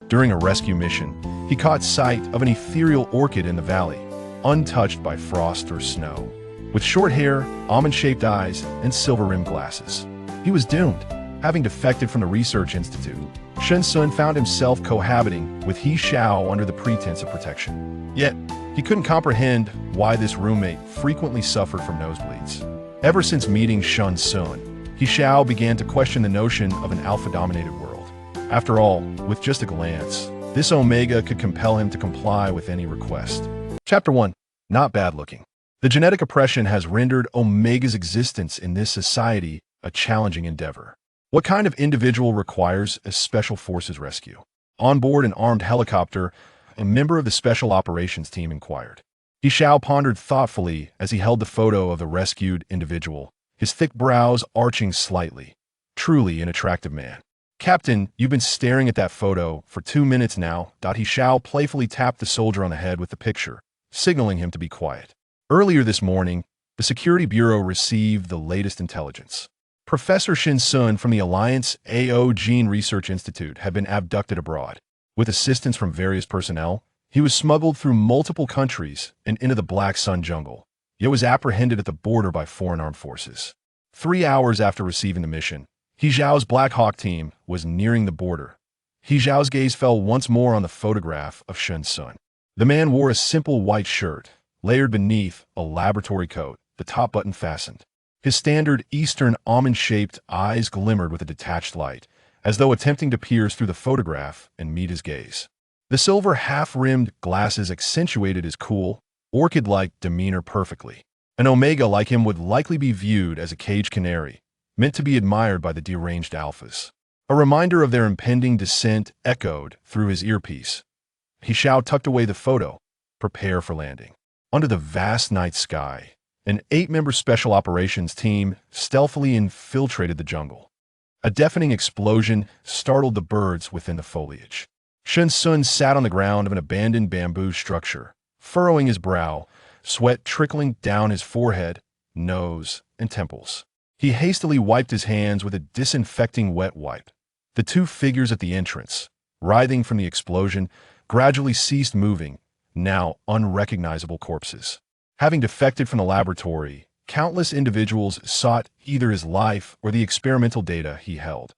During a rescue mission, he caught sight of an ethereal orchid in the valley, untouched by frost or snow. With short hair, almond-shaped eyes, and silver-rimmed glasses. He was doomed. Having defected from the research institute, Shen Xun found himself cohabiting with He Xiao under the pretense of protection. Yet, he couldn't comprehend why this roommate frequently suffered from nosebleeds. Ever since meeting Shen Xun, He Xiao began to question the notion of an alpha-dominated world. After all, with just a glance, this Omega could compel him to comply with any request. Chapter 1. Not bad looking. The genetic oppression has rendered Omega's existence in this society a challenging endeavor. What kind of individual requires a special forces rescue? On board an armed helicopter, a member of the special operations team inquired. He Xiao pondered thoughtfully as he held the photo of the rescued individual, his thick brows arching slightly. Truly an attractive man. Captain, you've been staring at that photo for 2 minutes now. He Xiao playfully tapped the soldier on the head with the picture, signaling him to be quiet. Earlier this morning, the Security Bureau received the latest intelligence. Professor Shen Xun from the Alliance AO Gene Research Institute had been abducted abroad. With assistance from various personnel, he was smuggled through multiple countries and into the Black Sun jungle, yet was apprehended at the border by foreign armed forces. 3 hours after receiving the mission, He Xiao's Black Hawk team was nearing the border. He Xiao's gaze fell once more on the photograph of Shen Xun. The man wore a simple white shirt, layered beneath a laboratory coat, the top button fastened. His standard Eastern almond-shaped eyes glimmered with a detached light, as though attempting to pierce through the photograph and meet his gaze. The silver half-rimmed glasses accentuated his cool, orchid-like demeanor perfectly. An Omega like him would likely be viewed as a caged canary, meant to be admired by the deranged alphas. A reminder of their impending descent echoed through his earpiece. He Xiao tucked away the photo, prepare for landing. Under the vast night sky, an 8-member special operations team stealthily infiltrated the jungle. A deafening explosion startled the birds within the foliage. Shen Xun sat on the ground of an abandoned bamboo structure, furrowing his brow, sweat trickling down his forehead, nose, and temples. He hastily wiped his hands with a disinfecting wet wipe. The 2 figures at the entrance, writhing from the explosion, gradually ceased moving, now unrecognizable corpses. Having defected from the laboratory, countless individuals sought either his life or the experimental data he held.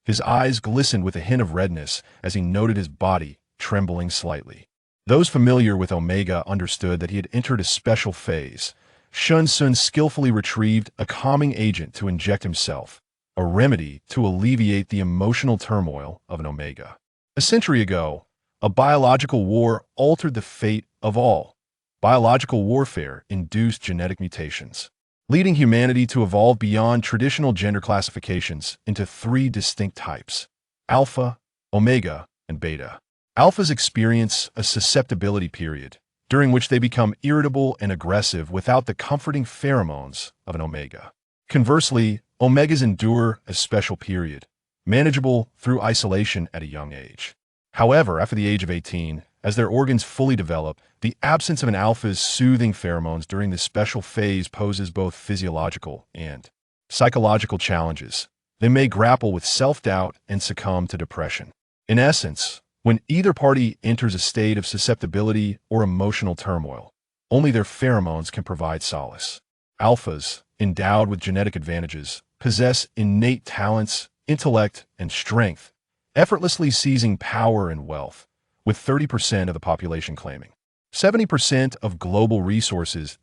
His eyes glistened with a hint of redness as he noted his body trembling slightly. Those familiar with Omega understood that he had entered a special phase. Shen Xun skillfully retrieved a calming agent to inject himself, a remedy to alleviate the emotional turmoil of an Omega. A century ago, a biological war altered the fate of all. Biological warfare induced genetic mutations, leading humanity to evolve beyond traditional gender classifications into 3 distinct types: alpha, omega, and beta. Alphas experience a susceptibility period, during which they become irritable and aggressive without the comforting pheromones of an omega. Conversely, omegas endure a special period, manageable through isolation at a young age. However, after the age of 18, as their organs fully develop, the absence of an alpha's soothing pheromones during this special phase poses both physiological and psychological challenges. They may grapple with self-doubt and succumb to depression. In essence, when either party enters a state of susceptibility or emotional turmoil, only their pheromones can provide solace. Alphas, endowed with genetic advantages, possess innate talents, intellect, and strength, effortlessly seizing power and wealth, with 30% of the population claiming 70% of global resources.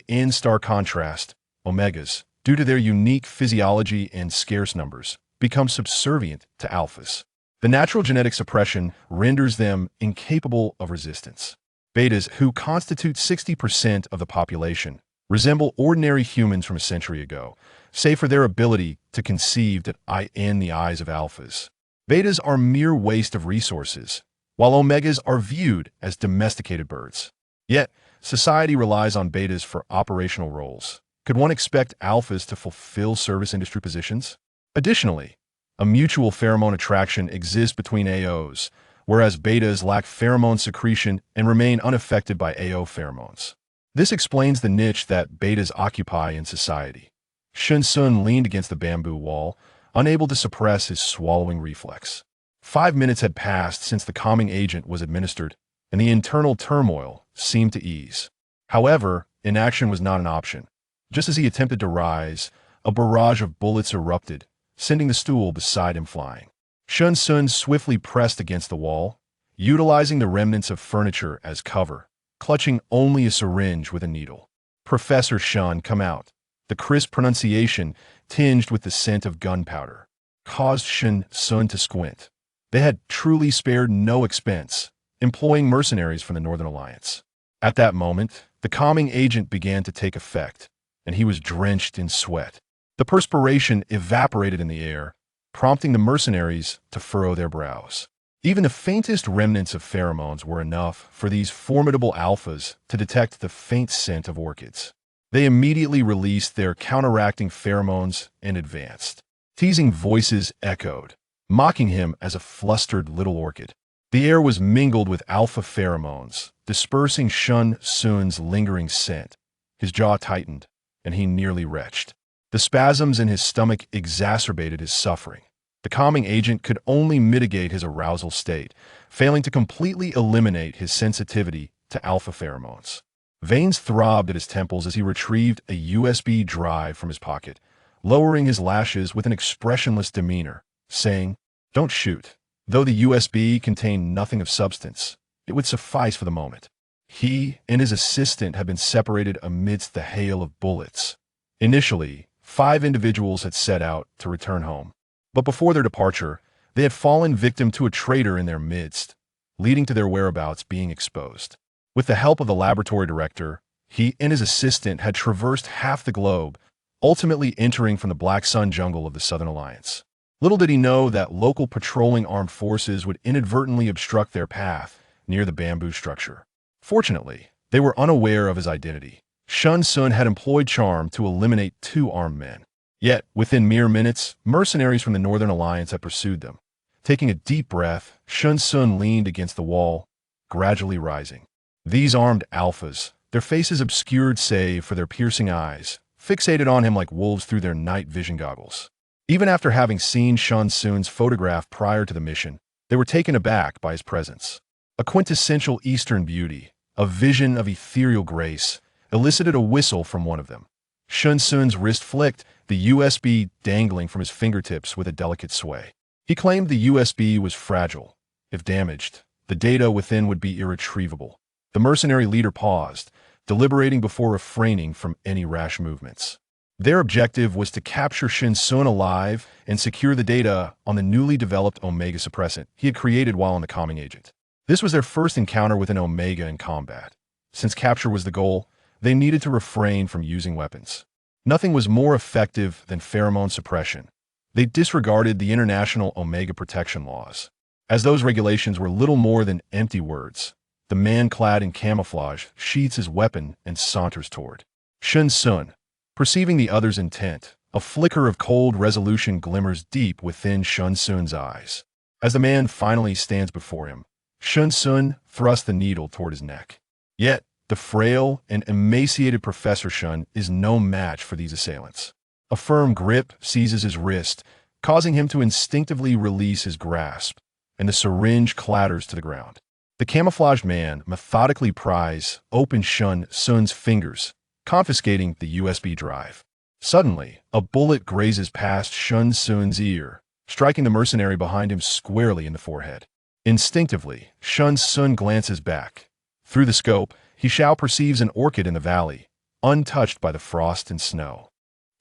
In stark contrast, omegas, due to their unique physiology and scarce numbers, become subservient to alphas. The natural genetic suppression renders them incapable of resistance. Betas, who constitute 60% of the population, resemble ordinary humans from a century ago, save for their ability to conceive in the eyes of alphas. Betas are mere waste of resources, while omegas are viewed as domesticated birds. Yet, society relies on betas for operational roles. Could one expect alphas to fulfill service industry positions? Additionally, a mutual pheromone attraction exists between AOs, whereas betas lack pheromone secretion and remain unaffected by AO pheromones. This explains the niche that betas occupy in society. Shen Xun leaned against the bamboo wall, unable to suppress his swallowing reflex. 5 minutes had passed since the calming agent was administered, and the internal turmoil seemed to ease. However, inaction was not an option. Just as he attempted to rise, a barrage of bullets erupted, sending the stool beside him flying. Shen Xun swiftly pressed against the wall, utilizing the remnants of furniture as cover, clutching only a syringe with a needle. "Professor Shen, come out." The crisp pronunciation, tinged with the scent of gunpowder, caused Shen Xun to squint. They had truly spared no expense, employing mercenaries from the Northern Alliance. At that moment, the calming agent began to take effect, and he was drenched in sweat. The perspiration evaporated in the air, prompting the mercenaries to furrow their brows. Even the faintest remnants of pheromones were enough for these formidable alphas to detect the faint scent of orchids. They immediately released their counteracting pheromones and advanced. Teasing voices echoed, mocking him as a flustered little orchid. The air was mingled with alpha pheromones, dispersing Shen Xun's lingering scent. His jaw tightened, and he nearly retched. The spasms in his stomach exacerbated his suffering. The calming agent could only mitigate his arousal state, failing to completely eliminate his sensitivity to alpha pheromones. Veins throbbed at his temples as he retrieved a USB drive from his pocket, lowering his lashes with an expressionless demeanor, saying, "Don't shoot." Though the USB contained nothing of substance, it would suffice for the moment. He and his assistant had been separated amidst the hail of bullets. Initially, 5 individuals had set out to return home. But before their departure, they had fallen victim to a traitor in their midst, leading to their whereabouts being exposed. With the help of the laboratory director, he and his assistant had traversed half the globe, ultimately entering from the Black Sun jungle of the Southern Alliance. Little did he know that local patrolling armed forces would inadvertently obstruct their path near the bamboo structure. Fortunately, they were unaware of his identity. Shen Xun had employed charm to eliminate 2 armed men. Yet, within mere minutes, mercenaries from the Northern Alliance had pursued them. Taking a deep breath, Shen Xun leaned against the wall, gradually rising. These armed alphas, their faces obscured save for their piercing eyes, fixated on him like wolves through their night vision goggles. Even after having seen Shen Xun's photograph prior to the mission, they were taken aback by his presence. A quintessential Eastern beauty, a vision of ethereal grace, elicited a whistle from one of them. Shen Xun's wrist flicked, the USB dangling from his fingertips with a delicate sway. He claimed the USB was fragile. If damaged, the data within would be irretrievable. The mercenary leader paused, deliberating before refraining from any rash movements. Their objective was to capture Shen Xun alive and secure the data on the newly developed Omega suppressant he had created while on the calming agent. This was their first encounter with an Omega in combat. Since capture was the goal, they needed to refrain from using weapons. Nothing was more effective than pheromone suppression. They disregarded the international Omega protection laws. As those regulations were little more than empty words, the man clad in camouflage sheathes his weapon and saunters toward Shen Xun. Perceiving the other's intent, a flicker of cold resolution glimmers deep within Shen Xun's eyes. As the man finally stands before him, Shen Xun thrusts the needle toward his neck. Yet, the frail and emaciated Professor Shen is no match for these assailants. A firm grip seizes his wrist, causing him to instinctively release his grasp, and the syringe clatters to the ground. The camouflaged man methodically pries open Shen Xun's fingers, confiscating the USB drive. Suddenly, a bullet grazes past Shen Xun's ear, striking the mercenary behind him squarely in the forehead. Instinctively, Shen Xun glances back. Through the scope, He Xiao perceives an orchid in the valley, untouched by the frost and snow.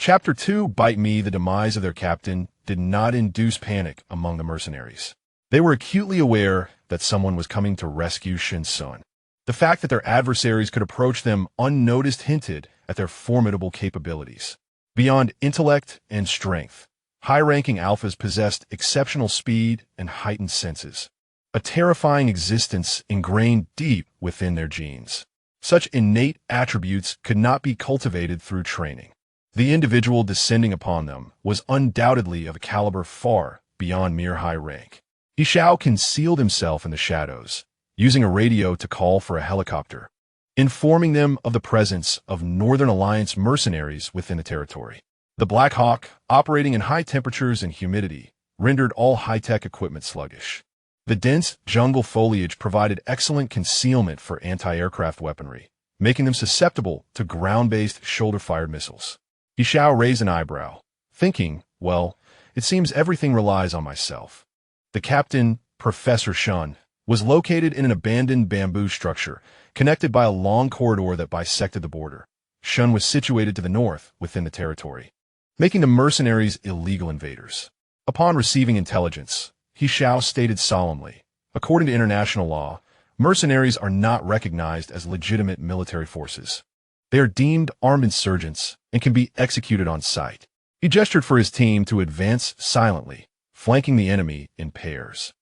Chapter 2, Bite Me. The demise of their captain did not induce panic among the mercenaries. They were acutely aware that someone was coming to rescue Shen Xun. The fact that their adversaries could approach them unnoticed hinted at their formidable capabilities. Beyond intellect and strength, high-ranking alphas possessed exceptional speed and heightened senses, a terrifying existence ingrained deep within their genes. Such innate attributes could not be cultivated through training. The individual descending upon them was undoubtedly of a caliber far beyond mere high rank. He Xiao concealed himself in the shadows, using a radio to call for a helicopter, informing them of the presence of Northern Alliance mercenaries within the territory. The Black Hawk, operating in high temperatures and humidity, rendered all high-tech equipment sluggish. The dense jungle foliage provided excellent concealment for anti-aircraft weaponry, making them susceptible to ground-based shoulder-fired missiles. He Xiao raised an eyebrow, thinking, well, it seems everything relies on myself. The captain, Professor Shen, was located in an abandoned bamboo structure, connected by a long corridor that bisected the border. Shen was situated to the north, within the territory, making the mercenaries illegal invaders. Upon receiving intelligence, He Xiao stated solemnly, according to international law, mercenaries are not recognized as legitimate military forces. They are deemed armed insurgents and can be executed on sight. He gestured for his team to advance silently, flanking the enemy in pairs.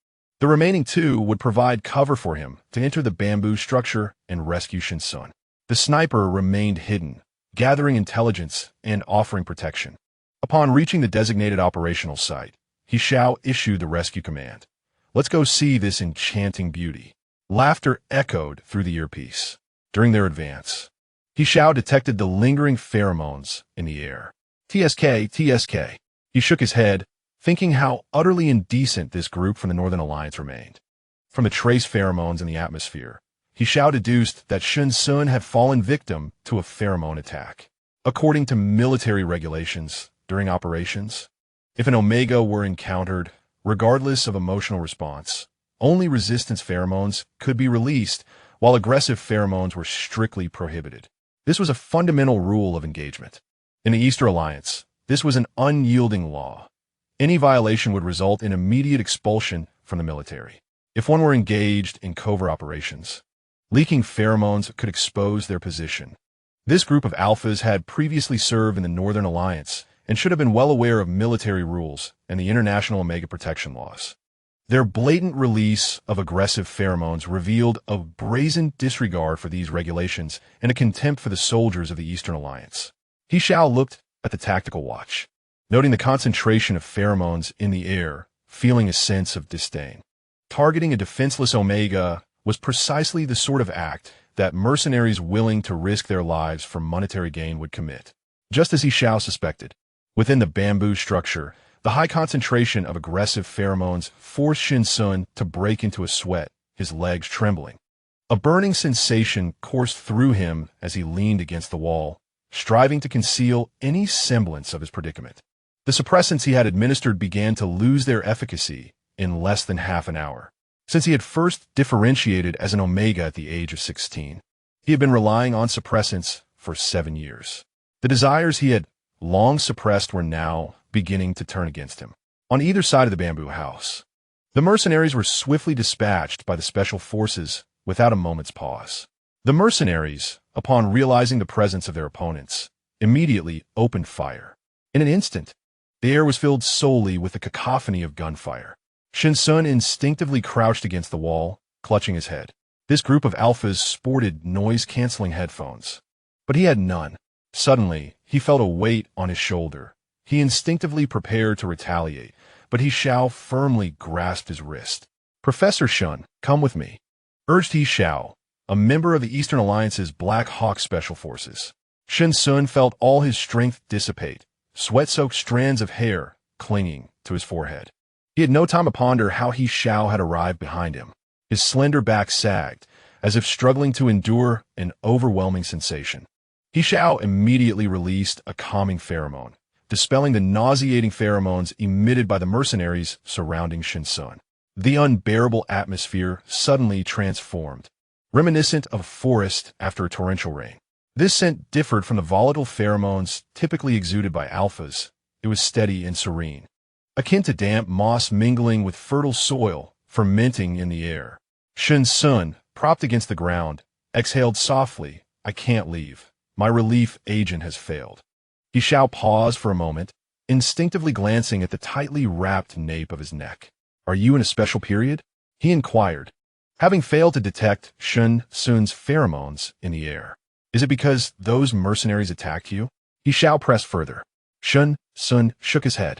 The remaining two would provide cover for him to enter the bamboo structure and rescue Shen Xun. The sniper remained hidden, gathering intelligence and offering protection. Upon reaching the designated operational site, He Xiao issued the rescue command. Let's go see this enchanting beauty. Laughter echoed through the earpiece. During their advance, He Xiao detected the lingering pheromones in the air. TSK, TSK. He shook his head, thinking how utterly indecent this group from the Northern Alliance remained. From the trace pheromones in the atmosphere, He Xiao deduced that Shen Xun had fallen victim to a pheromone attack. According to military regulations, during operations, if an omega were encountered, regardless of emotional response, only resistance pheromones could be released, while aggressive pheromones were strictly prohibited. This was a fundamental rule of engagement. In the Eastern Alliance, this was an unyielding law. Any violation would result in immediate expulsion from the military. If one were engaged in covert operations, leaking pheromones could expose their position. This group of alphas had previously served in the Northern Alliance and should have been well aware of military rules and the international omega protection laws. Their blatant release of aggressive pheromones revealed a brazen disregard for these regulations and a contempt for the soldiers of the Eastern Alliance. He Xiao looked at the tactical watch, noting the concentration of pheromones in the air, feeling a sense of disdain. Targeting a defenseless omega was precisely the sort of act that mercenaries willing to risk their lives for monetary gain would commit. Just as He Xiao suspected, within the bamboo structure, the high concentration of aggressive pheromones forced Shen Xun to break into a sweat, his legs trembling. A burning sensation coursed through him as he leaned against the wall, striving to conceal any semblance of his predicament. The suppressants he had administered began to lose their efficacy in less than half an hour. Since he had first differentiated as an omega at the age of 16, he had been relying on suppressants for 7 years. The desires he had long suppressed were now beginning to turn against him. On either side of the bamboo house, the mercenaries were swiftly dispatched by the special forces without a moment's pause. The mercenaries, upon realizing the presence of their opponents, immediately opened fire. In an instant, the air was filled solely with the cacophony of gunfire. Shen Xun instinctively crouched against the wall, clutching his head. This group of alphas sported noise-canceling headphones, but he had none. Suddenly, he felt a weight on his shoulder. He instinctively prepared to retaliate, but He Xiao firmly grasped his wrist. Professor Shen, come with me, urged He Xiao, a member of the Eastern Alliance's Black Hawk Special Forces. Shen Xun felt all his strength dissipate, sweat-soaked strands of hair clinging to his forehead. He had no time to ponder how He Xiao had arrived behind him. His slender back sagged, as if struggling to endure an overwhelming sensation. He Xiao immediately released a calming pheromone, dispelling the nauseating pheromones emitted by the mercenaries surrounding Shen Xun. The unbearable atmosphere suddenly transformed, reminiscent of a forest after a torrential rain. This scent differed from the volatile pheromones typically exuded by alphas. It was steady and serene, akin to damp moss mingling with fertile soil, fermenting in the air. Shen Xun, propped against the ground, exhaled softly. I can't leave. My relief agent has failed. He Xiao paused for a moment, instinctively glancing at the tightly wrapped nape of his neck. Are you in a special period? He inquired, having failed to detect Shen Xun's pheromones in the air. Is it because those mercenaries attacked you? He Xiao pressed further. Shen Xun shook his head.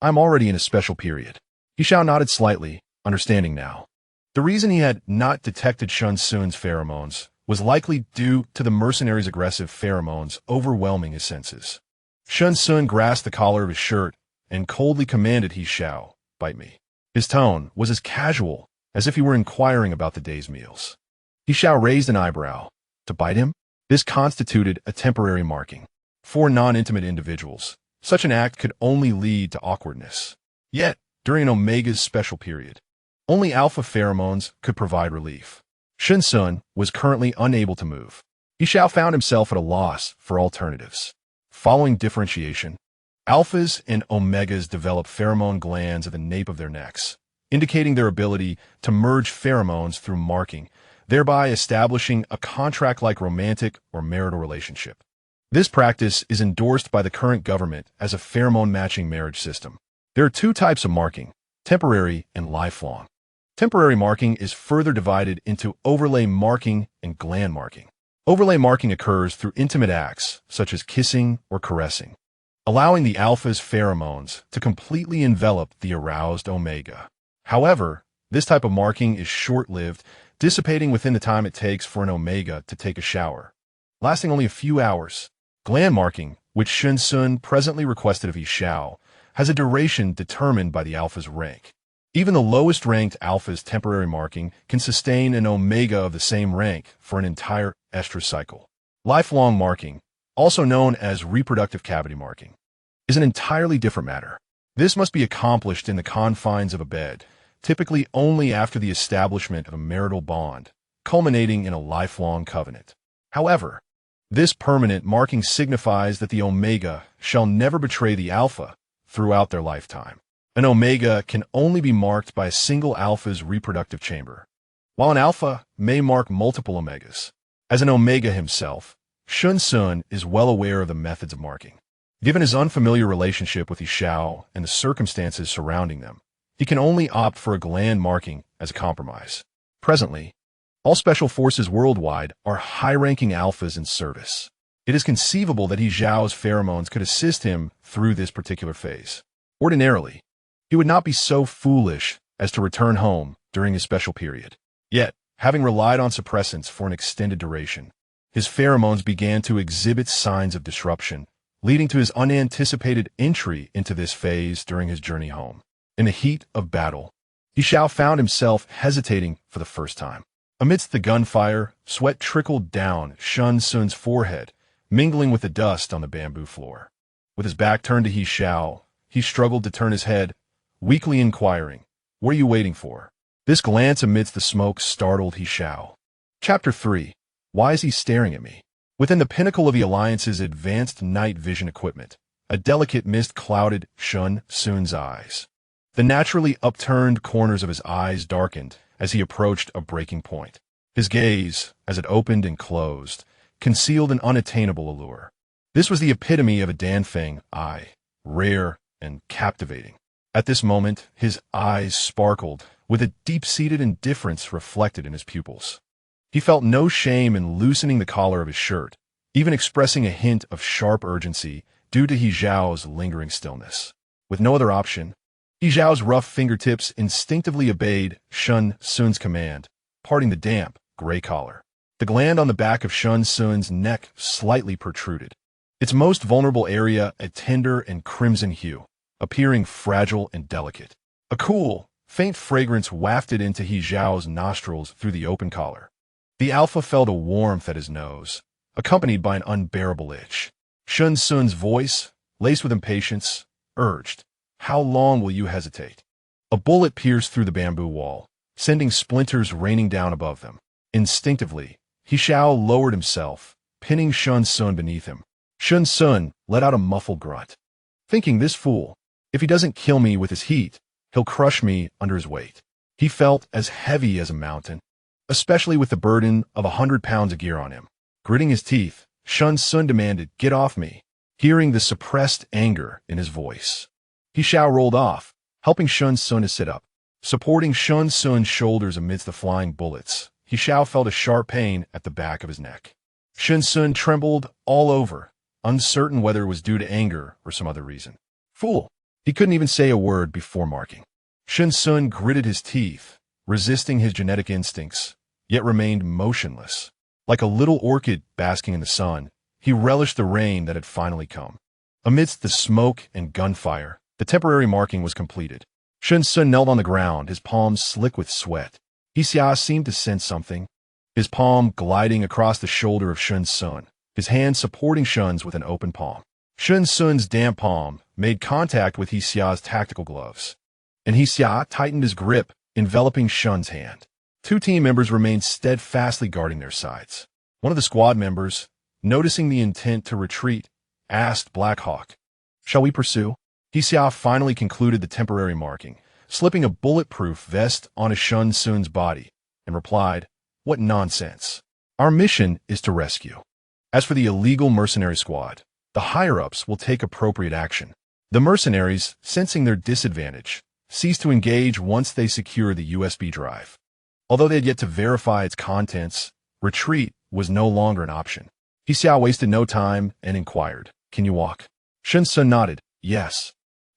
I'm already in a special period. He Xiao nodded slightly, understanding now. The reason he had not detected Shen Xun's pheromones was likely due to the mercenaries' aggressive pheromones overwhelming his senses. Shen Xun grasped the collar of his shirt and coldly commanded He Xiao, bite me." His tone was as casual as if he were inquiring about the day's meals. He Xiao raised an eyebrow. To bite him? This constituted a temporary marking. For non-intimate individuals, such an act could only lead to awkwardness. Yet, during an Omega's special period, only alpha pheromones could provide relief. Shen Xun was currently unable to move. He Xiao found himself at a loss for alternatives. Following differentiation, alphas and omegas develop pheromone glands at the nape of their necks, indicating their ability to merge pheromones through marking, thereby establishing a contract-like romantic or marital relationship. This practice is endorsed by the current government as a pheromone-matching marriage system. There are two types of marking, temporary and lifelong. Temporary marking is further divided into overlay marking and gland marking. Overlay marking occurs through intimate acts, such as kissing or caressing, allowing the alpha's pheromones to completely envelop the aroused omega. However, this type of marking is short-lived, dissipating within the time it takes for an omega to take a shower, lasting only a few hours. Gland marking, which Shen Xun presently requested of He Xiao, has a duration determined by the alpha's rank. Even the lowest-ranked alpha's temporary marking can sustain an omega of the same rank for an entire estrous cycle. Lifelong marking, also known as reproductive cavity marking, is an entirely different matter. This must be accomplished in the confines of a bed, typically only after the establishment of a marital bond, culminating in a lifelong covenant. However, this permanent marking signifies that the omega shall never betray the alpha throughout their lifetime. An omega can only be marked by a single alpha's reproductive chamber, while an alpha may mark multiple omegas. As an omega himself, Shen Xun is well aware of the methods of marking. Given his unfamiliar relationship with He Xiao and the circumstances surrounding them, he can only opt for a gland marking as a compromise. Presently, all special forces worldwide are high-ranking alphas in service. It is conceivable that He Xiao's pheromones could assist him through this particular phase. Ordinarily, he would not be so foolish as to return home during his special period. Yet, having relied on suppressants for an extended duration, his pheromones began to exhibit signs of disruption, leading to his unanticipated entry into this phase during his journey home. In the heat of battle, He Xiao found himself hesitating for the first time. Amidst the gunfire, sweat trickled down Shen Xun's forehead, mingling with the dust on the bamboo floor. With his back turned to He Xiao, he struggled to turn his head, weakly inquiring, "What are you waiting for?" This glance amidst the smoke startled He Xiao. Chapter 3. Why is he staring at me? Within the pinnacle of the Alliance's advanced night vision equipment, a delicate mist clouded Shen Xun's eyes. The naturally upturned corners of his eyes darkened as he approached a breaking point. His gaze, as it opened and closed, concealed an unattainable allure. This was the epitome of a Danfeng eye, rare and captivating. At this moment, his eyes sparkled, with a deep-seated indifference reflected in his pupils. He felt no shame in loosening the collar of his shirt, even expressing a hint of sharp urgency due to He Xiao's lingering stillness. With no other option, He Xiao's rough fingertips instinctively obeyed Shen Xun's command, parting the damp, gray collar. The gland on the back of Shen Xun's neck slightly protruded, its most vulnerable area a tender and crimson hue, appearing fragile and delicate. A cool, faint fragrance wafted into He Xiao's nostrils through the open collar. The alpha felt a warmth at his nose, accompanied by an unbearable itch. Shen Xun's voice, laced with impatience, urged, "How long will you hesitate?" A bullet pierced through the bamboo wall, sending splinters raining down above them. Instinctively, He Xiao lowered himself, pinning Shen Xun beneath him. Shen Xun let out a muffled grunt, thinking, "This fool, if he doesn't kill me with his heat, he'll crush me under his weight." He felt as heavy as a mountain, especially with the burden of 100 pounds of gear on him. Gritting his teeth, Shen Xun demanded, "Get off me," hearing the suppressed anger in his voice. He Xiao rolled off, helping Shen Xun to sit up. Supporting Shen Xun's shoulders amidst the flying bullets, He Xiao felt a sharp pain at the back of his neck. Shen Xun trembled all over, uncertain whether it was due to anger or some other reason. Fool! He couldn't even say a word before marking. Shen Xun gritted his teeth, resisting his genetic instincts, yet remained motionless. Like a little orchid basking in the sun, he relished the rain that had finally come. Amidst the smoke and gunfire, the temporary marking was completed. Shen Xun knelt on the ground, his palms slick with sweat. He Xiao seemed to sense something, his palm gliding across the shoulder of Shen Xun, his hand supporting Shun's with an open palm. Shen Xun's damp palm made contact with He Xiao's tactical gloves, and He Xiao tightened his grip, enveloping Shun's hand. Two team members remained steadfastly guarding their sides. One of the squad members, noticing the intent to retreat, asked Black Hawk, "Shall we pursue?" He Xiao finally concluded the temporary marking, slipping a bulletproof vest onto Shen Xun's body, and replied, "What nonsense. Our mission is to rescue. As for the illegal mercenary squad, the higher-ups will take appropriate action." The mercenaries, sensing their disadvantage, ceased to engage once they secured the USB drive. Although they had yet to verify its contents, retreat was no longer an option. He Xiao wasted no time and inquired, "Can you walk?" Shen Xun nodded, "Yes.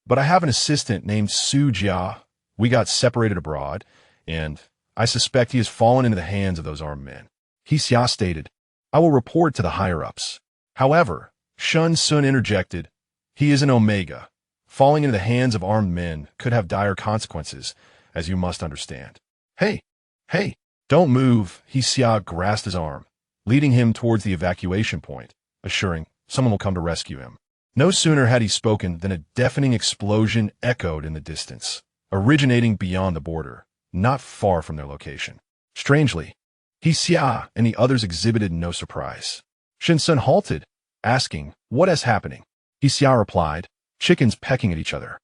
But I have an assistant named Su Jia. We got separated abroad, and I suspect he has fallen into the hands of those armed men." He Xiao stated, "I will report to the higher-ups." However, Shen Xun interjected, "He is an Omega. Falling into the hands of armed men could have dire consequences, as you must understand." Hey, don't move." He Xiao grasped his arm, leading him towards the evacuation point, assuring someone will come to rescue him. No sooner had he spoken than a deafening explosion echoed in the distance, originating beyond the border, not far from their location. Strangely, He Xiao and the others exhibited no surprise. Shen Xun halted, asking, "What is happening?" He Xiao replied, "Chickens pecking at each other.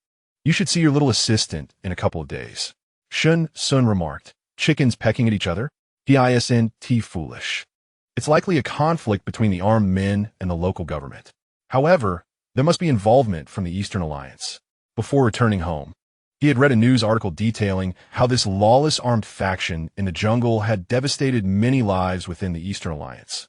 You should see your little assistant in a couple of days." Shen Xun remarked, "Chickens pecking at each other? Isn't foolish. It's likely a conflict between the armed men and the local government. However, there must be involvement from the Eastern Alliance." Before returning home, he had read a news article detailing how this lawless armed faction in the jungle had devastated many lives within the Eastern Alliance.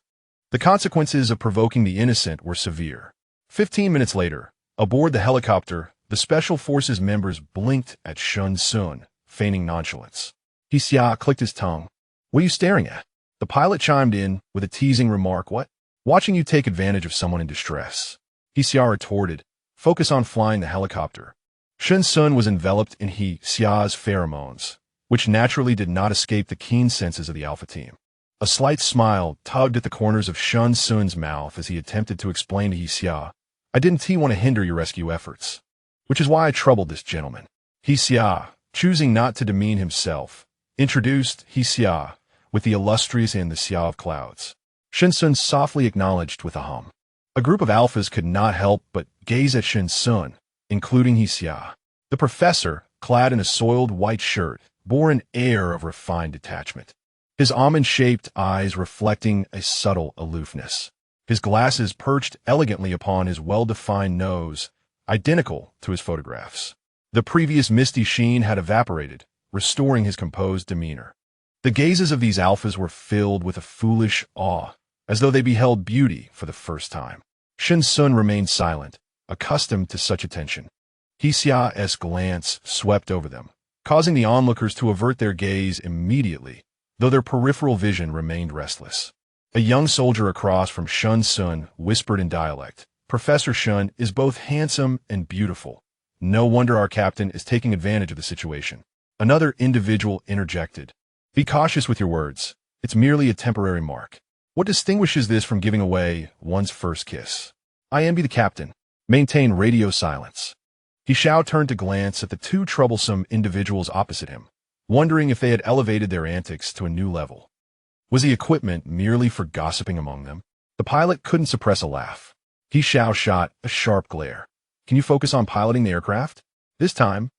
The consequences of provoking the innocent were severe. 15 minutes later, aboard the helicopter, the Special Forces members blinked at Shen Xun, feigning nonchalance. He Xiao clicked his tongue. "What are you staring at?" The pilot chimed in with a teasing remark, "What? Watching you take advantage of someone in distress." He Xiao retorted, "Focus on flying the helicopter." Shen Xun was enveloped in He Xiao's pheromones, which naturally did not escape the keen senses of the Alpha team. A slight smile tugged at the corners of Shen Xun's mouth as he attempted to explain to He Xiao, "I didn't want to hinder your rescue efforts, which is why I troubled this gentleman." He Xiao, choosing not to demean himself, introduced He Xiao with the illustrious and the Xiao of clouds. Shen Xun softly acknowledged with a hum. A group of alphas could not help but gaze at Shen Xun, including He Xiao. The professor, clad in a soiled white shirt, bore an air of refined detachment, his almond-shaped eyes reflecting a subtle aloofness. His glasses perched elegantly upon his well-defined nose, identical to his photographs. The previous misty sheen had evaporated, restoring his composed demeanor. The gazes of these alphas were filled with a foolish awe, as though they beheld beauty for the first time. Shen Xun remained silent, accustomed to such attention. He Xiao's glance swept over them, causing the onlookers to avert their gaze immediately, though their peripheral vision remained restless. A young soldier across from Shen Xun whispered in dialect, "Professor Shen is both handsome and beautiful. No wonder our captain is taking advantage of the situation." Another individual interjected, "Be cautious with your words. It's merely a temporary mark. What distinguishes this from giving away one's first kiss? I envy the captain. Maintain radio silence." He Xiao turned to glance at the two troublesome individuals opposite him, wondering if they had elevated their antics to a new level. Was the equipment merely for gossiping among them? The pilot couldn't suppress a laugh. He Xiao shot a sharp glare. "Can you focus on piloting the aircraft?" This time,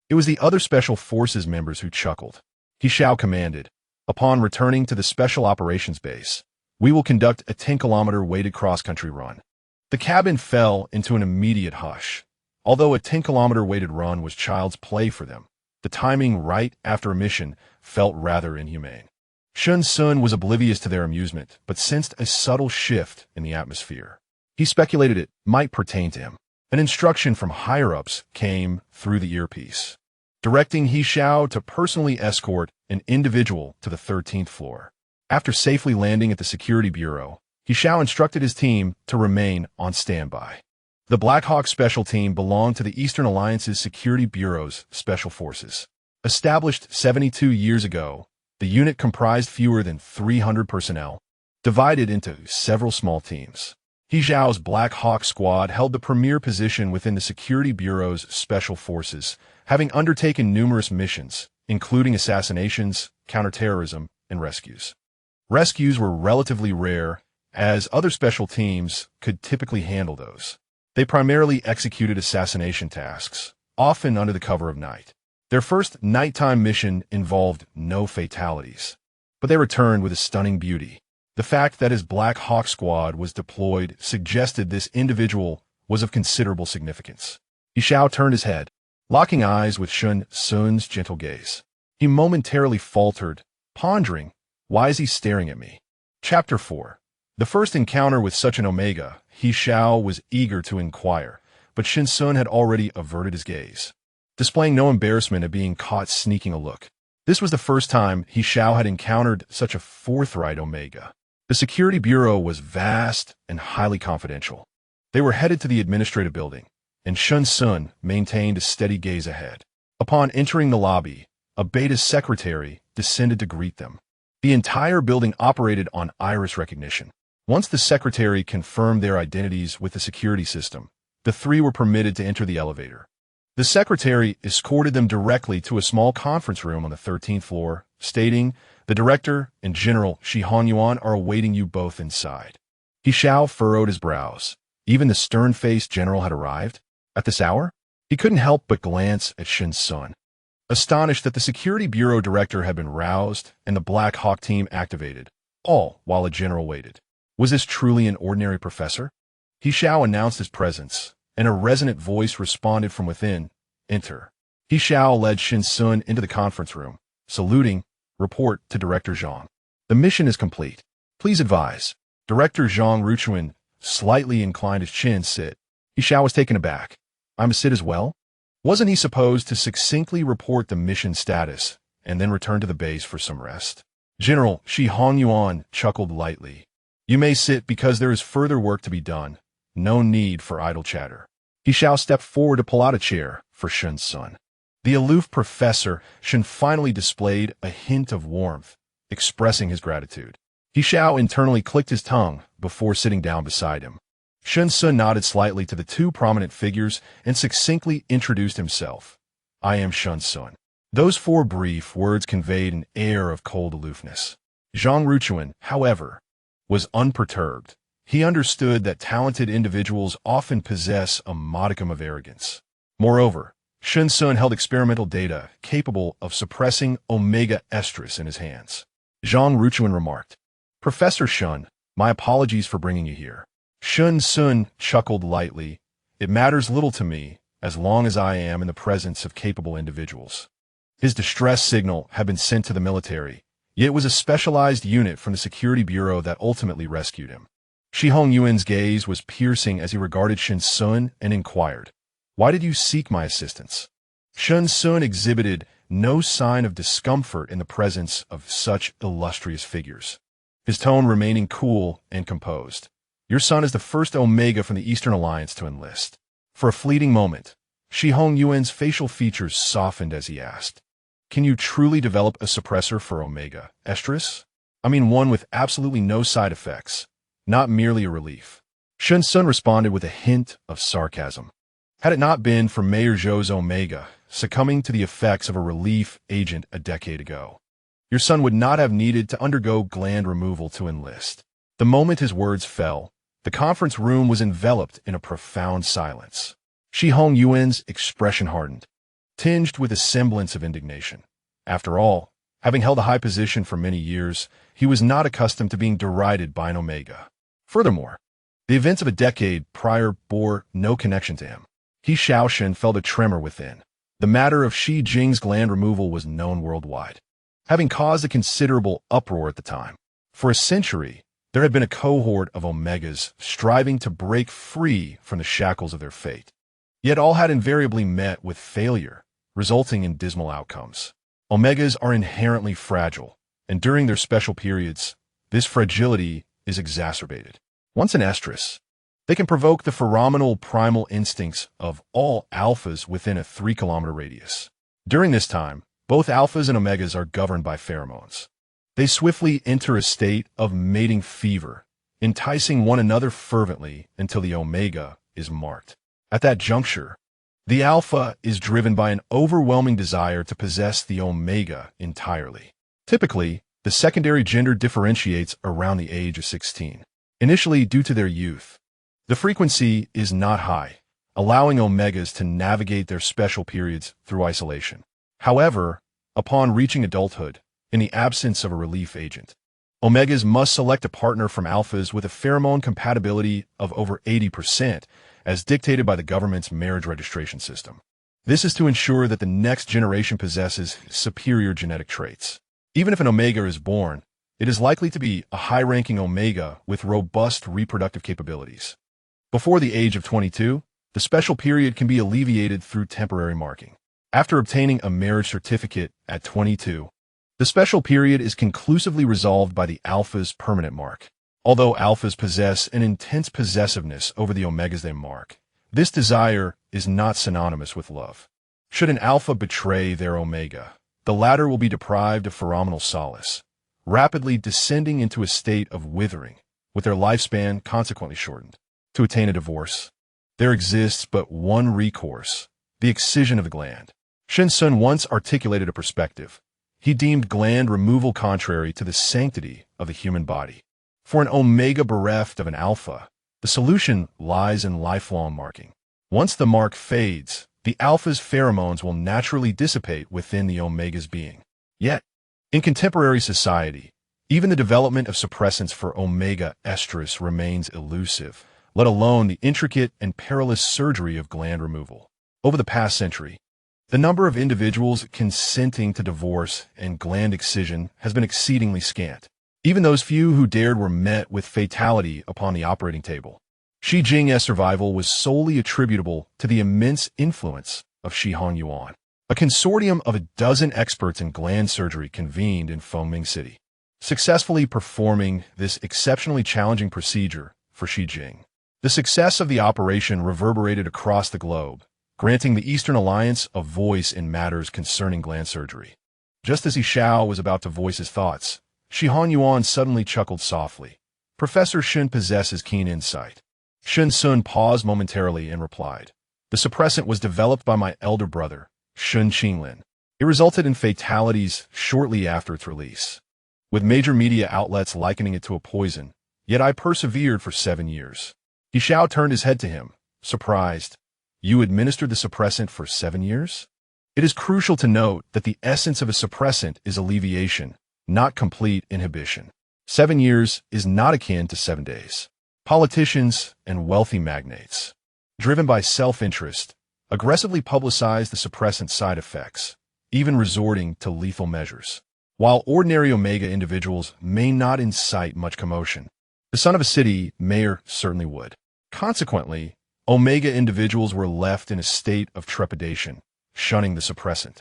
it was the other Special Forces members who chuckled. He Xiao commanded, "Upon returning to the Special Operations Base, we will conduct a 10-kilometer weighted cross-country run." The cabin fell into an immediate hush. Although a 10-kilometer weighted run was child's play for them, the timing right after a mission felt rather inhumane. Shen Xun was oblivious to their amusement, but sensed a subtle shift in the atmosphere. He speculated it might pertain to him. An instruction from higher-ups came through the earpiece, directing He Xiao to personally escort an individual to the 13th floor. After safely landing at the security bureau, He Xiao instructed his team to remain on standby. The Black Hawk Special Team belonged to the Eastern Alliance's Security Bureau's Special Forces. Established 72 years ago, the unit comprised fewer than 300 personnel, divided into several small teams. He Xiao's Black Hawk Squad held the premier position within the Security Bureau's Special Forces, having undertaken numerous missions, including assassinations, counterterrorism, and rescues. Rescues were relatively rare, as other special teams could typically handle those. They primarily executed assassination tasks, often under the cover of night. Their first nighttime mission involved no fatalities, but they returned with a stunning beauty. The fact that his Black Hawk Squad was deployed suggested this individual was of considerable significance. He Xiao turned his head, locking eyes with Shen Xun's gentle gaze. He momentarily faltered, pondering, "Why is he staring at me?" Chapter 4. The first encounter with such an Omega, He Xiao was eager to inquire, but Shen Xun had already averted his gaze, displaying no embarrassment at being caught sneaking a look. This was the first time He Xiao had encountered such a forthright Omega. The Security Bureau was vast and highly confidential. They were headed to the administrative building, and Shen Xun maintained a steady gaze ahead. Upon entering the lobby, a beta secretary descended to greet them. The entire building operated on iris recognition. Once the secretary confirmed their identities with the security system, the three were permitted to enter the elevator. The secretary escorted them directly to a small conference room on the 13th floor, stating, "The director and General Shi Hongyuan are awaiting you both inside." He Xiao furrowed his brows. Even the stern-faced general had arrived? At this hour? He couldn't help but glance at Shen Xun, astonished that the Security Bureau director had been roused and the Black Hawk team activated, all while a general waited. Was this truly an ordinary professor? He Xiao announced his presence, and a resonant voice responded from within, "Enter." He Xiao led Shen Xun into the conference room, saluting, "Report to Director Zhang. The mission is complete. Please advise." Director Zhang Ruchuan slightly inclined his chin, sit. He Xiao was taken aback. "I'm to sit as well?" Wasn't he supposed to succinctly report the mission status and then return to the base for some rest? General Shi Hongyuan chuckled lightly. "You may sit because there is further work to be done. No need for idle chatter." He Xiao stepped forward to pull out a chair for Shen Xun. The aloof professor Shen finally displayed a hint of warmth, expressing his gratitude. He Xiao internally clicked his tongue before sitting down beside him. Shen Xun nodded slightly to the two prominent figures and succinctly introduced himself. "I am Shen Xun." Those 4 brief words conveyed an air of cold aloofness. Zhang Ruchuan, however, was unperturbed. He understood that talented individuals often possess a modicum of arrogance. Moreover, Shen Xun held experimental data capable of suppressing omega estrus in his hands. Zhang Ruchuan remarked, "Professor Shen, my apologies for bringing you here." Shen Xun chuckled lightly. "It matters little to me, as long as I am in the presence of capable individuals." His distress signal had been sent to the military, yet it was a specialized unit from the Security Bureau that ultimately rescued him. Shi Hongyuan's gaze was piercing as he regarded Shen Xun and inquired, "Why did you seek my assistance?" Shen Xun exhibited no sign of discomfort in the presence of such illustrious figures, his tone remaining cool and composed. "Your son is the first Omega from the Eastern Alliance to enlist." For a fleeting moment, Shi Hongyuan's facial features softened as he asked, "Can you truly develop a suppressor for Omega estrus? I mean one with absolutely no side effects, not merely a relief." Shen Xun responded with a hint of sarcasm. "Had it not been for Mayor Zhou's Omega succumbing to the effects of a relief agent a decade ago, your son would not have needed to undergo gland removal to enlist." The moment his words fell, the conference room was enveloped in a profound silence. Shi Hongyuan's expression hardened, tinged with a semblance of indignation. After all, having held a high position for many years, he was not accustomed to being derided by an Omega. Furthermore, the events of a decade prior bore no connection to him. He Xiaoshen felt a tremor within. The matter of Shi Jing's gland removal was known worldwide, having caused a considerable uproar at the time. For a century, there had been a cohort of Omegas striving to break free from the shackles of their fate. Yet all had invariably met with failure, resulting in dismal outcomes. Omegas are inherently fragile, and during their special periods, this fragility is exacerbated. Once an estrus, They can provoke the phenomenal primal instincts of all alphas within a 3-kilometer radius. During this time, both alphas and omegas are governed by pheromones. They swiftly enter a state of mating fever, enticing one another fervently until the omega is marked. At that juncture, the alpha is driven by an overwhelming desire to possess the omega entirely. Typically, the secondary gender differentiates around the age of 16. Initially, due to their youth, the frequency is not high, allowing omegas to navigate their special periods through isolation. However, upon reaching adulthood, in the absence of a relief agent, omegas must select a partner from alphas with a pheromone compatibility of over 80%, as dictated by the government's marriage registration system. This is to ensure that the next generation possesses superior genetic traits. Even if an omega is born, it is likely to be a high-ranking omega with robust reproductive capabilities. Before the age of 22, the special period can be alleviated through temporary marking. After obtaining a marriage certificate at 22, the special period is conclusively resolved by the alpha's permanent mark. Although alphas possess an intense possessiveness over the omegas they mark, this desire is not synonymous with love. Should an alpha betray their omega, the latter will be deprived of pheromonal solace, rapidly descending into a state of withering, with their lifespan consequently shortened. To attain a divorce, there exists but one recourse: the excision of the gland. Shen Xun once articulated a perspective. He deemed gland removal contrary to the sanctity of the human body. For an omega bereft of an alpha, the solution lies in lifelong marking. Once the mark fades, the alpha's pheromones will naturally dissipate within the omega's being. Yet, in contemporary society, even the development of suppressants for omega estrus remains elusive, let alone the intricate and perilous surgery of gland removal. Over the past century, the number of individuals consenting to divorce and gland excision has been exceedingly scant. Even those few who dared were met with fatality upon the operating table. Shi Jing's survival was solely attributable to the immense influence of Shi Hongyuan. A consortium of a dozen experts in gland surgery convened in Fengming City, successfully performing this exceptionally challenging procedure for Shi Jing. The success of the operation reverberated across the globe, granting the Eastern Alliance a voice in matters concerning gland surgery. Just as He Xiao was about to voice his thoughts, Shi Hongyuan suddenly chuckled softly. Professor Shen possesses keen insight. Shen Xun paused momentarily and replied, "The suppressant was developed by my elder brother, Shen Qinglin. It resulted in fatalities shortly after its release, with major media outlets likening it to a poison, yet I persevered for 7 years." He Xiao turned his head to him, surprised. "You administered the suppressant for 7 years?" It is crucial to note that the essence of a suppressant is alleviation, not complete inhibition. 7 years is not akin to 7 days. Politicians and wealthy magnates, driven by self-interest, aggressively publicize the suppressant's side effects, even resorting to lethal measures. While ordinary omega individuals may not incite much commotion, the son of a city mayor certainly would. Consequently, omega individuals were left in a state of trepidation, shunning the suppressant,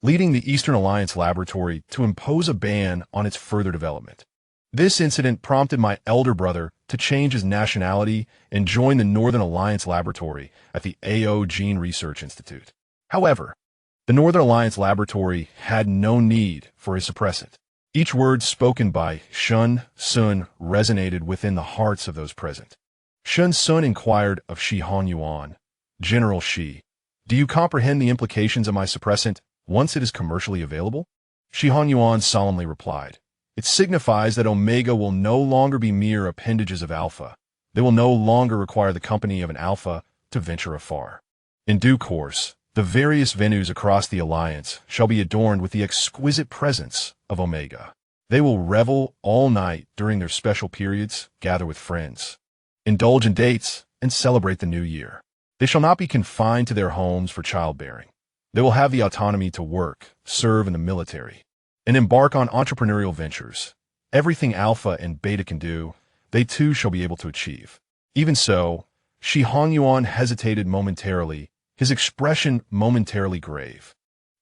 leading the Eastern Alliance Laboratory to impose a ban on its further development. This incident prompted my elder brother to change his nationality and join the Northern Alliance Laboratory at the AO Gene Research Institute. However, the Northern Alliance Laboratory had no need for a suppressant. Each word spoken by Shen Xun resonated within the hearts of those present. Shen Xun inquired of Shi Hongyuan, "General Shi, do you comprehend the implications of my suppressant once it is commercially available?" Shi Hongyuan solemnly replied, "It signifies that omega will no longer be mere appendages of alpha. They will no longer require the company of an alpha to venture afar. In due course, the various venues across the alliance shall be adorned with the exquisite presence of omega. They will revel all night during their special periods, gather with friends, indulge in dates, and celebrate the new year. They shall not be confined to their homes for childbearing. They will have the autonomy to work, serve in the military, and embark on entrepreneurial ventures. Everything alpha and beta can do, they too shall be able to achieve." Even so, Shi Hongyuan hesitated momentarily, his expression momentarily grave.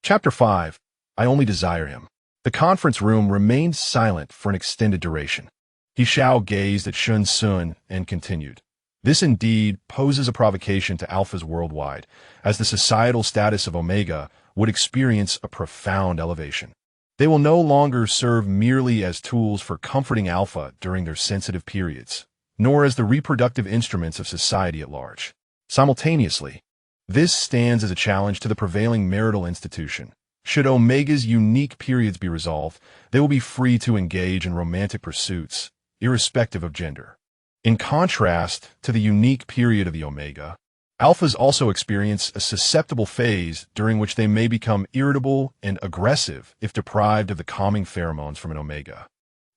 Chapter 5. I only desire him. The conference room remained silent for an extended duration. He Xiao gazed at Shen Xun and continued, This indeed poses a provocation to alphas worldwide, as the societal status of omega would experience a profound elevation. They will no longer serve merely as tools for comforting alpha during their sensitive periods, nor as the reproductive instruments of society at large. Simultaneously, this stands as a challenge to the prevailing marital institution. Should omega's unique periods be resolved, they will be free to engage in romantic pursuits, irrespective of gender. In contrast to the unique period of the omega, alphas also experience a susceptible phase during which they may become irritable and aggressive if deprived of the calming pheromones from an omega.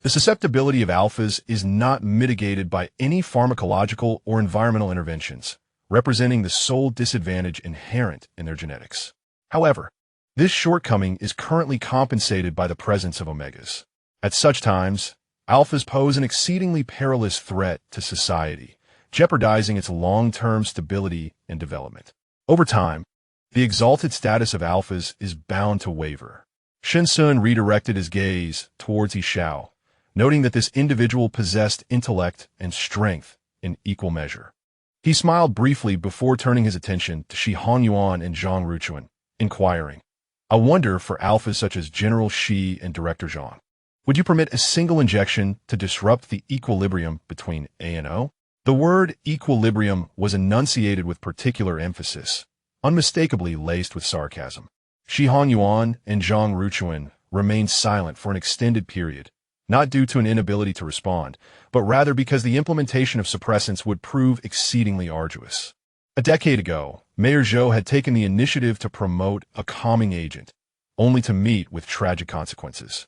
The susceptibility of alphas is not mitigated by any pharmacological or environmental interventions, representing the sole disadvantage inherent in their genetics. However, this shortcoming is currently compensated by the presence of omegas. At such times, alphas pose an exceedingly perilous threat to society, jeopardizing its long-term stability and development. Over time, the exalted status of alphas is bound to waver. Shen Xun redirected his gaze towards He Xiao, noting that this individual possessed intellect and strength in equal measure. He smiled briefly before turning his attention to Shi Hongyuan and Zhang Ruchuan, inquiring, "I wonder for alphas such as General Shi and Director Zhang, would you permit a single injection to disrupt the equilibrium between A and O?" The word equilibrium was enunciated with particular emphasis, unmistakably laced with sarcasm. Shi Hongyuan and Zhang Ruchuan remained silent for an extended period, not due to an inability to respond, but rather because the implementation of suppressants would prove exceedingly arduous. A decade ago, Mayor Zhou had taken the initiative to promote a calming agent, only to meet with tragic consequences.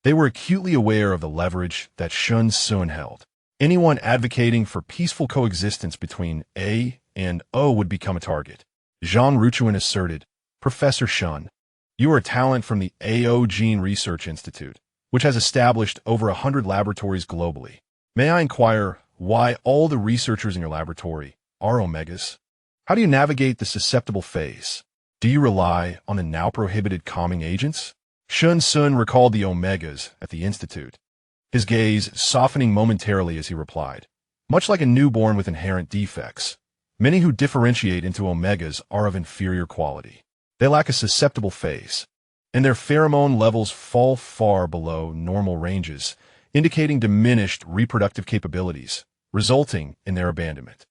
They were acutely aware of the leverage that Shen Xun held. Anyone advocating for peaceful coexistence between A and O would become a target. Zhang Ruchuan asserted, "Professor Shen, you are a talent from the AO Gene Research Institute, which has established over 100 laboratories globally. May I inquire why all the researchers in your laboratory are omegas? How do you navigate the susceptible phase? Do you rely on the now prohibited calming agents?" Shen Xun recalled the omegas at the institute, his gaze softening momentarily as he replied, "Much like a newborn with inherent defects, many who differentiate into omegas are of inferior quality. They lack a susceptible phase, and their pheromone levels fall far below normal ranges, indicating diminished reproductive capabilities, resulting in their abandonment.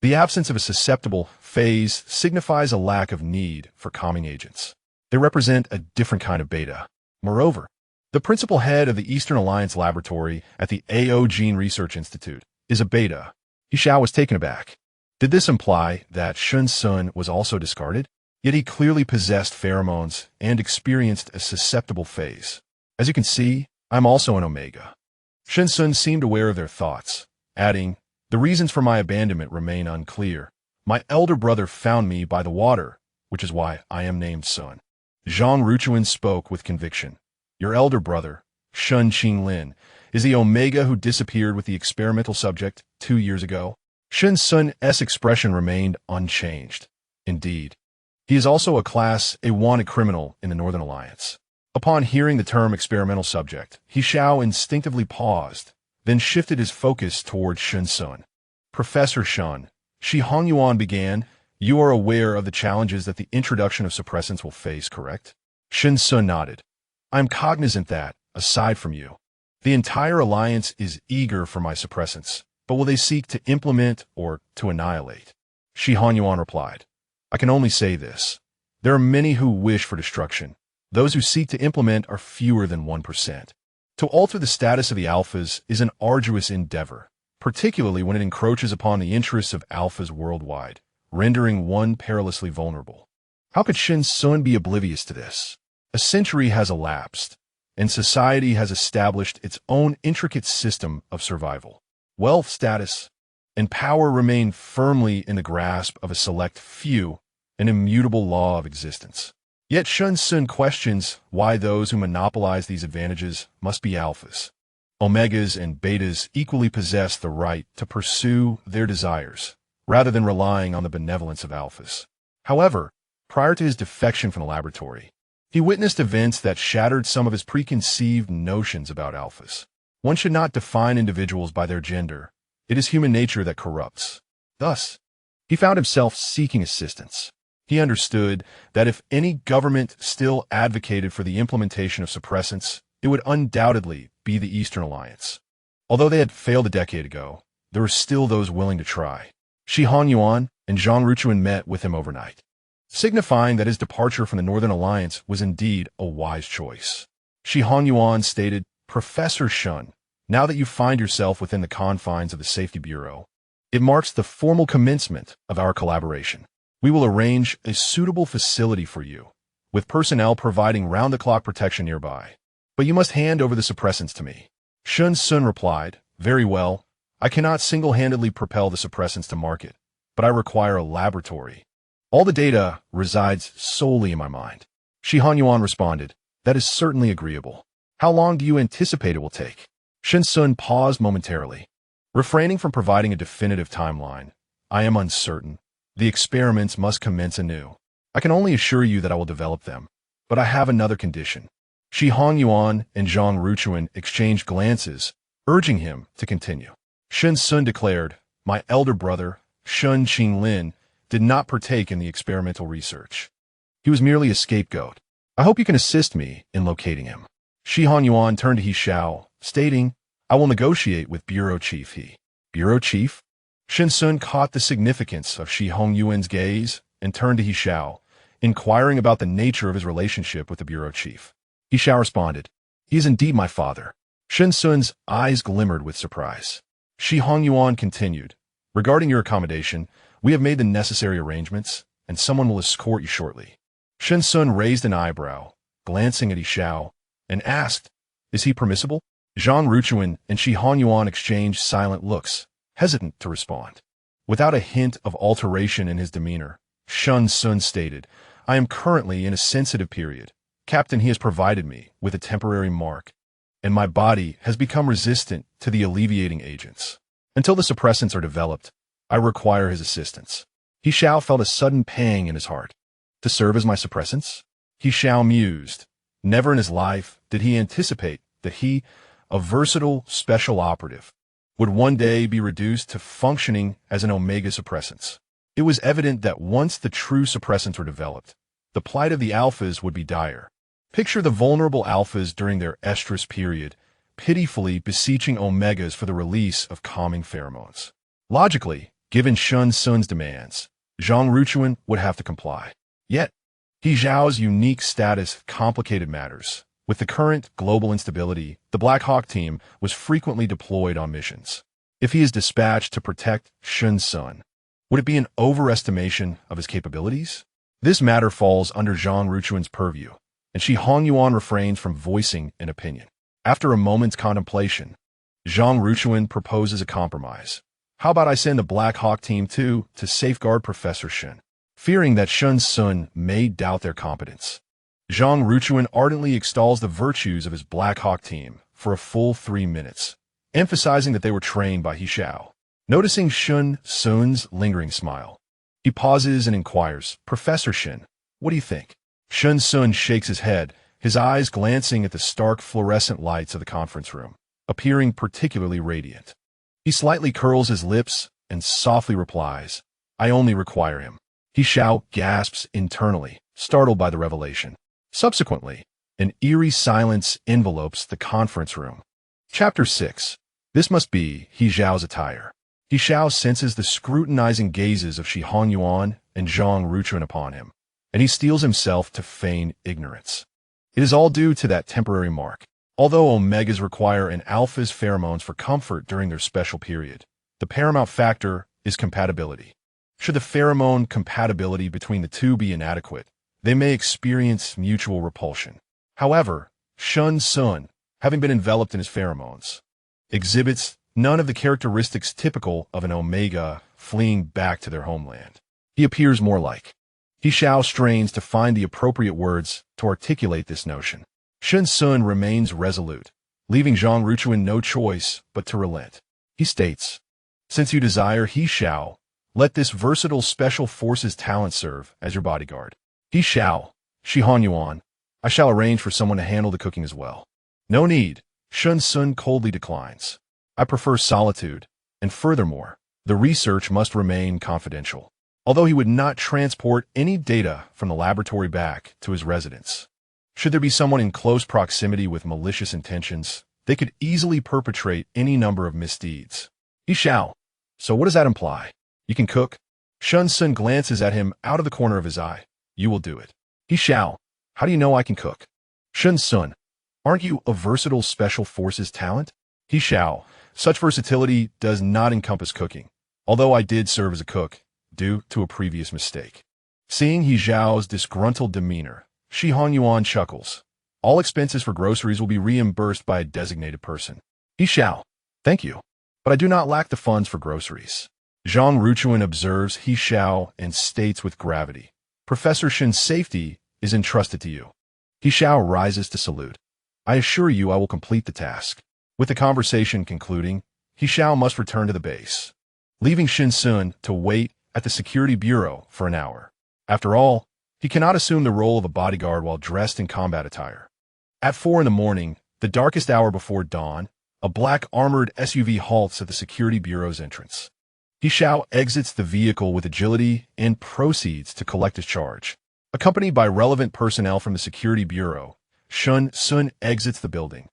The absence of a susceptible phase signifies a lack of need for calming agents. They represent a different kind of beta. Moreover, the principal head of the Eastern Alliance Laboratory at the AO Gene Research Institute is a beta." He Xiao was taken aback. Did this imply that Shen Xun was also discarded? Yet he clearly possessed pheromones and experienced a susceptible phase. "As you can see, I'm also an omega." Shen Xun seemed aware of their thoughts, adding, "The reasons for my abandonment remain unclear. My elder brother found me by the water, which is why I am named Sun." Zhang Ruchuan spoke with conviction. "Your elder brother, Shun Qinglin, is the omega who disappeared with the experimental subject 2 years ago?" Shen Xun's expression remained unchanged. "Indeed. He is also a Class A wanted criminal in the Northern Alliance." Upon hearing the term experimental subject, He Xiao instinctively paused, then shifted his focus toward Shen Xun. "Professor Shen," Shi Hongyuan began, "you are aware of the challenges that the introduction of suppressants will face, correct?" Shen Xun nodded. "I am cognizant that, aside from you, the entire alliance is eager for my suppressants, but will they seek to implement or to annihilate?" Shi Hongyuan replied, "I can only say this. There are many who wish for destruction. Those who seek to implement are fewer than 1%. To alter the status of the alphas is an arduous endeavor, particularly when it encroaches upon the interests of alphas worldwide, rendering one perilously vulnerable. How could Shen Xun be oblivious to this? A century has elapsed, and society has established its own intricate system of survival. Wealth, status, and power remain firmly in the grasp of a select few, an immutable law of existence. Yet Shen Xun questions why those who monopolize these advantages must be alphas. Omegas and betas equally possess the right to pursue their desires, rather than relying on the benevolence of alphas. However, prior to his defection from the laboratory, he witnessed events that shattered some of his preconceived notions about alphas. One should not define individuals by their gender. It is human nature that corrupts. Thus, he found himself seeking assistance. He understood that if any government still advocated for the implementation of suppressants, it would undoubtedly be the Eastern Alliance. Although they had failed a decade ago, there were still those willing to try. Shi Hongyuan and Zhang Ruchuan met with him overnight, signifying that his departure from the Northern Alliance was indeed a wise choice. Shi Hongyuan stated, "Professor Shen, now that you find yourself within the confines of the Safety Bureau, it marks the formal commencement of our collaboration. We will arrange a suitable facility for you, with personnel providing round-the-clock protection nearby. But you must hand over the suppressants to me." Shen Xun replied, "Very well. I cannot single-handedly propel the suppressants to market, but I require a laboratory. All the data resides solely in my mind." Shi Hanyuan responded, "That is certainly agreeable. How long do you anticipate it will take?" Shen Xun paused momentarily, refraining from providing a definitive timeline. "I am uncertain. The experiments must commence anew. I can only assure you that I will develop them, but I have another condition." Shi Hongyuan and Zhang Ruchuan exchanged glances, urging him to continue. Shen Xun declared, "My elder brother, Shen Qinglin, did not partake in the experimental research. He was merely a scapegoat. I hope you can assist me in locating him." Shi Hongyuan turned to He Xiao, stating, "I will negotiate with Bureau Chief He." Bureau Chief? Shen Xun caught the significance of Shi Hongyuan's gaze and turned to He Xiao, inquiring about the nature of his relationship with the Bureau Chief. He Xiao responded, "He is indeed my father." Shen Xun's eyes glimmered with surprise. Shi Hongyuan continued, "Regarding your accommodation, we have made the necessary arrangements, and someone will escort you shortly." Shen Xun raised an eyebrow, glancing at He Xiao, and asked, "Is he permissible?" Zhang Ruchuan and Shi Hongyuan exchanged silent looks, hesitant to respond. Without a hint of alteration in his demeanor, Shen Xun stated, "I am currently in a sensitive period. Captain, he has provided me with a temporary mark, and my body has become resistant to the alleviating agents. Until the suppressants are developed, I require his assistance." He Xiao felt a sudden pang in his heart. "To serve as my suppressants?" He Xiao mused. Never in his life did he anticipate that he, a versatile special operative, would one day be reduced to functioning as an omega suppressants. It was evident that once the true suppressants were developed, the plight of the alphas would be dire. Picture the vulnerable alphas during their estrus period, pitifully beseeching omegas for the release of calming pheromones. Logically, given Shen Xun's demands, Zhang Ruchuan would have to comply. Yet, He Xiao's unique status complicated matters. With the current global instability, the Black Hawk team was frequently deployed on missions. If he is dispatched to protect Shen Xun, would it be an overestimation of his capabilities? This matter falls under Zhang Ruchuan's purview, and Shi Hongyuan refrains from voicing an opinion. After a moment's contemplation, Zhang Ruchuan proposes a compromise. "How about I send the Black Hawk team too to safeguard Professor Shen?" Fearing that Shen Xun may doubt their competence, Zhang Ruchuan ardently extols the virtues of his Black Hawk team for a full 3 minutes, emphasizing that they were trained by He Xiao. Noticing Shen Xun's lingering smile, he pauses and inquires, "Professor Shen, what do you think?" Shen Xun shakes his head, his eyes glancing at the stark fluorescent lights of the conference room, appearing particularly radiant. He slightly curls his lips and softly replies, "I only require him." He Xiao gasps internally, startled by the revelation. Subsequently, an eerie silence envelopes the conference room. Chapter 6. This must be He Xiao's attire. He Xiao senses the scrutinizing gazes of Shi Hongyuan and Zhang Ruchuan upon him, and he steels himself to feign ignorance. It is all due to that temporary mark. Although omegas require an alpha's pheromones for comfort during their special period, the paramount factor is compatibility. Should the pheromone compatibility between the two be inadequate, they may experience mutual repulsion. However, Shen Xun, having been enveloped in his pheromones, exhibits none of the characteristics typical of an omega fleeing back to their homeland. He appears more like. He Xiao strains to find the appropriate words to articulate this notion. Shen Xun remains resolute, leaving Zhang Ruchuan no choice but to relent. He states, "Since you desire He Xiao, let this versatile special forces talent serve as your bodyguard." He Xiao, Shi Hanyuan, "I shall arrange for someone to handle the cooking as well." "No need," Shen Xun coldly declines. "I prefer solitude, and furthermore, The research must remain confidential, although he would not transport any data from the laboratory back to his residence. Should there be someone in close proximity with malicious intentions, they could easily perpetrate any number of misdeeds. He Xiao. So what does that imply? You can cook? Shen Xun glances at him out of the corner of his eye. You will do it. He Xiao. How do you know I can cook? Shen Xun. Aren't you a versatile special forces talent? He Xiao. Such versatility does not encompass cooking, although I did serve as a cook, due to a previous mistake. Seeing He Xiao's disgruntled demeanor, Shi Hongyuan chuckles. All expenses for groceries will be reimbursed by a designated person. He Xiao. Thank you. But I do not lack the funds for groceries. Zhang Ruchuan observes He Xiao and states with gravity, Professor Shen's safety is entrusted to you. He Xiao rises to salute. I assure you I will complete the task. With the conversation concluding, He Xiao must return to the base, leaving Shen Xun to wait at the security bureau for an hour. After all, he cannot assume the role of a bodyguard while dressed in combat attire. At 4 in the morning, the darkest hour before dawn, a black armored SUV halts at the security bureau's entrance. He Xiao exits the vehicle with agility and proceeds to collect his charge. Accompanied by relevant personnel from the security bureau, Shen Xun exits the building,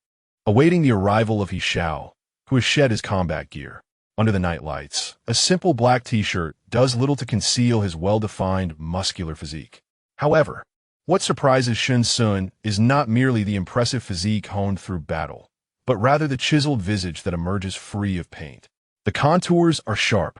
awaiting the arrival of He Xiao, who has shed his combat gear. Under the night lights, a simple black t-shirt does little to conceal his well-defined, muscular physique. However, what surprises Shen Xun is not merely the impressive physique honed through battle, but rather the chiseled visage that emerges free of paint. The contours are sharp,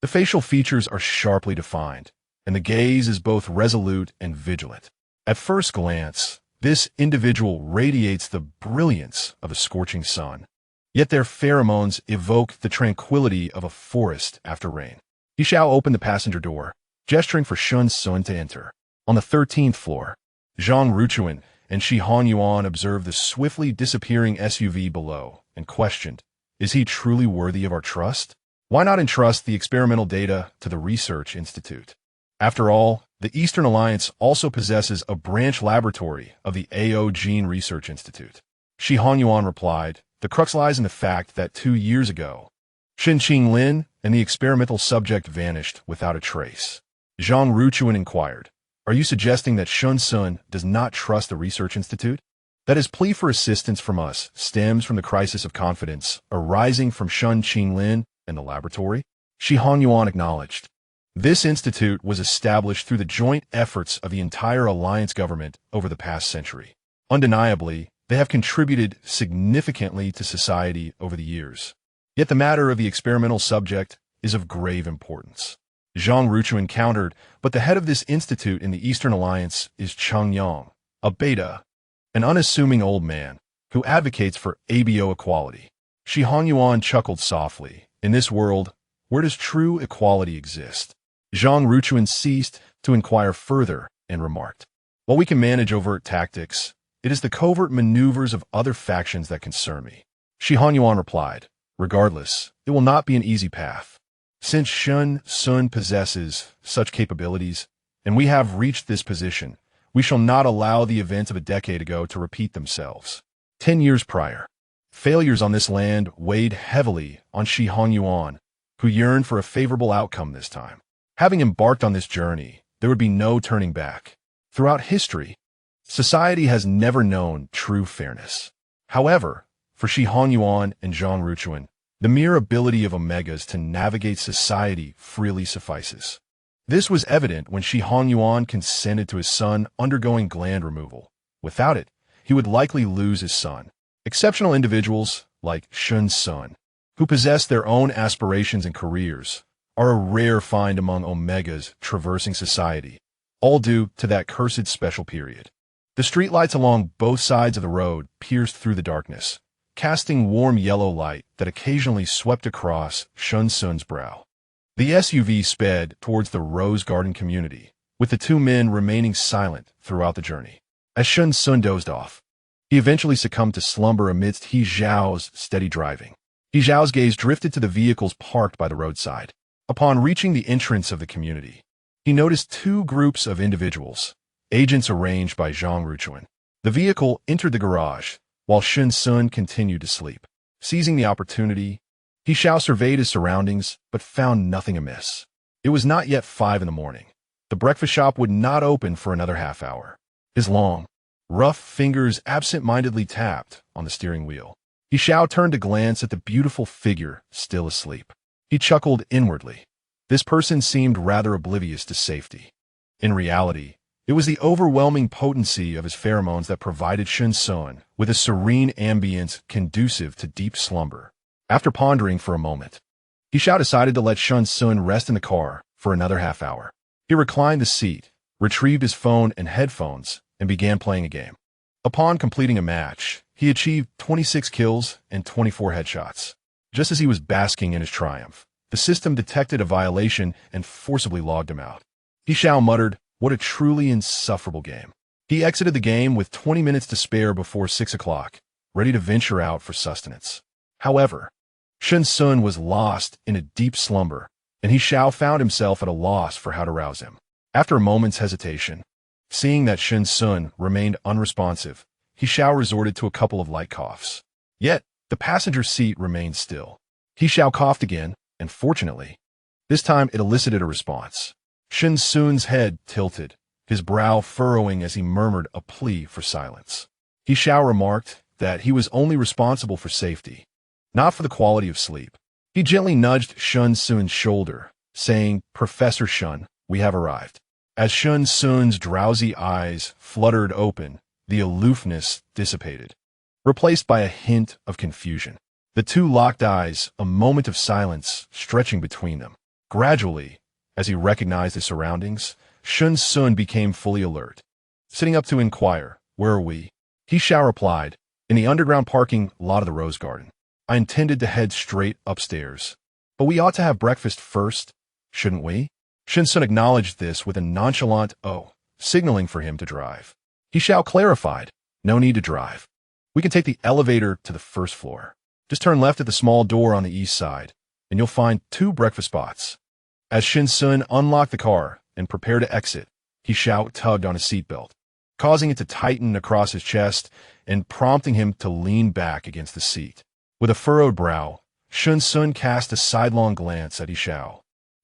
the facial features are sharply defined, and the gaze is both resolute and vigilant. At first glance, this individual radiates the brilliance of a scorching sun, yet their pheromones evoke the tranquility of a forest after rain. He Xiao opened the passenger door, gesturing for Shen Xun to enter. On the 13th floor, Zhang Ruchuan and Shi Hanyuan observed the swiftly disappearing SUV below and questioned, is he truly worthy of our trust? Why not entrust the experimental data to the Research Institute? After all, the Eastern Alliance also possesses a branch laboratory of the AO Gene Research Institute. Shi Hanyuan replied, the crux lies in the fact that 2 years ago, Xin Qinglin and the experimental subject vanished without a trace. Zhang Ruchuan inquired, are you suggesting that Shen Xun does not trust the Research Institute? That his plea for assistance from us stems from the crisis of confidence arising from Shen Qinglin and the laboratory? Shi Hanyuan acknowledged. This institute was established through the joint efforts of the entire alliance government over the past century. Undeniably, they have contributed significantly to society over the years. Yet the matter of the experimental subject is of grave importance. Zhang Ruchuan countered, but the head of this institute in the Eastern Alliance is Cheng Yang, a beta, an unassuming old man who advocates for ABO equality. Shi Hanyuan chuckled softly. In this world, where does true equality exist? Zhang Ruchuan ceased to inquire further and remarked, while we can manage overt tactics, it is the covert maneuvers of other factions that concern me. Shi Hanyuan replied, regardless, it will not be an easy path. Since Shen Xun possesses such capabilities, and we have reached this position, we shall not allow the events of a decade ago to repeat themselves. 10 years prior, failures on this land weighed heavily on Shi Hanyuan, who yearned for a favorable outcome this time. Having embarked on this journey, there would be no turning back. Throughout history, society has never known true fairness. However, for Shi Hanyuan and Zhang Ruchuan, the mere ability of Omegas to navigate society freely suffices. This was evident when Shi Hanyuan consented to his son undergoing gland removal. Without it, he would likely lose his son. Exceptional individuals, like Shen Xun, who possess their own aspirations and careers, are a rare find among Omegas traversing society, all due to that cursed special period. The streetlights along both sides of the road pierced through the darkness, casting warm yellow light that occasionally swept across Shen Xun's brow. The SUV sped towards the Rose Garden community, with the two men remaining silent throughout the journey. As Shen Xun dozed off, he eventually succumbed to slumber amidst He Xiao's steady driving. He Xiao's gaze drifted to the vehicles parked by the roadside. Upon reaching the entrance of the community, he noticed 2 groups of individuals, agents arranged by Zhang Ruchuan. The vehicle entered the garage, while Shen Xun continued to sleep. Seizing the opportunity, He Xiao surveyed his surroundings, but found nothing amiss. It was not yet 5 in the morning. The breakfast shop would not open for another half hour. His long, rough fingers absent-mindedly tapped on the steering wheel. He Xiao turned to glance at the beautiful figure still asleep. He chuckled inwardly. This person seemed rather oblivious to safety. In reality, it was the overwhelming potency of his pheromones that provided Shen Xun with a serene ambience conducive to deep slumber. After pondering for a moment, He Xiao decided to let Shen Xun rest in the car for another half hour. He reclined the seat, retrieved his phone and headphones, and began playing a game. Upon completing a match, he achieved 26 kills and 24 headshots. Just as he was basking in his triumph, the system detected a violation and forcibly logged him out. He Xiao muttered, "What a truly insufferable game." He exited the game with 20 minutes to spare before 6 o'clock, ready to venture out for sustenance. However, Shen Xun was lost in a deep slumber, and He Xiao found himself at a loss for how to rouse him. After a moment's hesitation, seeing that Shen Xun remained unresponsive, He Xiao resorted to a couple of light coughs. Yet, the passenger seat remained still. He Xiao coughed again, and fortunately, this time it elicited a response. Shen Xun's head tilted, his brow furrowing as he murmured a plea for silence. He Xiao remarked that he was only responsible for safety, not for the quality of sleep. He gently nudged Shen Xun's shoulder, saying, "Professor Shen, we have arrived." As Shen Xun's drowsy eyes fluttered open, the aloofness dissipated, replaced by a hint of confusion. The two locked eyes, a moment of silence stretching between them. Gradually, as he recognized his surroundings, Shen Xun became fully alert. Sitting up to inquire, "Where are we?" He Xiao replied, "In the underground parking lot of the Rose Garden. I intended to head straight upstairs. But we ought to have breakfast first, shouldn't we?" Shen Xun acknowledged this with a nonchalant "oh," signaling for him to drive. He Xiao clarified, "No need to drive. We can take the elevator to the first floor. Just turn left at the small door on the east side, and you'll find 2 breakfast spots." As Shen Xun unlocked the car and prepared to exit, He Xiao tugged on his seatbelt, causing it to tighten across his chest and prompting him to lean back against the seat. With a furrowed brow, Shen Xun cast a sidelong glance at He Xiao,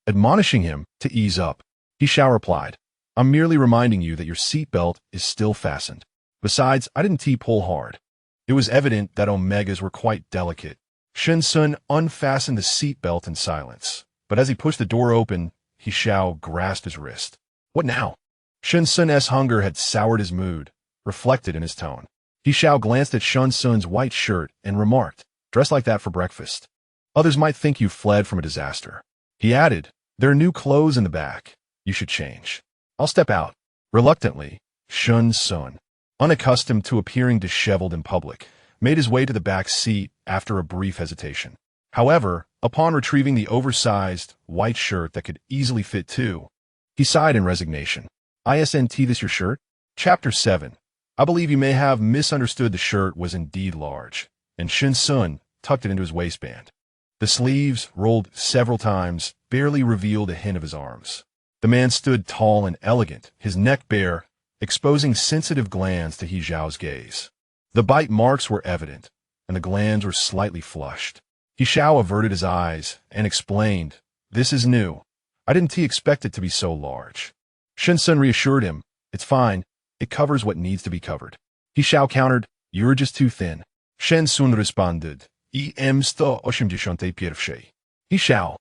admonishing him to ease up. He Xiao replied, "I'm merely reminding you that your seatbelt is still fastened. Besides, I didn't T-pull hard." It was evident that omegas were quite delicate. Shen Xun unfastened the seatbelt in silence, but as he pushed the door open, He Xiao grasped his wrist. "What now?" Shen Xun's hunger had soured his mood, reflected in his tone. He Xiao glanced at Shen Xun's white shirt and remarked, "Dress like that for breakfast. Others might think you fled from a disaster." He added, "There are new clothes in the back. You should change. I'll step out." Reluctantly, Shen Xun, unaccustomed to appearing disheveled in public, made his way to the back seat after a brief hesitation. However, upon retrieving the oversized, white shirt that could easily fit 2, he sighed in resignation. "Isn't this your shirt?" Chapter 7. I believe you may have misunderstood. The shirt was indeed large, and Shen Xun tucked it into his waistband. The sleeves, rolled several times, barely revealed a hint of his arms. The man stood tall and elegant, his neck bare, exposing sensitive glands to He Xiao's gaze. The bite marks were evident, and the glands were slightly flushed. He Xiao averted his eyes and explained, "This is new. I didn't expect it to be so large." Shen Xun reassured him, "It's fine. It covers what needs to be covered." He Xiao countered, "You're just too thin." Shen Xun responded, "Em 181. He Xiao,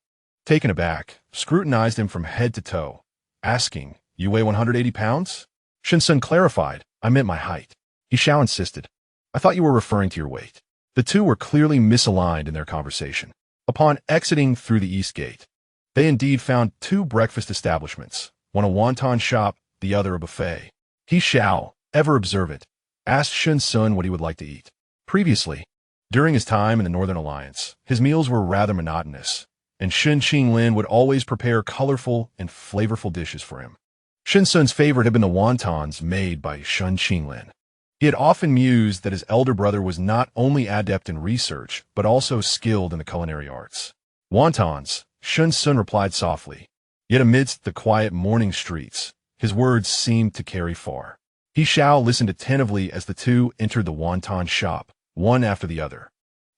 taken aback, scrutinized him from head to toe, asking, "You weigh 180 pounds? Shen Xun clarified, "I meant my height." He Xiao insisted, "I thought you were referring to your weight." The two were clearly misaligned in their conversation. Upon exiting through the east gate, they indeed found 2 breakfast establishments, one a wonton shop, the other a buffet. He Xiao, ever observant, asked Shen Xun what he would like to eat. Previously, during his time in the Northern Alliance, his meals were rather monotonous, and Shen Qinglin would always prepare colorful and flavorful dishes for him. Shen Xun's favorite had been the wontons made by Shen Qinglin. He had often mused that his elder brother was not only adept in research, but also skilled in the culinary arts. "Wontons," Shen Xun replied softly. Yet amidst the quiet morning streets, his words seemed to carry far. He Xiao listened attentively as the two entered the wonton shop, one after the other.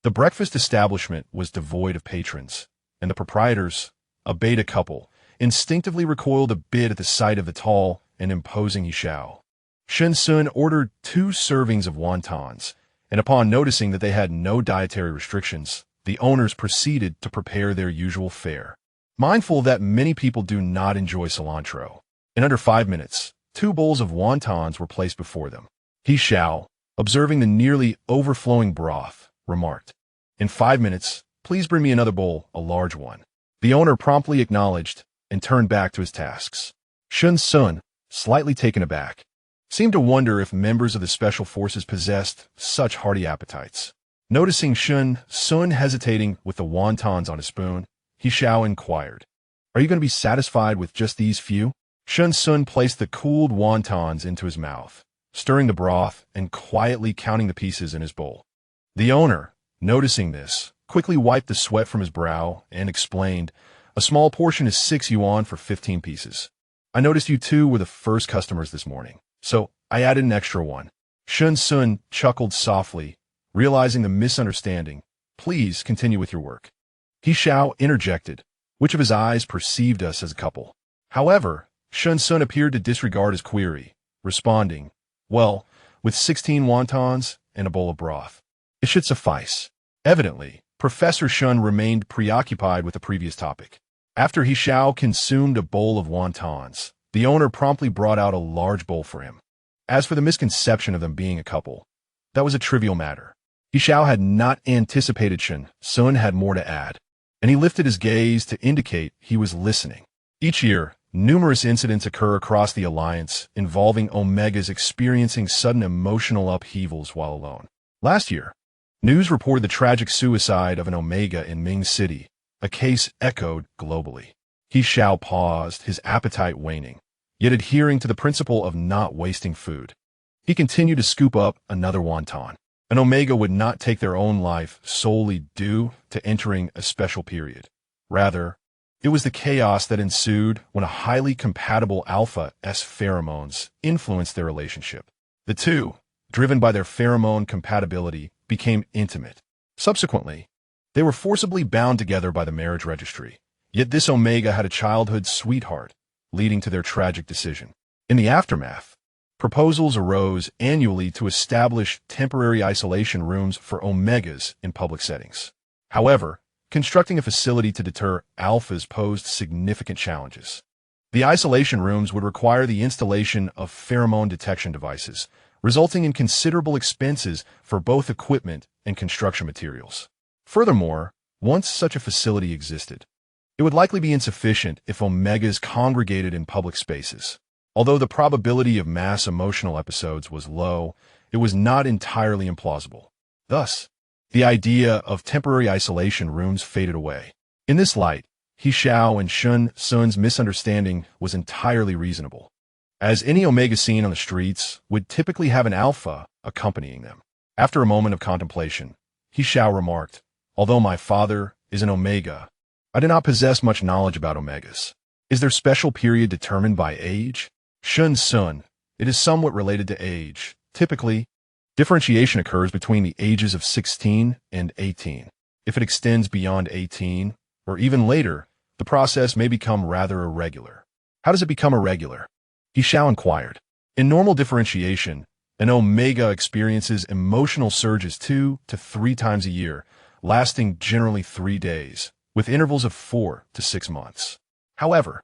The breakfast establishment was devoid of patrons, and the proprietors, a beta couple, instinctively recoiled a bit at the sight of the tall and imposing He Xiao. Shen Xun ordered 2 servings of wontons, and upon noticing that they had no dietary restrictions, the owners proceeded to prepare their usual fare. Mindful that many people do not enjoy cilantro, in under 5 minutes, 2 bowls of wontons were placed before them. He Xiao, observing the nearly overflowing broth, remarked, "In 5 minutes, please bring me another bowl, a large one." The owner promptly acknowledged and turned back to his tasks. Shen Xun, slightly taken aback, seemed to wonder if members of the special forces possessed such hearty appetites. Noticing Shen Xun hesitating with the wontons on his spoon, He Xiao inquired, "Are you going to be satisfied with just these few?" Shen Xun placed the cooled wontons into his mouth, stirring the broth and quietly counting the pieces in his bowl. The owner, noticing this, quickly wiped the sweat from his brow and explained, "A small portion is 6 yuan for 15 pieces. I noticed you 2 were the first customers this morning, so I added an extra one." Shen Xun chuckled softly, realizing the misunderstanding. "Please continue with your work." He Xiao interjected, which of his eyes perceived us as a couple. However, Shen Xun appeared to disregard his query, responding, "Well, with 16 wontons and a bowl of broth, it should suffice." Evidently, Professor Shun remained preoccupied with the previous topic. After He Xiao consumed a bowl of wontons, the owner promptly brought out a large bowl for him. As for the misconception of them being a couple, that was a trivial matter. He Xiao had not anticipated Shen Xun had more to add, and he lifted his gaze to indicate he was listening. Each year, numerous incidents occur across the Alliance involving Omegas experiencing sudden emotional upheavals while alone. Last year, news reported the tragic suicide of an Omega in Ming City, a case echoed globally. He Xiao paused, his appetite waning, yet adhering to the principle of not wasting food. He continued to scoop up another wonton. An Omega would not take their own life solely due to entering a special period. Rather, it was the chaos that ensued when a highly compatible alpha's pheromones influenced their relationship. The two, driven by their pheromone compatibility, became intimate. Subsequently, they were forcibly bound together by the marriage registry. Yet this Omega had a childhood sweetheart, leading to their tragic decision. In the aftermath, proposals arose annually to establish temporary isolation rooms for Omegas in public settings. However, constructing a facility to deter alphas posed significant challenges. The isolation rooms would require the installation of pheromone detection devices, resulting in considerable expenses for both equipment and construction materials. Furthermore, once such a facility existed, it would likely be insufficient if Omegas congregated in public spaces. Although the probability of mass emotional episodes was low, it was not entirely implausible. Thus, the idea of temporary isolation rooms faded away. In this light, He Xiao and Shen Xun's misunderstanding was entirely reasonable, as any Omega seen on the streets would typically have an alpha accompanying them. After a moment of contemplation, He Xiao remarked, "Although my father is an Omega, I do not possess much knowledge about Omegas. Is their special period determined by age?" Shen Xun, it is somewhat related to age. Typically, differentiation occurs between the ages of 16 and 18. If it extends beyond 18, or even later, the process may become rather irregular. How does it become irregular? He Xiao inquired. In normal differentiation, an Omega experiences emotional surges 2 to 3 times a year, lasting generally 3 days, with intervals of 4 to 6 months. However,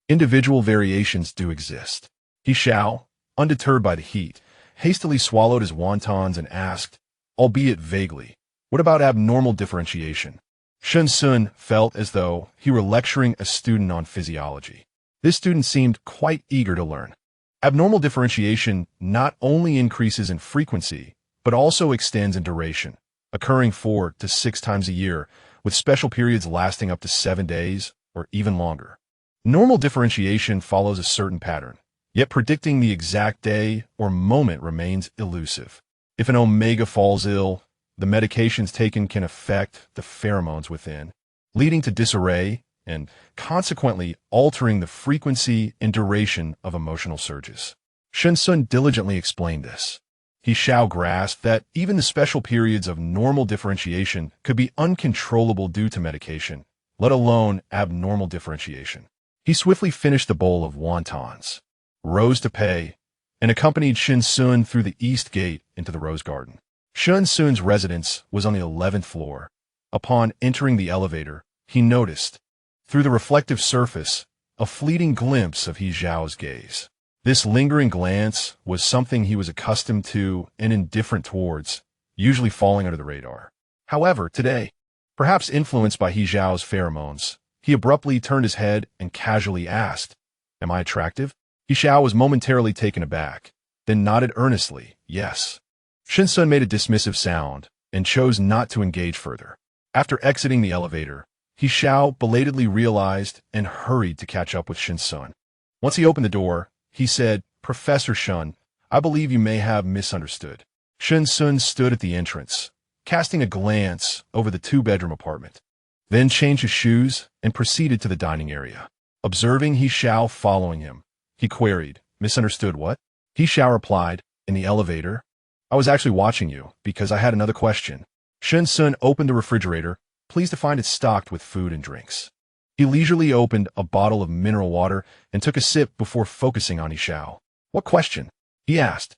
individual variations do exist. He Xiao, undeterred by the heat, hastily swallowed his wontons and asked, albeit vaguely, "What about abnormal differentiation?" Shen Xun felt as though he were lecturing a student on physiology. This student seemed quite eager to learn. Abnormal differentiation not only increases in frequency, but also extends in duration, occurring 4 to 6 times a year, with special periods lasting up to 7 days or even longer. Normal differentiation follows a certain pattern, yet predicting the exact day or moment remains elusive. If an Omega falls ill, the medications taken can affect the pheromones within, leading to disarray and consequently altering the frequency and duration of emotional surges. Shen Xun diligently explained this. He Xiao grasped that even the special periods of normal differentiation could be uncontrollable due to medication, let alone abnormal differentiation. He swiftly finished the bowl of wontons, rose to pay, and accompanied Shen Xun through the east gate into the rose garden. Shen Xun's residence was on the 11th floor. Upon entering the elevator, he noticed, through the reflective surface, a fleeting glimpse of He Xiao's gaze. This lingering glance was something he was accustomed to and indifferent towards, usually falling under the radar. However, today, perhaps influenced by He Xiao's pheromones, he abruptly turned his head and casually asked, "Am I attractive?" He Xiao was momentarily taken aback, then nodded earnestly, yes. Shen Xun made a dismissive sound and chose not to engage further. After exiting the elevator, He Xiao belatedly realized and hurried to catch up with Shen Xun. Once he opened the door, he said, "Professor Shun, I believe you may have misunderstood." Shen Xun stood at the entrance, casting a glance over the two-bedroom apartment, then changed his shoes and proceeded to the dining area. Observing He Xiao following him, he queried, "Misunderstood what?" He Xiao replied, "In the elevator, I was actually watching you because I had another question." Shen Xun opened the refrigerator, pleased to find it stocked with food and drinks. He leisurely opened a bottle of mineral water and took a sip before focusing on He Xiao. "What question?" he asked.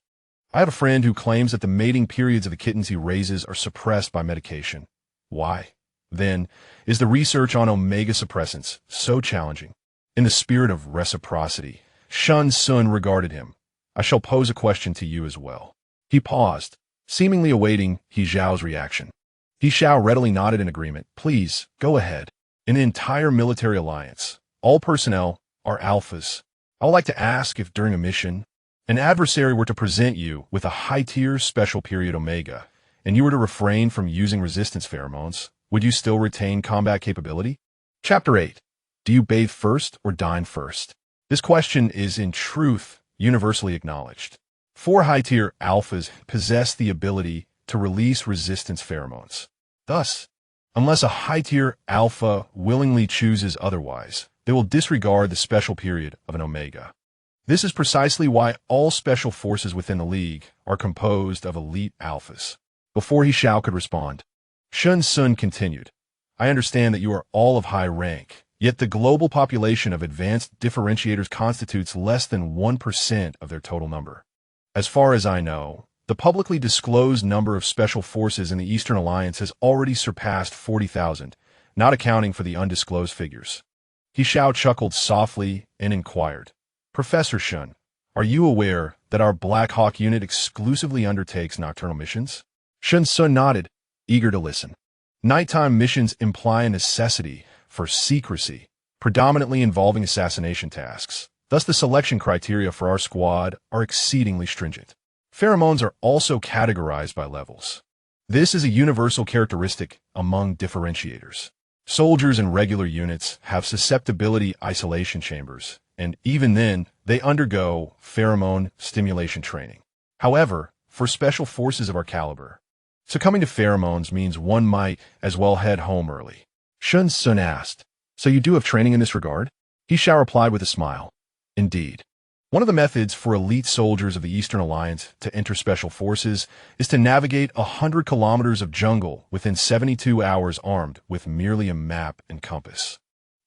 "I have a friend who claims that the mating periods of the kittens he raises are suppressed by medication. Why, then, is the research on omega suppressants so challenging?" In the spirit of reciprocity, Shen Xun regarded him. "I shall pose a question to you as well." He paused, seemingly awaiting He Xiao's reaction. He Xiao readily nodded in agreement. "Please, go ahead. In the entire military alliance, all personnel are alphas. I would like to ask if during a mission, an adversary were to present you with a high-tier special period omega, and you were to refrain from using resistance pheromones, would you still retain combat capability? Chapter 8. Do you bathe first or dine first? This question is, in truth, universally acknowledged. 4 high-tier alphas possess the ability to release resistance pheromones. Thus, unless a high-tier alpha willingly chooses otherwise, they will disregard the special period of an omega. This is precisely why all special forces within the League are composed of elite alphas. Before He Xiao could respond, Shen Xun continued, "I understand that you are all of high rank, yet the global population of advanced differentiators constitutes less than 1% of their total number. As far as I know, the publicly disclosed number of special forces in the Eastern Alliance has already surpassed 40,000, not accounting for the undisclosed figures." He Xiao chuckled softly and inquired, "Professor Shun, are you aware that our Black Hawk unit exclusively undertakes nocturnal missions?" Shen Xun nodded, eager to listen. Nighttime missions imply a necessity for secrecy, predominantly involving assassination tasks. Thus, the selection criteria for our squad are exceedingly stringent. Pheromones are also categorized by levels. This is a universal characteristic among differentiators. Soldiers in regular units have susceptibility isolation chambers, and even then, they undergo pheromone stimulation training. However, for special forces of our caliber, succumbing to pheromones means one might as well head home early. Shen Xun asked, "So you do have training in this regard?" He Xiao replied with a smile, "Indeed. One of the methods for elite soldiers of the Eastern Alliance to enter special forces is to navigate 100 kilometers of jungle within 72 hours armed with merely a map and compass,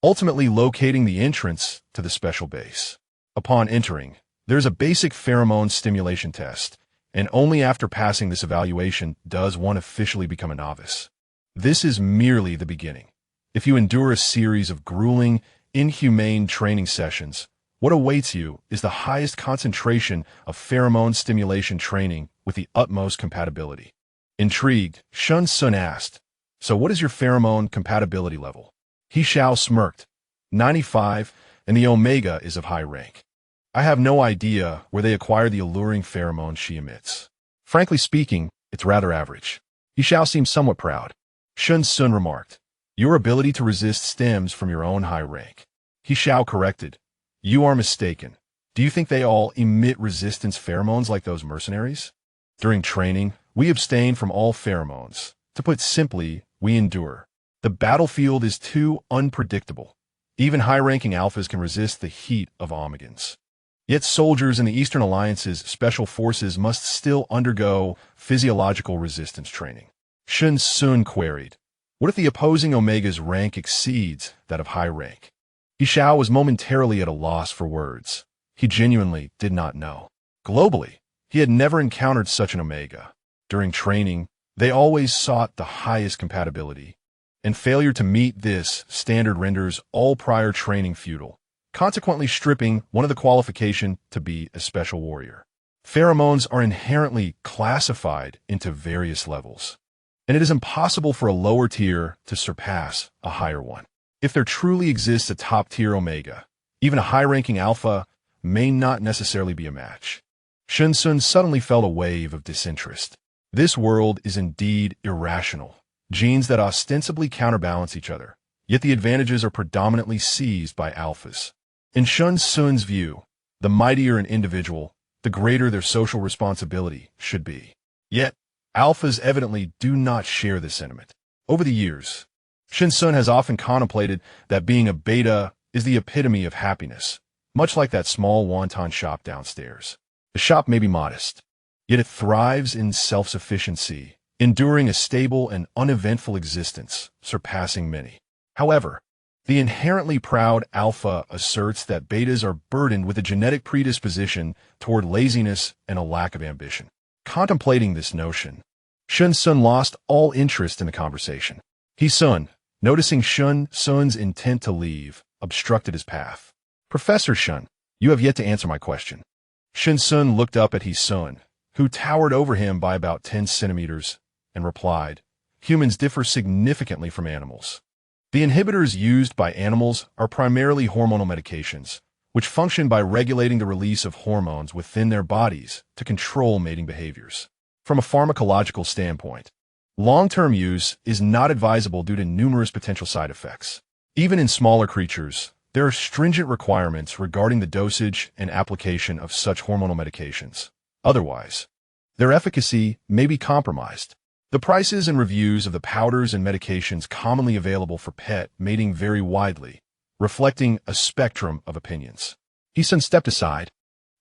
ultimately locating the entrance to the special base. Upon entering, there's a basic pheromone stimulation test, and only after passing this evaluation does one officially become a novice. This is merely the beginning. If you endure a series of grueling, inhumane training sessions, what awaits you is the highest concentration of pheromone stimulation training with the utmost compatibility." Intrigued, Shen Xun asked, "So what is your pheromone compatibility level?" He Xiao smirked, 95, and the omega is of high rank. I have no idea where they acquire the alluring pheromone she emits. Frankly speaking, it's rather average. He Xiao seemed somewhat proud. Shen Xun remarked, "Your ability to resist stems from your own high rank." He Xiao corrected, "You are mistaken. Do you think they all emit resistance pheromones like those mercenaries? During training, we abstain from all pheromones. To put simply, we endure. The battlefield is too unpredictable. Even high-ranking alphas can resist the heat of omegans." Yet soldiers in the Eastern Alliance's special forces must still undergo physiological resistance training. Shen Xun queried, "What if the opposing Omega's rank exceeds that of high rank?" He Xiao was momentarily at a loss for words. He genuinely did not know. Globally, he had never encountered such an Omega. During training, they always sought the highest compatibility, and failure to meet this standard renders all prior training futile, consequently stripping one of the qualification to be a special warrior. Pheromones are inherently classified into various levels, and it is impossible for a lower tier to surpass a higher one. If there truly exists a top-tier Omega, even a high-ranking Alpha may not necessarily be a match. Shen Xun suddenly felt a wave of disinterest. This world is indeed irrational. Genes that ostensibly counterbalance each other, yet the advantages are predominantly seized by Alphas. In Shen Xun's view, the mightier an individual, the greater their social responsibility should be. Yet, Alphas evidently do not share this sentiment. Over the years, Shen Xun has often contemplated that being a beta is the epitome of happiness, much like that small wonton shop downstairs. The shop may be modest, yet it thrives in self-sufficiency, enduring a stable and uneventful existence, surpassing many. However, the inherently proud Alpha asserts that betas are burdened with a genetic predisposition toward laziness and a lack of ambition. Contemplating this notion, Shen Xun lost all interest in the conversation. He Xun, noticing Shen Xun's intent to leave, obstructed his path. "Professor Shen, you have yet to answer my question." Shen Xun looked up at He Xun, who towered over him by about 10 centimeters, and replied, "Humans differ significantly from animals. The inhibitors used by animals are primarily hormonal medications, which function by regulating the release of hormones within their bodies to control mating behaviors. From a pharmacological standpoint, long-term use is not advisable due to numerous potential side effects. Even in smaller creatures, there are stringent requirements regarding the dosage and application of such hormonal medications. Otherwise, their efficacy may be compromised. The prices and reviews of the powders and medications commonly available for pet mating vary widely, reflecting a spectrum of opinions." He Xun stepped aside,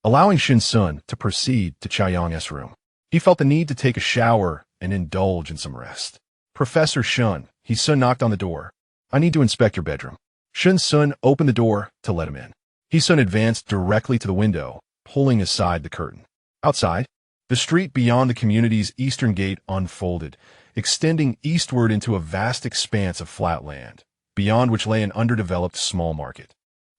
allowing Shen Xun to proceed to Chaoyang's room. He felt the need to take a shower and indulge in some rest. "Professor Shen," He Xun knocked on the door. "I need to inspect your bedroom." Shen Xun opened the door to let him in. He Xun advanced directly to the window, pulling aside the curtain. Outside, the street beyond the community's eastern gate unfolded, extending eastward into a vast expanse of flat land, beyond which lay an underdeveloped small market.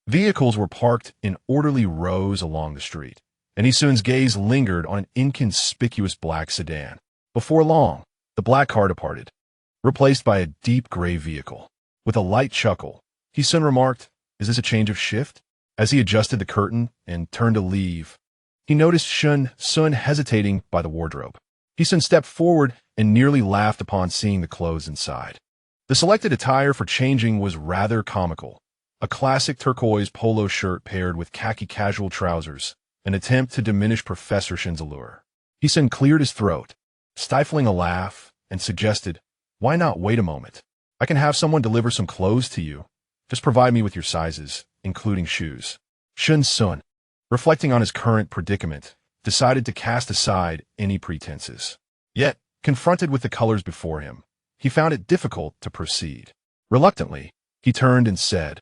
Vehicles were parked in orderly rows along the street, and He Xun's gaze lingered on an inconspicuous black sedan. Before long, the black car departed, replaced by a deep gray vehicle. With a light chuckle, He Xun remarked, "Is this a change of shift?" As he adjusted the curtain and turned to leave, he noticed Shen Xun hesitating by the wardrobe. He Xun stepped forward and nearly laughed upon seeing the clothes inside. The selected attire for changing was rather comical. A classic turquoise polo shirt paired with khaki casual trousers, an attempt to diminish Professor Shen's allure. He Xun cleared his throat, stifling a laugh, and suggested, "Why not wait a moment? I can have someone deliver some clothes to you. Just provide me with your sizes, including shoes." Shen Xun, reflecting on his current predicament, decided to cast aside any pretenses. Yet, confronted with the colors before him, he found it difficult to proceed. Reluctantly, he turned and said,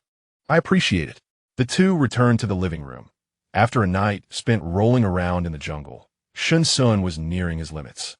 "I appreciate it." The two returned to the living room. After a night spent rolling around in the jungle, Shen Xun was nearing his limits.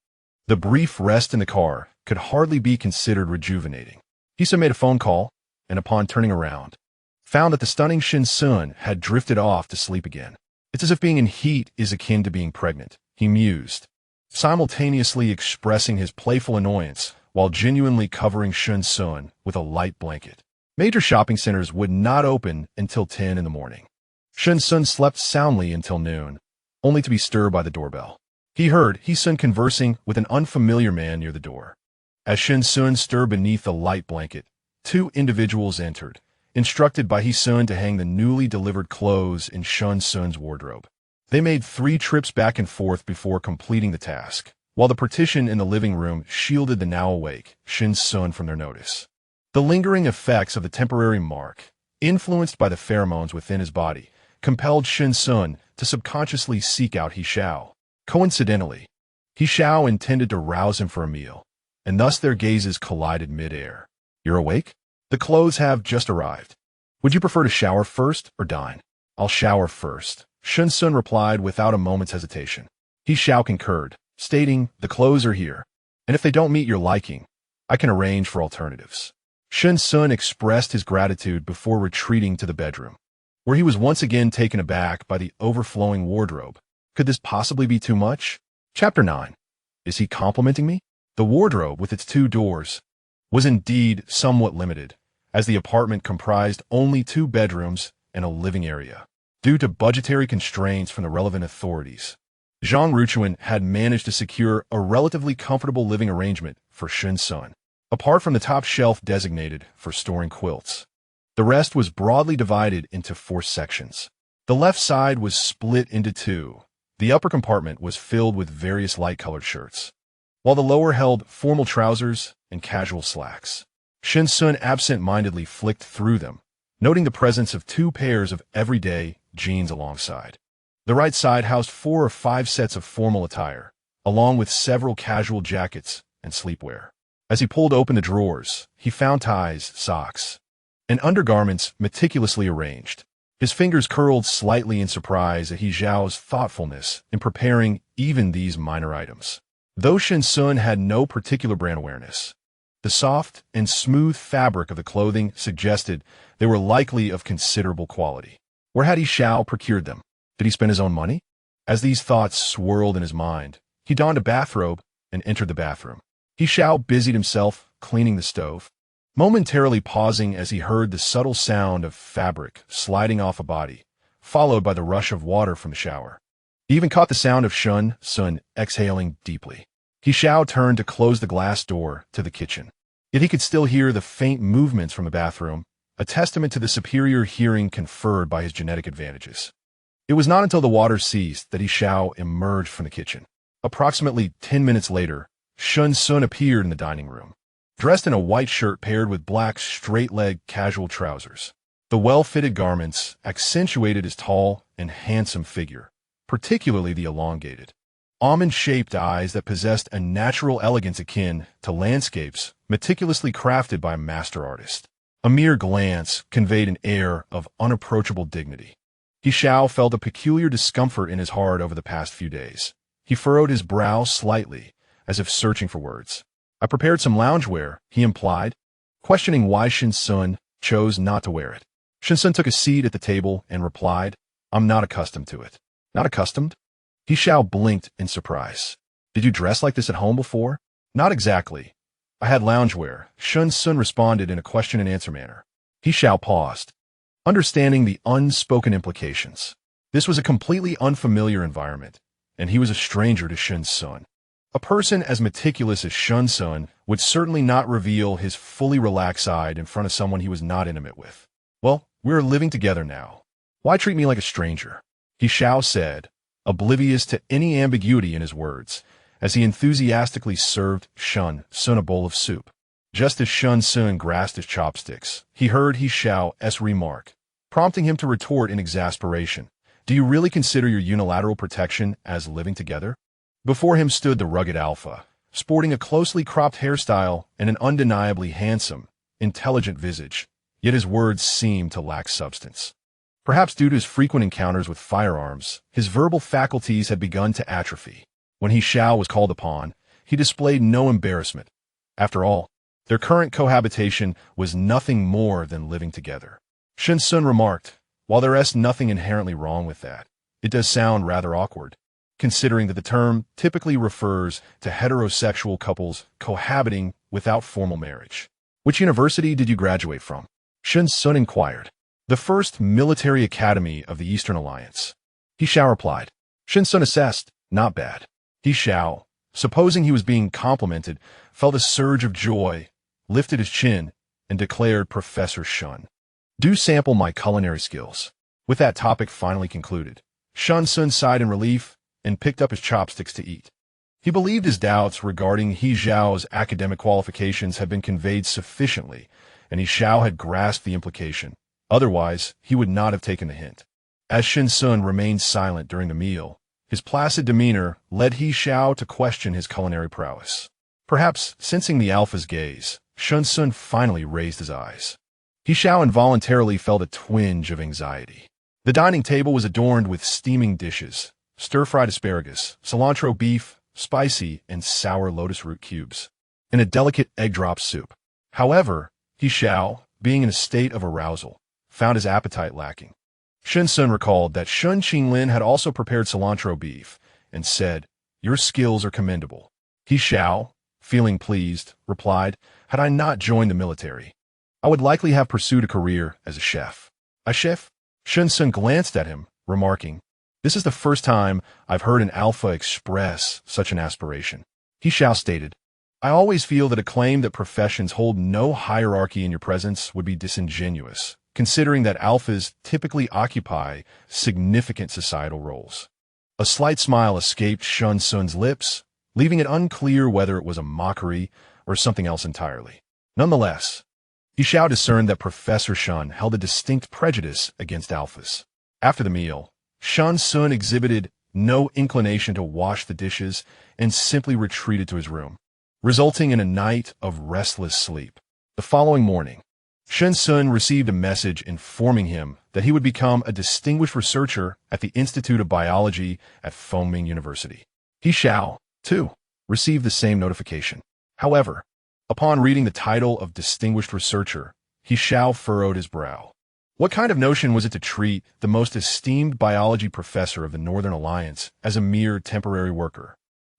The brief rest in the car could hardly be considered rejuvenating. He Xun made a phone call, and upon turning around, found that the stunning Shen Xun had drifted off to sleep again. "It's as if being in heat is akin to being pregnant," he mused, simultaneously expressing his playful annoyance while genuinely covering Shen Xun with a light blanket. Major shopping centers would not open until 10 in the morning. Shen Xun slept soundly until noon, only to be stirred by the doorbell. He heard He Xun conversing with an unfamiliar man near the door. As Shen Xun stirred beneath the light blanket, two individuals entered, instructed by He Xun to hang the newly delivered clothes in Shen Xun's wardrobe. They made 3 trips back and forth before completing the task, while the partition in the living room shielded the now awake Shen Xun from their notice. The lingering effects of the temporary mark, influenced by the pheromones within his body, compelled Shen Xun to subconsciously seek out He Xiao. Coincidentally, He Xiao intended to rouse him for a meal, and thus their gazes collided mid-air. "You're awake? The clothes have just arrived. Would you prefer to shower first or dine?" "I'll shower first," Shen Xun replied without a moment's hesitation. He Xiao concurred, stating, "The clothes are here, and if they don't meet your liking, I can arrange for alternatives." Shen Xun expressed his gratitude before retreating to the bedroom, where he was once again taken aback by the overflowing wardrobe. Could this possibly be too much? Chapter 9. Is he complimenting me? The wardrobe, with its 2 doors, was indeed somewhat limited, as the apartment comprised only 2 bedrooms and a living area. Due to budgetary constraints from the relevant authorities, Zhang Ruchuan had managed to secure a relatively comfortable living arrangement for Shen Xun. Apart from the top shelf designated for storing quilts, the rest was broadly divided into 4 sections. The left side was split into 2. The upper compartment was filled with various light-colored shirts, while the lower held formal trousers and casual slacks. Shen Xun absent-mindedly flicked through them, noting the presence of 2 pairs of everyday jeans alongside. The right side housed 4 or 5 sets of formal attire, along with several casual jackets and sleepwear. As he pulled open the drawers, he found ties, socks, and undergarments meticulously arranged. His fingers curled slightly in surprise at He Xiao's thoughtfulness in preparing even these minor items. Though Shen Xun had no particular brand awareness, the soft and smooth fabric of the clothing suggested they were likely of considerable quality. Where had He Xiao procured them? Did he spend his own money? As these thoughts swirled in his mind, he donned a bathrobe and entered the bathroom. He Xiao busied himself cleaning the stove, momentarily pausing as he heard the subtle sound of fabric sliding off a body, followed by the rush of water from the shower. He even caught the sound of Shen Xun exhaling deeply. He Xiao turned to close the glass door to the kitchen. Yet he could still hear the faint movements from the bathroom, a testament to the superior hearing conferred by his genetic advantages. It was not until the water ceased that He Xiao emerged from the kitchen. Approximately 10 minutes later, Shen Xun appeared in the dining room, dressed in a white shirt paired with black straight-leg casual trousers. The well-fitted garments accentuated his tall and handsome figure, particularly the elongated, almond-shaped eyes that possessed a natural elegance akin to landscapes meticulously crafted by a master artist. A mere glance conveyed an air of unapproachable dignity. He Xiao felt a peculiar discomfort in his heart over the past few days. He furrowed his brow slightly, as if searching for words. "I prepared some loungewear," he implied, questioning why Shen Xun chose not to wear it. Shen Xun took a seat at the table and replied, "I'm not accustomed to it." "Not accustomed?" He Xiao blinked in surprise. "Did you dress like this at home before?" "Not exactly. I had loungewear," Shen Xun responded in a question-and-answer manner. He Xiao paused, understanding the unspoken implications. This was a completely unfamiliar environment, and he was a stranger to Shen Xun. A person as meticulous as Shen Xun would certainly not reveal his fully relaxed side in front of someone he was not intimate with. "Well, we're living together now. Why treat me like a stranger?" He Xiao said, oblivious to any ambiguity in his words, as he enthusiastically served Shen Xun a bowl of soup. Just as Shen Xun grasped his chopsticks, he heard He Xiao's remark, prompting him to retort in exasperation, "Do you really consider your unilateral protection as living together?" Before him stood the rugged alpha, sporting a closely cropped hairstyle and an undeniably handsome, intelligent visage, yet his words seemed to lack substance. Perhaps due to his frequent encounters with firearms, his verbal faculties had begun to atrophy. When He Xiao was called upon, he displayed no embarrassment. After all, their current cohabitation was nothing more than living together. Shen Xun remarked, "While there is nothing inherently wrong with that, it does sound rather awkward, considering that the term typically refers to heterosexual couples cohabiting without formal marriage." "Which university did you graduate from?" Shen Xun inquired. "The first military academy of the Eastern Alliance." He Xiao replied. Shen Xun assessed, "Not bad." He Xiao, supposing he was being complimented, felt a surge of joy, lifted his chin, and declared Professor Shun, "Do sample my culinary skills." With that topic finally concluded, Shen Xun sighed in relief and picked up his chopsticks to eat. He believed his doubts regarding He Xiao's academic qualifications had been conveyed sufficiently, and He Xiao had grasped the implication. Otherwise, he would not have taken the hint. As Shen Xun remained silent during the meal, his placid demeanor led He Xiao to question his culinary prowess. Perhaps sensing the alpha's gaze, Shen Xun finally raised his eyes. He Xiao involuntarily felt a twinge of anxiety. The dining table was adorned with steaming dishes, stir-fried asparagus, cilantro beef, spicy and sour lotus root cubes, and a delicate egg drop soup. However, He Xiao, being in a state of arousal, found his appetite lacking. Shen Xun recalled that Shun Qinglin had also prepared cilantro beef and said, "Your skills are commendable." He Xiao, feeling pleased, replied, "Had I not joined the military, I would likely have pursued a career as a chef." "A chef?" Shen Xun glanced at him, remarking, "This is the first time I've heard an alpha express such an aspiration." He Xiao stated, "I always feel that a claim that professions hold no hierarchy in your presence would be disingenuous, considering that alphas typically occupy significant societal roles." A slight smile escaped Shen Xun's lips, leaving it unclear whether it was a mockery or something else entirely. Nonetheless, He Xiao discerned that Professor Shen held a distinct prejudice against alphas. After the meal, Shen Xun exhibited no inclination to wash the dishes and simply retreated to his room, resulting in a night of restless sleep. The following morning, Shen Xun received a message informing him that he would become a distinguished researcher at the Institute of Biology at Fengming University. He Xiao, too, received the same notification. However, upon reading the title of Distinguished Researcher, He Xiao furrowed his brow. What kind of notion was it to treat the most esteemed biology professor of the Northern Alliance as a mere temporary worker?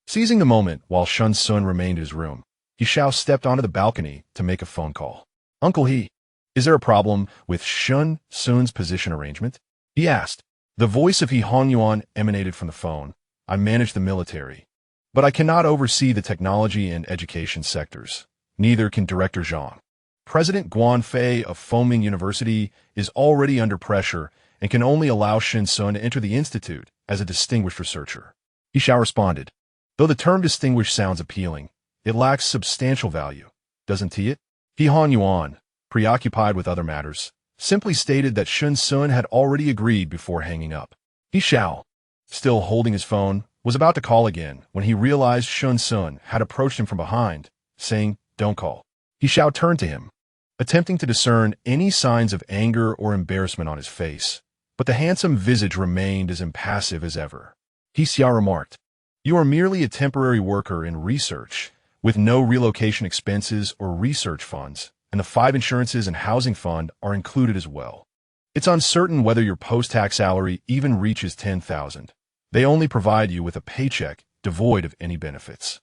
Seizing the moment while Shen Xun remained in his room, He Xiao stepped onto the balcony to make a phone call. "Uncle He, is there a problem with Shen Xun's position arrangement?" he asked. The voice of He Honyuan emanated from the phone. "I manage the military, but I cannot oversee the technology and education sectors. Neither can Director Zhang. President Guanfei of Fengming University is already under pressure and can only allow Shen Xun to enter the institute as a distinguished researcher." He Xiao responded, "Though the term distinguished sounds appealing, it lacks substantial value, doesn't it?" He Honyuan, preoccupied with other matters, simply stated that Shen Xun had already agreed before hanging up. He Xiao, still holding his phone, was about to call again when he realized Shen Xun had approached him from behind, saying, "Don't call." He Xiao turned to him, attempting to discern any signs of anger or embarrassment on his face, but the handsome visage remained as impassive as ever. He Xiao remarked, "You are merely a temporary worker in research, with no relocation expenses or research funds, and the 5 insurances and housing fund are included as well. It's uncertain whether your post-tax salary even reaches 10,000. They only provide you with a paycheck devoid of any benefits."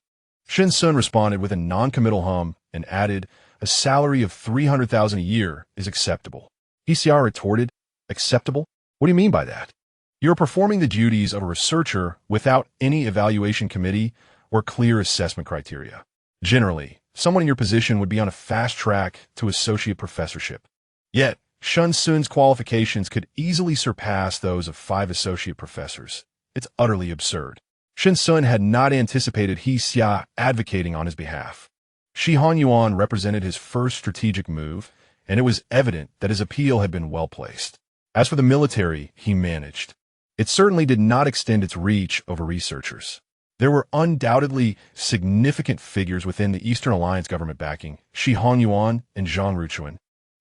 Shen Xun responded with a non-committal hum and added, "A salary of 300,000 a year is acceptable." He Xiao retorted, "Acceptable? What do you mean by that? You're performing the duties of a researcher without any evaluation committee or clear assessment criteria. Generally, someone in your position would be on a fast track to associate professorship. Yet, Shen Xun's qualifications could easily surpass those of 5 associate professors. It's utterly absurd." Shen Xun had not anticipated He Xiao advocating on his behalf. Shi Honyuan represented his first strategic move, and it was evident that his appeal had been well placed. As for the military he managed, it certainly did not extend its reach over researchers. There were undoubtedly significant figures within the Eastern Alliance government backing Shi Honyuan and Zhang Ruchuan,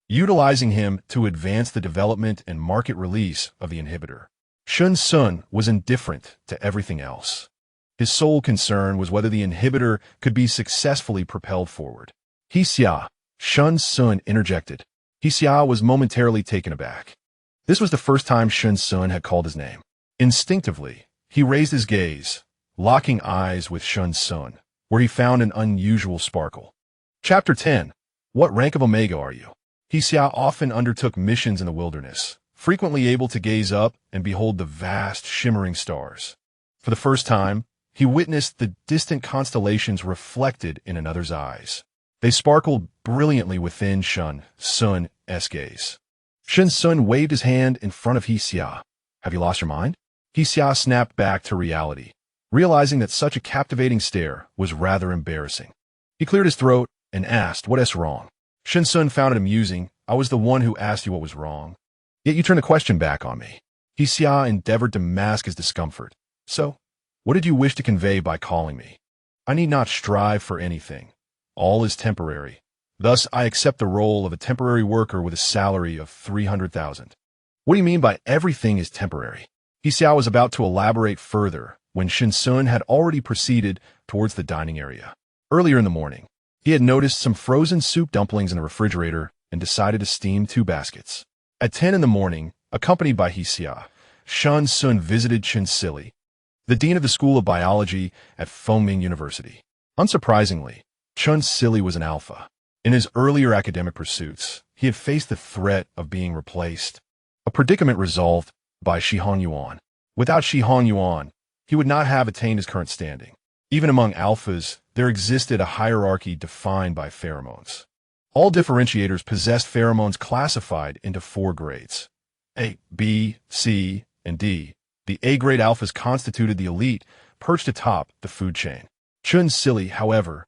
utilizing him to advance the development and market release of the inhibitor. Shen Xun was indifferent to everything else. His sole concern was whether the inhibitor could be successfully propelled forward. "He Xiao," Shen Xun interjected. He Xiao was momentarily taken aback. This was the first time Shen Xun had called his name. Instinctively, he raised his gaze, locking eyes with Shen Xun, where he found an unusual sparkle. Chapter 10. What rank of Omega are you? He Xiao often undertook missions in the wilderness, frequently able to gaze up and behold the vast, shimmering stars. For the first time, he witnessed the distant constellations reflected in another's eyes. They sparkled brilliantly within Shen Xun's gaze. Shen Xun waved his hand in front of He Xiao. "Have you lost your mind?" He Xiao snapped back to reality, realizing that such a captivating stare was rather embarrassing. He cleared his throat and asked, "What is wrong?" Shen Xun found it amusing. "I was the one who asked you what was wrong. Yet you turn the question back on me." He Xiao endeavored to mask his discomfort. So, what did you wish to convey by calling me? I need not strive for anything. All is temporary. Thus, I accept the role of a temporary worker with a salary of 300,000. What do you mean by everything is temporary? He Xiao was about to elaborate further when Shen Xun had already proceeded towards the dining area. Earlier in the morning, he had noticed some frozen soup dumplings in the refrigerator and decided to steam 2 baskets. At 10 in the morning, accompanied by He Xiao, Shen Xun visited Chen Xili, the dean of the School of Biology at Fengming University. Unsurprisingly, Chen Xili was an alpha. In his earlier academic pursuits, he had faced the threat of being replaced, a predicament resolved by Shi Hongyuan. Without Shi Hongyuan, he would not have attained his current standing. Even among alphas, there existed a hierarchy defined by pheromones. All differentiators possessed pheromones classified into 4 grades: A, B, C, and D. The A-grade alphas constituted the elite, perched atop the food chain. Chen Xili, however,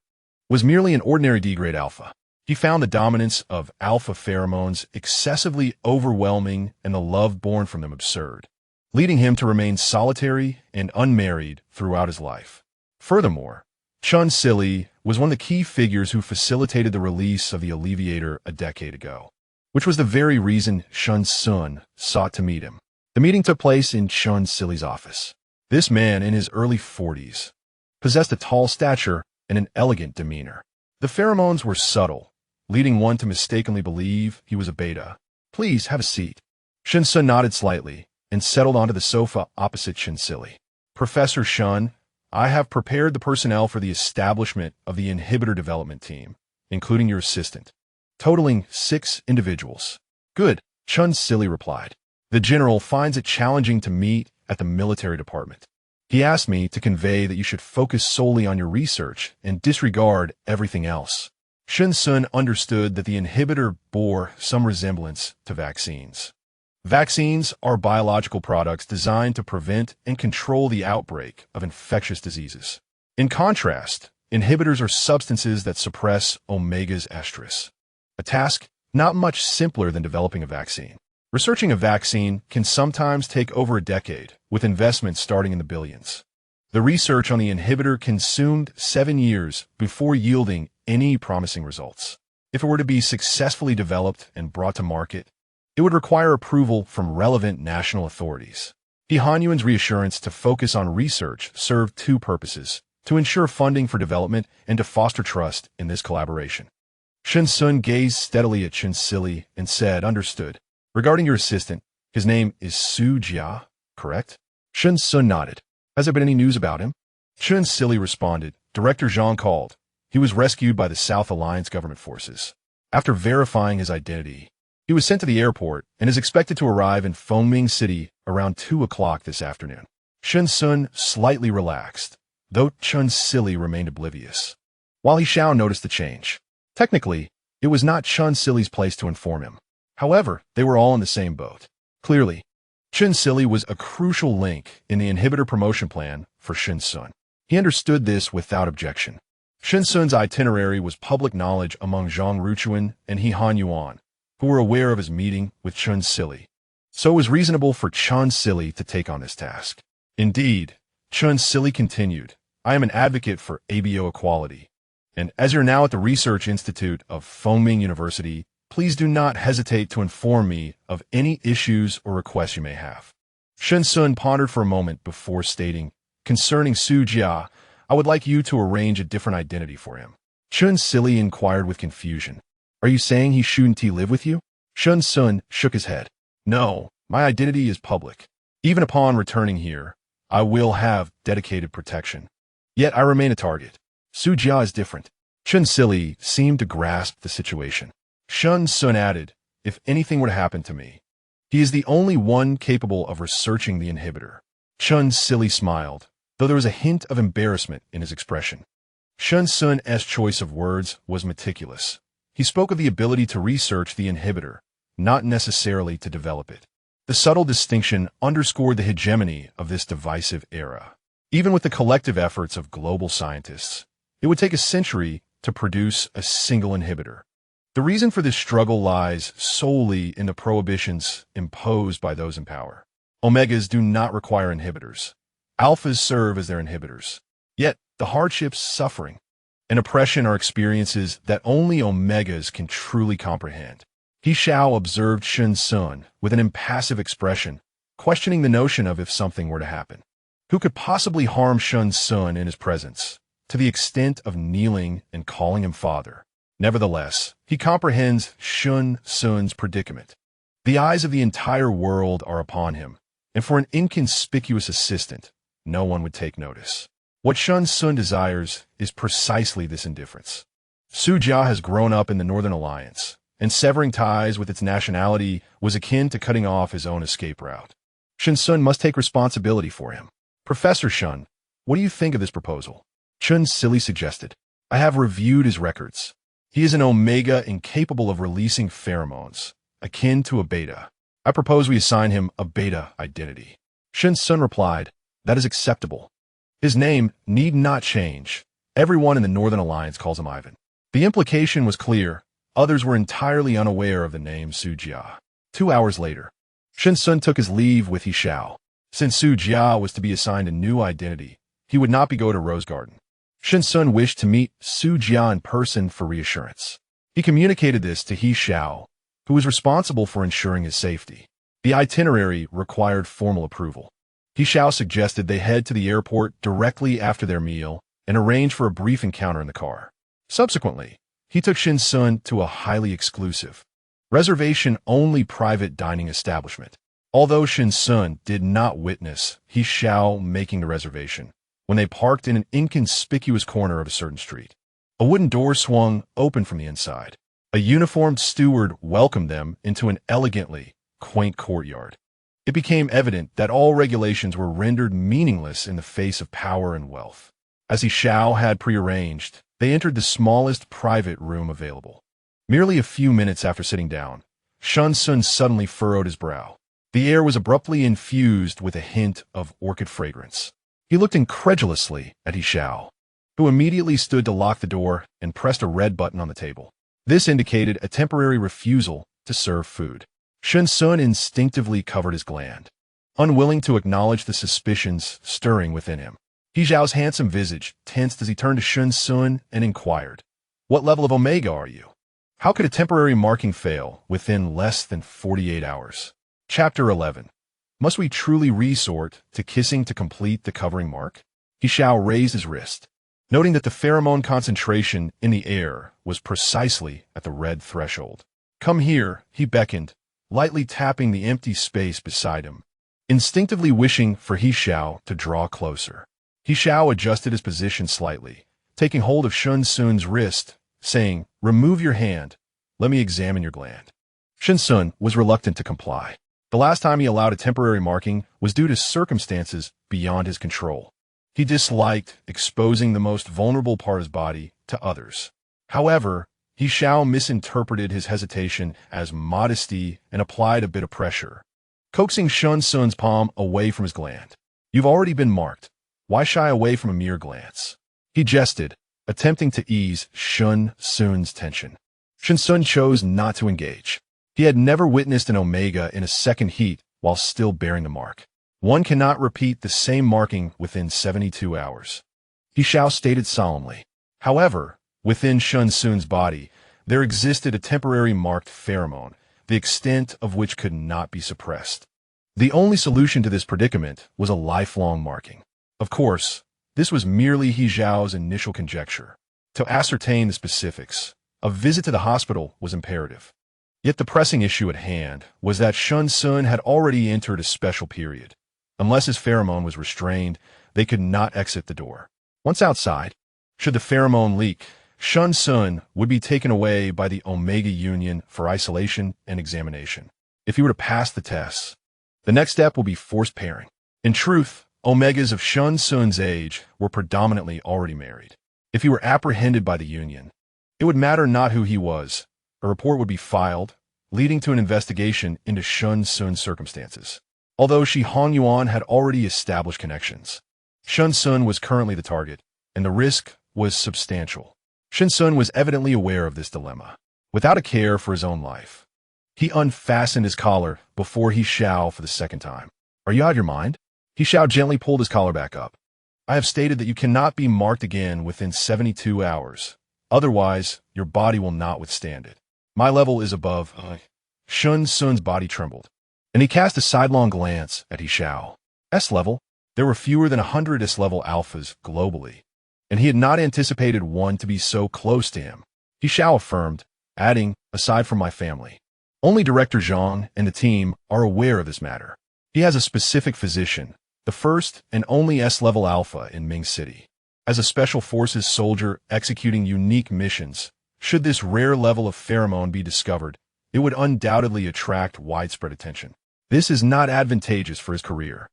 was merely an ordinary D-grade alpha. He found the dominance of alpha pheromones excessively overwhelming and the love born from them absurd, leading him to remain solitary and unmarried throughout his life. Furthermore, Chen Xili was one of the key figures who facilitated the release of the Alleviator a decade ago, which was the very reason Shen Xun sought to meet him. The meeting took place in Chen Xili's office. This man, in his early 40s, possessed a tall stature and an elegant demeanor. The pheromones were subtle, leading one to mistakenly believe he was a beta. Please have a seat. Shen Xun nodded slightly and settled onto the sofa opposite Chen Xili. Professor Shen, I have prepared the personnel for the establishment of the inhibitor development team, including your assistant, totaling 6 individuals. Good, Chen Xili replied. The general finds it challenging to meet at the military department. He asked me to convey that you should focus solely on your research and disregard everything else. Shen Xun understood that the inhibitor bore some resemblance to vaccines. Vaccines are biological products designed to prevent and control the outbreak of infectious diseases. In contrast, inhibitors are substances that suppress omegas estrus, a task not much simpler than developing a vaccine. Researching a vaccine can sometimes take over a decade, with investments starting in the billions. The research on the inhibitor consumed 7 years before yielding any promising results. If it were to be successfully developed and brought to market, it would require approval from relevant national authorities. He Hanyuan's reassurance to focus on research served 2 purposes: to ensure funding for development and to foster trust in this collaboration. Shen Xun gazed steadily at Chen Xili and said, "Understood. Regarding your assistant, his name is Su Jia, correct?" Shen Xun nodded. "Has there been any news about him?" Chen Xili responded. Director Zhang called. He was rescued by the South Alliance government forces. After verifying his identity, he was sent to the airport and is expected to arrive in Fengming City around 2 o'clock this afternoon. Shen Xun slightly relaxed, though Chen Xili remained oblivious. While He Xiao noticed the change. Technically, it was not Chen Xili's place to inform him. However, they were all in the same boat. Clearly, Chen Xili was a crucial link in the inhibitor promotion plan for Shen Xun. He understood this without objection. Shen Xun's itinerary was public knowledge among Zhang Ruchuan and He Hanyuan, who were aware of his meeting with Chen Xili. So it was reasonable for Chen Xili to take on this task. Indeed, Chen Xili continued, I am an advocate for ABO equality, and as you're now at the Research Institute of Fengming University, please do not hesitate to inform me of any issues or requests you may have. Shen Xun pondered for a moment before stating, concerning Su Jia, I would like you to arrange a different identity for him. Chen Xili inquired with confusion. Are you saying he shouldn't live with you? Shen Xun shook his head. No, my identity is public. Even upon returning here, I will have dedicated protection. Yet I remain a target. Su Jia is different. Chen Xili seemed to grasp the situation. Shen Xun added, if anything were to happen to me, he is the only one capable of researching the inhibitor. Chen Xili smiled, though there was a hint of embarrassment in his expression. Shen Xun's choice of words was meticulous. He spoke of the ability to research the inhibitor, not necessarily to develop it. The subtle distinction underscored the hegemony of this divisive era. Even with the collective efforts of global scientists, it would take a century to produce a single inhibitor. The reason for this struggle lies solely in the prohibitions imposed by those in power. Omegas do not require inhibitors. Alphas serve as their inhibitors. Yet, the hardships, suffering, and oppression are experiences that only Omegas can truly comprehend. He Xiao observed Shen Xun with an impassive expression, questioning the notion of if something were to happen. Who could possibly harm Shen Xun in his presence, to the extent of kneeling and calling him father? Nevertheless, he comprehends Shen Xun's predicament. The eyes of the entire world are upon him, and for an inconspicuous assistant, no one would take notice. What Shen Xun desires is precisely this indifference. Su Jia has grown up in the Northern Alliance, and severing ties with its nationality was akin to cutting off his own escape route. Shen Xun must take responsibility for him. Professor Shen, what do you think of this proposal? Chun Silly suggested. I have reviewed his records. He is an Omega incapable of releasing pheromones, akin to a beta. I propose we assign him a beta identity. Shen Xun replied, that is acceptable. His name need not change. Everyone in the Northern Alliance calls him Ivan. The implication was clear. Others were entirely unaware of the name Su Jia. 2 hours later, Shen Xun took his leave with He Xiao. Since Su Jia was to be assigned a new identity, he would not be go to Rose Garden. Shen Xun wished to meet Su Jia in person for reassurance. He communicated this to He Xiao, who was responsible for ensuring his safety. The itinerary required formal approval. He Xiao suggested they head to the airport directly after their meal and arrange for a brief encounter in the car. Subsequently, he took Shen Xun to a highly exclusive, reservation-only private dining establishment. Although Shen Xun did not witness He Xiao making the reservation, when they parked in an inconspicuous corner of a certain street, a wooden door swung open from the inside. A uniformed steward welcomed them into an elegantly quaint courtyard. It became evident that all regulations were rendered meaningless in the face of power and wealth. As He Xiao had prearranged, they entered the smallest private room available. Merely a few minutes after sitting down, Shen Xun suddenly furrowed his brow. The air was abruptly infused with a hint of orchid fragrance. He looked incredulously at He Xiao, who immediately stood to lock the door and pressed a red button on the table. This indicated a temporary refusal to serve food. Shen Xun instinctively covered his gland, unwilling to acknowledge the suspicions stirring within him. He Xiao's handsome visage tensed as he turned to Shen Xun and inquired, "What level of Omega are you? How could a temporary marking fail within less than 48 hours? Chapter 11. Must we truly resort to kissing to complete the covering mark? He Xiao raised his wrist, noting that the pheromone concentration in the air was precisely at the red threshold. Come here, he beckoned, lightly tapping the empty space beside him, instinctively wishing for He Xiao to draw closer. He Xiao adjusted his position slightly, taking hold of Shen Xun's wrist, saying, "Remove your hand. Let me examine your gland." Shen Xun was reluctant to comply. The last time he allowed a temporary marking was due to circumstances beyond his control. He disliked exposing the most vulnerable part of his body to others. However, He Xiao misinterpreted his hesitation as modesty and applied a bit of pressure, coaxing Shen Xun's palm away from his gland. "You've already been marked. Why shy away from a mere glance?" He jested, attempting to ease Shen Xun's tension. Shen Xun chose not to engage. He had never witnessed an Omega in a second heat while still bearing the mark. One cannot repeat the same marking within 72 hours. He Xiao stated solemnly. However, within Shen Xun's body, there existed a temporary marked pheromone, the extent of which could not be suppressed. The only solution to this predicament was a lifelong marking. Of course, this was merely He Xiao's initial conjecture. To ascertain the specifics, a visit to the hospital was imperative. Yet the pressing issue at hand was that Shen Xun had already entered a special period. Unless his pheromone was restrained, they could not exit the door. Once outside, should the pheromone leak, Shen Xun would be taken away by the Omega Union for isolation and examination. If he were to pass the tests, the next step will be forced pairing. In truth, Omegas of Shen Xun's age were predominantly already married. If he were apprehended by the Union, it would matter not who he was. A report would be filed, leading to an investigation into Shen Xun's circumstances. Although Shi Hongyuan had already established connections, Shen Xun was currently the target, and the risk was substantial. Shen Xun was evidently aware of this dilemma. Without a care for his own life, he unfastened his collar before He Xiao for the second time. Are you out of your mind? He Xiao gently pulled his collar back up. I have stated that you cannot be marked again within 72 hours. Otherwise, your body will not withstand it. My level is above. Shen Xun's body trembled, and he cast a sidelong glance at He Xiao. S level? There were fewer than 100 S-level alphas globally, and he had not anticipated one to be so close to him. He Xiao affirmed, adding, aside from my family, only Director Zhang and the team are aware of this matter. He has a specific physician, the first and only S-level alpha in Ming City. As a special forces soldier executing unique missions, should this rare level of pheromone be discovered, it would undoubtedly attract widespread attention. This is not advantageous for his career.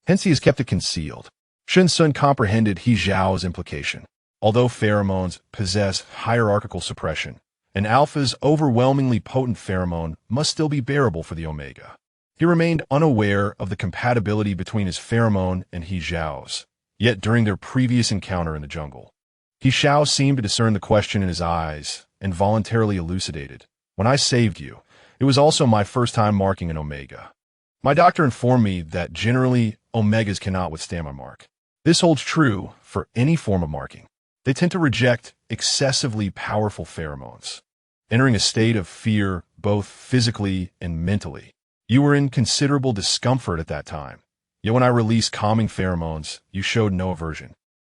Hence he has kept it concealed. Shen Xun comprehended He Xiao's implication. Although pheromones possess hierarchical suppression, an alpha's overwhelmingly potent pheromone must still be bearable for the Omega. He remained unaware of the compatibility between his pheromone and He Xiao's, yet during their previous encounter in the jungle, He Xiao seemed to discern the question in his eyes and voluntarily elucidated. When I saved you, it was also my first time marking an Omega. My doctor informed me that generally Omegas cannot withstand my mark. This holds true for any form of marking. They tend to reject excessively powerful pheromones, entering a state of fear both physically and mentally. You were in considerable discomfort at that time, yet when I released calming pheromones, you showed no aversion.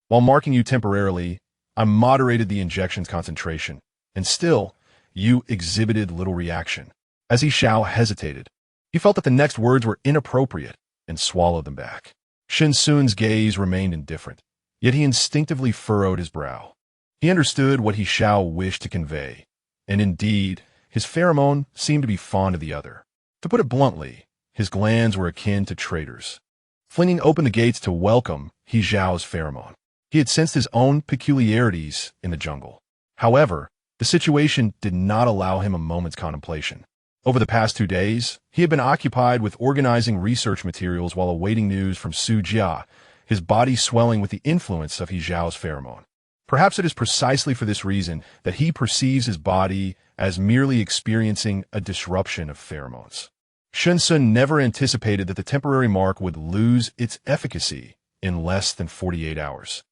While marking you temporarily, I moderated the injection's concentration, and still, you exhibited little reaction. As He Xiao hesitated, he felt that the next words were inappropriate and swallowed them back. Shen Xun's gaze remained indifferent, yet he instinctively furrowed his brow. He understood what He Xiao wished to convey, and indeed, his pheromone seemed to be fond of the other. To put it bluntly, his glands were akin to traitors, flinging open the gates to welcome He Xiao's pheromone. He had sensed his own peculiarities in the jungle. However, the situation did not allow him a moment's contemplation. Over the past 2 days, he had been occupied with organizing research materials while awaiting news from Su Jia, his body swelling with the influence of He Xiao's pheromone. Perhaps it is precisely for this reason that he perceives his body as merely experiencing a disruption of pheromones. Shen Xun never anticipated that the temporary mark would lose its efficacy in less than 48 hours.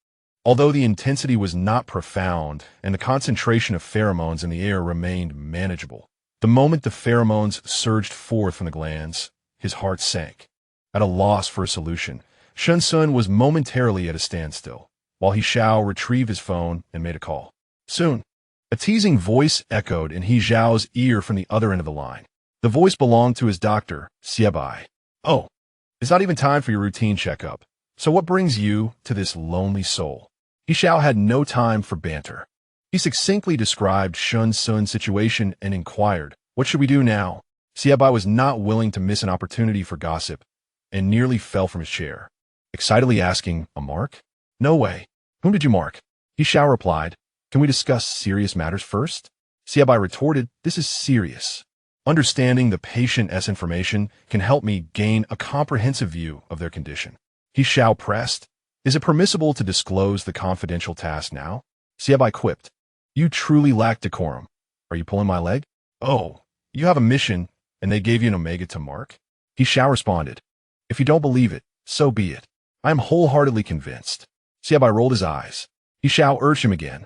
Although the intensity was not profound and the concentration of pheromones in the air remained manageable, the moment the pheromones surged forth from the glands, his heart sank. At a loss for a solution, Shen Xun was momentarily at a standstill, while He Xiao retrieved his phone and made a call. Soon, a teasing voice echoed in He Xiao's ear from the other end of the line. The voice belonged to his doctor, Xie. Oh, it's not even time for your routine checkup. So what brings you to this lonely soul? He Xiao had no time for banter. He succinctly described Shen Xun's situation and inquired, what should we do now? Xie was not willing to miss an opportunity for gossip and nearly fell from his chair, excitedly asking, a mark? No way. Whom did you mark? He Xiao replied, can we discuss serious matters first? Xie retorted, this is serious. Understanding the patient's information can help me gain a comprehensive view of their condition. He Xiao pressed, is it permissible to disclose the confidential task now? Xie quipped, you truly lack decorum. Are you pulling my leg? Oh, you have a mission, and they gave you an Omega to mark? He Xiao responded, if you don't believe it, so be it. I am wholeheartedly convinced. Xie rolled his eyes. He Xiao urged him again,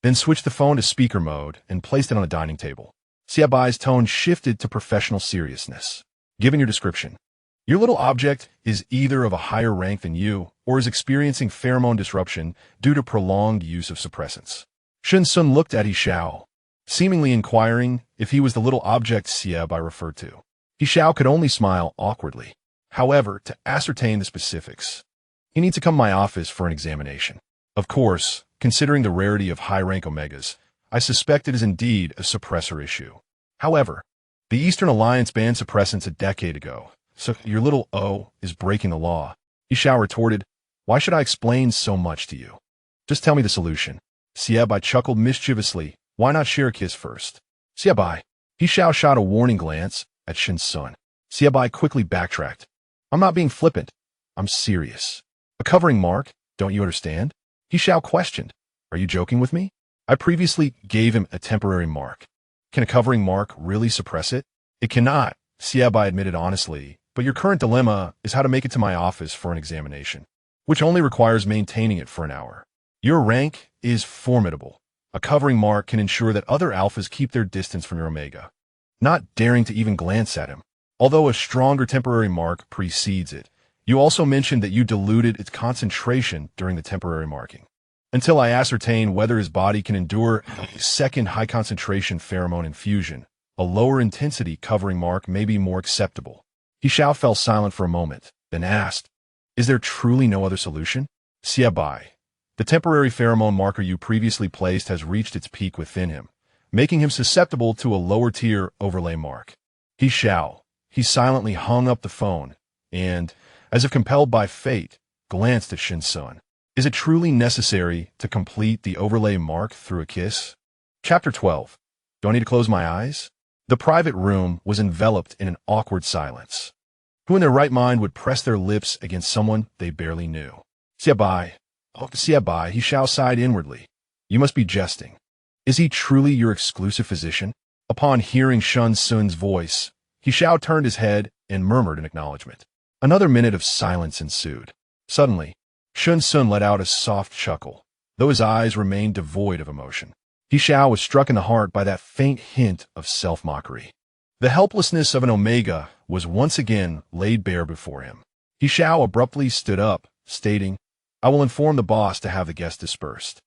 then switched the phone to speaker mode and placed it on a dining table. Xie tone shifted to professional seriousness. Given your description, your little object is either of a higher rank than you or is experiencing pheromone disruption due to prolonged use of suppressants. Shen Xun looked at He Xiao, seemingly inquiring if he was the little object Xie referred to. He Xiao could only smile awkwardly. However, to ascertain the specifics, he needs to come to my office for an examination. Of course, considering the rarity of high-rank Omegas, I suspect it is indeed a suppressor issue. However, the Eastern Alliance banned suppressants a decade ago, so your little O is breaking the law. He Xiao retorted, why should I explain so much to you? Just tell me the solution. Xie chuckled mischievously, why not share a kiss first? Xie. He Xiao shot a warning glance at Shen Xun. Xie quickly backtracked. I'm not being flippant. I'm serious. A covering mark, don't you understand? He Xiao questioned. Are you joking with me? I previously gave him a temporary mark. Can a covering mark really suppress it? It cannot, Xie admitted honestly, but your current dilemma is how to make it to my office for an examination, which only requires maintaining it for an hour. Your rank is formidable. A covering mark can ensure that other alphas keep their distance from your omega, not daring to even glance at him. Although a stronger temporary mark precedes it, you also mentioned that you diluted its concentration during the temporary marking. Until I ascertain whether his body can endure a second high-concentration pheromone infusion, a lower intensity covering mark may be more acceptable. He Xiao fell silent for a moment, then asked, "Is there truly no other solution?" Bai. The temporary pheromone marker you previously placed has reached its peak within him, making him susceptible to a lower-tier overlay mark. He Xiao. He silently hung up the phone and, as if compelled by fate, glanced at Shen Xun. Is it truly necessary to complete the overlay mark through a kiss? Chapter 12. Do I need to close my eyes? The private room was enveloped in an awkward silence. Who in their right mind would press their lips against someone they barely knew? Bai. Oh, Bai, He Xiao sighed inwardly. You must be jesting. Is he truly your exclusive physician? Upon hearing Shen Xun's voice, He Xiao turned his head and murmured in acknowledgement. Another minute of silence ensued. Suddenly, Shen Xun let out a soft chuckle, though his eyes remained devoid of emotion. He Xiao was struck in the heart by that faint hint of self-mockery. The helplessness of an omega was once again laid bare before him. He Xiao abruptly stood up, stating, "I will inform the boss to have the guests dispersed.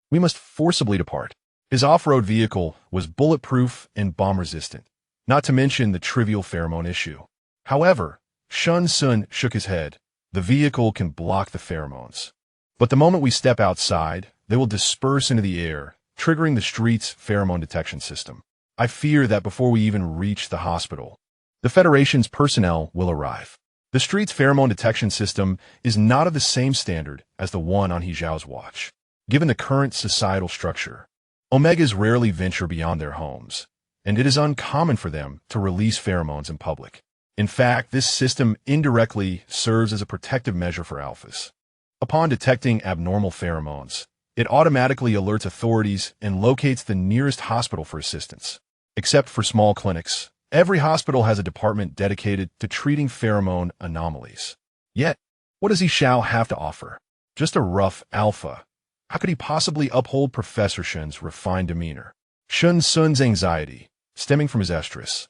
We must forcibly depart." His off-road vehicle was bulletproof and bomb-resistant, not to mention the trivial pheromone issue. However, Shen Xun shook his head. The vehicle can block the pheromones. But the moment we step outside, they will disperse into the air, triggering the street's pheromone detection system. I fear that before we even reach the hospital, the Federation's personnel will arrive. The street's pheromone detection system is not of the same standard as the one on He Xiao's watch. Given the current societal structure, omegas rarely venture beyond their homes, and it is uncommon for them to release pheromones in public. In fact, this system indirectly serves as a protective measure for alphas. Upon detecting abnormal pheromones, it automatically alerts authorities and locates the nearest hospital for assistance. Except for small clinics, every hospital has a department dedicated to treating pheromone anomalies. Yet, what does He Xiao have to offer? Just a rough alpha. How could he possibly uphold Professor Shen's refined demeanor? Shen Xun's anxiety, stemming from his estrus,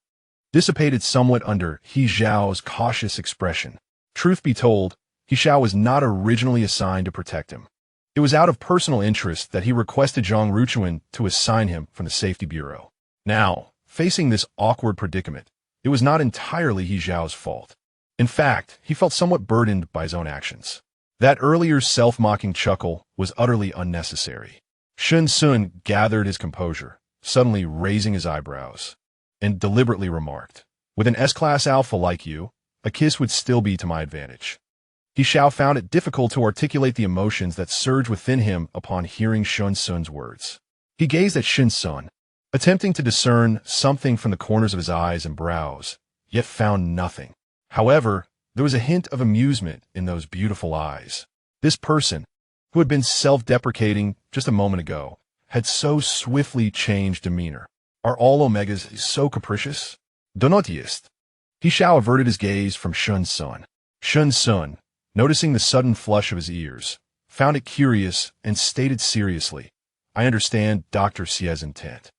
dissipated somewhat under He Xiao's cautious expression. Truth be told, He Xiao was not originally assigned to protect him. It was out of personal interest that he requested Zhang Ruchuan to assign him from the Safety Bureau. Now, facing this awkward predicament, it was not entirely He Xiao's fault. In fact, he felt somewhat burdened by his own actions. That earlier self-mocking chuckle was utterly unnecessary. Shen Xun gathered his composure, suddenly raising his eyebrows, and deliberately remarked, "With an S-class alpha like you, a kiss would still be to my advantage." He Xiao found it difficult to articulate the emotions that surged within him upon hearing Shen Xun's words. He gazed at Shen Xun, attempting to discern something from the corners of his eyes and brows, yet found nothing. However, there was a hint of amusement in those beautiful eyes. This person, who had been self-deprecating just a moment ago, had so swiftly changed demeanor. Are all omegas so capricious? ¿Dónde? He Xiao averted his gaze from Shen Xun. Shen Xun, noticing the sudden flush of his ears, found it curious and stated seriously, "I understand Dr. Xie's intent."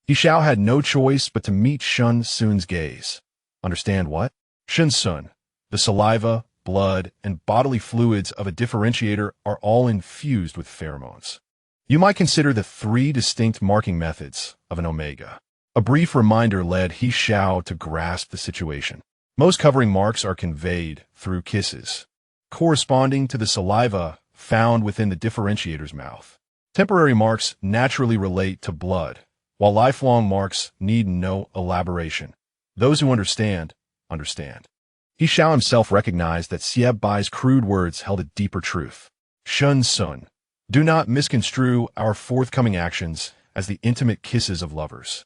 He Xiao had no choice but to meet Shen Xun's gaze. Understand what? Shen Xun, the saliva, blood, and bodily fluids of a differentiator are all infused with pheromones. You might consider the three distinct marking methods of an omega. A brief reminder led He Xiao to grasp the situation. Most covering marks are conveyed through kisses, corresponding to the saliva found within the differentiator's mouth. Temporary marks naturally relate to blood, while lifelong marks need no elaboration. Those who understand, understand. He Xiao himself recognized that Bai's crude words held a deeper truth. Shen Xun, do not misconstrue our forthcoming actions as the intimate kisses of lovers.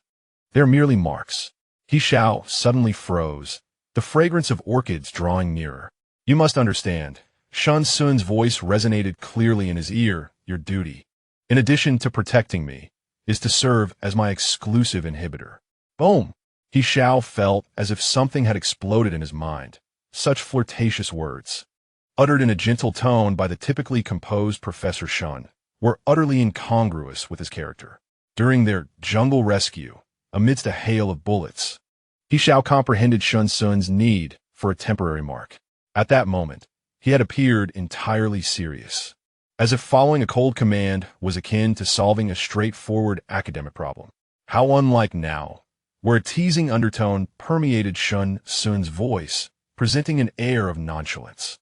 They are merely marks. He Xiao suddenly froze, the fragrance of orchids drawing nearer. You must understand. Shen Xun's voice resonated clearly in his ear. Your duty, in addition to protecting me, is to serve as my exclusive inhibitor. Boom! He Xiao felt as if something had exploded in his mind. such flirtatious words, uttered in a gentle tone by the typically composed Professor Shun, were utterly incongruous with his character. During their jungle rescue, amidst a hail of bullets, He Xiao comprehended Shen Xun's need for a temporary mark. At that moment, he had appeared entirely serious, as if following a cold command was akin to solving a straightforward academic problem. How unlike now, where a teasing undertone permeated Shen Xun's voice, presenting an air of nonchalance.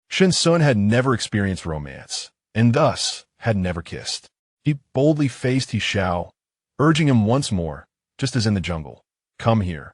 Shen Xun had never experienced romance, and thus had never kissed. He boldly faced He Xiao, urging him once more, just as in the jungle, "Come here."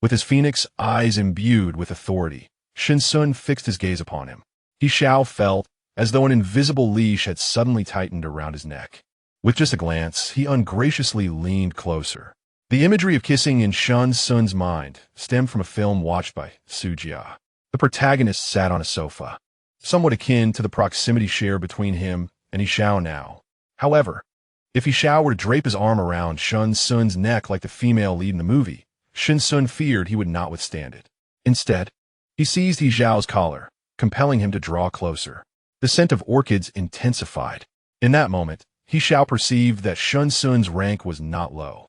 With his phoenix eyes imbued with authority, Shen Xun fixed his gaze upon him. He Xiao felt as though an invisible leash had suddenly tightened around his neck. With just a glance, he ungraciously leaned closer. The imagery of kissing in Shen Xun's mind stemmed from a film watched by Sujia. The protagonist sat on a sofa, somewhat akin to the proximity share between him and He Xiao now. However, if He Xiao were to drape his arm around Shen Xun's neck like the female lead in the movie, Shen Xun feared he would not withstand it. Instead, he seized He Xiao's collar, compelling him to draw closer. The scent of orchids intensified. In that moment, He Xiao perceived that Shen Xun's rank was not low.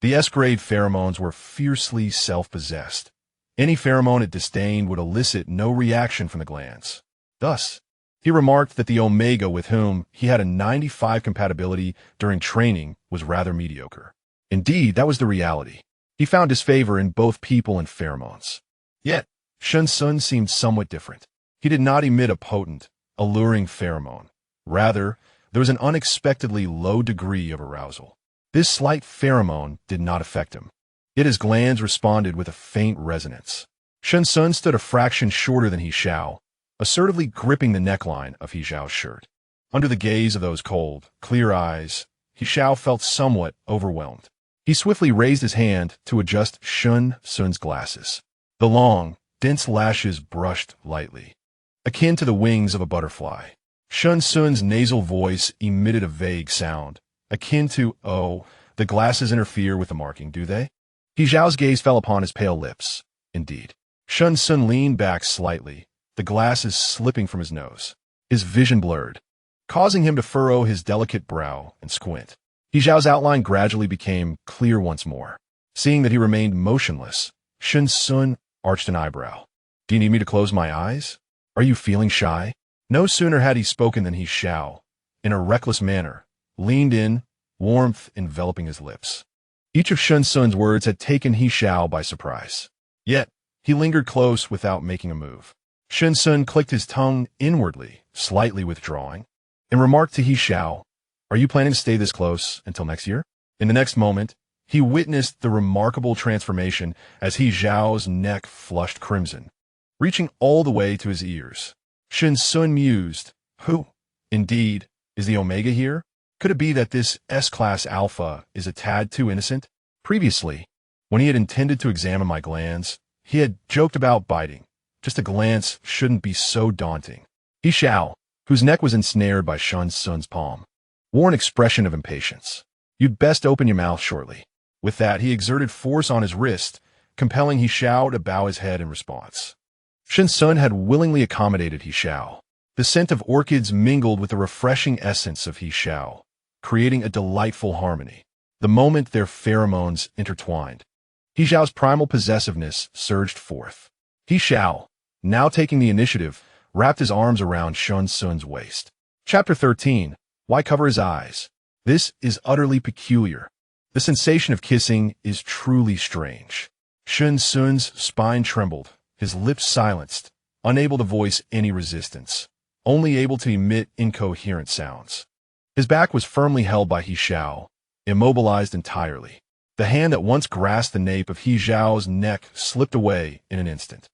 The S-grade pheromones were fiercely self-possessed. Any pheromone it disdained would elicit no reaction from the glands. Thus, he remarked that the Omega with whom he had a 95 compatibility during training was rather mediocre. Indeed, that was the reality. He found disfavor in both people and pheromones. Yet, Shen Xun seemed somewhat different. He did not emit a potent, alluring pheromone. Rather, there was an unexpectedly low degree of arousal. This slight pheromone did not affect him. Yet his glands responded with a faint resonance. Shen Xun stood a fraction shorter than He Xiao, assertively gripping the neckline of He Xiao's shirt. Under the gaze of those cold, clear eyes, He Xiao felt somewhat overwhelmed. He swiftly raised his hand to adjust Shen Xun's glasses. The long, dense lashes brushed lightly, akin to the wings of a butterfly. Shen Xun's nasal voice emitted a vague sound, akin to, "Oh, the glasses interfere with the marking, do they?" He Xiao's gaze fell upon his pale lips. Indeed. Shen Xun leaned back slightly, the glasses slipping from his nose. His vision blurred, causing him to furrow his delicate brow and squint. He Xiao's outline gradually became clear once more. Seeing that he remained motionless, Shen Xun arched an eyebrow. "Do you need me to close my eyes? Are you feeling shy?" No sooner had he spoken than He Xiao, in a reckless manner, leaned in, warmth enveloping his lips. Each of Shen Xun's words had taken He Xiao by surprise. Yet, he lingered close without making a move. Shen Xun clicked his tongue inwardly, slightly withdrawing, and remarked to He Xiao, "Are you planning to stay this close until next year?" In the next moment, he witnessed the remarkable transformation as He Xiao's neck flushed crimson, reaching all the way to his ears. Shen Xun mused, "Who, indeed, is the Omega here? Could it be that this S-class alpha is a tad too innocent?" Previously, when he had intended to examine my glands, he had joked about biting. Just a glance shouldn't be so daunting. He Xiao, whose neck was ensnared by Shen Xun's palm, wore an expression of impatience. "You'd best open your mouth shortly." With that, he exerted force on his wrist, compelling He Xiao to bow his head in response. Shen Xun had willingly accommodated He Xiao. The scent of orchids mingled with the refreshing essence of He Xiao, creating a delightful harmony. The moment their pheromones intertwined, He Xiao's primal possessiveness surged forth. He Xiao, now taking the initiative, wrapped his arms around Shen Xun's waist. Chapter 13. Why cover his eyes? This is utterly peculiar. The sensation of kissing is truly strange. Shen Xun's spine trembled, his lips silenced, unable to voice any resistance, only able to emit incoherent sounds. His back was firmly held by He Xiao, immobilized entirely. The hand that once grasped the nape of He Xiao's neck slipped away in an instant.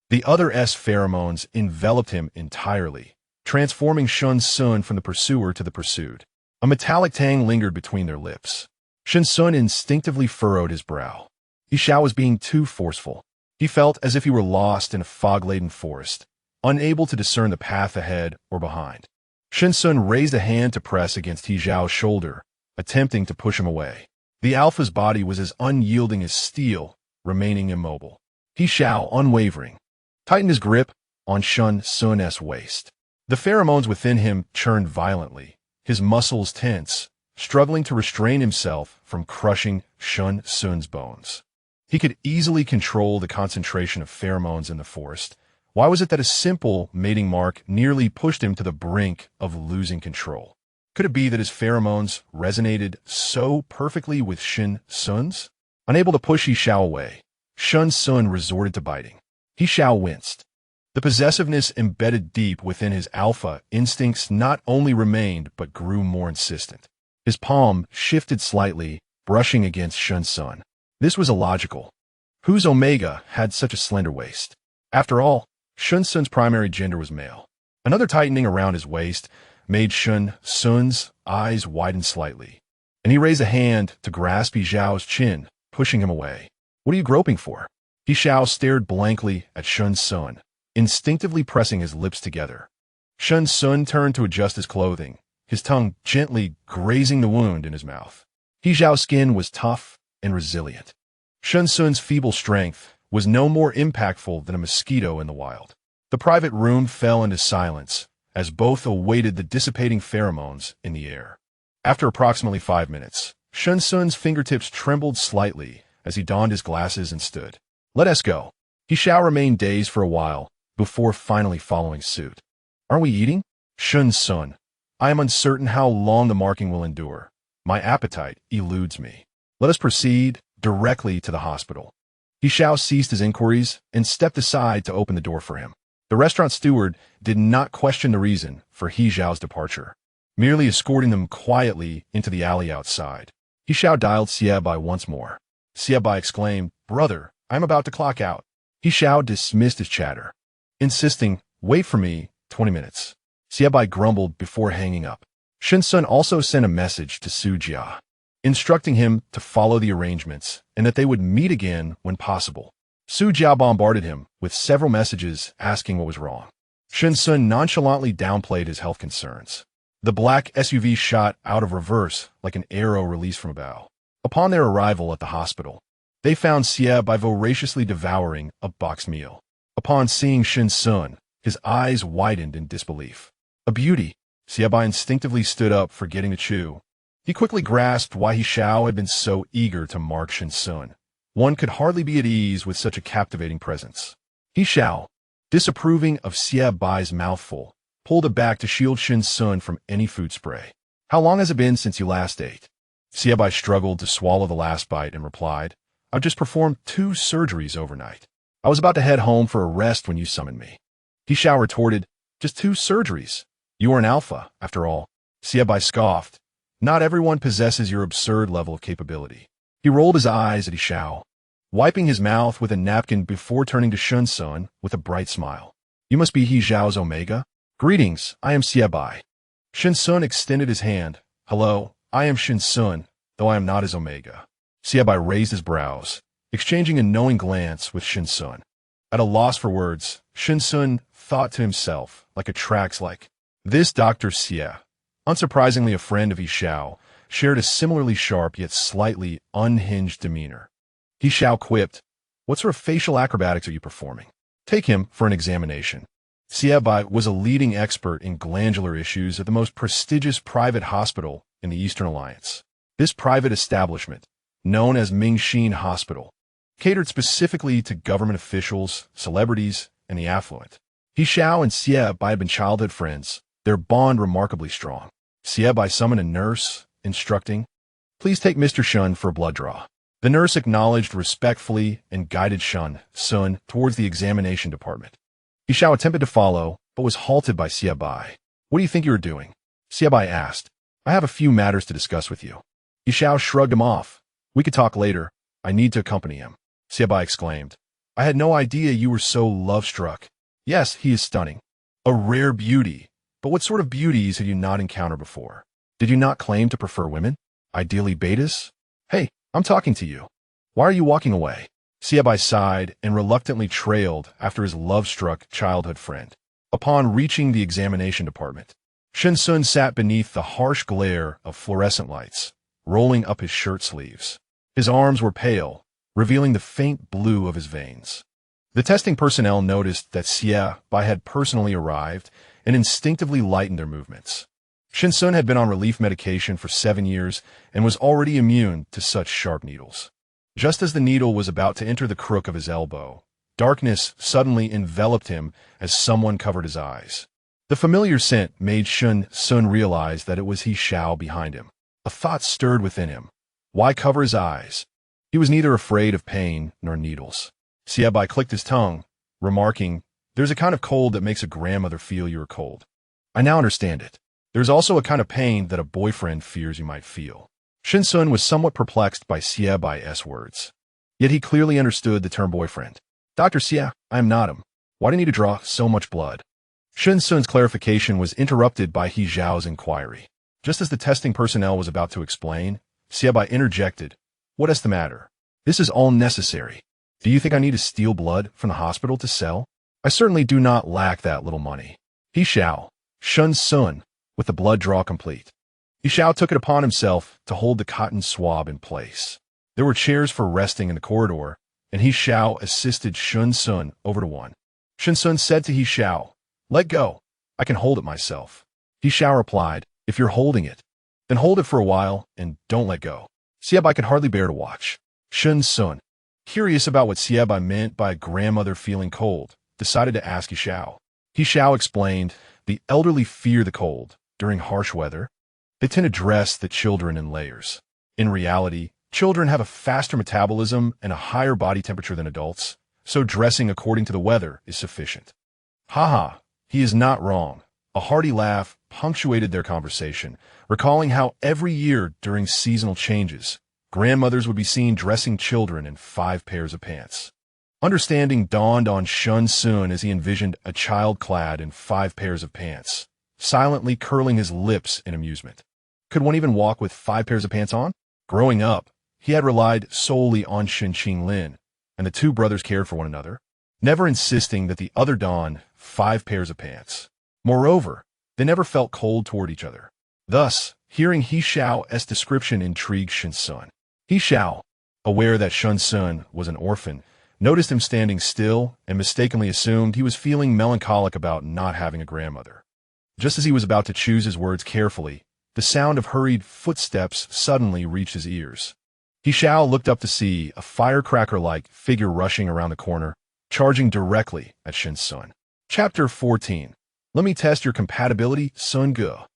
The other S pheromones enveloped him entirely, transforming Shen Xun from the pursuer to the pursued. A metallic tang lingered between their lips. Shen Xun instinctively furrowed his brow. He Xiao was being too forceful. He felt as if he were lost in a fog-laden forest, unable to discern the path ahead or behind. Shen Xun raised a hand to press against He Xiao's shoulder, attempting to push him away. The alpha's body was as unyielding as steel, remaining immobile. He Xiao, unwavering, tightened his grip on Shen Xun's waist. The pheromones within him churned violently, his muscles tense, struggling to restrain himself from crushing Shen Xun's bones. He could easily control the concentration of pheromones in the forest. Why was it that a simple mating mark nearly pushed him to the brink of losing control? Could it be that his pheromones resonated so perfectly with Shen Xun's? Unable to push He Xiao away, Shen Xun resorted to biting. He Xiao winced. The possessiveness embedded deep within his alpha instincts not only remained but grew more insistent. His palm shifted slightly, brushing against Shen Xun. This was illogical. Whose omega had such a slender waist? After all, Shen Xun's primary gender was male. Another tightening around his waist made Shen Xun's eyes widen slightly, and he raised a hand to grasp He Xiao's chin, pushing him away. What are you groping for? He Xiao stared blankly at Shen Xun, instinctively pressing his lips together. Shen Xun turned to adjust his clothing, his tongue gently grazing the wound in his mouth. He Xiao's skin was tough and resilient. Shen Xun's feeble strength was no more impactful than a mosquito in the wild. The private room fell into silence as both awaited the dissipating pheromones in the air. After approximately 5 minutes, Shen Xun's fingertips trembled slightly as he donned his glasses and stood. Let us go. He Xiao remained dazed for a while before finally following suit. Aren't we eating? Shen Xun, I am uncertain how long the marking will endure. My appetite eludes me. Let us proceed directly to the hospital. He Xiao ceased his inquiries and stepped aside to open the door for him. The restaurant steward did not question the reason for He Xiao's departure, merely escorting them quietly into the alley outside. He Xiao dialed Xie once more. Xie exclaimed, Brother, I am about to clock out. He Xiao dismissed his chatter, insisting, Wait for me 20 minutes. Xie grumbled before hanging up. Shen Xun also sent a message to Su Jia, instructing him to follow the arrangements and that they would meet again when possible. Su Jia bombarded him with several messages asking what was wrong. Shen Xun nonchalantly downplayed his health concerns. The black SUV shot out of reverse like an arrow released from a bow. Upon their arrival at the hospital, they found Xie voraciously devouring a boxed meal. Upon seeing Shen Xun, his eyes widened in disbelief. A beauty, Xie instinctively stood up, forgetting to chew. He quickly grasped why He Xiao had been so eager to mark Shen Xun. One could hardly be at ease with such a captivating presence. He Xiao, disapproving of Xie's mouthful, pulled it back to shield Shen Xun from any food spray. How long has it been since you last ate? Xie struggled to swallow the last bite and replied, I've just performed 2 surgeries overnight. I was about to head home for a rest when you summoned me. He Xiao retorted, Just 2 surgeries. You are an alpha, after all. Xie scoffed. Not everyone possesses your absurd level of capability. He rolled his eyes at He Xiao, wiping his mouth with a napkin before turning to Shen Xun with a bright smile. You must be He Xiao's omega? Greetings, I am Xie. Shen Xun extended his hand. Hello, I am Shen Xun, though I am not his omega. Xie raised his brows, exchanging a knowing glance with Shen Xun. At a loss for words, Shen Xun thought to himself, like a trax like, This Dr. Xie, unsurprisingly a friend of He Xiao, shared a similarly sharp yet slightly unhinged demeanor. He Xiao quipped, What sort of facial acrobatics are you performing? Take him for an examination. Xie was a leading expert in glandular issues at the most prestigious private hospital in the Eastern Alliance. This private establishment, known as Mingxin Hospital, catered specifically to government officials, celebrities, and the affluent. He Xiao and Xie had been childhood friends, their bond remarkably strong. Xie summoned a nurse, instructing, Please take Mr. Shun for a blood draw. The nurse acknowledged respectfully and guided Shen Xun towards the examination department. He Xiao attempted to follow, but was halted by Xie. What do you think you are doing? Xie asked. I have a few matters to discuss with you. He Xiao shrugged him off. We could talk later. I need to accompany him. Xie exclaimed. I had no idea you were so love-struck. Yes, he is stunning. A rare beauty. But what sort of beauties had you not encountered before? Did you not claim to prefer women? Ideally betas? Hey, I'm talking to you. Why are you walking away? Xie sighed and reluctantly trailed after his love-struck childhood friend. Upon reaching the examination department, Shen Xun sat beneath the harsh glare of fluorescent lights, rolling up his shirt sleeves. His arms were pale, revealing the faint blue of his veins. The testing personnel noticed that Xie Bai had personally arrived and instinctively lightened their movements. Shen Xun had been on relief medication for 7 years and was already immune to such sharp needles. Just as the needle was about to enter the crook of his elbow, darkness suddenly enveloped him as someone covered his eyes. The familiar scent made Shen Xun realize that it was He Xiao behind him. A thought stirred within him. Why cover his eyes? He was neither afraid of pain nor needles. Xie Bai clicked his tongue, remarking, "There's a kind of cold that makes a grandmother feel you are cold. I now understand it. There's also a kind of pain that a boyfriend fears you might feel." Shen Xun was somewhat perplexed by Xie Bai's words. Yet he clearly understood the term boyfriend. "Dr. Xie, I am not him. Why do you need to draw so much blood?" Shen Xun's clarification was interrupted by He Xiao's inquiry. Just as the testing personnel was about to explain, Xie Bai interjected, "What is the matter? This is all necessary. Do you think I need to steal blood from the hospital to sell? I certainly do not lack that little money." He Xiao, Shen Xun, with the blood draw complete. He Xiao took it upon himself to hold the cotton swab in place. There were chairs for resting in the corridor, and He Xiao assisted Shen Xun over to one. Shen Xun said to He Xiao, "Let go. I can hold it myself." He Xiao replied, "If you're holding it, then hold it for a while and don't let go." Xie Bai could hardly bear to watch. Shen Xun, curious about what Xie Bai meant by grandmother feeling cold, decided to ask He Xiao. He Xiao explained, "The elderly fear the cold. During harsh weather, they tend to dress the children in layers. In reality, children have a faster metabolism and a higher body temperature than adults, so dressing according to the weather is sufficient." Haha, he is not wrong. A hearty laugh punctuated their conversation, recalling how every year during seasonal changes, grandmothers would be seen dressing children in 5 pairs of pants. Understanding dawned on Shen Xun as he envisioned a child clad in 5 pairs of pants, silently curling his lips in amusement. Could one even walk with 5 pairs of pants on? Growing up, he had relied solely on Shen Qinglin, and the two brothers cared for one another, never insisting that the other don 5 pairs of pants. Moreover, they never felt cold toward each other. Thus, hearing He Xiao's description intrigued Shen Xun. He Xiao, aware that Shen Xun was an orphan, noticed him standing still and mistakenly assumed he was feeling melancholic about not having a grandmother. Just as he was about to choose his words carefully, the sound of hurried footsteps suddenly reached his ears. He Xiao looked up to see a firecracker-like figure rushing around the corner, charging directly at Shen Xun. Chapter 14. Let me test your compatibility, Sun Ge.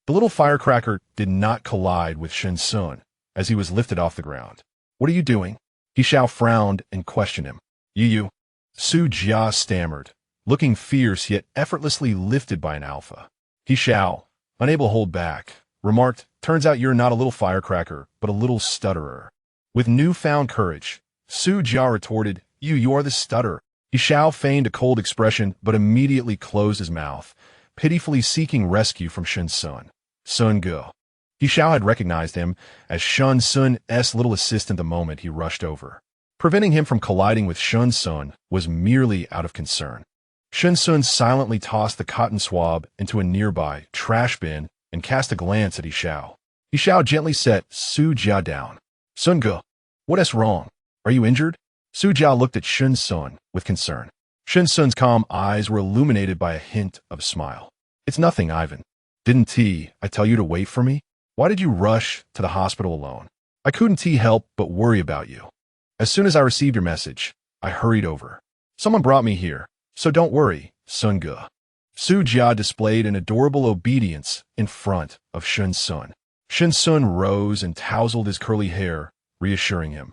The little firecracker did not collide with Shen Xun as he was lifted off the ground. "What are you doing?" He Xiao frowned and questioned him. You. Su Jia stammered, looking fierce yet effortlessly lifted by an alpha. He Xiao, unable to hold back, remarked, "Turns out you're not a little firecracker, but a little stutterer." With newfound courage, Su Jia retorted, You are the stutterer." He Xiao feigned a cold expression, but immediately closed his mouth, pitifully seeking rescue from Shen Xun. Sun Ge. He Xiao had recognized him as Shen Xun's little assistant the moment he rushed over. Preventing him from colliding with Shen Xun was merely out of concern. Shen Xun silently tossed the cotton swab into a nearby trash bin and cast a glance at He Xiao. He Xiao gently set Su Jia down. "Sun Ge, what is wrong? Are you injured?" Su Jia looked at Shen Xun with concern. Shen Xun's calm eyes were illuminated by a hint of a smile. "It's nothing, Ivan. Didn't I tell you to wait for me? Why did you rush to the hospital alone? I couldn't help but worry about you. As soon as I received your message, I hurried over. Someone brought me here, so don't worry, Sun Ge." Su Jia displayed an adorable obedience in front of Shen Xun. Shen Xun rose and tousled his curly hair, reassuring him.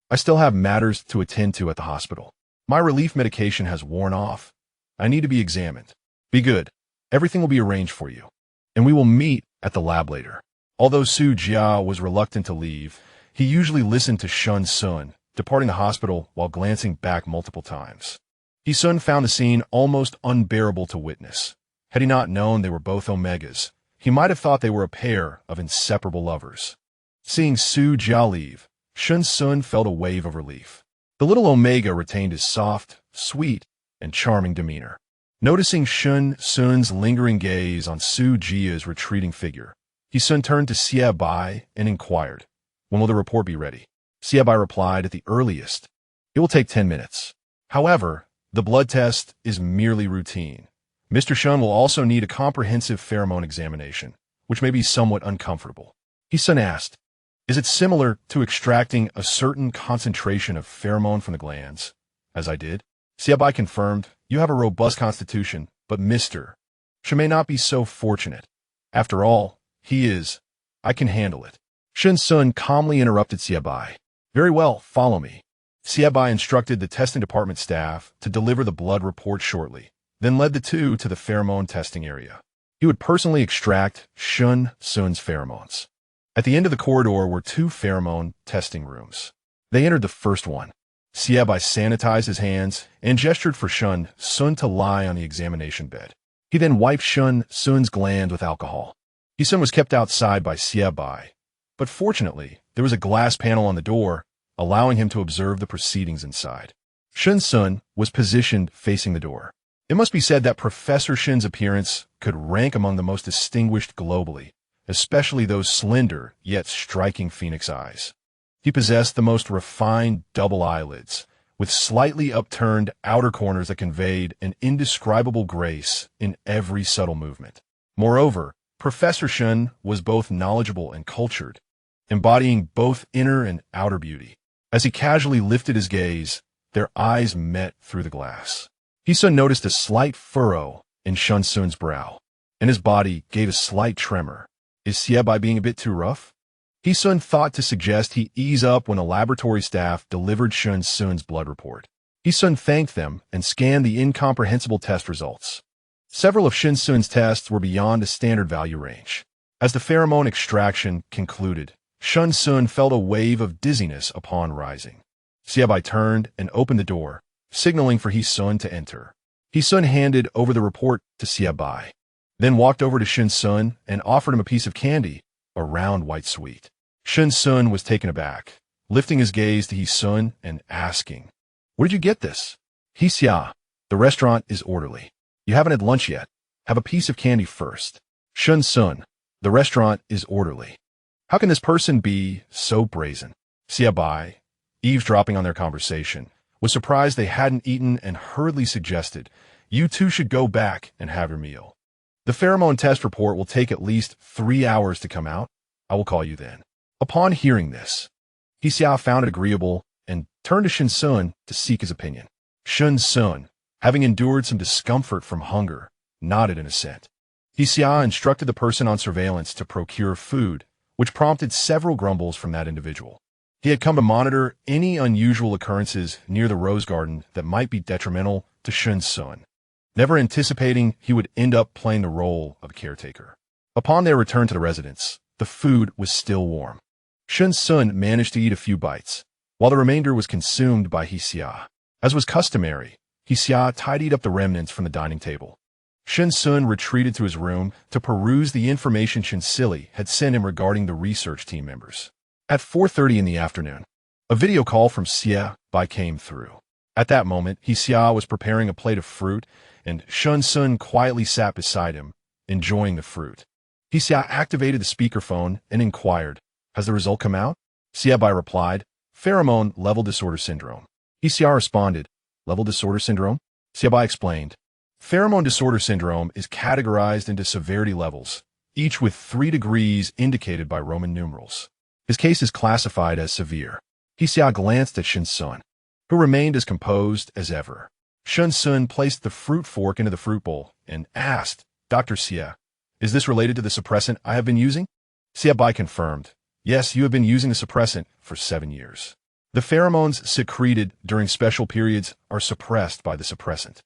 "I still have matters to attend to at the hospital. My relief medication has worn off. I need to be examined. Be good. Everything will be arranged for you. And we will meet at the lab later." Although Su Jia was reluctant to leave, he usually listened to Shen Xun, departing the hospital while glancing back multiple times. He soon found the scene almost unbearable to witness. Had he not known they were both Omegas, he might have thought they were a pair of inseparable lovers. Seeing Su Jia leave, Shen Xun felt a wave of relief. The little Omega retained his soft, sweet, and charming demeanor. Noticing Shen Xun's lingering gaze on Su Jia's retreating figure, he soon turned to Xie Bai and inquired, "When will the report be ready?" Xie Bai replied, "At the earliest. It will take 10 minutes. However, The blood test is merely routine. Mr. Shun will also need a comprehensive pheromone examination, which may be somewhat uncomfortable. He Xun asked, is it similar to extracting a certain concentration of pheromone from the glands, as I did? Xiaobai confirmed, you have a robust constitution, but Mr. Shun may not be so fortunate. After all, he is. I can handle it. Shen Xun calmly interrupted Xiaobai. Very well, follow me. Xiaobai instructed the testing department staff to deliver the blood report shortly, then led the two to the pheromone testing area. He would personally extract Shen Xun's pheromones. At the end of the corridor were two pheromone testing rooms. They entered the first one. Xiaobai sanitized his hands and gestured for Shen Xun to lie on the examination bed. He then wiped Shen Xun's gland with alcohol. He Xun was kept outside by Xiaobai, but fortunately, there was a glass panel on the door, allowing him to observe the proceedings inside. Shen Xun was positioned facing the door. It must be said that Professor Shen's appearance could rank among the most distinguished globally, especially those slender yet striking phoenix eyes. He possessed the most refined double eyelids, with slightly upturned outer corners that conveyed an indescribable grace in every subtle movement. Moreover, Professor Shen was both knowledgeable and cultured, embodying both inner and outer beauty. As he casually lifted his gaze, their eyes met through the glass. He Xun noticed a slight furrow in Shen Xun's brow, and his body gave a slight tremor. Is Xiaobai being a bit too rough? He Xun thought to suggest he ease up when the laboratory staff delivered Shen Xun's blood report. He Xun thanked them and scanned the incomprehensible test results. Several of Shen Xun's tests were beyond a standard value range. As the pheromone extraction concluded, Shen Xun felt a wave of dizziness upon rising. Xiaobai turned and opened the door, signaling for He Xun to enter. He Xun handed over the report to Xiaobai, then walked over to Shen Xun and offered him a piece of candy, a round white sweet. Shen Xun was taken aback, lifting his gaze to He Xun and asking, where did you get this? He Xiao, the restaurant is orderly. You haven't had lunch yet. Have a piece of candy first. Shen Xun, the restaurant is orderly. How can this person be so brazen? Xiaobai, eavesdropping on their conversation, was surprised they hadn't eaten and hurriedly suggested, you two should go back and have your meal. The pheromone test report will take at least 3 hours to come out. I will call you then. Upon hearing this, He Xiao found it agreeable and turned to Shen Xun to seek his opinion. Shen Xun, having endured some discomfort from hunger, nodded in assent. He Xiao instructed the person on surveillance to procure food, which prompted several grumbles from that individual. He had come to monitor any unusual occurrences near the rose garden that might be detrimental to Shen Xun, never anticipating he would end up playing the role of a caretaker. Upon their return to the residence, the food was still warm. Shen Xun managed to eat a few bites, while the remainder was consumed by He Xiao. As was customary, He Xiao tidied up the remnants from the dining table. Shen Xun retreated to his room to peruse the information Shen Sili had sent him regarding the research team members. At 4:30 in the afternoon, a video call from Xiaobai came through. At that moment, He Xiao was preparing a plate of fruit, and Shen Xun quietly sat beside him, enjoying the fruit. He Xiao activated the speakerphone and inquired, has the result come out? Xiaobai replied, pheromone level disorder syndrome. He Xiao responded, level disorder syndrome? Xiaobai explained, pheromone disorder syndrome is categorized into severity levels, each with 3 degrees indicated by Roman numerals. His case is classified as severe. He Xiao glanced at Shen Xun, who remained as composed as ever. Shen Xun placed the fruit fork into the fruit bowl and asked, Dr. Xia, is this related to the suppressant I have been using? Xiaobai confirmed, yes, you have been using the suppressant for 7 years. The pheromones secreted during special periods are suppressed by the suppressant,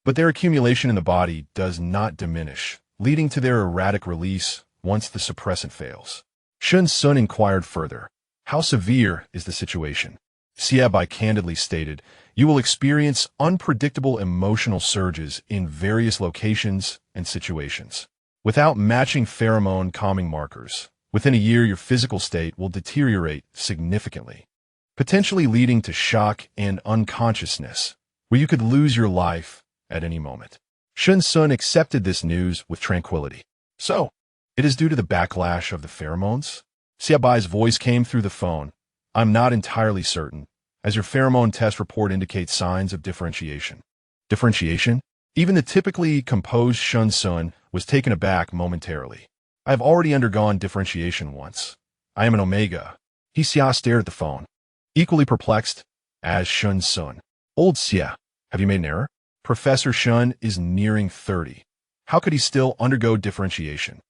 but their accumulation in the body does not diminish, leading to their erratic release once the suppressant fails. Shen Xun inquired further, how severe is the situation? Xiaobai candidly stated, you will experience unpredictable emotional surges in various locations and situations. Without matching pheromone calming markers, within a year your physical state will deteriorate significantly, potentially leading to shock and unconsciousness, where you could lose your life at any moment. Shen Xun accepted this news with tranquility. So, it is due to the backlash of the pheromones? Xiaobai's voice came through the phone. I'm not entirely certain, as your pheromone test report indicates signs of differentiation. Differentiation? Even the typically composed Shen Xun was taken aback momentarily. I have already undergone differentiation once. I am an omega. He Xiao stared at the phone, equally perplexed as Shen Xun. Old Xia, have you made an error? Professor Shen is nearing 30. How could he still undergo differentiation?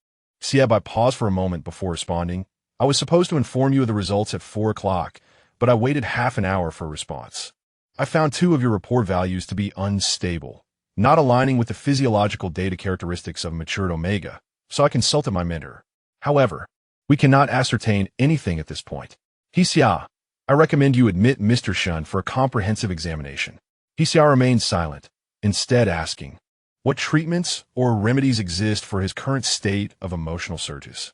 Xia, I paused for a moment before responding. I was supposed to inform you of the results at 4 o'clock, but I waited half an hour for a response. I found 2 of your report values to be unstable, not aligning with the physiological data characteristics of a matured omega, so I consulted my mentor. However, we cannot ascertain anything at this point. He Xiao, I recommend you admit Mr. Shen for a comprehensive examination. He Xiao remained silent, instead asking, what treatments or remedies exist for his current state of emotional surges?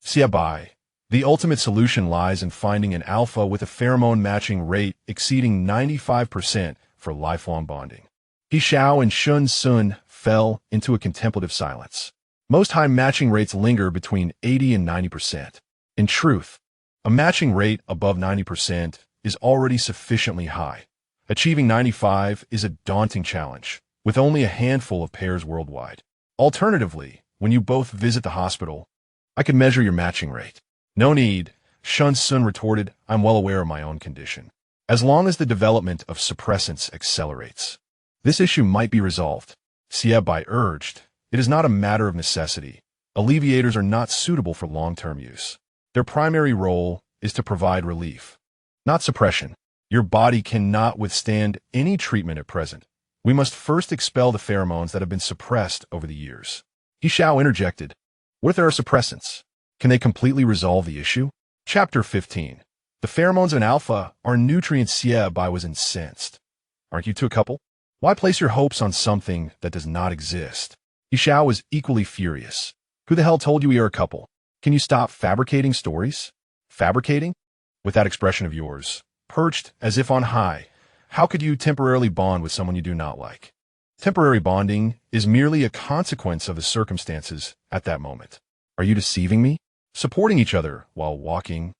Xia Bai, the ultimate solution lies in finding an alpha with a pheromone matching rate exceeding 95% for lifelong bonding. He Xiao and Shen Xun fell into a contemplative silence. Most high matching rates linger between 80 and 90%. In truth, a matching rate above 90% is already sufficiently high. Achieving 95 is a daunting challenge, with only a handful of pairs worldwide. Alternatively, when you both visit the hospital, I can measure your matching rate. No need, Shen Xun retorted. I'm well aware of my own condition. As long as the development of suppressants accelerates, this issue might be resolved. Xia Bai urged, it is not a matter of necessity. Alleviators are not suitable for long-term use. Their primary role is to provide relief, not suppression. Your body cannot withstand any treatment at present. We must first expel the pheromones that have been suppressed over the years. He Xiao interjected, what if there are suppressants? Can they completely resolve the issue? Chapter 15. The pheromones of an alpha are nutrients. Xia Bai was incensed. Aren't you two a couple? Why place your hopes on something that does not exist? He Xiao was equally furious. Who the hell told you we are a couple? Can you stop fabricating stories? Fabricating? With that expression of yours, perched as if on high, how could you temporarily bond with someone you do not like? Temporary bonding is merely a consequence of the circumstances at that moment. Are you deceiving me? Supporting each other while walking,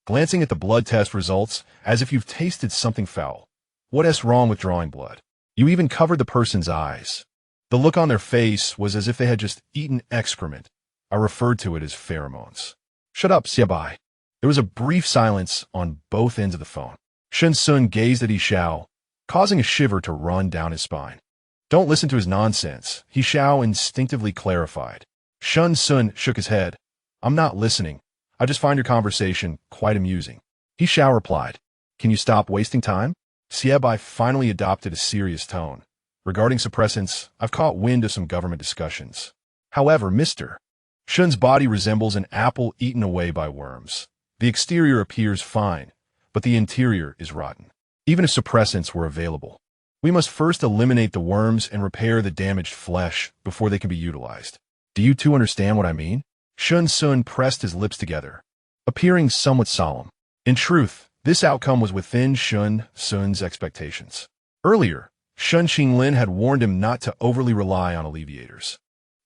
glancing at the blood test results as if you've tasted something foul. What is wrong with drawing blood? You even covered the person's eyes. The look on their face was as if they had just eaten excrement. I referred to it as pheromones. Shut up, Xia Bai. There was a brief silence on both ends of the phone. Shen Xun gazed at He Xiao, causing a shiver to run down his spine. Don't listen to his nonsense, He Xiao instinctively clarified. Shen Xun shook his head. I'm not listening. I just find your conversation quite amusing. He Xiao replied. Can you stop wasting time? Xia Bai finally adopted a serious tone. Regarding suppressants, I've caught wind of some government discussions. However, Mr. Shen's body resembles an apple eaten away by worms. The exterior appears fine, but the interior is rotten. Even if suppressants were available, we must first eliminate the worms and repair the damaged flesh before they can be utilized. Do you two understand what I mean? Shen Xun pressed his lips together, appearing somewhat solemn. In truth, this outcome was within Shen Xun's expectations. Earlier, Shen Qinglin had warned him not to overly rely on alleviators.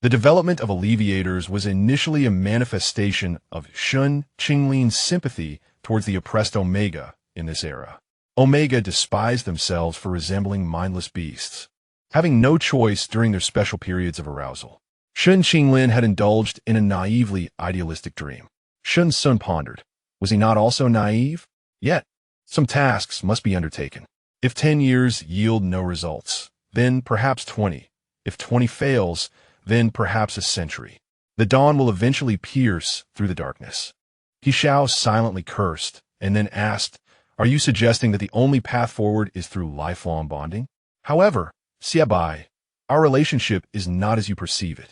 The development of alleviators was initially a manifestation of Shen Qinglin's sympathy towards the oppressed Omega in this era. Omega despised themselves for resembling mindless beasts, having no choice during their special periods of arousal. Shen Qinglin had indulged in a naively idealistic dream. Shen Xun pondered. Was he not also naive? Yet, some tasks must be undertaken. If 10 years yield no results, then perhaps 20. If 20 fails, then perhaps a century. The dawn will eventually pierce through the darkness. He Xiao silently cursed, and then asked, are you suggesting that the only path forward is through lifelong bonding? However, Xia Bai, our relationship is not as you perceive it.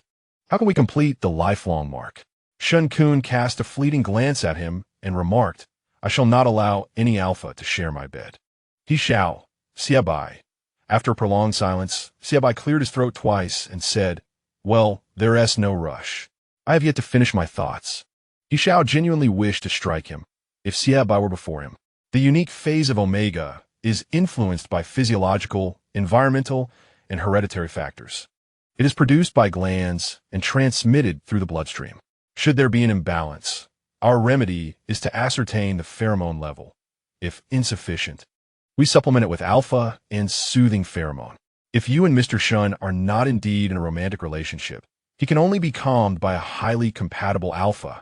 How can we complete the lifelong mark? Shen Kun cast a fleeting glance at him and remarked, I shall not allow any alpha to share my bed. He Xiao, Xia Bai. After a prolonged silence, Xia Bai cleared his throat twice and said, well, there is no rush. I have yet to finish my thoughts. He Xiao genuinely wished to strike him, if Xia Bai were before him. The unique phase of Omega is influenced by physiological, environmental, and hereditary factors. It is produced by glands and transmitted through the bloodstream. Should there be an imbalance, our remedy is to ascertain the pheromone level. If insufficient, we supplement it with alpha and soothing pheromone. If you and Mr. Shun are not indeed in a romantic relationship, he can only be calmed by a highly compatible alpha,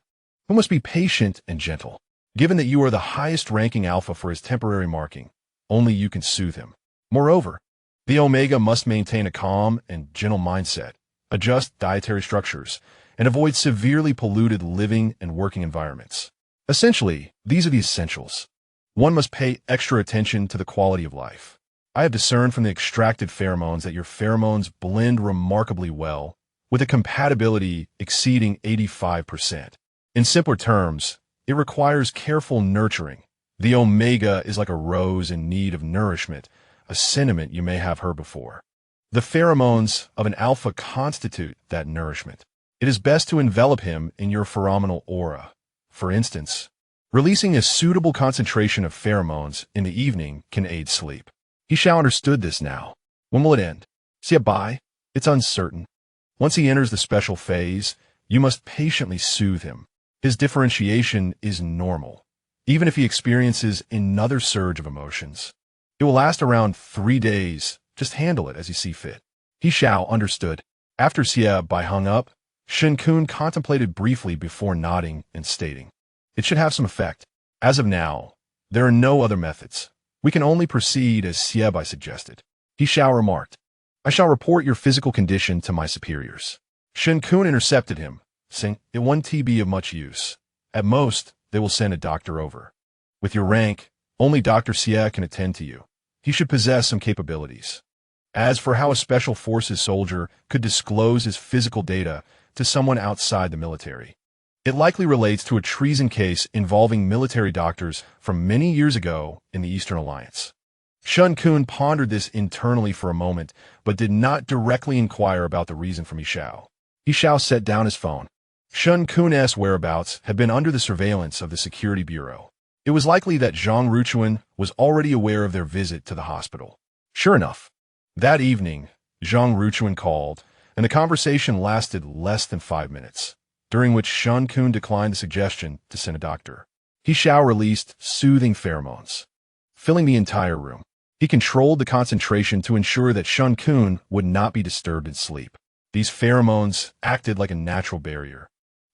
who must be patient and gentle. Given that you are the highest-ranking alpha for his temporary marking, only you can soothe him. Moreover, the Omega must maintain a calm and gentle mindset, adjust dietary structures, and avoid severely polluted living and working environments. Essentially, these are the essentials. One must pay extra attention to the quality of life. I have discerned from the extracted pheromones that your pheromones blend remarkably well, with a compatibility exceeding 85%. In simpler terms, it requires careful nurturing. The Omega is like a rose in need of nourishment, a sentiment you may have heard before. The pheromones of an alpha constitute that nourishment. It is best to envelop him in your pheromonal aura. For instance, releasing a suitable concentration of pheromones in the evening can aid sleep. He Xiao understood this now. When will it end? Bye. It's uncertain. Once he enters the special phase, you must patiently soothe him. His differentiation is normal, even if he experiences another surge of emotions. It will last around 3 days. Just handle it as you see fit. He Xiao understood. After Bai hung up, Shen Xun contemplated briefly before nodding and stating, "It should have some effect. As of now, there are no other methods. We can only proceed as Bai suggested." He Xiao remarked, "I shall report your physical condition to my superiors." Shen Xun intercepted him, saying, "It won't be of much use. At most, they will send a doctor over. With your rank, only Dr. Xie can attend to you. He should possess some capabilities. As for how a special forces soldier could disclose his physical data to someone outside the military, it likely relates to a treason case involving military doctors from many years ago in the Eastern Alliance." Shen Xun pondered this internally for a moment, but did not directly inquire about the reason from He Xiao. He Xiao set down his phone. Shen Xun's whereabouts had been under the surveillance of the Security Bureau. It was likely that Zhang Ruchuan was already aware of their visit to the hospital. Sure enough, that evening, Zhang Ruchuan called, and the conversation lasted less than 5 minutes, during which Shen Xun declined the suggestion to send a doctor. He Xiao released soothing pheromones, filling the entire room. He controlled the concentration to ensure that Shen Xun would not be disturbed in sleep. These pheromones acted like a natural barrier,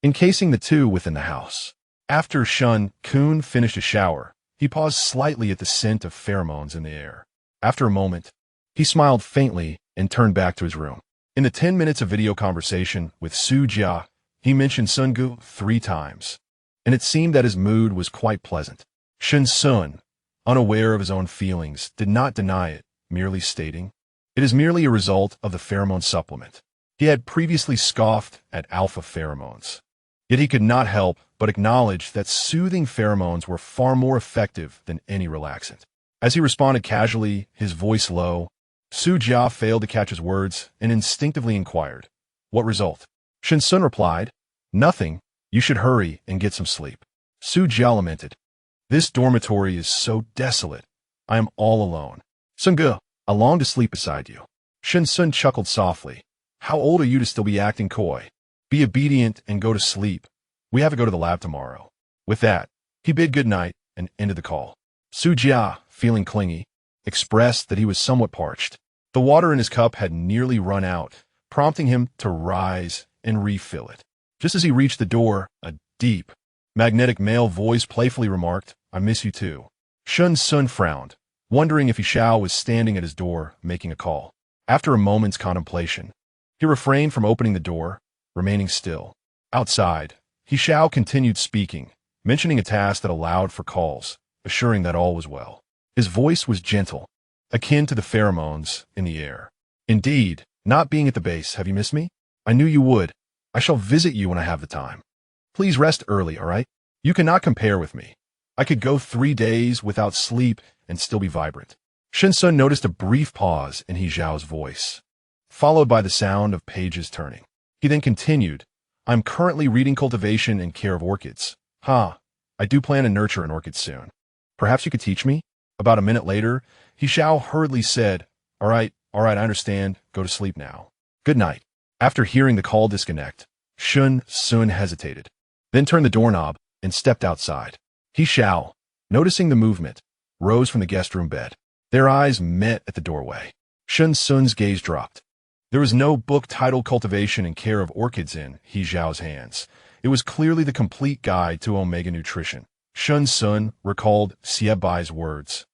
encasing the two within the house. After Shen Xun finished a shower, he paused slightly at the scent of pheromones in the air. After a moment, he smiled faintly and turned back to his room. In the 10 minutes of video conversation with Su Jia, he mentioned Sun Gu 3 times, and it seemed that his mood was quite pleasant. Shen Xun, unaware of his own feelings, did not deny it, merely stating, "It is merely a result of the pheromone supplement." He had previously scoffed at alpha pheromones. Yet he could not help but acknowledge that soothing pheromones were far more effective than any relaxant. As he responded casually, his voice low, Su Jia failed to catch his words and instinctively inquired, "What result?" Shen Xun replied, "Nothing. You should hurry and get some sleep." Su Jia lamented, "This dormitory is so desolate. I am all alone. Sun Gu, I long to sleep beside you." Shen Xun chuckled softly. "How old are you to still be acting coy? Be obedient and go to sleep. We have to go to the lab tomorrow." With that, he bid good night and ended the call. Su Jia, feeling clingy, expressed that he was somewhat parched. The water in his cup had nearly run out, prompting him to rise and refill it. Just as he reached the door, a deep, magnetic male voice playfully remarked, "I miss you too." Shen Xun frowned, wondering if He Xiao was standing at his door making a call. After a moment's contemplation, he refrained from opening the door, remaining still. Outside, He Xiao continued speaking, mentioning a task that allowed for calls, assuring that all was well. His voice was gentle, akin to the pheromones in the air. "Indeed, not being at the base, have you missed me? I knew you would. I shall visit you when I have the time. Please rest early, all right? You cannot compare with me. I could go 3 days without sleep and still be vibrant." Shen Xun noticed a brief pause in He Xiao's voice, followed by the sound of pages turning. He then continued, "I'm currently reading Cultivation and Care of Orchids. I do plan to nurture an orchid soon. Perhaps you could teach me?" About a minute later, He Xiao hurriedly said, All right, I understand. Go to sleep now. Good night." After hearing the call disconnect, Shen Xun hesitated, then turned the doorknob and stepped outside. He Xiao, noticing the movement, rose from the guest room bed. Their eyes met at the doorway. Shen Xun's gaze dropped. There was no book titled Cultivation and Care of Orchids in He Xiao's hands. It was clearly the complete guide to omega nutrition. Shen Xun recalled Xie Bai's words,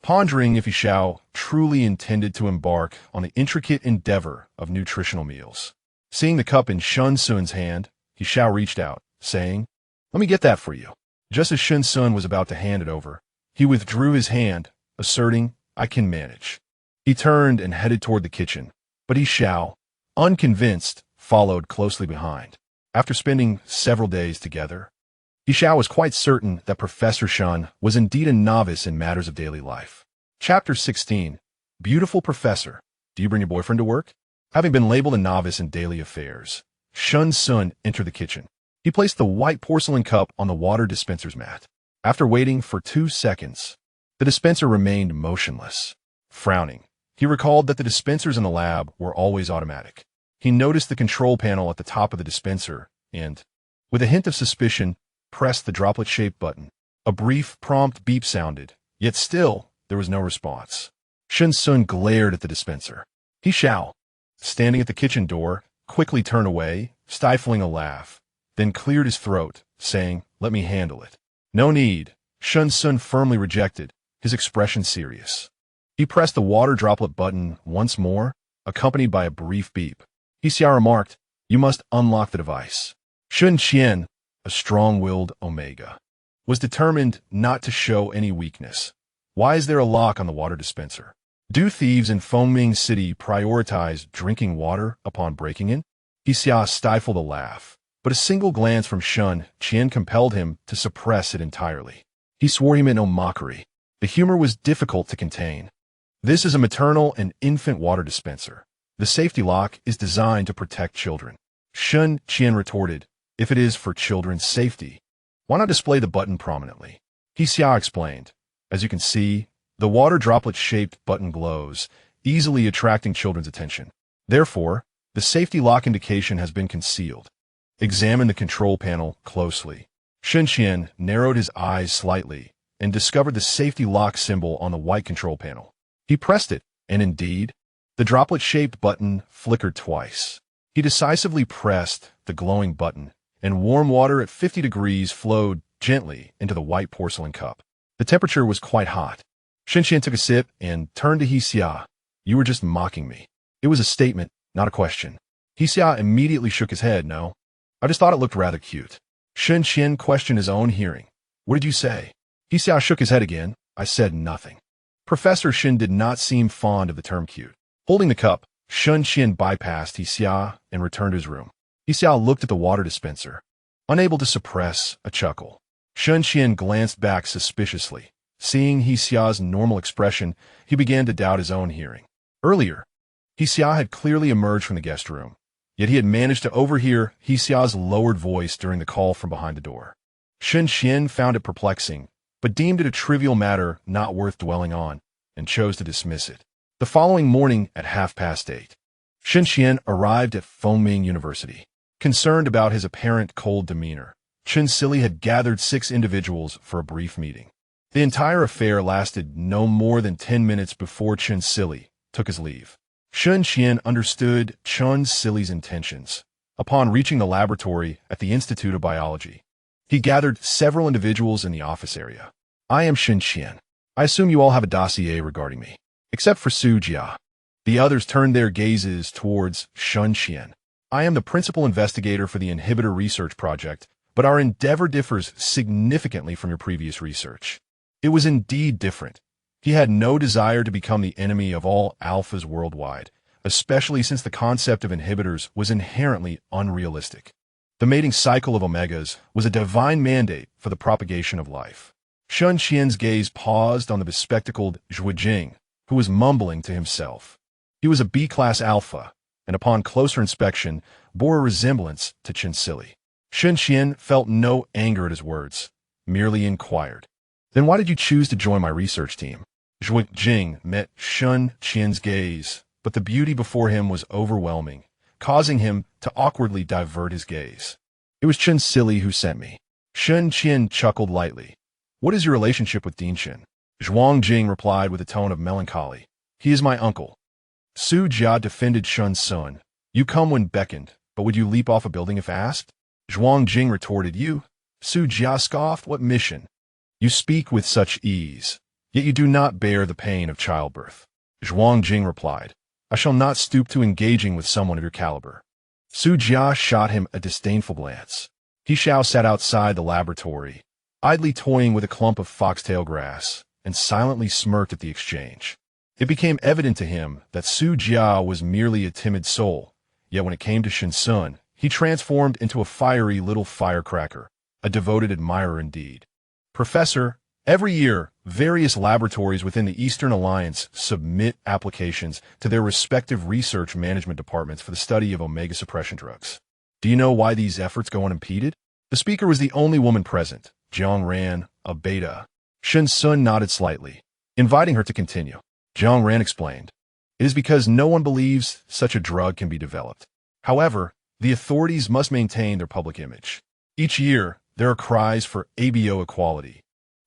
pondering if He Xiao truly intended to embark on the intricate endeavor of nutritional meals. Seeing the cup in Shen Xun's hand, He Xiao reached out, saying, "Let me get that for you." Just as Shen Xun was about to hand it over, he withdrew his hand, asserting, "I can manage." He turned and headed toward the kitchen, but He Xiao, unconvinced, followed closely behind. After spending several days together, He Xiao was quite certain that Professor Shen was indeed a novice in matters of daily life. Chapter 16. Beautiful Professor, do you bring your boyfriend to work? Having been labeled a novice in daily affairs, Shen Xun entered the kitchen. He placed the white porcelain cup on the water dispenser's mat. After waiting for 2 seconds, the dispenser remained motionless. Frowning, he recalled that the dispensers in the lab were always automatic. He noticed the control panel at the top of the dispenser and, with a hint of suspicion, pressed the droplet-shaped button. A brief, prompt beep sounded, yet still there was no response. Shen Xun glared at the dispenser. He Xiao, standing at the kitchen door, quickly turned away, stifling a laugh, then cleared his throat, saying, "Let me handle it." "No need," Shen Xun firmly rejected, his expression serious. He pressed the water droplet button once more, accompanied by a brief beep. He Xiao remarked, "You must unlock the device." Shun Qian, a strong-willed omega, was determined not to show any weakness. Why is there a lock on the water dispenser? Do thieves in Fengming City prioritize drinking water upon breaking in? He Xiao stifled a laugh, but a single glance from Shun Qian compelled him to suppress it entirely. He swore he meant no mockery. The humor was difficult to contain. This is a maternal and infant water dispenser. The safety lock is designed to protect children. Shun Qian retorted, "If it is for children's safety, why not display the button prominently?" He Xiao explained, "As you can see, the water droplet-shaped button glows, easily attracting children's attention. Therefore, the safety lock indication has been concealed. Examine the control panel closely." Shen Qian narrowed his eyes slightly and discovered the safety lock symbol on the white control panel. He pressed it, and indeed, the droplet-shaped button flickered twice. He decisively pressed the glowing button, and warm water at 50 degrees flowed gently into the white porcelain cup. The temperature was quite hot. Shen Qian took a sip and turned to He Xiao. "You were just mocking me." It was a statement, not a question. He Xiao immediately shook his head. "No, I just thought it looked rather cute." Shen Qian questioned his own hearing. "What did you say?" He Xiao shook his head again. "I said nothing." Professor Shen did not seem fond of the term cute. Holding the cup, Shen Qian bypassed He Xiao and returned to his room. He Xiao looked at the water dispenser, unable to suppress a chuckle. Shen Qian glanced back suspiciously. Seeing He Xiao's normal expression, he began to doubt his own hearing. Earlier, He Xiao had clearly emerged from the guest room, yet he had managed to overhear He Xiao's lowered voice during the call from behind the door. Shen Qian found it perplexing, but deemed it a trivial matter not worth dwelling on, and chose to dismiss it. The following morning at 8:30, Shen Qian arrived at Fengming University. Concerned about his apparent cold demeanor, Chen Sili had gathered 6 individuals for a brief meeting. The entire affair lasted no more than 10 minutes before Chen Sili took his leave. Shen Qian understood Chen Sili's intentions. Upon reaching the laboratory at the Institute of Biology, he gathered several individuals in the office area. "I am Shen Qian. I assume you all have a dossier regarding me, except for Su Jia." The others turned their gazes towards Shen Qian. "I am the principal investigator for the inhibitor research project, but our endeavor differs significantly from your previous research." It was indeed different. He had no desire to become the enemy of all alphas worldwide, especially since the concept of inhibitors was inherently unrealistic. The mating cycle of omegas was a divine mandate for the propagation of life. Shen Qian's gaze paused on the bespectacled Zhui Jing, who was mumbling to himself. He was a B-class alpha, and upon closer inspection, bore a resemblance to Chen Sili. Shen Qian felt no anger at his words, merely inquired, "Then why did you choose to join my research team?" Zhui Jing met Shen Qian's gaze, but the beauty before him was overwhelming, causing him to awkwardly divert his gaze. "It was Chen Sili who sent me." Shen Qian chuckled lightly. "What is your relationship with Dean Shen?" Zhuang Jing replied with a tone of melancholy. "He is my uncle." Su Jia defended Shen Xun. You come when beckoned, but would you leap off a building if asked? Zhuang Jing retorted, you. Su Jia scoffed, what mission? You speak with such ease, yet you do not bear the pain of childbirth. Zhuang Jing replied, I shall not stoop to engaging with someone of your caliber. Su Jia shot him a disdainful glance. He Xiao sat outside the laboratory, idly toying with a clump of foxtail grass, and silently smirked at the exchange. It became evident to him that Su Jia was merely a timid soul, yet when it came to Shen Xun, he transformed into a fiery little firecracker, a devoted admirer indeed. Professor, every year, various laboratories within the Eastern Alliance submit applications to their respective research management departments for the study of omega suppression drugs. Do you know why these efforts go unimpeded? The speaker was the only woman present, Jiang Ran, a beta. Shen Xun nodded slightly, inviting her to continue. Jiang Ran explained, it is because no one believes such a drug can be developed. However, the authorities must maintain their public image. Each year, there are cries for ABO equality,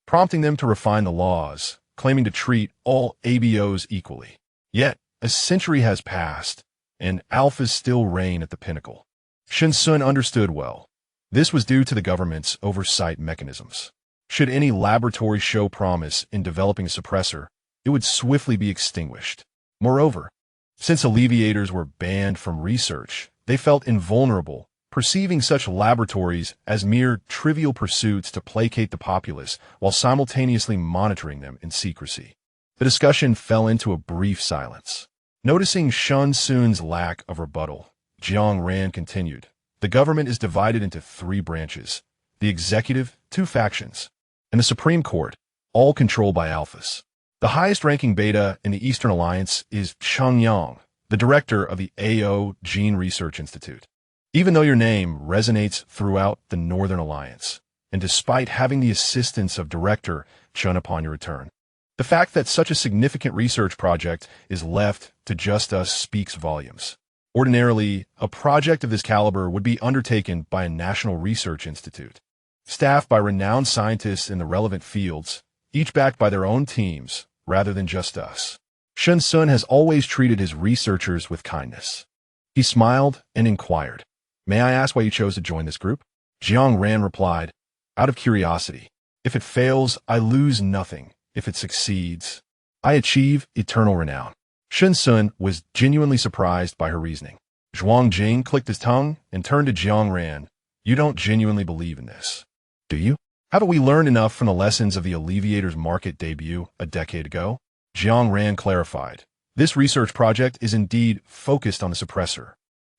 prompting them to refine the laws, claiming to treat all ABOs equally. Yet, a century has passed, and alphas still reign at the pinnacle. Shen Xun understood well. This was due to the government's oversight mechanisms. Should any laboratory show promise in developing a suppressor, it would swiftly be extinguished. Moreover, since alleviators were banned from research, they felt invulnerable, perceiving such laboratories as mere trivial pursuits to placate the populace while simultaneously monitoring them in secrecy. The discussion fell into a brief silence. Noticing Shen Xun's lack of rebuttal, Jiang Ran continued, the government is divided into 3 branches, the executive, 2 factions, and the Supreme Court, all controlled by alphas. The highest-ranking beta in the Eastern Alliance is Cheng Yang, the director of the AO Gene Research Institute. Even though your name resonates throughout the Northern Alliance, and despite having the assistance of Director Chen upon your return, the fact that such a significant research project is left to just us speaks volumes. Ordinarily, a project of this caliber would be undertaken by a national research institute, staffed by renowned scientists in the relevant fields, each backed by their own teams, rather than just us. Shen Xun has always treated his researchers with kindness. He smiled and inquired, may I ask why you chose to join this group? Jiang Ran replied, out of curiosity. If it fails, I lose nothing. If it succeeds, I achieve eternal renown. Shen Xun was genuinely surprised by her reasoning. Zhuang Jing clicked his tongue and turned to Jiang Ran. You don't genuinely believe in this, do you? Haven't we learned enough from the lessons of the Alleviator's market debut a decade ago? Jiang Ran clarified. This research project is indeed focused on the suppressor.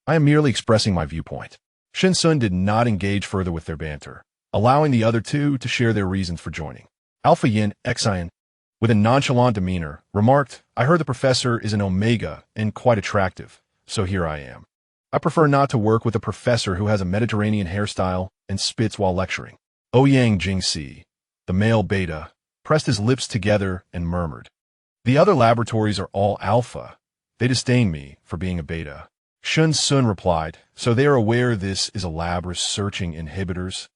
I am merely expressing my viewpoint. Shen Xun did not engage further with their banter, allowing the other 2 to share their reasons for joining. Alpha Yin Xian, with a nonchalant demeanor, remarked, I heard the professor is an omega and quite attractive, so here I am. I prefer not to work with a professor who has a Mediterranean hairstyle and spits while lecturing. Ouyang Jingxi, the male beta, pressed his lips together and murmured, the other laboratories are all alpha. They disdain me for being a beta. Shen Xun replied, so they are aware this is a lab researching inhibitors,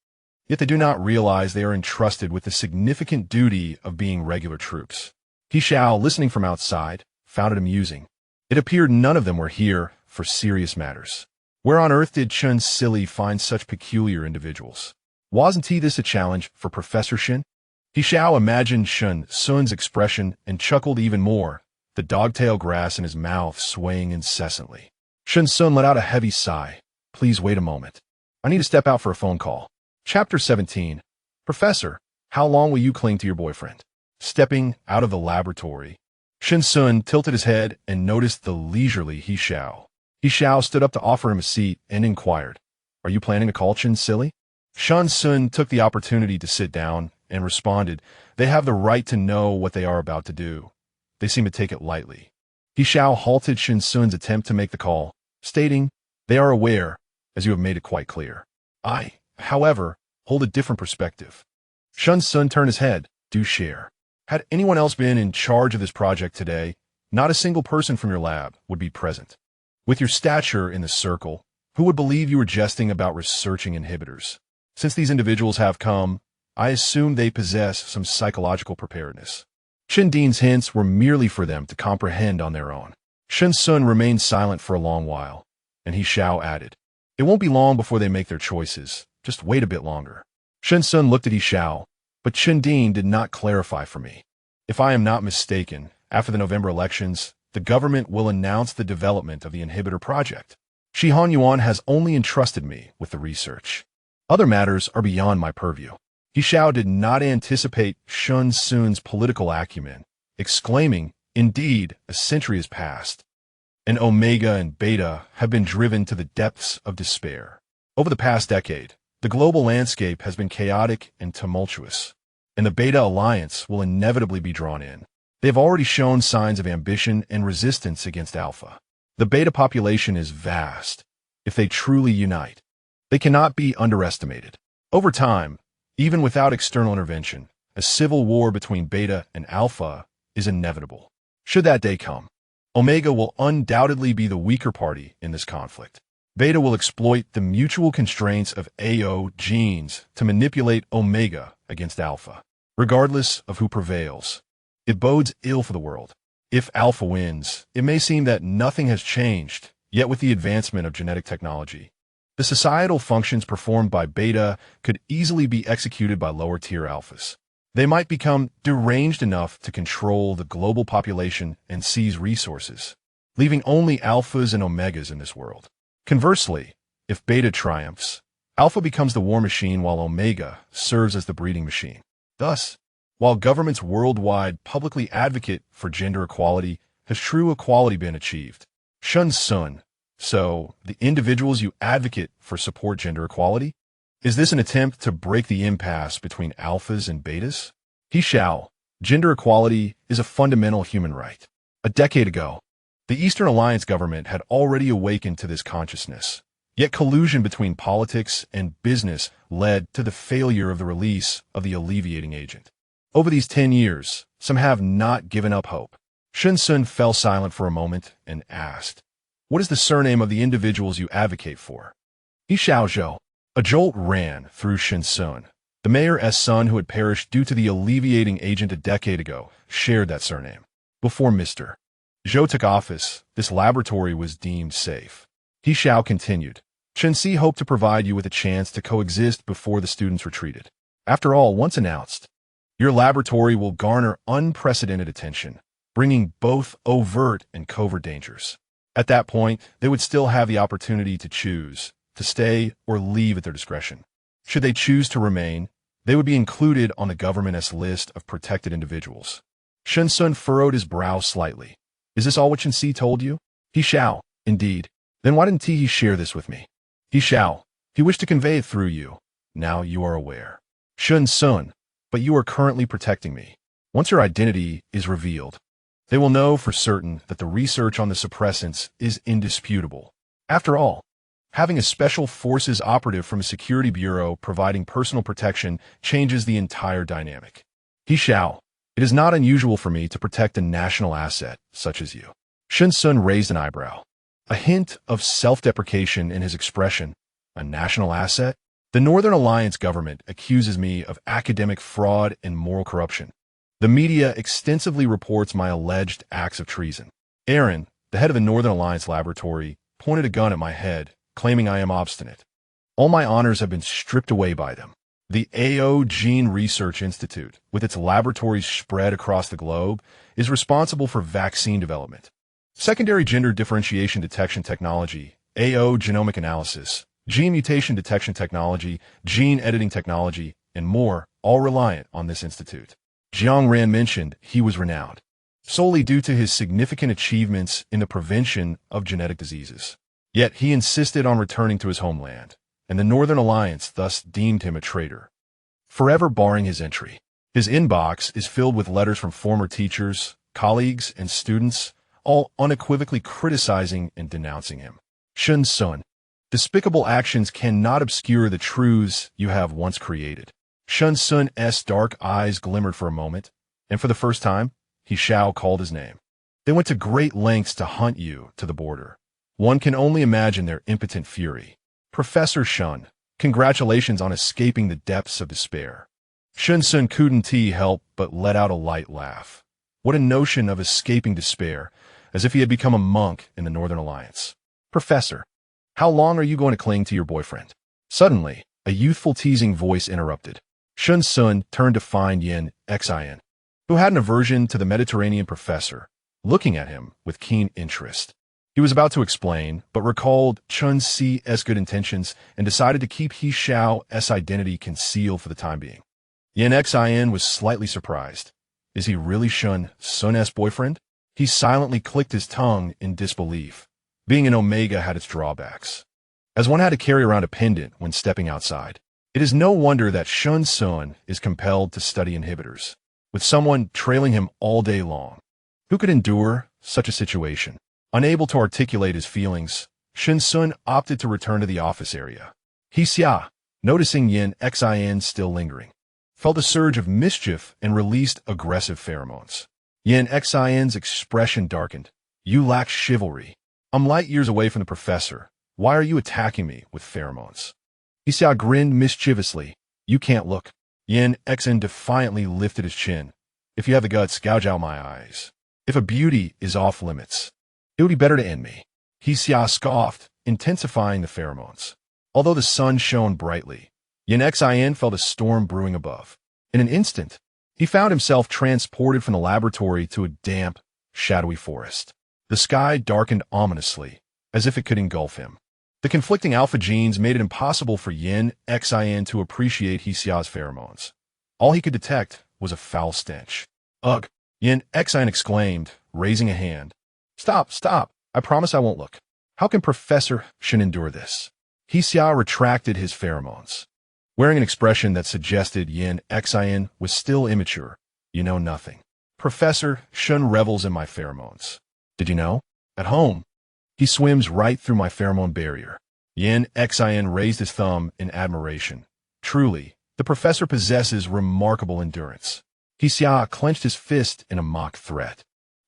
yet they do not realize they are entrusted with the significant duty of being regular troops. He Xiao, listening from outside, found it amusing. It appeared none of them were here for serious matters. Where on earth did Chen Silly find such peculiar individuals? Wasn't this a challenge for Professor Shen? He Xiao imagined Shen Xun's expression and chuckled even more, the dogtail grass in his mouth swaying incessantly. Shen Xun let out a heavy sigh. Please wait a moment. I need to step out for a phone call. Chapter 17. Professor, how long will you cling to your boyfriend? Stepping out of the laboratory, Shen Xun tilted his head and noticed the leisurely He Xiao. He Xiao stood up to offer him a seat and inquired, are you planning to call Chen Silly? Shen Xun took the opportunity to sit down and responded, they have the right to know what they are about to do. They seem to take it lightly. He Xiao halted Shen Xun's attempt to make the call, stating, they are aware, as you have made it quite clear. I, however, hold a different perspective. Shen Xun turned his head, do share. Had anyone else been in charge of this project today, not a single person from your lab would be present. With your stature in the circle, who would believe you were jesting about researching inhibitors? Since these individuals have come, I assume they possess some psychological preparedness. Chen Din's hints were merely for them to comprehend on their own. Shen Xun remained silent for a long while, and He Xiao added, "It won't be long before they make their choices. Just wait a bit longer." Shen Xun looked at He Xiao, but Chen Ding did not clarify for me. If I am not mistaken, after the November elections, the government will announce the development of the inhibitor project. Shi Hanyuan has only entrusted me with the research. Other matters are beyond my purview. He Xiao did not anticipate Shen Xun's political acumen, exclaiming, "Indeed, a century has passed, and Omega and Beta have been driven to the depths of despair. Over the past decade, the global landscape has been chaotic and tumultuous, and the Beta Alliance will inevitably be drawn in. They have already shown signs of ambition and resistance against Alpha. The Beta population is vast. If they truly unite, they cannot be underestimated. Over time, even without external intervention, a civil war between Beta and Alpha is inevitable. Should that day come, Omega will undoubtedly be the weaker party in this conflict. Beta will exploit the mutual constraints of AO genes to manipulate Omega against Alpha. Regardless of who prevails, it bodes ill for the world. If Alpha wins, it may seem that nothing has changed, yet with the advancement of genetic technology, the societal functions performed by Beta could easily be executed by lower-tier Alphas. They might become deranged enough to control the global population and seize resources, leaving only Alphas and Omegas in this world. Conversely, if Beta triumphs, Alpha becomes the war machine while Omega serves as the breeding machine. Thus, while governments worldwide publicly advocate for gender equality, has true equality been achieved? Shen Xun, so the individuals you advocate for support gender equality? Is this an attempt to break the impasse between Alphas and Betas? He Xiao, gender equality is a fundamental human right. A decade ago, the Eastern Alliance government had already awakened to this consciousness, yet collusion between politics and business led to the failure of the release of the alleviating agent. Over these 10 years, some have not given up hope. Shen Xun fell silent for a moment and asked, "What is the surname of the individuals you advocate for?" He Xiao. A jolt ran through Shen Xun. The mayor's son who had perished due to the alleviating agent a decade ago shared that surname. Before Mr. Zhou took office, this laboratory was deemed safe. He Xiao continued, "Chen Si hoped to provide you with a chance to coexist before the students retreated. After all, once announced, your laboratory will garner unprecedented attention, bringing both overt and covert dangers. At that point, they would still have the opportunity to choose, to stay or leave at their discretion. Should they choose to remain, they would be included on the government's list of protected individuals." Shen Xun furrowed his brow slightly. "Is this all what Chen Si told you?" He Xiao, "Indeed. Then why didn't he share this with me?" He Xiao, "He wished to convey it through you. Now you are aware." Shen Xun, "But you are currently protecting me. Once your identity is revealed, they will know for certain that the research on the suppressants is indisputable. After all, having a special forces operative from a security bureau providing personal protection changes the entire dynamic." He Xiao, "It is not unusual for me to protect a national asset such as you." Shen Xun raised an eyebrow, a hint of self-deprecation in his expression. "A national asset? The Northern Alliance government accuses me of academic fraud and moral corruption. The media extensively reports my alleged acts of treason. Aaron, the head of the Northern Alliance laboratory, pointed a gun at my head, claiming I am obstinate. All my honors have been stripped away by them. The AO Gene Research Institute, with its laboratories spread across the globe, is responsible for vaccine development, secondary gender differentiation detection technology, AO genomic analysis, gene mutation detection technology, gene editing technology, and more, all reliant on this institute." Jiang Ran mentioned he was renowned solely due to his significant achievements in the prevention of genetic diseases. Yet he insisted on returning to his homeland, and the Northern Alliance thus deemed him a traitor, forever barring his entry. His inbox is filled with letters from former teachers, colleagues, and students, all unequivocally criticizing and denouncing him. Shen Xun, despicable actions cannot obscure the truths you have once created. Shen Xun's dark eyes glimmered for a moment, and for the first time, He Xiao called his name. "They went to great lengths to hunt you to the border. One can only imagine their impotent fury. Professor Shen, congratulations on escaping the depths of despair." Shen Xun couldn't help but let out a light laugh. What a notion of escaping despair, as if he had become a monk in the Northern Alliance. "Professor, how long are you going to cling to your boyfriend?" Suddenly, a youthful teasing voice interrupted. Shen Xun turned to find He Xiao, who had an aversion to the Mediterranean professor, looking at him with keen interest. He was about to explain, but recalled Chun Si's good intentions and decided to keep He Xiao's identity concealed for the time being. He Xiao was slightly surprised. Is he really Shen Xun's boyfriend? He silently clicked his tongue in disbelief. Being an Omega had its drawbacks, as one had to carry around a pendant when stepping outside. It is no wonder that Shen Xun is compelled to study inhibitors, with someone trailing him all day long. Who could endure such a situation? Unable to articulate his feelings, Shen Xun opted to return to the office area. He Xiao, noticing He Xiao still lingering, felt a surge of mischief and released aggressive pheromones. He Xiao's expression darkened. "You lack chivalry. I'm light years away from the professor. Why are you attacking me with pheromones?" He Xiao grinned mischievously. "You can't look." He Xiao defiantly lifted his chin. "If you have the guts, gouge out my eyes. If a beauty is off limits, it would be better to end me." He Xiao scoffed, intensifying the pheromones. Although the sun shone brightly, He Xiao felt a storm brewing above. In an instant, he found himself transported from the laboratory to a damp, shadowy forest. The sky darkened ominously, as if it could engulf him. The conflicting alpha genes made it impossible for He Xiao to appreciate He Xiao's pheromones. All he could detect was a foul stench. "Ugh!" He Xiao exclaimed, raising a hand. "Stop, stop! I promise I won't look. How can Professor Shen endure this?" He Xiao retracted his pheromones, wearing an expression that suggested He Xiao was still immature. "You know nothing. Professor Shen revels in my pheromones. Did you know? At home, he swims right through my pheromone barrier." He Xiao raised his thumb in admiration. "Truly, the professor possesses remarkable endurance." He Xiao clenched his fist in a mock threat,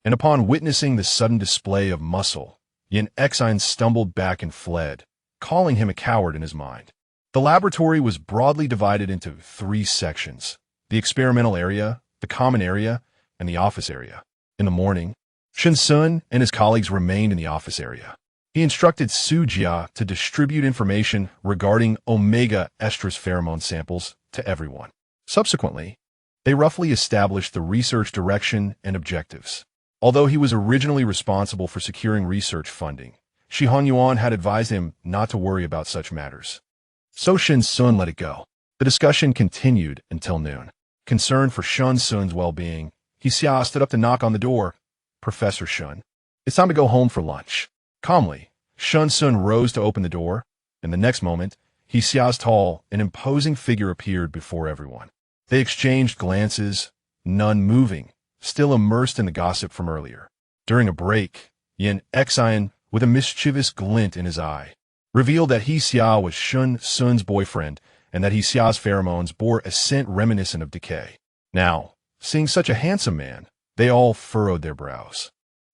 and upon witnessing the sudden display of muscle, He Xiao stumbled back and fled, calling him a coward in his mind. The laboratory was broadly divided into 3 sections: the experimental area, the common area, and the office area. In the morning, Shen Xun and his colleagues remained in the office area. He instructed Su Jia to distribute information regarding omega estrus pheromone samples to everyone. Subsequently, they roughly established the research direction and objectives. Although he was originally responsible for securing research funding, Shi Hanyuan had advised him not to worry about such matters. So Shen Xun let it go. The discussion continued until noon. Concerned for Shen Xun's well-being, He Xiao stood up to knock on the door. "Professor Shen, it's time to go home for lunch." Calmly, Shen Xun rose to open the door, and the next moment, He Xiao's tall and imposing figure appeared before everyone. They exchanged glances, none moving, still immersed in the gossip from earlier. During a break, He Xiao, with a mischievous glint in his eye, revealed that He Xiao was Shen Xun's boyfriend and that He Xiao's pheromones bore a scent reminiscent of decay. Now, seeing such a handsome man, they all furrowed their brows.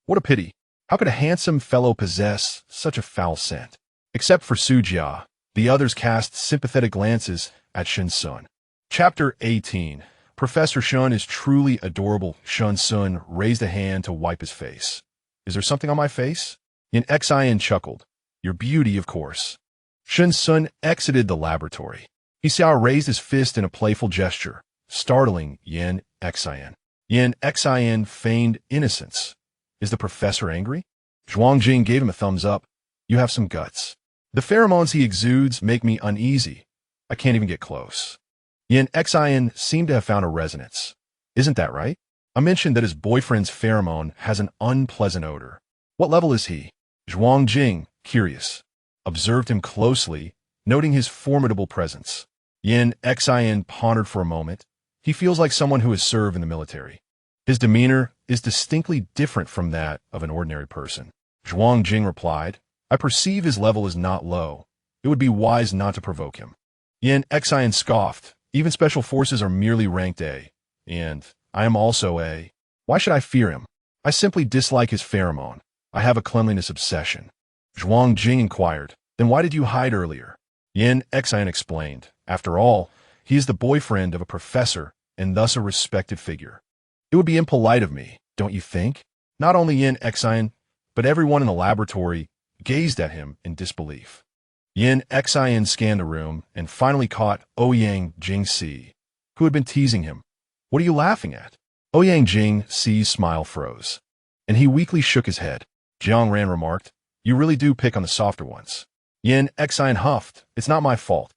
What a pity! How could a handsome fellow possess such a foul scent? Except for Su Jia, the others cast sympathetic glances at Shen Xun. Chapter 18. Professor Shen is truly adorable. Shen Xun raised a hand to wipe his face. "Is there something on my face?" He Xiao chuckled. "Your beauty, of course." Shen Xun exited the laboratory. He Xiao raised his fist in a playful gesture, startling He Xiao. He Xiao feigned innocence. "Is the professor angry?" Zhuangjing gave him a thumbs up. "You have some guts. The pheromones he exudes make me uneasy. I can't even get close." He Xiao seemed to have found a resonance. "Isn't that right? I mentioned that his boyfriend's pheromone has an unpleasant odor. What level is he?" Zhuangjing, curious, observed him closely, noting his formidable presence. He Xiao pondered for a moment. He feels like someone who has served in the military. His demeanor is distinctly different from that of an ordinary person. Zhuangjing replied, "I perceive his level is not low. It would be wise not to provoke him." He Xiao scoffed. "Even special forces are merely ranked A, and I am also A. Why should I fear him? I simply dislike his pheromone. I have a cleanliness obsession." Zhuangjing inquired, "Then why did you hide earlier?" He Xiao explained, "After all, he is the boyfriend of a professor and thus a respected figure. It would be impolite of me, don't you think?" Not only He Xiao, but everyone in the laboratory gazed at him in disbelief. Yin Xin scanned the room and finally caught Ouyang Jingxi, who had been teasing him. "What are you laughing at?" Ouyang Jingxi's smile froze, and he weakly shook his head. Jiang Ran remarked, "You really do pick on the softer ones." Yin Xin huffed, "It's not my fault.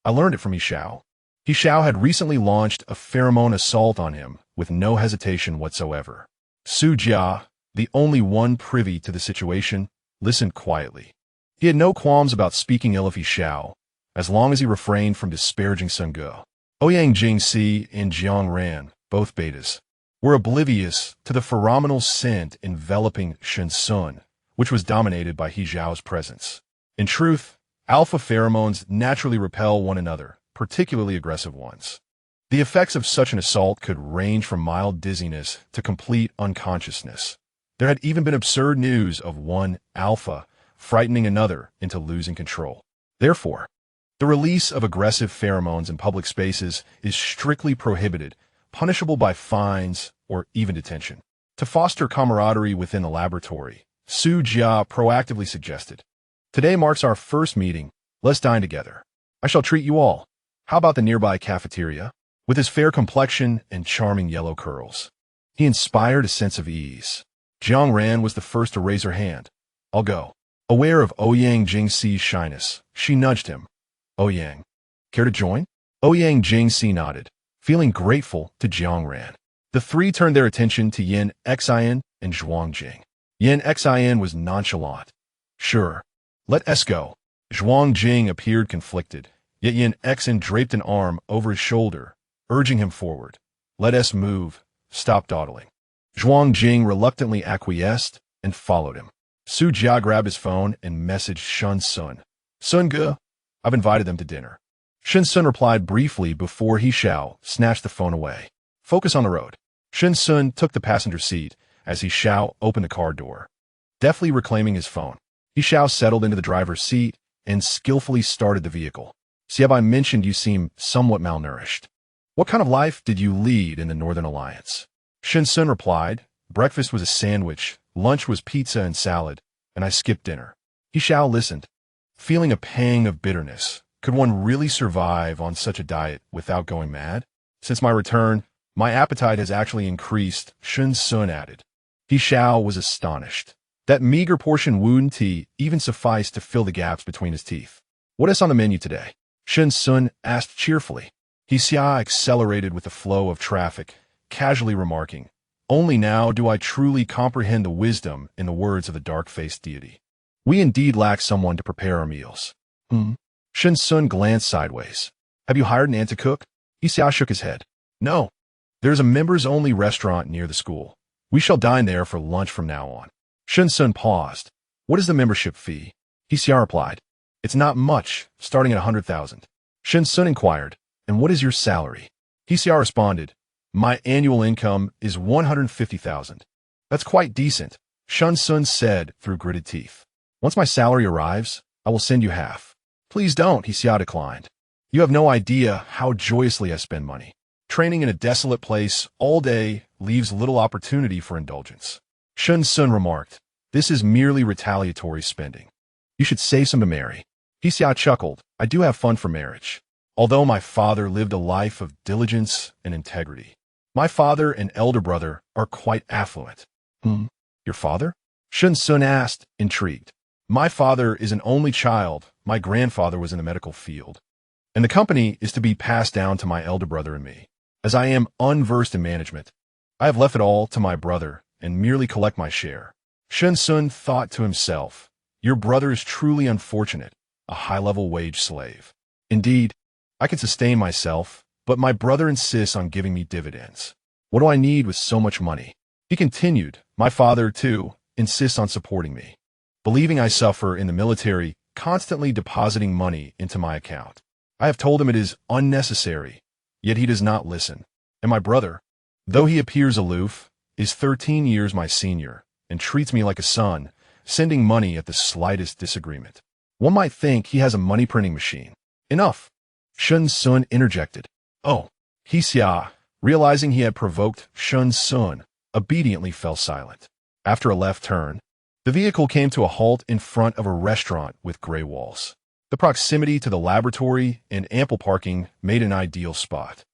I learned it from He Xiao." He Xiao had recently launched a pheromone assault on him with no hesitation whatsoever. Su Jia, the only one privy to the situation, listened quietly. He had no qualms about speaking ill of He Xiao, as long as he refrained from disparaging Sun Ge. Ouyang Jingxi and Jiang Ran, both betas, were oblivious to the pheromonal scent enveloping Shen Xun, which was dominated by He Xiao's presence. In truth, alpha pheromones naturally repel one another, particularly aggressive ones. The effects of such an assault could range from mild dizziness to complete unconsciousness. There had even been absurd news of one alpha frightening another into losing control. Therefore, the release of aggressive pheromones in public spaces is strictly prohibited, punishable by fines or even detention. To foster camaraderie within the laboratory, Su Jia proactively suggested, "Today marks our first meeting. Let's dine together. I shall treat you all. How about the nearby cafeteria?" With his fair complexion and charming yellow curls, he inspired a sense of ease. Jiang Ran was the first to raise her hand. "I'll go." Aware of Ouyang Jingxi's shyness, she nudged him. "Ouyang, care to join?" Ouyang Jingxi nodded, feeling grateful to Jiang Ran. The three turned their attention to Yin Xin and Zhuang Jing. Yin Xin was nonchalant. "Sure, let us go." Zhuang Jing appeared conflicted, yet Yin Xin draped an arm over his shoulder, urging him forward. "Let us move. Stop dawdling." Zhuang Jing reluctantly acquiesced and followed him. Su Jia grabbed his phone and messaged Shen Xun. "Sun Ge, I've invited them to dinner." Shen Xun replied briefly before He Xiao snatched the phone away. "Focus on the road." Shen Xun took the passenger seat as He Xiao opened the car door. Deftly reclaiming his phone, He Xiao settled into the driver's seat and skillfully started the vehicle. "See, have I mentioned you seem somewhat malnourished? What kind of life did you lead in the Northern Alliance?" Shen Xun replied, "Breakfast was a sandwich, lunch was pizza and salad, and I skipped dinner." He Xiao listened, feeling a pang of bitterness. Could one really survive on such a diet without going mad? "Since my return, my appetite has actually increased," Shen Xun added. He Xiao was astonished. That meager portion Woon tea even sufficed to fill the gaps between his teeth. "What is on the menu today?" Shen Xun asked cheerfully. He Xiao accelerated with the flow of traffic, casually remarking, "Only now do I truly comprehend the wisdom in the words of the dark-faced deity. We indeed lack someone to prepare our meals." Shen Xun glanced sideways. "Have you hired an aunt to cook?" He Xiao shook his head. "No. There's a members-only restaurant near the school. We shall dine there for lunch from now on." Shen Xun paused. "What is the membership fee?" He Xiao replied, "It's not much, starting at 100,000. Shen Xun inquired, "And what is your salary?" He Xiao responded, "My annual income is 150,000. "That's quite decent," Shen Xun said through gritted teeth. "Once my salary arrives, I will send you half." "Please don't," He Xiao declined. "You have no idea how joyously I spend money. Training in a desolate place all day leaves little opportunity for indulgence." Shen Xun remarked, "This is merely retaliatory spending. You should save some to marry." He Xiao chuckled, "I do have fun for marriage. Although my father lived a life of diligence and integrity. My father and elder brother are quite affluent." "Your father?" Shen Xun asked, intrigued. "My father is an only child. My grandfather was in the medical field. And the company is to be passed down to my elder brother and me. As I am unversed in management, I have left it all to my brother and merely collect my share." Shen Xun thought to himself, "Your brother is truly unfortunate, a high-level wage slave. Indeed, I can sustain myself, but my brother insists on giving me dividends. What do I need with so much money?" He continued, "My father, too, insists on supporting me, believing I suffer in the military, constantly depositing money into my account. I have told him it is unnecessary, yet he does not listen. And my brother, though he appears aloof, is 13 years my senior and treats me like a son, sending money at the slightest disagreement. One might think he has a money-printing machine." "Enough," Shen Xun interjected. "Oh." He Xiao, realizing he had provoked Shen Xun, obediently fell silent. After a left turn, The vehicle came to a halt in front of a restaurant with gray walls. The proximity to the laboratory and ample parking made an ideal spot.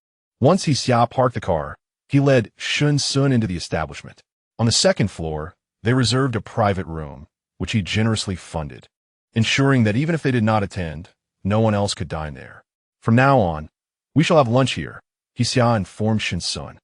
Once He Xiao parked the car, he led Shen Xun into the establishment. On the second floor, they reserved a private room, which he generously funded, ensuring that even if they did not attend, no one else could dine there. From now on, we shall have lunch here, He Xiao informed Shen Xun.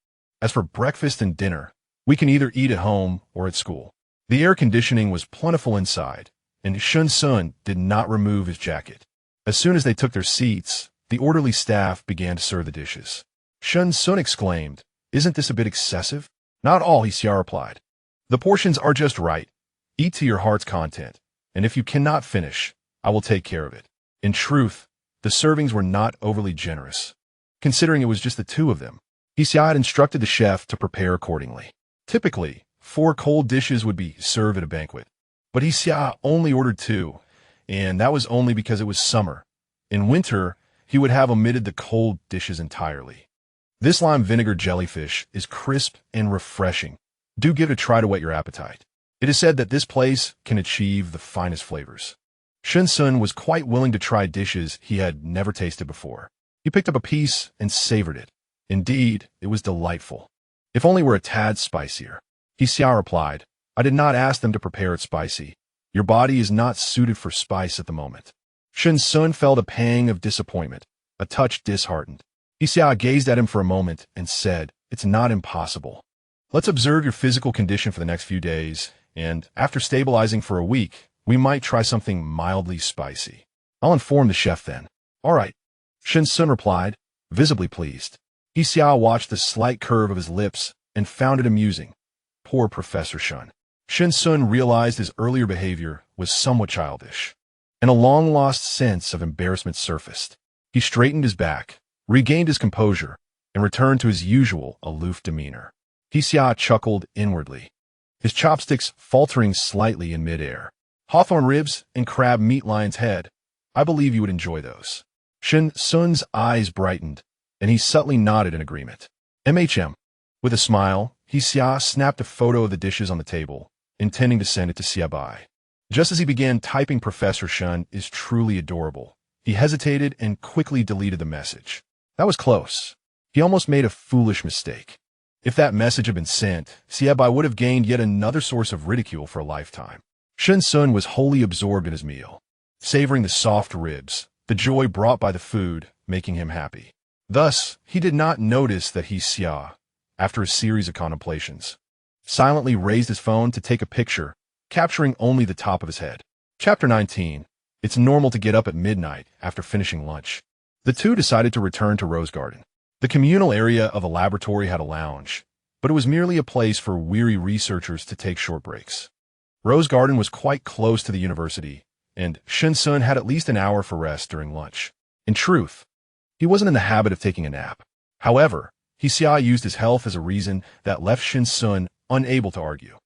As for breakfast and dinner, we can either eat at home or at school. The air conditioning was plentiful inside, and Shen Xun did not remove his jacket. As soon as they took their seats, the orderly staff began to serve the dishes. Shen Xun exclaimed, "Isn't this a bit excessive?" "Not all," He Xiao replied. "The portions are just right. Eat to your heart's content, and if you cannot finish, I will take care of it." In truth, the servings were not overly generous, considering it was just the two of them. He Xiao had instructed the chef to prepare accordingly. Typically, 4 cold dishes would be served at a banquet, but He Xiao only ordered 2, and that was only because it was summer. In winter, he would have omitted the cold dishes entirely. This lime vinegar jellyfish is crisp and refreshing. Do give it a try to whet your appetite. It is said that this place can achieve the finest flavors. Shen Xun was quite willing to try dishes he had never tasted before. He picked up a piece and savored it. Indeed, it was delightful. If only were a tad spicier. He Xiao replied, "I did not ask them to prepare it spicy. Your body is not suited for spice at the moment." Shen Xun felt a pang of disappointment, a touch disheartened. He Xiao gazed at him for a moment and said, "It's not impossible. Let's observe your physical condition for the next few days, and after stabilizing for a week, we might try something mildly spicy. I'll inform the chef then." "All right," Shen Xun replied, visibly pleased. He Xiao watched the slight curve of his lips and found it amusing. Poor Professor Shen. Shen Xun realized his earlier behavior was somewhat childish, and a long-lost sense of embarrassment surfaced. He straightened his back, regained his composure, and returned to his usual aloof demeanor. He Xiao chuckled inwardly, his chopsticks faltering slightly in midair. "Hawthorn ribs and crab meat lion's head. I believe you would enjoy those." Shen Xun's eyes brightened, and he subtly nodded in agreement. "MHM." With a smile, He Xiao snapped a photo of the dishes on the table, intending to send it to Xiaobai. Just as he began typing, "Professor Shen is truly adorable," he hesitated and quickly deleted the message. That was close. He almost made a foolish mistake. If that message had been sent, Xiaobai would have gained yet another source of ridicule for a lifetime. Shen Xun was wholly absorbed in his meal, savoring the soft ribs, the joy brought by the food making him happy. Thus, he did not notice that He Xiao, after a series of contemplations, silently raised his phone to take a picture, capturing only the top of his head. Chapter 19. It's normal to get up at midnight after finishing lunch. The two decided to return to Rose Garden. The communal area of the laboratory had a lounge, but it was merely a place for weary researchers to take short breaks. Rose Garden was quite close to the university, and Shen Xun had at least an hour for rest during lunch. In truth, he wasn't in the habit of taking a nap. However, He Xiao used his health as a reason that left Shen Xun unable to argue.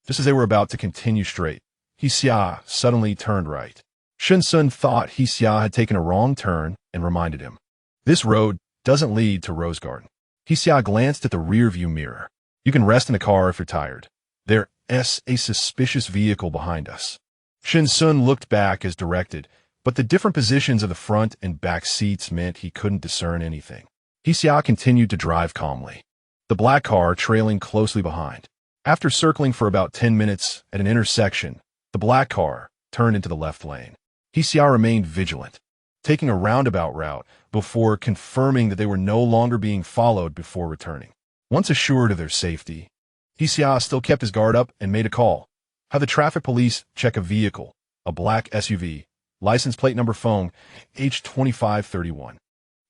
Just as they were about to continue straight, He Xiao suddenly turned right. Shen Xun thought He Xiao had taken a wrong turn and reminded him, "This road doesn't lead to Rose Garden." He Xiao glanced at the rear-view mirror. "You can rest in the car if you're tired. There's a suspicious vehicle behind us." Shen Xun looked back as directed, but the different positions of the front and back seats meant he couldn't discern anything. He Xiao continued to drive calmly, the black car trailing closely behind. After circling for about 10 minutes at an intersection, the black car turned into the left lane. He Xiao remained vigilant, taking a roundabout route before confirming that they were no longer being followed before returning. Once assured of their safety, He Xiao still kept his guard up and made a call. Have the traffic police check a vehicle, a black SUV, license plate number phone, H2531.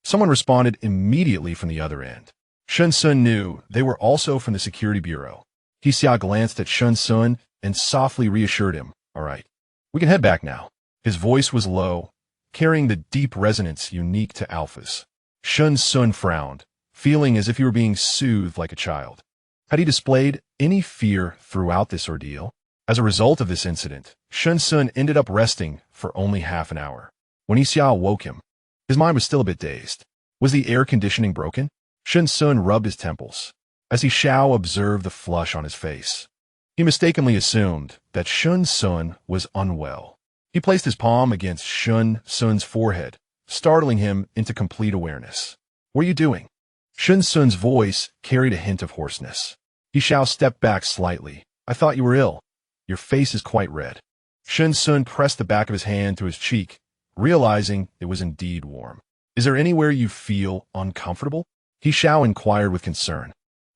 Someone responded immediately from the other end. Shen Xun knew they were also from the security bureau. He Xiao glanced at Shen Xun and softly reassured him, "All right, we can head back now." His voice was low, carrying the deep resonance unique to alphas. Shen Xun frowned, feeling as if he were being soothed like a child. Had he displayed any fear throughout this ordeal? As a result of this incident, Shen Xun ended up resting for only half an hour. When He Xiao woke him, his mind was still a bit dazed. Was the air conditioning broken? Shen Xun rubbed his temples, as He Xiao observed the flush on his face. He mistakenly assumed that Shen Xun was unwell. He placed his palm against Shen Xun's forehead, startling him into complete awareness. "What are you doing?" Shen Xun's voice carried a hint of hoarseness. He Xiao stepped back slightly. "I thought you were ill. Your face is quite red." Shen Xun pressed the back of his hand to his cheek, realizing it was indeed warm. "Is there anywhere you feel uncomfortable?" He Xiao inquired with concern.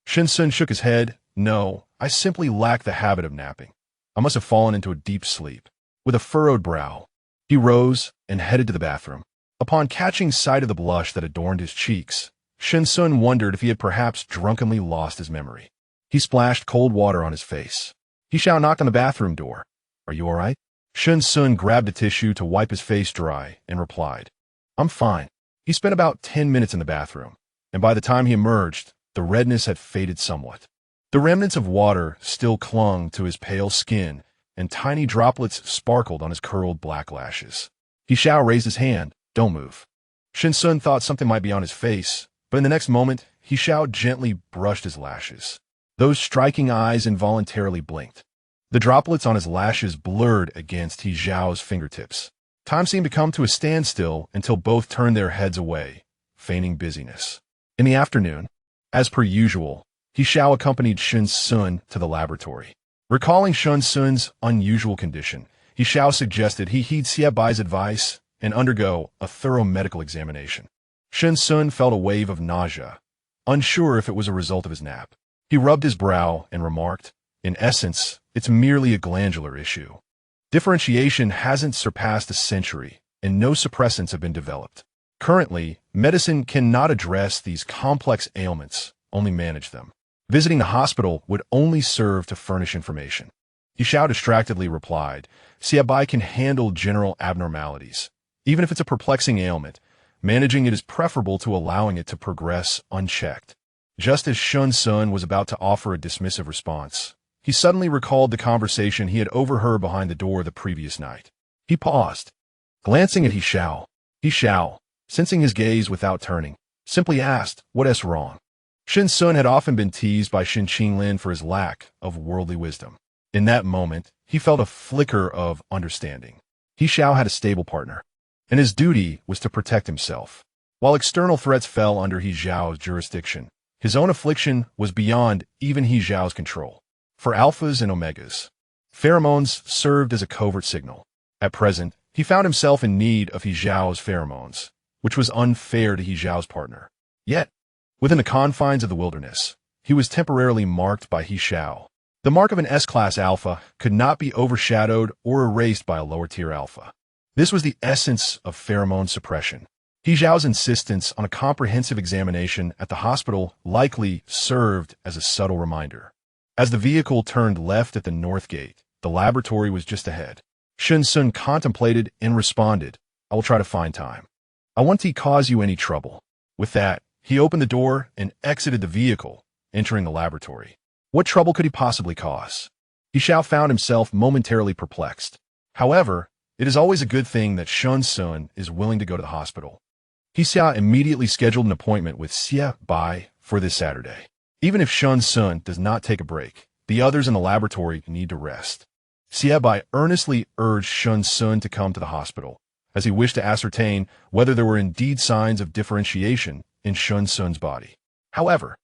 Shen Xun shook his head. "No, I simply lack the habit of napping. I must have fallen into a deep sleep." With a furrowed brow, he rose and headed to the bathroom. Upon catching sight of the blush that adorned his cheeks, Shen Xun wondered if he had perhaps drunkenly lost his memory. He splashed cold water on his face. He Xiao knocked on the bathroom door. "Are you all right?" Shen Xun grabbed a tissue to wipe his face dry and replied, "I'm fine." He spent about 10 minutes in the bathroom, and by the time he emerged, the redness had faded somewhat. The remnants of water still clung to his pale skin, and tiny droplets sparkled on his curled black lashes. He Xiao raised his hand. "Don't move." Shen Xun thought something might be on his face, but in the next moment, He Xiao gently brushed his lashes. Those striking eyes involuntarily blinked. The droplets on his lashes blurred against He Xiao's fingertips. Time seemed to come to a standstill until both turned their heads away, feigning busyness. In the afternoon, as per usual, He Xiao accompanied Shen Xun to the laboratory. Recalling Shen Xun's unusual condition, He Xiao suggested he heed He Bai's advice and undergo a thorough medical examination. Shen Xun felt a wave of nausea, unsure if it was a result of his nap. He rubbed his brow and remarked, "In essence, it's merely a glandular issue. Differentiation hasn't surpassed a century, and no suppressants have been developed. Currently, medicine cannot address these complex ailments, only manage them. Visiting the hospital would only serve to furnish information." He Xiao distractedly replied, "He Bai can handle general abnormalities. Even if it's a perplexing ailment, managing it is preferable to allowing it to progress unchecked." Just as Shen Xun was about to offer a dismissive response, he suddenly recalled the conversation he had overheard behind the door the previous night. He paused, glancing at He Xiao. He Xiao, sensing his gaze without turning, simply asked, "What's wrong?" Shen Xun had often been teased by Shen Qinglin for his lack of worldly wisdom. In that moment, he felt a flicker of understanding. He Xiao had a stable partner, and his duty was to protect himself. While external threats fell under He Xiao's jurisdiction, his own affliction was beyond even He Xiao's control. For alphas and omegas, pheromones served as a covert signal. At present, he found himself in need of He Xiao's pheromones, which was unfair to He Xiao's partner. Yet, within the confines of the wilderness, he was temporarily marked by He Xiao. The mark of an S-class alpha could not be overshadowed or erased by a lower-tier alpha. This was the essence of pheromone suppression. He Xiao's insistence on a comprehensive examination at the hospital likely served as a subtle reminder. As the vehicle turned left at the north gate, the laboratory was just ahead. Shen Xun contemplated and responded, "I will try to find time. I won't cause you any trouble." With that, he opened the door and exited the vehicle, entering the laboratory. What trouble could he possibly cause? He Xiao found himself momentarily perplexed. However, it is always a good thing that Shen Xun is willing to go to the hospital. He Xiao immediately scheduled an appointment with He Bai for this Saturday. Even if Shen Xun does not take a break, the others in the laboratory need to rest. He Bai earnestly urged Shen Xun to come to the hospital, as he wished to ascertain whether there were indeed signs of differentiation in Shen Xun's body. However,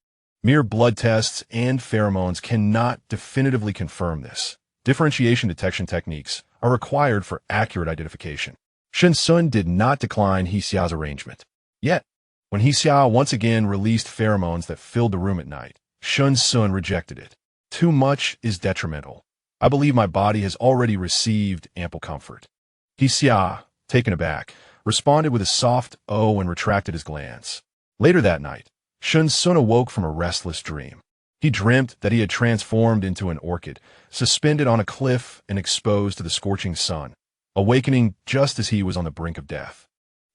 mere blood tests and pheromones cannot definitively confirm this. Differentiation detection techniques are required for accurate identification. Shen Xun did not decline He Xiao's arrangement. Yet, when He Xiao once again released pheromones that filled the room at night, Shen Xun rejected it. "Too much is detrimental. I believe my body has already received ample comfort." He Xiao, taken aback, responded with a soft "oh" and retracted his glance. Later that night, Shen Xun awoke from a restless dream. He dreamt that he had transformed into an orchid, suspended on a cliff and exposed to the scorching sun, awakening just as he was on the brink of death.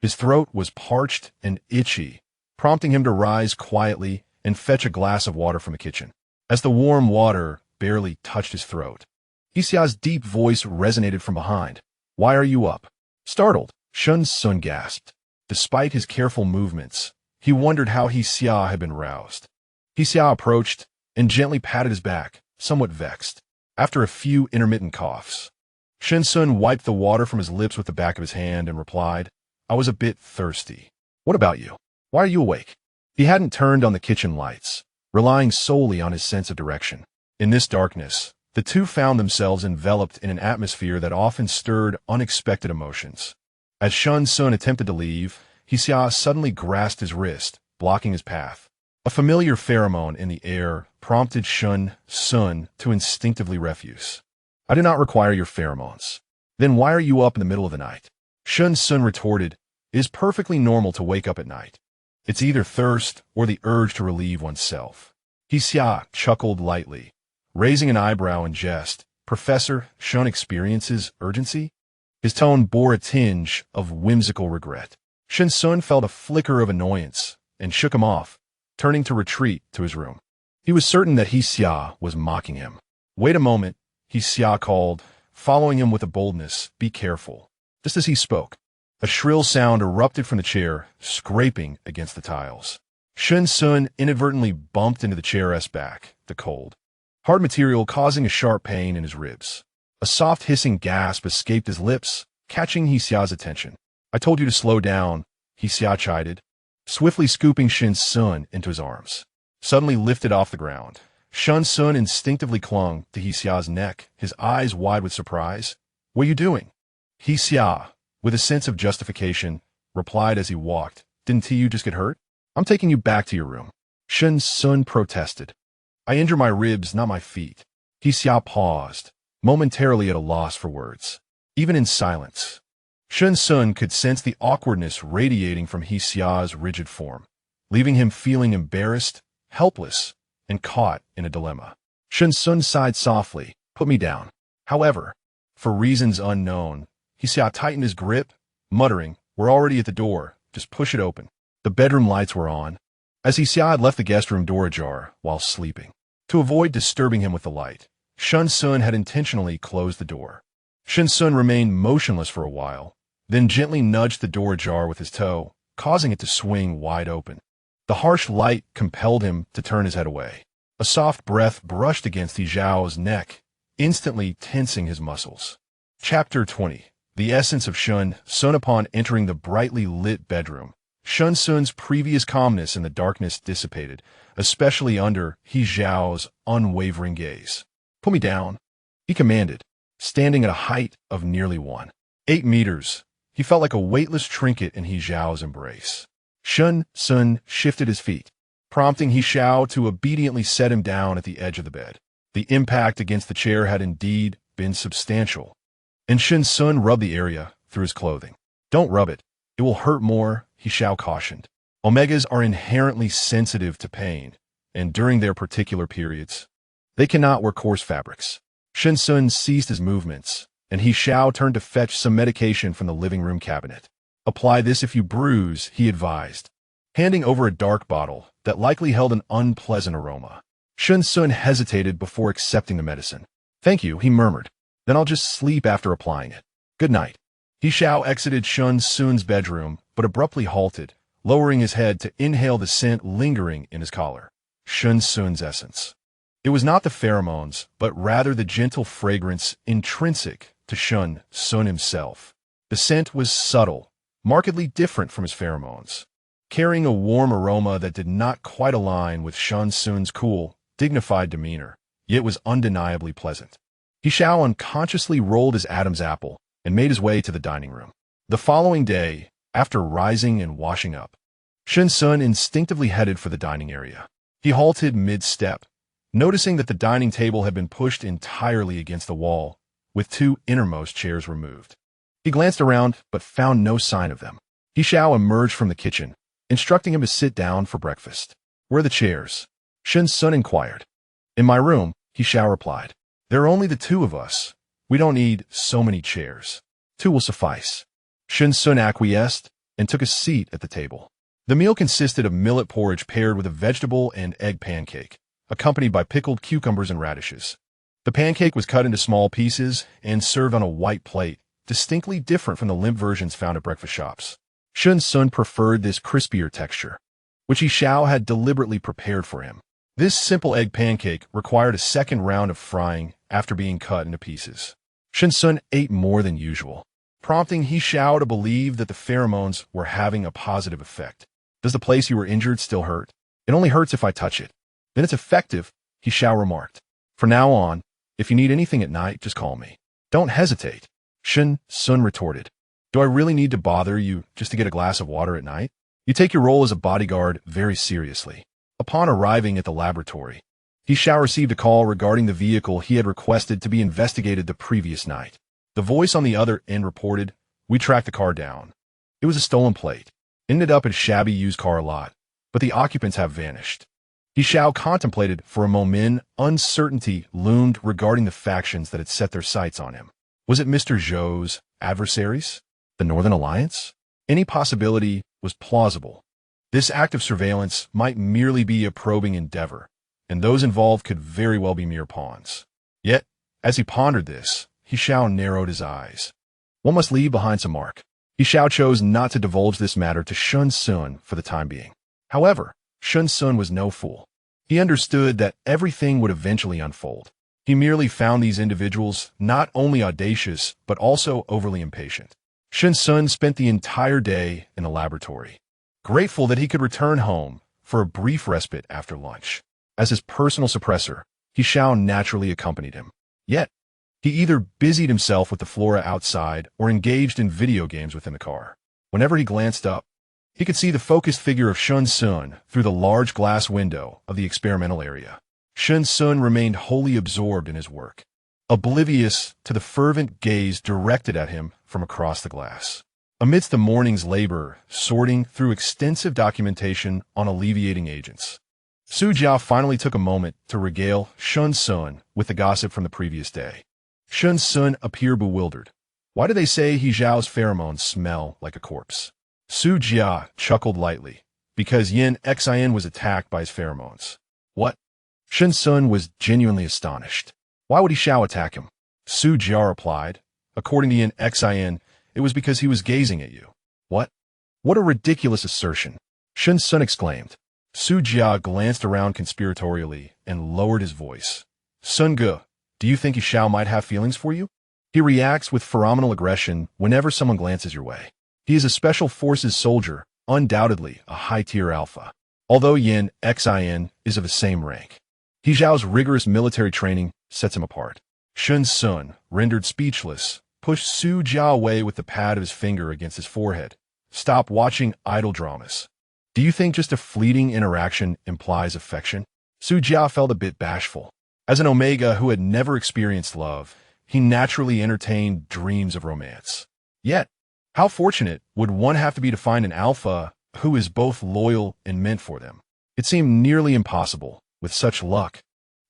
His throat was parched and itchy, prompting him to rise quietly and fetch a glass of water from the kitchen. As the warm water barely touched his throat, He Xiao's deep voice resonated from behind. "Why are you up?" Startled, Shen Xun gasped. Despite his careful movements, he wondered how He Xiao had been roused. He Xiao approached and gently patted his back, somewhat vexed. After a few intermittent coughs, Shen Xun wiped the water from his lips with the back of his hand and replied, "I was a bit thirsty. What about you? Why are you awake?" He hadn't turned on the kitchen lights, relying solely on his sense of direction. In this darkness, the two found themselves enveloped in an atmosphere that often stirred unexpected emotions. As Shen Xun attempted to leave, He Xiao suddenly grasped his wrist, blocking his path. A familiar pheromone in the air prompted Shen Xun to instinctively refuse. "I do not require your pheromones. Then why are you up in the middle of the night?" Shen Xun retorted, "It is perfectly normal to wake up at night. It's either thirst or the urge to relieve oneself." He Xiao chuckled lightly, raising an eyebrow in jest. "Professor Shen experiences urgency?" His tone bore a tinge of whimsical regret. Shen Xun felt a flicker of annoyance and shook him off, turning to retreat to his room. He was certain that He Xiao was mocking him. "Wait a moment," He Xiao called, following him with a boldness. "Be careful." Just as he spoke, a shrill sound erupted from the chair, scraping against the tiles. Shen Xun inadvertently bumped into the chair's back, the cold, hard material causing a sharp pain in his ribs. A soft hissing gasp escaped his lips, catching He Xiao's attention. "I told you to slow down," He Xiao chided, swiftly scooping Shen Xun into his arms. Suddenly lifted off the ground, Shen Xun instinctively clung to He Xiao's neck, his eyes wide with surprise. "What are you doing?" He Xiao, with a sense of justification, replied as he walked, "Didn't you just get hurt? I'm taking you back to your room." Shen Xun protested. "I injure my ribs, not my feet." He Xiao paused, momentarily at a loss for words. Even in silence, Shen Xun could sense the awkwardness radiating from He Xiao's rigid form, leaving him feeling embarrassed, helpless, and caught in a dilemma. Shen Xun sighed softly, "Put me down." However, for reasons unknown, He Xiao tightened his grip, muttering, "We're already at the door. Just push it open." The bedroom lights were on, as He Xiao had left the guest room door ajar while sleeping. To avoid disturbing him with the light, Shen Xun had intentionally closed the door. Shen Xun remained motionless for a while, then gently nudged the door ajar with his toe, causing it to swing wide open. The harsh light compelled him to turn his head away. A soft breath brushed against He Xiao's neck, instantly tensing his muscles. Chapter 20. The essence of Shen Xun. Upon entering the brightly lit bedroom, Shen Xun's previous calmness in the darkness dissipated, especially under He Xiao's unwavering gaze. "Put me down," he commanded, standing at a height of nearly 1.8 meters. He felt like a weightless trinket in He Xiao's embrace. Shen Xun shifted his feet, prompting He Xiao to obediently set him down at the edge of the bed. The impact against the chair had indeed been substantial, and Shen Xun rubbed the area through his clothing. "Don't rub it. It will hurt more," He Xiao cautioned. Omegas are inherently sensitive to pain, and during their particular periods, they cannot wear coarse fabrics. Shen Xun ceased his movements, and He Xiao turned to fetch some medication from the living room cabinet. "Apply this if you bruise," he advised, handing over a dark bottle that likely held an unpleasant aroma. Shen Xun hesitated before accepting the medicine. "Thank you," he murmured. "Then I'll just sleep after applying it. Good night." He Xiao exited Shen Xun's bedroom, but abruptly halted, lowering his head to inhale the scent lingering in his collar. Shen Xun's essence. It was not the pheromones, but rather the gentle fragrance intrinsic to Shen Xun himself. The scent was subtle, markedly different from his pheromones, carrying a warm aroma that did not quite align with Shen Xun's cool, dignified demeanor, yet was undeniably pleasant. He Xiao unconsciously rolled his Adam's apple and made his way to the dining room. The following day, after rising and washing up, Shen Xun instinctively headed for the dining area. He halted mid-step, noticing that the dining table had been pushed entirely against the wall, with two innermost chairs removed. He glanced around, but found no sign of them. He Xiao emerged from the kitchen, instructing him to sit down for breakfast. "Where are the chairs?" Shen Xun inquired. "In my room," He Xiao replied. "There are only the two of us. We don't need so many chairs. 2 will suffice." Shen Xun acquiesced and took a seat at the table. The meal consisted of millet porridge paired with a vegetable and egg pancake, accompanied by pickled cucumbers and radishes. The pancake was cut into small pieces and served on a white plate, distinctly different from the limp versions found at breakfast shops. Shen Xun preferred this crispier texture, which He Xiao had deliberately prepared for him. This simple egg pancake required a second round of frying after being cut into pieces. Shen Xun ate more than usual, prompting He Xiao to believe that the pheromones were having a positive effect. Does the place you were injured still hurt? It only hurts if I touch it. Then it's effective, He Xiao remarked. From now on, if you need anything at night, just call me. Don't hesitate, Shen Xun retorted. Do I really need to bother you just to get a glass of water at night? You take your role as a bodyguard very seriously. Upon arriving at the laboratory, He Xiao received a call regarding the vehicle he had requested to be investigated the previous night. The voice on the other end reported, "We tracked the car down. It was a stolen plate. Ended up at a shabby used car lot, but the occupants have vanished." He Xiao contemplated for a moment. Uncertainty loomed regarding the factions that had set their sights on him. Was it Mr. Zhou's adversaries? The Northern Alliance? Any possibility was plausible. This act of surveillance might merely be a probing endeavor, and those involved could very well be mere pawns. Yet, as he pondered this, He Xiao narrowed his eyes. One must leave behind some mark. He Xiao chose not to divulge this matter to Shen Xun for the time being. However, Shen Xun was no fool. He understood that everything would eventually unfold. He merely found these individuals not only audacious, but also overly impatient. Shen Xun spent the entire day in the laboratory, grateful that he could return home for a brief respite after lunch. As his personal suppressor, He Xiao naturally accompanied him. Yet, he either busied himself with the flora outside or engaged in video games within the car. Whenever he glanced up, he could see the focused figure of Shen Xun through the large glass window of the experimental area. Shen Xun remained wholly absorbed in his work, oblivious to the fervent gaze directed at him from across the glass. Amidst the morning's labor, sorting through extensive documentation on alleviating agents, Su Jia finally took a moment to regale Shen Xun with the gossip from the previous day. Shen Xun appeared bewildered. Why do they say He Xiao's pheromones smell like a corpse? Su Jia chuckled lightly. Because Yin Xin was attacked by his pheromones. What? Shen Xun was genuinely astonished. Why would He Xiao attack him? Su Jia replied. According to Yin Xin, it was because he was gazing at you. What? What a ridiculous assertion, Shen Xun exclaimed. Su Jia glanced around conspiratorially and lowered his voice. Sun Ge, do you think He Xiao might have feelings for you? He reacts with phenomenal aggression whenever someone glances your way. He is a special forces soldier, undoubtedly a high-tier alpha. Although Yin Xin is of the same rank, He Xiao's rigorous military training sets him apart. Shen Xun, rendered speechless, pushed Su Jia away with the pad of his finger against his forehead. Stop watching idle dramas. Do you think just a fleeting interaction implies affection? Su Jia felt a bit bashful. As an Omega who had never experienced love, he naturally entertained dreams of romance. Yet, how fortunate would one have to be to find an alpha who is both loyal and meant for them? It seemed nearly impossible. With such luck,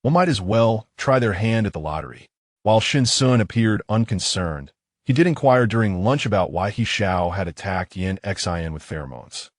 one might as well try their hand at the lottery. While Shen Xun appeared unconcerned, he did inquire during lunch about why He Xiao had attacked Yin Xin with pheromones.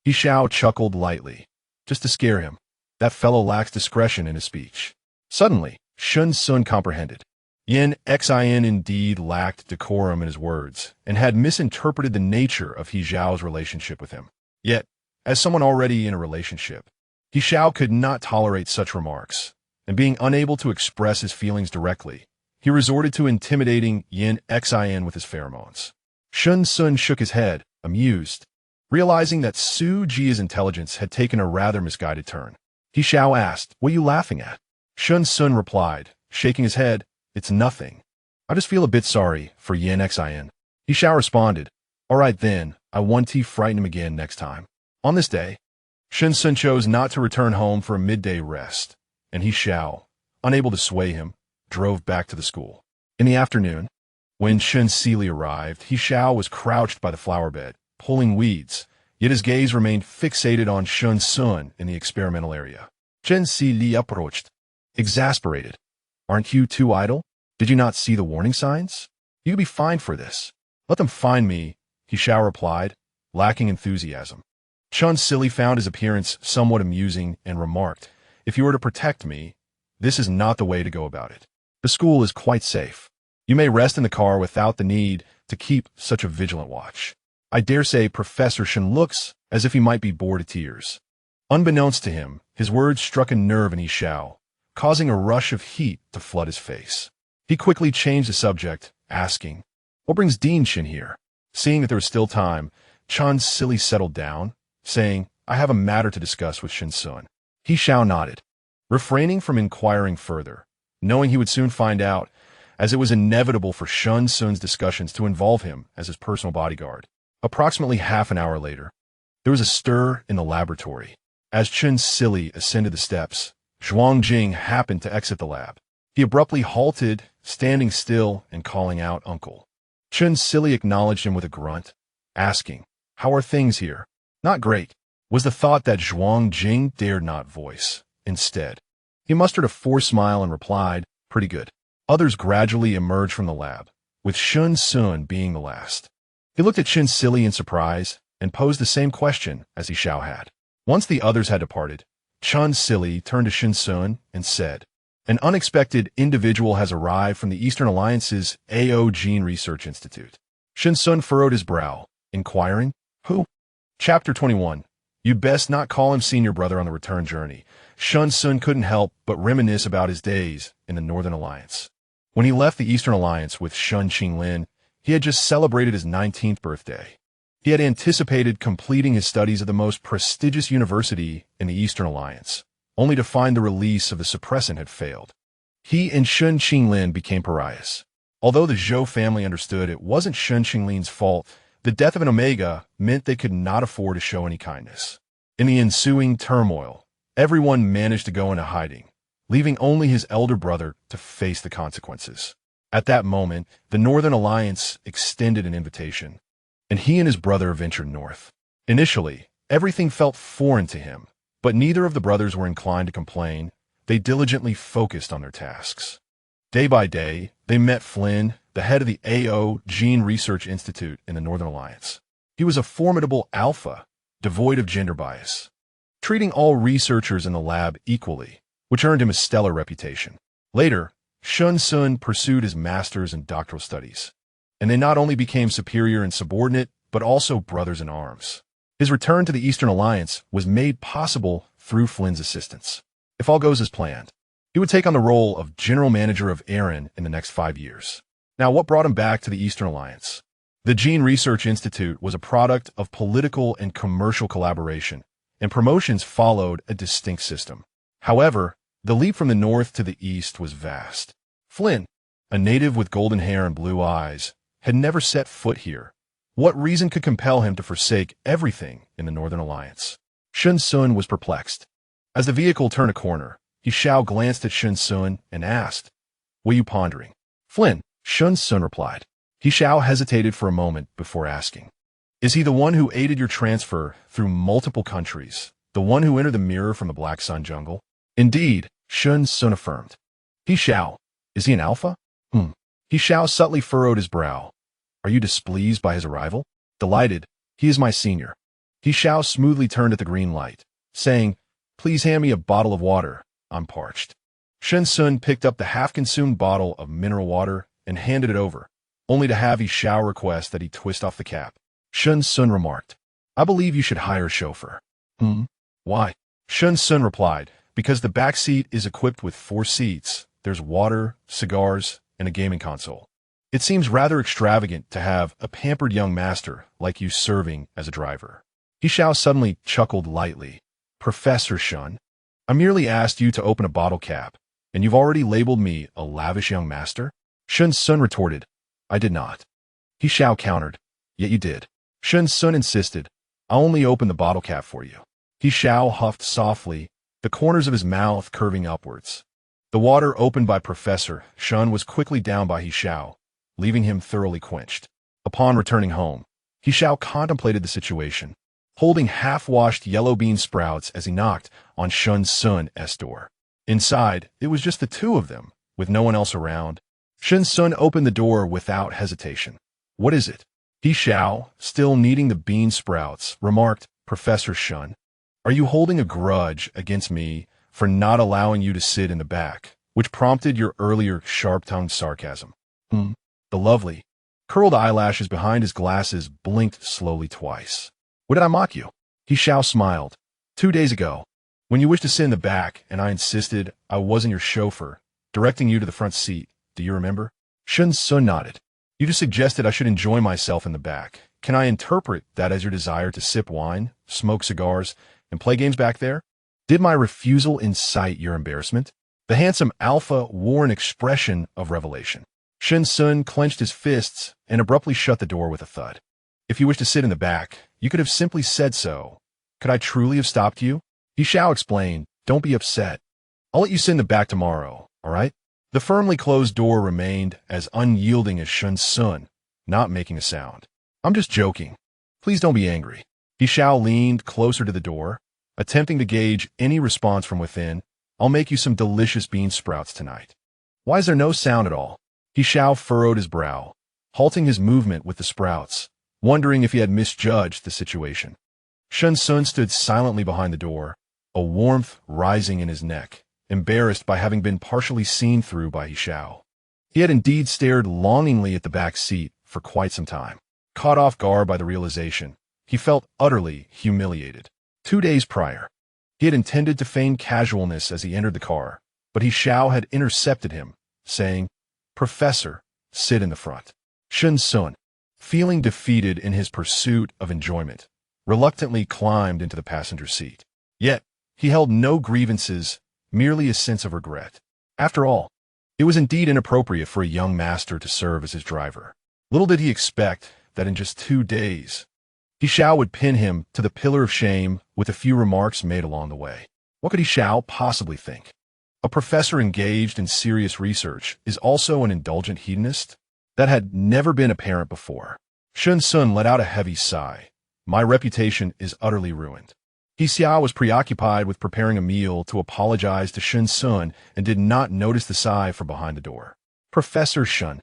He Xiao chuckled lightly. Just to scare him. That fellow lacks discretion in his speech. Suddenly, Shen Xun comprehended. Yin Xin indeed lacked decorum in his words, and had misinterpreted the nature of He Xiao's relationship with him. Yet, as someone already in a relationship, He Xiao could not tolerate such remarks, and being unable to express his feelings directly, he resorted to intimidating Yin Xin with his pheromones. Shen Xun shook his head, amused, realizing that Su Jia's intelligence had taken a rather misguided turn. He Xiao asked, "What are you laughing at?" Shen Xun replied, shaking his head, "It's nothing. I just feel a bit sorry for Yin Xin." He Xiao responded, "All right then, I won't frighten him again next time." On this day, Shen Xun chose not to return home for a midday rest, and He Xiao, unable to sway him, drove back to the school. In the afternoon, when Shen Xili arrived, He Xiao was crouched by the flower bed, pulling weeds, yet his gaze remained fixated on Shen Xun in the experimental area. Shen Xili approached, exasperated. "Aren't you too idle? Did you not see the warning signs? You'll be fined for this." "Let them fine me," He Xiao replied, lacking enthusiasm. Shen Xili found his appearance somewhat amusing and remarked, "If you were to protect me, this is not the way to go about it. The school is quite safe. You may rest in the car without the need to keep such a vigilant watch. I dare say Professor Shen looks as if he might be bored to tears." Unbeknownst to him, his words struck a nerve in He Xiao, causing a rush of heat to flood his face. He quickly changed the subject, asking, "What brings Dean Shen here?" Seeing that there was still time, Chun Silly settled down, saying, "I have a matter to discuss with Shen Xun." He Xiao nodded, refraining from inquiring further, knowing he would soon find out, as it was inevitable for Shen Xun's discussions to involve him as his personal bodyguard. Approximately half an hour later, there was a stir in the laboratory. As Chun Silly ascended the steps, Zhuang Jing happened to exit the lab. He abruptly halted, standing still and calling out, "Uncle." Chun Silly acknowledged him with a grunt, asking, "How are things here?" "Not great," was the thought that Zhuang Jing dared not voice. Instead, he mustered a forced smile and replied, "Pretty good." Others gradually emerged from the lab, with Shen Xun being the last. He looked at Chun Silly in surprise and posed the same question as He Xiao had. Once the others had departed, Chun Silly turned to Shen Xun and said, "An unexpected individual has arrived from the Eastern Alliance's AO Gene Research Institute." Shen Xun furrowed his brow, inquiring, "Who?" Chapter 21. You'd best not call him senior brother on the return journey. Shen Xun couldn't help but reminisce about his days in the Northern Alliance. When he left the Eastern Alliance with Shun Qinglin, he had just celebrated his 19th birthday. He had anticipated completing his studies at the most prestigious university in the Eastern Alliance, only to find the release of the suppressant had failed. He and Shun Qinglin became pariahs. Although the Zhou family understood it wasn't Shun Qinglin's fault, the death of an Omega meant they could not afford to show any kindness. In the ensuing turmoil, everyone managed to go into hiding, leaving only his elder brother to face the consequences. At that moment, the Northern Alliance extended an invitation, and he and his brother ventured north. Initially, everything felt foreign to him, but neither of the brothers were inclined to complain. They diligently focused on their tasks. Day by day, they met Flynn, the head of the AO Gene Research Institute in the Northern Alliance. He was a formidable alpha, devoid of gender bias, treating all researchers in the lab equally, which earned him a stellar reputation. Later, Shen Xun pursued his master's and doctoral studies, and they not only became superior and subordinate, but also brothers in arms. His return to the Eastern Alliance was made possible through Flynn's assistance. If all goes as planned, he would take on the role of general manager of Aaron in the next 5 years. Now, what brought him back to the Eastern Alliance? The Gene Research Institute was a product of political and commercial collaboration, and promotions followed a distinct system. However, the leap from the north to the east was vast. Flynn, a native with golden hair and blue eyes, had never set foot here. What reason could compel him to forsake everything in the Northern Alliance? Shen Xun was perplexed. As the vehicle turned a corner, He Xiao glanced at Shen Xun and asked, "What are you pondering?" "Flynn," Shen Xun replied. He Xiao hesitated for a moment before asking, "Is he the one who aided your transfer through multiple countries, the one who entered the mirror from the Black Sun jungle?" "Indeed," Shen Xun affirmed. "He Xiao, is he an alpha?" He Xiao subtly furrowed his brow. "Are you displeased by his arrival?" "Delighted. He is my senior." He Xiao smoothly turned at the green light, saying, "Please hand me a bottle of water. I'm parched." Shen Xun picked up the half-consumed bottle of mineral water and handed it over, only to have He Xiao request that he twist off the cap. Shen Xun remarked, "I believe you should hire a chauffeur." "Why?" Shen Xun replied, "Because the back seat is equipped with 4 seats, there's water, cigars, and a gaming console. It seems rather extravagant to have a pampered young master like you serving as a driver." He Xiao suddenly chuckled lightly. "Professor Shun, I merely asked you to open a bottle cap, and you've already labeled me a lavish young master?" Shen Xun retorted, "I did not." He Xiao countered, "Yet you did." Shen Xun insisted, "I only opened the bottle cap for you." He Xiao huffed softly, the corners of his mouth curving upwards. The water opened by Professor Shun was quickly down by He Xiao, leaving him thoroughly quenched. Upon returning home, He Xiao contemplated the situation, holding half-washed yellow bean sprouts as he knocked on Shen Xun's door. Inside, it was just the two of them, with no one else around. Shen Xun opened the door without hesitation. "What is it?" He Xiao, still kneading the bean sprouts, remarked, "Professor Shun, are you holding a grudge against me for not allowing you to sit in the back, which prompted your earlier sharp-tongued sarcasm?" The lovely, curled eyelashes behind his glasses blinked slowly twice. "What did I mock you?" He Xiao smiled. 2 days ago, when you wished to sit in the back and I insisted I wasn't your chauffeur, directing you to the front seat. Do you remember? Shen Xun nodded. You just suggested I should enjoy myself in the back. Can I interpret that as your desire to sip wine, smoke cigars, and play games back there? Did my refusal incite your embarrassment? The handsome alpha wore an expression of revelation. Shen Xun clenched his fists and abruptly shut the door with a thud. If you wish to sit in the back, you could have simply said so. Could I truly have stopped you? He Xiao explained, don't be upset. I'll let you sit in the back tomorrow, all right? The firmly closed door remained as unyielding as Shen Xun, not making a sound. I'm just joking. Please don't be angry. He Xiao leaned closer to the door, attempting to gauge any response from within. I'll make you some delicious bean sprouts tonight. Why is there no sound at all? He Xiao furrowed his brow, halting his movement with the sprouts, wondering if he had misjudged the situation. Shen Xun stood silently behind the door, a warmth rising in his neck, embarrassed by having been partially seen through by He Xiao. He had indeed stared longingly at the back seat for quite some time. Caught off guard by the realization, he felt utterly humiliated. 2 days prior, he had intended to feign casualness as he entered the car, but He Xiao had intercepted him, saying, Professor, sit in the front. Shen Xun, feeling defeated in his pursuit of enjoyment, reluctantly climbed into the passenger seat. Yet, he held no grievances, merely a sense of regret. After all, it was indeed inappropriate for a young master to serve as his driver. Little did he expect that in just 2 days, He Xiao would pin him to the pillar of shame with a few remarks made along the way. What could He Xiao possibly think? A professor engaged in serious research is also an indulgent hedonist? That had never been apparent before. Shen Xun let out a heavy sigh. My reputation is utterly ruined. He Xiao was preoccupied with preparing a meal to apologize to Shen Xun and did not notice the sigh from behind the door. Professor Shen,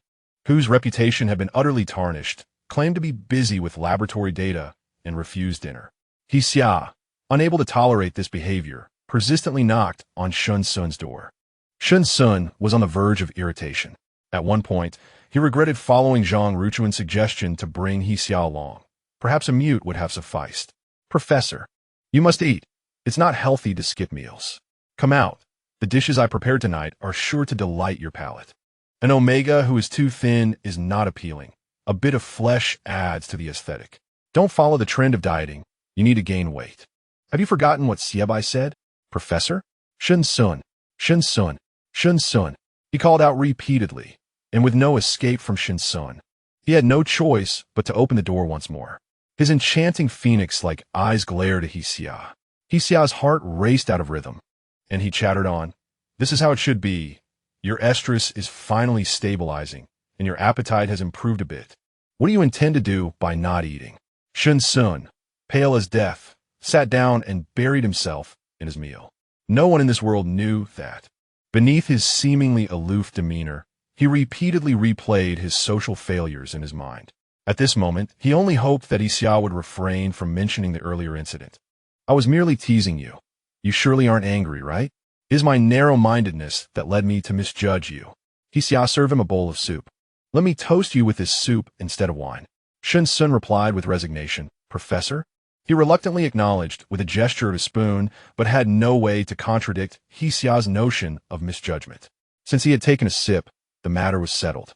whose reputation had been utterly tarnished, claimed to be busy with laboratory data and refused dinner. He Xiao, unable to tolerate this behavior, persistently knocked on Shen Xun's door. Shen Xun was on the verge of irritation. At one point, he regretted following Zhang Ruchuan's suggestion to bring He Xiao along. Perhaps a mute would have sufficed. Professor, you must eat. It's not healthy to skip meals. Come out. The dishes I prepared tonight are sure to delight your palate. An omega who is too thin is not appealing. A bit of flesh adds to the aesthetic. Don't follow the trend of dieting. You need to gain weight. Have you forgotten what Xiebai said? Professor? Shen Xun, Shen Xun, Shen Xun. He called out repeatedly, and with no escape from Shen Xun. He had no choice but to open the door once more. His enchanting phoenix-like eyes glared at He Xiao. He Xiao's heart raced out of rhythm, and he chattered on. This is how it should be. Your estrus is finally stabilizing, and your appetite has improved a bit. What do you intend to do by not eating? Shen Xun, pale as death, sat down and buried himself in his meal. No one in this world knew that. Beneath his seemingly aloof demeanor, he repeatedly replayed his social failures in his mind. At this moment, he only hoped that He Xiao would refrain from mentioning the earlier incident. I was merely teasing you. You surely aren't angry, right? It is my narrow-mindedness that led me to misjudge you. He Xiao served him a bowl of soup. Let me toast you with this soup instead of wine. Shen Xun replied with resignation. Professor? He reluctantly acknowledged with a gesture of his spoon, but had no way to contradict He Xiao's notion of misjudgment. Since he had taken a sip, the matter was settled.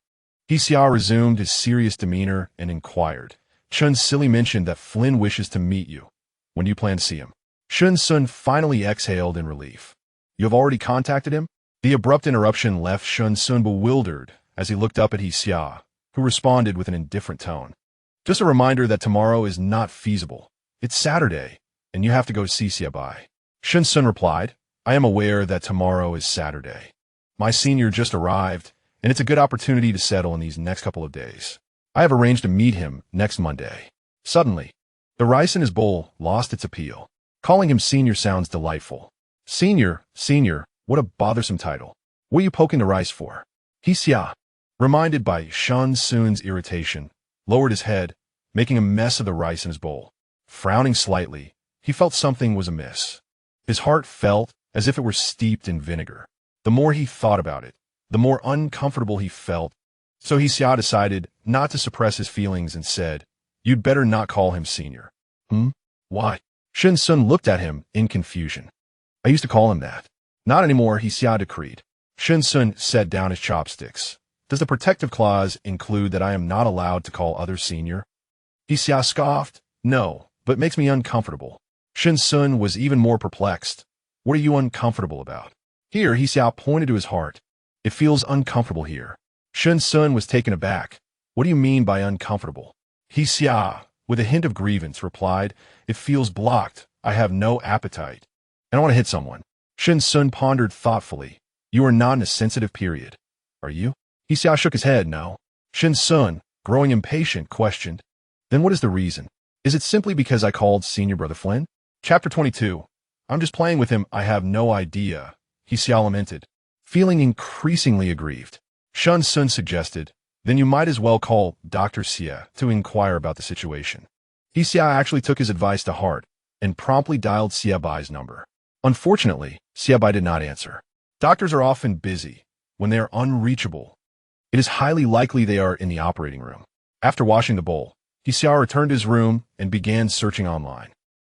He Xiao resumed his serious demeanor and inquired. Chun's silly mentioned that Flynn wishes to meet you. When do you plan to see him? Shen Xun finally exhaled in relief. You have already contacted him? The abrupt interruption left Shen Xun bewildered as he looked up at He Xiao, who responded with an indifferent tone. Just a reminder that tomorrow is not feasible. It's Saturday, and you have to go see Xiebai. Shen Xun replied, I am aware that tomorrow is Saturday. My senior just arrived, and it's a good opportunity to settle in these next couple of days. I have arranged to meet him next Monday. Suddenly, the rice in his bowl lost its appeal. Calling him senior sounds delightful. Senior, what a bothersome title. What are you poking the rice for? He Xiao, reminded by Shen Xun's irritation, lowered his head, making a mess of the rice in his bowl. Frowning slightly, he felt something was amiss. His heart felt as if it were steeped in vinegar. The more he thought about it, the more uncomfortable he felt. So He Xiao decided not to suppress his feelings and said, You'd better not call him senior. Why? Shen Xun looked at him in confusion. I used to call him that. Not anymore, He Xiao decreed. Shen Xun set down his chopsticks. Does the protective clause include that I am not allowed to call others senior? He Xiao scoffed. No, but it makes me uncomfortable. Shen Xun was even more perplexed. What are you uncomfortable about? Here, He Xiao pointed to his heart. It feels uncomfortable here. Shen Xun was taken aback. What do you mean by uncomfortable? He Xiao, with a hint of grievance, replied, It feels blocked. I have no appetite. And I want to hit someone. Shen Xun pondered thoughtfully. You are not in a sensitive period. Are you? He Xiao shook his head, no. Shen Xun, growing impatient, questioned. Then what is the reason? Is it simply because I called Senior Brother Flynn? Chapter 22. I'm just playing with him. I have no idea. He Xiao lamented, feeling increasingly aggrieved. Shen Xun suggested, Then you might as well call Dr. Xie to inquire about the situation. He Xiao actually took his advice to heart and promptly dialed Xie Bai's number. Unfortunately, Xie Bai did not answer. Doctors are often busy. When they are unreachable, it is highly likely they are in the operating room. After washing the bowl, He Xiao returned to his room and began searching online.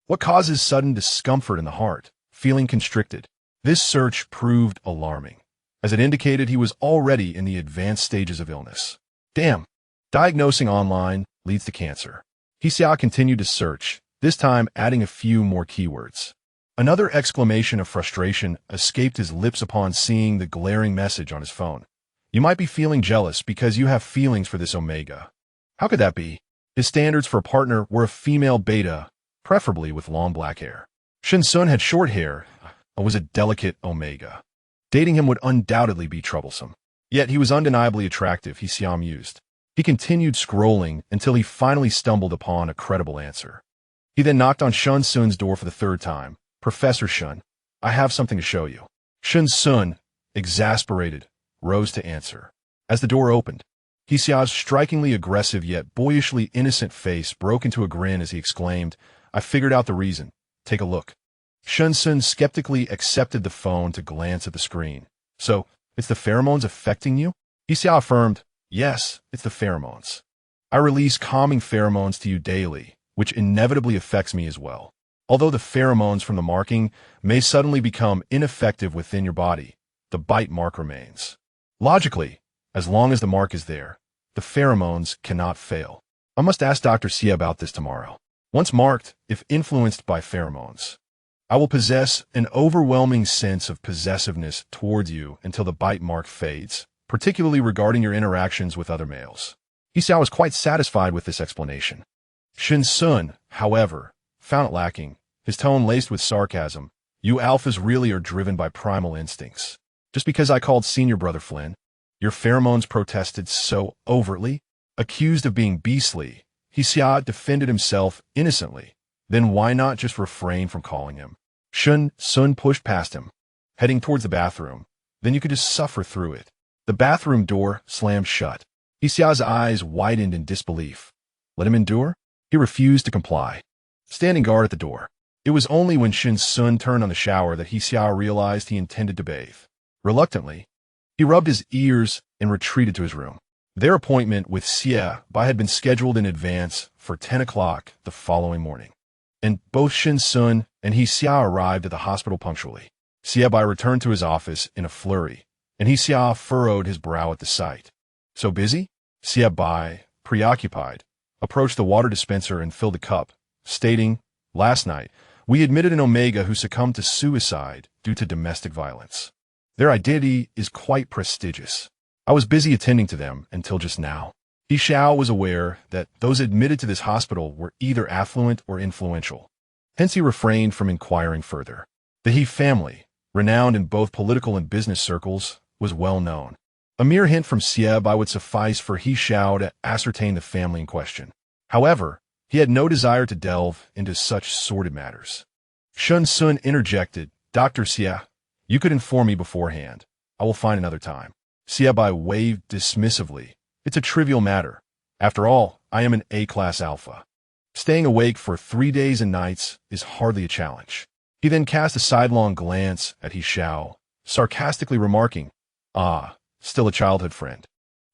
What causes sudden discomfort in the heart? Feeling constricted. This search proved alarming, as it indicated he was already in the advanced stages of illness. Damn. Diagnosing online leads to cancer. He Xiao continued to search, this time adding a few more keywords. Another exclamation of frustration escaped his lips upon seeing the glaring message on his phone. You might be feeling jealous because you have feelings for this Omega. How could that be? His standards for a partner were a female beta, preferably with long black hair. Shen Xun had short hair and was a delicate Omega. Dating him would undoubtedly be troublesome. Yet he was undeniably attractive, He Xiao mused. He continued scrolling until he finally stumbled upon a credible answer. He then knocked on Shen Xun's door for the third time. Professor Shun, I have something to show you. Shen Xun, exasperated, rose to answer. As the door opened, He Xiao's strikingly aggressive yet boyishly innocent face broke into a grin as he exclaimed, I figured out the reason. Take a look. Shen Xun skeptically accepted the phone to glance at the screen. So, it's the pheromones affecting you? He Xiao affirmed, Yes, it's the pheromones. I release calming pheromones to you daily, which inevitably affects me as well. Although the pheromones from the marking may suddenly become ineffective within your body, the bite mark remains. Logically, as long as the mark is there, the pheromones cannot fail. I must ask Dr. Xie about this tomorrow. Once marked, if influenced by pheromones, I will possess an overwhelming sense of possessiveness towards you until the bite mark fades, particularly regarding your interactions with other males. He Xiao was quite satisfied with this explanation. Shen Xun, however, found it lacking, his tone laced with sarcasm. You alphas really are driven by primal instincts. Just because I called Senior Brother Flynn, your pheromones protested so overtly? Accused of being beastly, He Xiao defended himself innocently. Then why not just refrain from calling him? Shen Xun pushed past him, heading towards the bathroom. Then you could just suffer through it. The bathroom door slammed shut. He Xiao's eyes widened in disbelief. Let him endure? He refused to comply, standing guard at the door. It was only when Shen Xun turned on the shower that He Xiao realized he intended to bathe. Reluctantly, he rubbed his ears and retreated to his room. Their appointment with Xie Bai had been scheduled in advance for 10 o'clock the following morning, and both Shen Xun and He Xiao arrived at the hospital punctually. Xie Bai returned to his office in a flurry, and He Xiao furrowed his brow at the sight. So busy? Xie Bai, preoccupied, approached the water dispenser and filled a cup, stating, Last night, we admitted an Omega who succumbed to suicide due to domestic violence. Their identity is quite prestigious. I was busy attending to them until just now. He Xiao was aware that those admitted to this hospital were either affluent or influential. Hence he refrained from inquiring further. The He family, renowned in both political and business circles, was well known. A mere hint from Xie Bai would suffice for He Xiao to ascertain the family in question. However, he had no desire to delve into such sordid matters. Shen Xun interjected, Dr. Xie, you could inform me beforehand. I will find another time. Xie Bai waved dismissively. It's a trivial matter. After all, I am an A-class alpha. Staying awake for 3 days and nights is hardly a challenge. He then cast a sidelong glance at He Xiao, sarcastically remarking, still a childhood friend.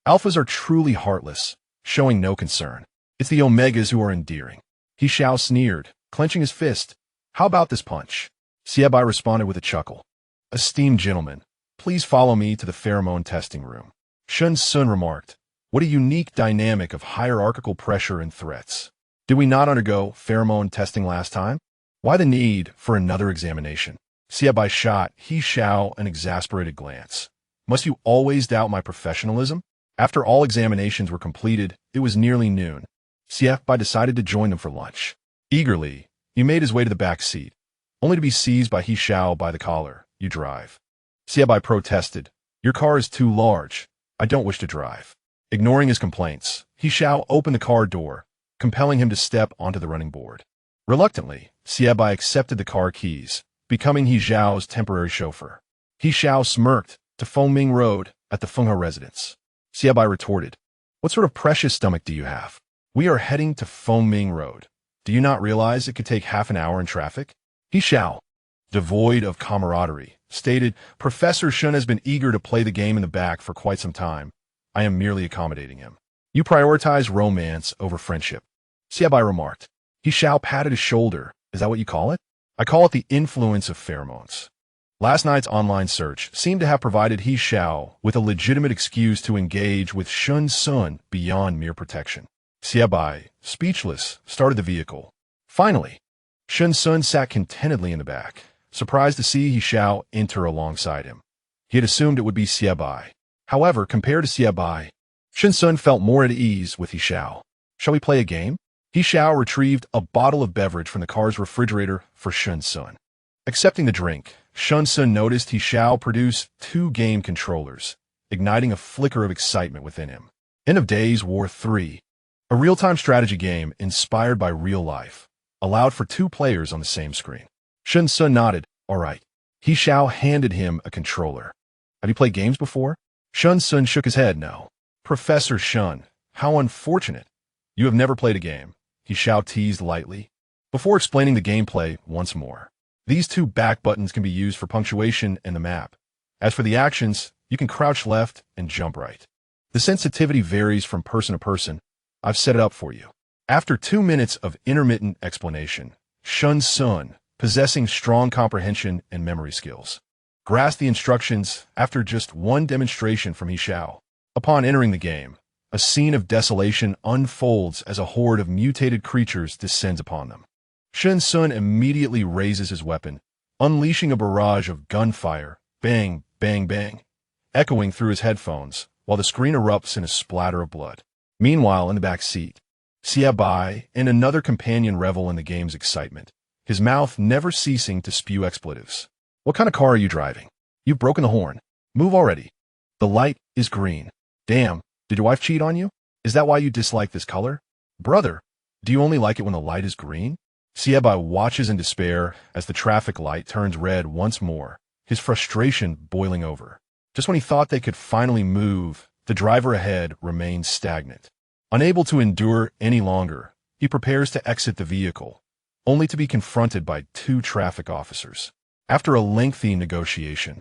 Alphas are truly heartless, showing no concern. It's the Omegas who are endearing. He Xiao sneered, clenching his fist. How about this punch? Xiebai responded with a chuckle. Esteemed gentlemen, please follow me to the pheromone testing room. Shen Xun remarked. What a unique dynamic of hierarchical pressure and threats. Did we not undergo pheromone testing last time? Why the need for another examination? Xiebai shot He Xiao an exasperated glance. Must you always doubt my professionalism? After all examinations were completed, it was nearly noon. Xiebai decided to join them for lunch. Eagerly, he made his way to the back seat, only to be seized by He Xiao by the collar. You drive. Xiebai protested. Your car is too large. I don't wish to drive. Ignoring his complaints, He Xiao opened the car door, compelling him to step onto the running board. Reluctantly, Xiebai accepted the car keys, becoming He Xiao's temporary chauffeur. He Xiao smirked to Fengming Road at the Fenghe residence. Xiebai retorted, What sort of precious stomach do you have? We are heading to Fengming Road. Do you not realize it could take half an hour in traffic? He Xiao, devoid of camaraderie, stated, Professor Shen has been eager to play the game in the back for quite some time. I am merely accommodating him. You prioritize romance over friendship. Xiebai remarked. He Xiao patted his shoulder. Is that what you call it? I call it the influence of pheromones. Last night's online search seemed to have provided He Xiao with a legitimate excuse to engage with Shen Xun beyond mere protection. Xiebai, speechless, started the vehicle. Finally, Shen Xun sat contentedly in the back, surprised to see He Xiao enter alongside him. He had assumed it would be Xiebai. However, compared to Xiebai, Shen Xun felt more at ease with He Xiao. Shall we play a game? He Xiao retrieved a bottle of beverage from the car's refrigerator for Shen Xun. Accepting the drink, Shen Xun noticed He Xiao produce 2 game controllers, igniting a flicker of excitement within him. End of Days War 3, a real-time strategy game inspired by real life, allowed for 2 players on the same screen. Shen Xun nodded. All right. He Xiao handed him a controller. Have you played games before? Shen Xun shook his head. No. Professor Shen, how unfortunate. You have never played a game, He Xiao teased lightly, before explaining the gameplay once more. These 2 back buttons can be used for punctuation and the map. As for the actions, you can crouch left and jump right. The sensitivity varies from person to person. I've set it up for you. After 2 minutes of intermittent explanation, Shen Xun, possessing strong comprehension and memory skills, grasped the instructions after just one demonstration from He Xiao. Upon entering the game, a scene of desolation unfolds as a horde of mutated creatures descends upon them. Shen Xun immediately raises his weapon, unleashing a barrage of gunfire, bang, bang, bang, echoing through his headphones, while the screen erupts in a splatter of blood. Meanwhile, in the back seat, Xiebai and another companion revel in the game's excitement, his mouth never ceasing to spew expletives. What kind of car are you driving? You've broken the horn. Move already. The light is green. Damn, did your wife cheat on you? Is that why you dislike this color? Brother, do you only like it when the light is green? Xiebai watches in despair as the traffic light turns red once more, his frustration boiling over. Just when he thought they could finally move, the driver ahead remains stagnant. Unable to endure any longer, he prepares to exit the vehicle, only to be confronted by 2 traffic officers. After a lengthy negotiation,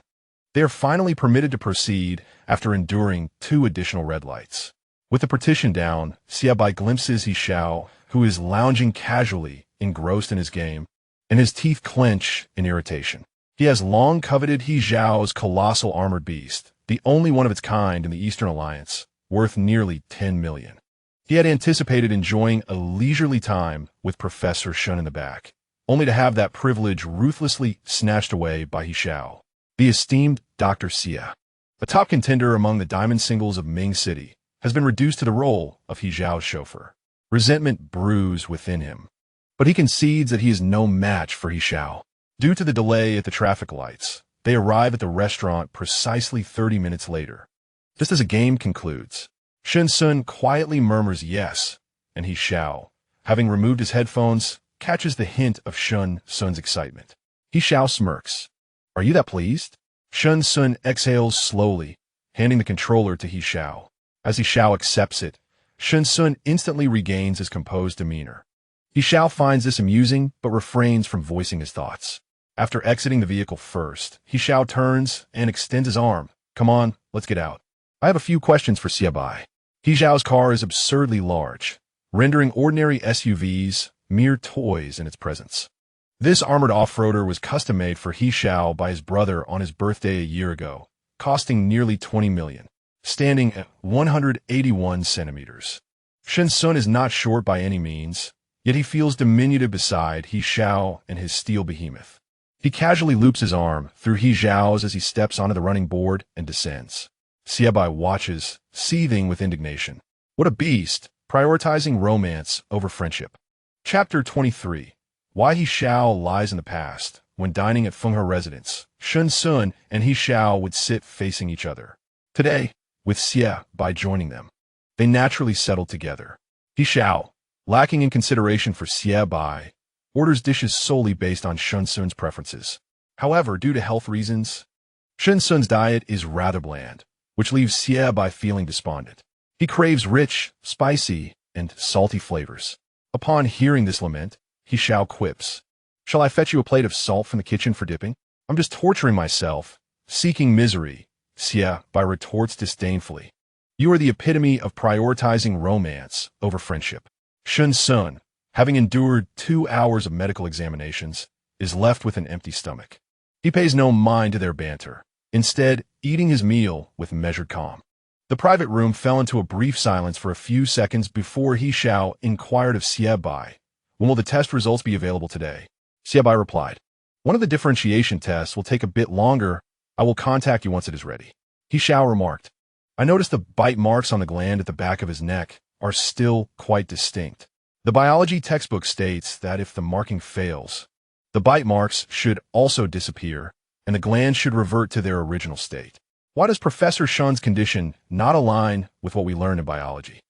they are finally permitted to proceed after enduring 2 additional red lights. With the partition down, Xiebai glimpses He Xiao, who is lounging casually, engrossed in his game, and his teeth clench in irritation. He has long coveted He Xiao's colossal armored beast, the only one of its kind in the Eastern Alliance, worth nearly 10 million. He had anticipated enjoying a leisurely time with Professor Shen in the back, only to have that privilege ruthlessly snatched away by He Xiao. The esteemed Dr. Xia, a top contender among the diamond singles of Ming City, has been reduced to the role of He Xiao's chauffeur. Resentment brews within him, but he concedes that he is no match for He Xiao. Due to the delay at the traffic lights, they arrive at the restaurant precisely 30 minutes later. Just as the game concludes, Shen Xun quietly murmurs yes, and He Xiao, having removed his headphones, catches the hint of Shen Xun's excitement. He Xiao smirks. Are you that pleased? Shen Xun exhales slowly, handing the controller to He Xiao. As He Xiao accepts it, Shen Xun instantly regains his composed demeanor. He Xiao finds this amusing, but refrains from voicing his thoughts. After exiting the vehicle first, He Xiao turns and extends his arm. Come on, let's get out. I have a few questions for Xiebai. He Xiao's car is absurdly large, rendering ordinary SUVs mere toys in its presence. This armored off-roader was custom-made for He Xiao by his brother on his birthday a year ago, costing nearly 20 million, standing at 181 centimeters. Shen Xun is not short by any means, yet he feels diminutive beside He Xiao and his steel behemoth. He casually loops his arm through He Xiao's as he steps onto the running board and descends. Xiebai watches, seething with indignation. What a beast, prioritizing romance over friendship. Chapter 23. Why He Xiao lies in the past. When dining at Fenghe residence, Shen Xun and He Xiao would sit facing each other. Today, with Xiebai joining them, they naturally settled together. He Xiao, lacking in consideration for Xiebai, orders dishes solely based on Shen Xun's preferences. However, due to health reasons, Shen Xun's diet is rather bland, which leaves Xiebai feeling despondent. He craves rich, spicy, and salty flavors. Upon hearing this lament, He Xiao quips, "Shall I fetch you a plate of salt from the kitchen for dipping? I'm just torturing myself, seeking misery." Xiebai retorts disdainfully, "You are the epitome of prioritizing romance over friendship." Shen Xun, having endured 2 hours of medical examinations, is left with an empty stomach. He pays no mind to their banter, instead eating his meal with measured calm. The private room fell into a brief silence for a few seconds before He Xiao inquired of Xiebai, "When will the test results be available today?" Xiebai replied, "One of the differentiation tests will take a bit longer. I will contact you once it is ready." He Xiao remarked, "I noticed the bite marks on the gland at the back of his neck are still quite distinct. The biology textbook states that if the marking fails, the bite marks should also disappear and the gland should revert to their original state. Why does Professor Shen's condition not align with what we learned in biology?"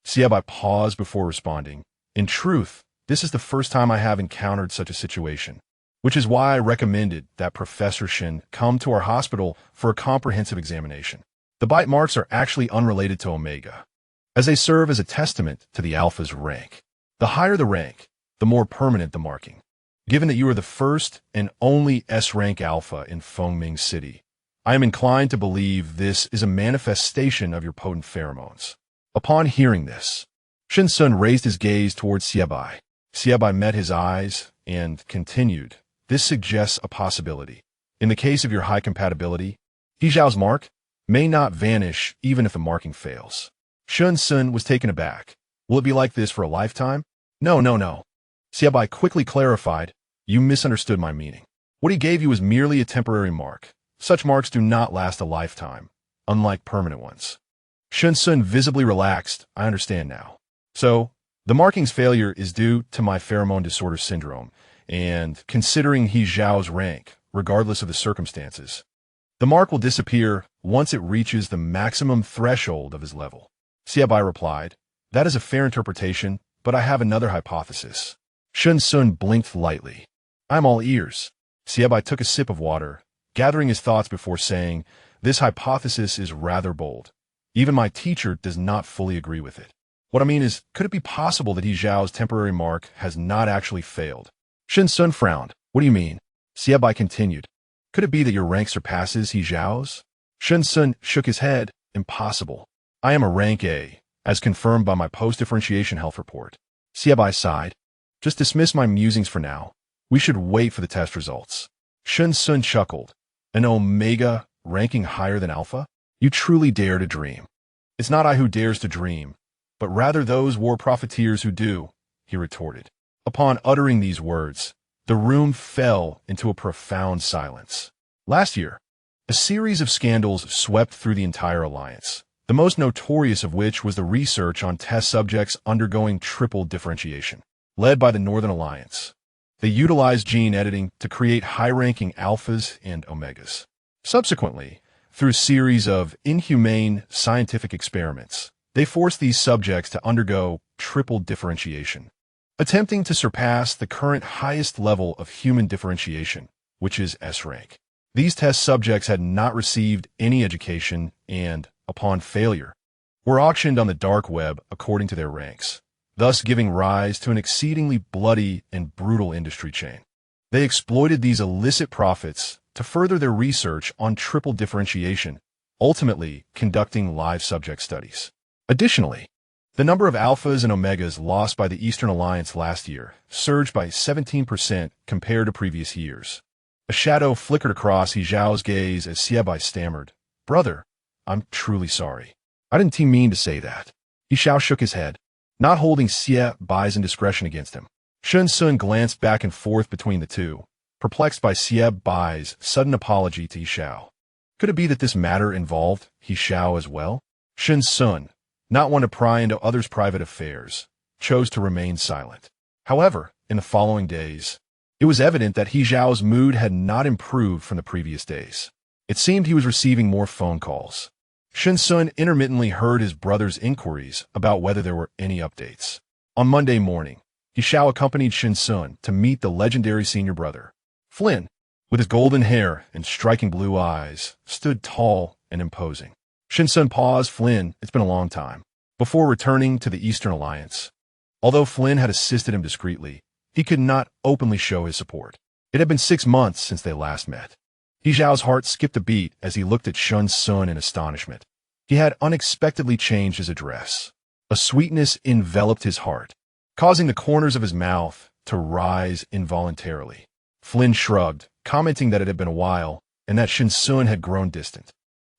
Xiebai paused before responding, "In truth, this is the first time I have encountered such a situation, which is why I recommended that Professor Shen come to our hospital for a comprehensive examination. The bite marks are actually unrelated to Omega, as they serve as a testament to the Alpha's rank. The higher the rank, the more permanent the marking. Given that you are the first and only S-rank Alpha in Fengming City, I am inclined to believe this is a manifestation of your potent pheromones." Upon hearing this, Shen Xun raised his gaze towards Xiebai. Xiebai met his eyes and continued, "This suggests a possibility. In the case of your high compatibility, He Xiao's mark may not vanish even if the marking fails." Shen Xun was taken aback. "Will it be like this for a lifetime?" No. Xiebai quickly clarified, "You misunderstood my meaning. What he gave you was merely a temporary mark. Such marks do not last a lifetime, unlike permanent ones." Shen Xun visibly relaxed. "I understand now. So, the marking's failure is due to my pheromone disorder syndrome, and considering He Xiao's rank, regardless of the circumstances, the mark will disappear once it reaches the maximum threshold of his level." Xiebai replied, "That is a fair interpretation, but I have another hypothesis." Shen Xun blinked lightly. "I'm all ears." Xiebai took a sip of water, gathering his thoughts before saying, "This hypothesis is rather bold. Even my teacher does not fully agree with it. What I mean is, could it be possible that He Xiao's temporary mark has not actually failed?" Shen Xun frowned. "What do you mean?" Xiebai continued, "Could it be that your rank surpasses He Xiao's?" Shen Xun shook his head. "Impossible. I am a rank A, as confirmed by my post-differentiation health report." Xiebai sighed. "Just dismiss my musings for now. We should wait for the test results." Shen Xun chuckled. "An Omega ranking higher than Alpha? You truly dare to dream." "It's not I who dares to dream, but rather those war profiteers who do," he retorted. Upon uttering these words, the room fell into a profound silence. Last year, a series of scandals swept through the entire alliance, the most notorious of which was the research on test subjects undergoing triple differentiation. Led by the Northern Alliance, they utilized gene editing to create high-ranking alphas and omegas. Subsequently, through a series of inhumane scientific experiments, they forced these subjects to undergo triple differentiation, attempting to surpass the current highest level of human differentiation, which is S-rank. These test subjects had not received any education and, upon failure, were auctioned on the dark web according to their ranks, thus giving rise to an exceedingly bloody and brutal industry chain. They exploited these illicit profits to further their research on triple differentiation, ultimately conducting live subject studies. Additionally, The number of alphas and omegas lost by the Eastern Alliance last year surged by 17% compared to previous years. A shadow flickered across He Xiao's gaze as Xie stammered, "Brother, I'm truly sorry. I didn't mean to say that." He Xiao shook his head, not holding Xie's indiscretion against him. Shen Xun glanced back and forth between the two, perplexed by Xie's sudden apology to He Xiao. Could it be that this matter involved He Xiao as well? Shen Xun, not one to pry into others' private affairs, chose to remain silent. However, in the following days, it was evident that He Xiao's mood had not improved from the previous days. It seemed he was receiving more phone calls. Shen Xun intermittently heard his brother's inquiries about whether there were any updates. On Monday morning, He Xiao accompanied Shen Xun to meet the legendary senior brother. Flynn, with his golden hair and striking blue eyes, stood tall and imposing. Shen Xun paused. "Flynn, it's been a long time," before returning to the Eastern Alliance. Although Flynn had assisted him discreetly, he could not openly show his support. It had been 6 months since they last met. He Xiao's heart skipped a beat as he looked at Shen Xun in astonishment. He had unexpectedly changed his address. A sweetness enveloped his heart, causing the corners of his mouth to rise involuntarily. Flynn shrugged, commenting that it had been a while and that Shen Xun had grown distant.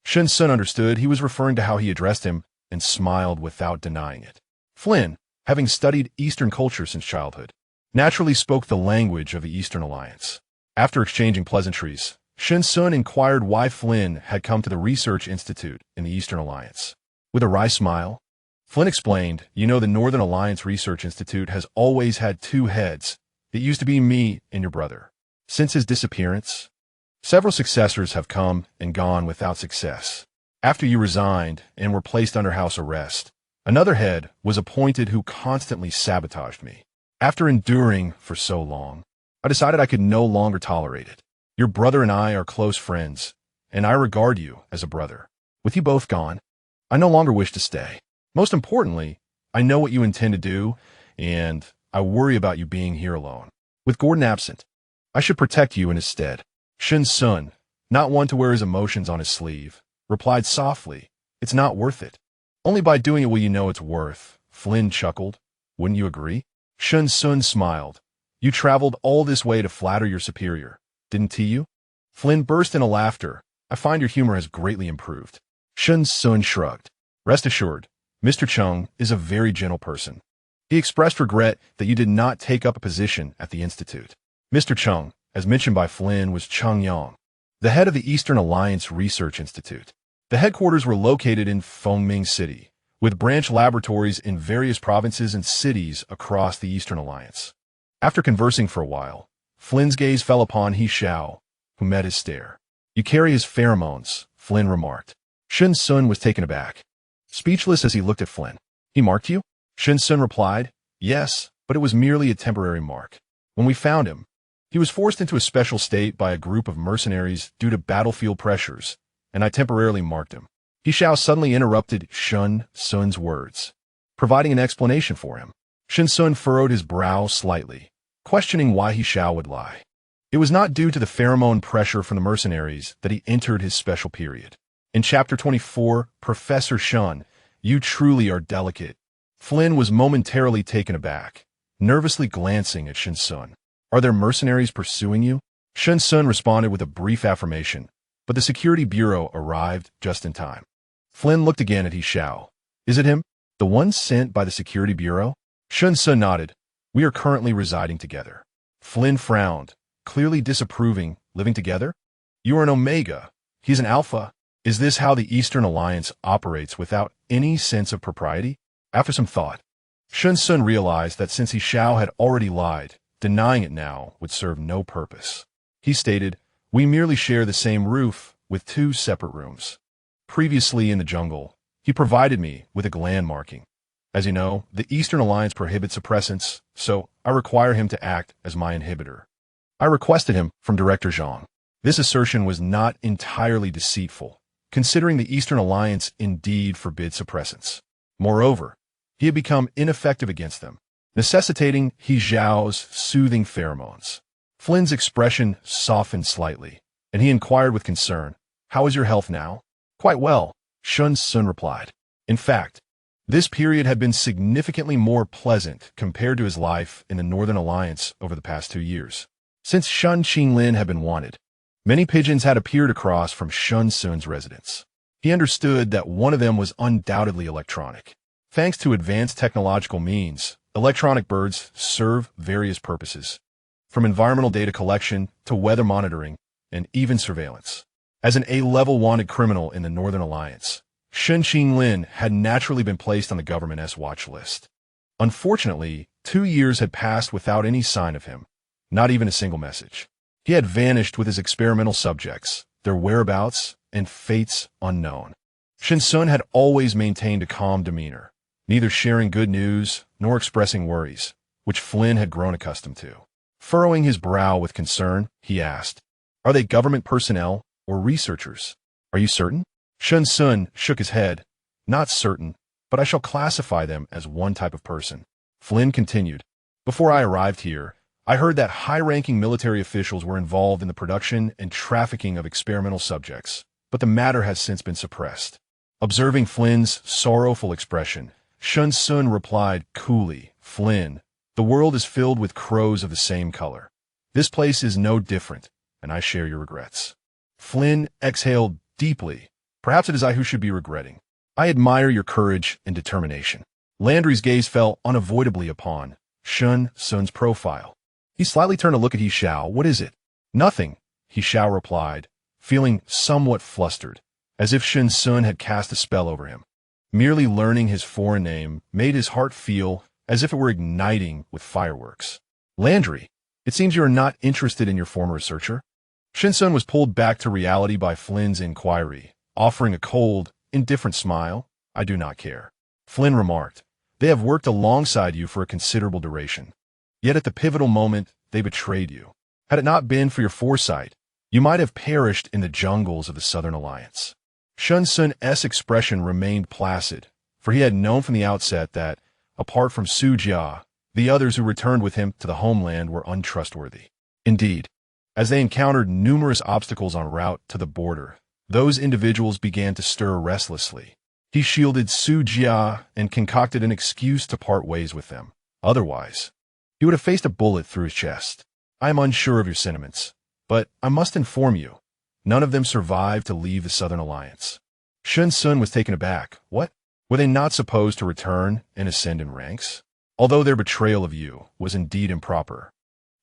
Shen Xun understood he was referring to how he addressed him and smiled without denying it. Flynn, having studied Eastern culture since childhood, naturally spoke the language of the Eastern Alliance. After exchanging pleasantries, Shen Xun inquired why Flynn had come to the Research Institute in the Eastern Alliance. With a wry smile, Flynn explained, "You know, the Northern Alliance Research Institute has always had 2 heads. It used to be me and your brother. Since his disappearance, several successors have come and gone without success. After you resigned and were placed under house arrest, another head was appointed who constantly sabotaged me. After enduring for so long, I decided I could no longer tolerate it. Your brother and I are close friends, and I regard you as a brother. With you both gone, I no longer wish to stay. Most importantly, I know what you intend to do, and I worry about you being here alone. With Gordon absent, I should protect you in his stead." Shen Xun, not one to wear his emotions on his sleeve, replied softly, "It's not worth it. Only by doing it will you know it's worth." Flynn chuckled. "Wouldn't you agree?" Shen Xun smiled. "You traveled all this way to flatter your superior, didn't you?" Flynn burst into laughter. "I find your humor has greatly improved." Shen Xun shrugged. "Rest assured, Mr. Chung is a very gentle person. He expressed regret that you did not take up a position at the Institute." Mr. Chung, as mentioned by Flynn, was Chung Yang, the head of the Eastern Alliance Research Institute. The headquarters were located in Fengming City, with branch laboratories in various provinces and cities across the Eastern Alliance. After conversing for a while, Flynn's gaze fell upon He Xiao, who met his stare. "You carry his pheromones," Flynn remarked. Shen Xun was taken aback, speechless as he looked at Flynn. "He marked you?" Shen Xun replied, "Yes, but it was merely a temporary mark. When we found him, he was forced into a special state by a group of mercenaries due to battlefield pressures, and I temporarily marked him." He Xiao suddenly interrupted Shen Xun's words, providing an explanation for him. Shen Xun furrowed his brow slightly, questioning why He Xiao would lie. It was not due to the pheromone pressure from the mercenaries that he entered his special period. In Chapter 24, Professor Shen, "You truly are delicate." Flynn was momentarily taken aback, nervously glancing at Shen Xun. "Are there mercenaries pursuing you?" Shen Xun responded with a brief affirmation, but the security bureau arrived just in time. Flynn looked again at He Xiao. "Is it him? The one sent by the security bureau?" Shen Xun nodded. "We are currently residing together." Flynn frowned, clearly disapproving. "Living together? You are an Omega. He's an Alpha. Is this how the Eastern Alliance operates without any sense of propriety?" After some thought, Shen Xun realized that since He Xiao had already lied, denying it now would serve no purpose. He stated, "We merely share the same roof with 2 separate rooms. Previously in the jungle, he provided me with a gland marking. As you know, the Eastern Alliance prohibits suppressants, so I require him to act as my inhibitor. I requested him from Director Zhang." This assertion was not entirely deceitful, considering the Eastern Alliance indeed forbids suppressants. Moreover, he had become ineffective against them, necessitating He Xiao's soothing pheromones. Flynn's expression softened slightly, and he inquired with concern, "How is your health now?" "Quite well," Shen Xun replied. "In fact, This period had been significantly more pleasant compared to his life in the Northern Alliance over the past 2 years. Since Shen Xun had been wanted, many pigeons had appeared across from Shen Xun's residence. He understood that one of them was undoubtedly electronic. Thanks to advanced technological means, electronic birds serve various purposes, from environmental data collection to weather monitoring and even surveillance. As an A-level wanted criminal in the Northern Alliance, Shen Xun had naturally been placed on the government's watch list. Unfortunately, 2 years had passed without any sign of him, not even a single message. He had vanished with his experimental subjects, their whereabouts and fates unknown. Shen Xun had always maintained a calm demeanor, neither sharing good news nor expressing worries, which Flynn had grown accustomed to. Furrowing his brow with concern, he asked, "Are they government personnel or researchers? Are you certain?" Shen Xun shook his head. "Not certain, but I shall classify them as one type of person." Flynn continued, "Before I arrived here, I heard that high-ranking military officials were involved in the production and trafficking of experimental subjects, but the matter has since been suppressed." Observing Flynn's sorrowful expression, Shen Xun replied coolly, "Flynn, the world is filled with crows of the same color. This place is no different, and I share your regrets." Flynn exhaled deeply. "Perhaps it is I who should be regretting. I admire your courage and determination." Landry's gaze fell unavoidably upon Shen Xun's profile. He slightly turned to look at He Xiao. "What is it?" "Nothing," He Xiao replied, feeling somewhat flustered, as if Shen Xun had cast a spell over him. Merely learning his foreign name made his heart feel as if it were igniting with fireworks. "Landry, it seems you are not interested in your former researcher." Shen Xun was pulled back to reality by Flynn's inquiry, offering a cold, indifferent smile. "I do not care." Flynn remarked, "They have worked alongside you for a considerable duration. Yet at the pivotal moment, they betrayed you. Had it not been for your foresight, you might have perished in the jungles of the Southern Alliance." Shen Xun's expression remained placid, for he had known from the outset that, apart from He Xiao, the others who returned with him to the homeland were untrustworthy. Indeed, as they encountered numerous obstacles en route to the border, those individuals began to stir restlessly. He shielded He Xiao and concocted an excuse to part ways with them. Otherwise, he would have faced a bullet through his chest. "I am unsure of your sentiments, but I must inform you, none of them survived to leave the Southern Alliance." Shen Xun was taken aback. "What? Were they not supposed to return and ascend in ranks?" Although their betrayal of you was indeed improper,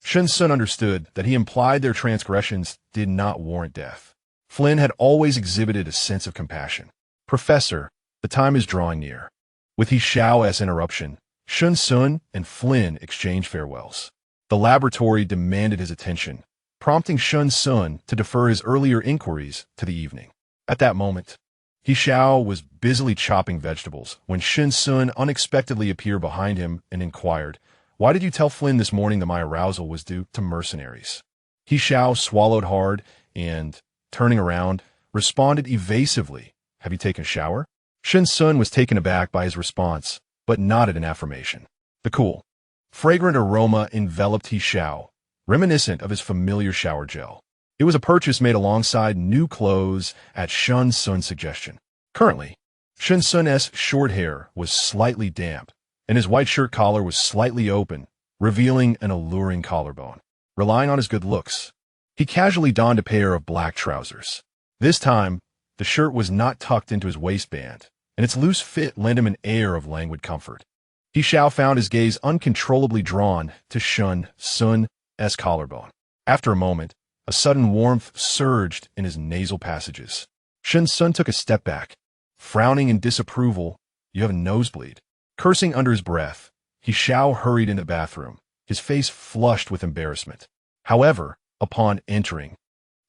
Shen Xun understood that he implied their transgressions did not warrant death. Flynn had always exhibited a sense of compassion. "Professor, the time is drawing near." With He Xiao's interruption, Shen Xun and Flynn exchanged farewells. The laboratory demanded his attention, prompting Shen Xun to defer his earlier inquiries to the evening. At that moment, He Xiao was busily chopping vegetables when Shen Xun unexpectedly appeared behind him and inquired, "Why did you tell Flynn this morning that my arousal was due to mercenaries?" He Xiao swallowed hard and, turning around, responded evasively, "Have you taken a shower?" Shen Xun was taken aback by his response, but nodded in affirmation. The cool, fragrant aroma enveloped He Xiao, reminiscent of his familiar shower gel. It was a purchase made alongside new clothes at Shen Xun's suggestion. Currently, Shen Xun's short hair was slightly damp, and his white shirt collar was slightly open, revealing an alluring collarbone. Relying on his good looks, he casually donned a pair of black trousers. This time, the shirt was not tucked into his waistband, and its loose fit lent him an air of languid comfort. He Xiao found his gaze uncontrollably drawn to Shen Xun's collarbone. After a moment, a sudden warmth surged in his nasal passages. Shen Xun took a step back. Frowning in disapproval, "You have a nosebleed." Cursing under his breath, He Xiao hurried into the bathroom, his face flushed with embarrassment. However, upon entering,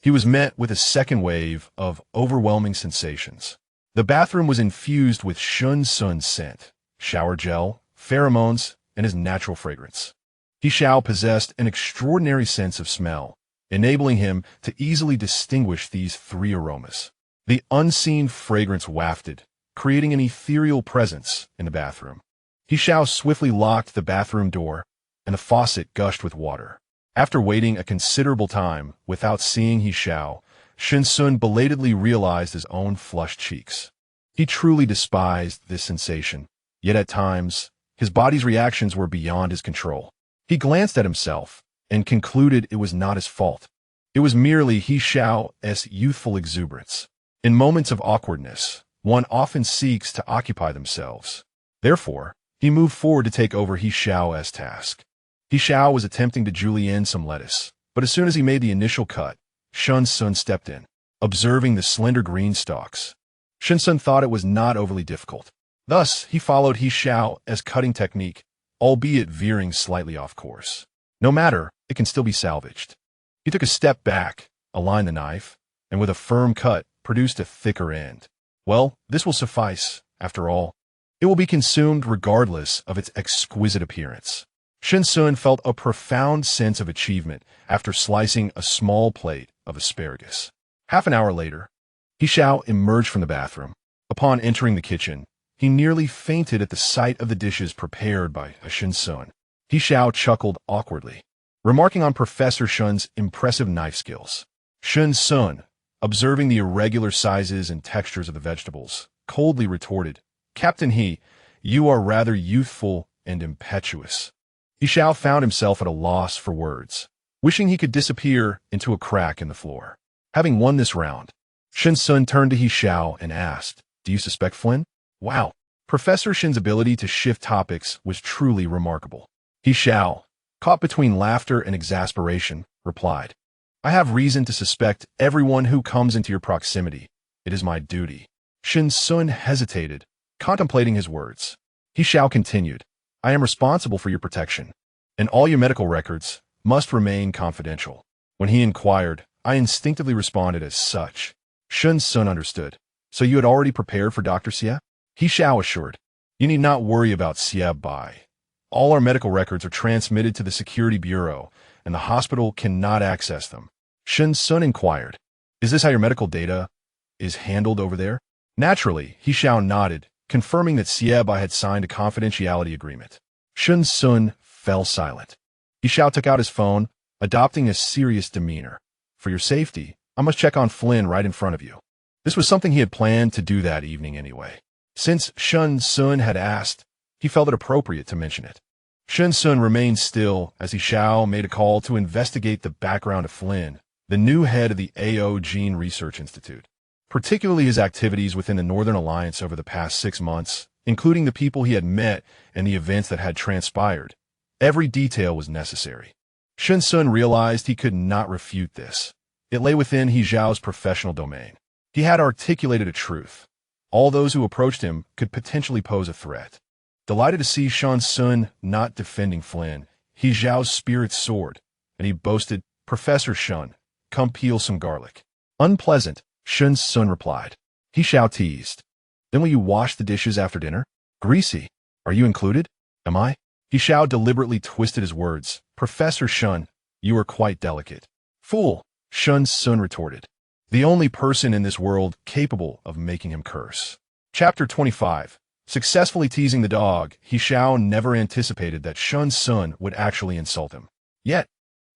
he was met with a second wave of overwhelming sensations. The bathroom was infused with Shen Xun's scent, shower gel, pheromones, and his natural fragrance. He Xiao possessed an extraordinary sense of smell, enabling him to easily distinguish these three aromas. The unseen fragrance wafted, creating an ethereal presence in the bathroom. He Xiao swiftly locked the bathroom door, and the faucet gushed with water. After waiting a considerable time without seeing He Xiao, Shen Xun belatedly realized his own flushed cheeks. He truly despised this sensation, Yet at times, his body's reactions were beyond his control. He glanced at himself and concluded it was not his fault. It was merely He Xiao's youthful exuberance. In moments of awkwardness, one often seeks to occupy themselves. Therefore, he moved forward to take over He Xiao's task. He Xiao was attempting to julienne some lettuce, but as soon as he made the initial cut, Shen Xun stepped in, observing the slender green stalks. Shen Xun thought it was not overly difficult. Thus, he followed He Xiao's cutting technique, albeit veering slightly off course. No matter, it can still be salvaged. He took a step back, aligned the knife, and with a firm cut, produced a thicker end. Well, this will suffice, after all. It will be consumed regardless of its exquisite appearance. Shen Xun felt a profound sense of achievement after slicing a small plate of asparagus. Half an hour later, He Xiao emerged from the bathroom. Upon entering the kitchen, he nearly fainted at the sight of the dishes prepared by Shen Xun. He Xiao chuckled awkwardly, remarking on Professor Shun's impressive knife skills. Shen Xun, observing the irregular sizes and textures of the vegetables, coldly retorted, "Captain He, you are rather youthful and impetuous." He Xiao found himself at a loss for words, wishing he could disappear into a crack in the floor. Having won this round, Shen Xun turned to He Xiao and asked, "Do you suspect Flynn?" Wow, Professor Shen's ability to shift topics was truly remarkable. He Xiao, caught between laughter and exasperation, replied, "I have reason to suspect everyone who comes into your proximity. It is my duty." Shen Xun hesitated, contemplating his words. He Xiao continued, "I am responsible for your protection, and all your medical records must remain confidential." When he inquired, I instinctively responded as such. Shen Xun understood. "So you had already prepared for Dr. Xie?" He Xiao assured, "You need not worry about Xie Bai. All our medical records are transmitted to the Security Bureau, and the hospital cannot access them." Shen Xun inquired, "Is this how your medical data is handled over there?" Naturally, He Xiao nodded, confirming that Xie Bai had signed a confidentiality agreement. Shen Xun fell silent. He Xiao took out his phone, adopting a serious demeanor. "For your safety, I must check on Flynn right in front of you." This was something he had planned to do that evening anyway. Since Shen Xun had asked, he felt it appropriate to mention it. Shen Xun remained still as He Xiao made a call to investigate the background of Flynn, the new head of the AO Gene Research Institute, particularly his activities within the Northern Alliance over the past 6 months, including the people he had met and the events that had transpired. Every detail was necessary. Shen Xun realized he could not refute this. It lay within He Xiao's professional domain. He had articulated a truth. All those who approached him could potentially pose a threat. Delighted to see Shen Xun not defending Flynn, He Xiao's spirits soared, and he boasted, "Professor Shen, come peel some garlic." "Unpleasant," Shen Xun replied. He Xiao teased, "Then will you wash the dishes after dinner?" "Greasy. Are you included?" "Am I?" He Xiao deliberately twisted his words. "Professor Shen, you are quite delicate." "Fool," Shen Xun retorted. The only person in this world capable of making him curse. Chapter 25. Successfully teasing the dog, He Xiao never anticipated that Shen Xun would actually insult him. Yet,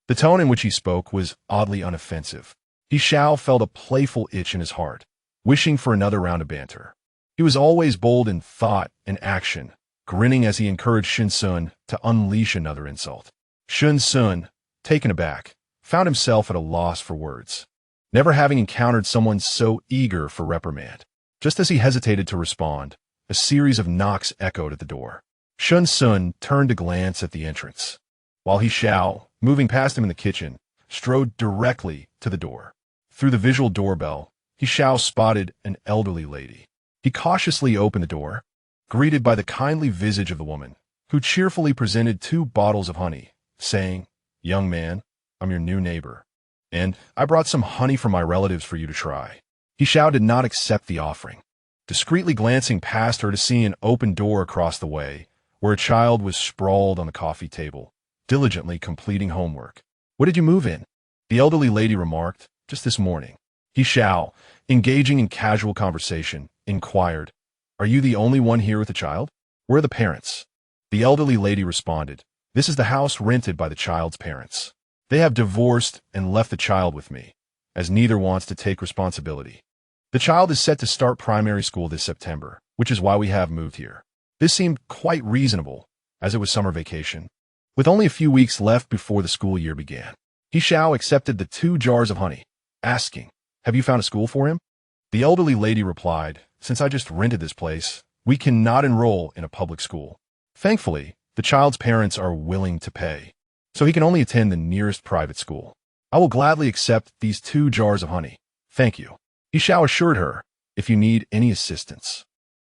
the tone in which he spoke was oddly unoffensive. He Xiao felt a playful itch in his heart, wishing for another round of banter. He was always bold in thought and action, grinning as he encouraged Shen Xun to unleash another insult. Shen Xun, taken aback, found himself at a loss for words, never having encountered someone so eager for reprimand. Just as he hesitated to respond, a series of knocks echoed at the door. Shen Xun turned to glance at the entrance, while He Xiao, moving past him in the kitchen, strode directly to the door. Through the visual doorbell, He Xiao spotted an elderly lady. He cautiously opened the door, greeted by the kindly visage of the woman, who cheerfully presented 2 bottles of honey, saying, "Young man, I'm your new neighbor, and I brought some honey from my relatives for you to try." He Xiao did not accept the offering, discreetly glancing past her to see an open door across the way, where a child was sprawled on the coffee table, diligently completing homework. "What did you move in?" the elderly lady remarked. "Just this morning." He Xiao, engaging in casual conversation, inquired, "Are you the only one here with a child? Where are the parents?" The elderly lady responded, "This is the house rented by the child's parents. They have divorced and left the child with me, as neither wants to take responsibility. The child is set to start primary school this September, which is why we have moved here." This seemed quite reasonable, as it was summer vacation. With only a few weeks left before the school year began, He Xiao accepted the 2 jars of honey, asking, "Have you found a school for him?" The elderly lady replied, "Since I just rented this place, we cannot enroll in a public school. Thankfully, the child's parents are willing to pay, so he can only attend the nearest private school. I will gladly accept these 2 jars of honey. Thank you." He Xiao assured her, "If you need any assistance,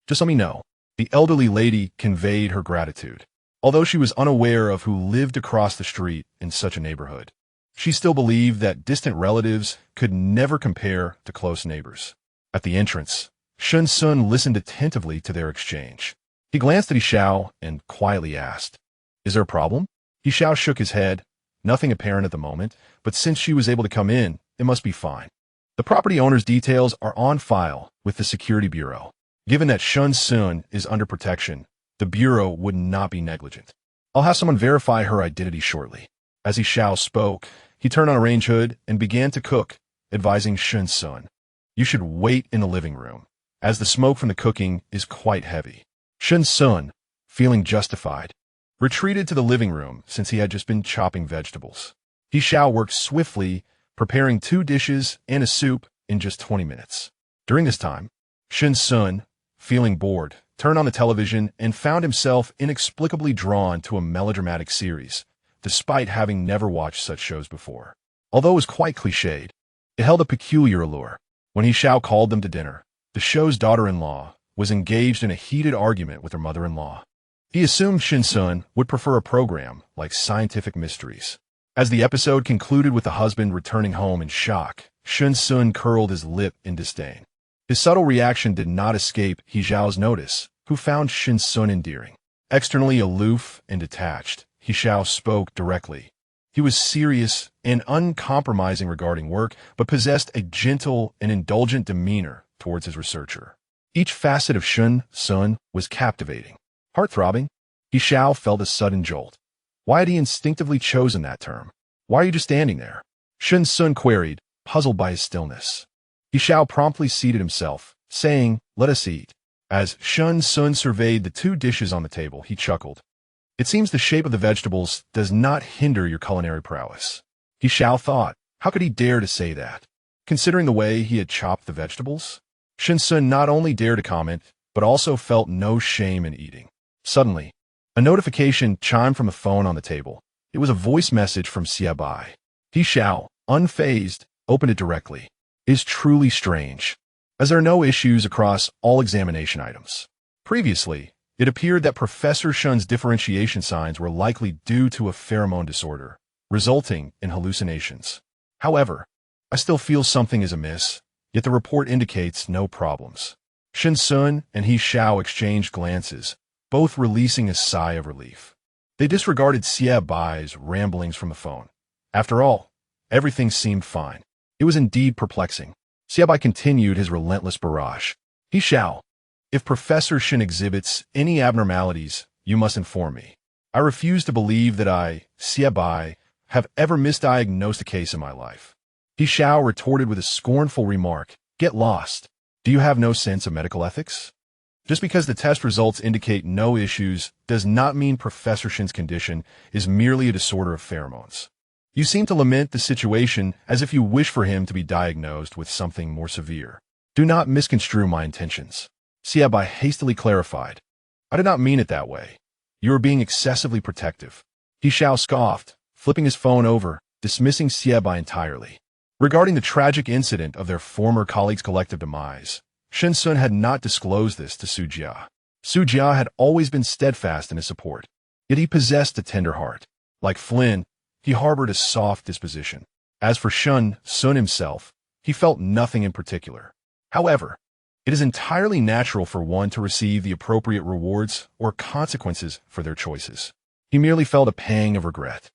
just let me know." The elderly lady conveyed her gratitude. Although she was unaware of who lived across the street in such a neighborhood, she still believed that distant relatives could never compare to close neighbors. At the entrance, Shen Xun listened attentively to their exchange. He glanced at He Xiao and quietly asked, "Is there a problem?" He Xiao shook his head, nothing apparent at the moment, but since she was able to come in, it must be fine. The property owner's details are on file with the Security Bureau. Given that Shen Xun is under protection, the Bureau would not be negligent. I'll have someone verify her identity shortly. As He Xiao spoke, he turned on a range hood and began to cook, advising Shen Xun, "You should wait in the living room, as the smoke from the cooking is quite heavy." Shen Xun, feeling justified, retreated to the living room since he had just been chopping vegetables. He Xiao worked swiftly, preparing 2 dishes and a soup in just 20 minutes. During this time, Shen Xun, feeling bored, turned on the television and found himself inexplicably drawn to a melodramatic series, despite having never watched such shows before. Although it was quite cliched, it held a peculiar allure. When He Xiao called them to dinner, the show's daughter-in-law was engaged in a heated argument with her mother-in-law. He assumed Shen Xun would prefer a program like Scientific Mysteries. As the episode concluded with the husband returning home in shock, Shen Xun curled his lip in disdain. His subtle reaction did not escape He Xiao's notice, who found Shen Xun endearing. Externally aloof and detached, He Xiao spoke directly. He was serious and uncompromising regarding work, but possessed a gentle and indulgent demeanor towards his researcher. Each facet of Shen Xun was captivating. Heart-throbbing, He Xiao felt a sudden jolt. Why had he instinctively chosen that term? "Why are you just standing there?" Shen Xun queried, puzzled by his stillness. He Xiao promptly seated himself, saying, "Let us eat." As Shen Xun surveyed the 2 dishes on the table, he chuckled. "It seems the shape of the vegetables does not hinder your culinary prowess." He Xiao thought, how could he dare to say that, considering the way he had chopped the vegetables? Shen Xun not only dared to comment, but also felt no shame in eating. Suddenly, a notification chimed from a phone on the table. It was a voice message from Bai. He Xiao, unfazed, opened it directly. "It is truly strange, as there are no issues across all examination items. Previously, it appeared that Professor Shun's differentiation signs were likely due to a pheromone disorder, resulting in hallucinations. However, I still feel something is amiss, yet the report indicates no problems." Shen Xun and He Xiao exchanged glances, both releasing a sigh of relief. They disregarded Bai's ramblings from the phone. After all, everything seemed fine. It was indeed perplexing. Bai continued his relentless barrage. "He Xiao, if Professor Shen exhibits any abnormalities, you must inform me. I refuse to believe that I, Bai, have ever misdiagnosed a case in my life." He Xiao retorted with a scornful remark, "Get lost. Do you have no sense of medical ethics? Just because the test results indicate no issues does not mean Professor Shen's condition is merely a disorder of pheromones. You seem to lament the situation as if you wish for him to be diagnosed with something more severe. Do not misconstrue my intentions." Bai hastily clarified, "I did not mean it that way. You are being excessively protective." He Xiao scoffed, flipping his phone over, dismissing Bai entirely. Regarding the tragic incident of their former colleague's collective demise, Shen Xun had not disclosed this to Jia. Jia had always been steadfast in his support, yet he possessed a tender heart. Like Flynn, he harbored a soft disposition. As for Shen Xun himself, he felt nothing in particular. However, it is entirely natural for one to receive the appropriate rewards or consequences for their choices. He merely felt a pang of regret.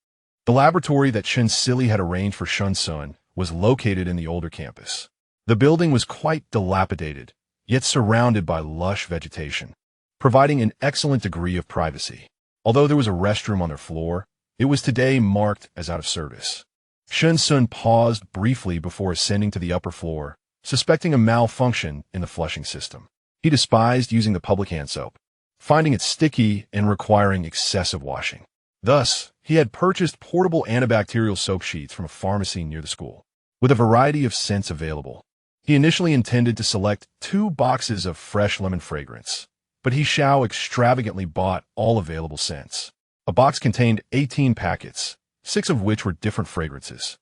The laboratory that Chen Silly had arranged for Shen Xun was located in the older campus. The building was quite dilapidated, yet surrounded by lush vegetation, providing an excellent degree of privacy. Although there was a restroom on their floor, it was today marked as out of service. Shen Xun paused briefly before ascending to the upper floor, suspecting a malfunction in the flushing system. He despised using the public hand soap. finding it sticky and requiring excessive washing. Thus, he had purchased portable antibacterial soap sheets from a pharmacy near the school. With a variety of scents available, he initially intended to select 2 boxes of fresh lemon fragrance, but He Xiao extravagantly bought all available scents. A box contained 18 packets, 6 of which were different fragrances.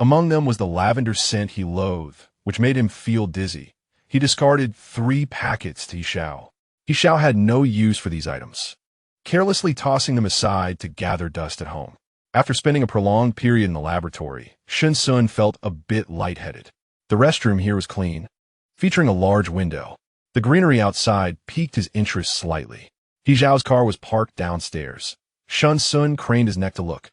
Among them was the lavender scent he loathed, which made him feel dizzy. He discarded 3 packets to He Xiao. He Xiao had no use for these items, carelessly tossing them aside to gather dust at home. After spending a prolonged period in the laboratory, Shen Xun felt a bit lightheaded. The restroom here was clean, featuring a large window. The greenery outside piqued his interest slightly. He Xiao's car was parked downstairs. Shen Xun craned his neck to look,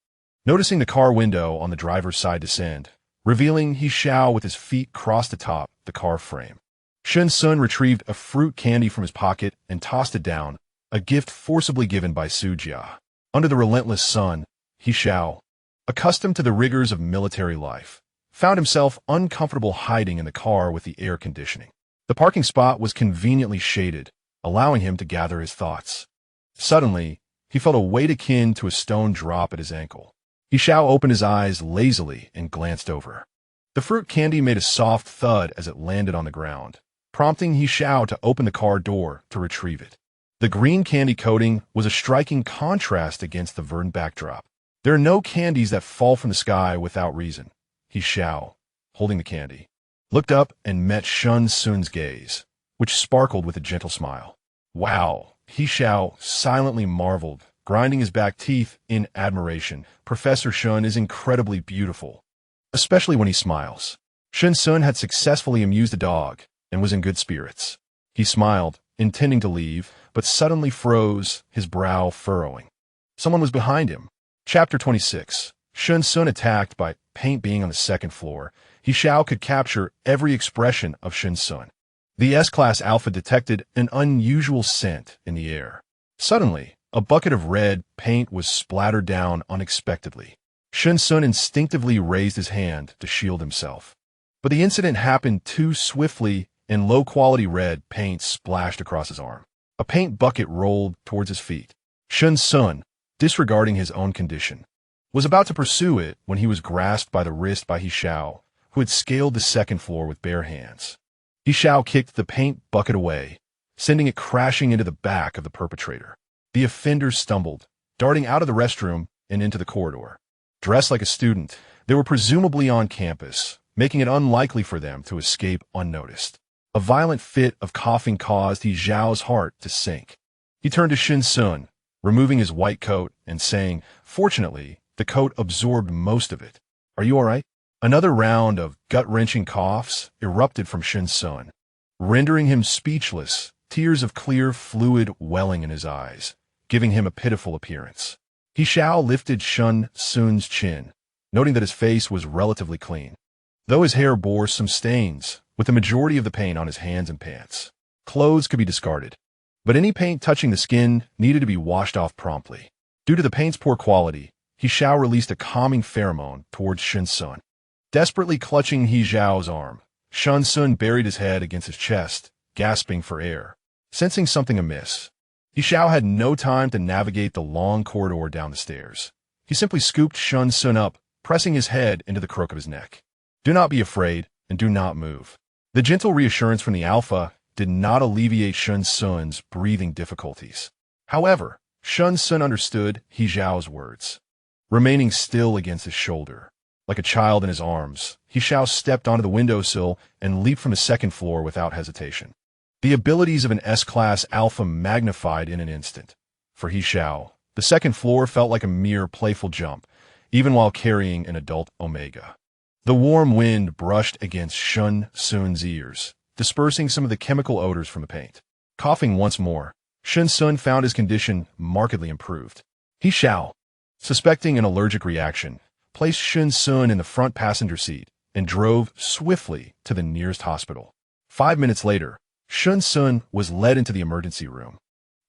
noticing the car window on the driver's side descend, revealing He Xiao with his feet crossed atop the car frame. Shen Xun retrieved a fruit candy from his pocket and tossed it down, a gift forcibly given by Su Jia. Under the relentless sun, He Xiao, accustomed to the rigors of military life, found himself uncomfortable hiding in the car with the air conditioning. The parking spot was conveniently shaded, allowing him to gather his thoughts. Suddenly, he felt a weight akin to a stone drop at his ankle. He Xiao opened his eyes lazily and glanced over. The fruit candy made a soft thud as it landed on the ground, prompting He Xiao to open the car door to retrieve it. The green candy coating was a striking contrast against the verdant backdrop. There are no candies that fall from the sky without reason. He Xiao, holding the candy, looked up and met Shen Xun's gaze, which sparkled with a gentle smile. Wow, He Xiao silently marveled, grinding his back teeth in admiration. Professor Shen is incredibly beautiful, especially when he smiles. Shen Xun had successfully amused the dog and was in good spirits. He smiled, intending to leave, but suddenly froze, his brow furrowing. Someone was behind him. Chapter 26. Shen Xun attacked by paint being on the second floor. He Xiao could capture every expression of Shen Xun. The S-Class Alpha detected an unusual scent in the air. Suddenly, a bucket of red paint was splattered down unexpectedly. Shen Xun instinctively raised his hand to shield himself. But the incident happened too swiftly, and low-quality red paint splashed across his arm. A paint bucket rolled towards his feet. Shen Xun, disregarding his own condition, was about to pursue it when he was grasped by the wrist by He Xiao, who had scaled the second floor with bare hands. He Xiao kicked the paint bucket away, sending it crashing into the back of the perpetrator. The offender stumbled, darting out of the restroom and into the corridor. Dressed like a student, they were presumably on campus, making it unlikely for them to escape unnoticed. A violent fit of coughing caused He Xiao's heart to sink. He turned to Shen Xun, removing his white coat and saying, "Fortunately, the coat absorbed most of it. Are you all right?" Another round of gut-wrenching coughs erupted from Shen Xun, rendering him speechless, tears of clear fluid welling in his eyes, giving him a pitiful appearance. He Xiao lifted Shen Xun's chin, noting that his face was relatively clean, though his hair bore some stains, with the majority of the paint on his hands and pants. Clothes could be discarded, but any paint touching the skin needed to be washed off promptly. Due to the paint's poor quality, He Xiao released a calming pheromone towards Shen Xun. Desperately clutching He Xiao's arm, Shen Xun buried his head against his chest, gasping for air. Sensing something amiss, He Xiao had no time to navigate the long corridor down the stairs. He simply scooped Shen Xun up, pressing his head into the crook of his neck. "Do not be afraid, and do not move." The gentle reassurance from the Alpha did not alleviate Shen Xun's breathing difficulties. However, Shen Xun understood He Xiao's words. Remaining still against his shoulder, like a child in his arms, He Xiao stepped onto the windowsill and leaped from the second floor without hesitation. The abilities of an S-Class Alpha magnified in an instant. For He Xiao, the second floor felt like a mere playful jump, even while carrying an adult Omega. The warm wind brushed against Shen Xun's ears, dispersing some of the chemical odors from the paint. Coughing once more, Shen Xun found his condition markedly improved. He Xiao, suspecting an allergic reaction, placed Shen Xun in the front passenger seat and drove swiftly to the nearest hospital. 5 minutes later, Shen Xun was led into the emergency room,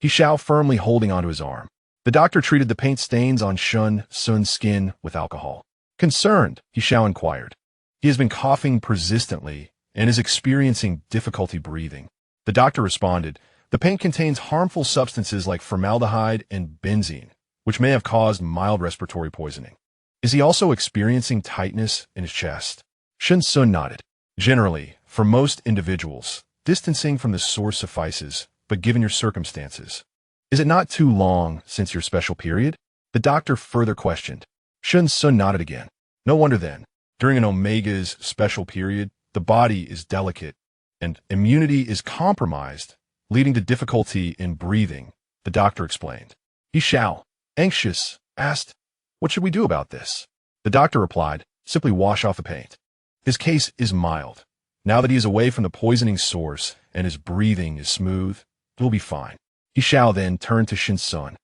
He Xiao firmly holding onto his arm. The doctor treated the paint stains on Shen Xun's skin with alcohol. Concerned, He Xiao inquired. "He has been coughing persistently and is experiencing difficulty breathing." The doctor responded, The paint contains harmful substances like formaldehyde and benzene, which may have caused mild respiratory poisoning. Is he also experiencing tightness in his chest? Shen Xun nodded. Generally, for most individuals, distancing from the source suffices, but given your circumstances. Is it not too long since your special period? The doctor further questioned. Shen Xun nodded again. No wonder then. During an omega's special period, the body is delicate, and immunity is compromised, leading to difficulty in breathing, the doctor explained. He Xiao, anxious, asked, "What should we do about this?" The doctor replied, "Simply wash off the paint. His case is mild. Now that he is away from the poisoning source and his breathing is smooth, it will be fine." He Xiao then turned to Shen Xun,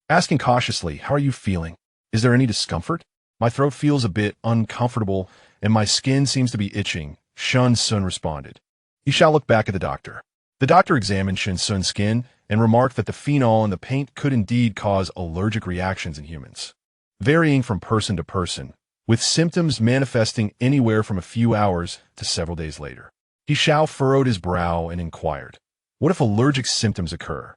asking cautiously, "How are you feeling? Is there any discomfort? My throat feels a bit uncomfortable and my skin seems to be itching," Shen Xun responded. He Xiao looked back at the doctor. The doctor examined Shen Xun's skin and remarked that the phenol in the paint could indeed cause allergic reactions in humans, varying from person to person, with symptoms manifesting anywhere from a few hours to several days later. He Xiao furrowed his brow and inquired, "What if allergic symptoms occur?"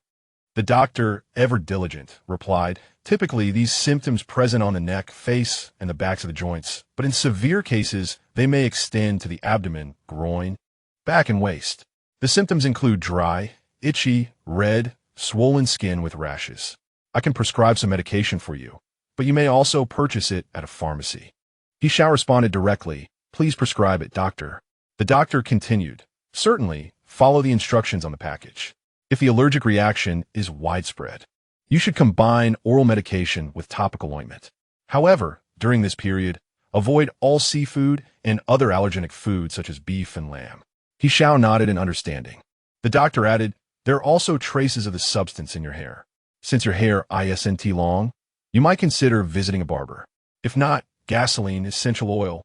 The doctor, ever diligent, replied, "Typically, these symptoms present on the neck, face, and the backs of the joints, but in severe cases, they may extend to the abdomen, groin, back, and waist. The symptoms include dry, itchy, red, swollen skin with rashes. I can prescribe some medication for you, but you may also purchase it at a pharmacy." He Xiao responded directly, "Please prescribe it, doctor." The doctor continued, "Certainly, follow the instructions on the package. If the allergic reaction is widespread, you should combine oral medication with topical ointment. However, during this period, avoid all seafood and other allergenic foods such as beef and lamb." He Xiao nodded in understanding. The doctor added, "There are also traces of the substance in your hair. Since your hair isn't long, you might consider visiting a barber. If not, gasoline, essential oil,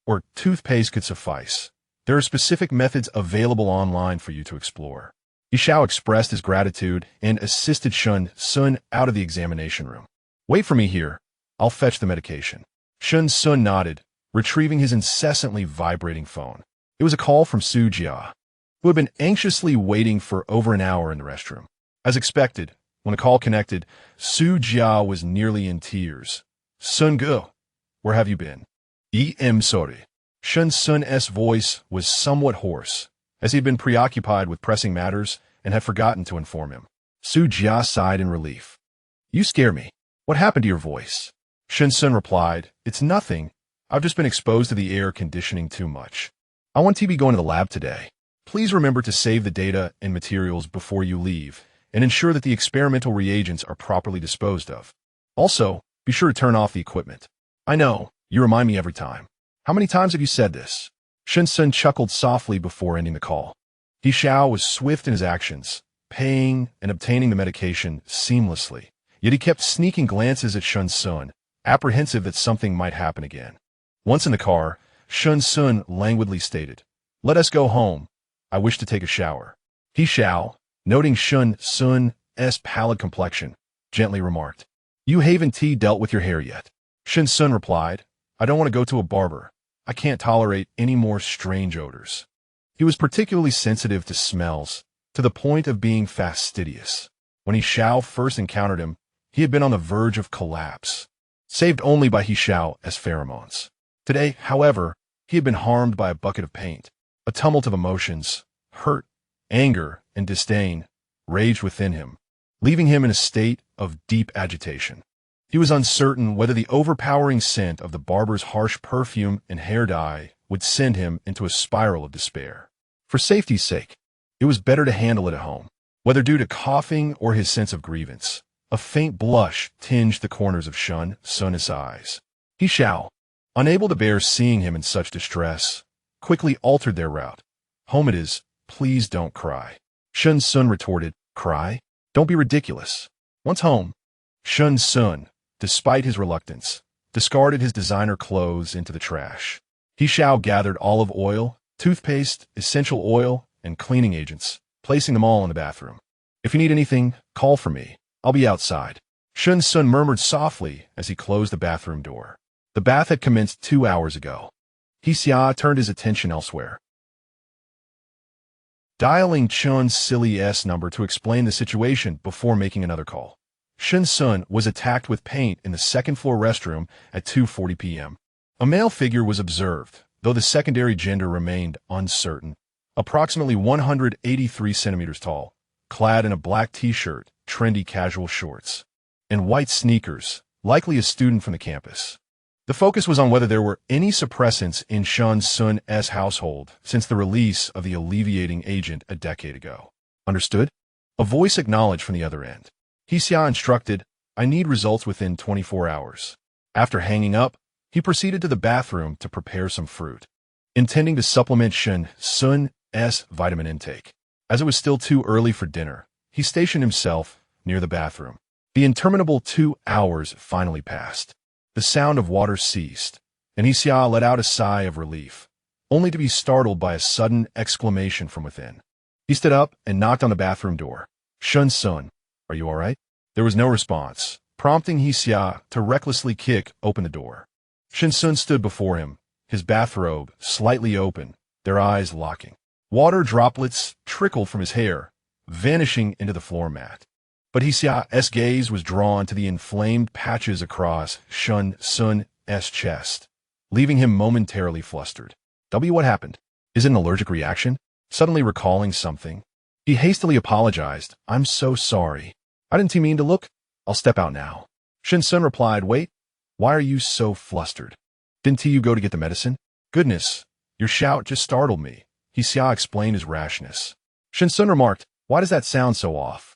or toothpaste could suffice. There are specific methods available online for you to explore." He Xiao expressed his gratitude and assisted Shen Xun out of the examination room. "Wait for me here. I'll fetch the medication." Shen Xun nodded, retrieving his incessantly vibrating phone. It was a call from Su Jia, who had been anxiously waiting for over an hour in the restroom. As expected, when the call connected, Su Jia was nearly in tears. "Sun Ge, where have you been?" Sorry." Shen Xun's voice was somewhat hoarse, as he had been preoccupied with pressing matters and had forgotten to inform him. Su Jia sighed in relief. "You scare me. What happened to your voice?" Shen Xun replied, "It's nothing. I've just been exposed to the air conditioning too much. I want to be going to the lab today. Please remember to save the data and materials before you leave and ensure that the experimental reagents are properly disposed of. Also, be sure to turn off the equipment. I know, you remind me every time. How many times have you said this?" Shen Xun chuckled softly before ending the call. He Xiao was swift in his actions, paying and obtaining the medication seamlessly. Yet he kept sneaking glances at Shen Xun, apprehensive that something might happen again. Once in the car, Shen Xun languidly stated, "Let us go home. I wish to take a shower." He Xiao, noting Shen Xun's pallid complexion, gently remarked, "You haven't dealt with your hair yet." Shen Xun replied, "I don't want to go to a barber. I can't tolerate any more strange odors." He was particularly sensitive to smells, to the point of being fastidious. When He Xiao first encountered him, he had been on the verge of collapse, saved only by He Xiao's pheromones. Today, however, he had been harmed by a bucket of paint. A tumult of emotions, hurt, anger, and disdain, raged within him, leaving him in a state of deep agitation. He was uncertain whether the overpowering scent of the barber's harsh perfume and hair dye would send him into a spiral of despair. For safety's sake, it was better to handle it at home. Whether due to coughing or his sense of grievance, a faint blush tinged the corners of Shen Xun's eyes. He Xiao, unable to bear seeing him in such distress, quickly altered their route. "Home it is. Please don't cry." Shen Xun retorted, "Cry? Don't be ridiculous. Once home." Shen Xun, despite his reluctance, discarded his designer clothes into the trash. He Xiao gathered olive oil, toothpaste, essential oil, and cleaning agents, placing them all in the bathroom. "If you need anything, call for me. I'll be outside." Shen Xun murmured softly as he closed the bathroom door. The bath had commenced 2 hours ago. He Xiao turned his attention elsewhere. dialing Chun's silly number to explain the situation before making another call. Shen Xun was attacked with paint in the second-floor restroom at 2:40 p.m. A male figure was observed, though the secondary gender remained uncertain. Approximately 183 centimeters tall, clad in a black t-shirt, trendy casual shorts, and white sneakers, likely a student from the campus. The focus was on whether there were any suppressants in Shen Xun's household since the release of the alleviating agent a decade ago. Understood? A voice acknowledged from the other end. He Xiao instructed, I need results within 24 hours. After hanging up, he proceeded to the bathroom to prepare some fruit, intending to supplement Shen Xun's vitamin intake. As it was still too early for dinner, he stationed himself near the bathroom. The interminable 2 hours finally passed. The sound of water ceased, and He Xiao let out a sigh of relief, only to be startled by a sudden exclamation from within. He stood up and knocked on the bathroom door. Shen Xun, are you all right? There was no response, prompting He Xiao to recklessly kick open the door. Shen Xun stood before him, his bathrobe slightly open, their eyes locking. Water droplets trickled from his hair, vanishing into the floor mat. But He Xiao's gaze was drawn to the inflamed patches across Shen Xun's chest, leaving him momentarily flustered. What happened? Is it an allergic reaction? Suddenly recalling something, he hastily apologized. I'm so sorry. I didn't mean to look. I'll step out now. Shen Xun replied, wait, why are you so flustered? Didn't you go to get the medicine? Goodness, your shout just startled me. He Xiao explained his rashness. Shen Xun remarked, why does that sound so off?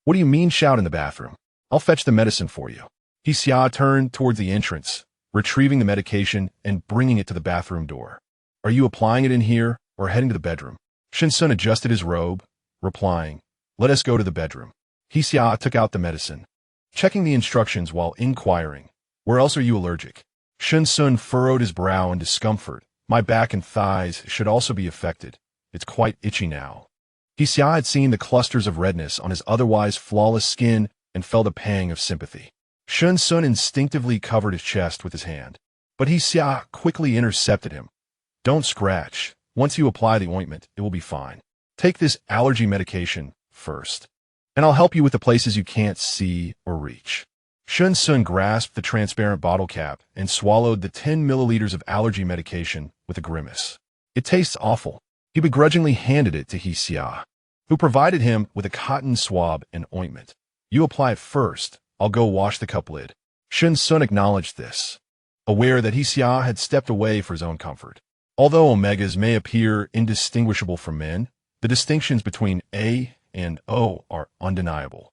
What do you mean shout in the bathroom? I'll fetch the medicine for you. He Xiao turned towards the entrance, retrieving the medication and bringing it to the bathroom door. Are you applying it in here or heading to the bedroom? Shen Xun adjusted his robe, replying, let us go to the bedroom. He Xiao took out the medicine, checking the instructions while inquiring, where else are you allergic? Shen Xun furrowed his brow in discomfort. My back and thighs should also be affected. It's quite itchy now. He Xiao had seen the clusters of redness on his otherwise flawless skin and felt a pang of sympathy. Shen Xun instinctively covered his chest with his hand, but He Xiao quickly intercepted him. Don't scratch. Once you apply the ointment, it will be fine. Take this allergy medication first, and I'll help you with the places you can't see or reach. Shen Xun grasped the transparent bottle cap and swallowed the 10 milliliters of allergy medication with a grimace. It tastes awful. He begrudgingly handed it to He Xiao, who provided him with a cotton swab and ointment. You apply it first. I'll go wash the cup lid. Shen Xun acknowledged this, aware that He Xiao had stepped away for his own comfort. Although omegas may appear indistinguishable from men, the distinctions between A and O are undeniable.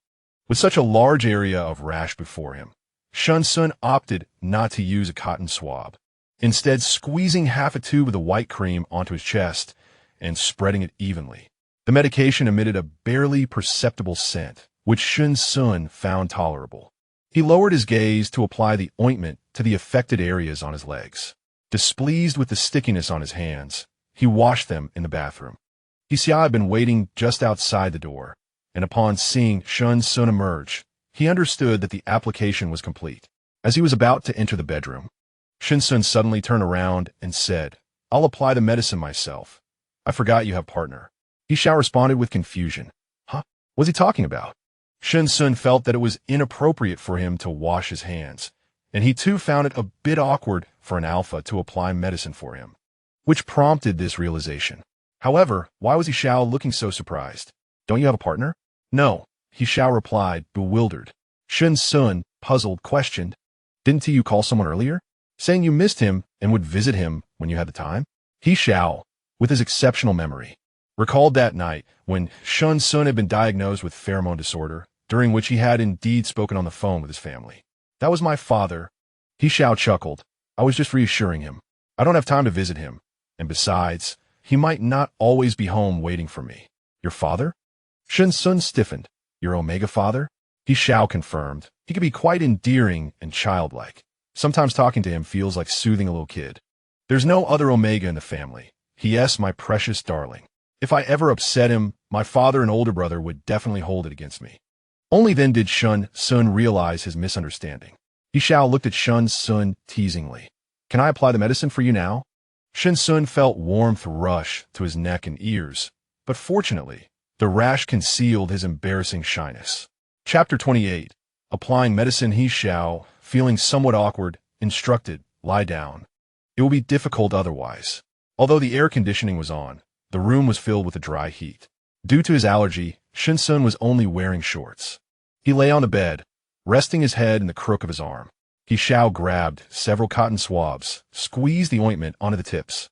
With such a large area of rash before him, Shen Xun opted not to use a cotton swab, instead squeezing half a tube of the white cream onto his chest and spreading it evenly. The medication emitted a barely perceptible scent, which Shen Xun found tolerable. He lowered his gaze to apply the ointment to the affected areas on his legs. Displeased with the stickiness on his hands, he washed them in the bathroom. He Xiao had been waiting just outside the door, and upon seeing Shen Xun emerge, he understood that the application was complete. As he was about to enter the bedroom, Shen Xun suddenly turned around and said, I'll apply the medicine myself. I forgot you have partner. He Xiao responded with confusion. Huh? What was he talking about? Shen Xun felt that it was inappropriate for him to wash his hands, and he too found it a bit awkward for an alpha to apply medicine for him, which prompted this realization. However, why was He Xiao looking so surprised? Don't you have a partner? No, He Xiao replied, bewildered. Shen Xun, puzzled, questioned, didn't you call someone earlier, saying you missed him and would visit him when you had the time? He Xiao, with his exceptional memory, recalled that night when Shen Xun had been diagnosed with pheromone disorder, during which he had indeed spoken on the phone with his family. That was my father. He Xiao chuckled. I was just reassuring him. I don't have time to visit him, and besides, he might not always be home waiting for me. Your father? Shen Xun stiffened. Your Omega father? He Xiao confirmed. He could be quite endearing and childlike. Sometimes talking to him feels like soothing a little kid. There's no other Omega in the family. Yes, my precious darling. If I ever upset him, my father and older brother would definitely hold it against me. Only then did Shen Xun realize his misunderstanding. He Xiao looked at Shen Xun teasingly. Can I apply the medicine for you now? Shen Xun felt warmth rush to his neck and ears, But fortunately, the rash concealed his embarrassing shyness. Chapter 28. Applying medicine. He Xiao, feeling somewhat awkward, instructed, lie down. It will be difficult otherwise. Although the air conditioning was on, the room was filled with a dry heat. Due to his allergy, Shen Xun was only wearing shorts. He lay on the bed, resting his head in the crook of his arm. He Xiao grabbed several cotton swabs, squeezed the ointment onto the tips,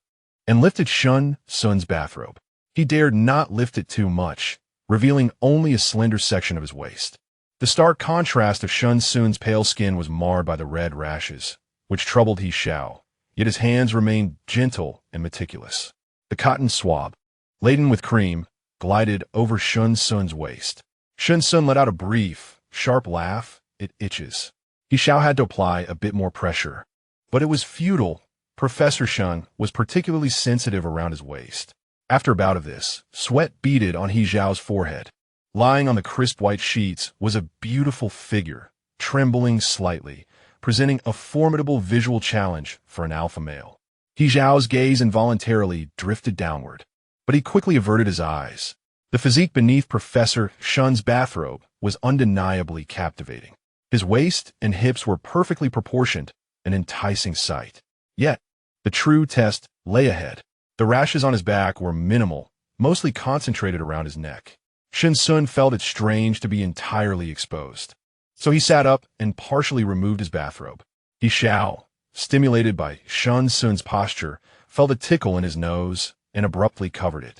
and lifted Shen Xun's bathrobe. He dared not lift it too much, revealing only a slender section of his waist. The stark contrast of Shen Xun's pale skin was marred by the red rashes, which troubled He Xiao, yet his hands remained gentle and meticulous. The cotton swab, laden with cream, glided over Shen Xun's waist. Shen Xun let out a brief, sharp laugh. It itches. He Xiao had to apply a bit more pressure. But it was futile. Professor Shen was particularly sensitive around his waist. After a bout of this, sweat beaded on He Xiao's forehead. Lying on the crisp white sheets was a beautiful figure, trembling slightly, presenting a formidable visual challenge for an alpha male. He Xiao's gaze involuntarily drifted downward, but he quickly averted his eyes. The physique beneath Professor Shen's bathrobe was undeniably captivating. His waist and hips were perfectly proportioned, an enticing sight. Yet, the true test lay ahead. The rashes on his back were minimal, mostly concentrated around his neck. Shen Xun felt it strange to be entirely exposed. So he sat up and partially removed his bathrobe. He Xiao, stimulated by Shen Xun's posture, felt a tickle in his nose and abruptly covered it.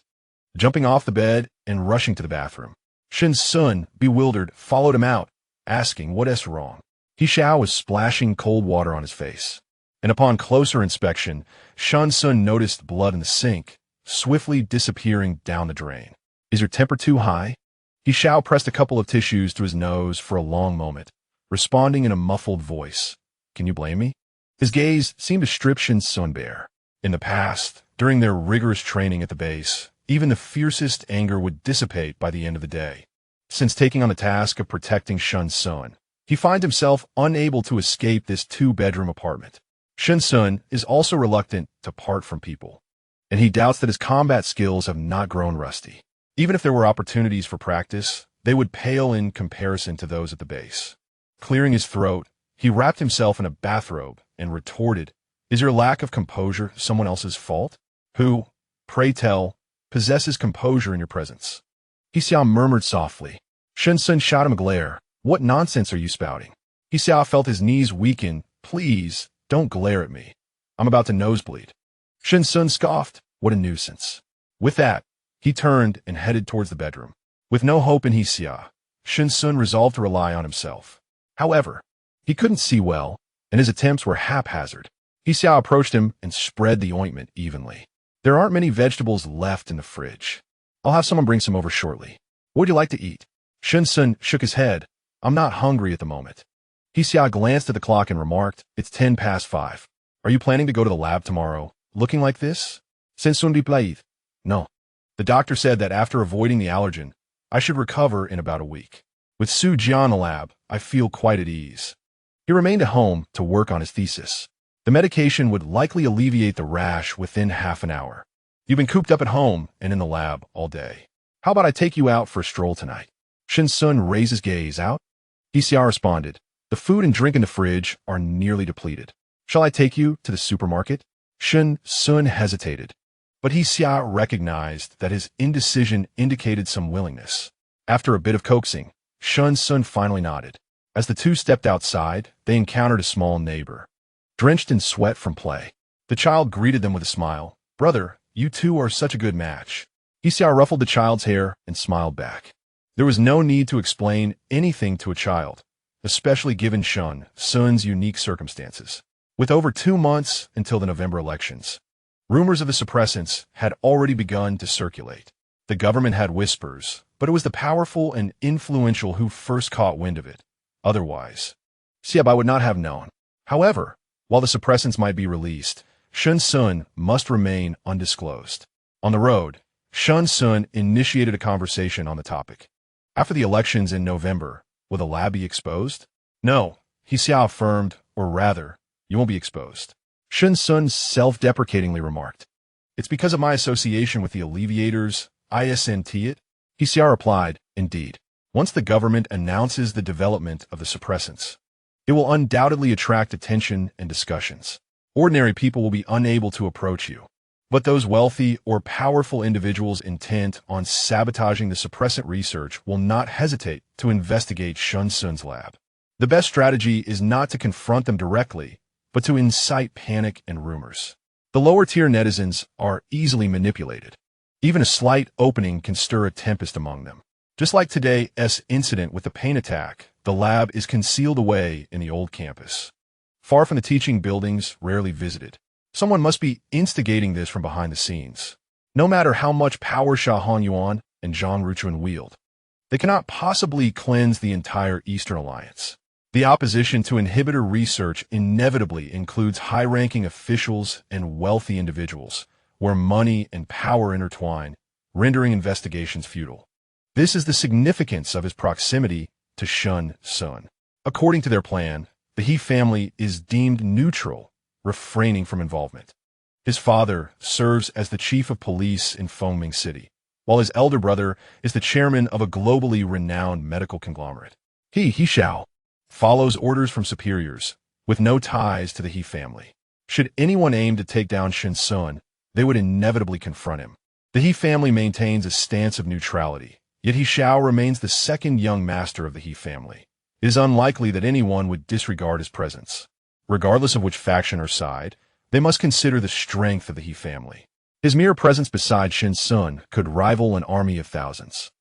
Jumping off the bed and rushing to the bathroom, Shen Xun, bewildered, followed him out, asking what's wrong. He Xiao was splashing cold water on his face, and upon closer inspection, Shen Xun noticed blood in the sink, swiftly disappearing down the drain. Is your temper too high? He Xiao pressed a couple of tissues to his nose for a long moment, responding in a muffled voice. Can you blame me? His gaze seemed to strip Shen Xun bare. In the past, during their rigorous training at the base, even the fiercest anger would dissipate by the end of the day. Since taking on the task of protecting Shen Xun, he finds himself unable to escape this two-bedroom apartment. Shen Xun is also reluctant to part from people, and he doubts that his combat skills have not grown rusty. Even if there were opportunities for practice, they would pale in comparison to those at the base. Clearing his throat, he wrapped himself in a bathrobe and retorted, Is your lack of composure someone else's fault? Who, pray tell, possesses composure in your presence? He Xiao murmured softly. Shen Xun shot him a glare. What nonsense are you spouting? He Xiao felt his knees weaken. Please, don't glare at me. I'm about to nosebleed. Shen Xun scoffed. What a nuisance. With that, he turned and headed towards the bedroom. With no hope in He Xiao, Shen Xun resolved to rely on himself. However, he couldn't see well, and his attempts were haphazard. He Xiao approached him and spread the ointment evenly. There aren't many vegetables left in the fridge. I'll have someone bring some over shortly. What would you like to eat? Shen Xun shook his head. I'm not hungry at the moment. He Xiao glanced at the clock and remarked, It's 5:10. Are you planning to go to the lab tomorrow, looking like this? Shen Xun replied, No. The doctor said that after avoiding the allergen, I should recover in about a week. With Su Jian in the lab, I feel quite at ease. He remained at home to work on his thesis. The medication would likely alleviate the rash within half an hour. You've been cooped up at home and in the lab all day. How about I take you out for a stroll tonight? Shen Xun raised his gaze out. He Xiao responded, The food and drink in the fridge are nearly depleted. Shall I take you to the supermarket? Shen Xun hesitated, but He Xiao recognized that his indecision indicated some willingness. After a bit of coaxing, Shen Xun finally nodded. As the two stepped outside, they encountered a small neighbor, drenched in sweat from play. The child greeted them with a smile. Brother, you two are such a good match. He Xiao ruffled the child's hair and smiled back. There was no need to explain anything to a child, especially given Shen Xun's unique circumstances. With over 2 months until the November elections, rumors of the suppressants had already begun to circulate. The government had whispers, but it was the powerful and influential who first caught wind of it. Otherwise, Xiaobai would not have known. However, while the suppressants might be released, Shen Xun must remain undisclosed. On the road, Shen Xun initiated a conversation on the topic. After the elections in November, will the lab be exposed? No, He Xiao affirmed, or rather, you won't be exposed. Shen Xun self-deprecatingly remarked. It's because of my association with the alleviators, isn't? He Xiao replied, indeed. Once the government announces the development of the suppressants, it will undoubtedly attract attention and discussions. Ordinary people will be unable to approach you. But those wealthy or powerful individuals intent on sabotaging the suppressant research will not hesitate to investigate Shen Xun's lab. The best strategy is not to confront them directly, but to incite panic and rumors. The lower-tier netizens are easily manipulated. Even a slight opening can stir a tempest among them. Just like today's incident with the paint attack, the lab is concealed away in the old campus, far from the teaching buildings rarely visited. Someone must be instigating this from behind the scenes. No matter how much power Sha Honyuan and Zhang Ruchuan wield, they cannot possibly cleanse the entire Eastern Alliance. The opposition to inhibitor research inevitably includes high-ranking officials and wealthy individuals, where money and power intertwine, rendering investigations futile. This is the significance of his proximity to Shen Xun. According to their plan, the He family is deemed neutral, refraining from involvement. His father serves as the chief of police in Fengming City, while his elder brother is the chairman of a globally renowned medical conglomerate. He Xiao follows orders from superiors, with no ties to the He family. Should anyone aim to take down Shen Xun, they would inevitably confront him. The He family maintains a stance of neutrality, yet He Xiao remains the second young master of the He family. It is unlikely that anyone would disregard his presence. Regardless of which faction or side, they must consider the strength of the He family. His mere presence beside Shen Xun could rival an army of thousands.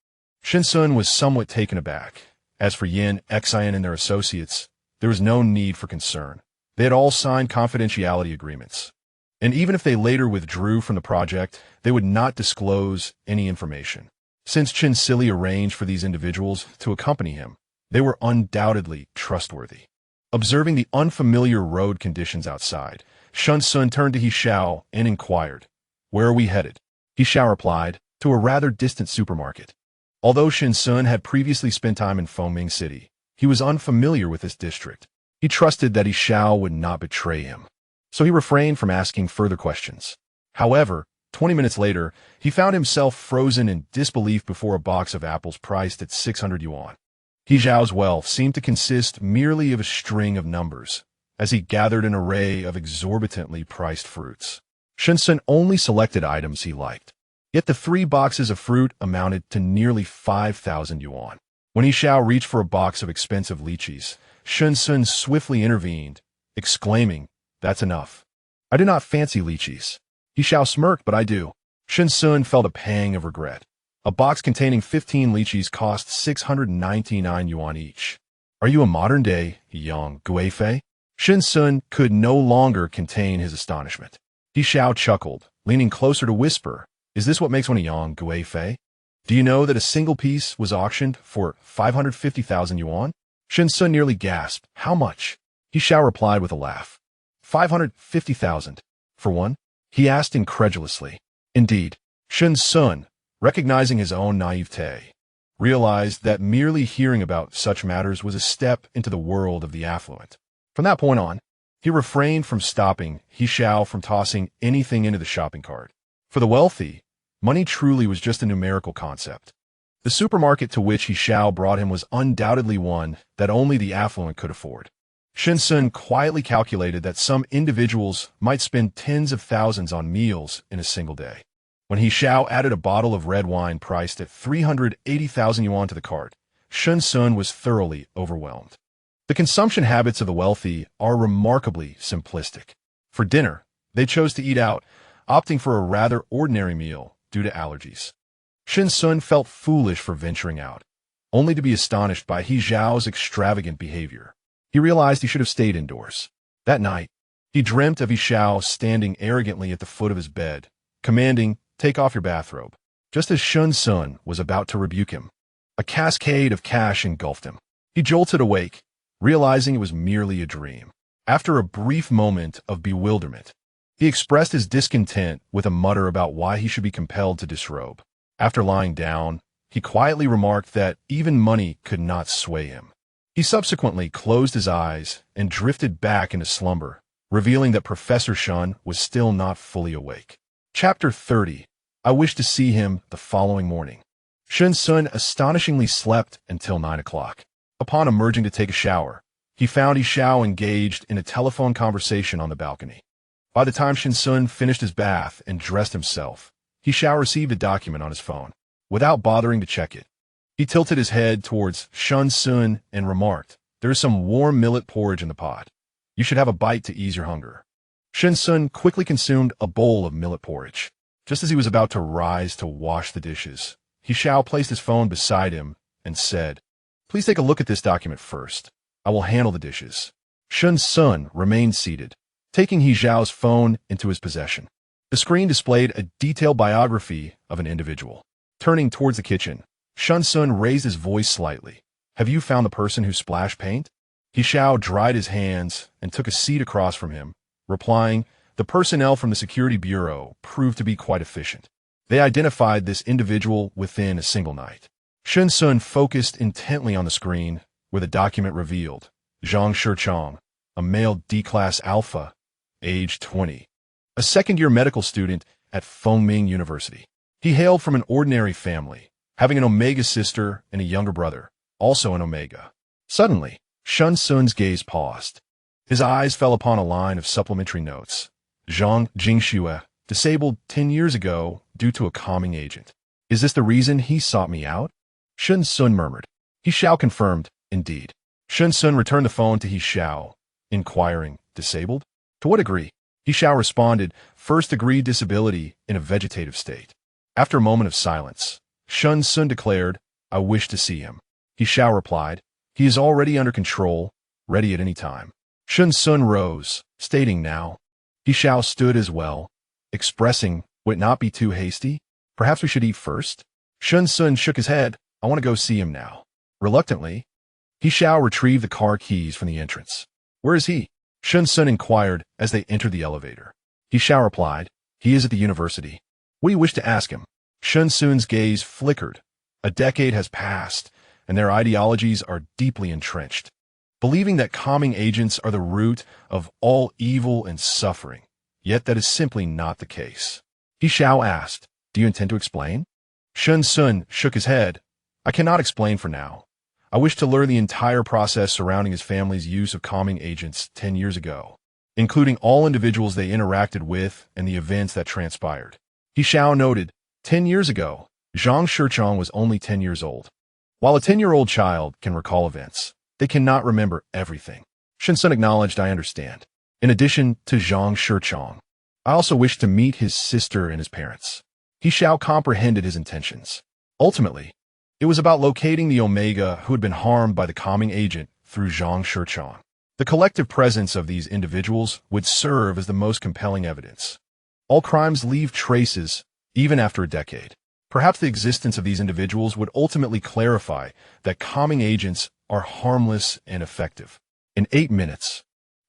Shen Xun was somewhat taken aback. As for Yin, Xian, and their associates, there was no need for concern. They had all signed confidentiality agreements. And even if they later withdrew from the project, they would not disclose any information. Since Chen Sili arranged for these individuals to accompany him, they were undoubtedly trustworthy. Observing the unfamiliar road conditions outside, Shen Xun turned to He Xiao and inquired, "Where are we headed?" He Xiao replied, "To a rather distant supermarket." Although Shen Xun had previously spent time in Fengming City, he was unfamiliar with this district. He trusted that He Xiao would not betray him, so he refrained from asking further questions. However, 20 minutes later, he found himself frozen in disbelief before a box of apples priced at 600 yuan. He Xiao's wealth seemed to consist merely of a string of numbers, as he gathered an array of exorbitantly priced fruits. Shen Xun only selected items he liked, yet the 3 boxes of fruit amounted to nearly 5,000 yuan. When He Xiao reached for a box of expensive lychees, Shen Xun swiftly intervened, exclaiming, "That's enough. I do not fancy lychees." He Xiao smirked, "But I do." Shen Xun felt a pang of regret. A box containing 15 lychees cost 699 yuan each. "Are you a modern-day Yang Guifei?" Shen Xun could no longer contain his astonishment. He Xiao chuckled, leaning closer to whisper, "Is this what makes one a Yang Guifei? Do you know that a single piece was auctioned for 550,000 yuan? Shen Xun nearly gasped. "How much?" He Xiao replied with a laugh. 550,000. For one? He asked incredulously. Indeed. Shen Xun, recognizing his own naivete, realized that merely hearing about such matters was a step into the world of the affluent. From that point on, he refrained from stopping He Xiao from tossing anything into the shopping cart. For the wealthy, money truly was just a numerical concept. The supermarket to which He Xiao brought him was undoubtedly one that only the affluent could afford. Shen Xun quietly calculated that some individuals might spend tens of thousands on meals in a single day. When He Xiao added a bottle of red wine priced at 380,000 yuan to the cart, Shen Xun was thoroughly overwhelmed. The consumption habits of the wealthy are remarkably simplistic. For dinner, they chose to eat out, opting for a rather ordinary meal due to allergies. Shen Xun felt foolish for venturing out, only to be astonished by He Xiao's extravagant behavior. He realized he should have stayed indoors. That night, he dreamt of He Xiao standing arrogantly at the foot of his bed, commanding, "Take off your bathrobe." Just as Shen Xun was about to rebuke him, a cascade of cash engulfed him. He jolted awake, realizing it was merely a dream. After a brief moment of bewilderment, he expressed his discontent with a mutter about why he should be compelled to disrobe. After lying down, he quietly remarked that even money could not sway him. He subsequently closed his eyes and drifted back into slumber, revealing that Professor Shen was still not fully awake. Chapter 30. I wish to see him the following morning. Shen Xun astonishingly slept until 9 o'clock. Upon emerging to take a shower, he found He Xiao engaged in a telephone conversation on the balcony. By the time Shen Xun finished his bath and dressed himself, He Xiao received a document on his phone. Without bothering to check it, he tilted his head towards Shen Xun and remarked, "There is some warm millet porridge in the pot. You should have a bite to ease your hunger." Shen Xun quickly consumed a bowl of millet porridge. Just as he was about to rise to wash the dishes, He Xiao placed his phone beside him and said, "Please take a look at this document first. I will handle the dishes." Shen Xun remained seated, taking He Xiao's phone into his possession. The screen displayed a detailed biography of an individual. Turning towards the kitchen, Shen Xun raised his voice slightly. "Have you found the person who splashed paint?" He Xiao dried his hands and took a seat across from him, replying, "The personnel from the Security Bureau proved to be quite efficient. They identified this individual within a single night." Shen Xun focused intently on the screen, where the document revealed Zhang Shichang, a male D-class alpha, age 20, a second-year medical student at Fengming University. He hailed from an ordinary family, having an Omega sister and a younger brother, also an Omega. Suddenly, Shen Xun's gaze paused. His eyes fell upon a line of supplementary notes. Zhang Jingxue, disabled 10 years ago due to a calming agent. "Is this the reason he sought me out?" Shen Xun murmured. He Xiao confirmed, "Indeed." Shen Xun returned the phone to He Xiao, inquiring, "Disabled? To what degree?" He Xiao responded, "First-degree disability in a vegetative state." After a moment of silence, Shen Xun declared, "I wish to see him." He Xiao replied, "He is already under control, ready at any time." Shen Xun rose, stating, "Now." He Xiao stood as well, expressing, "Would it not be too hasty? Perhaps we should eat first?" Shen Xun shook his head. "I want to go see him now." Reluctantly, He Xiao retrieved the car keys from the entrance. "Where is he?" Shen Xun inquired as they entered the elevator. He Xiao replied, "He is at the university." "What do you wish to ask him?" Shen Xun's gaze flickered. A decade has passed, and their ideologies are deeply entrenched, believing that calming agents are the root of all evil and suffering. Yet that is simply not the case. He Xiao asked, "Do you intend to explain?" Shen Xun shook his head. "I cannot explain for now. I wish to learn the entire process surrounding his family's use of calming agents 10 years ago, including all individuals they interacted with and the events that transpired." He Xiao noted, 10 years ago, Zhang Shichang was only 10 years old. While a 10-year-old child can recall events, they cannot remember everything. Shen Xun acknowledged, "I understand." In addition to Zhang Shichang, I also wish to meet his sister and his parents. He Xiao comprehended his intentions. Ultimately, it was about locating the Omega who had been harmed by the calming agent through Zhang Shichang. The collective presence of these individuals would serve as the most compelling evidence. All crimes leave traces, even after a decade. Perhaps the existence of these individuals would ultimately clarify that calming agents are harmless and effective. In 8 minutes,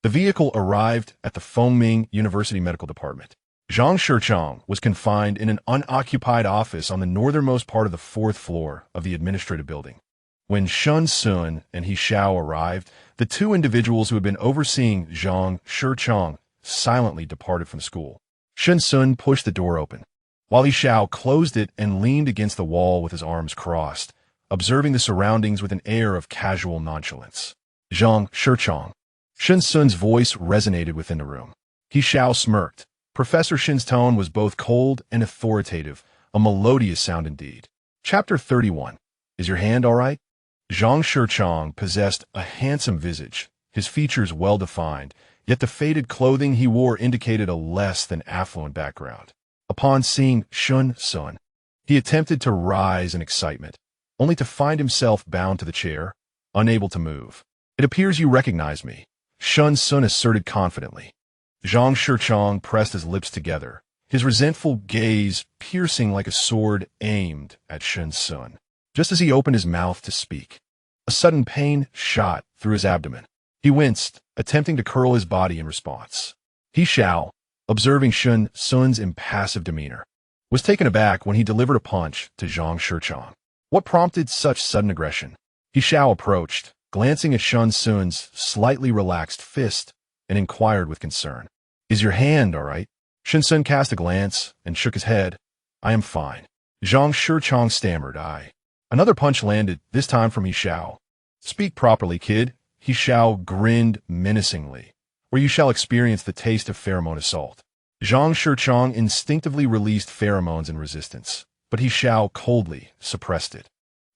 the vehicle arrived at the Fengming University Medical Department. Zhang Shichang was confined in an unoccupied office on the northernmost part of the 4th floor of the administrative building. When Shen Xun and He Xiao arrived, the two individuals who had been overseeing Zhang Shichang silently departed from school. Shen Xun pushed the door open, while He Xiao closed it and leaned against the wall with his arms crossed, observing the surroundings with an air of casual nonchalance. "Zhang Shichang." Shen Xun's voice resonated within the room. He Xiao smirked. Professor Shen's tone was both cold and authoritative, a melodious sound indeed. Chapter 31. Is your hand all right? Zhang Shichang possessed a handsome visage, his features well-defined, yet the faded clothing he wore indicated a less than affluent background. Upon seeing Shen Xun, he attempted to rise in excitement, only to find himself bound to the chair, unable to move. "It appears you recognize me," Shen Xun asserted confidently. Zhang Shichang pressed his lips together, his resentful gaze piercing like a sword aimed at Shen Xun. Just as he opened his mouth to speak, a sudden pain shot through his abdomen. He winced, attempting to curl his body in response. He Xiao, observing Shen Xun's impassive demeanor, was taken aback when he delivered a punch to Zhang Shichang. What prompted such sudden aggression? He Xiao approached, glancing at Shen Xun's slightly relaxed fist, and inquired with concern, "Is your hand all right?" Shen Xun cast a glance and shook his head. I am fine. Zhang Shichang stammered. Another punch landed, this time from He Xiao. Speak properly, kid. He Xiao grinned menacingly, or you shall experience the taste of pheromone assault. Zhang Shichang instinctively released pheromones in resistance, but He Xiao coldly suppressed it.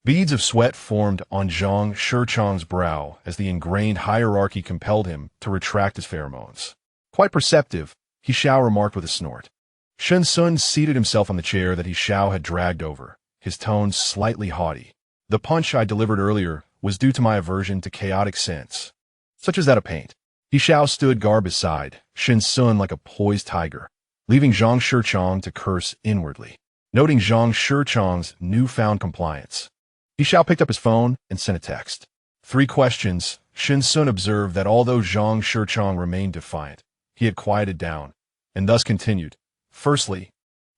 Beads of sweat formed on Zhang Shichang's brow as the ingrained hierarchy compelled him to retract his pheromones. Quite perceptive, He Xiao remarked with a snort. Shen Xun seated himself on the chair that He Xiao had dragged over, his tone slightly haughty. The punch I delivered earlier was due to my aversion to chaotic scents, such as that of paint. He Xiao stood guard beside Shen Xun like a poised tiger, leaving Zhang Shichang to curse inwardly. Noting Zhang Shichang's newfound compliance, He Xiao picked up his phone and sent a text. 3 questions. Shen Xun observed that although Zhang Shichang remained defiant, he had quieted down, and thus continued. Firstly,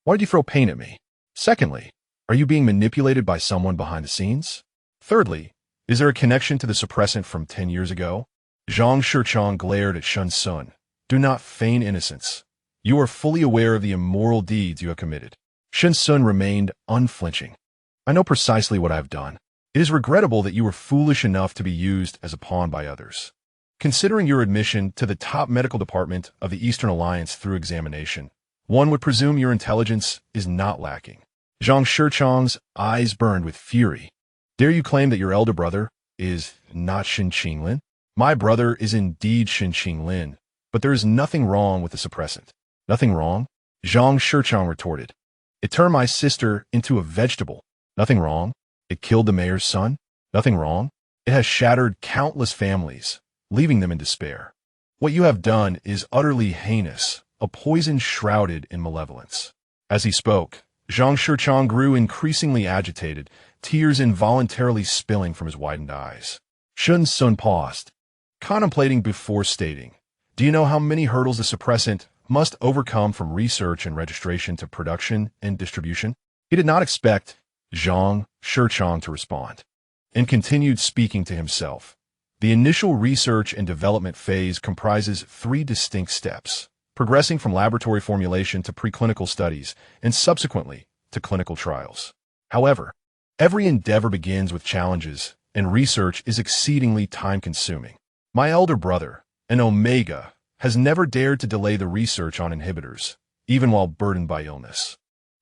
why did you throw paint at me? Secondly, are you being manipulated by someone behind the scenes? Thirdly, is there a connection to the suppressant from 10 years ago? Zhang Shichang glared at Shen Xun. Do not feign innocence. You are fully aware of the immoral deeds you have committed. Shen Xun remained unflinching. I know precisely what I have done. It is regrettable that you were foolish enough to be used as a pawn by others. Considering your admission to the top medical department of the Eastern Alliance through examination, one would presume your intelligence is not lacking. Zhang Shichang's eyes burned with fury. Dare you claim that your elder brother is not Shen Qinglin? My brother is indeed Shen Qinglin, but there is nothing wrong with the suppressant. Nothing wrong? Zhang Shichang retorted. It turned my sister into a vegetable. Nothing wrong? It killed the mayor's son? Nothing wrong? It has shattered countless families, leaving them in despair. What you have done is utterly heinous, a poison shrouded in malevolence. As he spoke, Zhang Shichang grew increasingly agitated, tears involuntarily spilling from his widened eyes. Shen Xun paused, contemplating before stating, do you know how many hurdles the suppressant must overcome from research and registration to production and distribution? He did not expect Zhang Shichang to respond, and continued speaking to himself. The initial research and development phase comprises 3 distinct steps, progressing from laboratory formulation to preclinical studies, and subsequently to clinical trials. However, every endeavor begins with challenges, and research is exceedingly time-consuming. My elder brother, an Omega, has never dared to delay the research on inhibitors, even while burdened by illness.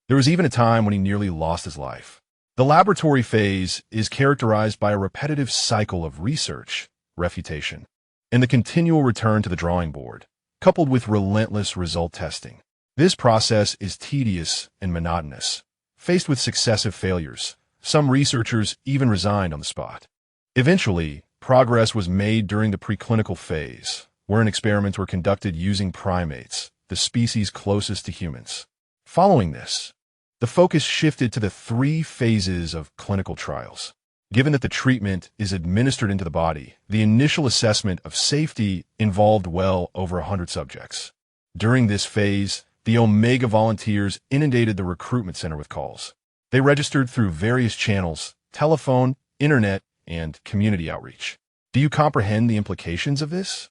There was even a time when he nearly lost his life. The laboratory phase is characterized by a repetitive cycle of research, refutation, and the continual return to the drawing board, coupled with relentless result testing. This process is tedious and monotonous. Faced with successive failures, some researchers even resigned on the spot. Eventually, progress was made during the preclinical phase, wherein experiments were conducted using primates, the species closest to humans. Following this, the focus shifted to the 3 phases of clinical trials. Given that the treatment is administered into the body, the initial assessment of safety involved well over 100 subjects. During this phase, the Omega volunteers inundated the recruitment center with calls. They registered through various channels, telephone, internet, and community outreach. Do you comprehend the implications of this?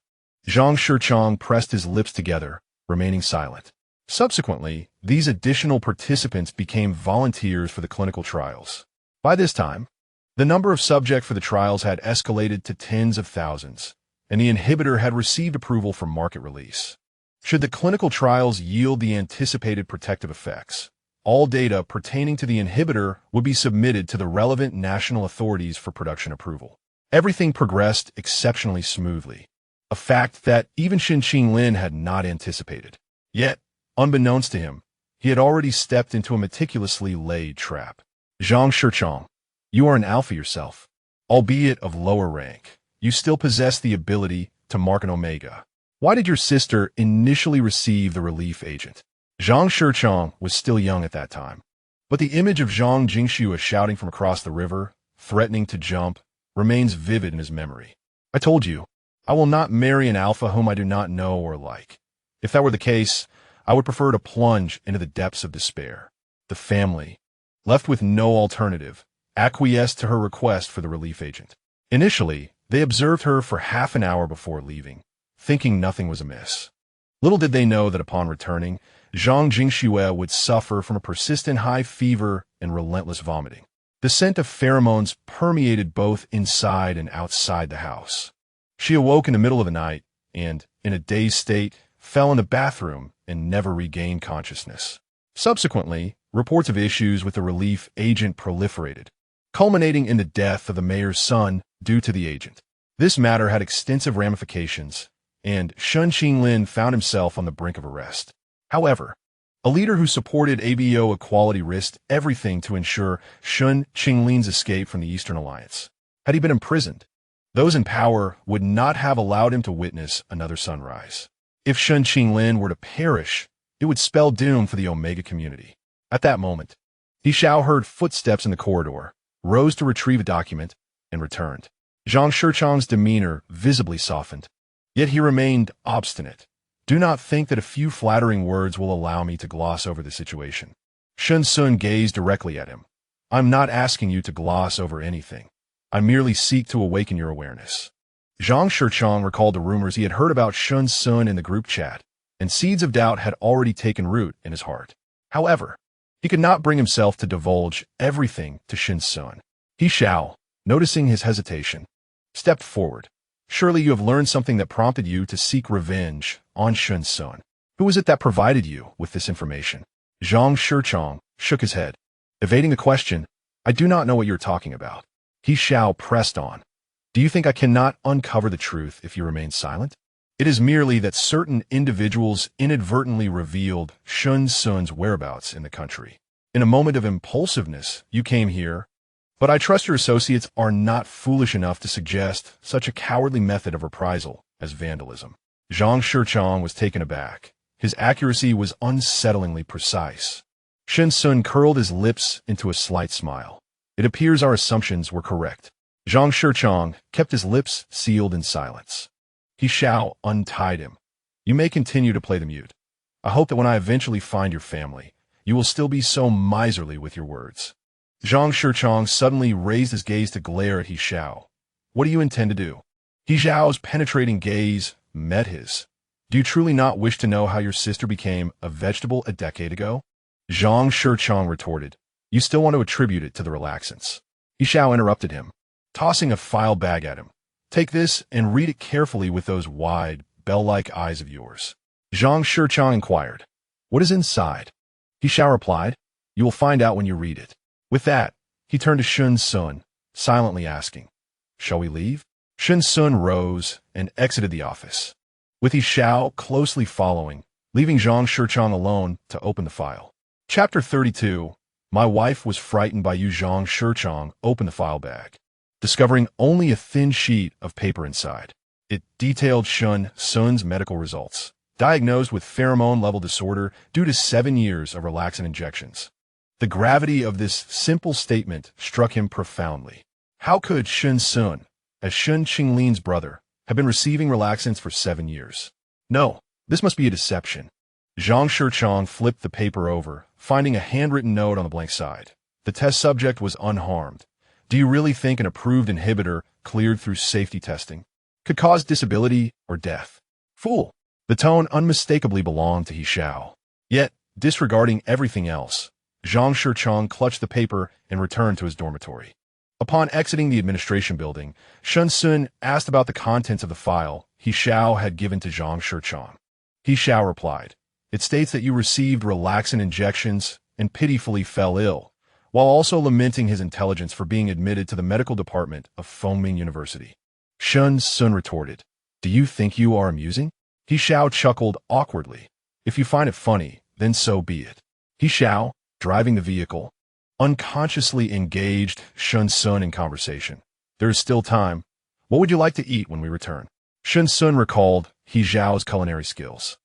Zhang Shichang pressed his lips together, remaining silent. Subsequently, these additional participants became volunteers for the clinical trials. By this time, the number of subjects for the trials had escalated to tens of thousands, and the inhibitor had received approval for market release. Should the clinical trials yield the anticipated protective effects, all data pertaining to the inhibitor would be submitted to the relevant national authorities for production approval. Everything progressed exceptionally smoothly, a fact that even Shen Qinglin had not anticipated. Yet, unbeknownst to him, he had already stepped into a meticulously laid trap. Zhang Shichang, you are an alpha yourself. Albeit of lower rank, you still possess the ability to mark an Omega. Why did your sister initially receive the relief agent? Zhang Shichang was still young at that time, but the image of Zhang Jingxue shouting from across the river, threatening to jump, remains vivid in his memory. I told you, I will not marry an alpha whom I do not know or like. If that were the case, I would prefer to plunge into the depths of despair. The family, left with no alternative, acquiesced to her request for the relief agent. Initially, they observed her for half an hour before leaving, thinking nothing was amiss. Little did they know that upon returning, Zhang Jingxue would suffer from a persistent high fever and relentless vomiting. The scent of pheromones permeated both inside and outside the house. She awoke in the middle of the night and, in a dazed state, fell in the bathroom and never regained consciousness. Subsequently, reports of issues with the relief agent proliferated, culminating in the death of the mayor's son due to the agent. This matter had extensive ramifications, and Shen Xun found himself on the brink of arrest. However, a leader who supported ABO equality risked everything to ensure Shen Xun's escape from the Eastern Alliance. Had he been imprisoned, those in power would not have allowed him to witness another sunrise. If Shen Xun were to perish, it would spell doom for the Omega community. At that moment, He Xiao heard footsteps in the corridor, rose to retrieve a document, and returned. Zhang Shichang's demeanor visibly softened, yet he remained obstinate. Do not think that a few flattering words will allow me to gloss over the situation. Shen Xun gazed directly at him. I'm not asking you to gloss over anything. I merely seek to awaken your awareness. Zhang Shichang recalled the rumors he had heard about Shen Xun in the group chat, and seeds of doubt had already taken root in his heart. However, he could not bring himself to divulge everything to Shen Xun. He Xiao, noticing his hesitation, stepped forward. Surely you have learned something that prompted you to seek revenge on Shen Xun. Who was it that provided you with this information? Zhang Shichang shook his head, evading the question. I do not know what you're talking about. He Xiao pressed on. Do you think I cannot uncover the truth if you remain silent? It is merely that certain individuals inadvertently revealed Shen Xun's whereabouts in the country. In a moment of impulsiveness, you came here, but I trust your associates are not foolish enough to suggest such a cowardly method of reprisal as vandalism. Zhang Shichang was taken aback. His accuracy was unsettlingly precise. Shen Xun curled his lips into a slight smile. It appears our assumptions were correct. Zhang Shichang kept his lips sealed in silence. He Xiao untied him. You may continue to play the mute. I hope that when I eventually find your family, you will still be so miserly with your words. Zhang Shichang suddenly raised his gaze to glare at He Xiao. What do you intend to do? He Xiao's penetrating gaze met his. Do you truly not wish to know how your sister became a vegetable a decade ago? Zhang Shichang retorted. You still want to attribute it to the relaxants. He Xiao interrupted him, tossing a file bag at him. Take this and read it carefully with those wide, bell-like eyes of yours. Zhang Shichang inquired. What is inside? He Xiao replied. You will find out when you read it. With that, he turned to Shen Xun, silently asking, Shall we leave? Shen Xun rose and exited the office, with He Xiao closely following, leaving Zhang Shichang alone to open the file. Chapter 32. My wife was frightened by you. Zhang Shichang opened the file bag, discovering only a thin sheet of paper inside. It detailed Shen Xun's medical results, diagnosed with pheromone level disorder due to 7 years of relaxant injections. The gravity of this simple statement struck him profoundly. How could Shen Xun, as Shen Xun's brother, have been receiving relaxants for 7 years? No, this must be a deception. Zhang Shichang flipped the paper over, finding a handwritten note on the blank side. The test subject was unharmed. Do you really think an approved inhibitor, cleared through safety testing, could cause disability or death? Fool! The tone unmistakably belonged to He Xiao. Yet, disregarding everything else, Zhang Shichang clutched the paper and returned to his dormitory. Upon exiting the administration building, Shen Xun asked about the contents of the file He Xiao had given to Zhang Shichang. He Xiao replied, It states that you received relaxant injections and pitifully fell ill, while also lamenting his intelligence for being admitted to the medical department of Fengming University. Shen Xun retorted, Do you think you are amusing? He Xiao chuckled awkwardly. If you find it funny, then so be it. He Xiao, driving the vehicle, unconsciously engaged Shen Xun in conversation. There is still time. What would you like to eat when we return? Shen Xun recalled He Xiao's culinary skills,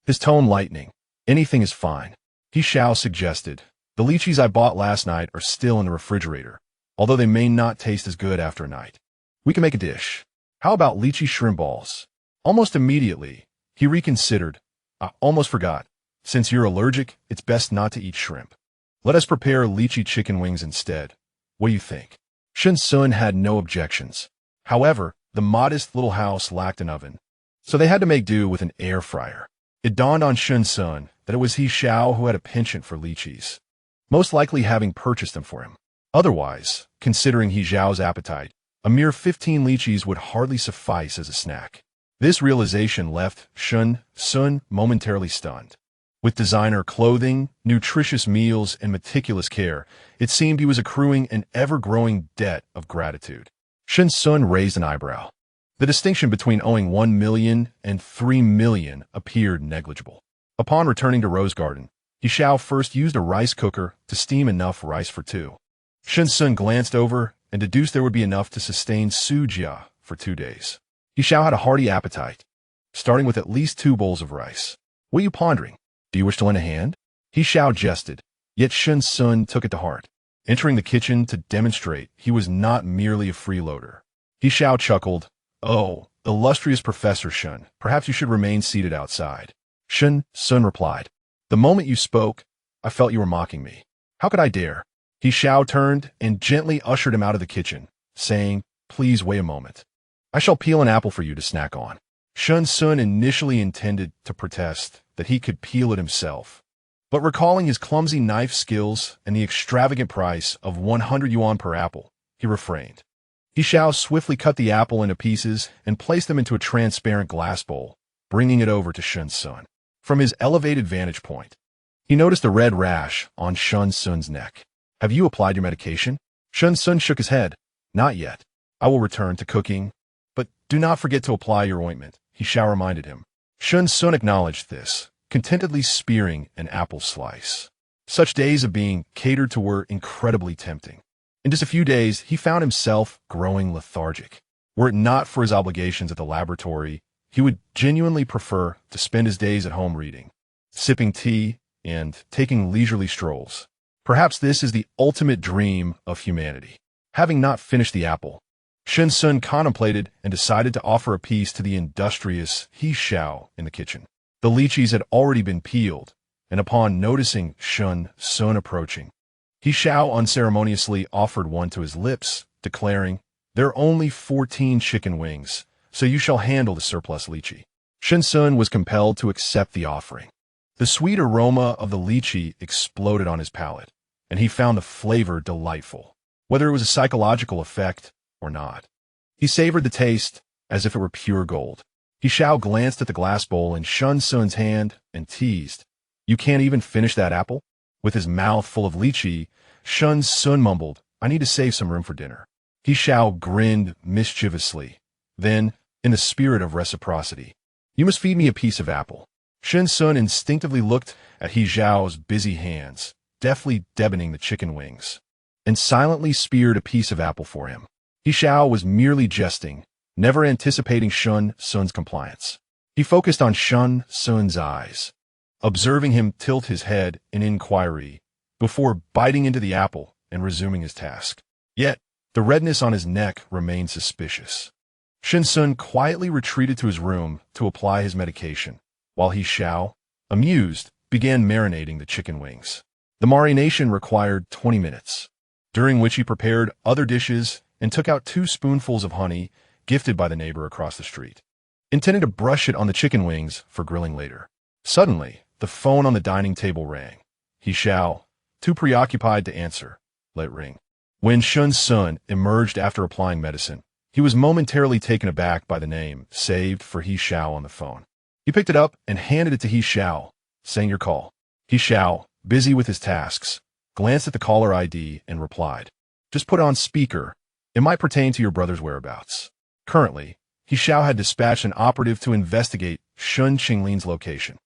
his tone lightening. Anything is fine. He Xiao suggested, The lychees I bought last night are still in the refrigerator, although they may not taste as good after a night. We can make a dish. How about lychee shrimp balls? Almost immediately, he reconsidered. I almost forgot. Since you're allergic, it's best not to eat shrimp. Let us prepare lychee chicken wings instead. What do you think? Shen Xun had no objections. However, the modest little house lacked an oven, so they had to make do with an air fryer. It dawned on Shen Xun that it was He Xiao who had a penchant for lychees, most likely having purchased them for him. Otherwise, considering He Xiao's appetite, a mere 15 lychees would hardly suffice as a snack. This realization left Shen Xun momentarily stunned. With designer clothing, nutritious meals, and meticulous care, it seemed he was accruing an ever-growing debt of gratitude. Shen Xun raised an eyebrow. The distinction between owing 1 million and 3 million appeared negligible. Upon returning to Rose Garden, He Xiao first used a rice cooker to steam enough rice for two. Shen Xun glanced over and deduced there would be enough to sustain Su Jia for 2 days. He Xiao had a hearty appetite, starting with at least 2 bowls of rice. What are you pondering? Do you wish to lend a hand? He Xiao jested, yet Shen Xun took it to heart. Entering the kitchen to demonstrate he was not merely a freeloader. He Xiao chuckled, "Oh, illustrious Professor Shen, perhaps you should remain seated outside." Shen Xun replied, "The moment you spoke, I felt you were mocking me. How could I dare?" He Xiao turned and gently ushered him out of the kitchen, saying, "Please wait a moment. I shall peel an apple for you to snack on." Shen Xun initially intended to protest that he could peel it himself, but recalling his clumsy knife skills and the extravagant price of 100 yuan per apple, he refrained. He Xiao swiftly cut the apple into pieces and placed them into a transparent glass bowl, bringing it over to Shen Xun. From his elevated vantage point, he noticed a red rash on Shen Xun's neck. "Have you applied your medication?" Shen Xun shook his head. "Not yet. I will return to cooking. But do not forget to apply your ointment," He Xiao reminded him. Shen Xun acknowledged this, contentedly spearing an apple slice. Such days of being catered to were incredibly tempting. In just a few days, he found himself growing lethargic. Were it not for his obligations at the laboratory, he would genuinely prefer to spend his days at home reading, sipping tea, and taking leisurely strolls. Perhaps this is the ultimate dream of humanity. Having not finished the apple, Shen Xun contemplated and decided to offer a piece to the industrious He Xiao in the kitchen. The lychees had already been peeled, and upon noticing Shen Xun approaching, He Xiao unceremoniously offered one to his lips, declaring, "There are only 14 chicken wings, so you shall handle the surplus lychee." Shen Xun was compelled to accept the offering. The sweet aroma of the lychee exploded on his palate, and he found the flavor delightful, whether it was a psychological effect or not. He savored the taste as if it were pure gold. He Xiao glanced at the glass bowl in Shen Xun's hand and teased, "You can't even finish that apple?" With his mouth full of lychee, Shen Xun mumbled, "I need to save some room for dinner." He Xiao grinned mischievously. Then, in the spirit of reciprocity, "You must feed me a piece of apple." Shen Xun instinctively looked at He Xiao's busy hands, deftly deboning the chicken wings, and silently speared a piece of apple for him. He Xiao was merely jesting, never anticipating Shen Xun's compliance. He focused on Shen Xun's eyes, observing him tilt his head in inquiry before biting into the apple and resuming his task. Yet, the redness on his neck remained suspicious. Shen Xun quietly retreated to his room to apply his medication, while He Xiao, amused, began marinating the chicken wings. The marination required 20 minutes, during which he prepared other dishes and took out 2 spoonfuls of honey gifted by the neighbor across the street, intending to brush it on the chicken wings for grilling later. Suddenly, the phone on the dining table rang. He Xiao, too preoccupied to answer, let it ring. When Shen Xun emerged after applying medicine, he was momentarily taken aback by the name saved for He Xiao on the phone. He picked it up and handed it to He Xiao, saying, "Your call." He Xiao, busy with his tasks, glanced at the caller ID and replied, "Just put it on speaker. It might pertain to your brother's whereabouts." Currently, He Xiao had dispatched an operative to investigate Shun Qinglin's location.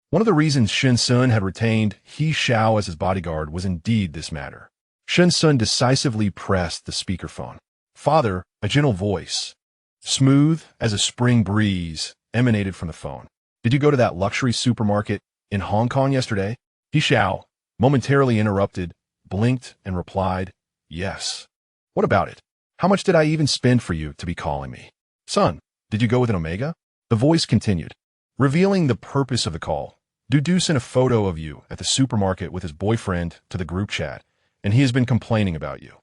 One of the reasons Shen Xun had retained He Xiao as his bodyguard was indeed this matter. Shen Xun decisively pressed the speakerphone. "Father," a gentle voice, smooth as a spring breeze, emanated from the phone. "Did you go to that luxury supermarket in Hong Kong yesterday?" He Xiao, momentarily interrupted, blinked and replied, "Yes." "What about it? How much did I even spend for you to be calling me?" "Son, did you go with an Omega?" The voice continued, revealing the purpose of the call. "Dudu sent a photo of you at the supermarket with his boyfriend to the group chat, and he has been complaining about you."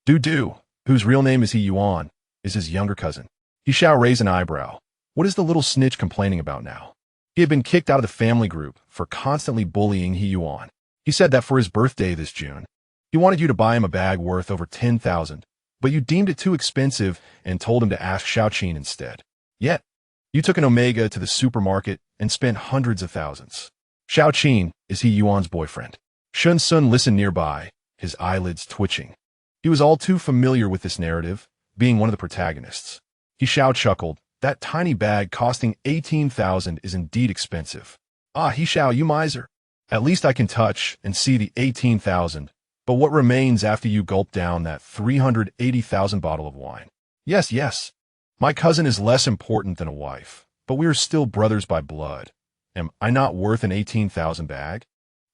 Dudu, whose real name is He Yuan, is his younger cousin. He Xiao raised an eyebrow. What is the little snitch complaining about now? He had been kicked out of the family group for constantly bullying He Yuan. He said that for his birthday this June, he wanted you to buy him a bag worth over 10,000, but you deemed it too expensive and told him to ask Xiao instead. Yet, you took an Omega to the supermarket and spent hundreds of thousands. Xiao is He Yuan's boyfriend. Shen Xun listened nearby, his eyelids twitching. He was all too familiar with this narrative, being one of the protagonists. He Xiao chuckled. That tiny bag costing 18,000 is indeed expensive. Ah, He Xiao, you miser. At least I can touch and see the 18,000, but what remains after you gulp down that 380,000 bottle of wine? Yes. My cousin is less important than a wife, but we are still brothers by blood. Am I not worth an 18,000 bag?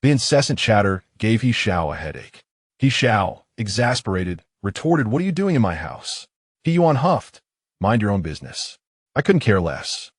The incessant chatter gave He Xiao a headache. He Xiao, exasperated, retorted, what are you doing in my house? He Yuan huffed, mind your own business. I couldn't care less.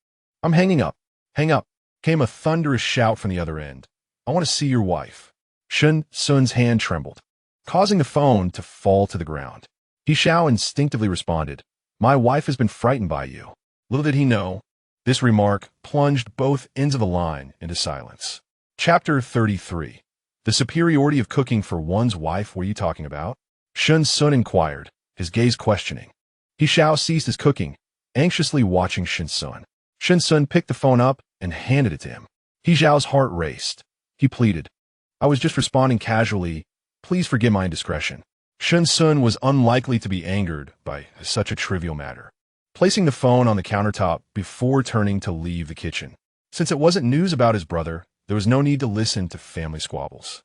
I'm hanging up. Hang up, came a thunderous shout from the other end. I want to see your wife. Shen Xun's hand trembled, causing the phone to fall to the ground. He Xiao instinctively responded, my wife has been frightened by you. Little did he know, this remark plunged both ends of the line into silence. Chapter 33. The superiority of cooking for one's wife were you talking about? Shen Xun inquired, his gaze questioning. He Xiao ceased his cooking, anxiously watching Shen Xun. Shen Xun picked the phone up and handed it to him. He Xiao's heart raced. He pleaded, I was just responding casually. Please forgive my indiscretion. Shen Xun was unlikely to be angered by such a trivial matter, placing the phone on the countertop before turning to leave the kitchen. Since it wasn't news about his brother, there was no need to listen to family squabbles.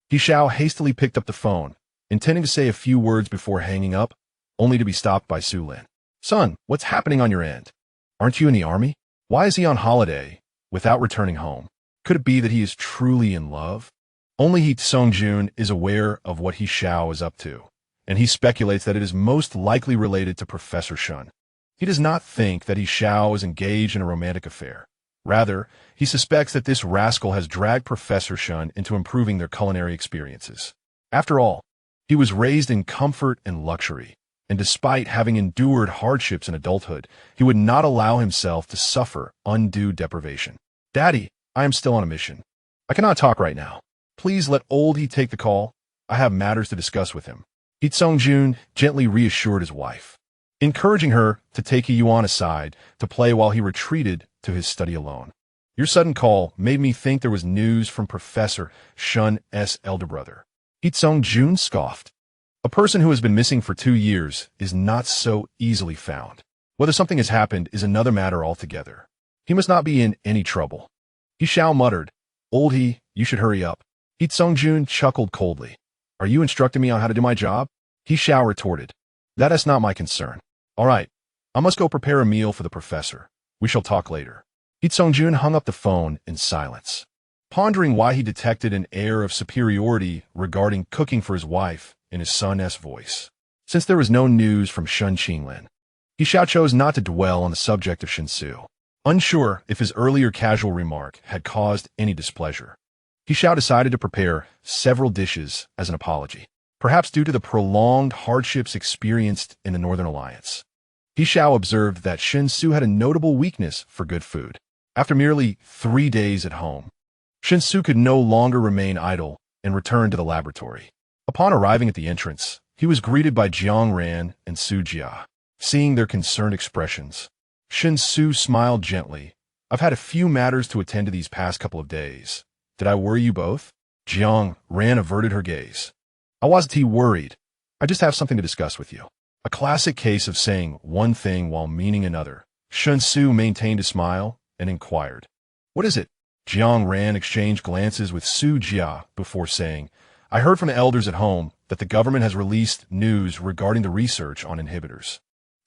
He Xiao hastily picked up the phone, intending to say a few words before hanging up, only to be stopped by Su Lin. Son, what's happening on your end? Aren't you in the army? Why is he on holiday, without returning home? Could it be that he is truly in love? Only He Songjun is aware of what He Xiao is up to, and he speculates that it is most likely related to Professor Shun. He does not think that He Xiao is engaged in a romantic affair. Rather, he suspects that this rascal has dragged Professor Shun into improving their culinary experiences. After all, he was raised in comfort and luxury, and despite having endured hardships in adulthood, he would not allow himself to suffer undue deprivation. Daddy, I am still on a mission. I cannot talk right now. Please let old He take the call. I have matters to discuss with him. He Songjun gently reassured his wife, encouraging her to take He Yuan aside to play while he retreated to his study alone. Your sudden call made me think there was news from Professor Shun's elder brother. He Songjun scoffed. A person who has been missing for 2 years is not so easily found. Whether something has happened is another matter altogether. He must not be in any trouble. He Xiao muttered, Old He, you should hurry up. He Songjun chuckled coldly. Are you instructing me on how to do my job? He Xiao retorted. That is not my concern. All right, I must go prepare a meal for the professor. We shall talk later. He Songjun hung up the phone in silence, pondering why he detected an air of superiority regarding cooking for his wife in his son's voice. Since there was no news from Shen Qinglin, He Xiao chose not to dwell on the subject of Shen Su, unsure if his earlier casual remark had caused any displeasure. He Xiao decided to prepare several dishes as an apology, perhaps due to the prolonged hardships experienced in the Northern Alliance. He Xiao observed that Shen Su had a notable weakness for good food. After merely 3 days at home, Shen Su could no longer remain idle and returned to the laboratory. Upon arriving at the entrance, he was greeted by Jiang Ran and Su Jia. Seeing their concerned expressions, Shen Su smiled gently. I've had a few matters to attend to these past couple of days. Did I worry you both? Jiang Ran averted her gaze. I wasn't worried. I just have something to discuss with you. A classic case of saying one thing while meaning another. Shen Su maintained a smile and inquired. What is it? Jiang Ran exchanged glances with Su Jia before saying, I heard from the elders at home that the government has released news regarding the research on inhibitors.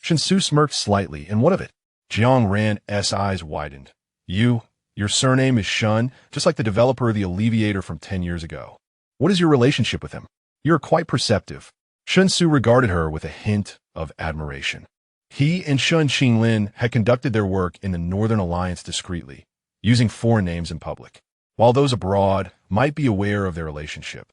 Shen Su smirked slightly, and what of it? Jiang Ran's eyes widened. Your surname is Shun, just like the developer of the Alleviator from 10 years ago. What is your relationship with him? You're quite perceptive. Shen Su regarded her with a hint of admiration. He and Shen Qinglin had conducted their work in the Northern Alliance discreetly, using foreign names in public, while those abroad might be aware of their relationship.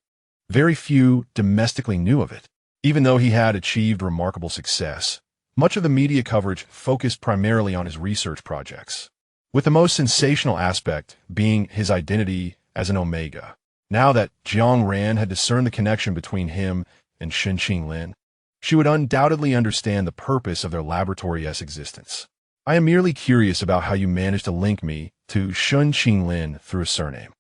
Very few domestically knew of it. Even though he had achieved remarkable success, much of the media coverage focused primarily on his research projects. with the most sensational aspect being his identity as an Omega. Now that Jiang Ran had discerned the connection between him and Shen Xun, she would undoubtedly understand the purpose of their laboratory-esque existence. I am merely curious about how you managed to link me to Shen Xun through a surname.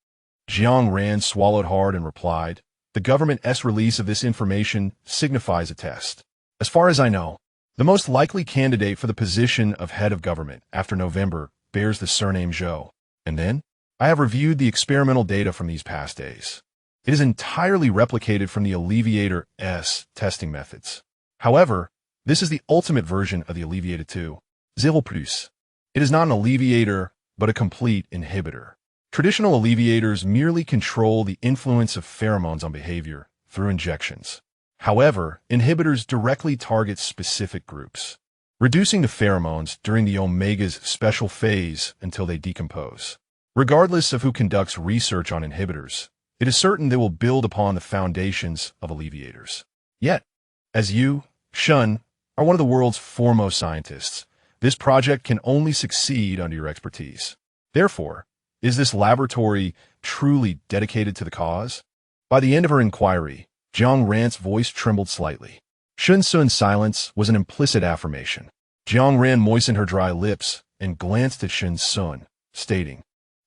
Jiang Ran swallowed hard and replied, "The government's release of this information signifies a test. As far as I know, the most likely candidate for the position of head of government after November bears the surname Zhou. And then, I have reviewed the experimental data from these past days. It is entirely replicated from the Alleviator-S testing methods. However, this is the ultimate version of the Alleviator 2, Zil Plus. It is not an alleviator, but a complete inhibitor. Traditional alleviators merely control the influence of pheromones on behavior through injections. However, inhibitors directly target specific groups, reducing the pheromones during the omega's special phase until they decompose. Regardless of who conducts research on inhibitors, it is certain they will build upon the foundations of alleviators. Yet, as you, Shen, are one of the world's foremost scientists, this project can only succeed under your expertise. Therefore, is this laboratory truly dedicated to the cause? By the end of her inquiry, Jiang Ran's voice trembled slightly. Shen Xun's silence was an implicit affirmation. Jiang Ran moistened her dry lips and glanced at Shen Xun, stating,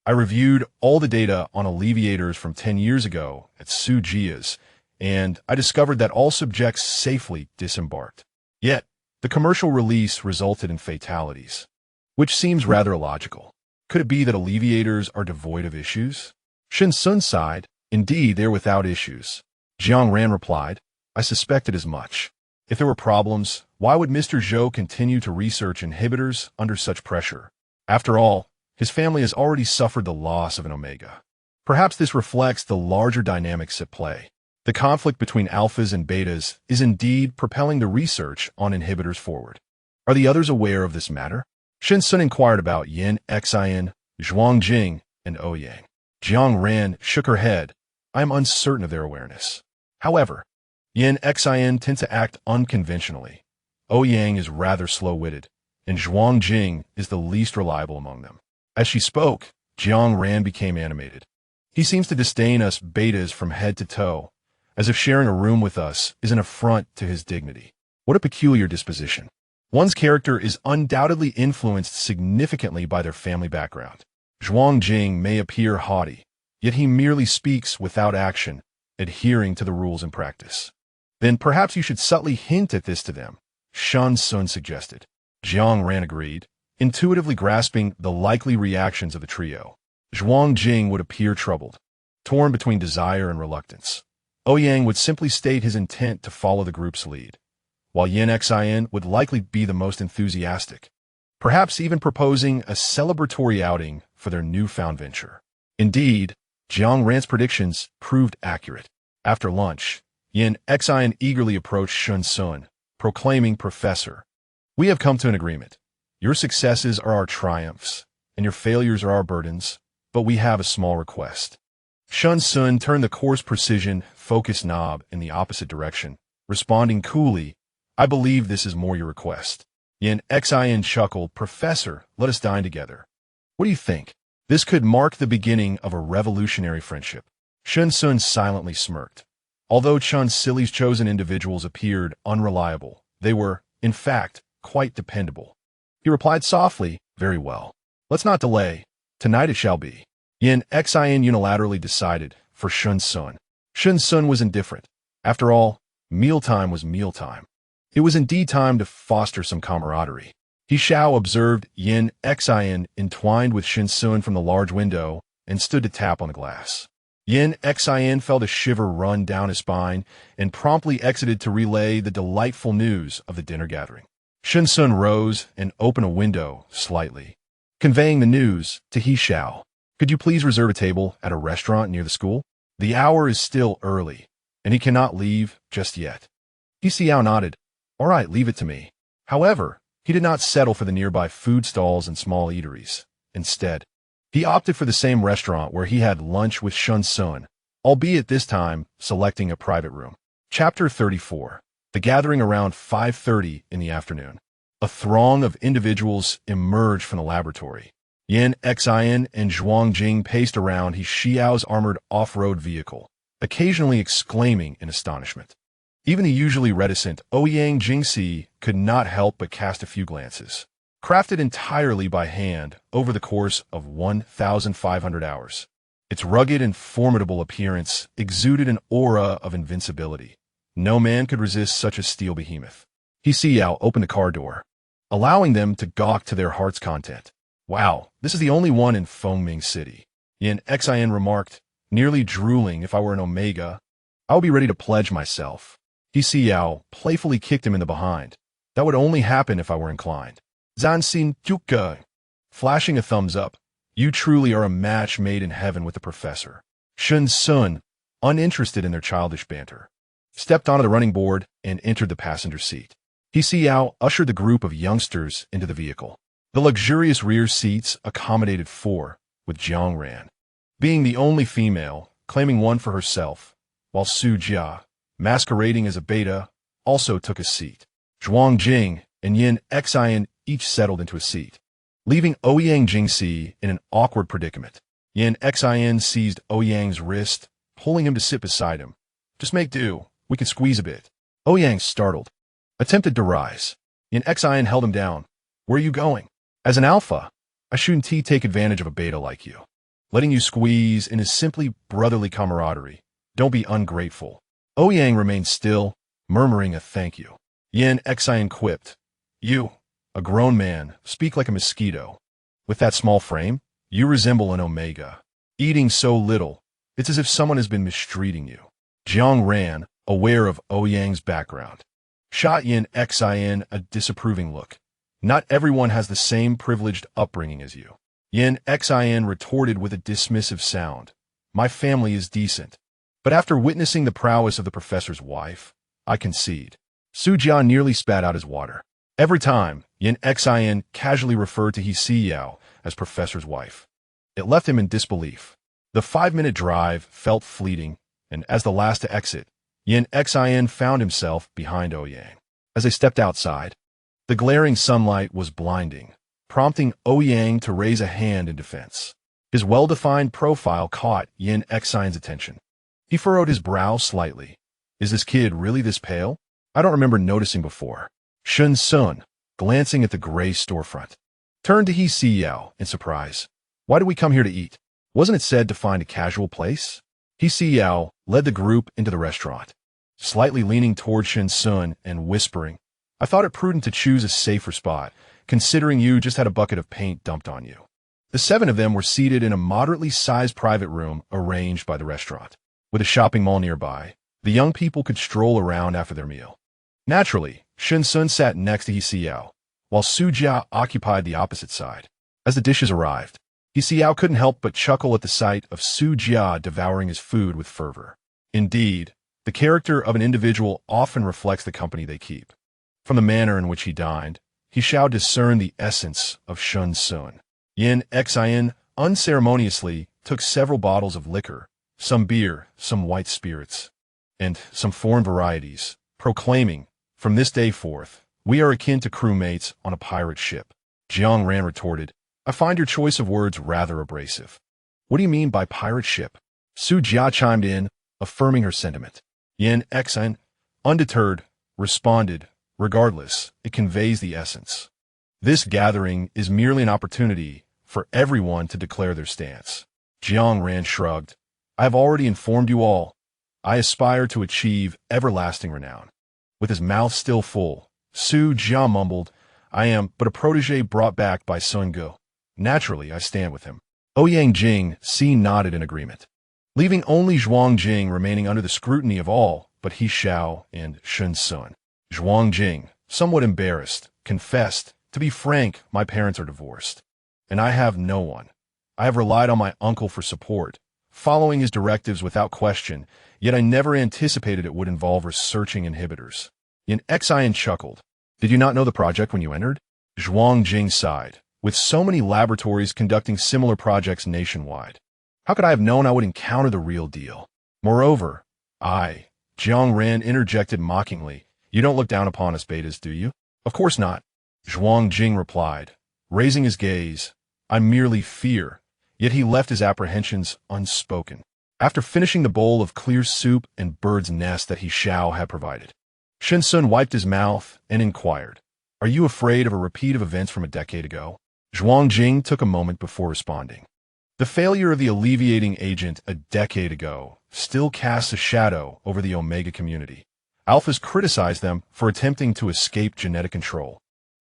"I reviewed all the data on alleviators from 10 years ago at Su Jia's, and I discovered that all subjects safely disembarked. Yet, the commercial release resulted in fatalities, which seems rather illogical. Could it be that alleviators are devoid of issues?" Shen Xun sighed. "Indeed, they are without issues." Jiang Ran replied, "I suspected as much. If there were problems, why would Mr. Zhou continue to research inhibitors under such pressure? After all, his family has already suffered the loss of an Omega. Perhaps this reflects the larger dynamics at play. The conflict between alphas and betas is indeed propelling the research on inhibitors forward. Are the others aware of this matter?" Shen Xun inquired about Yin Xin, Zhuang Jing, and Ouyang. Jiang Ran shook her head. "I am uncertain of their awareness. However, Yin Xin tend to act unconventionally. Ouyang is rather slow-witted, and Zhuang Jing is the least reliable among them." As she spoke, Jiang Ran became animated. "He seems to disdain us betas from head to toe, as if sharing a room with us is an affront to his dignity. What a peculiar disposition. One's character is undoubtedly influenced significantly by their family background. Zhuang Jing may appear haughty, yet he merely speaks without action, adhering to the rules in practice." "Then perhaps you should subtly hint at this to them," Shen Xun suggested. Jiang Ran agreed, intuitively grasping the likely reactions of the trio. Zhuang Jing would appear troubled, torn between desire and reluctance. Ouyang would simply state his intent to follow the group's lead, while Yin Xin would likely be the most enthusiastic, perhaps even proposing a celebratory outing for their newfound venture. Indeed, Jiang Ran's predictions proved accurate. After lunch, Yin Xin eagerly approached Shen Xun, proclaiming, "Professor, we have come to an agreement. Your successes are our triumphs, and your failures are our burdens, but we have a small request." Shen Xun turned the coarse precision focus knob in the opposite direction, responding coolly, "I believe this is more your request." Yin Xin chuckled, "Professor, let us dine together. What do you think? This could mark the beginning of a revolutionary friendship." Shen Xun silently smirked. Although Chen Sili's chosen individuals appeared unreliable, they were, in fact, quite dependable. He replied softly, "Very well. Let's not delay. Tonight it shall be." Yin Xin unilaterally decided for Shen Xun. Shen Xun was indifferent. After all, mealtime was mealtime. It was indeed time to foster some camaraderie. He Xiao observed Yin Xin entwined with Shen Xun from the large window and stood to tap on the glass. Yin Xin felt a shiver run down his spine and promptly exited to relay the delightful news of the dinner gathering. Shen Xun rose and opened a window slightly, conveying the news to He Xiao. "Could you please reserve a table at a restaurant near the school? The hour is still early, and he cannot leave just yet." He Xiao nodded. "All right, leave it to me." However, he did not settle for the nearby food stalls and small eateries. Instead, he opted for the same restaurant where he had lunch with Shen Xun, albeit this time selecting a private room. Chapter 34. The gathering around 5:30 in the afternoon. A throng of individuals emerged from the laboratory. Yin Xin and Zhuang Jing paced around He Xiao's armored off-road vehicle, occasionally exclaiming in astonishment. Even the usually reticent Ouyang Jingxi could not help but cast a few glances. Crafted entirely by hand over the course of 1,500 hours, its rugged and formidable appearance exuded an aura of invincibility. No man could resist such a steel behemoth. He Xiao opened the car door, allowing them to gawk to their heart's content. Wow, this is the only one in Fengming City, Yin Xin remarked, nearly drooling. If I were an Omega, I would be ready to pledge myself. He Xiao playfully kicked him in the behind. That would only happen if I were inclined. Zan Xin Juke, flashing a thumbs up. You truly are a match made in heaven with the professor. Shen Xun, uninterested in their childish banter, stepped onto the running board and entered the passenger seat. He Xiao ushered the group of youngsters into the vehicle. The luxurious rear seats accommodated four, with Jiang Ran being the only female, claiming one for herself, while Su Jia, masquerading as a beta, also took a seat. Zhuang Jing and Yin Xin each settled into a seat, leaving Ouyang Jingxi in an awkward predicament. Yin Xin seized Ouyang's wrist, pulling him to sit beside him. Just make do, we can squeeze a bit. Ouyang, startled, attempted to rise. Yin Xin held him down. Where are you going? As an alpha, I shouldn't take advantage of a beta like you. Letting you squeeze in is simply brotherly camaraderie. Don't be ungrateful. Ouyang remained still, murmuring a thank you. Yin Xin quipped. You, a grown man, speak like a mosquito. With that small frame, you resemble an Omega. Eating so little, it's as if someone has been mistreating you. Jiang Ran, aware of Ouyang's background, shot Yin Xin a disapproving look. Not everyone has the same privileged upbringing as you. Yin Xin retorted with a dismissive sound. My family is decent. But after witnessing the prowess of the professor's wife, I concede. Su Jia nearly spat out his water. Every time, Yin Xin casually referred to He Xiao as professor's wife. It left him in disbelief. The 5-minute drive felt fleeting, and as the last to exit, Yin Xin found himself behind Ouyang. As they stepped outside, the glaring sunlight was blinding, prompting Ouyang to raise a hand in defense. His well-defined profile caught Yin Xin's attention. He furrowed his brow slightly. Is this kid really this pale? I don't remember noticing before. Shen Xun, glancing at the gray storefront, turned to He Xiao in surprise. Why did we come here to eat? Wasn't it said to find a casual place? He Xiao led the group into the restaurant, slightly leaning toward Shen Xun and whispering, I thought it prudent to choose a safer spot, considering you just had a bucket of paint dumped on you. The 7 of them were seated in a moderately sized private room arranged by the restaurant. With a shopping mall nearby, the young people could stroll around after their meal. Naturally, Shen Xun sat next to He Xiao, while Su Jia occupied the opposite side. As the dishes arrived, He Xiao couldn't help but chuckle at the sight of Su Jia devouring his food with fervor. Indeed, the character of an individual often reflects the company they keep. From the manner in which he dined, He Xiao discerned the essence of Shen Xun. Yin Xin unceremoniously took several bottles of liquor, some beer, some white spirits, and some foreign varieties, proclaiming, from this day forth, we are akin to crewmates on a pirate ship. Jiang Ran retorted, I find your choice of words rather abrasive. What do you mean by pirate ship? Su Jia chimed in, affirming her sentiment. Yin Xin, undeterred, responded, regardless, it conveys the essence. This gathering is merely an opportunity for everyone to declare their stance. Jiang Ran shrugged. I have already informed you all. I aspire to achieve everlasting renown. With his mouth still full, Su Jia mumbled, I am but a protege brought back by Sun Ge. Naturally, I stand with him. Ouyang Jing nodded in agreement, leaving only Zhuang Jing remaining under the scrutiny of all but He Xiao and Shen Xun. Zhuang Jing, somewhat embarrassed, confessed, to be frank, my parents are divorced, and I have no one. I have relied on my uncle for support, following his directives without question, yet I never anticipated it would involve researching inhibitors. Yin Xin chuckled. Did you not know the project when you entered? Zhuang Jing sighed. With so many laboratories conducting similar projects nationwide, how could I have known I would encounter the real deal? Moreover, Jiang Ran interjected mockingly, you don't look down upon us betas, do you? Of course not. Zhuang Jing replied, raising his gaze. I merely fear. Yet he left his apprehensions unspoken. After finishing the bowl of clear soup and bird's nest that He Xiao had provided, Shen Xun wiped his mouth and inquired, "Are you afraid of a repeat of events from a decade ago?" Zhuang Jing took a moment before responding. The failure of the alleviating agent a decade ago still casts a shadow over the Omega community. Alphas criticized them for attempting to escape genetic control,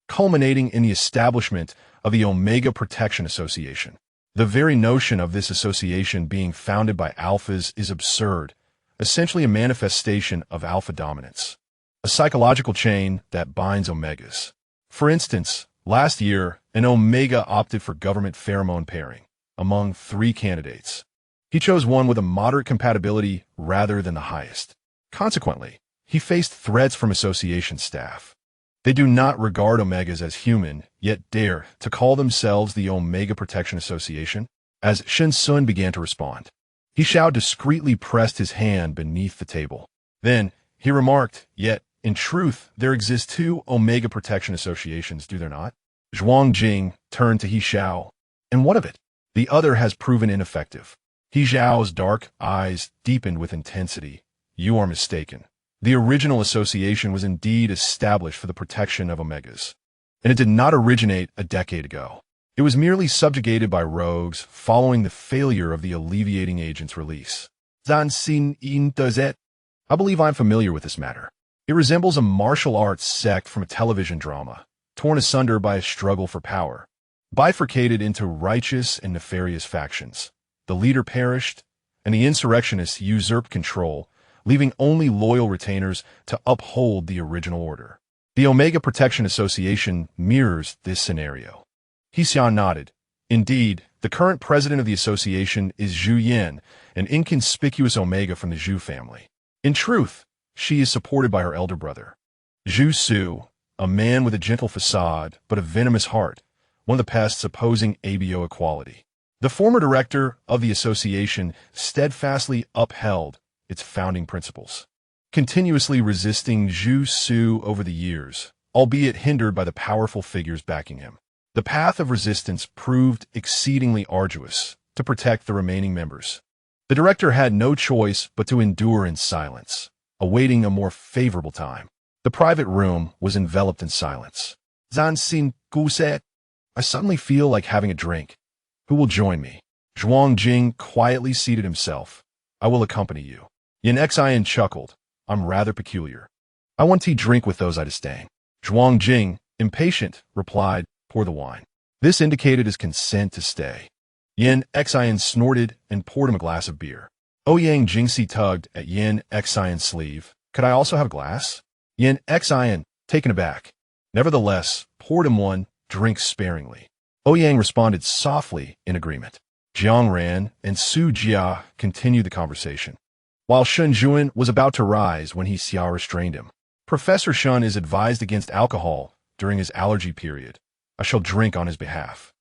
culminating in the establishment of the Omega Protection Association. The very notion of this association being founded by alphas is absurd, essentially a manifestation of alpha dominance, a psychological chain that binds omegas. For instance, last year, an omega opted for government pheromone pairing among 3 candidates. He chose one with a moderate compatibility rather than the highest. Consequently, he faced threats from association staff. They do not regard omegas as human, yet dare to call themselves the Omega Protection Association. As Shen Xun began to respond, He Xiao discreetly pressed his hand beneath the table. Then, he remarked, "Yet, in truth, there exist 2 Omega Protection Associations, do there not?" Zhuang Jing turned to He Xiao. "And what of it?" "The other has proven ineffective." He Xiao's dark eyes deepened with intensity. "You are mistaken. The original association was indeed established for the protection of omegas, and it did not originate a decade ago. It was merely subjugated by rogues following the failure of the alleviating agent's release. Snow.With. I believe I'm familiar with this matter. It resembles a martial arts sect from a television drama, torn asunder by a struggle for power, bifurcated into righteous and nefarious factions. The leader perished, and the insurrectionists usurped control, leaving only loyal retainers to uphold the original order. The Omega Protection Association mirrors this scenario." He Xiao nodded. "Indeed, the current president of the association is Zhu Yan, an inconspicuous Omega from the Zhu family. In truth, she is supported by her elder brother, Zhu Su, a man with a gentle facade but a venomous heart, one of the pests opposing ABO equality. The former director of the association steadfastly upheld its founding principles, continuously resisting Zhu Su over the years, albeit hindered by the powerful figures backing him. The path of resistance proved exceedingly arduous to protect the remaining members. The director had no choice but to endure in silence, awaiting a more favorable time. The private room was enveloped in silence. Zanxin Gu said, "I suddenly feel like having a drink. Who will join me?" Zhuang Jing quietly seated himself. "I will accompany you." Yin Xian chuckled. "I'm rather peculiar. I want to drink with those I disdain." Zhuang Jing, impatient, replied, "Pour the wine." This indicated his consent to stay. Yin Xian snorted and poured him a glass of beer. Ouyang Jingxi tugged at Yin Xian's sleeve. "Could I also have a glass?" Yin Xian, taken aback, nevertheless, poured him one, "Drink sparingly." Ouyang responded softly in agreement. Jiang Ran and Su Jia continued the conversation, while Shen Xun was about to rise when He Xiao restrained him. "Professor Shun is advised against alcohol during his allergy period. I shall drink on his behalf."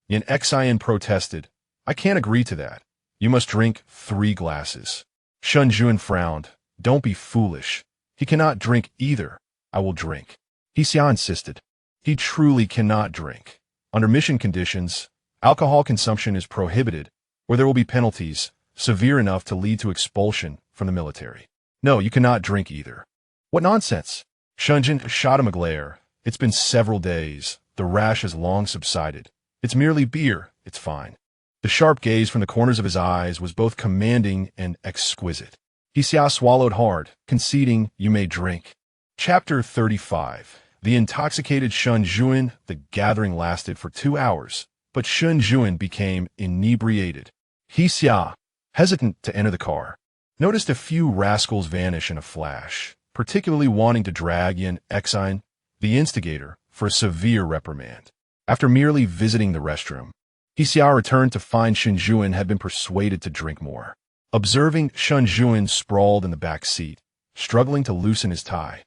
Yin Xian protested. "I can't agree to that. You must drink 3 glasses." Shen Xun frowned. "Don't be foolish. He cannot drink either." "I will drink." He Xiao insisted. "He truly cannot drink. Under mission conditions, alcohol consumption is prohibited, or there will be penalties severe enough to lead to expulsion from the military." "No, you cannot drink either." "What nonsense!" Shunjin shot him a glare. "It's been several days. The rash has long subsided. It's merely beer. It's fine." The sharp gaze from the corners of his eyes was both commanding and exquisite. He Xiao swallowed hard, conceding, "You may drink." Chapter 35. The intoxicated Shen Xun. The gathering lasted for 2 hours, but Shen Xun became inebriated. He Xiao, hesitant to enter the car, noticed a few rascals vanish in a flash, particularly wanting to drag Yin Xian, the instigator, for a severe reprimand. After merely visiting the restroom, He Xiao returned to find Shen Xun had been persuaded to drink more. Observing Shen Xun sprawled in the back seat, struggling to loosen his tie,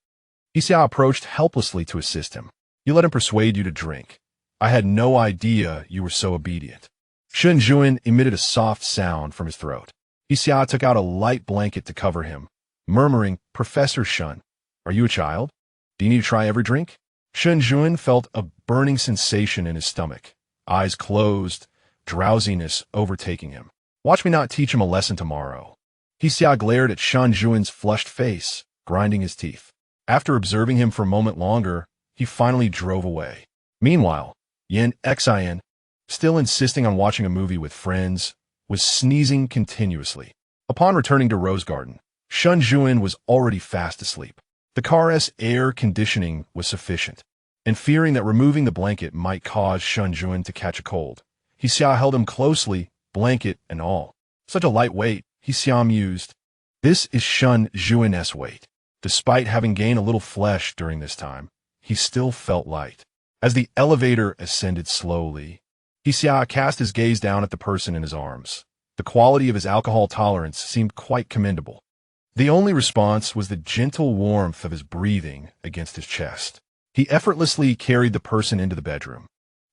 He Xiao approached helplessly to assist him. "You let him persuade you to drink. I had no idea you were so obedient." Shen Xun emitted a soft sound from his throat. He Xiao took out a light blanket to cover him, murmuring, "Professor Shun, are you a child? Do you need to try every drink?" Shen Xun felt a burning sensation in his stomach. eyes closed, drowsiness overtaking him. Watch me not teach him a lesson tomorrow. He Xiao glared at Shen Xun's flushed face, grinding his teeth. After observing him for a moment longer, he finally drove away. Meanwhile, Yin Xin, still insisting on watching a movie with friends, was sneezing continuously. Upon returning to Rose Garden, Shen Xun was already fast asleep. The car's air conditioning was sufficient, and fearing that removing the blanket might cause Shen Xun to catch a cold, He Xiao held him closely, blanket and all. Such a light weight, He Xiao mused. This is Shen Xun's weight. Despite having gained a little flesh during this time, he still felt light. As the elevator ascended slowly, He Xiao cast his gaze down at the person in his arms. The quality of his alcohol tolerance seemed quite commendable. The only response was the gentle warmth of his breathing against his chest. He effortlessly carried the person into the bedroom,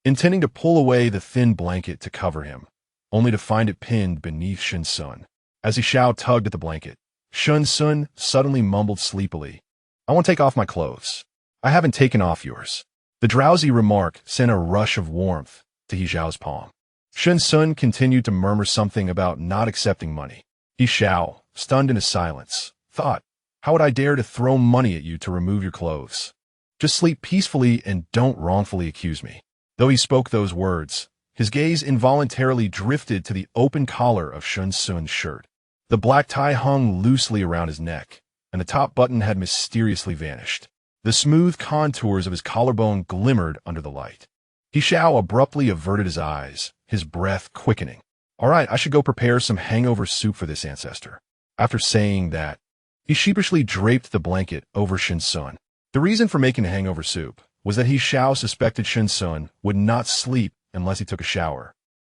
intending to pull away the thin blanket to cover him, only to find it pinned beneath Shen Xun. As He Xiao tugged at the blanket, Shen Xun suddenly mumbled sleepily, "I want to take off my clothes. I haven't taken off yours." The drowsy remark sent a rush of warmth to He Xiao's palm. Shen Xun continued to murmur something about not accepting money. He Xiao, stunned into silence, thought, "How would I dare to throw money at you to remove your clothes? Just sleep peacefully and don't wrongfully accuse me." Though he spoke those words, his gaze involuntarily drifted to the open collar of Shen Xun's shirt. The black tie hung loosely around his neck, and the top button had mysteriously vanished. The smooth contours of his collarbone glimmered under the light. He Xiao abruptly averted his eyes, his breath quickening. "All right, I should go prepare some hangover soup for this ancestor." After saying that, he sheepishly draped the blanket over Shen Xun. The reason for making the hangover soup was that He Xiao suspected Shen Xun would not sleep unless he took a shower,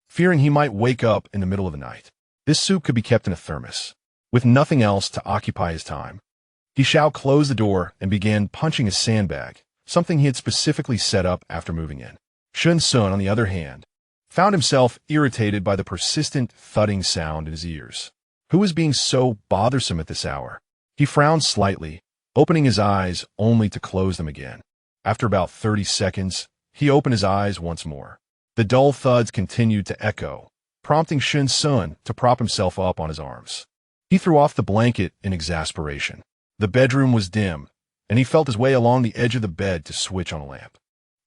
fearing he might wake up in the middle of the night. This soup could be kept in a thermos, with nothing else to occupy his time. He Xiao closed the door and began punching a sandbag, something he had specifically set up after moving in. Shen Xun, on the other hand, found himself irritated by the persistent thudding sound in his ears. Who was being so bothersome at this hour? He frowned slightly, opening his eyes only to close them again. After about 30 seconds, he opened his eyes once more. The dull thuds continued to echo, prompting Shen Xun to prop himself up on his arms. He threw off the blanket in exasperation. The bedroom was dim, and he felt his way along the edge of the bed to switch on a lamp.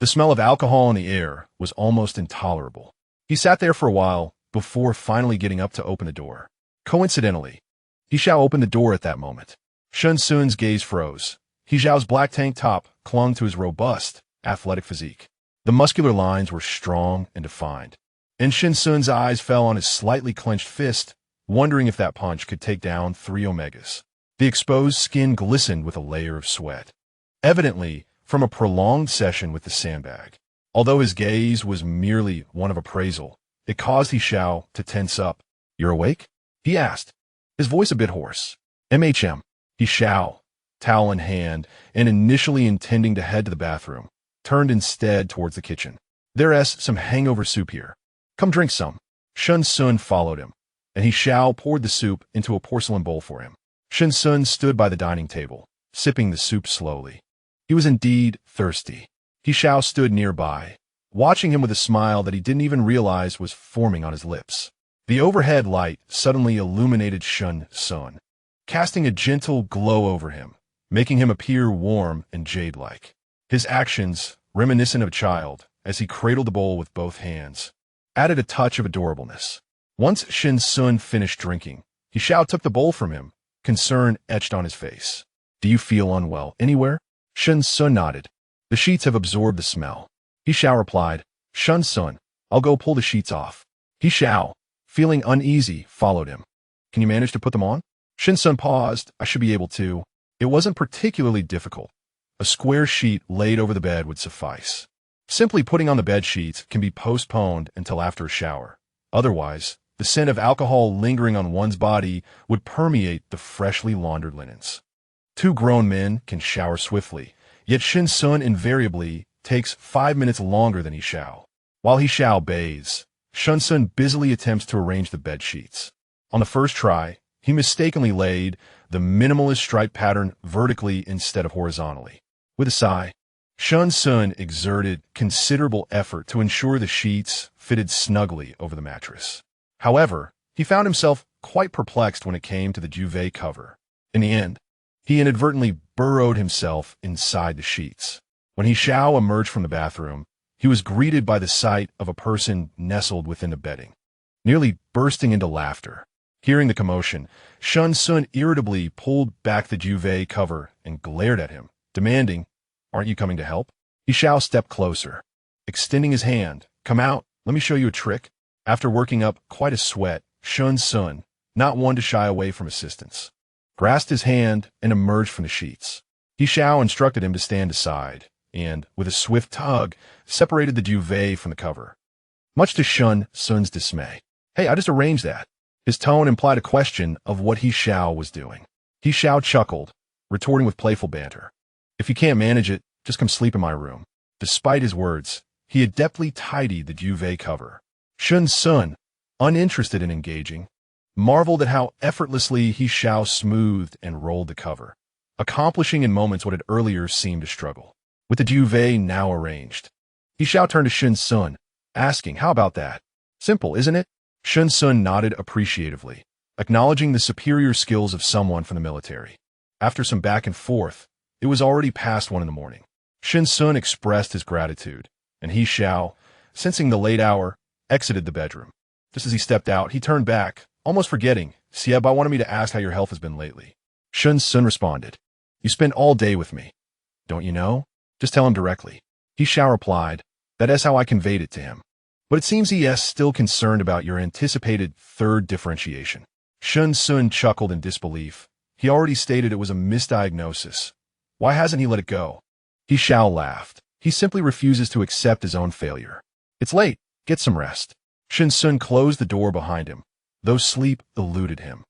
The smell of alcohol in the air was almost intolerable. He sat there for a while before finally getting up to open the door. Coincidentally, He Xiao opened the door at that moment. Shen Xun's gaze froze. He Xiao's black tank top clung to his robust, athletic physique. The muscular lines were strong and defined, and Shen Xun's eyes fell on his slightly clenched fist, wondering if that punch could take down 3 omegas. The exposed skin glistened with a layer of sweat, evidently from a prolonged session with the sandbag. Although his gaze was merely one of appraisal, it caused He Xiao to tense up. "You're awake?" he asked, his voice a bit hoarse. "MHM." He Xiao, towel in hand, and initially intending to head to the bathroom, turned instead towards the kitchen. "There's some hangover soup here. Come drink some." Shen Xun followed him, and He Xiao poured the soup into a porcelain bowl for him. Shen Xun stood by the dining table, sipping the soup slowly. He was indeed thirsty. He Xiao stood nearby, watching him with a smile that he didn't even realize was forming on his lips. The overhead light suddenly illuminated Shen Xun, casting a gentle glow over him, making him appear warm and jade-like. His actions, reminiscent of a child, as he cradled the bowl with both hands, added a touch of adorableness. Once Shen Xun finished drinking, He Xiao took the bowl from him, concern etched on his face. "Do you feel unwell anywhere?" Shen Xun nodded. "The sheets have absorbed the smell." He Xiao replied, "Shen Xun, I'll go pull the sheets off." He Xiao, feeling uneasy, followed him. "Can you manage to put them on?" Shen Xun paused. "I should be able to." It wasn't particularly difficult. A square sheet laid over the bed would suffice. Simply putting on the bed sheets can be postponed until after a shower. Otherwise, the scent of alcohol lingering on one's body would permeate the freshly laundered linens. 2 grown men can shower swiftly, yet Shen Xun invariably takes 5 minutes longer than He Xiao. While He Xiao bathes, Shen Xun busily attempts to arrange the bed sheets. On the first try, he mistakenly laid the minimalist stripe pattern vertically instead of horizontally. With a sigh, Shen Xun exerted considerable effort to ensure the sheets fitted snugly over the mattress. However, he found himself quite perplexed when it came to the duvet cover. In the end, he inadvertently burrowed himself inside the sheets. When He Xiao emerged from the bathroom, he was greeted by the sight of a person nestled within the bedding, nearly bursting into laughter. Hearing the commotion, Shen Xun irritably pulled back the duvet cover and glared at him, demanding, "Aren't you coming to help?" He Xiao stepped closer, extending his hand. "Come out, let me show you a trick." After working up quite a sweat, Shen Xun, not one to shy away from assistance, grasped his hand and emerged from the sheets. He Xiao instructed him to stand aside, and, with a swift tug, separated the duvet from the cover. Much to Shen Xun's dismay, "Hey, I just arranged that." His tone implied a question of what He Xiao was doing. He Xiao chuckled, retorting with playful banter, "If you can't manage it, just come sleep in my room." Despite his words, he adeptly tidied the duvet cover. Shen Xun, uninterested in engaging, marveled at how effortlessly He Xiao smoothed and rolled the cover, accomplishing in moments what had earlier seemed a struggle. With the duvet now arranged, He Xiao turned to Shen Xun, asking, "How about that? Simple, isn't it?" Shen Xun nodded appreciatively, acknowledging the superior skills of someone from the military. After some back and forth, it was already past 1 in the morning. Shen Xun expressed his gratitude, and He Xiao, sensing the late hour, exited the bedroom. Just as he stepped out, he turned back, almost forgetting, "Sieb, I wanted me to ask how your health has been lately." Shen Xun responded, "You spend all day with me. Don't you know? Just tell him directly." He Xiao replied, "That is how I conveyed it to him. But it seems he is still concerned about your anticipated third differentiation." Shen Xun chuckled in disbelief. He already stated it was a misdiagnosis. Why hasn't he let it go? He Xiao laughed. He simply refuses to accept his own failure. "It's late. Get some rest." Shen Xun closed the door behind him, though sleep eluded him.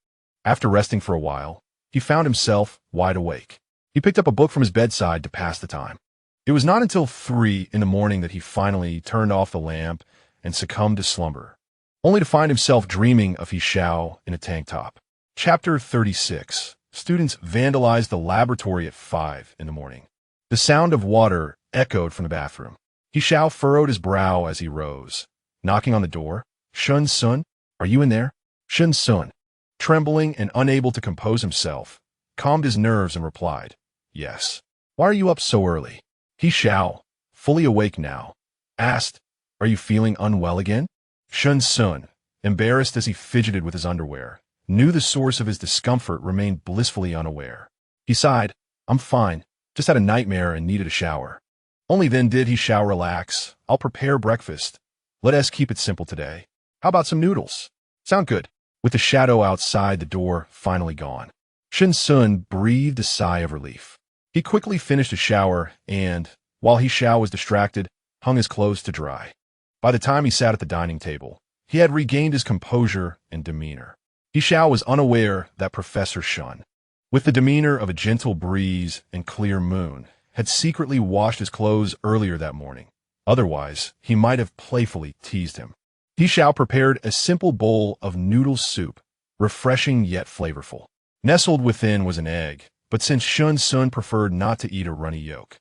After resting for a while, he found himself wide awake. He picked up a book from his bedside to pass the time. It was not until 3 in the morning that he finally turned off the lamp and succumbed to slumber, only to find himself dreaming of He Xiao in a tank top. Chapter 36. Students vandalized the laboratory at 5 in the morning. The sound of water echoed from the bathroom. He Xiao furrowed his brow as he rose, knocking on the door. "Shen Xun, are you in there?" Shen Xun, trembling and unable to compose himself, calmed his nerves and replied, "Yes." "Why are you up so early?" He Xiao, fully awake now, asked, "Are you feeling unwell again?" Shen Xun, embarrassed as he fidgeted with his underwear, knew the source of his discomfort remained blissfully unaware. He sighed, "I'm fine, just had a nightmare and needed a shower." Only then did He Xiao relax. "I'll prepare breakfast. Let us keep it simple today. How about some noodles?" "Sound good." With the shadow outside the door finally gone, Shen Xun breathed a sigh of relief. He quickly finished a shower and, while He Xiao was distracted, hung his clothes to dry. By the time he sat at the dining table, he had regained his composure and demeanor. He Xiao was unaware that Professor Shen, with the demeanor of a gentle breeze and clear moon, had secretly washed his clothes earlier that morning. Otherwise, he might have playfully teased him. He Xiao prepared a simple bowl of noodle soup, refreshing yet flavorful. Nestled within was an egg, but since Shen Xun preferred not to eat a runny yolk,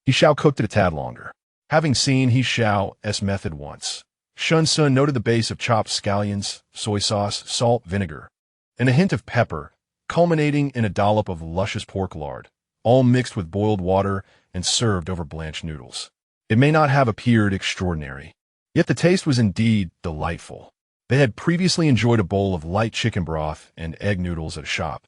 He Xiao cooked it a tad longer. Having seen He Xiao's method once, Shen Xun noted the base of chopped scallions, soy sauce, salt, vinegar, and a hint of pepper, culminating in a dollop of luscious pork lard, all mixed with boiled water and served over blanched noodles. It may not have appeared extraordinary, yet the taste was indeed delightful. They had previously enjoyed a bowl of light chicken broth and egg noodles at a shop,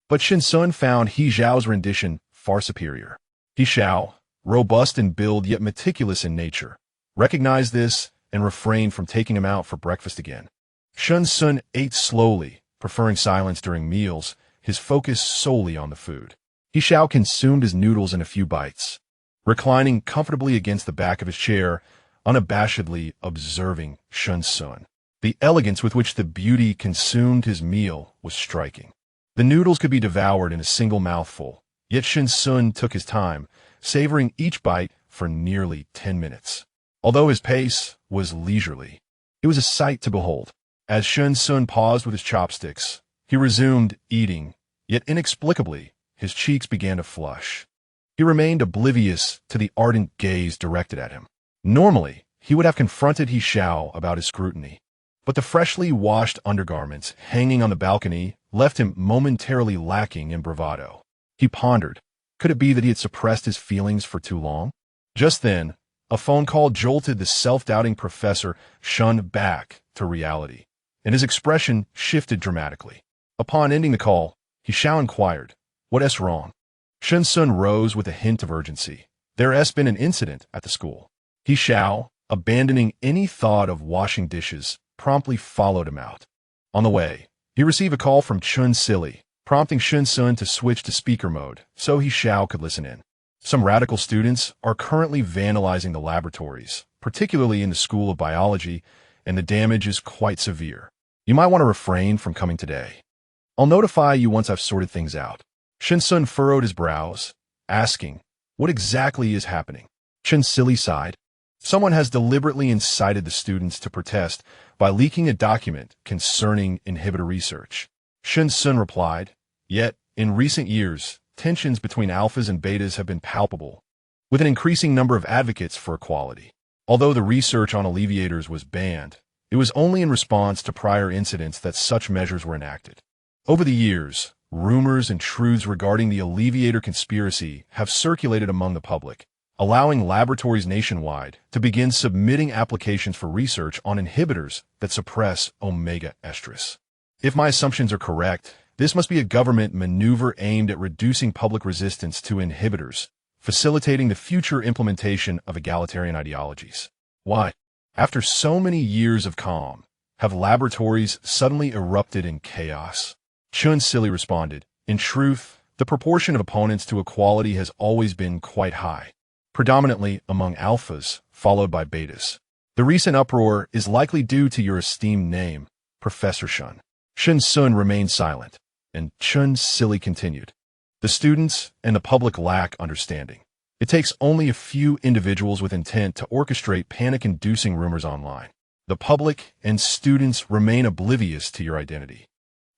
but Shen Xun found He Xiao's rendition far superior. He Xiao, robust in build yet meticulous in nature, recognized this and refrained from taking him out for breakfast again. Shen Xun ate slowly, preferring silence during meals, his focus solely on the food. He Xiao consumed his noodles in a few bites, reclining comfortably against the back of his chair, unabashedly observing Shen Xun. The elegance with which the beauty consumed his meal was striking. The noodles could be devoured in a single mouthful, yet Shen Xun took his time, savoring each bite for nearly 10 minutes. Although his pace was leisurely, it was a sight to behold. As Shen Xun paused with his chopsticks, he resumed eating, yet inexplicably, his cheeks began to flush. He remained oblivious to the ardent gaze directed at him. Normally, he would have confronted He Xiao about his scrutiny, but the freshly washed undergarments hanging on the balcony left him momentarily lacking in bravado. He pondered, could it be that he had suppressed his feelings for too long? Just then, a phone call jolted the self-doubting Professor Shun back to reality, and his expression shifted dramatically. Upon ending the call, He Xiao inquired, "What's wrong?" Shen Xun rose with a hint of urgency. "There has been an incident at the school." He Xiao, abandoning any thought of washing dishes, promptly followed him out. On the way, he received a call from Chun Silly, prompting Shen Xun to switch to speaker mode so He Xiao could listen in. Some radical students are currently vandalizing the laboratories, particularly in the School of Biology, and the damage is quite severe. You might want to refrain from coming today. I'll notify you once I've sorted things out. Shen Xun furrowed his brows, asking, what exactly is happening? Chun Silly sighed. Someone has deliberately incited the students to protest by leaking a document concerning inhibitor research. Shen Xun replied, yet, in recent years, tensions between alphas and betas have been palpable, with an increasing number of advocates for equality. Although the research on alleviators was banned, it was only in response to prior incidents that such measures were enacted. Over the years, rumors and truths regarding the alleviator conspiracy have circulated among the public, allowing laboratories nationwide to begin submitting applications for research on inhibitors that suppress omega estrus. If my assumptions are correct, this must be a government maneuver aimed at reducing public resistance to inhibitors, facilitating the future implementation of egalitarian ideologies. Why? After so many years of calm, have laboratories suddenly erupted in chaos? Chun Silly responded, in truth, the proportion of opponents to equality has always been quite high, predominantly among alphas, followed by betas. The recent uproar is likely due to your esteemed name, Professor Shun. Shen Xun remained silent, and Chun Silly continued. The students and the public lack understanding. It takes only a few individuals with intent to orchestrate panic-inducing rumors online. The public and students remain oblivious to your identity.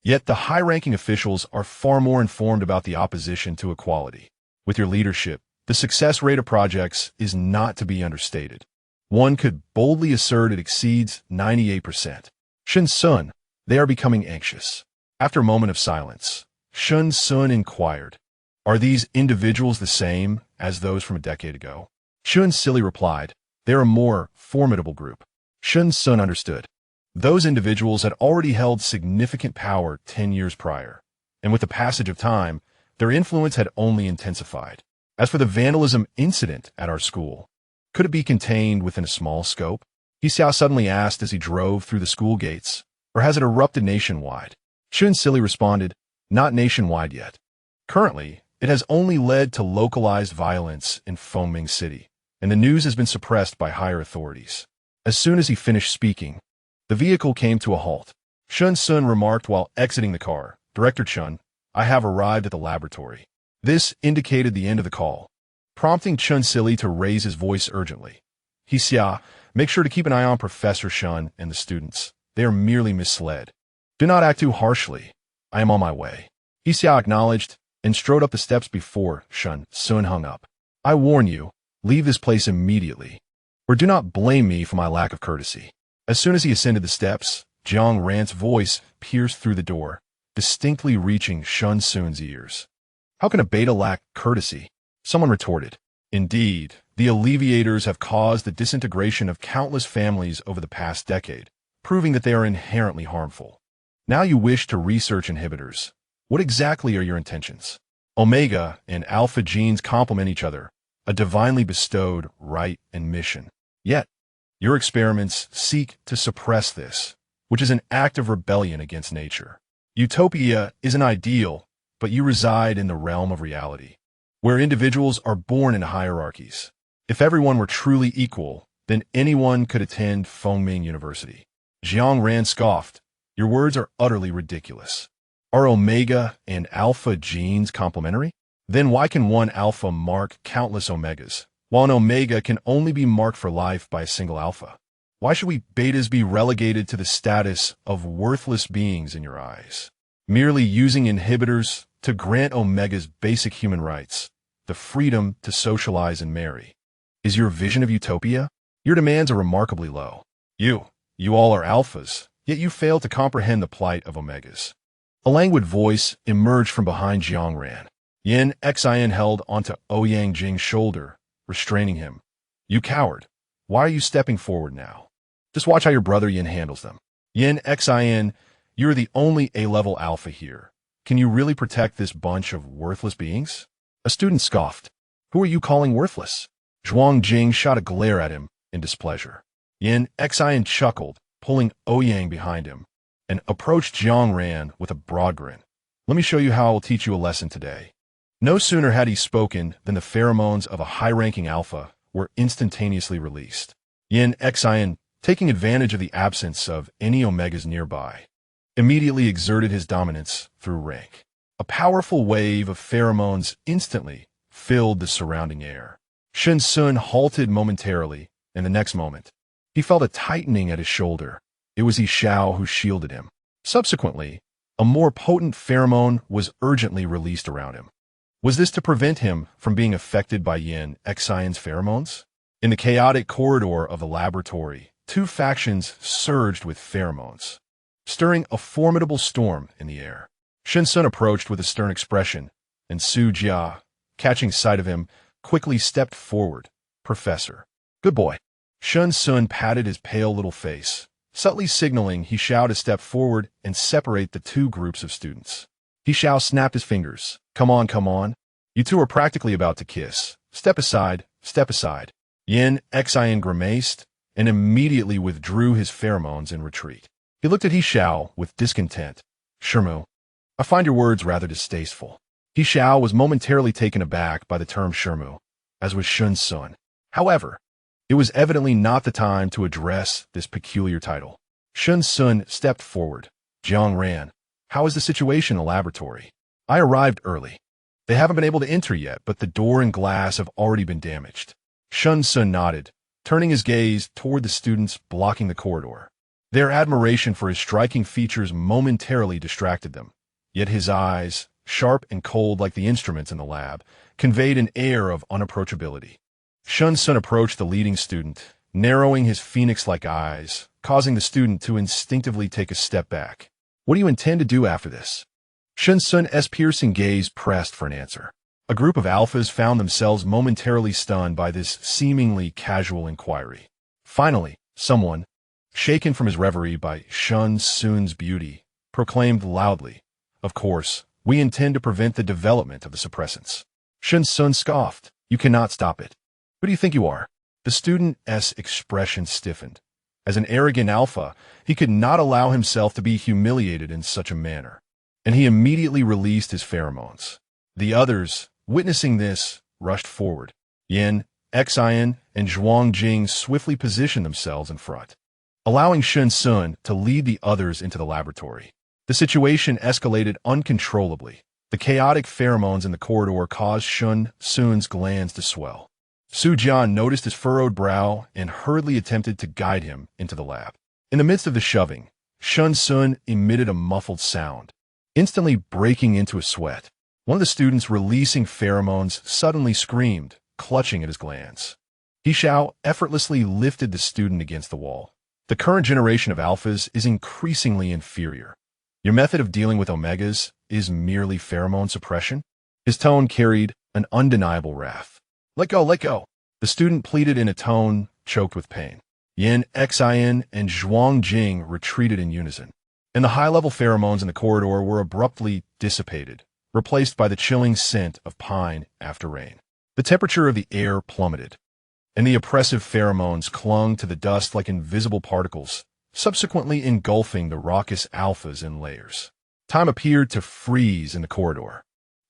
Yet the high-ranking officials are far more informed about the opposition to equality. With your leadership, the success rate of projects is not to be understated. One could boldly assert it exceeds 98%. Shen Xun, they are becoming anxious. After a moment of silence, Shen Xun inquired, are these individuals the same as those from a decade ago? Chun Silly replied, they're a more formidable group. Shen Xun understood. Those individuals had already held significant power 10 years prior, and with the passage of time, their influence had only intensified. As for the vandalism incident at our school, could it be contained within a small scope? He Xiao suddenly asked as he drove through the school gates, or has it erupted nationwide? Chun Silly responded, not nationwide yet. Currently, it has only led to localized violence in Fengming City, and the news has been suppressed by higher authorities. As soon as he finished speaking, the vehicle came to a halt. Shen Xun remarked while exiting the car, Director Chun, I have arrived at the laboratory. This indicated the end of the call, prompting Chun Silly to raise his voice urgently. He Xiao, make sure to keep an eye on Professor Shun and the students. They are merely misled. Do not act too harshly. I am on my way. He Xiao acknowledged and strode up the steps before Shen Xun hung up. I warn you, leave this place immediately, or do not blame me for my lack of courtesy. As soon as he ascended the steps, Jiang Ran's voice pierced through the door, distinctly reaching Shen Xun's ears. How can a beta lack courtesy? Someone retorted. Indeed, the alleviators have caused the disintegration of countless families over the past decade, proving that they are inherently harmful. Now you wish to research inhibitors. What exactly are your intentions? Omega and alpha genes complement each other, a divinely bestowed right and mission. Yet, your experiments seek to suppress this, which is an act of rebellion against nature. Utopia is an ideal, but you reside in the realm of reality, where individuals are born in hierarchies. If everyone were truly equal, then anyone could attend Fengming University. Jiang Ran scoffed. Your words are utterly ridiculous. Are omega and alpha genes complementary? Then why can one alpha mark countless omegas, while an omega can only be marked for life by a single alpha? Why should we betas be relegated to the status of worthless beings in your eyes? Merely using inhibitors to grant omegas basic human rights, the freedom to socialize and marry. Is your vision of utopia? Your demands are remarkably low. You all are alphas, yet you fail to comprehend the plight of omegas. A languid voice emerged from behind Jiang Ran. Yin Xian held onto Ouyang Jing's shoulder, restraining him. You coward. Why are you stepping forward now? Just watch how your brother Yin handles them. Yin Xian, you're the only A-level alpha here. Can you really protect this bunch of worthless beings? A student scoffed. Who are you calling worthless? Zhuang Jing shot a glare at him in displeasure. Yin Xian chuckled, pulling Ouyang behind him, and approached Jiang Ran with a broad grin. Let me show you how I will teach you a lesson today. No sooner had he spoken than the pheromones of a high-ranking alpha were instantaneously released. Yin Xian, taking advantage of the absence of any omegas nearby, immediately exerted his dominance through rank. A powerful wave of pheromones instantly filled the surrounding air. Shen Xun halted momentarily, and the next moment, he felt a tightening at his shoulder. It was He Xiao who shielded him. Subsequently, a more potent pheromone was urgently released around him. Was this to prevent him from being affected by Yin Xian's pheromones? In the chaotic corridor of the laboratory, two factions surged with pheromones, stirring a formidable storm in the air. Shen Xun approached with a stern expression, and Su Jia, catching sight of him, quickly stepped forward. Professor. Good boy. Shen Xun patted his pale little face, subtly signaling He Xiao to step forward and separate the two groups of students. He Xiao snapped his fingers. Come on, come on. You two are practically about to kiss. Step aside, step aside. Yin Xian grimaced and immediately withdrew his pheromones in retreat. He looked at He Xiao with discontent. Shermu, I find your words rather distasteful. He Xiao was momentarily taken aback by the term Shermu, as was Shen Xun. However, it was evidently not the time to address this peculiar title. Shen Xun stepped forward. Jiang Ran, how is the situation in the laboratory? I arrived early. They haven't been able to enter yet, but the door and glass have already been damaged. Shen Xun nodded, turning his gaze toward the students blocking the corridor. Their admiration for his striking features momentarily distracted them, yet his eyes, sharp and cold like the instruments in the lab, conveyed an air of unapproachability. Shen Xun approached the leading student, narrowing his phoenix-like eyes, causing the student to instinctively take a step back. What do you intend to do after this? Shen Xun's piercing gaze pressed for an answer. A group of alphas found themselves momentarily stunned by this seemingly casual inquiry. Finally, someone, shaken from his reverie by Shen Xun's beauty, proclaimed loudly, Of course, we intend to prevent the development of the suppressants. Shen Xun scoffed. You cannot stop it. Who do you think you are? The student's expression stiffened. As an arrogant alpha, he could not allow himself to be humiliated in such a manner, and he immediately released his pheromones. The others, witnessing this, rushed forward. Yin Xian and Zhuang Jing swiftly positioned themselves in front, allowing Shen Xun to lead the others into the laboratory. The situation escalated uncontrollably. The chaotic pheromones in the corridor caused Shen Xun's glands to swell. Su Jian noticed his furrowed brow and hurriedly attempted to guide him into the lab. In the midst of the shoving, Shen Xun emitted a muffled sound, instantly breaking into a sweat. One of the students releasing pheromones suddenly screamed, clutching at his glands. He Xiao effortlessly lifted the student against the wall. The current generation of alphas is increasingly inferior. Your method of dealing with omegas is merely pheromone suppression? His tone carried an undeniable wrath. Let go, let go. The student pleaded in a tone choked with pain. Yin Xian and Zhuang Jing retreated in unison, and the high-level pheromones in the corridor were abruptly dissipated, replaced by the chilling scent of pine after rain. The temperature of the air plummeted, and the oppressive pheromones clung to the dust like invisible particles, subsequently engulfing the raucous alphas in layers. Time appeared to freeze in the corridor.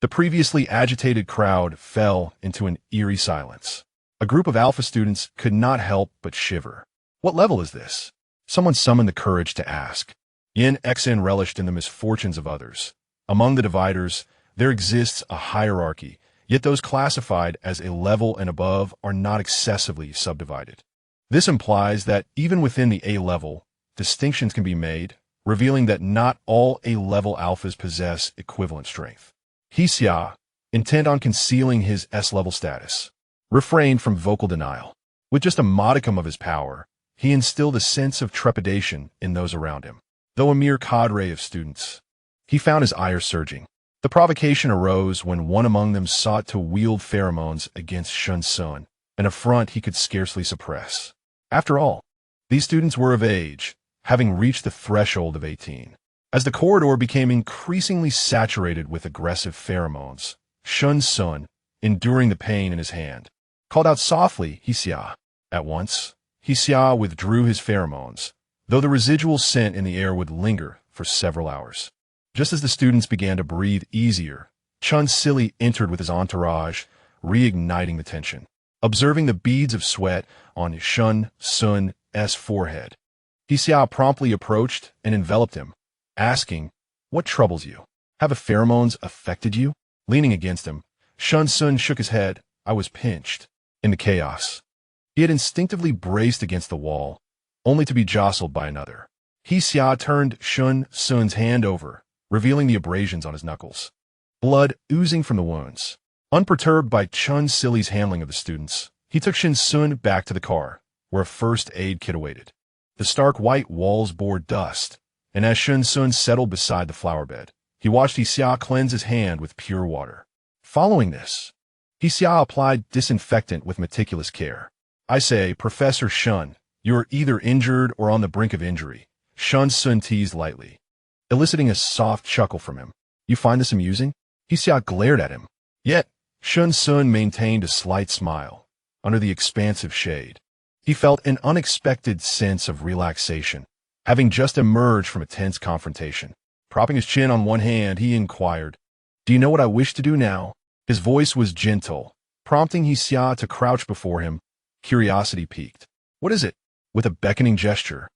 The previously agitated crowd fell into an eerie silence. A group of alpha students could not help but shiver. What level is this? Someone summoned the courage to ask. Yin Xian relished in the misfortunes of others. Among the dividers, there exists a hierarchy, yet those classified as a level and above are not excessively subdivided. This implies that even within the A level, distinctions can be made, revealing that not all A-level alphas possess equivalent strength. He Xiao, intent on concealing his S-level status, refrained from vocal denial. With just a modicum of his power, he instilled a sense of trepidation in those around him. Though a mere cadre of students, he found his ire surging. The provocation arose when one among them sought to wield pheromones against Shen Xun, an affront he could scarcely suppress. After all, these students were of age, having reached the threshold of 18. As the corridor became increasingly saturated with aggressive pheromones, Shen Xun, enduring the pain in his hand, called out softly, He Xiao. At once, He Xiao withdrew his pheromones, though the residual scent in the air would linger for several hours. Just as the students began to breathe easier, Chun Sili entered with his entourage, reigniting the tension. Observing the beads of sweat on Shen Xun's forehead, He Xiao promptly approached and enveloped him, asking, "What troubles you? Have the pheromones affected you?" Leaning against him, Shen Xun shook his head. "I was pinched." In the chaos, he had instinctively braced against the wall, only to be jostled by another. He Xiao turned Shen Xun's hand over, revealing the abrasions on his knuckles, blood oozing from the wounds. Unperturbed by Chun Sili's handling of the students, he took Shen Xun back to the car, where a first aid kit awaited. The stark white walls bore dust, and as Shen Xun settled beside the flower bed, he watched He Xiao cleanse his hand with pure water. Following this, He Xiao applied disinfectant with meticulous care. "I say, Professor Shen, you're either injured or on the brink of injury," Shen Xun teased lightly, eliciting a soft chuckle from him. "You find this amusing?" He Xiao glared at him. Yet, Shen Xun maintained a slight smile. Under the expansive shade, he felt an unexpected sense of relaxation, having just emerged from a tense confrontation. Propping his chin on one hand, he inquired, "Do you know what I wish to do now?" His voice was gentle, prompting He Xiao to crouch before him, curiosity piqued. "What is it?" With a beckoning gesture,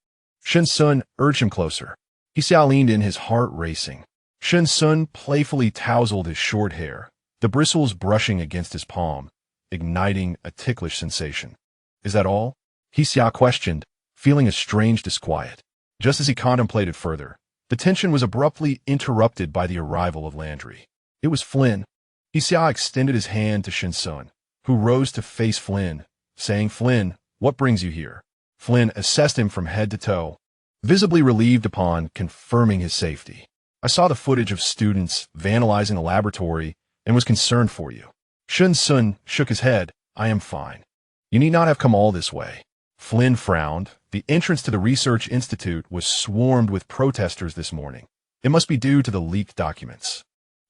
Shen Xun urged him closer. He Xiao leaned in, his heart racing. Shen Xun playfully tousled his short hair, the bristles brushing against his palm, igniting a ticklish sensation. "Is that all?" He Xiao questioned, feeling a strange disquiet. Just as he contemplated further, the tension was abruptly interrupted by the arrival of Landry. It was Flynn. He Xiao extended his hand to Shen Xun, who rose to face Flynn, saying, "Flynn, what brings you here?" Flynn assessed him from head to toe, visibly relieved upon confirming his safety. "I saw the footage of students vandalizing the laboratory and was concerned for you." Shen Xun shook his head. "I am fine. You need not have come all this way." Flynn frowned. The entrance to the research institute was swarmed with protesters this morning. It must be due to the leaked documents.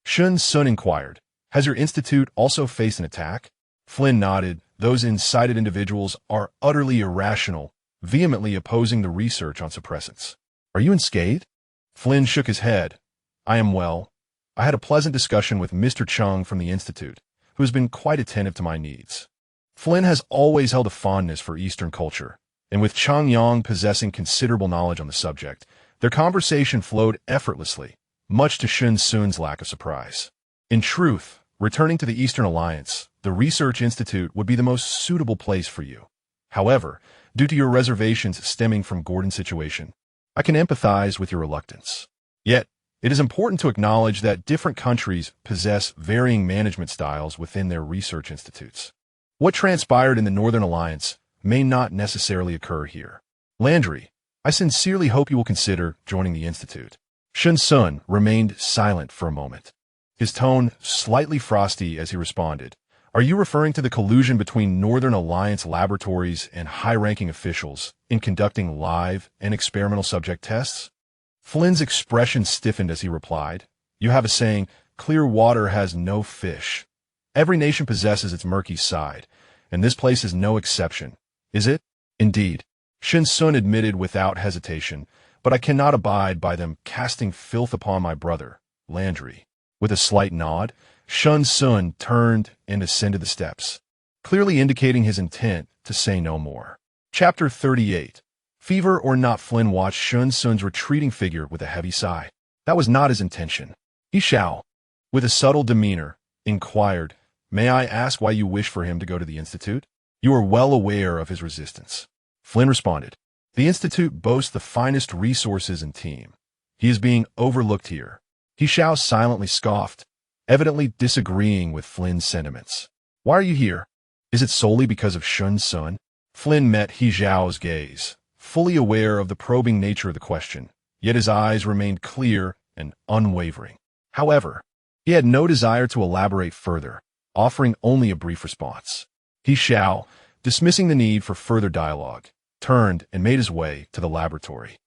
Shen Xun inquired, "Has your institute also faced an attack?" Flynn nodded. "Those incited individuals are utterly irrational, vehemently opposing the research on suppressants." "Are you unscathed?" Flynn shook his head. "I am well. I had a pleasant discussion with Mr. Chung from the institute, who has been quite attentive to my needs." Flynn has always held a fondness for Eastern culture, and with Chang Yang possessing considerable knowledge on the subject, their conversation flowed effortlessly, much to Shen Xun's lack of surprise. In truth, returning to the Eastern Alliance, the Research Institute would be the most suitable place for you. However, due to your reservations stemming from Gordon's situation, I can empathize with your reluctance. Yet, it is important to acknowledge that different countries possess varying management styles within their research institutes. What transpired in the Northern Alliance may not necessarily occur here. Landry, I sincerely hope you will consider joining the institute. Shen Xun remained silent for a moment, his tone slightly frosty as he responded, "Are you referring to the collusion between Northern Alliance laboratories and high-ranking officials in conducting live and experimental subject tests?" Flynn's expression stiffened as he replied, "You have a saying, 'Clear water has no fish.' Every nation possesses its murky side, and this place is no exception. Is it?" "Indeed," Shen Xun admitted without hesitation, "but I cannot abide by them casting filth upon my brother, Landry." With a slight nod, Shen Xun turned and ascended the steps, clearly indicating his intent to say no more. Chapter 38. Fever or not, Flynn watched Shen Xun's retreating figure with a heavy sigh. That was not his intention. He Xiao, with a subtle demeanor, inquired, "May I ask why you wish for him to go to the Institute?" "You are well aware of his resistance." Flynn responded, "The Institute boasts the finest resources and team. He is being overlooked here." He Xiao silently scoffed. evidently disagreeing with Flynn's sentiments. "Why are you here? Is it solely because of Shen Xun?" Flynn met He Xiao's gaze, fully aware of the probing nature of the question, yet his eyes remained clear and unwavering. However, he had no desire to elaborate further, offering only a brief response. He Xiao, dismissing the need for further dialogue, turned and made his way to the laboratory.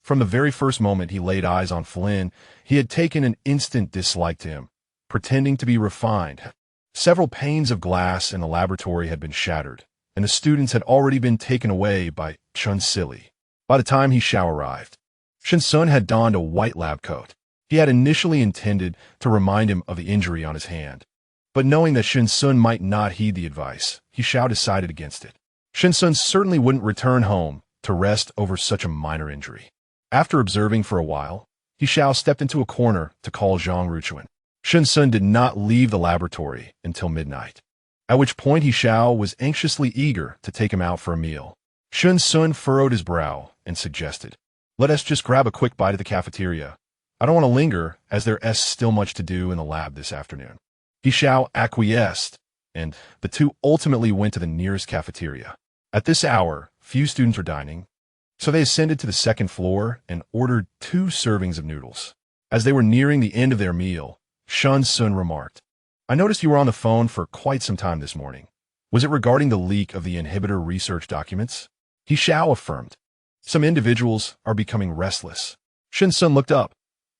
From the very first moment he laid eyes on Flynn, he had taken an instant dislike to him, pretending to be refined. Several panes of glass in the laboratory had been shattered, and the students had already been taken away by Chun Silly. By the time He Xiao arrived, Shen Xun had donned a white lab coat. He had initially intended to remind him of the injury on his hand, but knowing that Shen Xun might not heed the advice, He Xiao decided against it. Shen Xun certainly wouldn't return home to rest over such a minor injury. After observing for a while, He Xiao stepped into a corner to call Zhang Ruchuan. Shen Xun did not leave the laboratory until midnight, at which point He Xiao was anxiously eager to take him out for a meal. Shen Xun furrowed his brow and suggested, "Let us just grab a quick bite at the cafeteria. I don't want to linger, as there is still much to do in the lab this afternoon." He Xiao acquiesced, and the two ultimately went to the nearest cafeteria. At this hour, few students were dining, so they ascended to the second floor and ordered 2 servings of noodles. As they were nearing the end of their meal, Shen Xun remarked, "I noticed you were on the phone for quite some time this morning. Was it regarding the leak of the inhibitor research documents?" He Xiao affirmed, "Some individuals are becoming restless." Shen Xun looked up.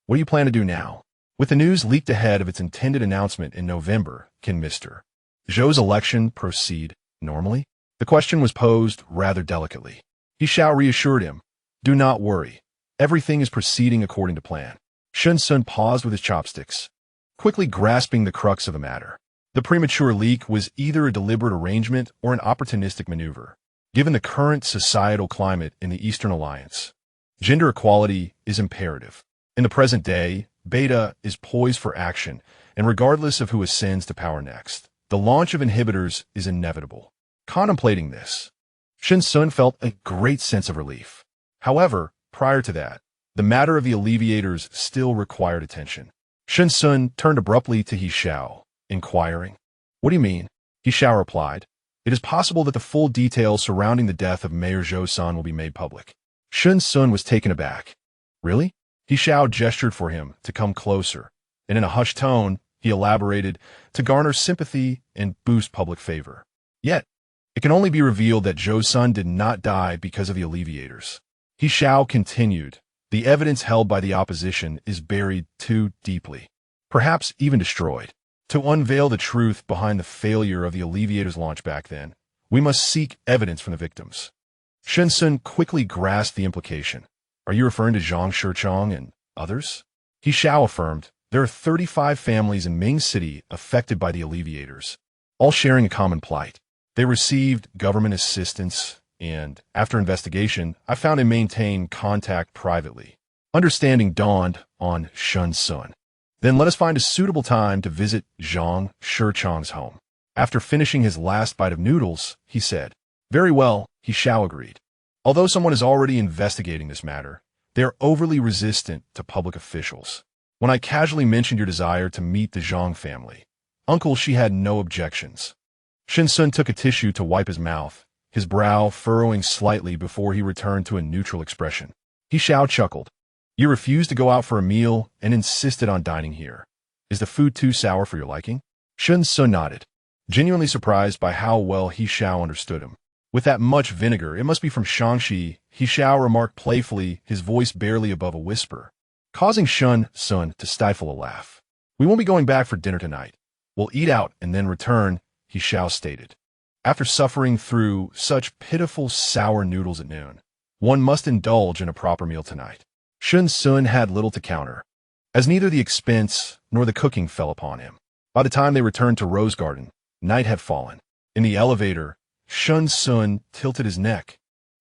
"What do you plan to do now?" With the news leaked ahead of its intended announcement in November, can Mr. Zhou's election proceed normally? The question was posed rather delicately. He Xiao reassured him, "Do not worry. Everything is proceeding according to plan." Shen Xun paused with his chopsticks, quickly grasping the crux of the matter. The premature leak was either a deliberate arrangement or an opportunistic maneuver. Given the current societal climate in the Eastern Alliance, gender equality is imperative. In the present day, Beta is poised for action, and regardless of who ascends to power next, the launch of inhibitors is inevitable. Contemplating this, Shen Xun felt a great sense of relief. However, prior to that, the matter of the alleviators still required attention. Shen Xun turned abruptly to He Xiao, inquiring, "What do you mean?" He Xiao replied, "It is possible that the full details surrounding the death of Mayor Zhou-san will be made public." Shen Xun was taken aback. "Really?" He Xiao gestured for him to come closer, and in a hushed tone, he elaborated, "To garner sympathy and boost public favor. Yet, it can only be revealed that Zhou-san did not die because of the alleviators." He Xiao continued, "The evidence held by the opposition is buried too deeply, perhaps even destroyed. To unveil the truth behind the failure of the alleviators launch back then, we must seek evidence from the victims." Shen Xun quickly grasped the implication. "Are you referring to Zhang Shichong and others?" He Xiao affirmed, "There are 35 families in Ming City affected by the alleviators, all sharing a common plight. They received government assistance, and, after investigation, I found and maintained contact privately." Understanding dawned on Shen Xun. "Then let us find a suitable time to visit Zhang Shichong's home." After finishing his last bite of noodles, he said, "Very well," He Xiao agreed. "Although someone is already investigating this matter, they are overly resistant to public officials. When I casually mentioned your desire to meet the Zhang family, Uncle, she had no objections." Shen Xun took a tissue to wipe his mouth, his brow furrowing slightly before he returned to a neutral expression. He Xiao chuckled. "You refused to go out for a meal and insisted on dining here. Is the food too sour for your liking?" Shen Xun nodded, genuinely surprised by how well He Xiao understood him. "With that much vinegar, it must be from Shaanxi," He Xiao remarked playfully, his voice barely above a whisper, causing Shen Xun to stifle a laugh. "We won't be going back for dinner tonight. We'll eat out and then return," He Xiao stated. "After suffering through such pitiful sour noodles at noon, one must indulge in a proper meal tonight." Shen Xun had little to counter, as neither the expense nor the cooking fell upon him. By the time they returned to Rose Garden, night had fallen. In the elevator, Shen Xun tilted his neck,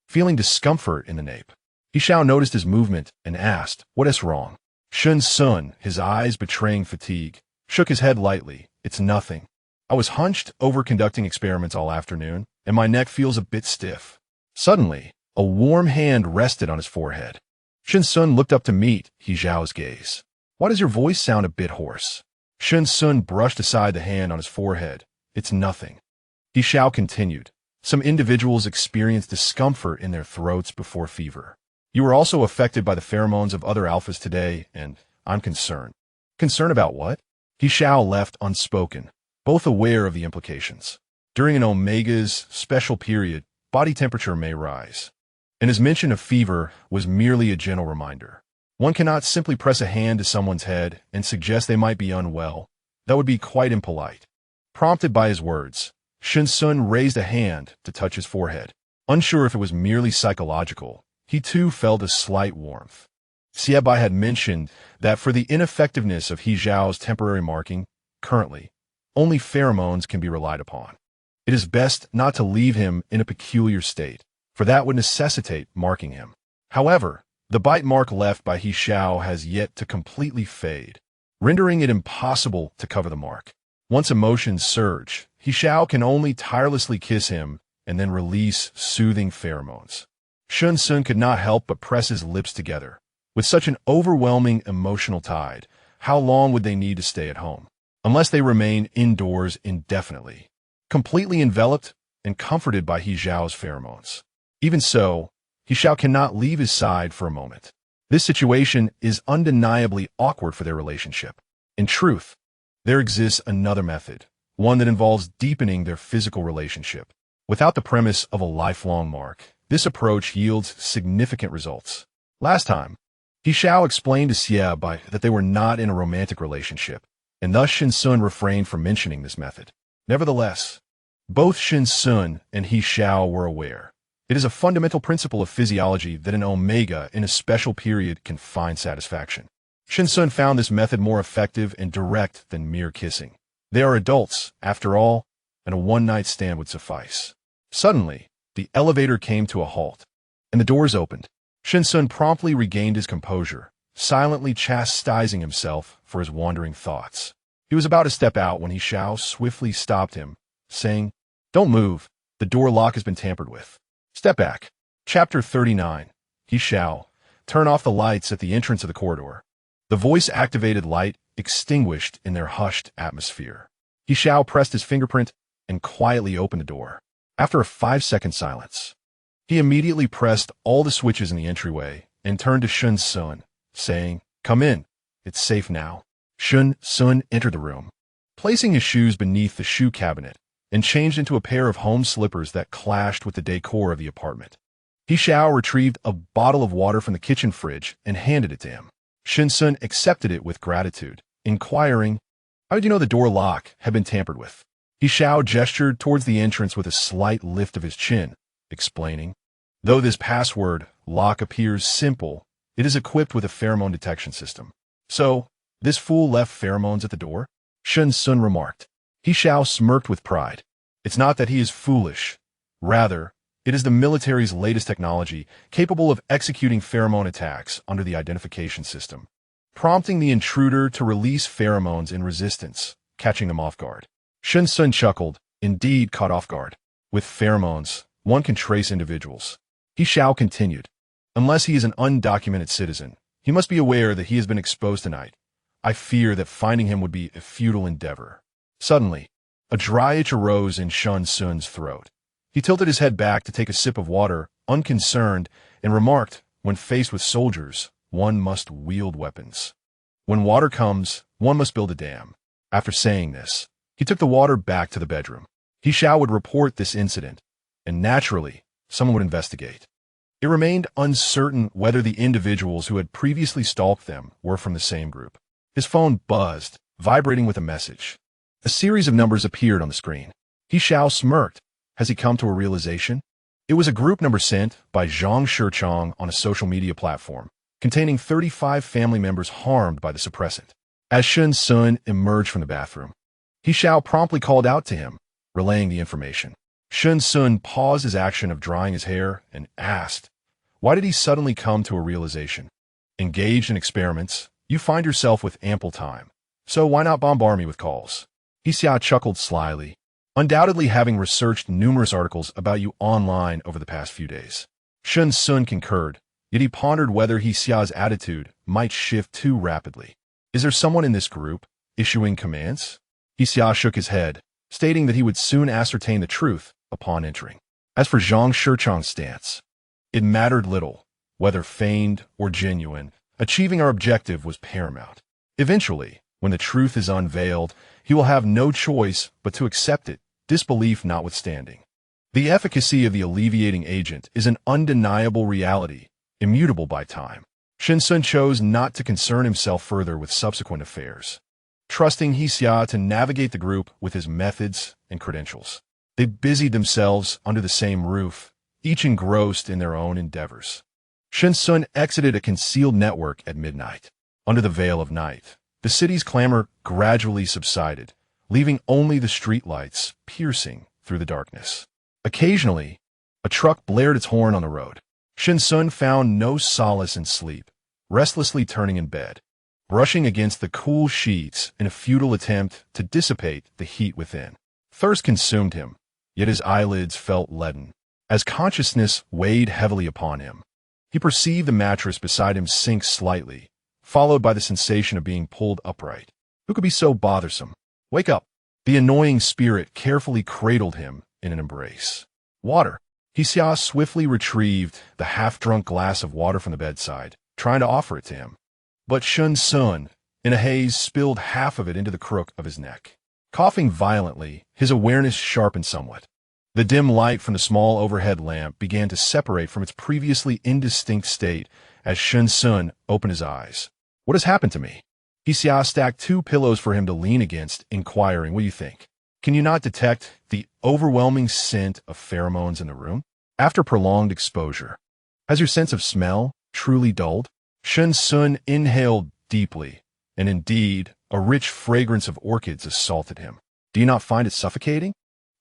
feeling discomfort in the nape. He Xiao noticed his movement and asked, "What is wrong?" Shen Xun, his eyes betraying fatigue, shook his head lightly. "It's nothing. I was hunched over conducting experiments all afternoon, and my neck feels a bit stiff." Suddenly, a warm hand rested on his forehead. Shen Xun looked up to meet He Xiao's gaze. "Why does your voice sound a bit hoarse?" Shen Xun brushed aside the hand on his forehead. It's nothing. He Xiao continued. Some individuals experience discomfort in their throats before fever. You were also affected by the pheromones of other alphas today, and I'm concerned. Concerned about what? He Xiao left unspoken, both aware of the implications. During an Omega's special period, body temperature may rise. And his mention of fever was merely a gentle reminder. One cannot simply press a hand to someone's head and suggest they might be unwell. That would be quite impolite. Prompted by his words, Shen Xun raised a hand to touch his forehead. Unsure if it was merely psychological, he too felt a slight warmth. Xie had mentioned that for the ineffectiveness of He Xiao's temporary marking, currently, only pheromones can be relied upon. It is best not to leave him in a peculiar state, for that would necessitate marking him. However, the bite mark left by He Xiao has yet to completely fade, rendering it impossible to cover the mark. Once emotions surge, He Xiao can only tirelessly kiss him and then release soothing pheromones. Shen Xun could not help but press his lips together. With such an overwhelming emotional tide, how long would they need to stay at home? Unless they remain indoors indefinitely, completely enveloped and comforted by He Xiao's pheromones. Even so, He Xiao cannot leave his side for a moment. This situation is undeniably awkward for their relationship. In truth, there exists another method, one that involves deepening their physical relationship. Without the premise of a lifelong mark, this approach yields significant results. Last time, He Xiao explained to Xie that they were not in a romantic relationship, and thus Shen Xun refrained from mentioning this method. Nevertheless, both Shen Xun and He Xiao were aware. It is a fundamental principle of physiology that an Omega in a special period can find satisfaction. Shen Xun found this method more effective and direct than mere kissing. They are adults, after all, and a one-night stand would suffice. Suddenly, the elevator came to a halt, and the doors opened. Shen Xun promptly regained his composure, silently chastising himself for his wandering thoughts. He was about to step out when He Xiao swiftly stopped him, saying, "Don't move. The door lock has been tampered with. Step back." Chapter 39. He Xiao. Turn off the lights at the entrance of the corridor. The voice-activated light extinguished in their hushed atmosphere. He Xiao pressed his fingerprint and quietly opened the door. After a 5-second silence, he immediately pressed all the switches in the entryway and turned to Shen Xun, saying, "Come in. It's safe now." Shen Xun entered the room, placing his shoes beneath the shoe cabinet, and changed into a pair of home slippers that clashed with the decor of the apartment. He Xiao retrieved a bottle of water from the kitchen fridge and handed it to him. Shen Xun accepted it with gratitude, inquiring, "How did you know the door lock had been tampered with?" He Xiao gestured towards the entrance with a slight lift of his chin, explaining, "Though this password lock appears simple, it is equipped with a pheromone detection system. So, this fool left pheromones at the door?" Shen Xun remarked. He Xiao smirked with pride. It's not that he is foolish. Rather, it is the military's latest technology capable of executing pheromone attacks under the identification system, prompting the intruder to release pheromones in resistance, catching them off guard. Shen Xun chuckled, indeed caught off guard. With pheromones, one can trace individuals. He Xiao continued. Unless he is an undocumented citizen, he must be aware that he has been exposed tonight. I fear that finding him would be a futile endeavor. Suddenly, a dry itch arose in Shen Xun's throat. He tilted his head back to take a sip of water, unconcerned, and remarked, when faced with soldiers, one must wield weapons. When water comes, one must build a dam. After saying this, he took the water back to the bedroom. He Xiao would report this incident, and naturally, someone would investigate. It remained uncertain whether the individuals who had previously stalked them were from the same group. His phone buzzed, vibrating with a message. A series of numbers appeared on the screen. He Xiao smirked. Has he come to a realization? It was a group number sent by Zhang Shichong on a social media platform, containing 35 family members harmed by the suppressant. As Shen Xun emerged from the bathroom, He Xiao promptly called out to him, relaying the information. Shen Xun paused his action of drying his hair and asked, why did he suddenly come to a realization? Engaged in experiments, you find yourself with ample time, so why not bombard me with calls? He Xiao chuckled slyly, undoubtedly having researched numerous articles about you online over the past few days. Shen Xun concurred, yet he pondered whether He Xiao's attitude might shift too rapidly. Is there someone in this group, issuing commands? He Xiao shook his head, stating that he would soon ascertain the truth upon entering. As for Zhang Shichang's stance, it mattered little, whether feigned or genuine. Achieving our objective was paramount. Eventually, when the truth is unveiled, he will have no choice but to accept it, disbelief notwithstanding. The efficacy of the alleviating agent is an undeniable reality, immutable by time. Shen Xun chose not to concern himself further with subsequent affairs, trusting He Xiao to navigate the group with his methods and credentials. They busied themselves under the same roof, each engrossed in their own endeavors. Shen Xun exited a concealed network at midnight. Under the veil of night, the city's clamor gradually subsided, leaving only the streetlights piercing through the darkness. Occasionally, a truck blared its horn on the road. Shen Xun found no solace in sleep, restlessly turning in bed, brushing against the cool sheets in a futile attempt to dissipate the heat within. Thirst consumed him, yet his eyelids felt leaden. As consciousness weighed heavily upon him, he perceived the mattress beside him sink slightly, followed by the sensation of being pulled upright. Who could be so bothersome? Wake up! The annoying spirit carefully cradled him in an embrace. Water. He Xiao swiftly retrieved the half-drunk glass of water from the bedside, trying to offer it to him. But Shen Xun, in a haze, spilled half of it into the crook of his neck. Coughing violently, his awareness sharpened somewhat. The dim light from the small overhead lamp began to separate from its previously indistinct state as Shen Xun opened his eyes. What has happened to me? He Xiao stacked 2 pillows for him to lean against, inquiring, what do you think? Can you not detect the overwhelming scent of pheromones in the room? After prolonged exposure, has your sense of smell truly dulled? Shen Xun inhaled deeply, and indeed, a rich fragrance of orchids assaulted him. Do you not find it suffocating?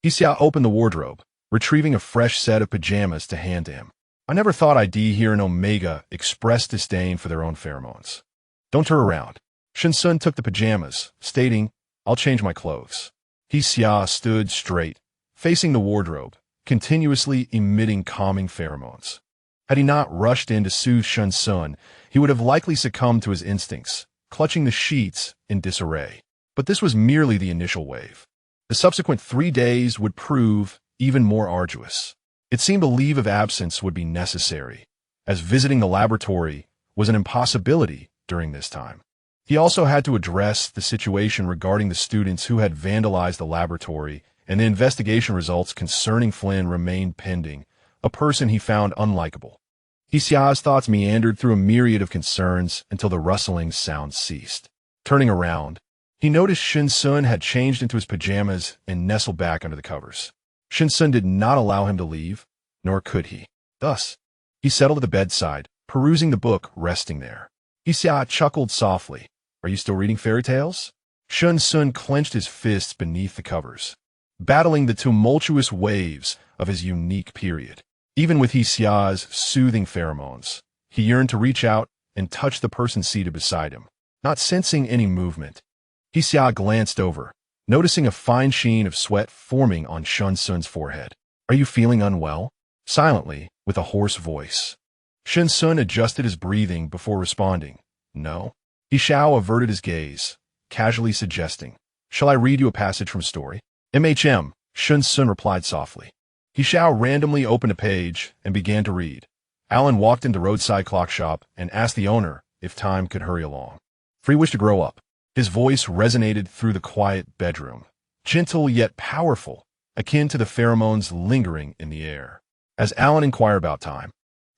He Xiao opened the wardrobe, retrieving a fresh set of pajamas to hand to him. I never thought I'd hear an Omega express disdain for their own pheromones. Don't turn around. Shen Xun took the pajamas, stating, I'll change my clothes. He Xiao stood straight, facing the wardrobe, continuously emitting calming pheromones. Had he not rushed in to soothe Shen Xun, he would have likely succumbed to his instincts, clutching the sheets in disarray. But this was merely the initial wave. The subsequent 3 days would prove even more arduous. It seemed a leave of absence would be necessary, as visiting the laboratory was an impossibility during this time. He also had to address the situation regarding the students who had vandalized the laboratory, and the investigation results concerning Flynn remained pending, a person he found unlikable. He Xiao's thoughts meandered through a myriad of concerns until the rustling sound ceased. Turning around, he noticed Shen Xun had changed into his pajamas and nestled back under the covers. Shen Xun did not allow him to leave, nor could he. Thus, he settled at the bedside, perusing the book resting there. He Xiao chuckled softly. Are you still reading fairy tales? Shen Xun clenched his fists beneath the covers, battling the tumultuous waves of his unique period. Even with He Xiao's soothing pheromones, he yearned to reach out and touch the person seated beside him. Not sensing any movement, He Xiao glanced over, noticing a fine sheen of sweat forming on Shen Xun's forehead. Are you feeling unwell? Silently, with a hoarse voice. Shen Xun adjusted his breathing before responding. No. He Xiao averted his gaze, casually suggesting, shall I read you a passage from a story? Shen Xun replied softly. He Xiao randomly opened a page and began to read. Alan walked into the roadside clock shop and asked the owner if time could hurry along. Free wish to grow up. His voice resonated through the quiet bedroom, gentle yet powerful, akin to the pheromones lingering in the air. As Alan inquired about time,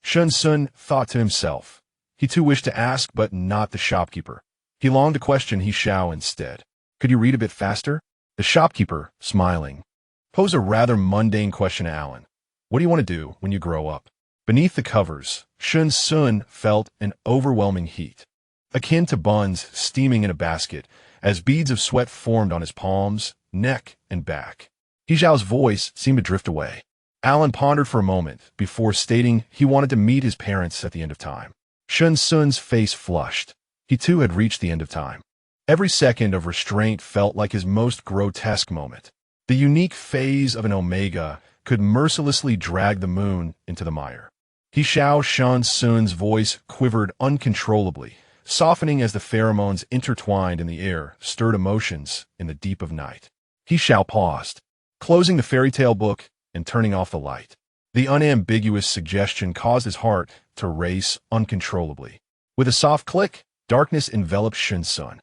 Shen Xun thought to himself. He too wished to ask, but not the shopkeeper. He longed to question He Xiao instead. Could you read a bit faster? The shopkeeper, smiling, posed a rather mundane question to Alan. What do you want to do when you grow up? Beneath the covers, Shen Xun felt an overwhelming heat, akin to buns steaming in a basket, as beads of sweat formed on his palms, neck, and back. He Xiao's voice seemed to drift away. Alan pondered for a moment before stating he wanted to meet his parents at the end of time. Shen Xun's face flushed. He too had reached the end of time. Every second of restraint felt like his most grotesque moment. The unique phase of an Omega could mercilessly drag the moon into the mire. He Xiao Shen Xun's voice quivered uncontrollably, softening as the pheromones intertwined in the air, stirred emotions in the deep of night. He Xiao paused, closing the fairy tale book and turning off the light. The unambiguous suggestion caused his heart to race uncontrollably. With a soft click, darkness enveloped Shen Xun.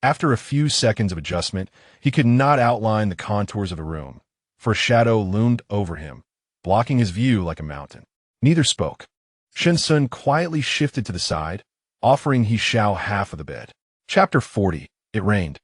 After a few seconds of adjustment, he could not outline the contours of the room, for a shadow loomed over him, blocking his view like a mountain. Neither spoke. Shen Xun quietly shifted to the side, offering He Xiao half of the bed. Chapter 40. It rained.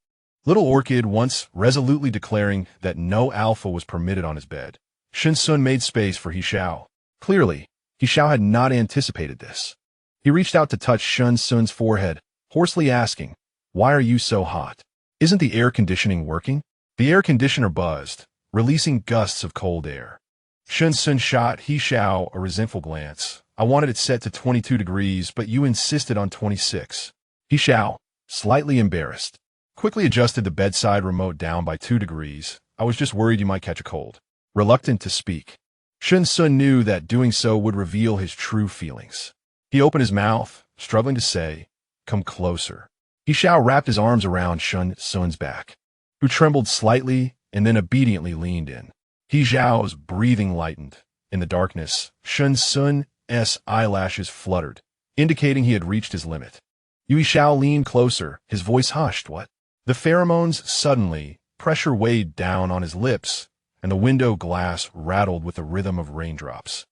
Little Orchid once resolutely declaring that no alpha was permitted on his bed, Shen Xun made space for He Xiao. Clearly, He Xiao had not anticipated this. He reached out to touch Shen Xun's forehead, hoarsely asking, "Why are you so hot? Isn't the air conditioning working?" The air conditioner buzzed, releasing gusts of cold air. Shen Xun shot He Xiao a resentful glance. "I wanted it set to 22 degrees, but you insisted on 26. He Xiao, slightly embarrassed, quickly adjusted the bedside remote down by 2 degrees. "I was just worried you might catch a cold." Reluctant to speak, Shen Xun knew that doing so would reveal his true feelings. He opened his mouth, struggling to say, "Come closer." He Xiao wrapped his arms around Shen Xun's back, who trembled slightly and then obediently leaned in. He Xiao's breathing lightened. In the darkness, Shen Xun's eyelashes fluttered, indicating he had reached his limit. He Xiao leaned closer, his voice hushed. "What?" The pheromones suddenly, pressure weighed down on his lips, and the window glass rattled with the rhythm of raindrops.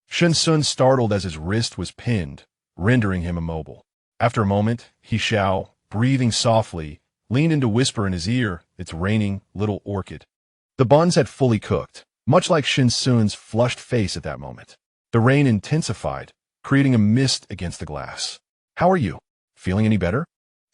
Shen Xun startled as his wrist was pinned, rendering him immobile. After a moment, He Xiao, breathing softly, leaned in to whisper in his ear, "It's raining, little Orchid." The buns had fully cooked, much like Shen Xun's flushed face at that moment. The rain intensified, creating a mist against the glass. "How are you? Feeling any better?"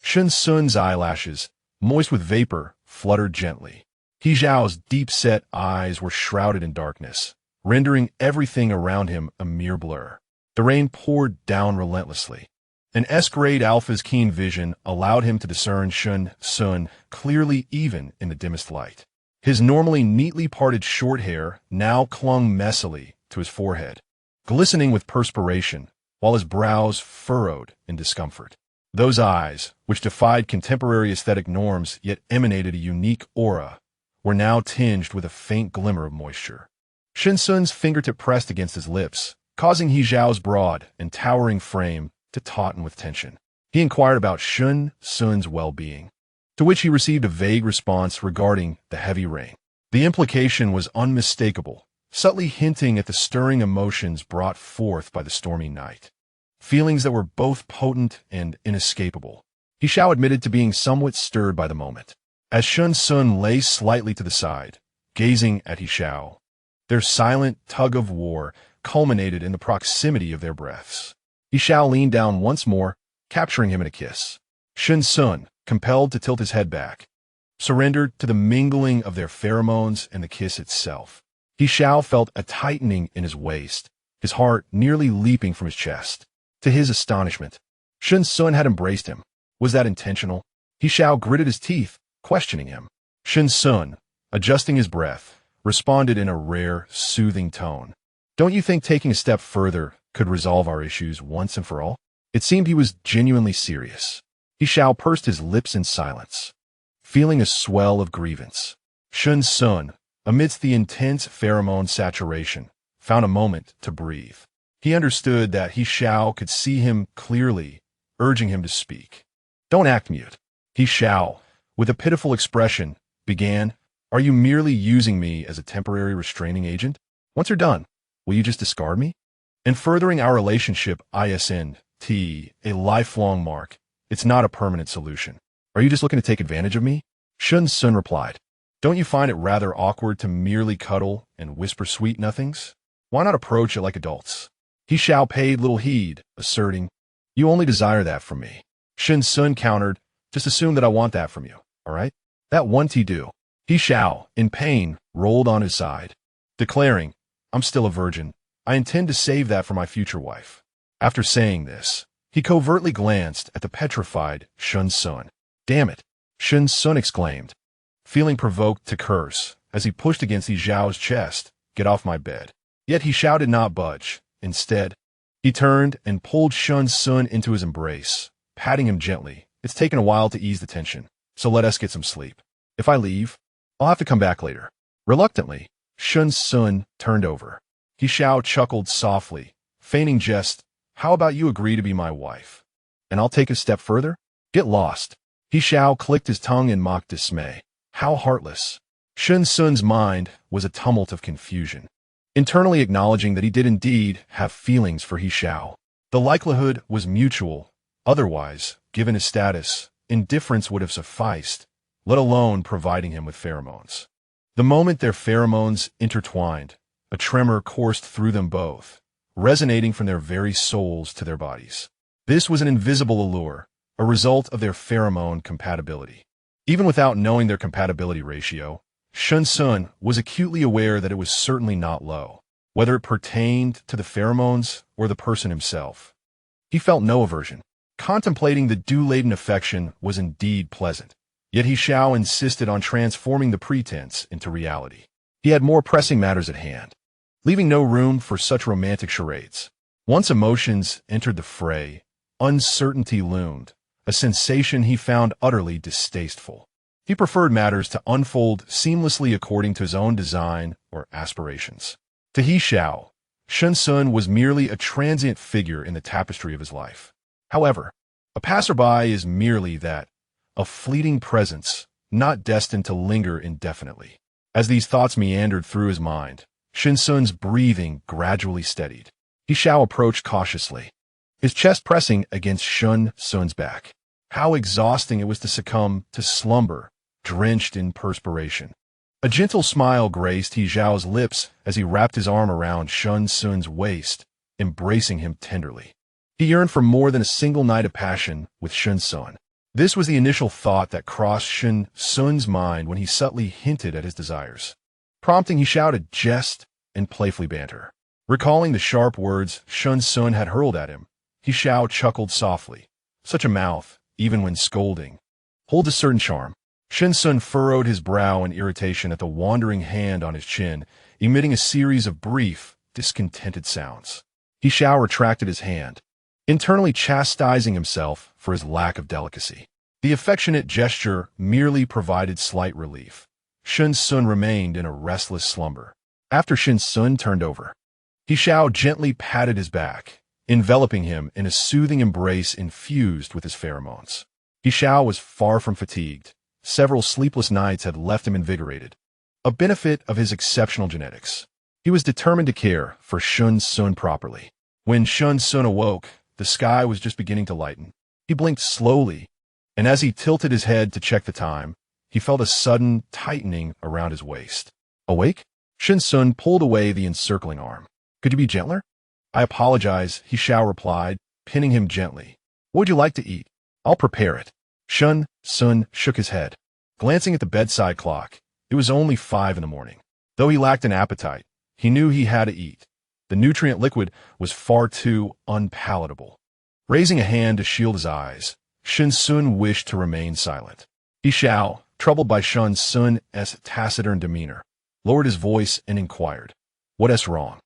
Shen Xun's eyelashes, moist with vapor, fluttered gently. He Xiao's deep-set eyes were shrouded in darkness, rendering everything around him a mere blur. The rain poured down relentlessly. An S-grade alpha's keen vision allowed him to discern Shen Xun clearly even in the dimmest light. His normally neatly parted short hair now clung messily to his forehead, glistening with perspiration, while his brows furrowed in discomfort. Those eyes, which defied contemporary aesthetic norms yet emanated a unique aura, were now tinged with a faint glimmer of moisture. Shen Xun's fingertip pressed against his lips, causing He Xiao's broad and towering frame to tauten with tension. He inquired about Shen Xun's well-being, to which he received a vague response regarding the heavy rain. The implication was unmistakable, subtly hinting at the stirring emotions brought forth by the stormy night. Feelings that were both potent and inescapable. He Xiao admitted to being somewhat stirred by the moment. As Shen Xun lay slightly to the side, gazing at He Xiao, their silent tug-of-war culminated in the proximity of their breaths. He Xiao leaned down once more, capturing him in a kiss. Shen Xun, compelled to tilt his head back, surrendered to the mingling of their pheromones and the kiss itself. He Xiao felt a tightening in his waist, his heart nearly leaping from his chest. To his astonishment, Shen Xun had embraced him. Was that intentional? He Xiao gritted his teeth, questioning him. Shen Xun, adjusting his breath, responded in a rare, soothing tone. "Don't you think taking a step further could resolve our issues once and for all?" It seemed he was genuinely serious. He Xiao pursed his lips in silence, feeling a swell of grievance. Shen Xun, amidst the intense pheromone saturation, found a moment to breathe. He understood that He Xiao could see him clearly, urging him to speak. "Don't act mute." He Xiao, with a pitiful expression, began, "Are you merely using me as a temporary restraining agent? Once you're done, will you just discard me? In furthering our relationship, isn't a lifelong mark. It's not a permanent solution. Are you just looking to take advantage of me?" Shen Xun replied, "Don't you find it rather awkward to merely cuddle and whisper sweet nothings? Why not approach it like adults?" He Xiao paid little heed, asserting, "You only desire that from me." Shen Xun countered, "Just assume that I want that from you, all right? That won't do." He Xiao, in pain, rolled on his side, declaring, "I'm still a virgin. I intend to save that for my future wife." After saying this, he covertly glanced at the petrified Shen Xun. "Damn it!" Shen Xun exclaimed, feeling provoked to curse as he pushed against He Xiao's chest. "Get off my bed." Yet He Xiao did not budge. Instead, he turned and pulled Shen Xun into his embrace, patting him gently. It's taken a while to ease the tension, so let us get some sleep. If I leave, I'll have to come back later. Reluctantly, Shen Xun turned over. He Xiao chuckled softly, feigning jest. How about you agree to be my wife? And I'll take a step further? Get lost. He Xiao clicked his tongue in mock dismay. How heartless. Shen Xun's mind was a tumult of confusion, internally acknowledging that he did indeed have feelings for He Xiao. The likelihood was mutual. Otherwise, given his status, indifference would have sufficed, let alone providing him with pheromones. The moment their pheromones intertwined, a tremor coursed through them both, resonating from their very souls to their bodies. This was an invisible allure, a result of their pheromone compatibility. Even without knowing their compatibility ratio, Shen Xun was acutely aware that it was certainly not low, whether it pertained to the pheromones or the person himself. He felt no aversion. Contemplating the dew-laden affection was indeed pleasant, yet He Xiao insisted on transforming the pretense into reality. He had more pressing matters at hand, leaving no room for such romantic charades. Once emotions entered the fray, uncertainty loomed, a sensation he found utterly distasteful. He preferred matters to unfold seamlessly according to his own design or aspirations. To He Xiao, Shen Xun was merely a transient figure in the tapestry of his life. However, a passerby is merely that, a fleeting presence, not destined to linger indefinitely. As these thoughts meandered through his mind, Shen Xun's breathing gradually steadied. He Xiao approached cautiously, his chest pressing against Shen Xun's back. How exhausting it was to succumb to slumber, drenched in perspiration. A gentle smile graced He Xiao's lips as he wrapped his arm around Shen Xun's waist, embracing him tenderly. He yearned for more than a single night of passion with Shen Xun. This was the initial thought that crossed Shen Xun's mind when he subtly hinted at his desires, prompting He Xiao to jest and playfully banter. Recalling the sharp words Shen Xun had hurled at him, He Xiao chuckled softly. Such a mouth, even when scolding, holds a certain charm. Shen Xun furrowed his brow in irritation at the wandering hand on his chin, emitting a series of brief, discontented sounds. He Xiao retracted his hand, internally chastising himself for his lack of delicacy. The affectionate gesture merely provided slight relief. Shen Xun remained in a restless slumber. After Shen Xun turned over, He Xiao gently patted his back, enveloping him in a soothing embrace infused with his pheromones. He Xiao was far from fatigued. Several sleepless nights had left him invigorated, a benefit of his exceptional genetics. He was determined to care for Shen Xun properly. When Shen Xun awoke, the sky was just beginning to lighten. He blinked slowly, and as he tilted his head to check the time, he felt a sudden tightening around his waist. Awake? Shen Xun pulled away the encircling arm. Could you be gentler? I apologize, He Xiao replied, pinning him gently. What would you like to eat? I'll prepare it. Shen Xun shook his head. Glancing at the bedside clock, it was only 5 in the morning. Though he lacked an appetite, he knew he had to eat. The nutrient liquid was far too unpalatable. Raising a hand to shield his eyes, Shen Xun wished to remain silent. He Xiao, troubled by Shen Xun's taciturn demeanor, lowered his voice and inquired, What is wrong?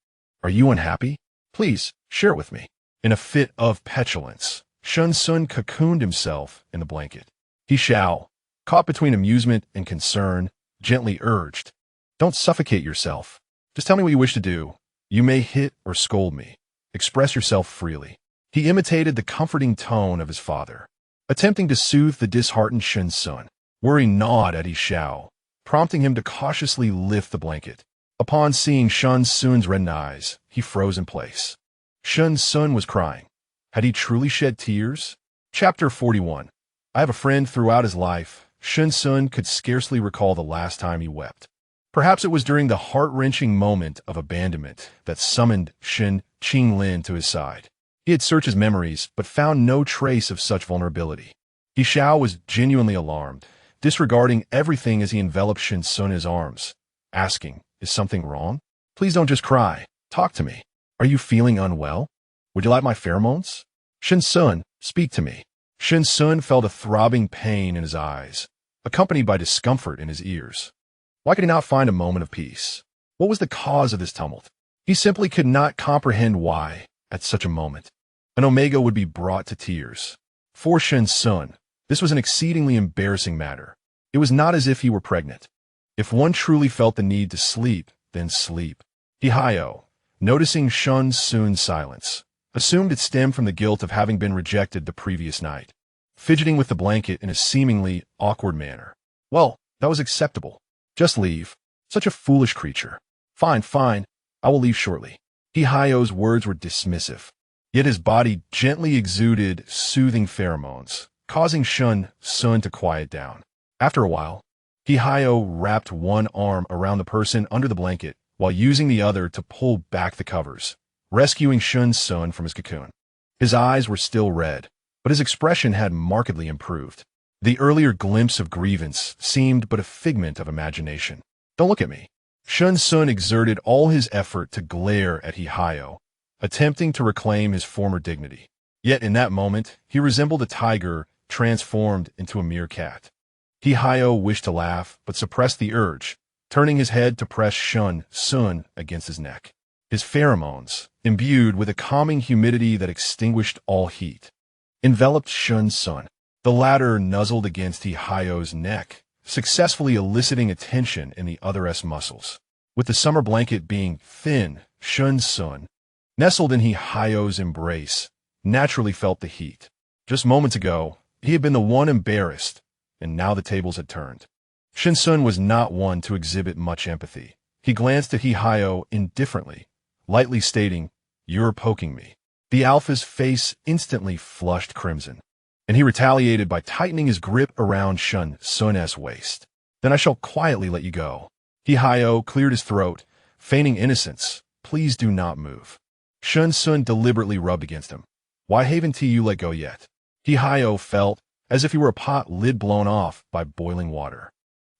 Are you unhappy? Please, share it with me. In a fit of petulance, Shen Xun cocooned himself in the blanket. He Xiao, caught between amusement and concern, gently urged, Don't suffocate yourself. Just tell me what you wish to do. You may hit or scold me. Express yourself freely. He imitated the comforting tone of his father, attempting to soothe the disheartened Shen Xun. Worry gnawed at He Xiao, prompting him to cautiously lift the blanket. Upon seeing Shen Xun's reddened eyes, he froze in place. Shen Xun was crying. Had he truly shed tears? Chapter 41. I have a friend throughout his life. Shen Xun could scarcely recall the last time he wept. Perhaps it was during the heart-wrenching moment of abandonment that summoned Shen Qinglin to his side. He had searched his memories, but found no trace of such vulnerability. He Xiao was genuinely alarmed, disregarding everything as he enveloped Shen Xun in his arms, asking, Is something wrong? Please don't just cry. Talk to me. Are you feeling unwell? Would you like my pheromones? Shen Xun, speak to me. Shen Xun felt a throbbing pain in his eyes, accompanied by discomfort in his ears. Why could he not find a moment of peace? What was the cause of this tumult? He simply could not comprehend why, at such a moment, an omega would be brought to tears. For Shen Xun, this was an exceedingly embarrassing matter. It was not as if he were pregnant. If one truly felt the need to sleep, then sleep. He Xiao, noticing Shen Xun's silence, assumed it stemmed from the guilt of having been rejected the previous night, fidgeting with the blanket in a seemingly awkward manner. Well, that was acceptable. Just leave. Such a foolish creature. Fine, fine. I will leave shortly. He Xiao's words were dismissive, yet his body gently exuded soothing pheromones, causing Shen Xun to quiet down. After a while, He Xiao wrapped one arm around the person under the blanket while using the other to pull back the covers, rescuing Shen Xun from his cocoon. His eyes were still red, but his expression had markedly improved. The earlier glimpse of grievance seemed but a figment of imagination. Don't look at me. Shen Xun exerted all his effort to glare at He Xiao, attempting to reclaim his former dignity. Yet in that moment, he resembled a tiger transformed into a meerkat. He Xiao wished to laugh, but suppressed the urge, turning his head to press Shen Xun against his neck. His pheromones, imbued with a calming humidity that extinguished all heat, enveloped Shen Xun. The latter nuzzled against He Xiao's neck, successfully eliciting attention in the other's muscles. With the summer blanket being thin, Shen Xun, nestled in He Xiao's embrace, naturally felt the heat. Just moments ago, he had been the one embarrassed, and now the tables had turned. Shen Xun was not one to exhibit much empathy. He glanced at He Xiao indifferently, lightly stating, "You're poking me." The alpha's face instantly flushed crimson, and he retaliated by tightening his grip around Shen Xun's waist. "Then I shall quietly let you go." He Xiao cleared his throat, feigning innocence. "Please do not move." Shen Xun deliberately rubbed against him. "Why haven't you let go yet?" He Xiao felt as if he were a pot lid blown off by boiling water,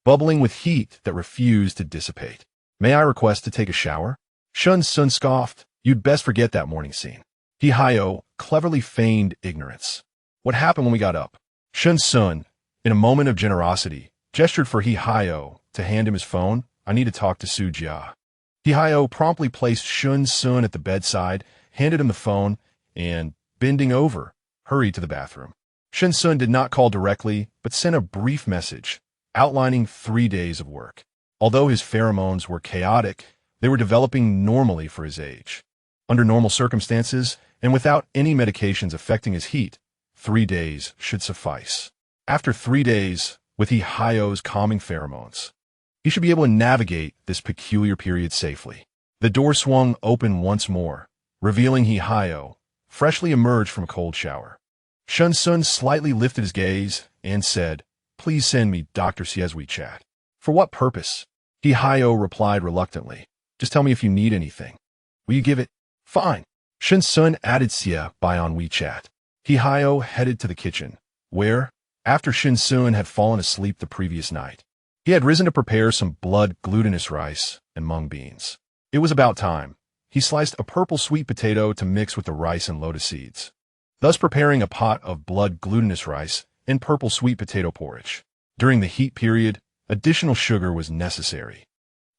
bubbling with heat that refused to dissipate. "May I request to take a shower?" Shen Xun scoffed. "You'd best forget that morning scene." He Xiao cleverly feigned ignorance. "What happened when we got up?" Shen Xun, in a moment of generosity, gestured for He Xiao to hand him his phone. "I need to talk to Su Jia." He Xiao promptly placed Shen Xun at the bedside, handed him the phone, and, bending over, hurried to the bathroom. Shen Xun did not call directly, but sent a brief message, outlining 3 days of work. Although his pheromones were chaotic, they were developing normally for his age. Under normal circumstances, and without any medications affecting his heat, 3 days should suffice. After 3 days, with He Xiao's calming pheromones, he should be able to navigate this peculiar period safely. The door swung open once more, revealing He Xiao, freshly emerged from a cold shower. Shen Xun slightly lifted his gaze and said, "Please send me Dr. Xie's WeChat." "For what purpose?" He Xiao replied reluctantly. "Just tell me if you need anything." "Will you give it?" "Fine." Shen Xun added Xie by on WeChat. He Xiao headed to the kitchen, where, after Shen Xun had fallen asleep the previous night, he had risen to prepare some blood glutinous rice and mung beans. It was about time. He sliced a purple sweet potato to mix with the rice and lotus seeds, thus preparing a pot of blood glutinous rice and purple sweet potato porridge. During the heat period, additional sugar was necessary,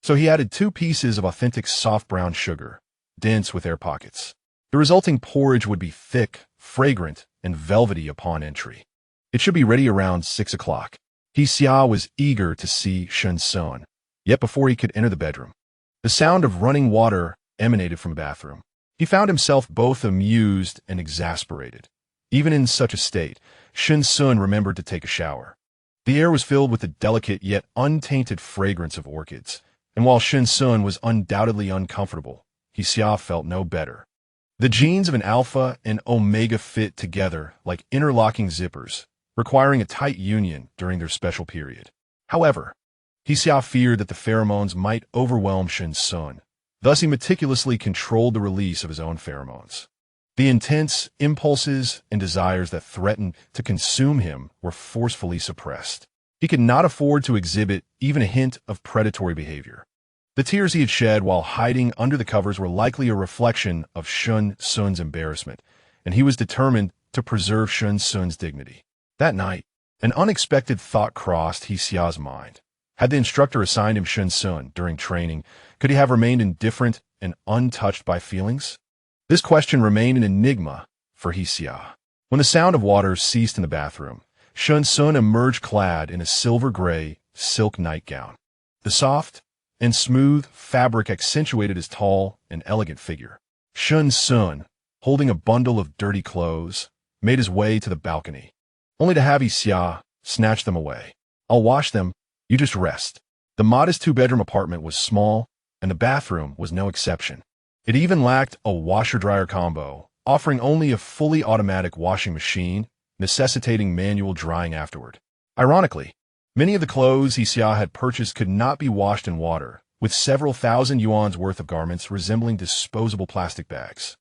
so he added 2 pieces of authentic soft brown sugar, dense with air pockets. The resulting porridge would be thick, fragrant, and velvety upon entry. It should be ready around 6 o'clock. He Xiao was eager to see Shen Xun, yet before he could enter the bedroom, the sound of running water emanated from the bathroom. He found himself both amused and exasperated. Even in such a state, Shen Xun remembered to take a shower. The air was filled with the delicate yet untainted fragrance of orchids, and while Shen Xun was undoubtedly uncomfortable, He Xiao felt no better. The genes of an alpha and omega fit together like interlocking zippers, requiring a tight union during their special period. However, He Xiao feared that the pheromones might overwhelm Shen Xun. Thus he meticulously controlled the release of his own pheromones. The intense impulses and desires that threatened to consume him were forcefully suppressed. He could not afford to exhibit even a hint of predatory behavior. The tears he had shed while hiding under the covers were likely a reflection of Shen Xun's embarrassment, and he was determined to preserve Shen Xun's dignity. That night, an unexpected thought crossed He Xiao's mind. Had the instructor assigned him Shen Xun during training, could he have remained indifferent and untouched by feelings? This question remained an enigma for He Xiao. When the sound of water ceased in the bathroom, Shen Xun emerged clad in a silver-gray silk nightgown. The soft and smooth fabric accentuated his tall and elegant figure. Shen Xun, holding a bundle of dirty clothes, made his way to the balcony, only to have He Xiao snatch them away. "I'll wash them, you just rest." The modest two-bedroom apartment was small, and the bathroom was no exception. It even lacked a washer-dryer combo, offering only a fully automatic washing machine, necessitating manual drying afterward. Ironically, many of the clothes He Xiao had purchased could not be washed in water, with several thousand yuan's worth of garments resembling disposable plastic bags.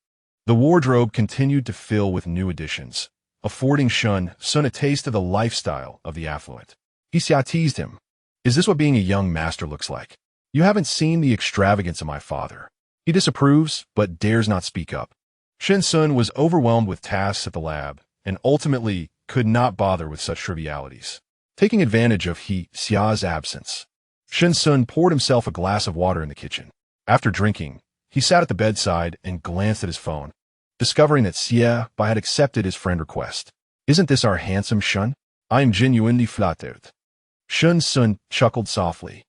The wardrobe continued to fill with new additions, affording Shen Xun a taste of the lifestyle of the affluent. He Xiao teased him. "Is this what being a young master looks like? You haven't seen the extravagance of my father." He disapproves, but dares not speak up. Shen Xun was overwhelmed with tasks at the lab, and ultimately could not bother with such trivialities. Taking advantage of He Xiao's absence, Shen Xun poured himself a glass of water in the kitchen. After drinking, he sat at the bedside and glanced at his phone, discovering that Xie Bai had accepted his friend request. "Isn't this our handsome Shen? I am genuinely flattered." Shen Xun chuckled softly,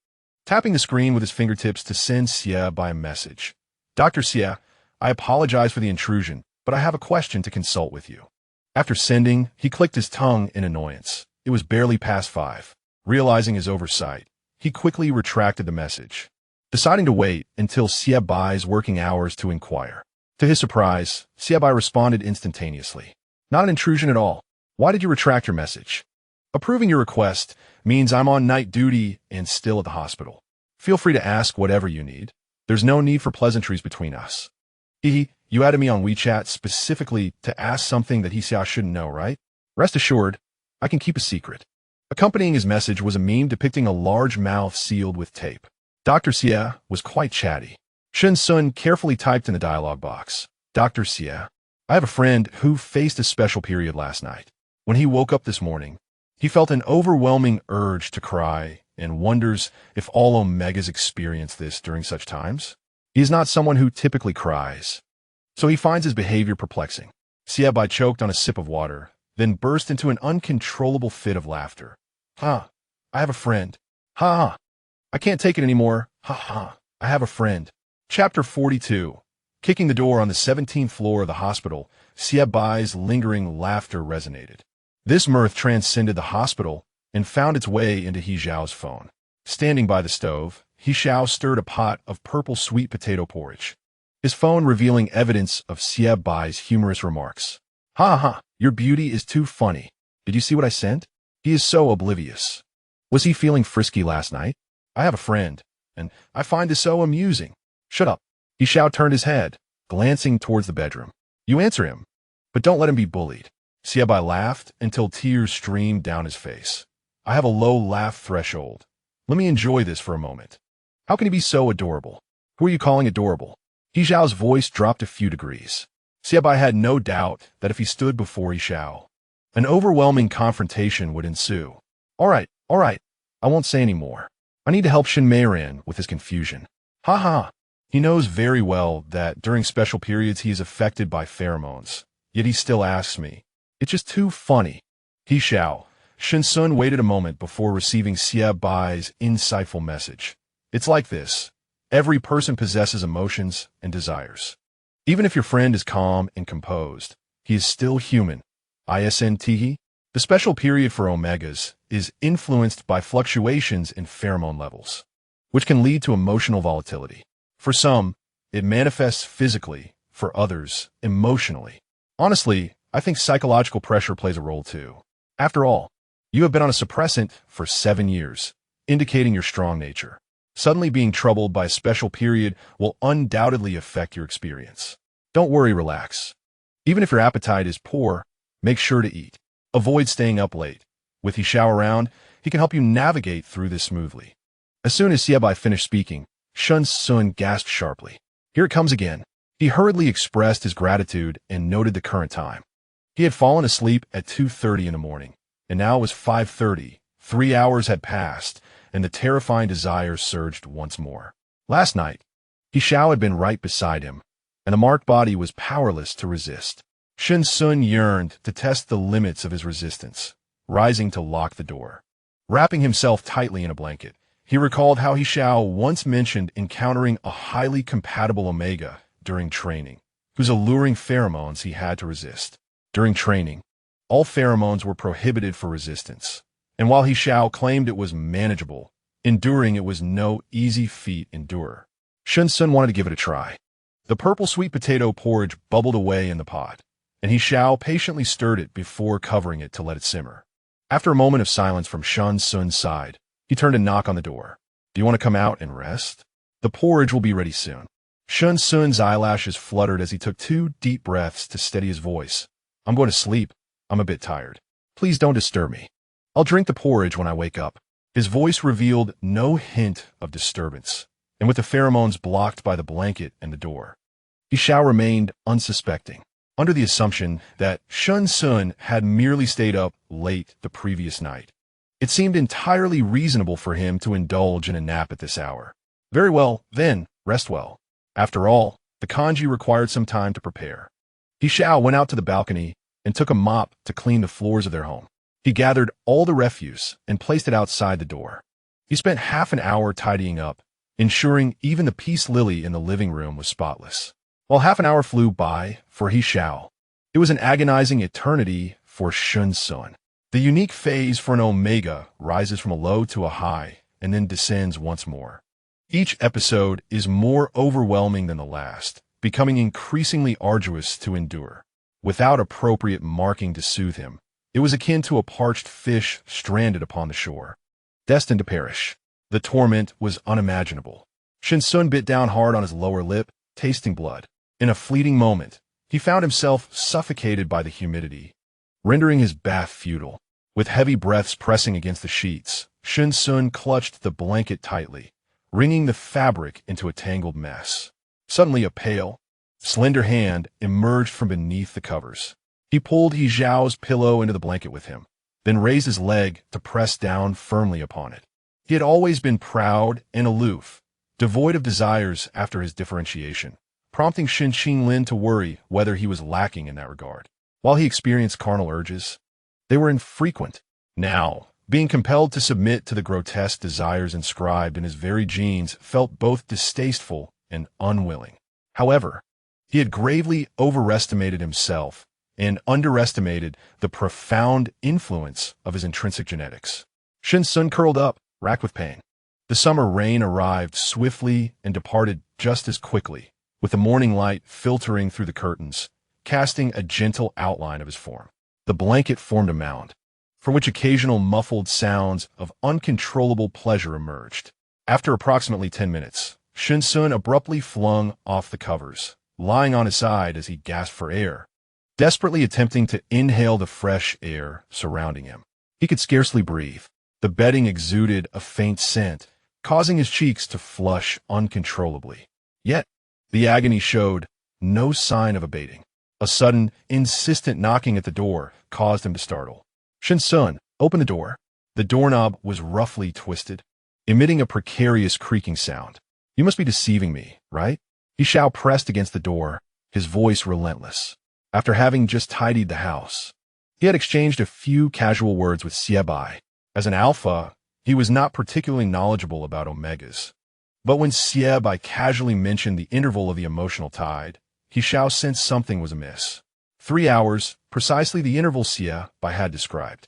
tapping the screen with his fingertips to send Xie Bai a message. "Dr. Xie, I apologize for the intrusion, but I have a question to consult with you." After sending, he clicked his tongue in annoyance. It was barely past 5. Realizing his oversight, he quickly retracted the message, deciding to wait until Xie Bai's working hours to inquire. To his surprise, Xie Bai responded instantaneously. "Not an intrusion at all. Why did you retract your message? Approving your request means I'm on night duty and still at the hospital. Feel free to ask whatever you need. There's no need for pleasantries between us." You added me on WeChat specifically to ask something that He Xiao shouldn't know, right? Rest assured, I can keep a secret. Accompanying his message was a meme depicting a large mouth sealed with tape. Dr. Xie was quite chatty. Shen Xun carefully typed in the dialog box. "Dr. Xie, I have a friend who faced a special period last night. When he woke up this morning, he felt an overwhelming urge to cry and wonders if all Omegas experience this during such times. He is not someone who typically cries, so he finds his behavior perplexing." Xie Bai choked on a sip of water, then burst into an uncontrollable fit of laughter. "Ha! I have a friend. Ha ha! I can't take it anymore. Ha ha! I have a friend." Chapter 42. Kicking the door on the 17th floor of the hospital, Xie Bai's lingering laughter resonated. This mirth transcended the hospital and found its way into He Xiao's phone. Standing by the stove, He Xiao stirred a pot of purple sweet potato porridge, his phone revealing evidence of Xie Bai's humorous remarks. "Ha ha, your beauty is too funny. Did you see what I sent?" He is so oblivious. Was he feeling frisky last night? I have a friend, and I find this so amusing. Shut up. He Xiao turned his head, glancing towards the bedroom. You answer him, but don't let him be bullied. Xie Bai laughed until tears streamed down his face. I have a low laugh threshold. Let me enjoy this for a moment. How can he be so adorable? Who are you calling adorable? He Xiao's voice dropped a few degrees. Xie Bai had no doubt that if he stood before He Xiao, an overwhelming confrontation would ensue. All right, I won't say any more. I need to help Shen Meiran with his confusion. Ha ha. He knows very well that during special periods he is affected by pheromones, yet he still asks me. It's just too funny. He Xiao. Shen Xun waited a moment before receiving Xie Bai's insightful message. It's like this. Every person possesses emotions and desires. Even if your friend is calm and composed, he is still human. ISNT. The special period for omegas is influenced by fluctuations in pheromone levels, which can lead to emotional volatility. For some, it manifests physically, for others, emotionally. Honestly, I think psychological pressure plays a role too. After all, you have been on a suppressant for 7 years, indicating your strong nature. Suddenly being troubled by a special period will undoubtedly affect your experience. Don't worry, relax. Even if your appetite is poor, make sure to eat. Avoid staying up late. With He Xiao around, he can help you navigate through this smoothly. As soon as Xie Bai finished speaking, Shen Xun gasped sharply. Here it comes again. He hurriedly expressed his gratitude and noted the current time. He had fallen asleep at 2:30 in the morning, and now it was 5:30. 3 hours had passed, and the terrifying desire surged once more. Last night, He Xiao had been right beside him, and the marked body was powerless to resist. Shen Xun yearned to test the limits of his resistance, rising to lock the door. Wrapping himself tightly in a blanket, he recalled how He Xiao once mentioned encountering a highly compatible omega during training, whose alluring pheromones he had to resist. During training, all pheromones were prohibited for resistance, and while He Xiao claimed it was manageable, enduring it was no easy feat. Shen Xun wanted to give it a try. The purple sweet potato porridge bubbled away in the pot, and He Xiao patiently stirred it before covering it to let it simmer. After a moment of silence from Shen Xun's side, he turned to knock on the door. "Do you want to come out and rest? The porridge will be ready soon." Shen Xun's eyelashes fluttered as he took 2 deep breaths to steady his voice. "I'm going to sleep. I'm a bit tired. Please don't disturb me. I'll drink the porridge when I wake up." His voice revealed no hint of disturbance, and with the pheromones blocked by the blanket and the door, He Xiao remained unsuspecting, under the assumption that Shen Xun had merely stayed up late the previous night. It seemed entirely reasonable for him to indulge in a nap at this hour. Very well, then, rest well. After all, the kanji required some time to prepare. He Xiao went out to the balcony and took a mop to clean the floors of their home. He gathered all the refuse and placed it outside the door. He spent half an hour tidying up, ensuring even the peace lily in the living room was spotless. While half an hour flew by for He Xiao, it was an agonizing eternity for Shen Xun. The unique phase for an omega rises from a low to a high and then descends once more. Each episode is more overwhelming than the last, becoming increasingly arduous to endure. Without appropriate marking to soothe him, it was akin to a parched fish stranded upon the shore, destined to perish. The torment was unimaginable. Shen Xun bit down hard on his lower lip, tasting blood. In a fleeting moment, he found himself suffocated by the humidity, rendering his bath futile. With heavy breaths pressing against the sheets, Shen Xun clutched the blanket tightly, wringing the fabric into a tangled mess. Suddenly a pale, slender hand emerged from beneath the covers. He pulled He Xiao's pillow into the blanket with him, then raised his leg to press down firmly upon it. He had always been proud and aloof, devoid of desires after his differentiation, prompting Shen Xinlin to worry whether he was lacking in that regard. While he experienced carnal urges, they were infrequent. Now, being compelled to submit to the grotesque desires inscribed in his very genes felt both distasteful and unwilling. However, he had gravely overestimated himself and underestimated the profound influence of his intrinsic genetics. Shen Xun curled up, racked with pain. The summer rain arrived swiftly and departed just as quickly, with the morning light filtering through the curtains, casting a gentle outline of his form. The blanket formed a mound, from which occasional muffled sounds of uncontrollable pleasure emerged. After approximately 10 minutes, Shen Xun abruptly flung off the covers, lying on his side as he gasped for air, desperately attempting to inhale the fresh air surrounding him. He could scarcely breathe. The bedding exuded a faint scent, causing his cheeks to flush uncontrollably. Yet, the agony showed no sign of abating. A sudden, insistent knocking at the door caused him to startle. "Shen Xun, open the door." The doorknob was roughly twisted, emitting a precarious creaking sound. "You must be deceiving me, right?" He Xiao pressed against the door, his voice relentless. After having just tidied the house, he had exchanged a few casual words with Xie. As an alpha, he was not particularly knowledgeable about omegas. But when Xie casually mentioned the interval of the emotional tide, He Xiao sensed something was amiss. 3 hours, precisely the interval Xie had described.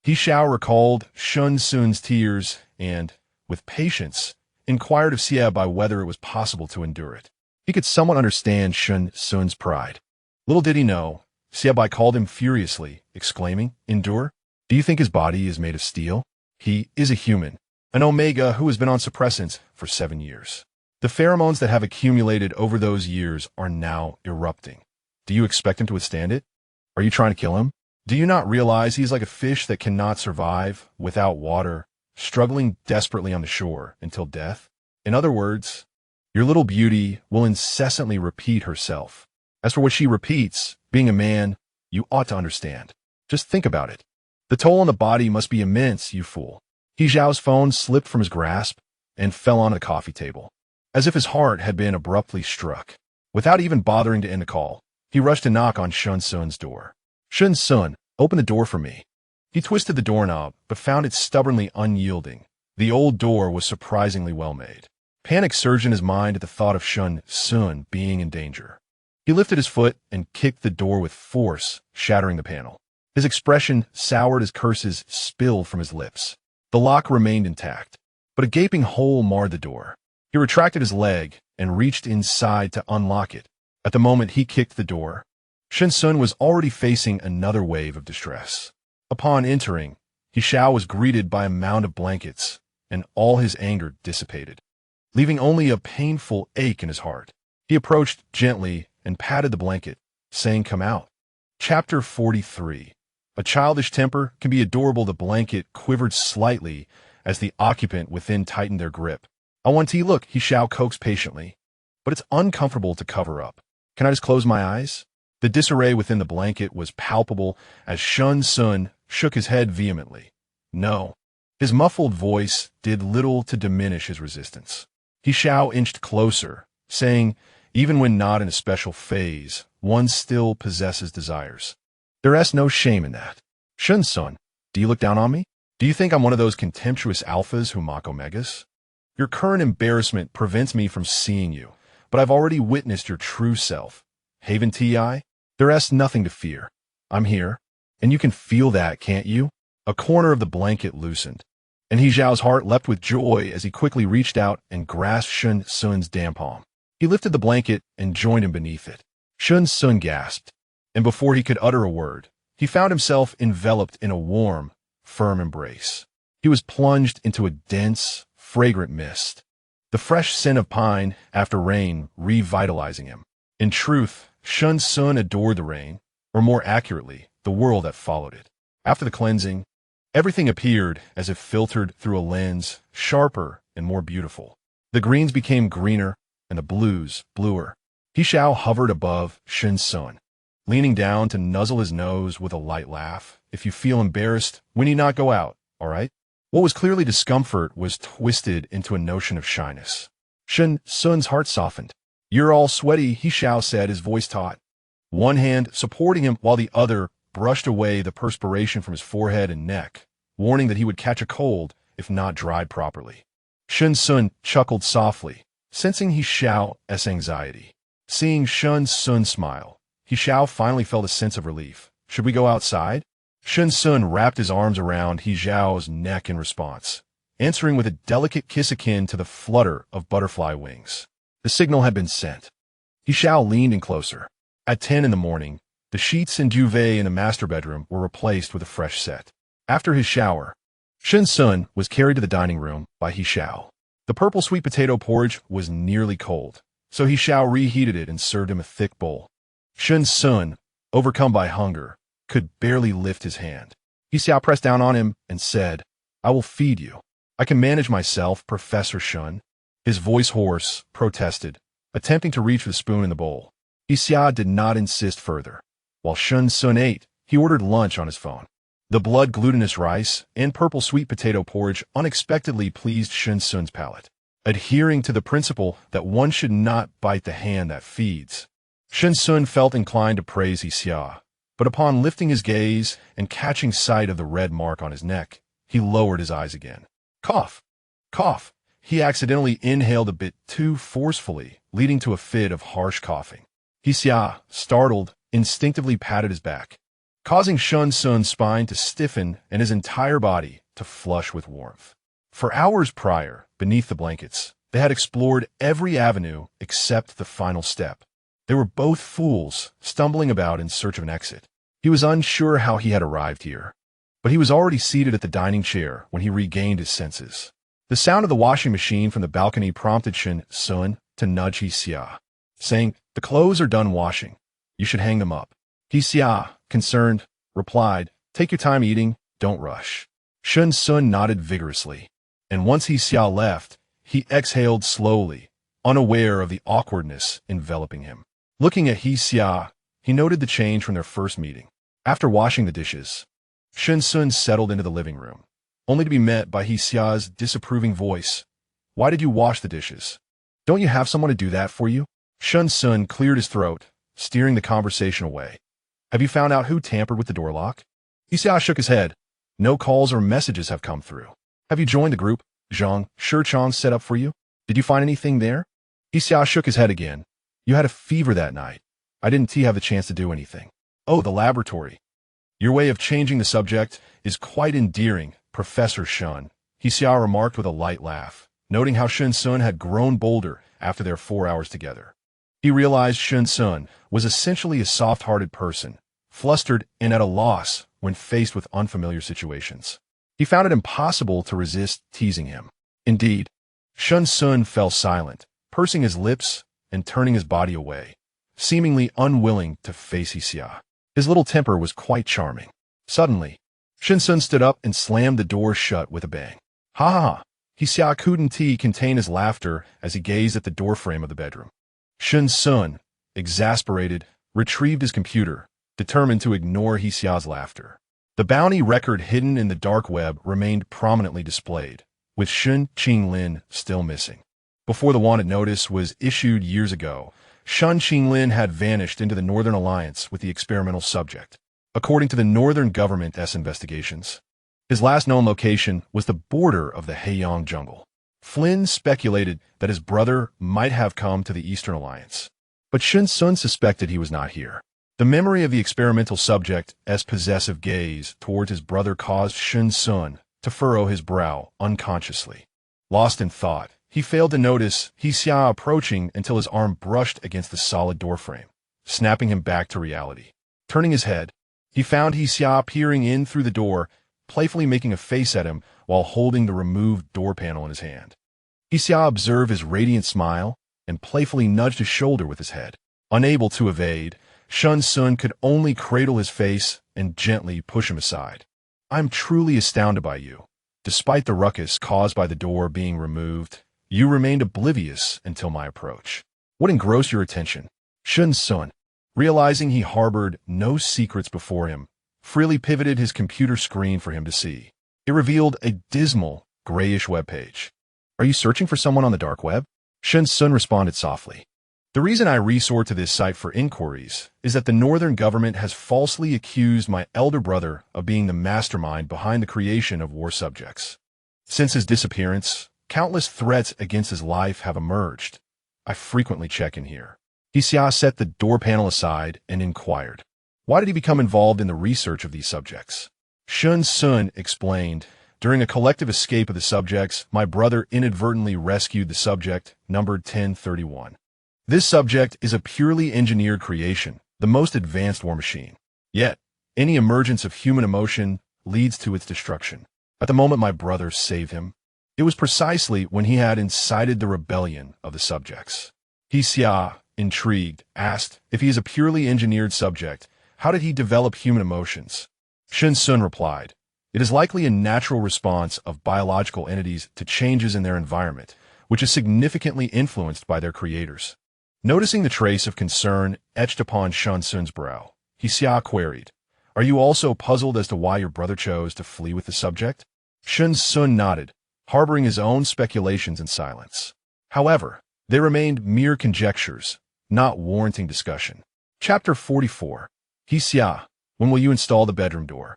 He Xiao recalled Shen Xun's tears and, with patience, inquired of Xie whether it was possible to endure it. He could somewhat understand Shen Xun's pride. Little did he know, Xie called him furiously, exclaiming, "Endure? Do you think his body is made of steel? He is a human, an omega who has been on suppressants for 7 years. The pheromones that have accumulated over those years are now erupting. Do you expect him to withstand it? Are you trying to kill him? Do you not realize he is like a fish that cannot survive without water, struggling desperately on the shore until death? In other words, your little beauty will incessantly repeat herself. As for what she repeats, being a man, you ought to understand. Just think about it. The toll on the body must be immense, you fool." He Xiao's phone slipped from his grasp and fell on the coffee table, as if his heart had been abruptly struck. Without even bothering to end the call, He rushed to knock on Shen Xun's door. Shen Xun, open the door for me. He twisted the doorknob, but found it stubbornly unyielding. The old door was surprisingly well made. Panic surged in his mind at the thought of Shen Xun being in danger. He lifted his foot and kicked the door with force, shattering the panel. His expression soured as curses spilled from his lips. The lock remained intact, but a gaping hole marred the door. He retracted his leg and reached inside to unlock it. At the moment he kicked the door, Shen Xun was already facing another wave of distress. Upon entering, He Xiao was greeted by a mound of blankets, and all his anger dissipated, leaving only a painful ache in his heart. He approached gently and patted the blanket, saying, "Come out." Chapter 43. A childish temper can be adorable. The blanket quivered slightly as the occupant within tightened their grip. "I want tea." "Look," He Xiao coaxed patiently, "but it's uncomfortable to cover up. Can I just close my eyes?" The disarray within the blanket was palpable as Shen Xun shook his head vehemently. "No." His muffled voice did little to diminish his resistance. He Xiao inched closer, saying, "Even when not in a special phase, one still possesses desires. There's no shame in that. Shen Xun, do you look down on me? Do you think I'm one of those contemptuous alphas who mock omegas? Your current embarrassment prevents me from seeing you, but I've already witnessed your true self. Haven Ti, there's nothing to fear. I'm here, and you can feel that, can't you?" A corner of the blanket loosened, and He Xiao's heart leapt with joy as he quickly reached out and grasped Shen Xun's damp palm. He lifted the blanket and joined him beneath it. Shen Xun gasped, and before he could utter a word, he found himself enveloped in a warm, firm embrace. He was plunged into a dense, fragrant mist, the fresh scent of pine after rain revitalizing him. In truth, Shen Xun adored the rain, or more accurately, the world that followed it. After the cleansing, everything appeared as if filtered through a lens, sharper and more beautiful. The greens became greener, and the blues bluer. He Xiao hovered above Shen Xun, leaning down to nuzzle his nose with a light laugh. "If you feel embarrassed, we need not go out, all right?" What was clearly discomfort was twisted into a notion of shyness. Shen Xun's heart softened. "You're all sweaty," He Xiao said, his voice taut, one hand supporting him while the other brushed away the perspiration from his forehead and neck, warning that he would catch a cold if not dried properly. Shen Xun chuckled softly, sensing He Xiao's anxiety. Seeing Shen Xun smile, He Xiao finally felt a sense of relief. "Should we go outside?" Shen Xun wrapped his arms around He Xiao's neck in response, answering with a delicate kiss akin to the flutter of butterfly wings. The signal had been sent. He Xiao leaned in closer. At 10 in the morning, the sheets and duvet in the master bedroom were replaced with a fresh set. After his shower, Shen Xun was carried to the dining room by He Xiao. The purple sweet potato porridge was nearly cold, so He Xiao reheated it and served him a thick bowl. Shen Xun, overcome by hunger, could barely lift his hand. He Xiao pressed down on him and said, "I will feed you. I can manage myself, Professor Shun." His voice hoarse, protested, attempting to reach for the spoon in the bowl. He Xiao did not insist further. While Shen Xun ate, he ordered lunch on his phone. The blood glutinous rice and purple sweet potato porridge unexpectedly pleased Shen Xun's palate. Adhering to the principle that one should not bite the hand that feeds, Shen Xun felt inclined to praise He Xiao, but upon lifting his gaze and catching sight of the red mark on his neck, he lowered his eyes again. Cough! Cough! He accidentally inhaled a bit too forcefully, leading to a fit of harsh coughing. He Xiao, startled, instinctively patted his back, causing Shen Xun's spine to stiffen and his entire body to flush with warmth. For hours prior, beneath the blankets, they had explored every avenue except the final step. They were both fools, stumbling about in search of an exit. He was unsure how he had arrived here, but he was already seated at the dining chair when he regained his senses. The sound of the washing machine from the balcony prompted Shen Xun to nudge He Xiao, saying, "The clothes are done washing. You should hang them up." He Xiao, concerned, replied, "Take your time eating, don't rush." Shen Xun nodded vigorously, and once He Xiao left, he exhaled slowly, unaware of the awkwardness enveloping him. Looking at He Xiao, he noted the change from their first meeting. After washing the dishes, Shen Xun settled into the living room, only to be met by He Xiao's disapproving voice. "Why did you wash the dishes? Don't you have someone to do that for you?" Shen Xun cleared his throat, steering the conversation away. Have you found out who tampered with the door lock? He Xiao shook his head. No calls or messages have come through. Have you joined the group Zhang Shichang set up for you? Did you find anything there? He Xiao shook his head again. You had a fever that night. I didn't have a chance to do anything. Oh, the laboratory. Your way of changing the subject is quite endearing, Professor Shen, He Xiao remarked with a light laugh, noting how Shen Xun had grown bolder after their 4 hours together. He realized Shen Xun was essentially a soft-hearted person, flustered and at a loss when faced with unfamiliar situations. He found it impossible to resist teasing him. Indeed, Shen Xun fell silent, pursing his lips and turning his body away, seemingly unwilling to face He Xiao. His little temper was quite charming. Suddenly, Shen Xun stood up and slammed the door shut with a bang. Ha ha ha! He Xiao couldn't contain his laughter as he gazed at the doorframe of the bedroom. Shen Xun, exasperated, retrieved his computer, determined to ignore He Xiao's laughter. The bounty record hidden in the dark web remained prominently displayed, with Shen Qinglin still missing. Before the wanted notice was issued years ago, Shen Qinglin had vanished into the Northern Alliance with the experimental subject. According to the Northern government's investigations, his last known location was the border of the Heiyang jungle. Flynn speculated that his brother might have come to the Eastern Alliance, but Shen Xun suspected he was not here. The memory of the experimental subject's possessive gaze towards his brother caused Shen Xun to furrow his brow unconsciously. Lost in thought, he failed to notice He Xiao approaching until his arm brushed against the solid doorframe, snapping him back to reality. Turning his head, he found He Xiao peering in through the door, playfully making a face at him while holding the removed door panel in his hand. He Xiao observed his radiant smile and playfully nudged his shoulder with his head. Unable to evade, Shen Xun could only cradle his face and gently push him aside. I'm truly astounded by you. Despite the ruckus caused by the door being removed, you remained oblivious until my approach. What engrossed your attention? Shen Xun, realizing he harbored no secrets before him, freely pivoted his computer screen for him to see. It revealed a dismal, grayish webpage. Are you searching for someone on the dark web? Shen Xun responded softly. The reason I resort to this site for inquiries is that the Northern government has falsely accused my elder brother of being the mastermind behind the creation of war subjects. Since his disappearance, countless threats against his life have emerged. I frequently check in here. He Xiao set the door panel aside and inquired, why did he become involved in the research of these subjects? Shen Xun explained, during a collective escape of the subjects, my brother inadvertently rescued the subject, numbered 1031. This subject is a purely engineered creation, the most advanced war machine. Yet, any emergence of human emotion leads to its destruction. At the moment my brother saved him, it was precisely when he had incited the rebellion of the subjects. He Xiao, intrigued, asked, if he is a purely engineered subject, how did he develop human emotions? Shen Xun replied, it is likely a natural response of biological entities to changes in their environment, which is significantly influenced by their creators. Noticing the trace of concern etched upon Shen Xun's brow, He Xiao queried, are you also puzzled as to why your brother chose to flee with the subject? Shen Xun nodded, harboring his own speculations in silence. However, they remained mere conjectures, not warranting discussion. Chapter 44. He Xiao, when will you install the bedroom door?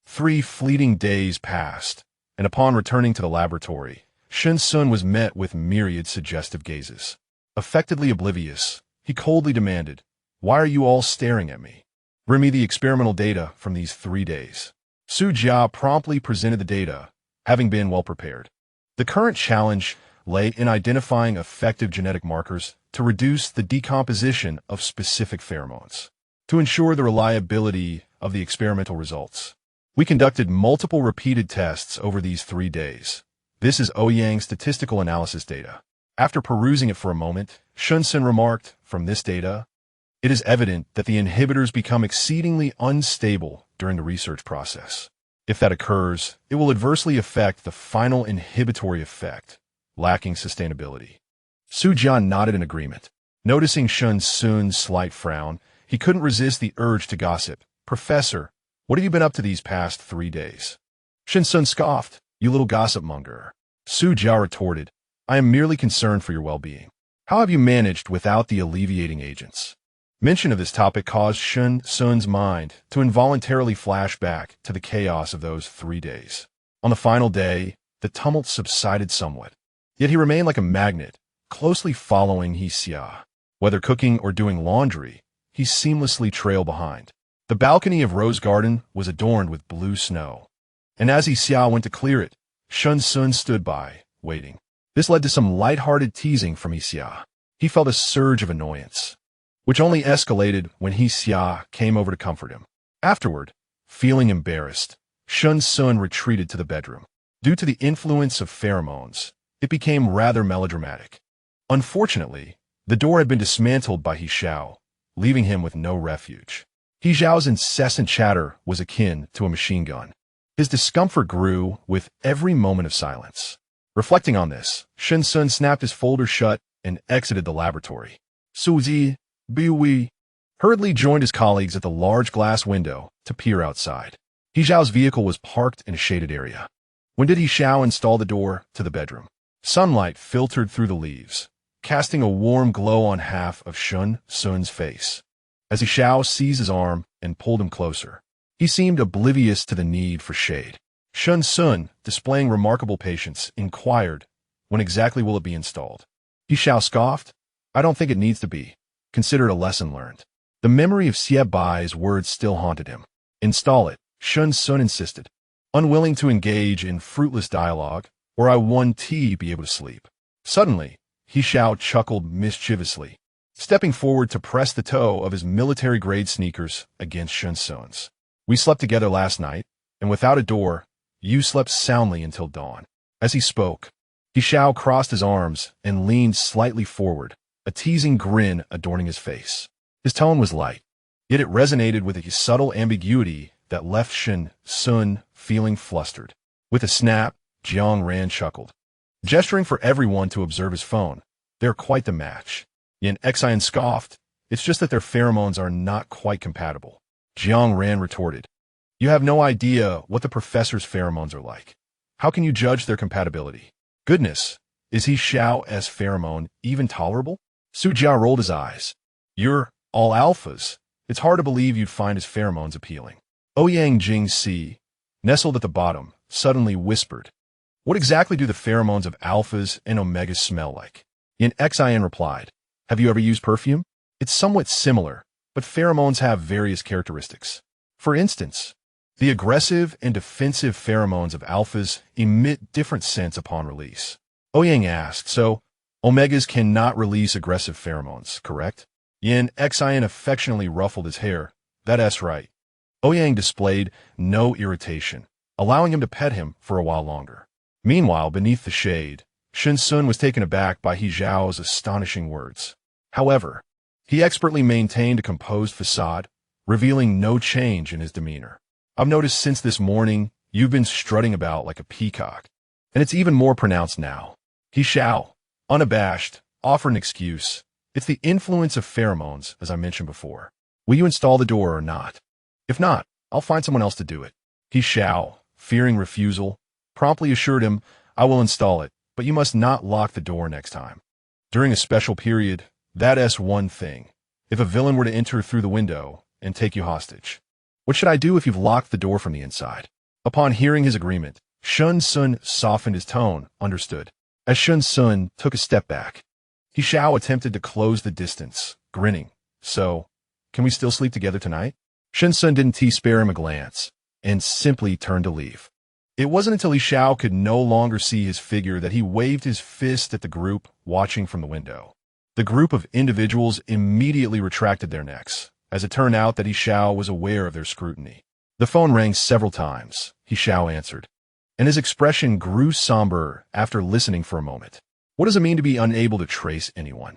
3 fleeting days passed, and upon returning to the laboratory, Shen Xun was met with myriad suggestive gazes. Affectedly oblivious, he coldly demanded, why are you all staring at me? Bring me the experimental data from these 3 days. Su Jia promptly presented the data, having been well prepared. The current challenge lay in identifying effective genetic markers to reduce the decomposition of specific pheromones. To ensure the reliability of the experimental results, we conducted multiple repeated tests over these 3 days. This is Ouyang's statistical analysis data. After perusing it for a moment, Shen Xun remarked, from this data, it is evident that the inhibitors become exceedingly unstable during the research process. If that occurs, it will adversely affect the final inhibitory effect, lacking sustainability. Su Jian nodded in agreement. Noticing Shen Xun's slight frown, he couldn't resist the urge to gossip. Professor, what have you been up to these past 3 days? Shen Xun scoffed, you little gossip monger. Su Jia retorted, I am merely concerned for your well-being. How have you managed without the alleviating agents? Mention of this topic caused Shen Xun's mind to involuntarily flash back to the chaos of those 3 days. On the final day, the tumult subsided somewhat. Yet he remained like a magnet, closely following He Xiao. Whether cooking or doing laundry, he seamlessly trailed behind. The balcony of Rose Garden was adorned with blue snow, and as He Xiao went to clear it, Shen Xun stood by, waiting. This led to some light-hearted teasing from He Xiao. He felt a surge of annoyance, which only escalated when He Xiao came over to comfort him. Afterward, feeling embarrassed, Shen Xun retreated to the bedroom. Due to the influence of pheromones, it became rather melodramatic. Unfortunately, the door had been dismantled by He Xiao, leaving him with no refuge. He Xiao's incessant chatter was akin to a machine gun. His discomfort grew with every moment of silence. Reflecting on this, Shen Xun snapped his folder shut and exited the laboratory. Suzy, Bui hurriedly joined his colleagues at the large glass window to peer outside. He Xiao's vehicle was parked in a shaded area. When did He Xiao install the door to the bedroom? Sunlight filtered through the leaves, casting a warm glow on half of Shen Xun's face. As He Xiao seized his arm and pulled him closer, he seemed oblivious to the need for shade. Shen Xun, displaying remarkable patience, inquired, "When exactly will it be installed?" He Xiao scoffed, "I don't think it needs to be. Consider it a lesson learned." The memory of Xie Bai's words still haunted him. "Install it," Shen Xun insisted, unwilling to engage in fruitless dialogue, "or I won't be able to sleep." Suddenly, He Xiao chuckled mischievously, stepping forward to press the toe of his military-grade sneakers against Shen Xun's. "We slept together last night, and without a door, you slept soundly until dawn." As he spoke, He Xiao crossed his arms and leaned slightly forward, a teasing grin adorning his face. His tone was light, yet it resonated with a subtle ambiguity that left Shen Xun feeling flustered. With a snap, Jiang Ran chuckled, gesturing for everyone to observe his phone. "They're quite the match." Yin Xian scoffed, "It's just that their pheromones are not quite compatible." Jiang Ran retorted, "You have no idea what the professor's pheromones are like. How can you judge their compatibility?" "Goodness, is He Xiao's pheromone even tolerable?" Su Jia rolled his eyes. "You're all alphas. It's hard to believe you'd find his pheromones appealing." Ouyang Jingxi, nestled at the bottom, suddenly whispered, "What exactly do the pheromones of alphas and omegas smell like?" Yin Xian replied, "Have you ever used perfume? It's somewhat similar, but pheromones have various characteristics. For instance, the aggressive and defensive pheromones of alphas emit different scents upon release." Ouyang asked, "So, omegas cannot release aggressive pheromones, correct?" Yin Xian affectionately ruffled his hair. "That's right." Ouyang displayed no irritation, allowing him to pet him for a while longer. Meanwhile, beneath the shade, Shen Xun was taken aback by He Xiao's astonishing words. However, he expertly maintained a composed facade, revealing no change in his demeanor. "I've noticed since this morning, you've been strutting about like a peacock, and it's even more pronounced now." He Xiao, unabashed, offered an excuse. "It's the influence of pheromones, as I mentioned before. Will you install the door or not? If not, I'll find someone else to do it." He Xiao, fearing refusal, promptly assured him, "I will install it, but you must not lock the door next time. During a special period, that's one thing. If a villain were to enter through the window and take you hostage, what should I do if you've locked the door from the inside?" Upon hearing his agreement, Shen Xun softened his tone, understood. As Shen Xun took a step back, He Xiao attempted to close the distance, grinning. "So, can we still sleep together tonight?" Shen Xun didn't spare him a glance, and simply turned to leave. It wasn't until He Xiao could no longer see his figure that he waved his fist at the group watching from the window. The group of individuals immediately retracted their necks, as it turned out that He Xiao was aware of their scrutiny. The phone rang several times. He Xiao answered, and his expression grew somber after listening for a moment. What does it mean to be unable to trace anyone?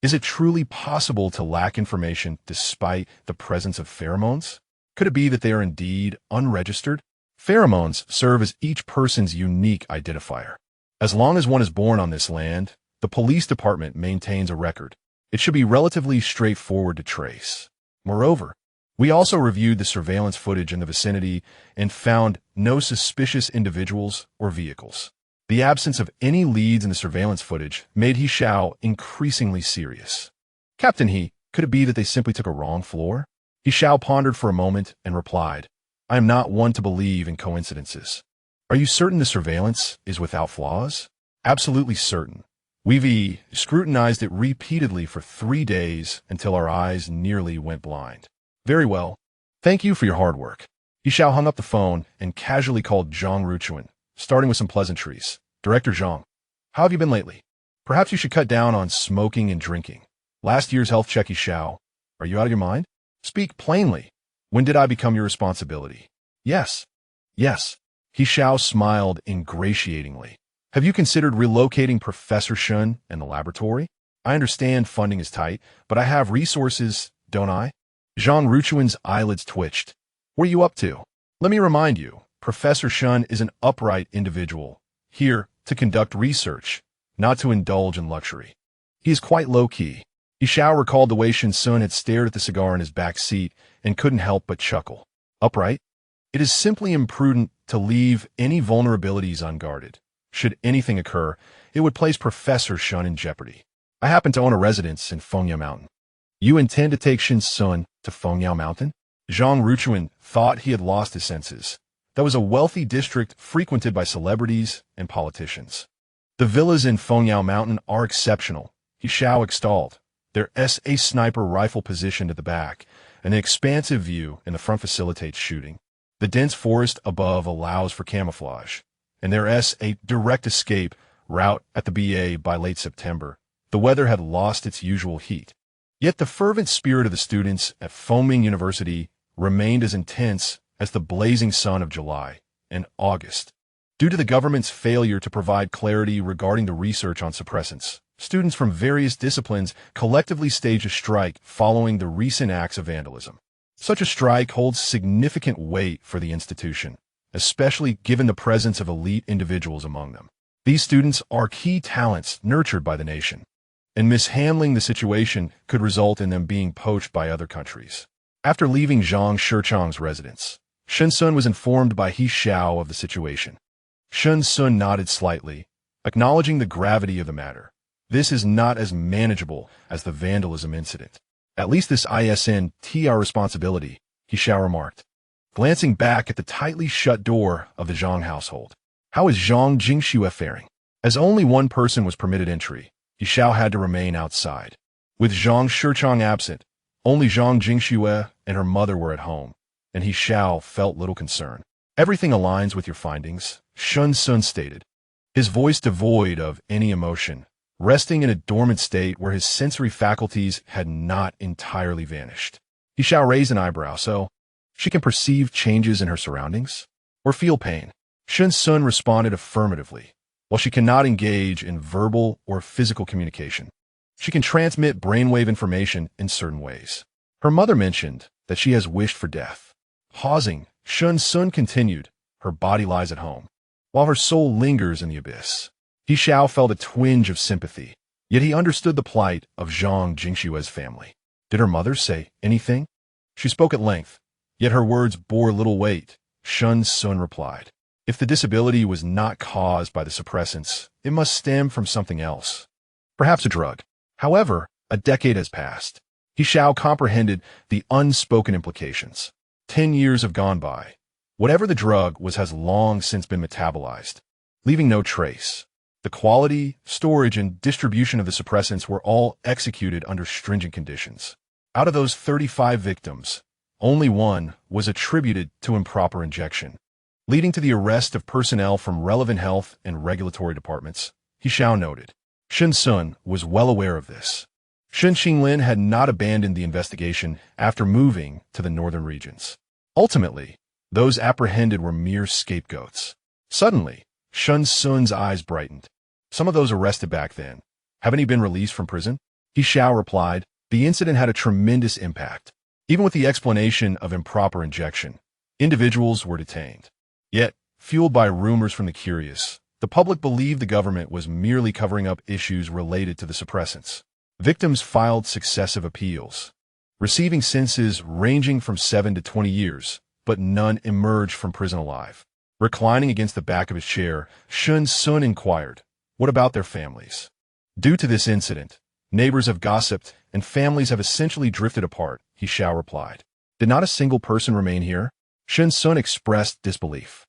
Is it truly possible to lack information despite the presence of pheromones? Could it be that they are indeed unregistered? Pheromones serve as each person's unique identifier. As long as one is born on this land, the police department maintains a record. It should be relatively straightforward to trace. Moreover, we also reviewed the surveillance footage in the vicinity and found no suspicious individuals or vehicles. The absence of any leads in the surveillance footage made He Xiao increasingly serious. "Captain He, Could it be that they simply took a wrong floor? He Xiao pondered for a moment and replied, I am not one to believe in coincidences. Are you certain the surveillance is without flaws? Absolutely certain. We've scrutinized it repeatedly for 3 days until our eyes nearly went blind. Very well. Thank you for your hard work. He Xiao hung up the phone and casually called Zhang Ruchuan, starting with some pleasantries. Director Zhang, how have you been lately? Perhaps you should cut down on smoking and drinking. Last year's health check, He Xiao. Are you out of your mind? Speak plainly. When did I become your responsibility? Yes. Yes. He Xiao smiled ingratiatingly. Have you considered relocating Professor Shen and the laboratory? I understand funding is tight, but I have resources, don't I? Zhang Ruchuan's eyelids twitched. What are you up to? Let me remind you, Professor Shen is an upright individual, here to conduct research, not to indulge in luxury. He is quite low-key. He Xiao recalled the way Shen Xun had stared at the cigar in his back seat and couldn't help but chuckle. Upright? It is simply imprudent to leave any vulnerabilities unguarded. Should anything occur, it would place Professor Shen in jeopardy. I happen to own a residence in Fengyao Mountain. You intend to take Shen Xun to Fengyao Mountain? Zhang Ruchuan thought he had lost his senses. That was a wealthy district frequented by celebrities and politicians. The villas in Fengyao Mountain are exceptional, He Xiao extolled. Their SA sniper rifle positioned at the back, and an expansive view in the front facilitates shooting. The dense forest above allows for camouflage, and their SA direct escape route at the BA by late September. The weather had lost its usual heat. Yet the fervent spirit of the students at Foming University remained as intense as the blazing sun of July and August. Due to the government's failure to provide clarity regarding the research on suppressants, students from various disciplines collectively staged a strike following the recent acts of vandalism. Such a strike holds significant weight for the institution, especially given the presence of elite individuals among them. These students are key talents nurtured by the nation, and mishandling the situation could result in them being poached by other countries. After leaving Zhang Shichang's residence, Shen Xun was informed by He Xiao of the situation. Shen Xun nodded slightly, acknowledging the gravity of the matter. This is not as manageable as the vandalism incident. At least this isn't our responsibility, He Xiao remarked, glancing back at the tightly shut door of the Zhang household. How is Zhang Jingxue faring? As only one person was permitted entry, He Xiao had to remain outside. With Zhang Shichang absent, only Zhang Jingxue and her mother were at home, and He Xiao felt little concern. Everything aligns with your findings, Shen Xun stated, his voice devoid of any emotion, resting in a dormant state where his sensory faculties had not entirely vanished. He Xiao raised an eyebrow, so she can perceive changes in her surroundings? Or feel pain? Shen Xun responded affirmatively. While she cannot engage in verbal or physical communication, she can transmit brainwave information in certain ways. Her mother mentioned that she has wished for death. Pausing, Shen Xun continued, her body lies at home, while her soul lingers in the abyss. He Xiao felt a twinge of sympathy, yet he understood the plight of Zhang Jingxue's family. Did her mother say anything? She spoke at length, yet her words bore little weight. Shen Xun replied, if the disability was not caused by the suppressants, it must stem from something else. Perhaps a drug. However, a decade has passed. He Xiao comprehended the unspoken implications. 10 years have gone by. Whatever the drug was has long since been metabolized, leaving no trace. The quality, storage, and distribution of the suppressants were all executed under stringent conditions. Out of those 35 victims, only one was attributed to improper injection, leading to the arrest of personnel from relevant health and regulatory departments, He Xiao noted. Shen Xun was well aware of this. Shen Xinlin had not abandoned the investigation after moving to the northern regions. Ultimately, those apprehended were mere scapegoats. Suddenly, Shen Xun's eyes brightened. Some of those arrested back then, haven't he been released from prison? He Xiao replied, the incident had a tremendous impact. Even with the explanation of improper injection, individuals were detained. Yet, fueled by rumors from the curious, the public believed the government was merely covering up issues related to the suppressants. Victims filed successive appeals, receiving sentences ranging from 7 to 20 years, but none emerged from prison alive. Reclining against the back of his chair, Shen Xun inquired, what about their families? Due to this incident, neighbors have gossiped and families have essentially drifted apart, He Xiao replied. Did not a single person remain here? Shen Xun expressed disbelief.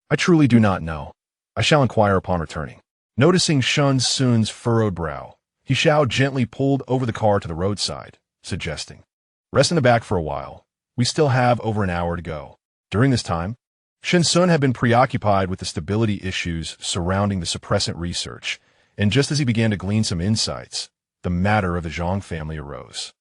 I truly do not know. I shall inquire upon returning. Noticing Shen Xun's furrowed brow, He Xiao gently pulled over the car to the roadside, suggesting, rest in the back for a while. We still have over an hour to go. During this time, Shen Xun had been preoccupied with the stability issues surrounding the suppressant research, and just as he began to glean some insights, the matter of the Zhang family arose.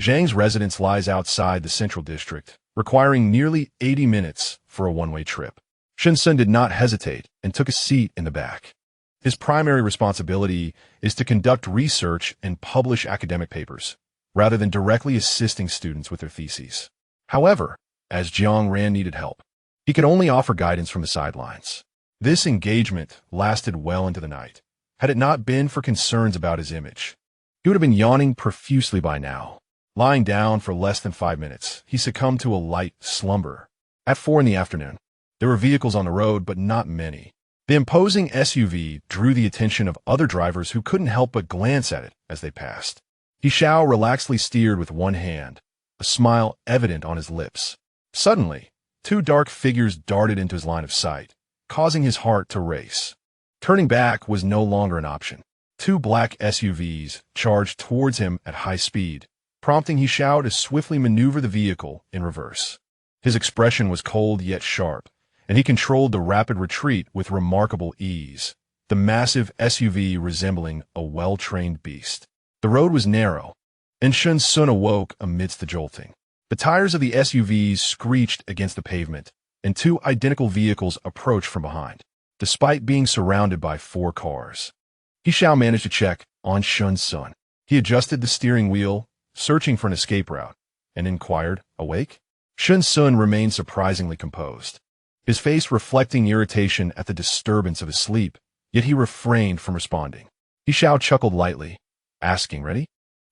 Zhang's residence lies outside the central district, requiring nearly 80 minutes for a one-way trip. Shen Xun did not hesitate and took a seat in the back. His primary responsibility is to conduct research and publish academic papers, rather than directly assisting students with their theses. However, as Jiang Ran needed help, he could only offer guidance from the sidelines. This engagement lasted well into the night. Had it not been for concerns about his image, he would have been yawning profusely by now. Lying down for less than 5 minutes, he succumbed to a light slumber. At 4 in the afternoon, there were vehicles on the road, but not many. The imposing SUV drew the attention of other drivers who couldn't help but glance at it as they passed. He Xiao relaxedly steered with one hand, a smile evident on his lips. Suddenly, 2 dark figures darted into his line of sight, causing his heart to race. Turning back was no longer an option. 2 black SUVs charged towards him at high speed, prompting He Xiao to swiftly maneuver the vehicle in reverse. His expression was cold yet sharp, and he controlled the rapid retreat with remarkable ease, the massive SUV resembling a well-trained beast. The road was narrow, and Shen Xun awoke amidst the jolting. The tires of the SUVs screeched against the pavement, and 2 identical vehicles approached from behind. Despite being surrounded by 4 cars, He Xiao managed to check on Shen Xun. He adjusted the steering wheel, searching for an escape route, and inquired, awake? Shen Xun remained surprisingly composed, his face reflecting irritation at the disturbance of his sleep, yet he refrained from responding. He Xiao chuckled lightly, asking, ready?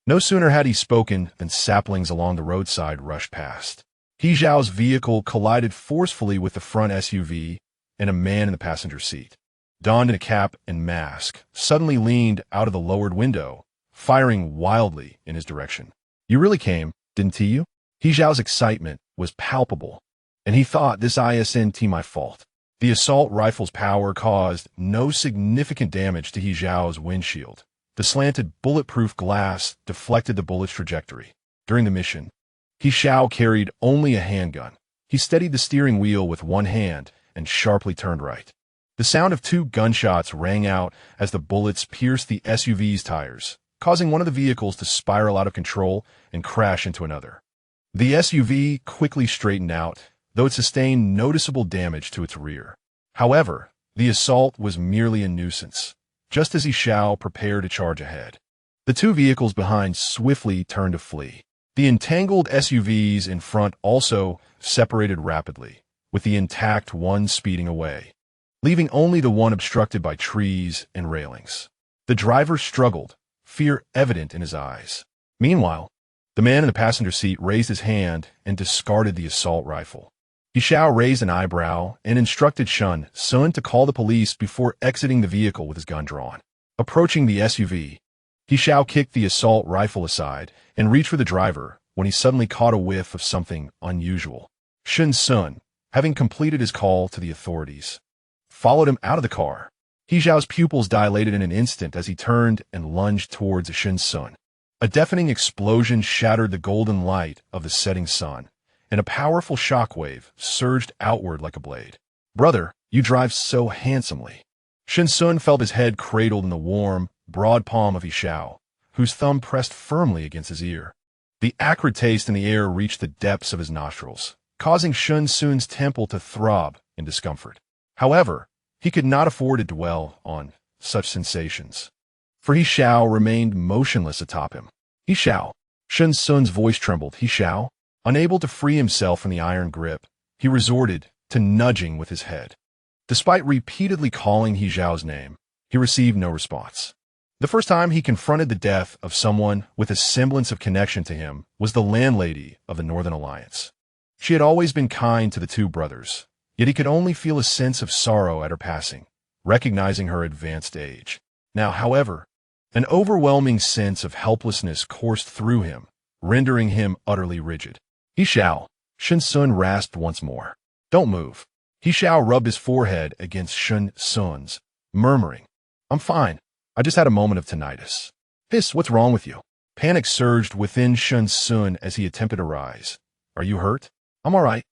No sooner had he spoken than saplings along the roadside rushed past. He Xiao's vehicle collided forcefully with the front SUV, and a man in the passenger seat, donned in a cap and mask, suddenly leaned out of the lowered window, firing wildly in his direction. You really came, didn't you? He Xiao's excitement was palpable, and he thought this isn't my fault. The assault rifle's power caused no significant damage to He Xiao's windshield. The slanted bulletproof glass deflected the bullet's trajectory. During the mission, He Xiao carried only a handgun. He steadied the steering wheel with one hand and sharply turned right. The sound of 2 gunshots rang out as the bullets pierced the SUV's tires, causing one of the vehicles to spiral out of control and crash into another. The SUV quickly straightened out, though it sustained noticeable damage to its rear. However, the assault was merely a nuisance, just as He Xiao prepared to charge ahead. The 2 vehicles behind swiftly turned to flee. The entangled SUVs in front also separated rapidly, with the intact one speeding away, leaving only the one obstructed by trees and railings. The driver struggled, fear evident in his eyes. Meanwhile, the man in the passenger seat raised his hand and discarded the assault rifle. He Xiao raised an eyebrow and instructed Shen Xun to call the police before exiting the vehicle with his gun drawn. Approaching the SUV, He Xiao kicked the assault rifle aside and reached for the driver when he suddenly caught a whiff of something unusual. Shen Xun, having completed his call to the authorities, followed him out of the car. He Xiao's pupils dilated in an instant as he turned and lunged towards Shen Xun. A deafening explosion shattered the golden light of the setting sun, and a powerful shockwave surged outward like a blade. Brother, you drive so handsomely. Shen Xun felt his head cradled in the warm, broad palm of He Xiao, whose thumb pressed firmly against his ear. The acrid taste in the air reached the depths of his nostrils, causing Shen Xun's temple to throb in discomfort. However, he could not afford to dwell on such sensations, for He Xiao remained motionless atop him. He Xiao. Shen Xun's voice trembled. He Xiao. Unable to free himself from the iron grip, he resorted to nudging with his head. Despite repeatedly calling He Xiao's name, he received no response. The first time he confronted the death of someone with a semblance of connection to him was the landlady of the Northern Alliance. She had always been kind to the 2 brothers, yet he could only feel a sense of sorrow at her passing, recognizing her advanced age. Now, however, An overwhelming sense of helplessness coursed through him, rendering him utterly rigid. He Xiao, Shen Xun rasped once more. Don't move. He Xiao rubbed his forehead against Shen Xun's, murmuring, I'm fine. I just had a moment of tinnitus. Hiss, what's wrong with you? Panic surged within Shen Xun as he attempted to rise. Are you hurt? I'm all right.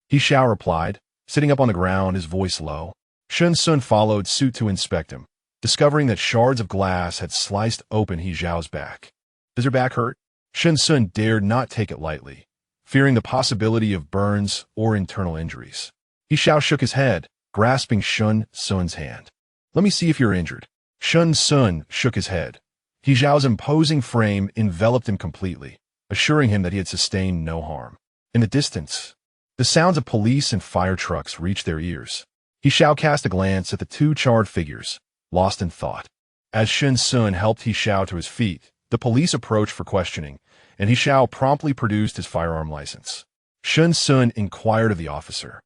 He Xiao replied, sitting up on the ground, his voice low. Shen Xun followed suit to inspect him, discovering that shards of glass had sliced open He Xiao's back. Does your back hurt? Shen Xun dared not take it lightly, fearing the possibility of burns or internal injuries. He Xiao shook his head, grasping Shen Xun's hand. Let me see if you're injured. Shen Xun shook his head. He Xiao's imposing frame enveloped him completely, assuring him that he had sustained no harm. In the distance, the sounds of police and fire trucks reached their ears. He Xiao cast a glance at the two charred figures, lost in thought. As Shen Xun helped He Xiao to his feet, the police approached for questioning, and He Xiao promptly produced his firearm license. Shen Xun inquired of the officer,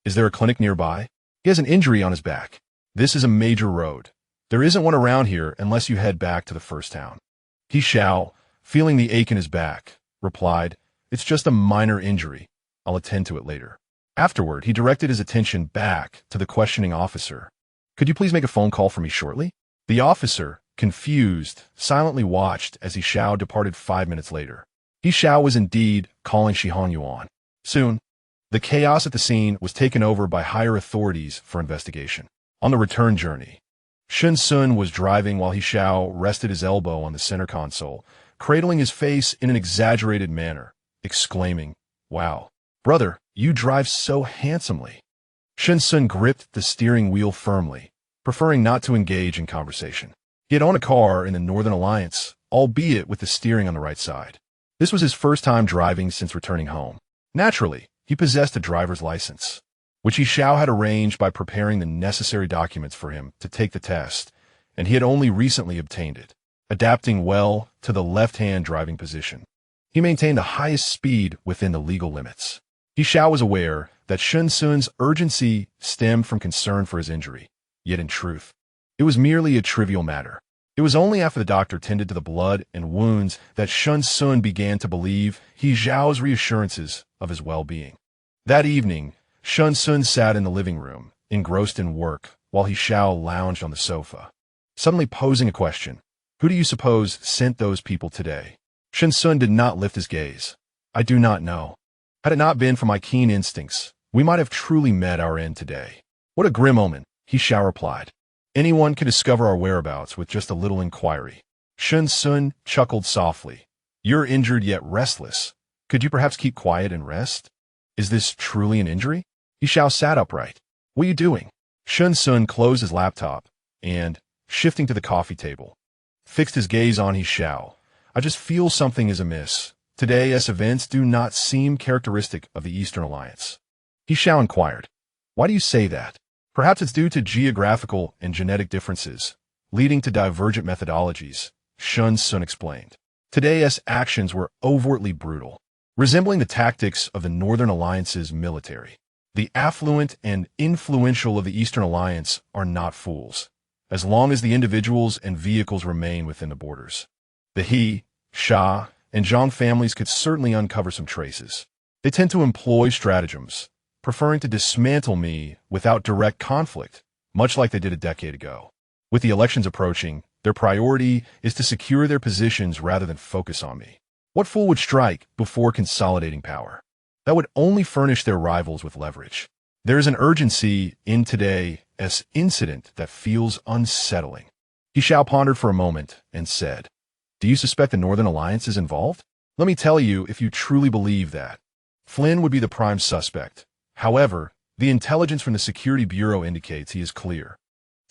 Is there a clinic nearby? He has an injury on his back. This is a major road. There isn't one around here unless you head back to the first town. He Xiao, feeling the ache in his back, replied, It's just a minor injury. I'll attend to it later. Afterward, he directed his attention back to the questioning officer. Could you please make a phone call for me shortly? The officer, confused, silently watched as He Xiao departed 5 minutes later. He Xiao was indeed calling Shi Hongyuan. Soon, the chaos at the scene was taken over by higher authorities for investigation. On the return journey, Shen Xun was driving while He Xiao rested his elbow on the center console, cradling his face in an exaggerated manner, exclaiming, Wow, brother, you drive so handsomely. Shen Xun gripped the steering wheel firmly, preferring not to engage in conversation. He had owned a car in the Northern Alliance, albeit with the steering on the right side. This was his first time driving since returning home. Naturally, he possessed a driver's license, which He Xiao had arranged by preparing the necessary documents for him to take the test, and he had only recently obtained it, adapting well to the left-hand driving position. He maintained the highest speed within the legal limits. He Xiao was aware that Shen Xun's urgency stemmed from concern for his injury, yet in truth, it was merely a trivial matter. It was only after the doctor tended to the blood and wounds that Shen Xun began to believe He Xiao's reassurances of his well-being. That evening, Shen Xun sat in the living room, engrossed in work, while He Xiao lounged on the sofa, suddenly posing a question. Who do you suppose sent those people today? Shen Xun did not lift his gaze. I do not know. Had it not been for my keen instincts, we might have truly met our end today. What a grim omen, He Xiao replied. Anyone can discover our whereabouts with just a little inquiry. Shen Xun chuckled softly. You're injured yet restless. Could you perhaps keep quiet and rest? Is this truly an injury? He Xiao sat upright. What are you doing? Shen Xun closed his laptop and, shifting to the coffee table, fixed his gaze on He Xiao. I just feel something is amiss. Today's events do not seem characteristic of the Eastern Alliance. He Xiao inquired. Why do you say that? Perhaps it's due to geographical and genetic differences, leading to divergent methodologies, Shen Xun explained. Today's actions were overtly brutal, resembling the tactics of the Northern Alliance's military. The affluent and influential of the Eastern Alliance are not fools, as long as the individuals and vehicles remain within the borders. The He, Sha, and Zhang families could certainly uncover some traces. They tend to employ stratagems, preferring to dismantle me without direct conflict, much like they did a decade ago. With the elections approaching, their priority is to secure their positions rather than focus on me. What fool would strike before consolidating power? That would only furnish their rivals with leverage. There is an urgency in today's incident that feels unsettling. He Xiao pondered for a moment and said, Do you suspect the Northern Alliance is involved? Let me tell you, if you truly believe that, Flynn would be the prime suspect. However, the intelligence from the Security Bureau indicates he is clear.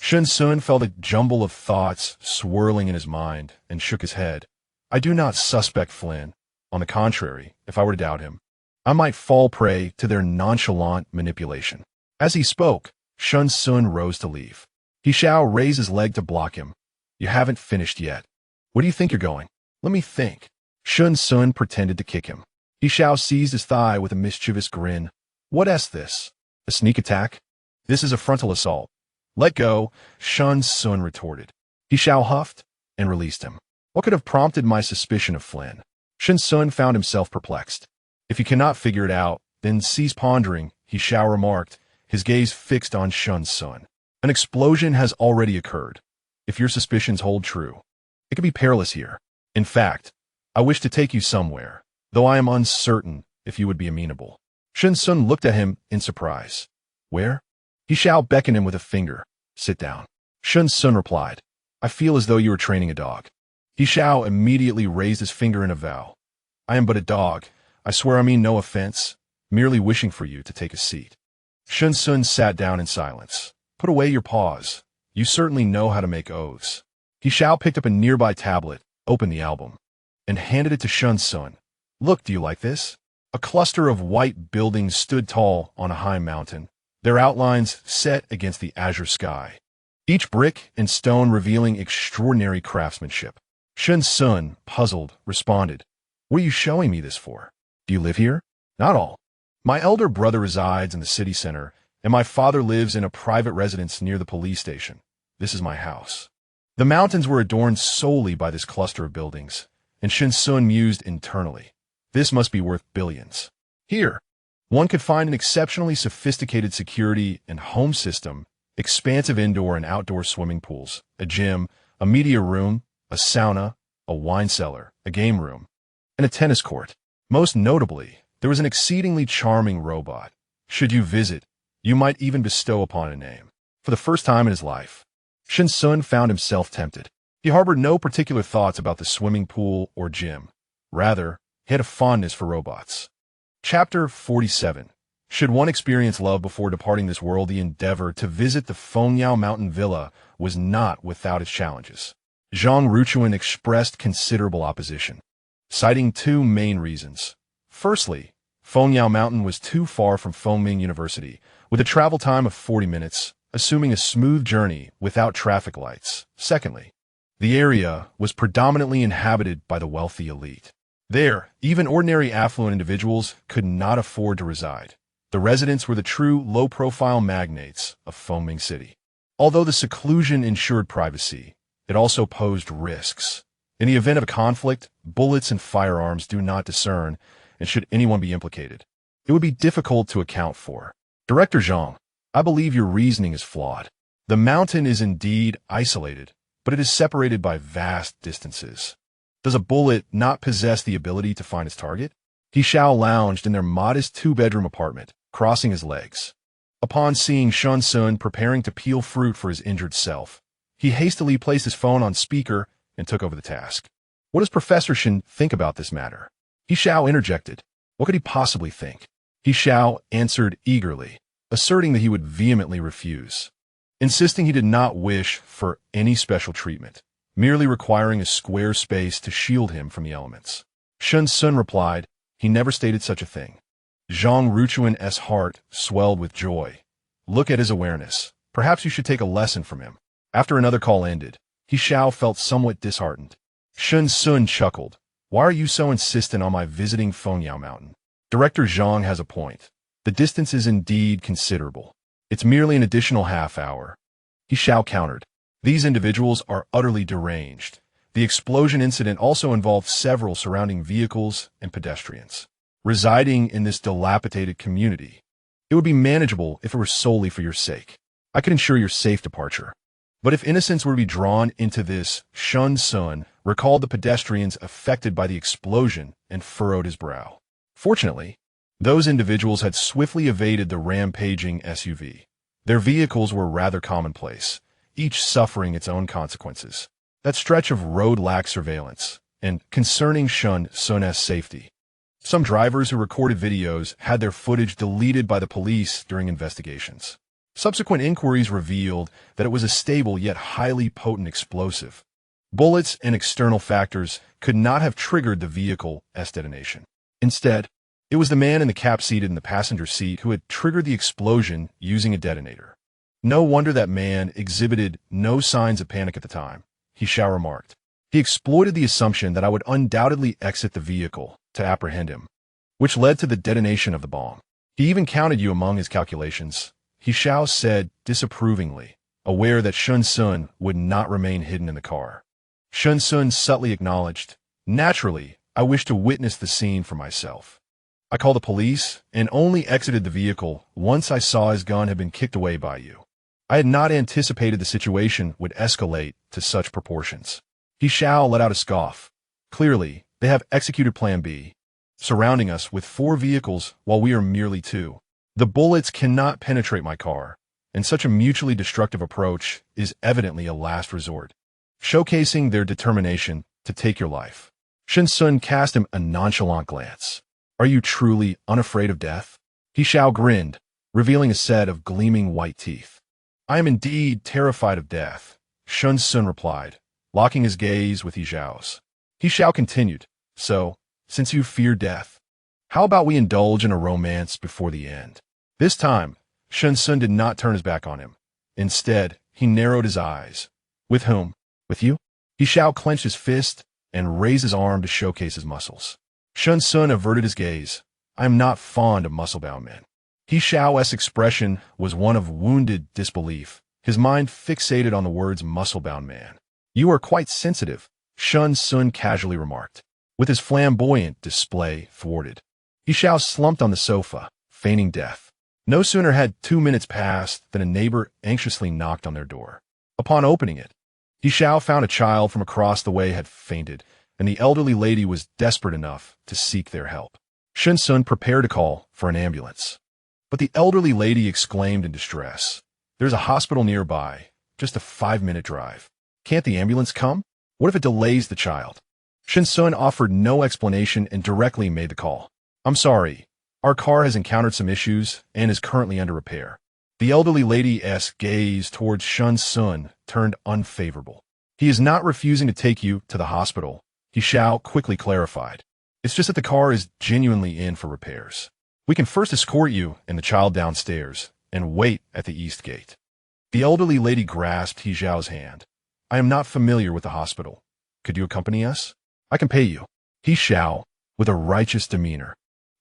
Shen Xun felt a jumble of thoughts swirling in his mind and shook his head. I do not suspect Flynn. On the contrary, if I were to doubt him, I might fall prey to their nonchalant manipulation. As he spoke, Shen Xun rose to leave. He Xiao raised his leg to block him. You haven't finished yet. Where do you think you're going? Let me think. Shen Xun pretended to kick him. He Xiao seized his thigh with a mischievous grin. What's this? A sneak attack? This is a frontal assault. Let go, Shen Xun retorted. He Xiao huffed. and released him. What could have prompted my suspicion of Flynn? Shen Xun found himself perplexed. If you cannot figure it out, then cease pondering, He Xiao remarked, his gaze fixed on Shen Xun. An explosion has already occurred. If your suspicions hold true, it could be perilous here. In fact, I wish to take you somewhere, though I am uncertain if you would be amenable. Shen Xun looked at him in surprise. Where? He Xiao beckoned him with a finger. Sit down. Shen Xun replied, I feel as though you were training a dog. He Xiao immediately raised his finger in a vow. I am but a dog. I swear I mean no offense, merely wishing for you to take a seat. Shen Xun sat down in silence. Put away your paws. You certainly know how to make oaths. He Xiao picked up a nearby tablet, opened the album, and handed it to Shen Xun. Look, do you like this? A cluster of white buildings stood tall on a high mountain, their outlines set against the azure sky, each brick and stone revealing extraordinary craftsmanship. Shen Xun, puzzled, responded, What are you showing me this for? Do you live here? Not all. My elder brother resides in the city center, and my father lives in a private residence near the police station. This is my house. The mountains were adorned solely by this cluster of buildings, and Shen Xun mused internally. This must be worth billions. Here, one could find an exceptionally sophisticated security and home system, expansive indoor and outdoor swimming pools, a gym, a media room, a sauna, a wine cellar, a game room, and a tennis court. Most notably, there was an exceedingly charming robot. Should you visit, you might even bestow upon a name. For the first time in his life, Shen Xun found himself tempted. He harbored no particular thoughts about the swimming pool or gym. Rather, he had a fondness for robots. Chapter 47. Should one experience love before departing this world, the endeavor to visit the Fengyao Mountain Villa was not without its challenges. Zhang Ruchuan expressed considerable opposition, citing two main reasons. Firstly, Fengyao Mountain was too far from Fengming University, with a travel time of 40 minutes, assuming a smooth journey without traffic lights. Secondly, the area was predominantly inhabited by the wealthy elite. There, even ordinary affluent individuals could not afford to reside. The residents were the true low-profile magnates of Fengming City. Although the seclusion ensured privacy, it also posed risks. In the event of a conflict, bullets and firearms do not discern, and should anyone be implicated, it would be difficult to account for. Director Zhang, I believe your reasoning is flawed. The mountain is indeed isolated, but it is separated by vast distances. Does a bullet not possess the ability to find its target? He Xiao lounged in their modest two-bedroom apartment, crossing his legs. Upon seeing Shen Xun preparing to peel fruit for his injured self, he hastily placed his phone on speaker and took over the task. What does Professor Shen think about this matter? He Xiao interjected. What could he possibly think? He Xiao answered eagerly, asserting that he would vehemently refuse, insisting he did not wish for any special treatment, merely requiring a square space to shield him from the elements. Shen Xun replied, he never stated such a thing. Zhang Ruchuan's heart swelled with joy. Look at his awareness. Perhaps you should take a lesson from him. After another call ended, He Xiao felt somewhat disheartened. Shen Xun chuckled. Why are you so insistent on my visiting Fengyao Mountain? Director Zhang has a point. The distance is indeed considerable. It's merely an additional half hour. He Xiao countered. These individuals are utterly deranged. The explosion incident also involved several surrounding vehicles and pedestrians. Residing in this dilapidated community, it would be manageable if it were solely for your sake. I could ensure your safe departure. But if innocents were to be drawn into this, Shen Xun recalled the pedestrians affected by the explosion and furrowed his brow. Fortunately, those individuals had swiftly evaded the rampaging SUV. Their vehicles were rather commonplace, each suffering its own consequences. That stretch of road lacked surveillance, and concerning Shen Xun's safety, some drivers who recorded videos had their footage deleted by the police during investigations. Subsequent inquiries revealed that it was a stable yet highly potent explosive. Bullets and external factors could not have triggered the vehicle's detonation. Instead, it was the man in the cab seated in the passenger seat who had triggered the explosion using a detonator. No wonder that man exhibited no signs of panic at the time, He Xiao remarked. He exploited the assumption that I would undoubtedly exit the vehicle to apprehend him, which led to the detonation of the bomb. He even counted you among his calculations, He Xiao said disapprovingly, aware that Shen Xun would not remain hidden in the car. Shen Xun subtly acknowledged. Naturally, I wish to witness the scene for myself. I called the police and only exited the vehicle once I saw his gun had been kicked away by you. I had not anticipated the situation would escalate to such proportions. He Xiao let out a scoff. Clearly, they have executed Plan B, surrounding us with 4 vehicles while we are merely 2. The bullets cannot penetrate my car, and such a mutually destructive approach is evidently a last resort, showcasing their determination to take your life. Shen Xun cast him a nonchalant glance. Are you truly unafraid of death? He Xiao grinned, revealing a set of gleaming white teeth. I am indeed terrified of death, Shen Xun replied, locking his gaze with He Xiao's. He Xiao continued, so, since you fear death, how about we indulge in a romance before the end? This time, Shen Xun did not turn his back on him. Instead, he narrowed his eyes. With whom? With you? He Xiao clenched his fist and raised his arm to showcase his muscles. Shen Xun averted his gaze. I am not fond of muscle-bound men. He Xiao's expression was one of wounded disbelief, his mind fixated on the words muscle-bound man. You are quite sensitive, Shen Xun casually remarked, with his flamboyant display thwarted. He Xiao slumped on the sofa, feigning death. No sooner had 2 minutes passed than a neighbor anxiously knocked on their door. Upon opening it, He Xiao found a child from across the way had fainted, and the elderly lady was desperate enough to seek their help. Shen Xun prepared to call for an ambulance. But the elderly lady exclaimed in distress. There's a hospital nearby, just a 5-minute drive. Can't the ambulance come? What if it delays the child? Shen Xun offered no explanation and directly made the call. I'm sorry. Our car has encountered some issues and is currently under repair. The elderly lady's gaze towards Shen Xun turned unfavorable. He is not refusing to take you to the hospital, He Xiao quickly clarified. It's just that the car is genuinely in for repairs. We can first escort you and the child downstairs and wait at the east gate. The elderly lady grasped He Xiao's hand. I am not familiar with the hospital. Could you accompany us? I can pay you. He Xiao, with a righteous demeanor,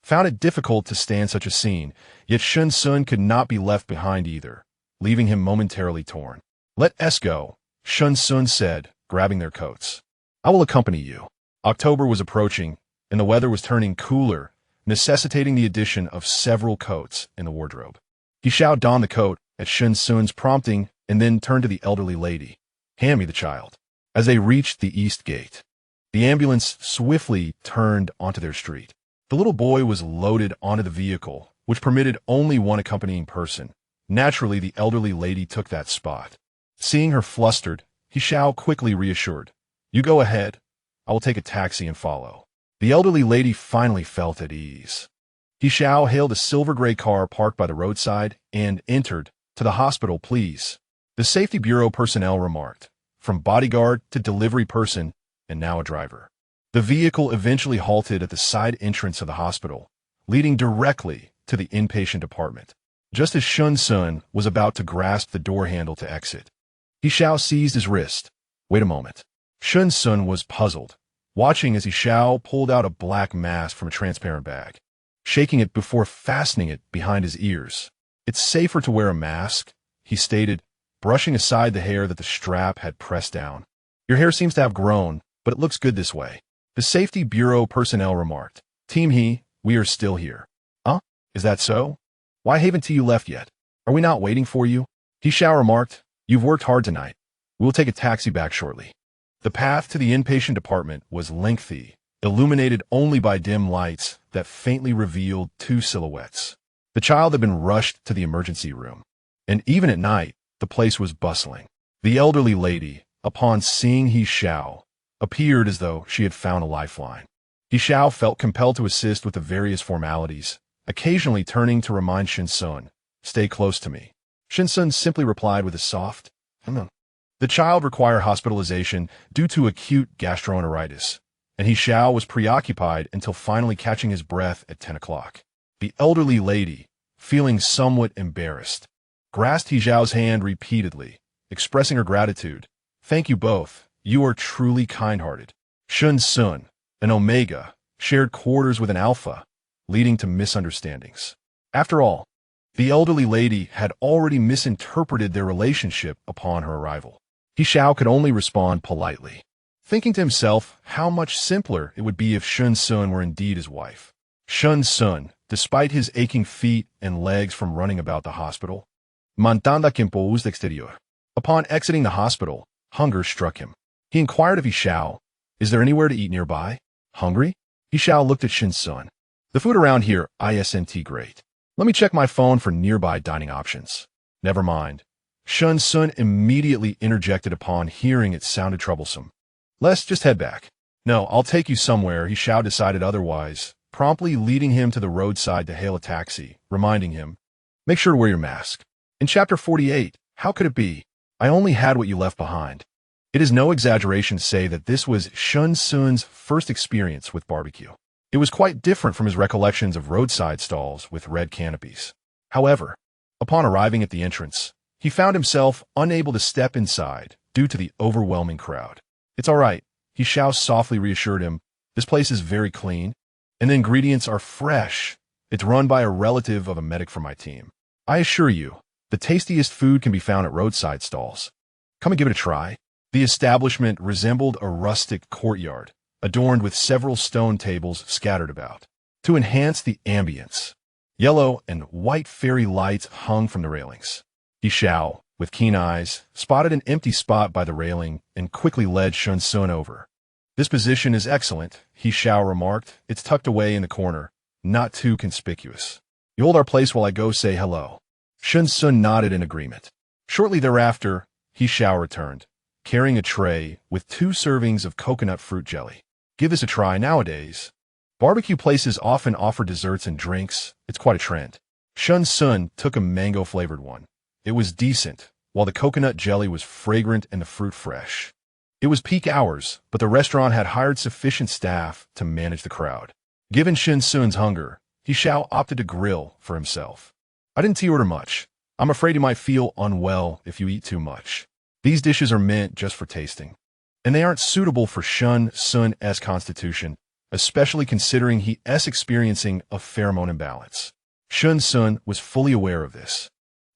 found it difficult to stand such a scene, yet Shen Xun could not be left behind either, leaving him momentarily torn. Let us go, Shen Xun said, grabbing their coats. I will accompany you. October was approaching, and the weather was turning cooler, necessitating the addition of several coats in the wardrobe. He Xiao donned the coat at Shen Xun's prompting and then turned to the elderly lady. Hand me the child. As they reached the east gate, the ambulance swiftly turned onto their street. The little boy was loaded onto the vehicle, which permitted only one accompanying person. Naturally, the elderly lady took that spot. Seeing her flustered, He Xiao quickly reassured. You go ahead. I will take a taxi and follow. The elderly lady finally felt at ease. He Xiao hailed a silver-gray car parked by the roadside and entered. To the hospital, please. The Safety Bureau personnel remarked. From bodyguard to delivery person, and now a driver. The vehicle eventually halted at the side entrance of the hospital, leading directly to the inpatient department. Just as Shen Xun was about to grasp the door handle to exit, He Xiao seized his wrist. Wait a moment. Shen Xun was puzzled, watching as He Xiao pulled out a black mask from a transparent bag, shaking it before fastening it behind his ears. It's safer to wear a mask, he stated, brushing aside the hair that the strap had pressed down. Your hair seems to have grown, but it looks good this way. The Safety Bureau personnel remarked. Team He, we are still here. Huh? Is that so? Why haven't you left yet? Are we not waiting for you? He Xiao remarked. You've worked hard tonight. We will take a taxi back shortly. The path to the inpatient department was lengthy, illuminated only by dim lights that faintly revealed 2 silhouettes. The child had been rushed to the emergency room, and even at night, the place was bustling. The elderly lady, upon seeing He Xiao, appeared as though she had found a lifeline. He Xiao felt compelled to assist with the various formalities, occasionally turning to remind Shen Xun, stay close to me. Shen Xun simply replied with a soft, The child required hospitalization due to acute gastroenteritis, and He Xiao was preoccupied until finally catching his breath at 10 o'clock. The elderly lady, feeling somewhat embarrassed, grasped He Xiao's hand repeatedly, expressing her gratitude. Thank you both. You are truly kind-hearted. Shen Xun, an Omega, shared quarters with an Alpha, leading to misunderstandings. After all, the elderly lady had already misinterpreted their relationship upon her arrival. He Xiao could only respond politely. thinking to himself how much simpler it would be if Shen Xun were indeed his wife. Shen Xun, despite his aching feet and legs from running about the hospital, mantanda compos exterior. Upon exiting the hospital, hunger struck him. He inquired of He Xiao, "Is there anywhere to eat nearby? Hungry?" He Xiao looked at Shen Xun. "The food around here isn't great. Let me check my phone for nearby dining options." "Never mind." Shen Xun immediately interjected upon hearing it sounded troublesome. "Let's just head back." "No, I'll take you somewhere." He Xiao decided otherwise, promptly leading him to the roadside to hail a taxi, reminding him, "Make sure to wear your mask." In Chapter 48, how could it be? I only had what you left behind. It is no exaggeration to say that this was Shen Xun's first experience with barbecue. It was quite different from his recollections of roadside stalls with red canopies. However, upon arriving at the entrance, he found himself unable to step inside due to the overwhelming crowd. "It's all right," He Xiao softly reassured him. "This place is very clean, and the ingredients are fresh. It's run by a relative of a medic from my team. I assure you, the tastiest food can be found at roadside stalls. Come and give it a try." The establishment resembled a rustic courtyard, adorned with several stone tables scattered about. To enhance the ambience, yellow and white fairy lights hung from the railings. He Xiao, with keen eyes, spotted an empty spot by the railing and quickly led Shen Xun over. "This position is excellent," He Xiao remarked. "It's tucked away in the corner, not too conspicuous. You hold our place while I go say hello." Shen Xun nodded in agreement. Shortly thereafter, He Xiao returned, carrying a tray with 2 servings of coconut fruit jelly. "Give this a try nowadays. Barbecue places often offer desserts and drinks. It's quite a trend." Shen Xun took a mango-flavored one. It was decent, while the coconut jelly was fragrant and the fruit fresh. It was peak hours, but the restaurant had hired sufficient staff to manage the crowd. Given Shen Xun's hunger, He Xiao opted to grill for himself. "I didn't order much. I'm afraid you might feel unwell if you eat too much. These dishes are meant just for tasting, and they aren't suitable for Shen Xun's constitution, especially considering he is experiencing a pheromone imbalance." Shen Xun was fully aware of this.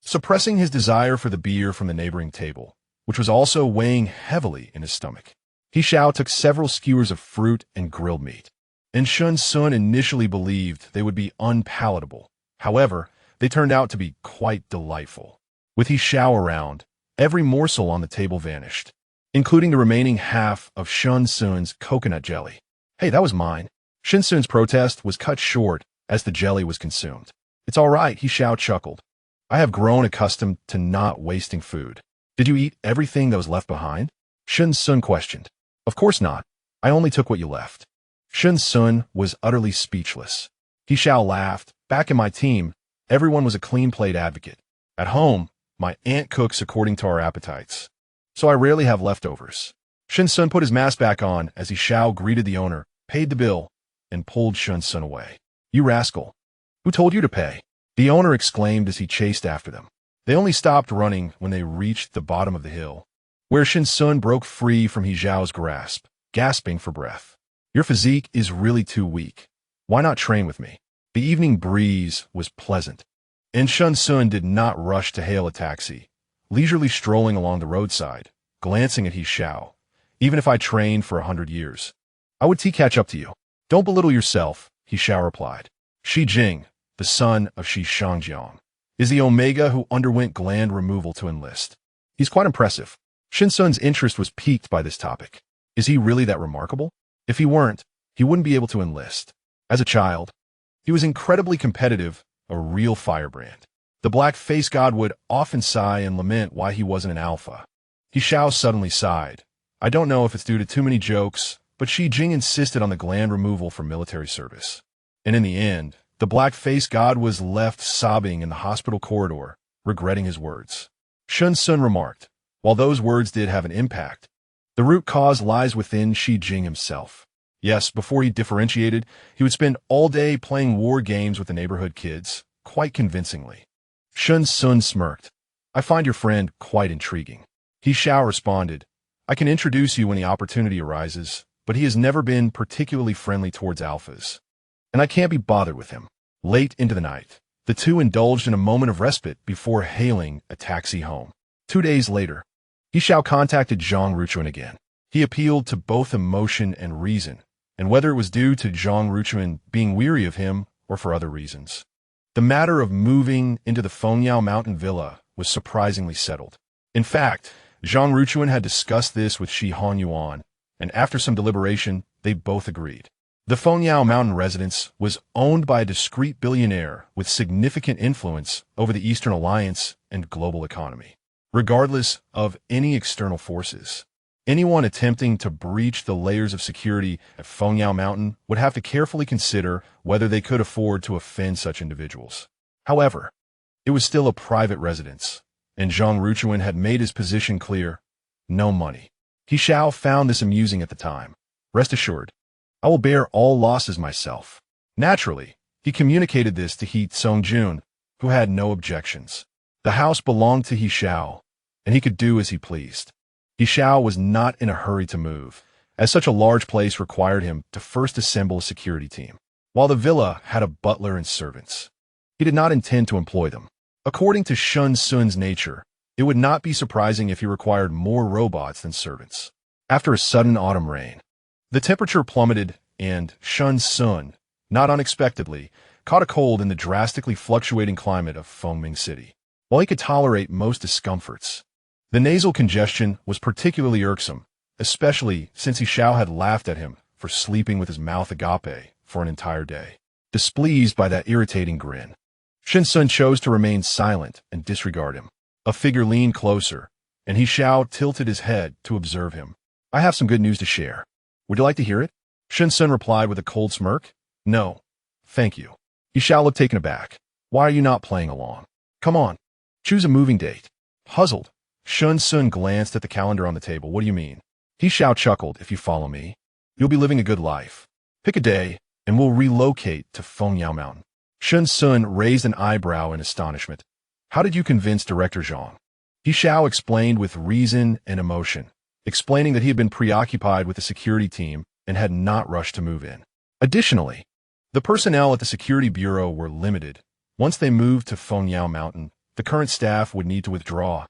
Suppressing his desire for the beer from the neighboring table, which was also weighing heavily in his stomach, He Xiao took several skewers of fruit and grilled meat. And Shen Xun initially believed they would be unpalatable. However, they turned out to be quite delightful. With He Xiao around, every morsel on the table vanished, including the remaining half of Shen Xun's coconut jelly. "Hey, that was mine." Shen Xun's protest was cut short as the jelly was consumed. "It's all right," He Xiao chuckled. "I have grown accustomed to not wasting food." "Did you eat everything that was left behind?" Shen Xun questioned. "Of course not. I only took what you left." Shen Xun was utterly speechless. He Xiao laughed. "Back in my team, everyone was a clean plate advocate. At home, my aunt cooks according to our appetites, so I rarely have leftovers." Shen Xun put his mask back on as He Xiao greeted the owner, paid the bill, and pulled Shen Xun away. "You rascal! Who told you to pay?" the owner exclaimed as he chased after them. They only stopped running when they reached the bottom of the hill, where Shen Xun broke free from He Xiao's grasp, gasping for breath. "Your physique is really too weak. Why not train with me?" The evening breeze was pleasant, and Shen Xun did not rush to hail a taxi, leisurely strolling along the roadside, glancing at He Xiao. "Even if I trained for 100 years, I would catch up to you." "Don't belittle yourself," He Xiao replied. "Shi Jing, the son of Shi Shangjiang, is the Omega who underwent gland removal to enlist. He's quite impressive." Shen Xun's interest was piqued by this topic. Is he really that remarkable? If he weren't, he wouldn't be able to enlist. As a child, he was incredibly competitive, a real firebrand. The black face god would often sigh and lament why he wasn't an alpha. He Xiao suddenly sighed. "I don't know if it's due to too many jokes, but Shi Jing insisted on the gland removal for military service. And in the end, the black face god was left sobbing in the hospital corridor, regretting his words." Shen Xun remarked, "While those words did have an impact, the root cause lies within Shi Jing himself. Yes, before he differentiated, he would spend all day playing war games with the neighborhood kids, quite convincingly." Shen Xun smirked. "I find your friend quite intriguing." He Xiao responded, "I can introduce you when the opportunity arises, but he has never been particularly friendly towards alphas, and I can't be bothered with him." Late into the night, the two indulged in a moment of respite before hailing a taxi home. 2 days later, He Xiao contacted Zhang Ruchun again. He appealed to both emotion and reason, and whether it was due to Zhang Ruchuan being weary of him or for other reasons. The matter of moving into the Fengyao Mountain Villa was surprisingly settled. In fact, Zhang Ruchuan had discussed this with Shi Hanyuan, and after some deliberation, they both agreed. The Fengyao Mountain residence was owned by a discreet billionaire with significant influence over the Eastern Alliance and global economy. Regardless of any external forces, anyone attempting to breach the layers of security at Fengyao Mountain would have to carefully consider whether they could afford to offend such individuals. However, it was still a private residence, and Zhang Ruchuan had made his position clear: no money. He Xiao found this amusing at the time. Rest assured, I will bear all losses myself. Naturally, he communicated this to He Xiao, who had no objections. The house belonged to He Xiao, and he could do as he pleased. He Xiao was not in a hurry to move, as such a large place required him to first assemble a security team. While the villa had a butler and servants, he did not intend to employ them. According to Shen Xun's nature, it would not be surprising if he required more robots than servants. After a sudden autumn rain, the temperature plummeted, and Shen Xun, not unexpectedly, caught a cold in the drastically fluctuating climate of Fengming City. While he could tolerate most discomforts, the nasal congestion was particularly irksome, especially since He Xiao had laughed at him for sleeping with his mouth agape for an entire day. Displeased by that irritating grin, Shen Xun chose to remain silent and disregard him. A figure leaned closer, and He Xiao tilted his head to observe him. I have some good news to share. Would you like to hear it? Shen Xun replied with a cold smirk. No, thank you. He Xiao looked taken aback. Why are you not playing along? Come on, choose a moving date. Puzzled, Shen Xun glanced at the calendar on the table. What do you mean? He Xiao chuckled. If you follow me, you'll be living a good life. Pick a day, and we'll relocate to Fengyao Mountain. Shen Xun raised an eyebrow in astonishment. How did you convince Director Zhang? He Xiao explained with reason and emotion, explaining that he had been preoccupied with the security team and had not rushed to move in. Additionally, the personnel at the security bureau were limited. Once they moved to Fengyao Mountain, the current staff would need to withdraw,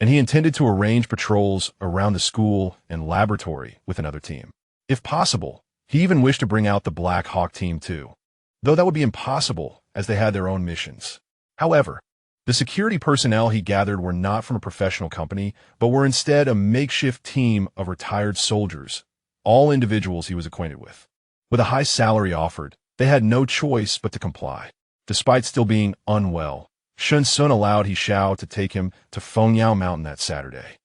and he intended to arrange patrols around the school and laboratory with another team. If possible, he even wished to bring out the Black Hawk team too, though that would be impossible as they had their own missions. However, the security personnel he gathered were not from a professional company, but were instead a makeshift team of retired soldiers, all individuals he was acquainted with. With a high salary offered, they had no choice but to comply. Despite still being unwell, Shen Xun allowed He Xiao to take him to Fengyao Mountain that Saturday.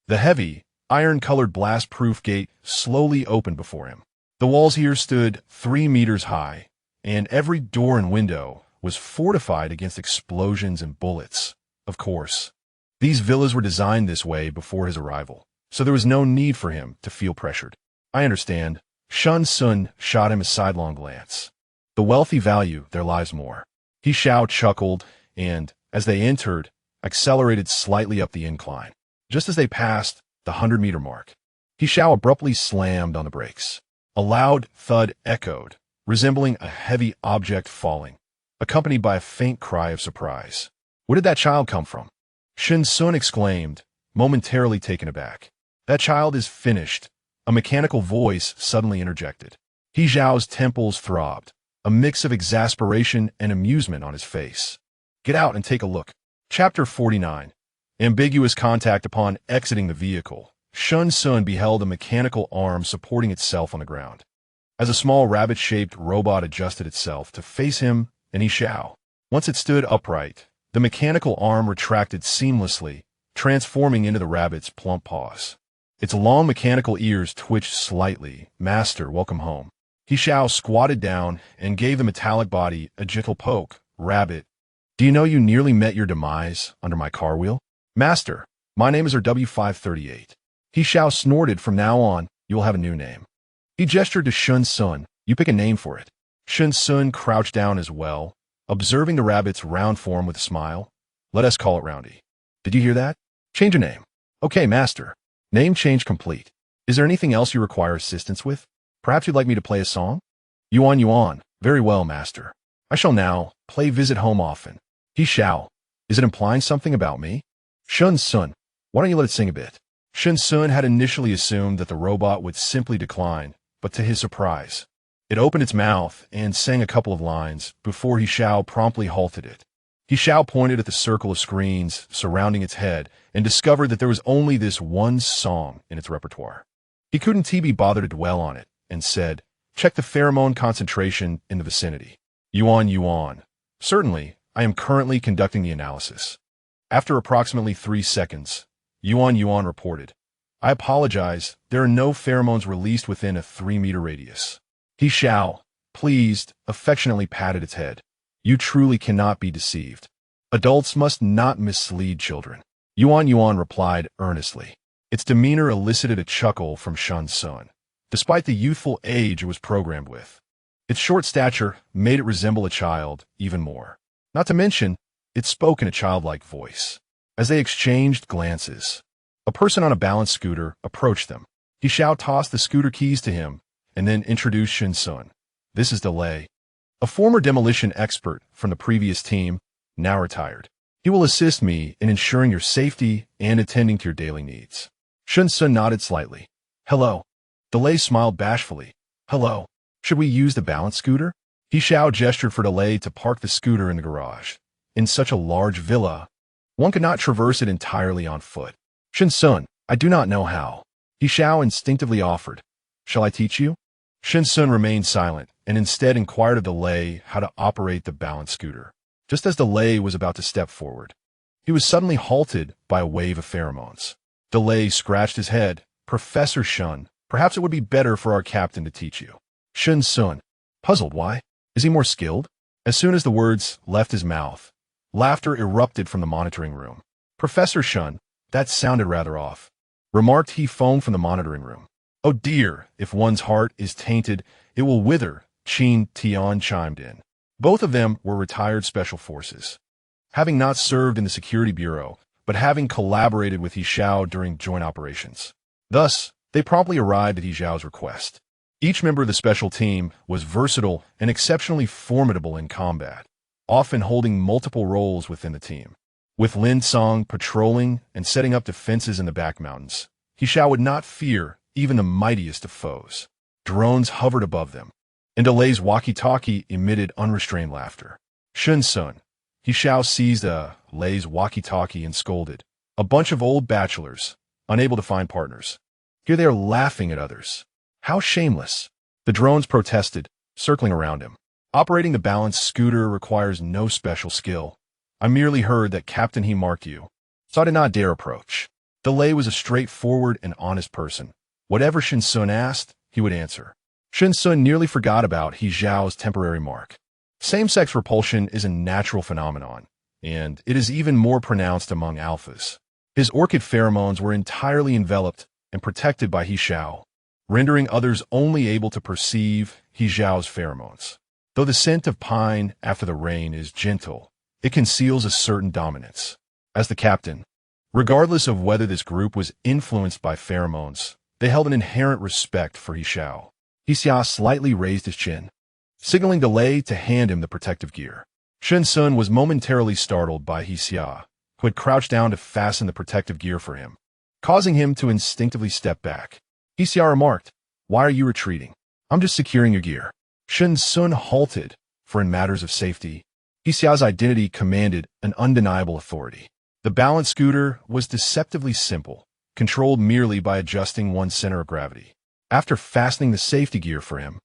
The heavy, iron-colored blast-proof gate slowly opened before him. The walls here stood 3 meters high, and every door and window was fortified against explosions and bullets. Of course, these villas were designed this way before his arrival, so there was no need for him to feel pressured. I understand. Shen Xun shot him a sidelong glance. The wealthy value their lives more. He Xiao chuckled, and, as they entered, accelerated slightly up the incline. Just as they passed the 100-meter mark, He Xiao abruptly slammed on the brakes. A loud thud echoed, resembling a heavy object falling, accompanied by a faint cry of surprise. Where did that child come from? Shen Xun exclaimed, momentarily taken aback. That child is finished, a mechanical voice suddenly interjected. He Xiao's temples throbbed, a mix of exasperation and amusement on his face. Get out and take a look. Chapter 49. Ambiguous contact. Upon exiting the vehicle, Shen Xun beheld a mechanical arm supporting itself on the ground. As a small rabbit-shaped robot adjusted itself to face him and He Xiao. Once it stood upright, the mechanical arm retracted seamlessly, transforming into the rabbit's plump paws. Its long mechanical ears twitched slightly. Master, welcome home. He Xiao squatted down and gave the metallic body a gentle poke. Rabbit, do you know you nearly met your demise under my car wheel? Master, my name is RW538. He Xiao snorted. From now on, you will have a new name. He gestured to Shen Xun. You pick a name for it. Shen Xun crouched down as well, observing the rabbit's round form with a smile. Let us call it Roundy. Did you hear that? Change a name. Okay, Master. Name change complete. Is there anything else you require assistance with? Perhaps you'd like me to play a song? Yuan Yuan. Very well, Master. I shall now play Visit Home Often. He Xiao. Is it implying something about me? Shen Xun. Why don't you let it sing a bit? Shen Xun had initially assumed that the robot would simply decline, but to his surprise, it opened its mouth and sang a couple of lines before He Xiao promptly halted it. He Xiao pointed at the circle of screens surrounding its head and discovered that there was only this one song in its repertoire. He couldn't be bothered to dwell on it and said, "Check the pheromone concentration in the vicinity." Yuan Yuan. "Certainly, I am currently conducting the analysis." After approximately 3 seconds, Yuan Yuan reported, "I apologize, there are no pheromones released within a 3-meter radius." He Xiao, pleased, affectionately patted its head. "You truly cannot be deceived. Adults must not mislead children." Yuan Yuan replied earnestly. Its demeanor elicited a chuckle from Shen Xun, despite the youthful age it was programmed with. Its short stature made it resemble a child even more. Not to mention, it spoke in a childlike voice. As they exchanged glances, a person on a balance scooter approached them. He Xiao tossed the scooter keys to him and then introduced Shen Xun. "This is Delay, a former demolition expert from the previous team, now retired. He will assist me in ensuring your safety and attending to your daily needs." Shen Xun nodded slightly. "Hello." Delay smiled bashfully. "Hello. Should we use the balance scooter?" He Xiao gestured for Delay to park the scooter in the garage. In such a large villa, one could not traverse it entirely on foot. "Shen Xun, I do not know how." He Xiao instinctively offered. "Shall I teach you?" Shen Xun remained silent and instead inquired of Delay how to operate the balance scooter. Just as Delay was about to step forward, he was suddenly halted by a wave of pheromones. Delay scratched his head. "Professor Shun, perhaps it would be better for our captain to teach you." Shen Xun, puzzled why. Is he more skilled? As soon as the words left his mouth, laughter erupted from the monitoring room. "Professor Shun, that sounded rather off," remarked He Feng from the monitoring room. "Oh dear, if one's heart is tainted, it will wither," Qin Tian chimed in. Both of them were retired special forces, having not served in the security bureau, but having collaborated with He Xiao during joint operations. Thus, they promptly arrived at He Xiao's request. Each member of the special team was versatile and exceptionally formidable in combat, often holding multiple roles within the team. With Lin Song patrolling and setting up defenses in the back mountains, He Xiao would not fear even the mightiest of foes. Drones hovered above them, and Delay's walkie-talkie emitted unrestrained laughter. Shen Xun. He Xiao seized Lay's walkie-talkie and scolded. "A bunch of old bachelors, unable to find partners. Here they are laughing at others. How shameless." The drones protested, circling around him. "Operating the balance scooter requires no special skill. I merely heard that Captain He marked you, so I did not dare approach." Delay was a straightforward and honest person. Whatever Shen Xun asked, he would answer. Shen Xun nearly forgot about He Xiao's temporary mark. Same-sex repulsion is a natural phenomenon, and it is even more pronounced among alphas. His orchid pheromones were entirely enveloped and protected by He Xiao, rendering others only able to perceive He Xiao's pheromones. Though the scent of pine after the rain is gentle, it conceals a certain dominance. As the captain, regardless of whether this group was influenced by pheromones, they held an inherent respect for He Xiao. He Xiao slightly raised his chin, signaling Delay to hand him the protective gear. Shen Xun was momentarily startled by He Xiao, who had crouched down to fasten the protective gear for him, causing him to instinctively step back. He Xiao remarked, "Why are you retreating?" "I'm just securing your gear." Shen Xun halted, for in matters of safety, He Xiao's identity commanded an undeniable authority. The balance scooter was deceptively simple, controlled merely by adjusting one's center of gravity. After fastening the safety gear for him,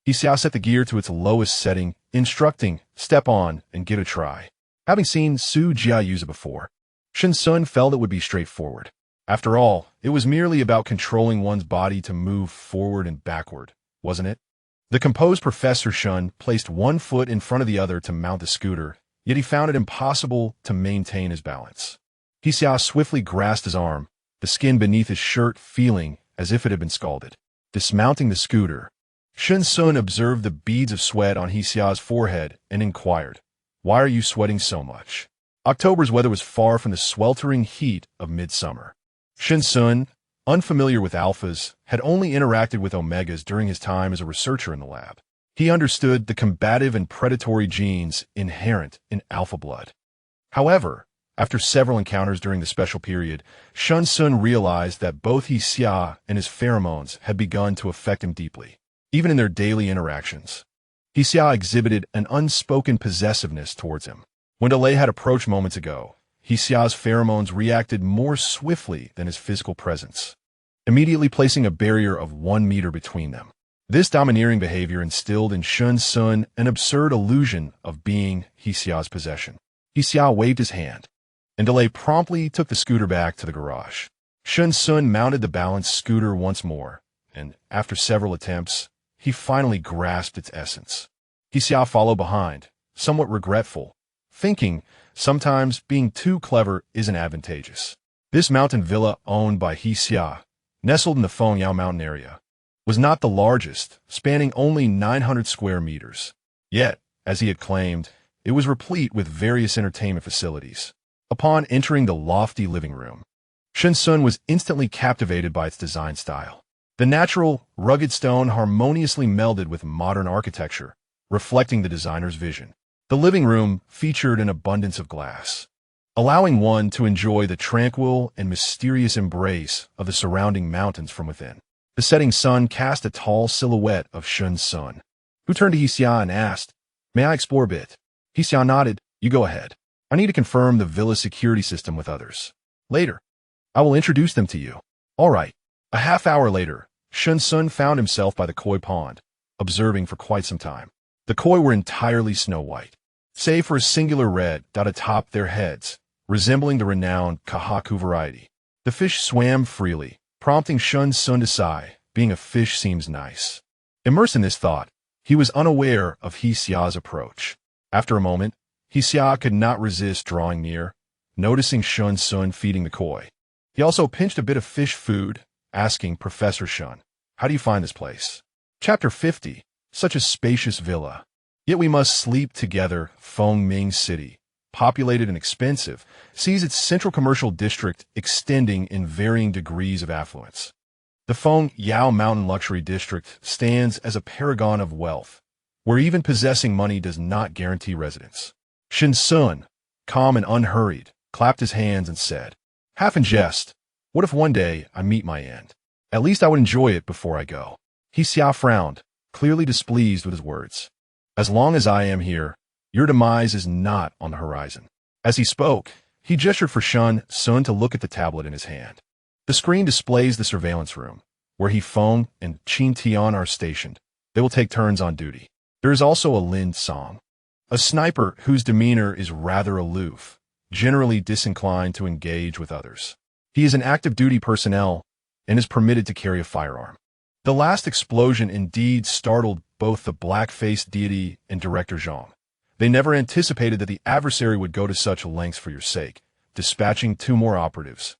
He Xiao set the gear to its lowest setting, instructing, "Step on and give it a try." Having seen Su Jia use it before, Shen Xun felt it would be straightforward. After all, it was merely about controlling one's body to move forward and backward, wasn't it? The composed Professor Shun placed one foot in front of the other to mount the scooter, yet he found it impossible to maintain his balance. He Xiao swiftly grasped his arm, the skin beneath his shirt feeling as if it had been scalded. Dismounting the scooter, Shen Xun observed the beads of sweat on He Xiao's forehead and inquired, "Why are you sweating so much?" October's weather was far from the sweltering heat of midsummer. Shen Xun, unfamiliar with alphas, had only interacted with omegas during his time as a researcher in the lab. He understood the combative and predatory genes inherent in alpha blood. However, After several encounters during the special period, Shen Xun realized that both He Xiao and his pheromones had begun to affect him deeply, even in their daily interactions. He Xiao exhibited an unspoken possessiveness towards him. When delay had approached moments ago, He Xiao's pheromones reacted more swiftly than his physical presence, immediately placing a barrier of 1 meter between them. This domineering behavior instilled in Shen Xun an absurd illusion of being He Xiao's possession. He Xiao waved his hand, and delay promptly took the scooter back to the garage. Shen Xun mounted the balanced scooter once more, and after several attempts, he finally grasped its essence. He Xiao followed behind, somewhat regretful, thinking sometimes being too clever isn't advantageous. This mountain villa owned by He Xiao, nestled in the Fengyao mountain area, was not the largest, spanning only 900 square meters. Yet, as he had claimed, it was replete with various entertainment facilities. Upon entering the lofty living room, Shen Xun was instantly captivated by its design style. The natural, rugged stone harmoniously melded with modern architecture, reflecting the designer's vision. The living room featured an abundance of glass, allowing one to enjoy the tranquil and mysterious embrace of the surrounding mountains from within. The setting sun cast a tall silhouette of Shen Xun, who turned to He Xiao and asked, "May I explore a bit?" He Xiao nodded. "You go ahead. I need to confirm the villa's security system with others. Later, I will introduce them to you." All right. A half hour later, Shen Xun found himself by the koi pond, observing for quite some time. The koi were entirely snow-white, save for a singular red dot atop their heads, resembling the renowned kahaku variety. The fish swam freely, prompting Shen Xun to sigh. Being a fish seems nice. Immersed in this thought, he was unaware of He Xiao's approach. After a moment, He Xiao could not resist drawing near, noticing Shen Xun feeding the koi. He also pinched a bit of fish food, asking Professor Shen, "How do you find this place?" Chapter 50. Such a spacious villa. Yet we must sleep together. Fengming City, populated and expensive, sees its central commercial district extending in varying degrees of affluence. The Fengyao Mountain Luxury District stands as a paragon of wealth, where even possessing money does not guarantee residence. Shen Xun, calm and unhurried, clapped his hands and said, half in jest, "What if one day I meet my end? At least I would enjoy it before I go." He Xiao frowned, clearly displeased with his words. "As long as I am here, your demise is not on the horizon." As he spoke, he gestured for Shen Xun to look at the tablet in his hand. The screen displays the surveillance room, where He Feng and Qin Tian are stationed. They will take turns on duty. There is also a Lin Song, a sniper whose demeanor is rather aloof, generally disinclined to engage with others. He is an active duty personnel and is permitted to carry a firearm. The last explosion indeed startled both the black-faced deity and Director Zhang. They never anticipated that the adversary would go to such lengths for your sake, dispatching 2 more operatives,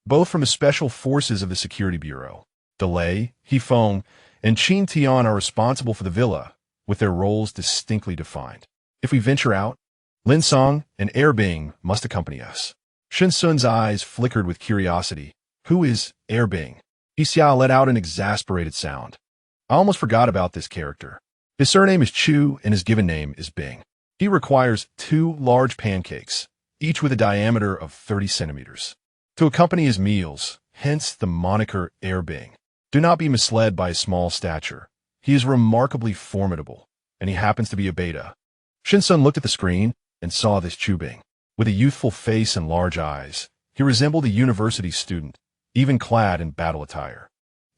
both from the special forces of the Security Bureau. Delay, He Feng, and Qin Tian are responsible for the villa, with their roles distinctly defined. If we venture out, Lin Song and Air Bing must accompany us. Shen Xun's eyes flickered with curiosity. Who is Air Bing? He Xiao let out an exasperated sound. I almost forgot about this character. His surname is Chu and his given name is Bing. He requires 2 large pancakes, each with a diameter of 30 centimeters, to accompany his meals, hence the moniker Air Bing. Do not be misled by his small stature. He is remarkably formidable, and he happens to be a beta. Shen Xun looked at the screen and saw this Chu Bing. With a youthful face and large eyes, he resembled a university student, even clad in battle attire.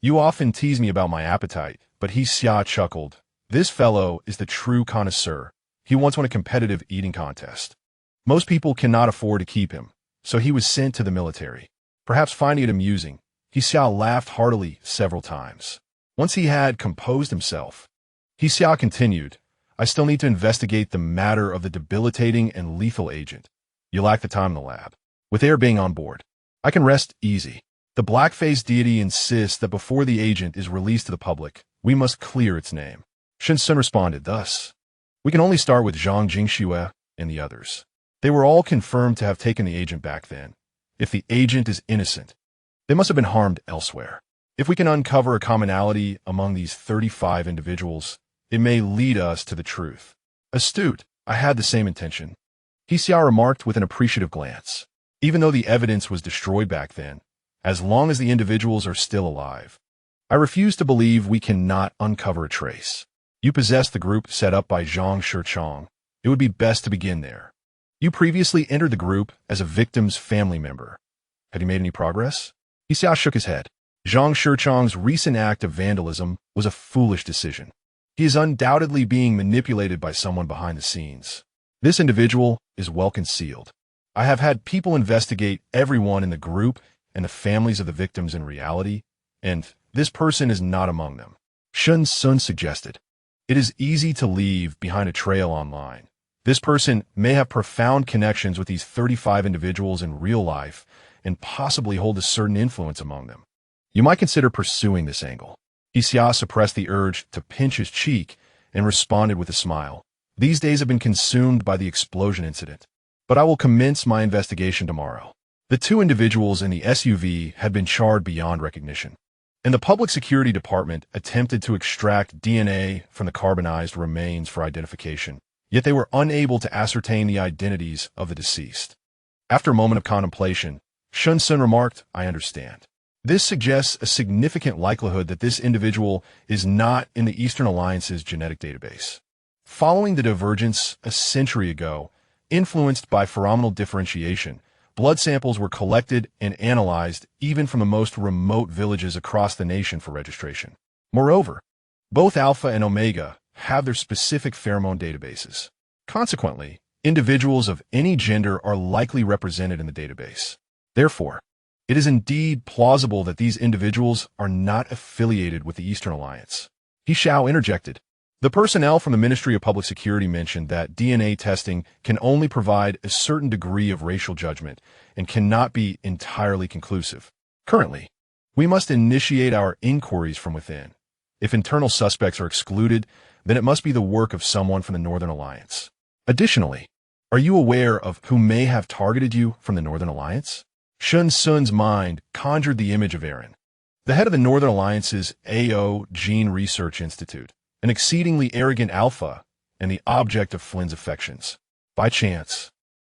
You often tease me about my appetite, but He Xiao chuckled. This fellow is the true connoisseur. He once won a competitive eating contest. Most people cannot afford to keep him, so he was sent to the military. Perhaps finding it amusing, He Xiao laughed heartily several times. Once he had composed himself, He Xiao continued, I still need to investigate the matter of the debilitating and lethal agent. You lack the time in the lab. With Air Bing on board, I can rest easy. The black-faced deity insists that before the agent is released to the public, we must clear its name. Shen Xun responded, thus, we can only start with Zhang Jingxue and the others. They were all confirmed to have taken the agent back then. If the agent is innocent, they must have been harmed elsewhere. If we can uncover a commonality among these 35 individuals, it may lead us to the truth. Astute, I had the same intention. He Xiao remarked with an appreciative glance. Even though the evidence was destroyed back then, as long as the individuals are still alive, I refuse to believe we cannot uncover a trace. You possess the group set up by Zhang Shichong. It would be best to begin there. You previously entered the group as a victim's family member. Had you made any progress? He Xiao shook his head. Zhang Shichong's recent act of vandalism was a foolish decision. He is undoubtedly being manipulated by someone behind the scenes. This individual is well concealed. I have had people investigate everyone in the group and the families of the victims in reality, and this person is not among them. Shen Xun suggested. It is easy to leave behind a trail online. This person may have profound connections with these 35 individuals in real life and possibly hold a certain influence among them. You might consider pursuing this angle. He Xiao suppressed the urge to pinch his cheek and responded with a smile. These days have been consumed by the explosion incident, but I will commence my investigation tomorrow. The two individuals in the SUV had been charred beyond recognition, and the Public Security Department attempted to extract DNA from the carbonized remains for identification, yet they were unable to ascertain the identities of the deceased. After a moment of contemplation, Shen Xun remarked, I understand. This suggests a significant likelihood that this individual is not in the Eastern Alliance's genetic database. Following the divergence a century ago, influenced by pheromonal differentiation, blood samples were collected and analyzed even from the most remote villages across the nation for registration. Moreover, both Alpha and Omega have their specific pheromone databases. Consequently, individuals of any gender are likely represented in the database. Therefore, it is indeed plausible that these individuals are not affiliated with the Eastern Alliance. He Xiao interjected. The personnel from the Ministry of Public Security mentioned that DNA testing can only provide a certain degree of racial judgment and cannot be entirely conclusive. Currently, we must initiate our inquiries from within. If internal suspects are excluded, then it must be the work of someone from the Northern Alliance. Additionally, are you aware of who may have targeted you from the Northern Alliance? Shen Xun's mind conjured the image of Aaron, the head of the Northern Alliance's AO Gene Research Institute, an exceedingly arrogant alpha and the object of Flynn's affections. By chance,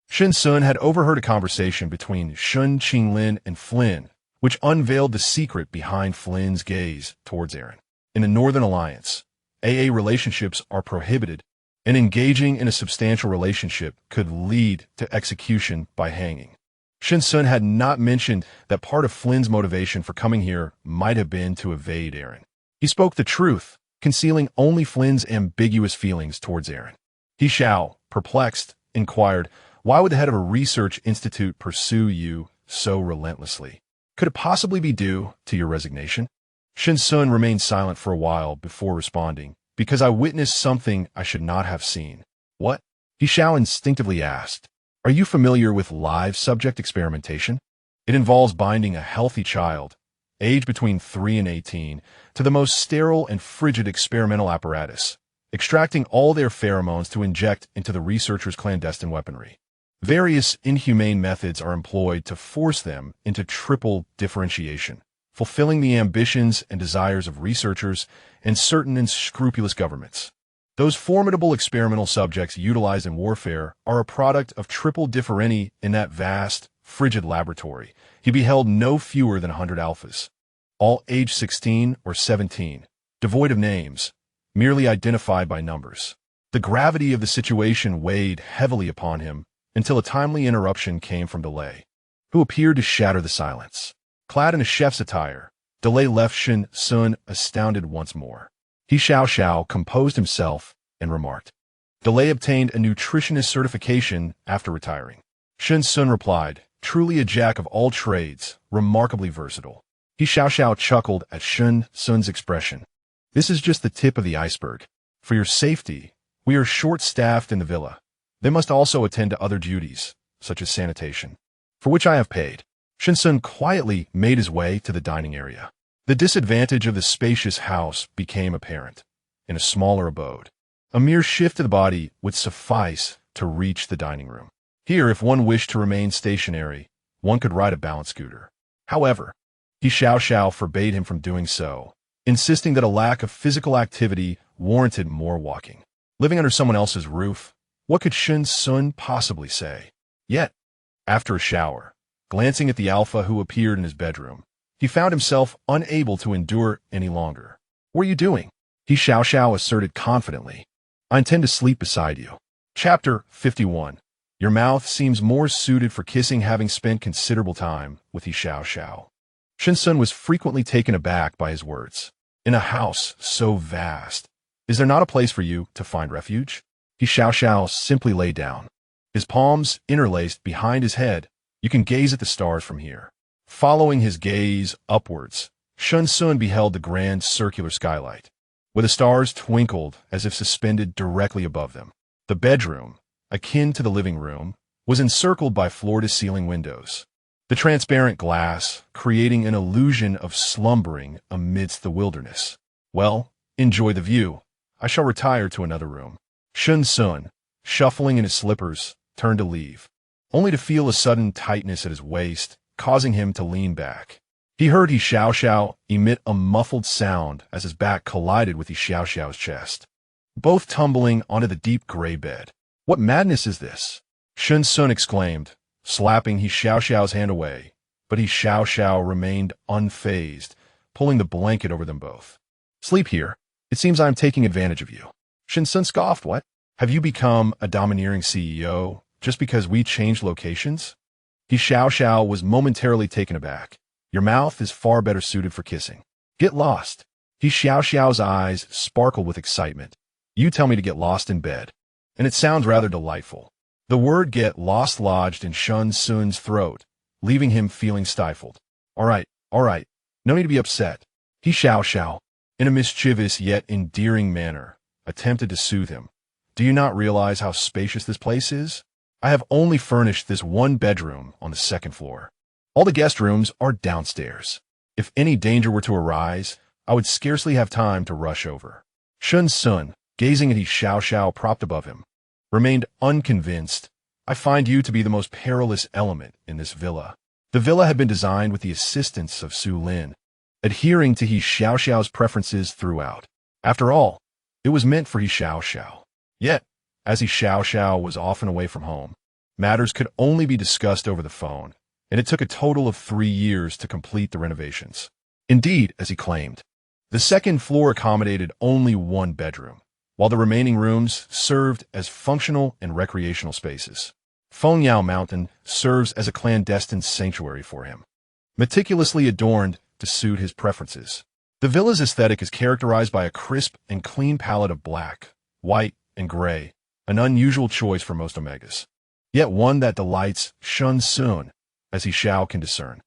Shen Xun had overheard a conversation between Shun Qinglin and Flynn, which unveiled the secret behind Flynn's gaze towards Aaron. In the Northern Alliance, AA relationships are prohibited, and engaging in a substantial relationship could lead to execution by hanging. Shen Xun had not mentioned that part of Flynn's motivation for coming here might have been to evade Aaron. He spoke the truth, concealing only Flynn's ambiguous feelings towards Aaron. He Xiao, perplexed, inquired, why would the head of a research institute pursue you so relentlessly? Could it possibly be due to your resignation? Shen Xun remained silent for a while before responding, because I witnessed something I should not have seen. What? He Xiao instinctively asked. Are you familiar with live subject experimentation? It involves binding a healthy child, aged between 3 and 18, to the most sterile and frigid experimental apparatus, extracting all their pheromones to inject into the researchers' clandestine weaponry. Various inhumane methods are employed to force them into triple differentiation, fulfilling the ambitions and desires of researchers and certain unscrupulous governments. Those formidable experimental subjects utilized in warfare are a product of triple differentiation in that vast, frigid laboratory. He beheld no fewer than 100 alphas, all aged 16 or 17, devoid of names, merely identified by numbers. The gravity of the situation weighed heavily upon him until a timely interruption came from Delay, who appeared to shatter the silence. Clad in a chef's attire, Delay left Shen Xun astounded once more. He Xiao composed himself and remarked. Delay obtained a nutritionist certification after retiring. Shen Xun replied, truly a jack of all trades, remarkably versatile. He Xiao chuckled at Shen Xun's expression. This is just the tip of the iceberg. For your safety, we are short-staffed in the villa. They must also attend to other duties, such as sanitation, for which I have paid. Shen Xun quietly made his way to the dining area. The disadvantage of the spacious house became apparent. In a smaller abode, a mere shift of the body would suffice to reach the dining room. Here, if one wished to remain stationary, one could ride a balance scooter. However, He Xiao forbade him from doing so, insisting that a lack of physical activity warranted more walking. Living under someone else's roof, What could Shen Xun possibly say? Yet, after a shower, glancing at the alpha who appeared in his bedroom, he found himself unable to endure any longer. What are you doing? He Xiao asserted confidently. I intend to sleep beside you. Chapter 51. Your mouth seems more suited for kissing, having spent considerable time with He Xiao. Shen Xun was frequently taken aback by his words. In a house so vast, is there not a place for you to find refuge? He Xiao simply lay down. His palms interlaced behind his head. You can gaze at the stars from here. Following his gaze upwards, Shen Xun beheld the grand circular skylight, where the stars twinkled as if suspended directly above them. The bedroom, akin to the living room, was encircled by floor-to-ceiling windows, the transparent glass creating an illusion of slumbering amidst the wilderness. Well, enjoy the view. I shall retire to another room. Shen Xun, shuffling in his slippers, turned to leave, only to feel a sudden tightness at his waist, causing him to lean back. He heard He Xiao emit a muffled sound as his back collided with He Xiao's chest, both tumbling onto the deep gray bed. What madness is this? Shen Xun exclaimed, slapping He Xiao's hand away, but He Xiao remained unfazed, pulling the blanket over them both. Sleep here. It seems I am taking advantage of you. Shen Xun scoffed. What? Have you become a domineering CEO just because we changed locations? He Xiao was momentarily taken aback. Your mouth is far better suited for kissing. Get lost. He Xiao's eyes sparkled with excitement. You tell me to get lost in bed. And it sounds rather delightful. The word get lost lodged in Shen Xun's throat, leaving him feeling stifled. All right. No need to be upset. He Xiao, in a mischievous yet endearing manner, attempted to soothe him. Do you not realize how spacious this place is? I have only furnished this one bedroom on the second floor. All the guest rooms are downstairs. If any danger were to arise, I would scarcely have time to rush over. Shen Xun, gazing at He Xiao propped above him, remained unconvinced. I find you to be the most perilous element in this villa. The villa had been designed with the assistance of Su Lin, adhering to He Xiao's preferences throughout. After all, it was meant for He Xiao. Yet, as He Xiao was often away from home, matters could only be discussed over the phone, and it took a total of 3 years to complete the renovations. Indeed, as he claimed, the second floor accommodated only one bedroom, while the remaining rooms served as functional and recreational spaces. Fengyao Mountain serves as a clandestine sanctuary for him, meticulously adorned to suit his preferences. The villa's aesthetic is characterized by a crisp and clean palette of black, white, and gray, an unusual choice for most omegas, yet one that delights Shen Xun, as He Xiao can discern.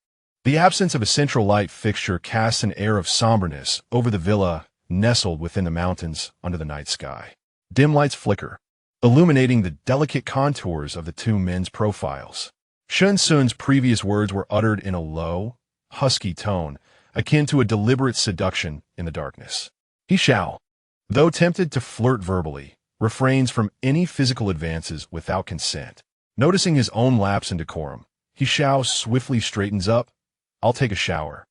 The absence of a central light fixture casts an air of somberness over the villa nestled within the mountains under the night sky. Dim lights flicker, illuminating the delicate contours of the two men's profiles. Shen Xun's previous words were uttered in a low, husky tone, akin to a deliberate seduction in the darkness. He Xiao, though tempted to flirt verbally, refrains from any physical advances without consent. Noticing his own lapse in decorum, He Xiao swiftly straightens up. I'll take a shower.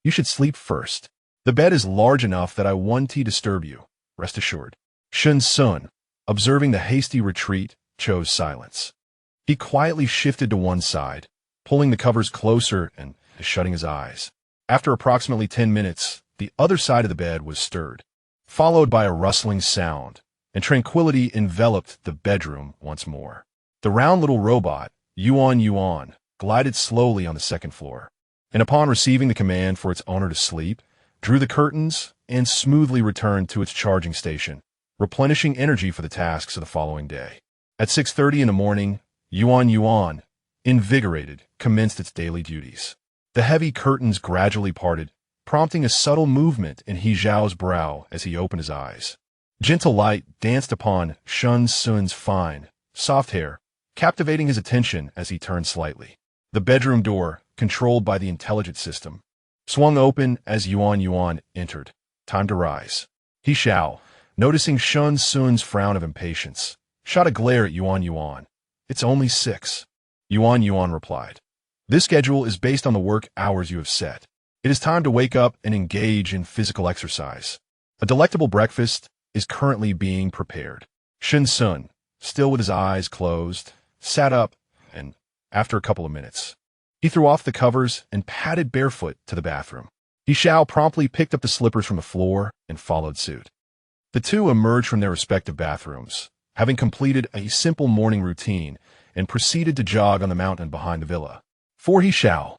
You should sleep first. The bed is large enough that I won't disturb you, rest assured. Shen Xun, observing the hasty retreat, chose silence. He quietly shifted to one side, pulling the covers closer and shutting his eyes. After approximately 10 minutes, the other side of the bed was stirred, followed by a rustling sound, and tranquility enveloped the bedroom once more. The round little robot, Yuan, glided slowly on the second floor, and upon receiving the command for its owner to sleep, drew the curtains and smoothly returned to its charging station, replenishing energy for the tasks of the following day. At 6:30 in the morning, Yuan, invigorated, commenced its daily duties. The heavy curtains gradually parted, prompting a subtle movement in He Xiao's brow as he opened his eyes. Gentle light danced upon Shen Xun's fine, soft hair, captivating his attention as he turned slightly. The bedroom door, controlled by the intelligent system, swung open as Yuan entered. Time to rise. He Xiao, noticing Shen Xun's frown of impatience, shot a glare at Yuan. It's only 6. Yuan replied. This schedule is based on the work hours you have set. It is time to wake up and engage in physical exercise. A delectable breakfast is currently being prepared. Shen Xun, still with his eyes closed, sat up, and, after a couple of minutes, he threw off the covers and padded barefoot to the bathroom. He Xiao promptly picked up the slippers from the floor and followed suit. The two emerged from their respective bathrooms, having completed a simple morning routine, and proceeded to jog on the mountain behind the villa. For He Xiao,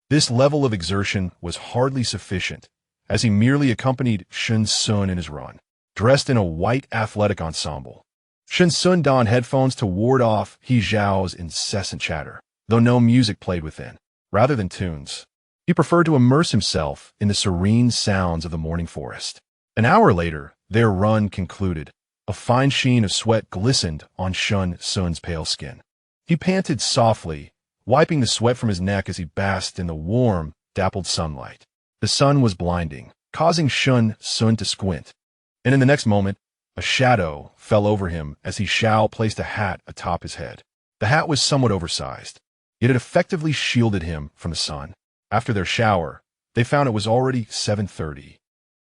this level of exertion was hardly sufficient, as he merely accompanied Shen Xun in his run, dressed in a white athletic ensemble. Shen Xun donned headphones to ward off He Xiao's incessant chatter, though no music played within. Rather than tunes, he preferred to immerse himself in the serene sounds of the morning forest. An hour later, their run concluded. A fine sheen of sweat glistened on Shen Xun's pale skin. He panted softly, wiping the sweat from his neck as he basked in the warm, dappled sunlight. The sun was blinding, causing Shen Xun to squint, and in the next moment, a shadow fell over him as He Xiao placed a hat atop his head. The hat was somewhat oversized, yet it effectively shielded him from the sun. After their shower, they found it was already 7:30,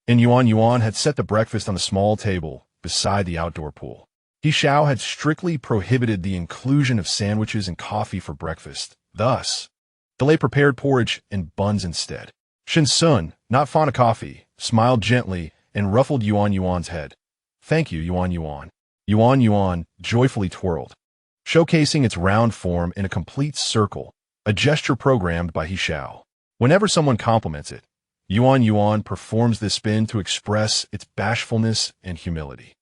and Yuan had set the breakfast on the small table beside the outdoor pool. He Xiao had strictly prohibited the inclusion of sandwiches and coffee for breakfast. Thus, Delay prepared porridge and buns instead. Shen Xun, not fond of coffee, smiled gently and ruffled Yuan's head. "Thank you, Yuan." Yuan joyfully twirled, showcasing its round form in a complete circle, a gesture programmed by He Xiao. Whenever someone compliments it, Yuan performs this spin to express its bashfulness and humility.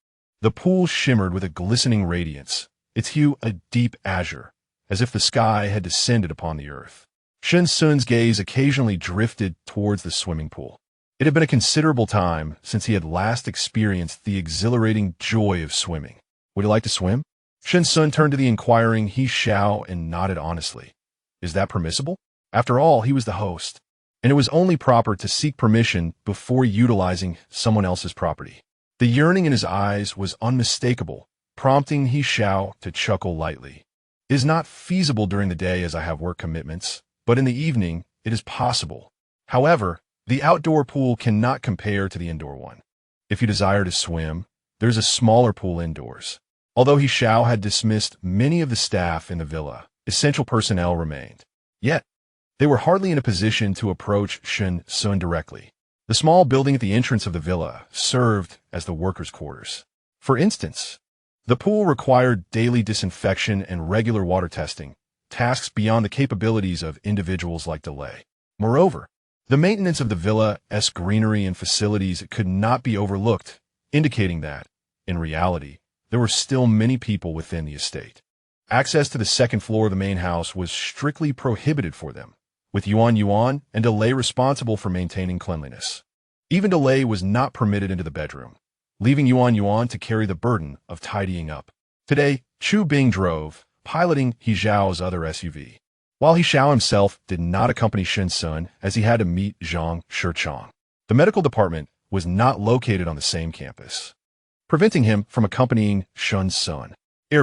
The pool shimmered with a glistening radiance, its hue a deep azure, as if the sky had descended upon the earth. Shen Xun's gaze occasionally drifted towards the swimming pool. It had been a considerable time since he had last experienced the exhilarating joy of swimming. "Would you like to swim?" Shen Xun turned to the inquiring He Xiao and nodded honestly. Is that permissible? After all, he was the host, and it was only proper to seek permission before utilizing someone else's property. The yearning in his eyes was unmistakable, prompting He Xiao to chuckle lightly. "It is not feasible during the day as I have work commitments, but in the evening it is possible. However, the outdoor pool cannot compare to the indoor one. If you desire to swim, there is a smaller pool indoors." Although He Xiao had dismissed many of the staff in the villa, essential personnel remained. Yet, they were hardly in a position to approach Shen Xun directly. The small building at the entrance of the villa served as the workers' quarters. For instance, the pool required daily disinfection and regular water testing, tasks beyond the capabilities of individuals like Delay. Moreover, the maintenance of the villa's greenery and facilities could not be overlooked, indicating that, in reality, there were still many people within the estate. Access to the second floor of the main house was strictly prohibited for them, with Yuan and Delay responsible for maintaining cleanliness. Even Delay was not permitted into the bedroom, leaving Yuan to carry the burden of tidying up. Today, Chu Bing drove, piloting He Xiao's other SUV, while He Xiao himself did not accompany Shen Xun as he had to meet Zhang Shichang. The medical department was not located on the same campus, preventing him from accompanying Shen Xun.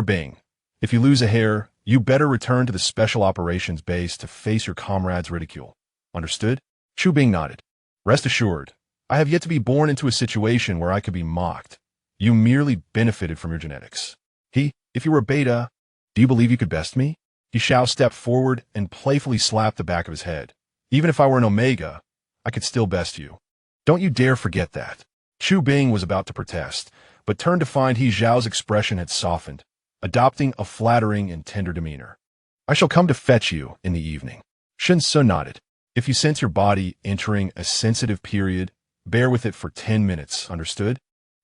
Bing, if you lose a hair, you better return to the Special Operations Base to face your comrades' ridicule. Understood? Chu Bing nodded. Rest assured, I have yet to be born into a situation where I could be mocked. You merely benefited from your genetics. If you were a beta, do you believe you could best me? He Xiao stepped forward and playfully slapped the back of his head. Even if I were an omega, I could still best you. Don't you dare forget that. Chu Bing was about to protest, but turned to find He Xiao's expression had softened, adopting a flattering and tender demeanor. I shall come to fetch you in the evening. Shen Xun nodded. If you sense your body entering a sensitive period, bear with it for 10 minutes, understood?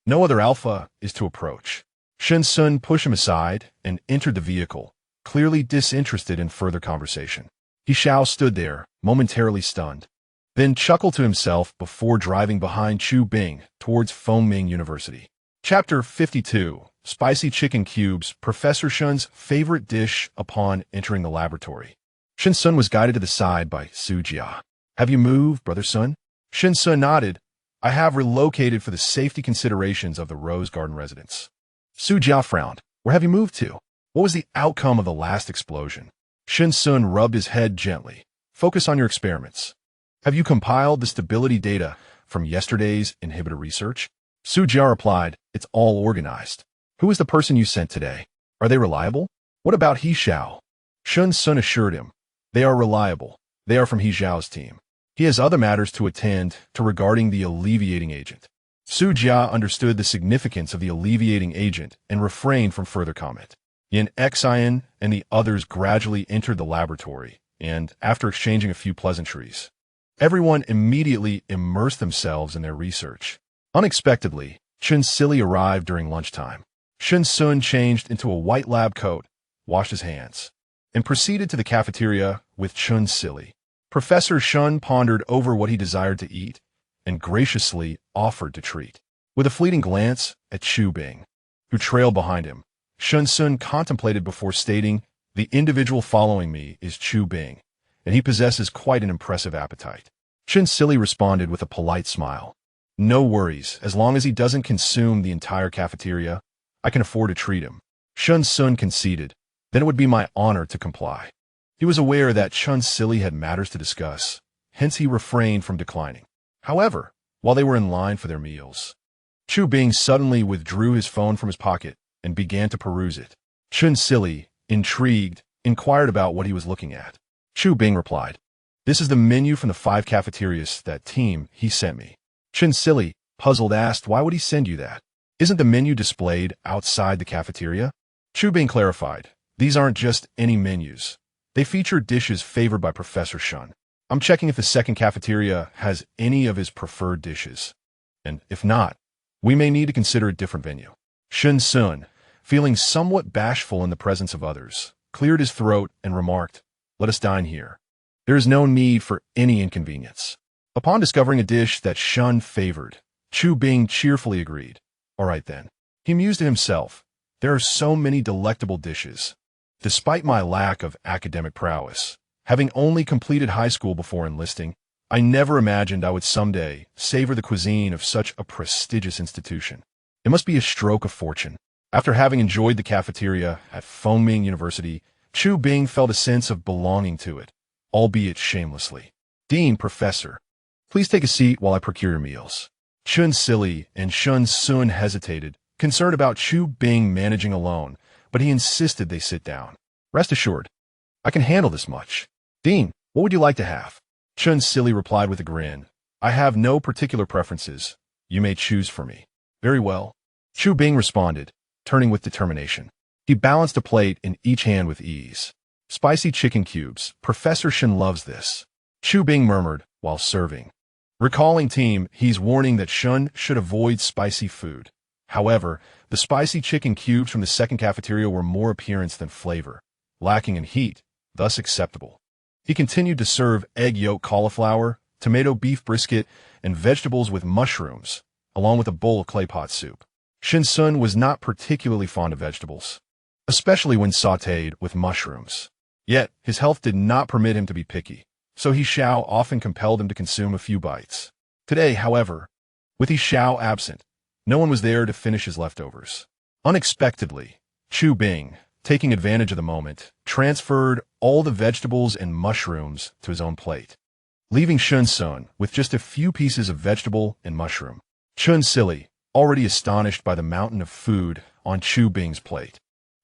No other alpha is to approach. Shen Xun pushed him aside and entered the vehicle, clearly disinterested in further conversation. He Xiao stood there, momentarily stunned, then chuckled to himself before driving behind Chu Bing towards Fengming University. Chapter 52. Spicy Chicken Cubes, Professor Shen's favorite dish upon entering the laboratory. Shen Xun was guided to the side by Su Jia. Have you moved, Brother Sun? Shen Xun nodded. I have relocated for the safety considerations of the Rose Garden residence. Su Jia frowned. Where have you moved to? What was the outcome of the last explosion? Shen Xun rubbed his head gently. Focus on your experiments. Have you compiled the stability data from yesterday's inhibitor research? Su Jia replied, it's all organized. Who is the person you sent today? Are they reliable? What about He Xiao? Shen Xun assured him. They are reliable. They are from He Xiao's team. He has other matters to attend to regarding the alleviating agent. Su Jia understood the significance of the alleviating agent and refrained from further comment. Yin Xian and the others gradually entered the laboratory, and, after exchanging a few pleasantries, everyone immediately immersed themselves in their research. Unexpectedly, Chen Xili arrived during lunchtime. Shen Xun changed into a white lab coat, washed his hands, and proceeded to the cafeteria with Chen Xili. Professor Shun pondered over what he desired to eat and graciously offered to treat. With a fleeting glance at Chu Bing, who trailed behind him, Shen Xun contemplated before stating, "The individual following me is Chu Bing, and he possesses quite an impressive appetite." Chen Xili responded with a polite smile. "No worries, as long as he doesn't consume the entire cafeteria, I can afford to treat him." Shen Xun conceded, "Then it would be my honor to comply." He was aware that Chen Xili had matters to discuss, hence he refrained from declining. However, while they were in line for their meals, Chu Bing suddenly withdrew his phone from his pocket and began to peruse it. Chen Xili, intrigued, inquired about what he was looking at. Chu Bing replied, "This is the menu from the 5 cafeterias that team he sent me." Chen Xili, puzzled, asked, "Why would he send you that? Isn't the menu displayed outside the cafeteria?" Chu Bing clarified, "These aren't just any menus. They feature dishes favored by Professor Shun. I'm checking if the second cafeteria has any of his preferred dishes. And if not, we may need to consider a different venue." Shen Xun, feeling somewhat bashful in the presence of others, cleared his throat and remarked, "Let us dine here. There is no need for any inconvenience." Upon discovering a dish that Shun favored, Chu Bing cheerfully agreed. "All right then." He mused to himself, "There are so many delectable dishes. Despite my lack of academic prowess, having only completed high school before enlisting, I never imagined I would someday savor the cuisine of such a prestigious institution. It must be a stroke of fortune." After having enjoyed the cafeteria at Fengming University, Chu Bing felt a sense of belonging to it, albeit shamelessly. "Dean, Professor, please take a seat while I procure your meals." Chen Xili and Shen Xun hesitated, concerned about Chu Bing managing alone, but he insisted they sit down. "Rest assured, I can handle this much." "Dean, what would you like to have?" Chen Xili replied with a grin. "I have no particular preferences. You may choose for me." "Very well." Chu Bing responded, turning with determination. He balanced a plate in each hand with ease. "Spicy chicken cubes. Professor Shen loves this." Chu Bing murmured while serving. Recalling team, he's warning that Shun should avoid spicy food. However, the spicy chicken cubes from the second cafeteria were more appearance than flavor, lacking in heat, thus acceptable. He continued to serve egg yolk cauliflower, tomato beef brisket, and vegetables with mushrooms, along with a bowl of clay pot soup. Shen Xun was not particularly fond of vegetables, especially when sautéed with mushrooms. Yet, his health did not permit him to be picky, so He Xiao often compelled him to consume a few bites. Today, however, with He Xiao absent, no one was there to finish his leftovers. Unexpectedly, Chu Bing, taking advantage of the moment, transferred all the vegetables and mushrooms to his own plate, leaving Shen Xun with just a few pieces of vegetable and mushroom. Chen Xili, already astonished by the mountain of food on Chu Bing's plate,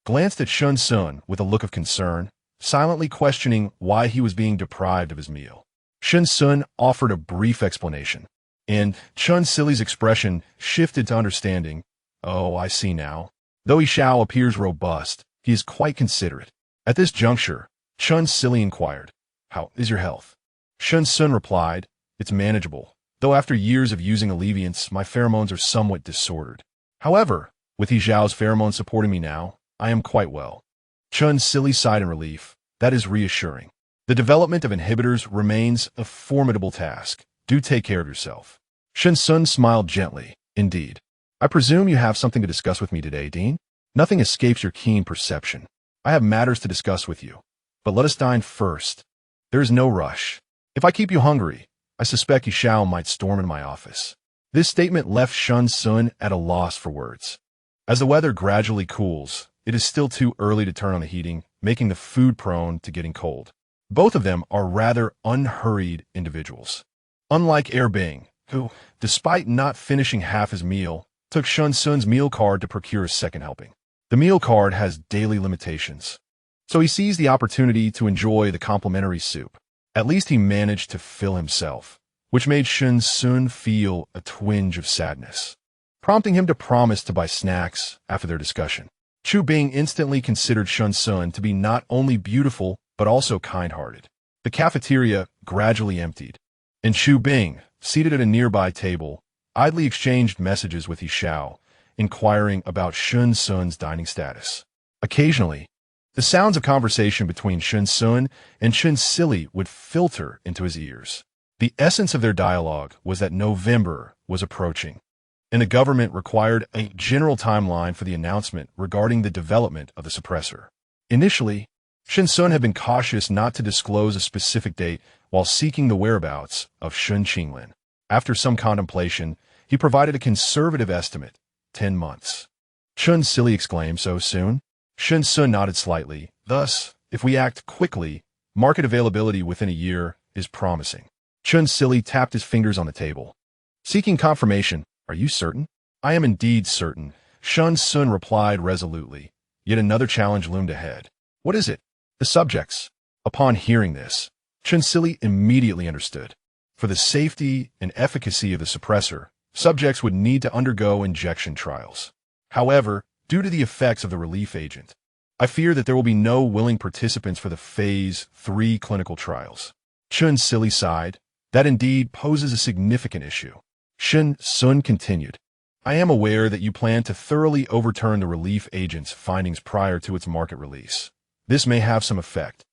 glanced at Shen Xun with a look of concern, silently questioning why he was being deprived of his meal. Shen Xun offered a brief explanation, and Chen Xili's expression shifted to understanding. "Oh, I see now. Though He Xiao appears robust, he is quite considerate." At this juncture, Chen Xili inquired, "How is your health?" Shen Xun replied, "It's manageable, though after years of using alleviants, my pheromones are somewhat disordered. However, with He Xiao's pheromones supporting me now, I am quite well." Chen Xili sighed in relief. "That is reassuring. The development of inhibitors remains a formidable task. Do take care of yourself." Shen Xun smiled gently. "Indeed. I presume you have something to discuss with me today, Dean? Nothing escapes your keen perception. I have matters to discuss with you, but let us dine first. There is no rush. If I keep you hungry, I suspect He Xiao might storm into my office." This statement left Shen Xun at a loss for words. As the weather gradually cools, it is still too early to turn on the heating, making the food prone to getting cold. Both of them are rather unhurried individuals. Unlike Bing, who, despite not finishing half his meal, took Shen Xun's meal card to procure a second helping. The meal card has daily limitations, so he seized the opportunity to enjoy the complimentary soup. At least he managed to fill himself, which made Shen Xun feel a twinge of sadness, prompting him to promise to buy snacks after their discussion. Chu Bing instantly considered Shen Xun to be not only beautiful, but also kind-hearted. The cafeteria gradually emptied, and Chu Bing, seated at a nearby table, idly exchanged messages with He Xiao, inquiring about Shen Xun's dining status. Occasionally, the sounds of conversation between Shen Xun and Shen Xili would filter into his ears. The essence of their dialogue was that November was approaching, and the government required a general timeline for the announcement regarding the development of the suppressor. Initially, Shen Xun had been cautious not to disclose a specific date while seeking the whereabouts of Shun Qinglin. After some contemplation, he provided a conservative estimate, 10 months. Shun Xili exclaimed, "So soon?" Shen Xun nodded slightly. "Thus, if we act quickly, market availability within a year is promising." Shun Xili tapped his fingers on the table, seeking confirmation. "Are you certain?" "I am indeed certain," Shen Xun replied resolutely. Yet another challenge loomed ahead. "What is it?" "The subjects." Upon hearing this, Shen Xili immediately understood. For the safety and efficacy of the suppressor, subjects would need to undergo injection trials. However, due to the effects of the relief agent, I fear that there will be no willing participants for the Phase 3 clinical trials. Shen Xili sighed. That indeed poses a significant issue. Shen Xun continued. "I am aware that you plan to thoroughly overturn the relief agent's findings prior to its market release. This may have some effect,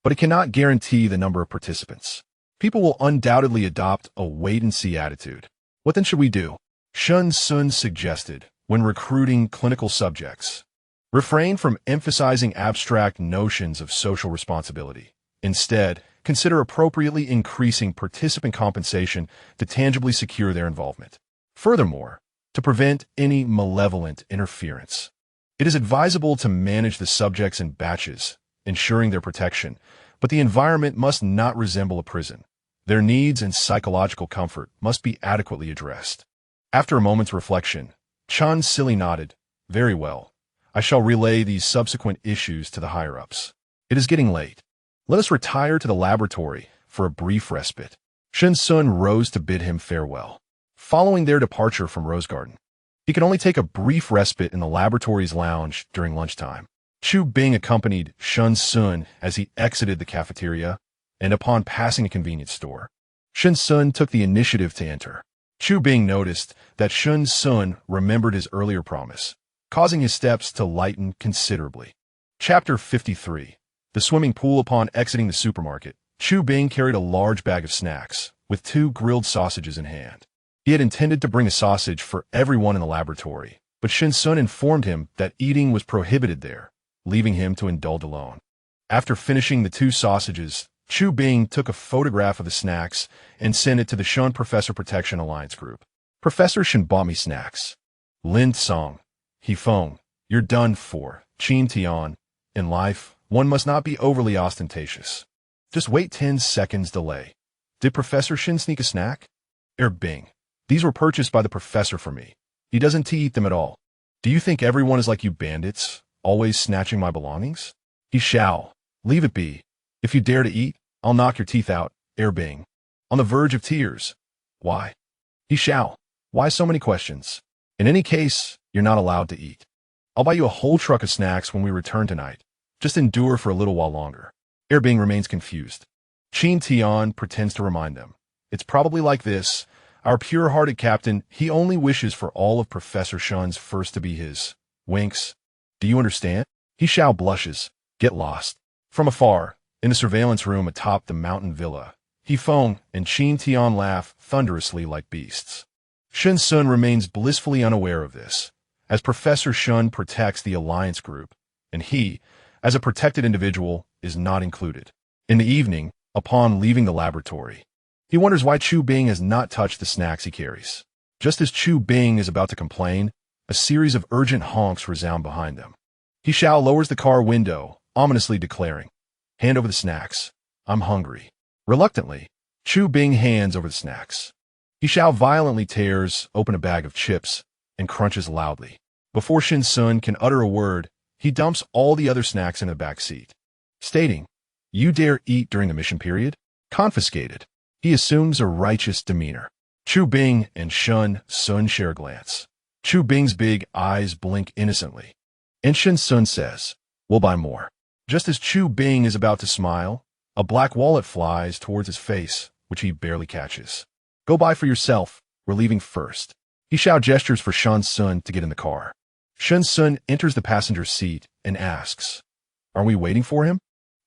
but it cannot guarantee the number of participants. People will undoubtedly adopt a wait-and-see attitude. What then should we do?" Shen Xun suggested, when recruiting clinical subjects, refrain from emphasizing abstract notions of social responsibility. Instead, consider appropriately increasing participant compensation to tangibly secure their involvement. Furthermore, to prevent any malevolent interference, it is advisable to manage the subjects in batches, ensuring their protection, but the environment must not resemble a prison. Their needs and psychological comfort must be adequately addressed. After a moment's reflection, Shen Xili nodded. "Very well. I shall relay these subsequent issues to the higher-ups. It is getting late. Let us retire to the laboratory for a brief respite." Shen Xun rose to bid him farewell. Following their departure from Rose Garden, he could only take a brief respite in the laboratory's lounge during lunchtime. Chu Bing accompanied Shen Xun as he exited the cafeteria, and upon passing a convenience store, Shen Xun took the initiative to enter. Chu Bing noticed that Shen Xun remembered his earlier promise, causing his steps to lighten considerably. Chapter 53. The swimming pool. Upon exiting the supermarket, Chu Bing carried a large bag of snacks, with 2 grilled sausages in hand. He had intended to bring a sausage for everyone in the laboratory, but Shen Xun informed him that eating was prohibited there, leaving him to indulge alone. After finishing the 2 sausages, Chu Bing took a photograph of the snacks and sent it to the Shun Professor Protection Alliance group. "Professor Shen bought me snacks. Lin Song, He Feng, you're done for. Qin Tian. In life, one must not be overly ostentatious. Just wait 10 seconds delay. Did Professor Shen sneak a snack?" Bing. "These were purchased by the professor for me. He doesn't eat them at all. Do you think everyone is like you bandits, always snatching my belongings?" He Xiao. "Leave it be. If you dare to eat, I'll knock your teeth out." Bing. On the verge of tears. "Why?" He Xiao. "Why so many questions? In any case, you're not allowed to eat. I'll buy you a whole truck of snacks when we return tonight. Just endure for a little while longer." Bing remains confused. Qin Tian pretends to remind them. "It's probably like this. Our pure-hearted captain, he only wishes for all of Professor Shun's first to be his." Winks. "Do you understand?" He Xiao blushes. "Get lost." From afar, in the surveillance room atop the mountain villa, He Feng and Qin Tian laugh thunderously like beasts. Shen Xun remains blissfully unaware of this, as Professor Shun protects the Alliance group, and he, as a protected individual, is not included. In the evening, upon leaving the laboratory, he wonders why Chu Bing has not touched the snacks he carries. Just as Chu Bing is about to complain, a series of urgent honks resound behind them. He Xiao lowers the car window, ominously declaring, "Hand over the snacks. I'm hungry." Reluctantly, Chu Bing hands over the snacks. He Xiao violently tears open a bag of chips and crunches loudly. Before Shen Xun can utter a word, he dumps all the other snacks in the back seat, stating, "You dare eat during the mission period? Confiscated." He assumes a righteous demeanor. Chu Bing and Shen Xun share a glance. Chu Bing's big eyes blink innocently, and Shen Xun says, "We'll buy more." Just as Chu Bing is about to smile, a black wallet flies towards his face, which he barely catches. "Go buy for yourself. We're leaving first." He Xiao gestures for Shen Xun to get in the car. Shen Xun enters the passenger seat and asks, "Are we waiting for him?"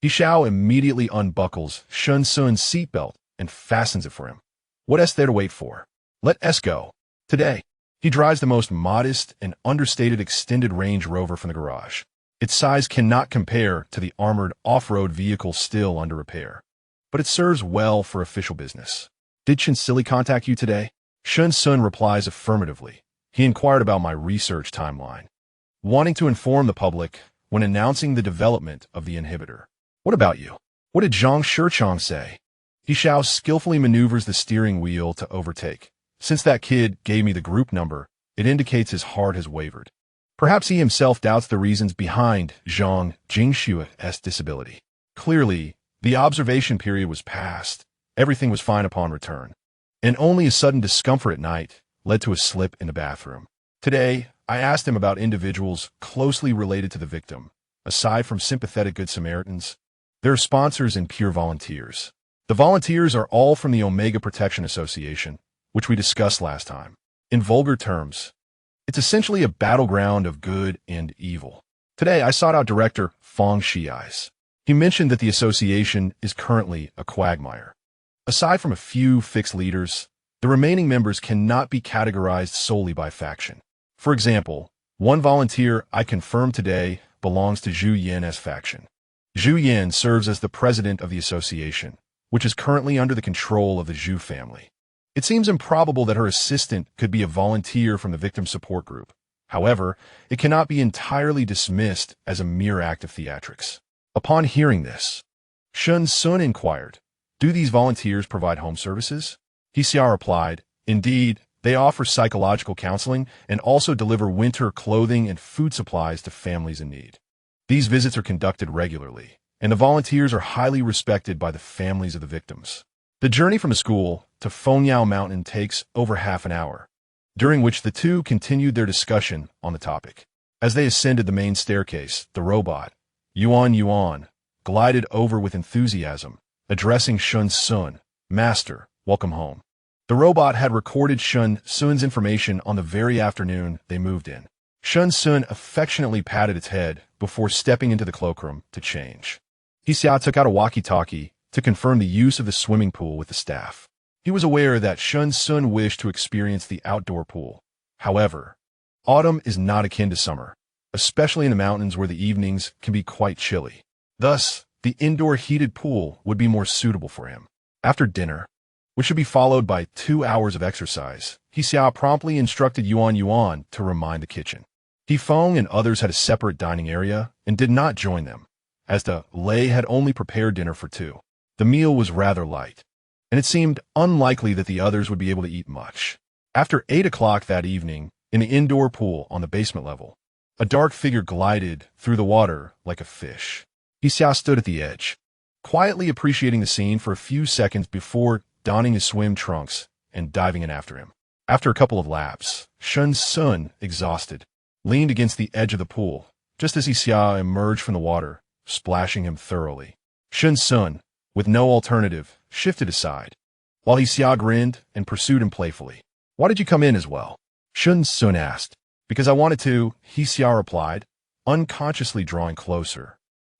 He Xiao immediately unbuckles Shen Xun's seatbelt and fastens it for him. What is there to wait for? Let us go. Today, he drives the most modest and understated extended range Rover from the garage. Its size cannot compare to the armored off-road vehicle still under repair, but it serves well for official business. "Did Chen Silly contact you today?" Shen Xun replies affirmatively. He inquired about my research timeline, wanting to inform the public when announcing the development of the inhibitor. "What about you? What did Zhang Shichang say?" He Xiao skillfully maneuvers the steering wheel to overtake. Since that kid gave me the group number, it indicates his heart has wavered. Perhaps he himself doubts the reasons behind Zhang Jingshua's disability. Clearly, the observation period was past. Everything was fine upon return, and only a sudden discomfort at night led to a slip in the bathroom. Today, I asked him about individuals closely related to the victim. Aside from sympathetic Good Samaritans, there are sponsors and pure volunteers. The volunteers are all from the Omega Protection Association, which we discussed last time. In vulgar terms, it's essentially a battleground of good and evil. Today, I sought out Director Fong Shiais. He mentioned that the association is currently a quagmire. Aside from a few fixed leaders, the remaining members cannot be categorized solely by faction. For example, one volunteer I confirmed today belongs to Zhu Yan's faction. Zhu Yan serves as the president of the association, which is currently under the control of the Zhu family. It seems improbable that her assistant could be a volunteer from the victim support group. However, it cannot be entirely dismissed as a mere act of theatrics. Upon hearing this, Shen Xun inquired, "Do these volunteers provide home services?" He Xiao replied, "Indeed, they offer psychological counseling and also deliver winter clothing and food supplies to families in need. These visits are conducted regularly, and the volunteers are highly respected by the families of the victims." The journey from the school to Fengyao Mountain takes over half an hour, during which the two continued their discussion on the topic. As they ascended the main staircase, the robot, Yuan, glided over with enthusiasm, addressing Shen Xun, "Master, welcome home." The robot had recorded Shen Xun's information on the very afternoon they moved in. Shen Xun affectionately patted its head before stepping into the cloakroom to change. He Xiao took out a walkie-talkie to confirm the use of the swimming pool with the staff. He was aware that Shen Xun wished to experience the outdoor pool. However, autumn is not akin to summer, especially in the mountains where the evenings can be quite chilly. Thus, the indoor heated pool would be more suitable for him. After dinner, which should be followed by 2 hours of exercise, He Xiao promptly instructed Yuan to remind the kitchen. He Feng and others had a separate dining area and did not join them, as the Lei had only prepared dinner for two. The meal was rather light, and it seemed unlikely that the others would be able to eat much. After 8 o'clock that evening, in the indoor pool on the basement level, a dark figure glided through the water like a fish. He Xiao stood at the edge, quietly appreciating the scene for a few seconds before donning his swim trunks and diving in after him. After a couple of laps, Shen Xun, exhausted, leaned against the edge of the pool, just as He Xiao emerged from the water, splashing him thoroughly. Shen Xun, with no alternative, shifted aside, while He Xiao grinned and pursued him playfully. "Why did you come in as well?" Shen Xun asked. "Because I wanted to," He Xiao replied, unconsciously drawing closer.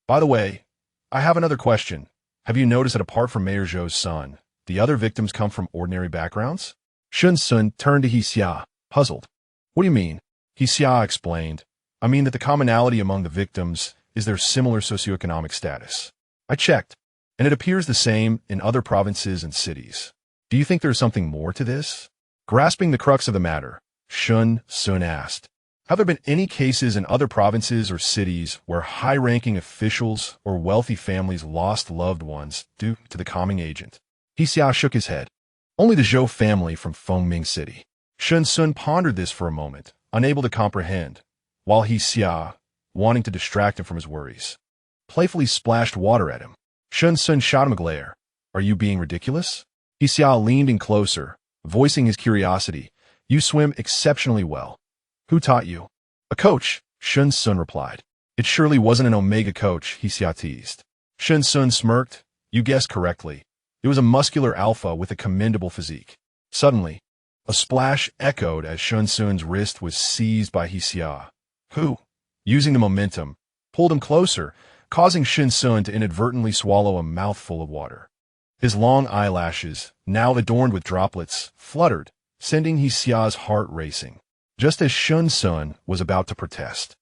"By the way, I have another question. Have you noticed that apart from Mayor Zhou's son, the other victims come from ordinary backgrounds?" Shen Xun turned to He Xiao, puzzled. "What do you mean?" He Xiao explained, "I mean that the commonality among the victims is their similar socioeconomic status. I checked, and it appears the same in other provinces and cities. Do you think there is something more to this?" Grasping the crux of the matter, Shen Xun asked, "Have there been any cases in other provinces or cities where high-ranking officials or wealthy families lost loved ones due to the calming agent?" He Xiao shook his head. "Only the Zhou family from Fengming City." Shen Xun pondered this for a moment, unable to comprehend. while He Xiao, wanting to distract him from his worries, playfully splashed water at him. Shen Xun shot him a glare. Are you being ridiculous? He Xiao leaned in closer, voicing his curiosity. You swim exceptionally well. Who taught you? A coach, Shen Xun replied. It surely wasn't an Omega coach, He Xiao teased. Shen Xun smirked. You guessed correctly. It was a muscular alpha with a commendable physique. Suddenly, a splash echoed as Shen Xun's wrist was seized by He Xiao, who, using the momentum, pulled him closer, causing Shen Xun to inadvertently swallow a mouthful of water. His long eyelashes, now adorned with droplets, fluttered, sending He Xiao's heart racing. Just as Shen Xun was about to protest,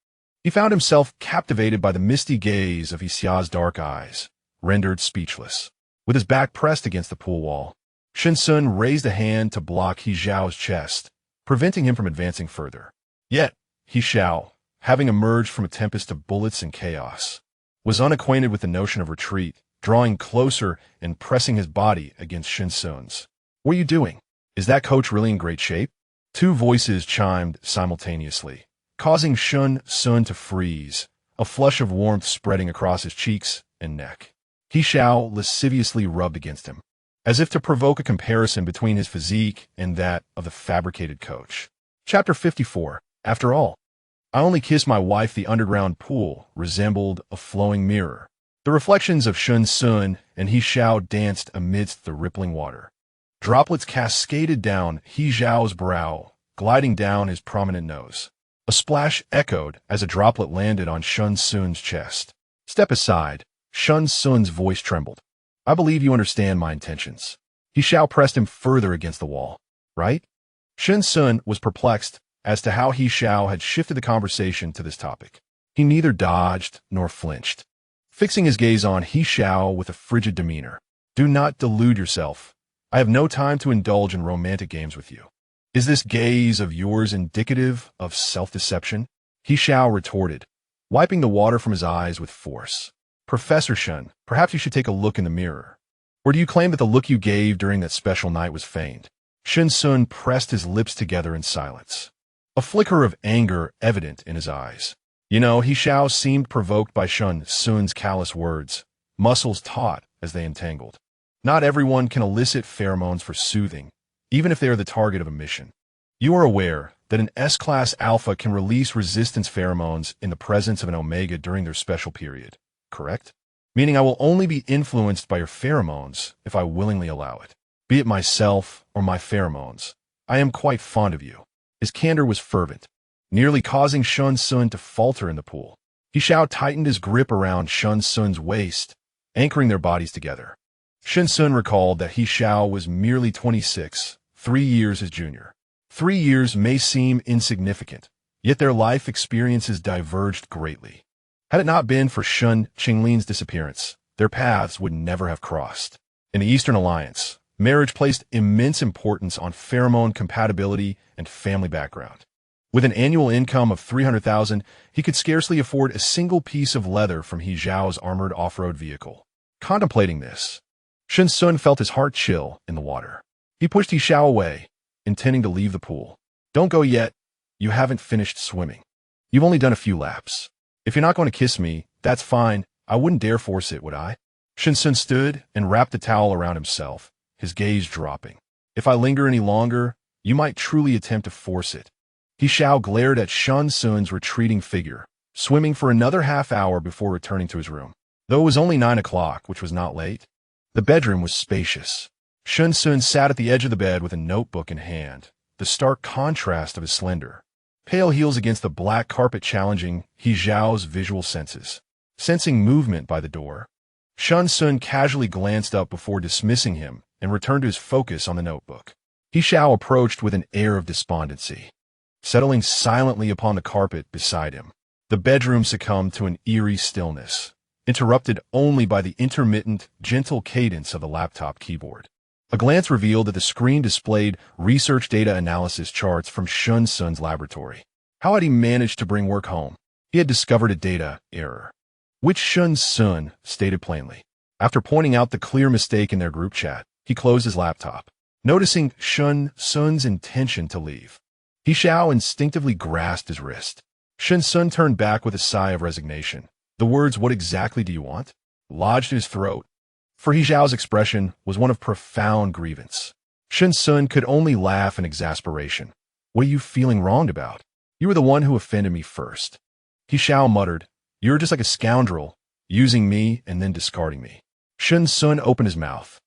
he found himself captivated by the misty gaze of He Xiao's dark eyes, rendered speechless. With his back pressed against the pool wall, Shen Xun raised a hand to block He Xiao's chest, preventing him from advancing further. Yet, He Xiao, having emerged from a tempest of bullets and chaos, was unacquainted with the notion of retreat, drawing closer and pressing his body against Shen Xun's. What are you doing? Is that coach really in great shape? Two voices chimed simultaneously, causing Shen Xun to freeze, a flush of warmth spreading across his cheeks and neck. He Xiao lasciviously rubbed against him, as if to provoke a comparison between his physique and that of the fabricated coach. Chapter 54. After all, I only kissed my wife. The underground pool resembled a flowing mirror. The reflections of Shen Xun and He Xiao danced amidst the rippling water. Droplets cascaded down He Xiao's brow, gliding down his prominent nose. A splash echoed as a droplet landed on Shen Xun's chest. Step aside. Shen Xun's voice trembled. I believe you understand my intentions. He Xiao pressed him further against the wall. Right? Shen Xun was perplexed as to how He Xiao had shifted the conversation to this topic. He neither dodged nor flinched, fixing his gaze on He Xiao with a frigid demeanor. Do not delude yourself. I have no time to indulge in romantic games with you. Is this gaze of yours indicative of self-deception? He Xiao retorted, wiping the water from his eyes with force. Professor Shen, perhaps you should take a look in the mirror. Or do you claim that the look you gave during that special night was feigned? Shen Xun pressed his lips together in silence, a flicker of anger evident in his eyes. He Xiao seemed provoked by Shen Xun's callous words, muscles taut as they entangled. Not everyone can elicit pheromones for soothing, even if they are the target of a mission. You are aware that an S-class alpha can release resistance pheromones in the presence of an omega during their special period, correct? Meaning I will only be influenced by your pheromones if I willingly allow it. Be it myself or my pheromones, I am quite fond of you. His candor was fervent, nearly causing Shen Xun to falter in the pool. He Xiao tightened his grip around Shen Xun's waist, anchoring their bodies together. Shen Xun recalled that He Xiao was merely 26, 3 years his junior. 3 years may seem insignificant, yet their life experiences diverged greatly. Had it not been for Shen Qinglin's disappearance, their paths would never have crossed. In the Eastern Alliance, marriage placed immense importance on pheromone compatibility and family background. With an annual income of 300,000, he could scarcely afford a single piece of leather from He Xiao's armored off-road vehicle. Contemplating this, Shen Xun felt his heart chill in the water. He pushed He Xiao away, intending to leave the pool. Don't go yet. You haven't finished swimming. You've only done a few laps. If you're not going to kiss me, that's fine. I wouldn't dare force it, would I? Shen Xun stood and wrapped a towel around himself, his gaze dropping. If I linger any longer, you might truly attempt to force it. He Xiao glared at Shen Xun's retreating figure, swimming for another half hour before returning to his room. Though it was only 9 o'clock, which was not late, the bedroom was spacious. Shen Xun sat at the edge of the bed with a notebook in hand, the stark contrast of his slender, pale heels against the black carpet challenging He Xiao's visual senses. Sensing movement by the door, Shen Xun casually glanced up before dismissing him and returned to his focus on the notebook. He Xiao approached with an air of despondency, settling silently upon the carpet beside him. The bedroom succumbed to an eerie stillness, interrupted only by the intermittent, gentle cadence of the laptop keyboard. A glance revealed that the screen displayed research data analysis charts from Shen Xun's laboratory. How had he managed to bring work home? He had discovered a data error, which Shen Xun stated plainly. After pointing out the clear mistake in their group chat, he closed his laptop, noticing Shen Xun's intention to leave. He Xiao instinctively grasped his wrist. Shen Xun turned back with a sigh of resignation. The words, "What exactly do you want?" lodged in his throat, for He Xiao's expression was one of profound grievance. Shen Xun could only laugh in exasperation. "What are you feeling wronged about? You were the one who offended me first." He Xiao muttered, "You're just like a scoundrel, using me and then discarding me." Shen Xun opened his mouth,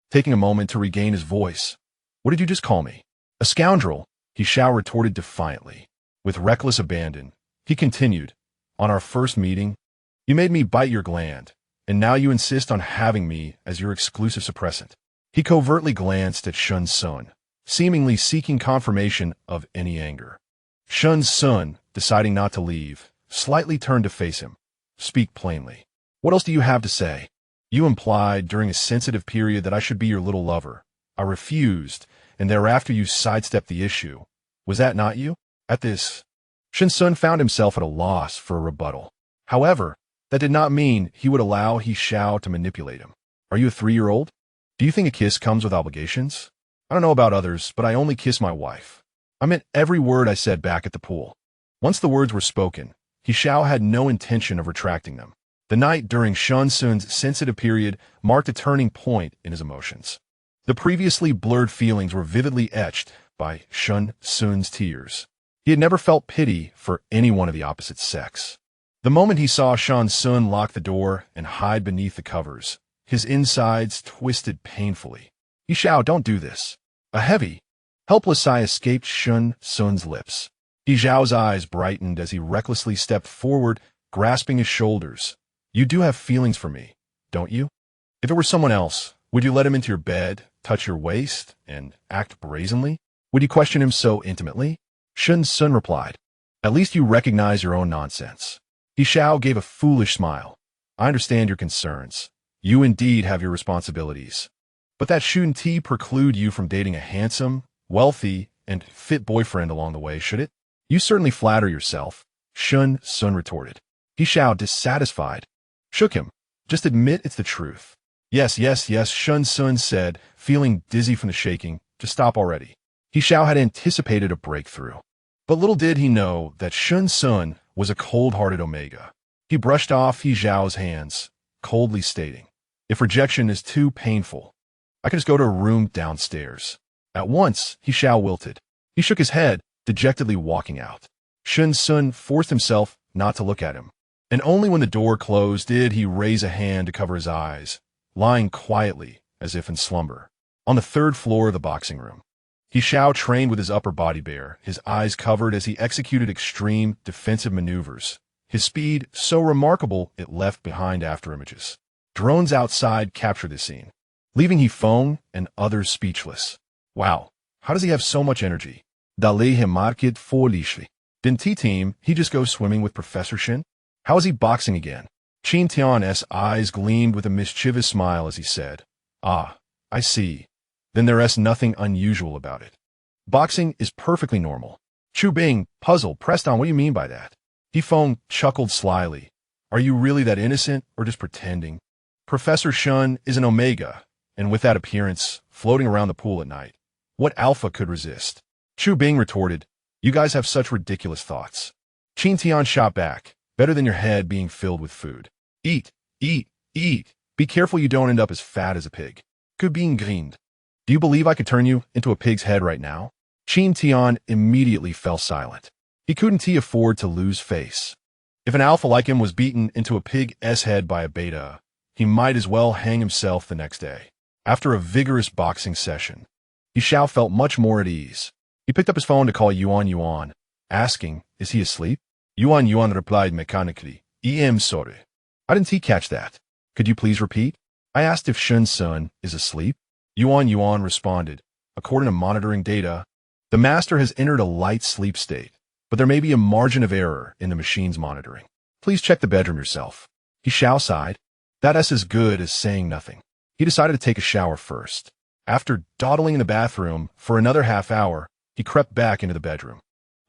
taking a moment to regain his voice. "What did you just call me?" "A scoundrel," He Xiao retorted defiantly. With reckless abandon, he continued, "On our first meeting, you made me bite your gland, and now you insist on having me as your exclusive suppressant." He covertly glanced at Shen Xun, seemingly seeking confirmation of any anger. Shen Xun, deciding not to leave, slightly turned to face him. "Speak plainly. What else do you have to say? You implied during a sensitive period that I should be your little lover. I refused, and thereafter you sidestepped the issue. Was that not you?" At this, Shen Xun found himself at a loss for a rebuttal. However, that did not mean he would allow He Xiao to manipulate him. "Are you a 3-year-old? Do you think a kiss comes with obligations? I don't know about others, but I only kiss my wife." I meant every word I said back at the pool. Once the words were spoken, He Xiao had no intention of retracting them. The night during Shen Xun's sensitive period marked a turning point in his emotions. The previously blurred feelings were vividly etched by Shen Xun's tears. He had never felt pity for anyone of the opposite sex. The moment he saw Shen Xun lock the door and hide beneath the covers, his insides twisted painfully. "He Xiao, don't do this." A heavy, helpless sigh escaped Shen Xun's lips. He Xiao's eyes brightened as he recklessly stepped forward, grasping his shoulders. "You do have feelings for me, don't you? If it were someone else, would you let him into your bed, touch your waist, and act brazenly? Would you question him so intimately?" Shen Xun replied, "At least you recognize your own nonsense." He Xiao gave a foolish smile. "I understand your concerns. You indeed have your responsibilities. But that shouldn't preclude you from dating a handsome, wealthy, and fit boyfriend along the way, should it?" "You certainly flatter yourself," Shen Xun retorted. He Xiao, dissatisfied, shook him. "Just admit it's the truth." Yes, Shen Xun said, feeling dizzy from the shaking. "Just stop already." He Xiao had anticipated a breakthrough. But little did he know that Shen Xun was a cold-hearted Omega. He brushed off He Xiao's hands, coldly stating, "If rejection is too painful, I can just go to a room downstairs." At once, He Xiao wilted. He shook his head, dejectedly walking out. Shen Xun forced himself not to look at him, and only when the door closed did he raise a hand to cover his eyes, lying quietly as if in slumber. On the 3rd floor of the boxing room, He Xiao trained with his upper body bare, his eyes covered as he executed extreme defensive maneuvers, his speed so remarkable it left behind afterimages. Drones outside captured the scene, leaving He Feng and others speechless. Wow, how does he have so much energy? D'aller he market foolishly. Didn't T-Team he just go swimming with Professor Shen? How is he boxing again? Qin Tian's eyes gleamed with a mischievous smile as he said, "Ah, I see. Then there is nothing unusual about it. Boxing is perfectly normal." Chu Bing, puzzled, pressed on, "What do you mean by that?" He Feng chuckled slyly. "Are you really that innocent or just pretending? Professor Shen is an Omega, and with that appearance, floating around the pool at night, what alpha could resist?" Chu Bing retorted, "You guys have such ridiculous thoughts." Qin Tian shot back, "Better than your head being filled with food. Eat, eat, eat. Be careful you don't end up as fat as a pig." Que Bing grinned. "Do you believe I could turn you into a pig's head right now?" Qin Tian immediately fell silent. He couldn't afford to lose face. If an alpha like him was beaten into a pig's head by a beta, he might as well hang himself the next day. After a vigorous boxing session, He Xiao felt much more at ease. He picked up his phone to call Yuan, asking, "Is he asleep?" Yuan replied mechanically, sorry. I didn't catch that. Could you please repeat?" I asked if Shen Xun is asleep. Yuan responded, "According to monitoring data, the master has entered a light sleep state, but there may be a margin of error in the machine's monitoring. Please check the bedroom yourself." He Xiao sighed. That's as good as saying nothing. He decided to take a shower first. After dawdling in the bathroom for another half hour, he crept back into the bedroom.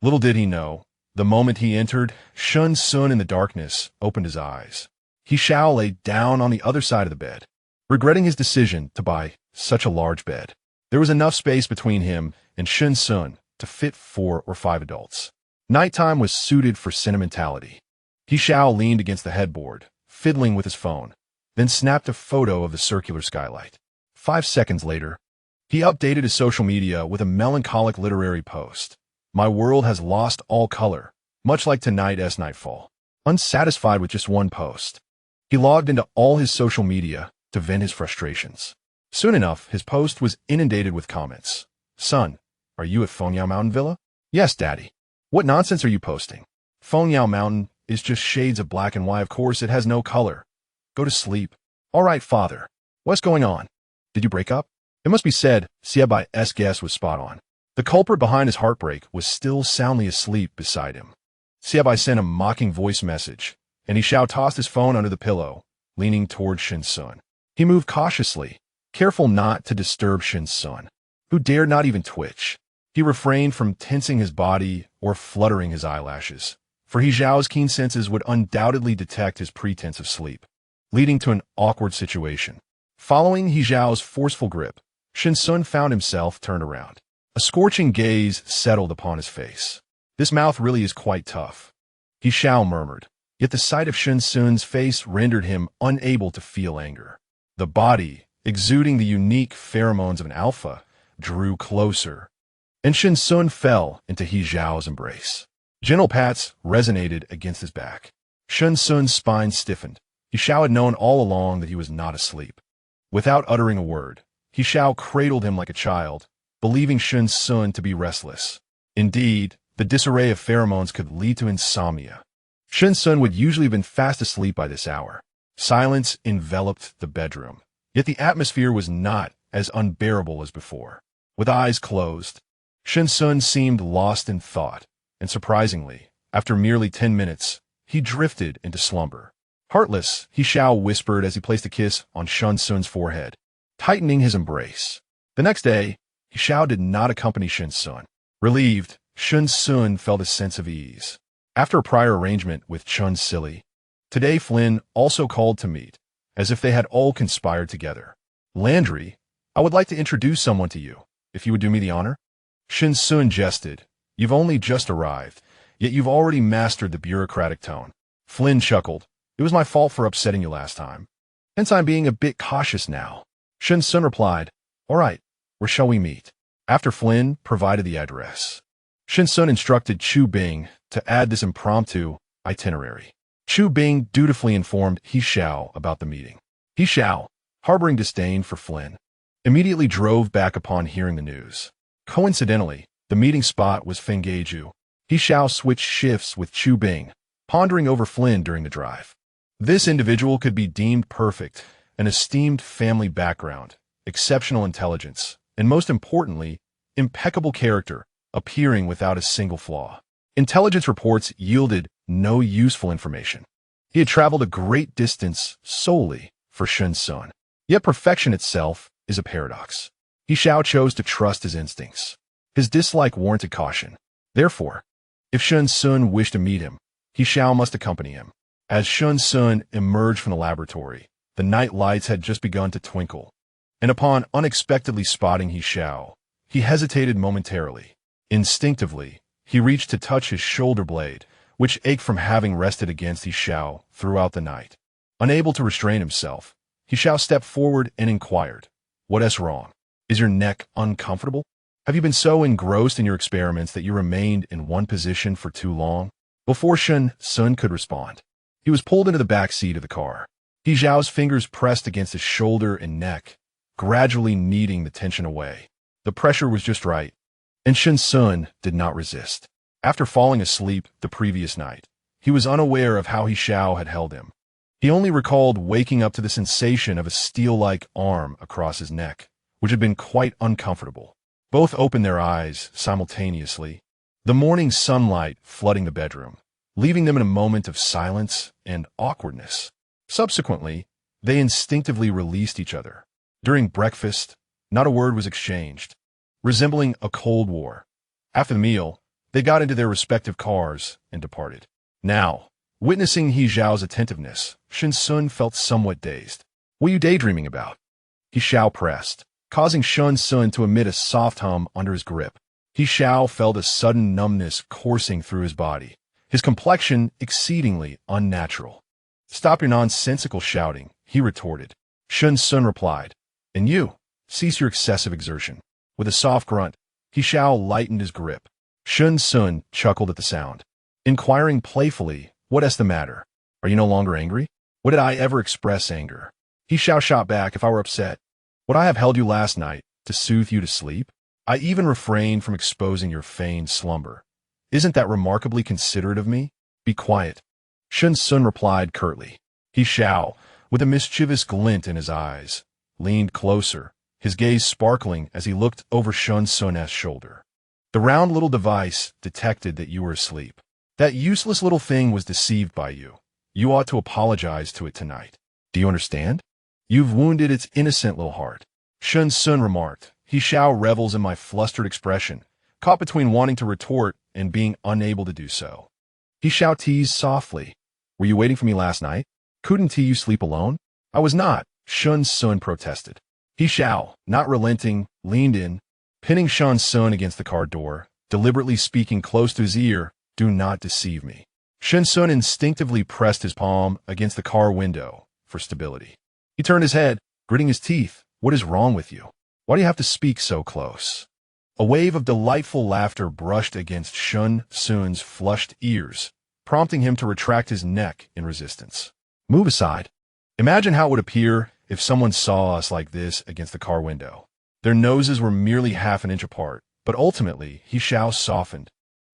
Little did he know, the moment he entered, Shen Xun in the darkness opened his eyes. He Xiao lay down on the other side of the bed, regretting his decision to buy such a large bed. There was enough space between him and Shen Xun to fit 4 or 5 adults. Nighttime was suited for sentimentality. He Xiao leaned against the headboard, fiddling with his phone, then snapped a photo of the circular skylight. 5 seconds later, he updated his social media with a melancholic literary post. My world has lost all color, much like tonight's nightfall. Unsatisfied with just one post, he logged into all his social media to vent his frustrations. Soon enough, his post was inundated with comments. Son, are you at Fengyao Mountain Villa? Yes, Daddy. What nonsense are you posting? Fengyao Mountain is just shades of black and white. Of course, it has no color. Go to sleep. All right, Father. What's going on? Did you break up? It must be said, Xiao's guess was spot on. The culprit behind his heartbreak was still soundly asleep beside him. Xiao sent a mocking voice message, and He Xiao tossed his phone under the pillow, leaning toward Shen Xun. He moved cautiously, careful not to disturb Shen Xun, who dared not even twitch. He refrained from tensing his body or fluttering his eyelashes, for He Xiao's keen senses would undoubtedly detect his pretense of sleep, leading to an awkward situation. Following He Xiao's forceful grip, Shen Xun found himself turned around. A scorching gaze settled upon his face. This mouth really is quite tough, He Xiao murmured, yet the sight of Shen Xun's face rendered him unable to feel anger. The body, exuding the unique pheromones of an alpha, drew closer, and Shen Xun fell into He Xiao's embrace. Gentle pats resonated against his back. Shen Xun's spine stiffened. He Xiao had known all along that he was not asleep. Without uttering a word, He Xiao cradled him like a child, believing Shen Xun to be restless. Indeed, the disarray of pheromones could lead to insomnia. Shen Xun would usually have been fast asleep by this hour. Silence enveloped the bedroom, yet the atmosphere was not as unbearable as before. With eyes closed, Shen Xun seemed lost in thought, and surprisingly, after merely 10 minutes, he drifted into slumber. Heartless, He Xiao whispered as he placed a kiss on Shen Xun's forehead, tightening his embrace. The next day, He Xiao did not accompany Shen Xun. Relieved, Shen Xun felt a sense of ease. After a prior arrangement with Chun Silly, today Flynn also called to meet, as if they had all conspired together. Landry, I would like to introduce someone to you, if you would do me the honor. Shen Xun jested. You've only just arrived, yet you've already mastered the bureaucratic tone. Flynn chuckled. It was my fault for upsetting you last time. Hence I'm being a bit cautious now. Shen Xun replied, all right, where shall we meet? After Flynn provided the address, Shen Xun instructed Chu Bing to add this impromptu itinerary. Chu Bing dutifully informed He Xiao about the meeting. He Xiao, harboring disdain for Flynn, immediately drove back upon hearing the news. Coincidentally, the meeting spot was Fenggeiju. He Xiao switched shifts with Chu Bing, pondering over Flynn during the drive. This individual could be deemed perfect, an esteemed family background, exceptional intelligence, and most importantly, impeccable character, appearing without a single flaw. Intelligence reports yielded no useful information. He had traveled a great distance solely for Shen Xun. Yet perfection itself is a paradox. He Xiao chose to trust his instincts. His dislike warranted caution. Therefore, if Shen Xun wished to meet him, He Xiao must accompany him. As Shen Xun emerged from the laboratory, the night lights had just begun to twinkle, and upon unexpectedly spotting He Xiao, he hesitated momentarily. Instinctively, he reached to touch his shoulder blade, which ached from having rested against He Xiao throughout the night. Unable to restrain himself, He Xiao stepped forward and inquired, "What's wrong? Is your neck uncomfortable? Have you been so engrossed in your experiments that you remained in one position for too long?" Before Shen Xun could respond, he was pulled into the back seat of the car. He Xiao's fingers pressed against his shoulder and neck, gradually kneading the tension away. The pressure was just right, and Shen Xun did not resist. After falling asleep the previous night, he was unaware of how He Xiao had held him. He only recalled waking up to the sensation of a steel-like arm across his neck, which had been quite uncomfortable. Both opened their eyes simultaneously, the morning sunlight flooding the bedroom, leaving them in a moment of silence and awkwardness. Subsequently, they instinctively released each other. During breakfast, not a word was exchanged, resembling a Cold War. After the meal, they got into their respective cars and departed. Now, witnessing He Xiao's attentiveness, Shen Xun felt somewhat dazed. What are you daydreaming about? He Xiao pressed, causing Shen Xun to emit a soft hum under his grip. He Xiao felt a sudden numbness coursing through his body, his complexion exceedingly unnatural. "Stop your nonsensical shouting," he retorted. Shen Xun replied, "And you, cease your excessive exertion." With a soft grunt, He Xiao lightened his grip. Shen Xun chuckled at the sound, inquiring playfully, "What's the matter? Are you no longer angry?" "When did I ever express anger?" He Xiao shot back. "If I were upset, would I have held you last night to soothe you to sleep? I even refrained from exposing your feigned slumber. Isn't that remarkably considerate of me? Be quiet." Shen Xun replied curtly. He Xiao, with a mischievous glint in his eyes, leaned closer, his gaze sparkling as he looked over Shen Xun's shoulder. "The round little device detected that you were asleep. That useless little thing was deceived by you. You ought to apologize to it tonight. Do you understand? You've wounded its innocent little heart." Shen Xun remarked. He Xiao revels in my flustered expression, caught between wanting to retort and being unable to do so. He Xiao teased softly. "Were you waiting for me last night? Couldn't you sleep alone?" "I was not," Shen Xun protested. He Xiao, not relenting, leaned in, pinning Shen Xun against the car door, deliberately speaking close to his ear, "Do not deceive me." Shen Xun instinctively pressed his palm against the car window for stability. He turned his head, gritting his teeth. "What is wrong with you? Why do you have to speak so close?" A wave of delightful laughter brushed against Shen Xun's flushed ears, prompting him to retract his neck in resistance. "Move aside. Imagine how it would appear if someone saw us like this against the car window." Their noses were merely half an inch apart, but ultimately He Xiao softened,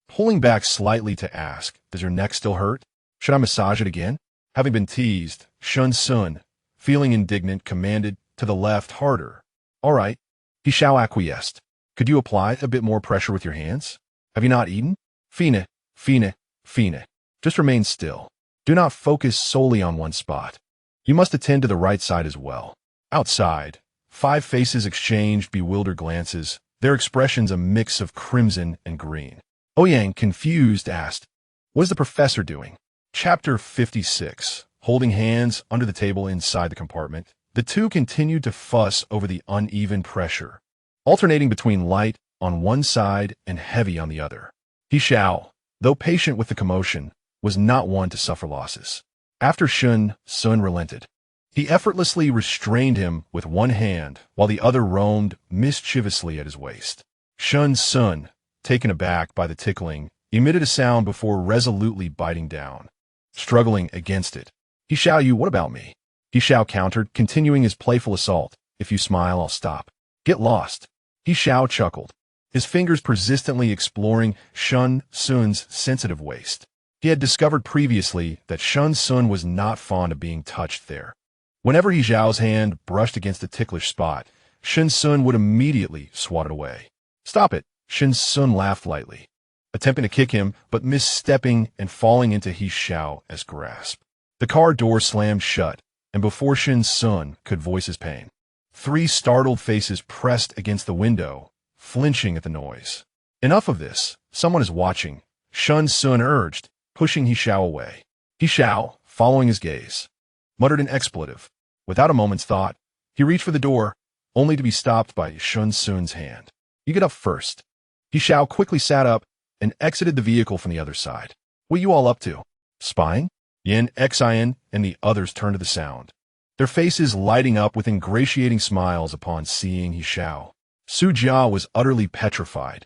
pulling back slightly to ask, "Does your neck still hurt? Should I massage it again?" Having been teased, Shen Xun, feeling indignant, commanded, "To the left, harder." "All right." He Xiao acquiesced. "Could you apply a bit more pressure with your hands? Have you not eaten?" "Fine, fine, fine. Just remain still. Do not focus solely on one spot. You must attend to the right side as well." Outside, 5 faces exchanged bewildered glances, their expressions a mix of crimson and green. Ouyang, confused, asked, "What is the professor doing?" Chapter 56. Holding hands under the table inside the compartment, the two continued to fuss over the uneven pressure, alternating between light on one side and heavy on the other. He Xiao, though patient with the commotion, was not one to suffer losses. After Shen Xun relented, he effortlessly restrained him with one hand while the other roamed mischievously at his waist. Shen Xun, taken aback by the tickling, emitted a sound before resolutely biting down, struggling against it. "He Xiao, you, what about me?" He Xiao countered, continuing his playful assault. "If you smile, I'll stop. Get lost." He Xiao chuckled, his fingers persistently exploring Shen Xun's sensitive waist. He had discovered previously that Shen Xun was not fond of being touched there. Whenever He Xiao's hand brushed against the ticklish spot, Shen Xun would immediately swat it away. "Stop it," Shen Xun laughed lightly, attempting to kick him, but misstepping and falling into He Xiao's grasp. The car door slammed shut, and before Shen Xun could voice his pain, 3 startled faces pressed against the window, flinching at the noise. "Enough of this. Someone is watching," Shen Xun urged, pushing He Xiao away. He Xiao, following his gaze, muttered an expletive. Without a moment's thought, he reached for the door, only to be stopped by Shen Xun's hand. "You get up first." He Xiao quickly sat up and exited the vehicle from the other side. "What you all up to? Spying?" Yan Xian and the others turned to the sound, their faces lighting up with ingratiating smiles upon seeing He Xiao. Su Jia was utterly petrified,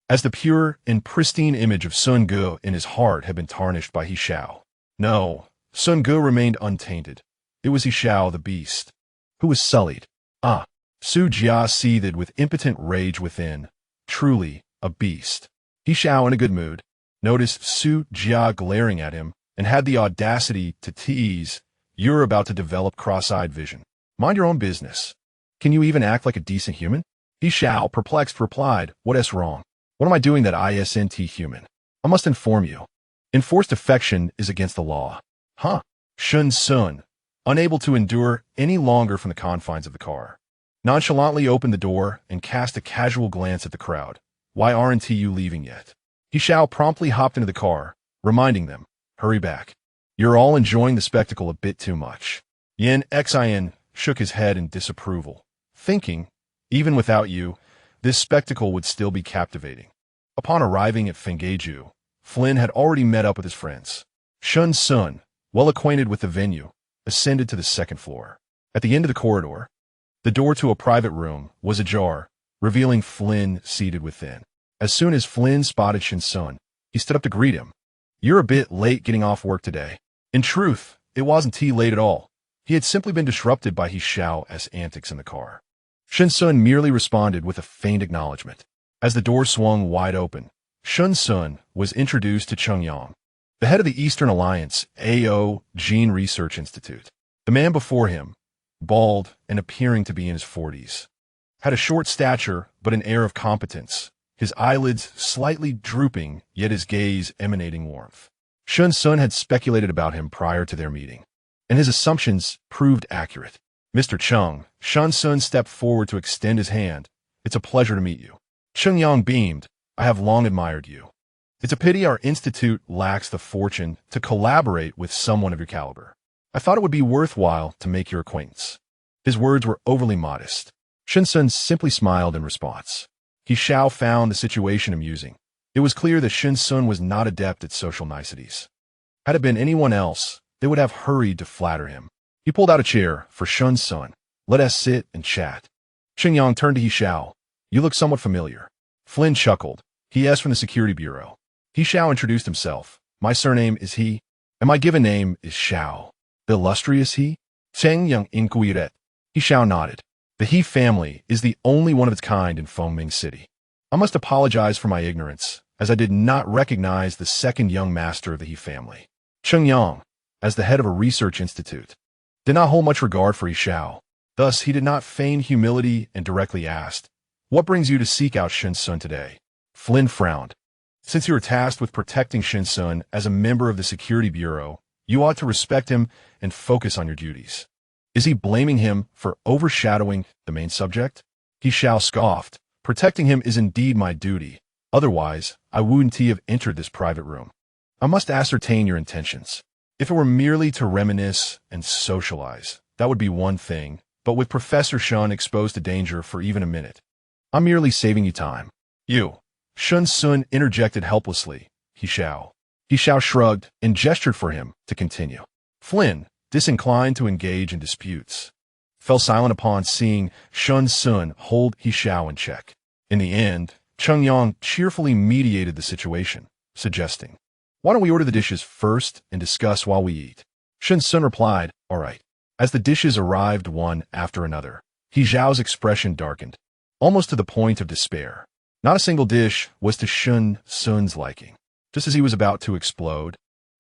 as the pure and pristine image of Sun Ge in his heart had been tarnished by He Xiao. No, Sun Ge remained untainted. It was He Xiao the beast, who was sullied. Ah! Su Jia seethed with impotent rage within. Truly, a beast. He Xiao, in a good mood, noticed Su Jia glaring at him and had the audacity to tease, "You're about to develop cross-eyed vision. Mind your own business. Can you even act like a decent human?" He Xiao, perplexed, replied, "What's wrong? What am I doing that isn't human? I must inform you. Enforced affection is against the law." "Huh?" Shen Xun, unable to endure any longer from the confines of the car, nonchalantly opened the door and cast a casual glance at the crowd. "Why aren't you leaving yet?" He Xiao promptly hopped into the car, reminding them, "Hurry back. You're all enjoying the spectacle a bit too much." Yan Xian shook his head in disapproval, thinking, even without you, this spectacle would still be captivating. Upon arriving at Fenggeju, Flynn had already met up with his friends. Shen Xun, well acquainted with the venue, ascended to the second floor. At the end of the corridor, the door to a private room was ajar, revealing Flynn seated within. As soon as Flynn spotted Shen Xun, he stood up to greet him. "You're a bit late getting off work today." In truth, it wasn't he late at all. He had simply been disrupted by He Xiao's antics in the car. Shen Xun merely responded with a faint acknowledgement. As the door swung wide open, Shen Xun was introduced to Cheng Yang, the head of the Eastern Alliance AO Gene Research Institute. The man before him, bald and appearing to be in his 40s, had a short stature but an air of competence, his eyelids slightly drooping, yet his gaze emanating warmth. Shen Xun had speculated about him prior to their meeting, and his assumptions proved accurate. "Mr. Cheng," Shen Xun stepped forward to extend his hand. "It's a pleasure to meet you." Cheng Yang beamed. "I have long admired you. It's a pity our institute lacks the fortune to collaborate with someone of your caliber. I thought it would be worthwhile to make your acquaintance." His words were overly modest. Shen Xun simply smiled in response. He Xiao found the situation amusing. It was clear that Shen Xun was not adept at social niceties. Had it been anyone else, they would have hurried to flatter him. He pulled out a chair for Shen Xun. "Let us sit and chat." Cheng Yang turned to He Xiao. "You look somewhat familiar." Flynn chuckled. "He is from the Security Bureau." He Xiao introduced himself. "My surname is He, and my given name is Xiao." "The illustrious He?" Cheng Yang inquired. He Xiao nodded. "The He family is the only one of its kind in Fengming City. I must apologize for my ignorance, as I did not recognize the second young master of the He family." Cheng Yang, as the head of a research institute, did not hold much regard for He Xiao. Thus, he did not feign humility and directly asked, "What brings you to seek out Shen Xun today?" Flynn frowned. "Since you are tasked with protecting Shen Xun as a member of the Security Bureau, you ought to respect him and focus on your duties." Is he blaming him for overshadowing the main subject? He Xiao scoffed. "Protecting him is indeed my duty. Otherwise, I wouldn't have entered this private room. I must ascertain your intentions. If it were merely to reminisce and socialize, that would be one thing, but with Professor Shen exposed to danger for even a minute, I'm merely saving you time." "You." Shen Xun interjected helplessly. He Xiao. He Xiao shrugged and gestured for him to continue. Flynn, disinclined to engage in disputes, fell silent upon seeing Shen Xun hold He Xiao in check. In the end, Cheng Yang cheerfully mediated the situation, suggesting, "Why don't we order the dishes first and discuss while we eat?" Shen Xun replied, "All right." As the dishes arrived one after another, He Xiao's expression darkened, almost to the point of despair. Not a single dish was to Shen Xun's liking. Just as he was about to explode,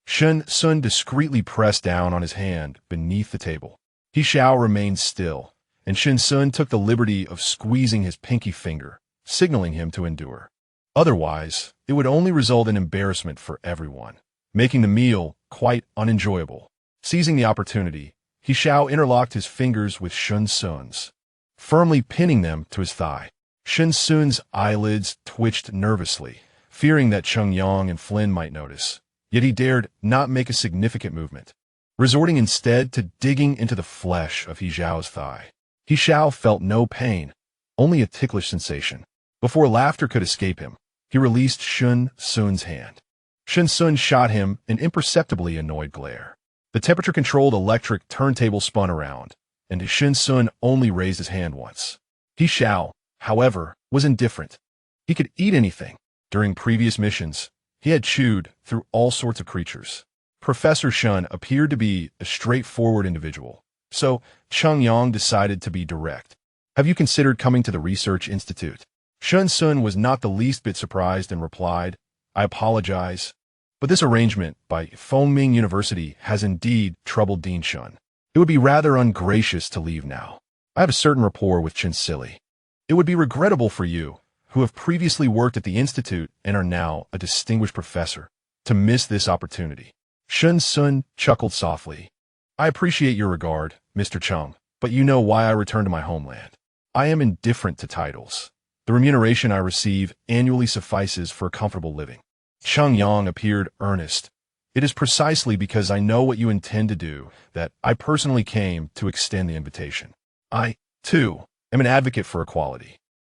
Shen Xun discreetly pressed down on his hand beneath the table. He Xiao remained still, and Shen Xun took the liberty of squeezing his pinky finger, signaling him to endure. Otherwise, it would only result in embarrassment for everyone, making the meal quite unenjoyable. Seizing the opportunity, He Xiao interlocked his fingers with Shen Xun's, firmly pinning them to his thigh. Shen Xun's eyelids twitched nervously, fearing that Cheng Yang and Flynn might notice, yet he dared not make a significant movement, resorting instead to digging into the flesh of He Xiao's thigh. He Xiao felt no pain, only a ticklish sensation. Before laughter could escape him, he released Shen Xun's hand. Shen Xun shot him an imperceptibly annoyed glare. The temperature-controlled electric turntable spun around, and Shen Xun only raised his hand once. He Xiao, however, was indifferent. He could eat anything. During previous missions, he had chewed through all sorts of creatures. Professor Shen appeared to be a straightforward individual, so Cheng Yang decided to be direct. "Have you considered coming to the Research Institute?" Shen Xun was not the least bit surprised and replied, "I apologize, but this arrangement by Fengming University has indeed troubled Dean Shen. It would be rather ungracious to leave now. I have a certain rapport with Chen Silly. It would be regrettable for you, who have previously worked at the Institute and are now a distinguished professor, to miss this opportunity." Shen Xun chuckled softly. "I appreciate your regard, Mr. Cheng, but you know why I return to my homeland. I am indifferent to titles. The remuneration I receive annually suffices for a comfortable living." Cheng Yang appeared earnest. "It is precisely because I know what you intend to do that I personally came to extend the invitation. I, too, am an advocate for equality.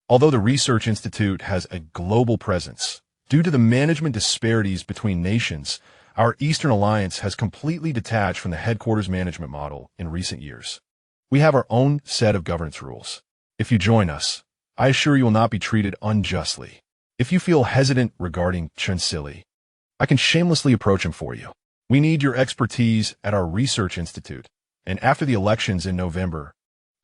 Although the Research Institute has a global presence, Due to the management disparities between nations, our Eastern Alliance has completely detached from the headquarters management model in recent years. We have our own set of governance rules. If you join us, I assure you will not be treated unjustly. If you feel hesitant regarding Chen Xun, I can shamelessly approach him for you. We need your expertise at our research institute, and after the elections in November,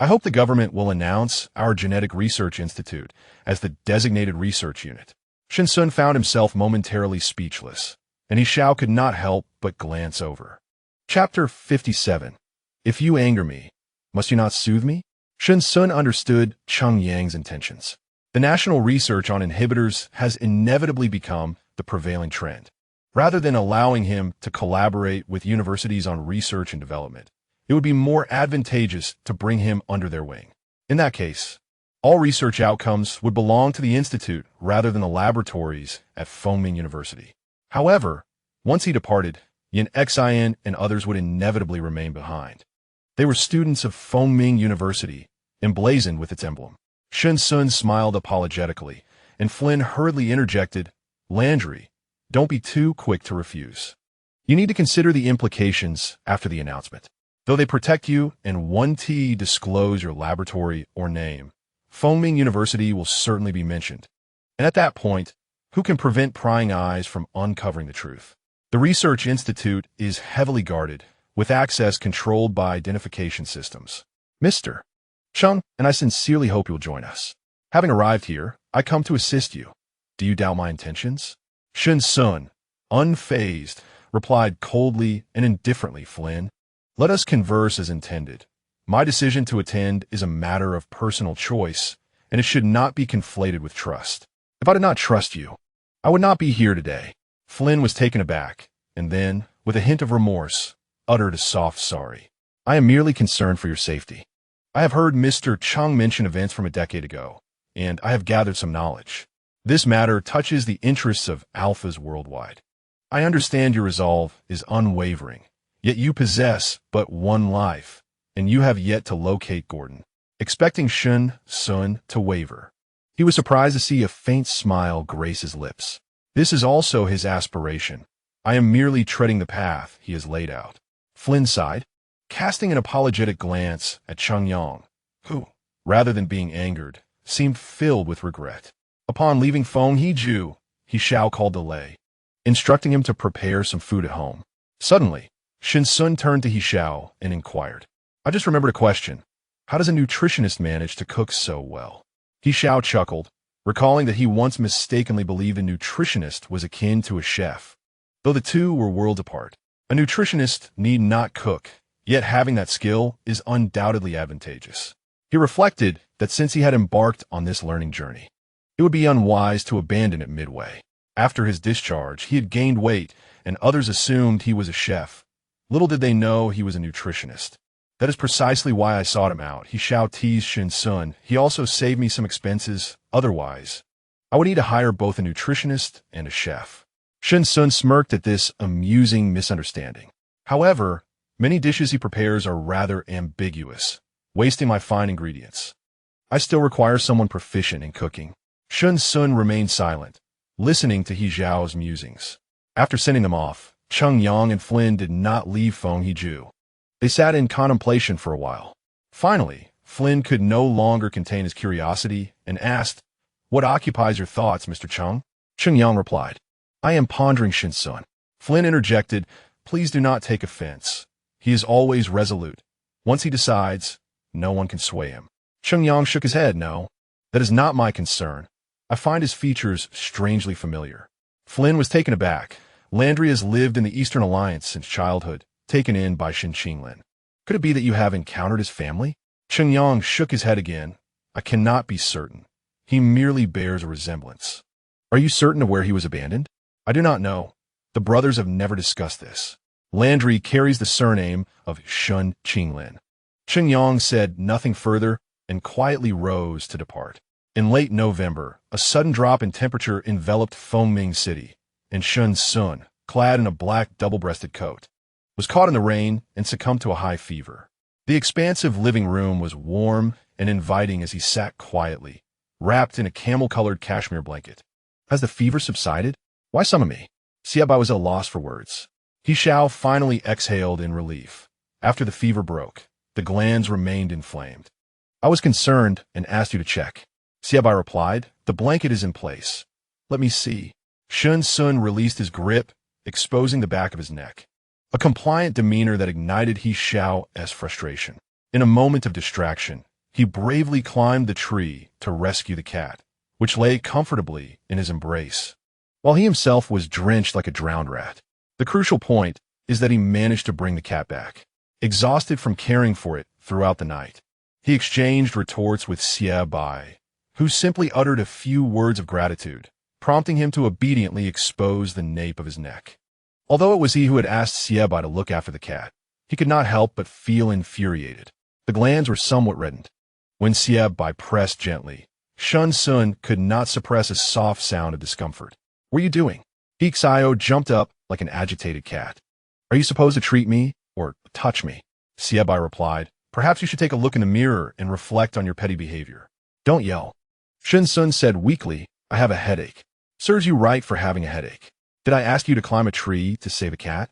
I hope the government will announce our Genetic Research Institute as the designated research unit. Shen Xun found himself momentarily speechless, and He Xiao could not help but glance over. Chapter 57. If you anger me, must you not soothe me? Shen Xun understood Cheng Yang's intentions. The national research on inhibitors has inevitably become the prevailing trend. Rather than allowing him to collaborate with universities on research and development, it would be more advantageous to bring him under their wing. In that case, all research outcomes would belong to the institute rather than the laboratories at Fengming University. However, once he departed, Yin Xin and others would inevitably remain behind. They were students of Fengming University, emblazoned with its emblem. Shen Xun smiled apologetically, and Flynn hurriedly interjected, "Landry, don't be too quick to refuse. You need to consider the implications after the announcement. Though they protect you and 1T disclose your laboratory or name, Fengming University will certainly be mentioned. And at that point, who can prevent prying eyes from uncovering the truth? The Research Institute is heavily guarded, with access controlled by identification systems. Mr. Cheng, and I sincerely hope you'll join us. Having arrived here, I come to assist you. Do you doubt my intentions?" Shen Xun, unfazed, replied coldly and indifferently, "Flynn, let us converse as intended. My decision to attend is a matter of personal choice, and it should not be conflated with trust. If I did not trust you, I would not be here today." Flynn was taken aback, and then, with a hint of remorse, uttered a soft sorry. "I am merely concerned for your safety. I have heard Mr. Cheng mention events from a decade ago, and I have gathered some knowledge. This matter touches the interests of alphas worldwide. I understand your resolve is unwavering, yet you possess but one life, and you have yet to locate Gordon." Expecting Shen Xun to waver, he was surprised to see a faint smile grace his lips. This is also his aspiration. I am merely treading the path he has laid out. Flynn sighed, casting an apologetic glance at Cheng Yang, who, rather than being angered, seemed filled with regret. Upon leaving Fengming, He Xiao called the lay, instructing him to prepare some food at home. Suddenly, Shen Xun turned to He Xiao and inquired, "I just remembered a question. How does a nutritionist manage to cook so well?" He Xiao chuckled, recalling that he once mistakenly believed a nutritionist was akin to a chef. Though the two were worlds apart, a nutritionist need not cook, yet having that skill is undoubtedly advantageous. He reflected that since he had embarked on this learning journey, it would be unwise to abandon it midway. After his discharge, he had gained weight, and others assumed he was a chef. Little did they know he was a nutritionist. "That is precisely why I sought him out," He Xiao teased Shen Xun. "He also saved me some expenses. Otherwise, I would need to hire both a nutritionist and a chef." Shen Xun smirked at this amusing misunderstanding. "However, many dishes he prepares are rather ambiguous, wasting my fine ingredients. I still require someone proficient in cooking." Shen Xun remained silent, listening to He Xiao's musings. After sending them off, Cheng Yang and Flynn did not leave Fengming. They sat in contemplation for a while. Finally, Flynn could no longer contain his curiosity and asked, "What occupies your thoughts, Mr. Cheng?" Cheng Yang replied, "I am pondering Shen Xun." Flynn interjected, "Please do not take offense. He is always resolute. Once he decides, no one can sway him." Cheng Yang shook his head. "No, that is not my concern. I find his features strangely familiar." Flynn was taken aback. "Landry has lived in the Eastern Alliance since childhood, taken in by Shen Qinglin. Could it be that you have encountered his family?" Cheng Yang shook his head again. "I cannot be certain. He merely bears a resemblance." "Are you certain of where he was abandoned?" "I do not know. The brothers have never discussed this. Landry carries the surname of Shen Qinglin." Cheng Yang said nothing further and quietly rose to depart. In late November, a sudden drop in temperature enveloped Fengming City, and Shen Xun, clad in a black double-breasted coat, was caught in the rain and succumbed to a high fever. The expansive living room was warm and inviting as he sat quietly, wrapped in a camel-colored cashmere blanket. Has the fever subsided? Why summon me? Xiaobai was at a loss for words. He Xiao finally exhaled in relief. After the fever broke, the glands remained inflamed. I was concerned and asked you to check. Xiaobai replied, the blanket is in place. Let me see. Shen Xun released his grip, exposing the back of his neck. A compliant demeanor that ignited He Xiao's frustration. In a moment of distraction, he bravely climbed the tree to rescue the cat, which lay comfortably in his embrace, while he himself was drenched like a drowned rat. The crucial point is that he managed to bring the cat back, exhausted from caring for it throughout the night. He exchanged retorts with Xiaobai, who simply uttered a few words of gratitude, prompting him to obediently expose the nape of his neck. Although it was he who had asked Xiaobai to look after the cat, he could not help but feel infuriated. The glands were somewhat reddened. When Xiaobai pressed gently, Shen Xun could not suppress a soft sound of discomfort. What are you doing? He Xiao jumped up like an agitated cat. Are you supposed to treat me or touch me? Xiaobai replied, perhaps you should take a look in the mirror and reflect on your petty behavior. Don't yell. Shen Xun said weakly, I have a headache. Serves you right for having a headache. Did I ask you to climb a tree to save a cat?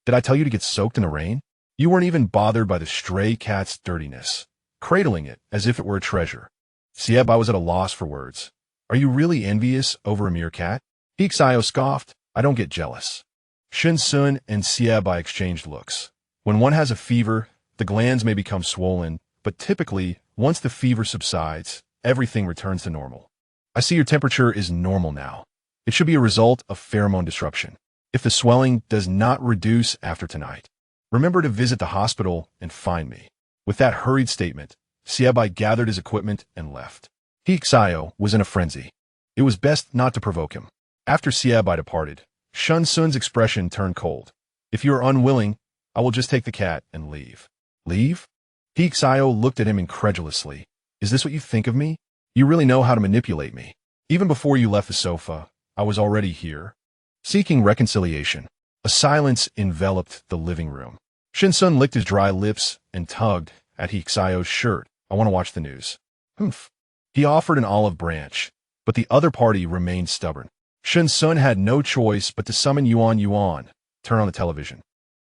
Did I tell you to get soaked in the rain? You weren't even bothered by the stray cat's dirtiness, cradling it as if it were a treasure. Xiaobai was at a loss for words. Are you really envious over a mere cat? He Xiao scoffed, I don't get jealous. Shen Xun and Xiaobai exchanged looks. When one has a fever, the glands may become swollen, but typically, once the fever subsides, everything returns to normal. I see your temperature is normal now. It should be a result of pheromone disruption. If the swelling does not reduce after tonight, remember to visit the hospital and find me. With that hurried statement, Xiaobai gathered his equipment and left. He Xiao was in a frenzy. It was best not to provoke him. After Xiaobai departed, Shen Xun's expression turned cold. If you are unwilling, I will just take the cat and leave. Leave? He Xiao looked at him incredulously. Is this what you think of me? You really know how to manipulate me. Even before you left the sofa, I was already here. Seeking reconciliation. A silence enveloped the living room. Shen Xun licked his dry lips and tugged at He Xiao's shirt. I want to watch the news. Humph. He offered an olive branch, but the other party remained stubborn. Shen Xun had no choice but to summon Yuan, turn on the television.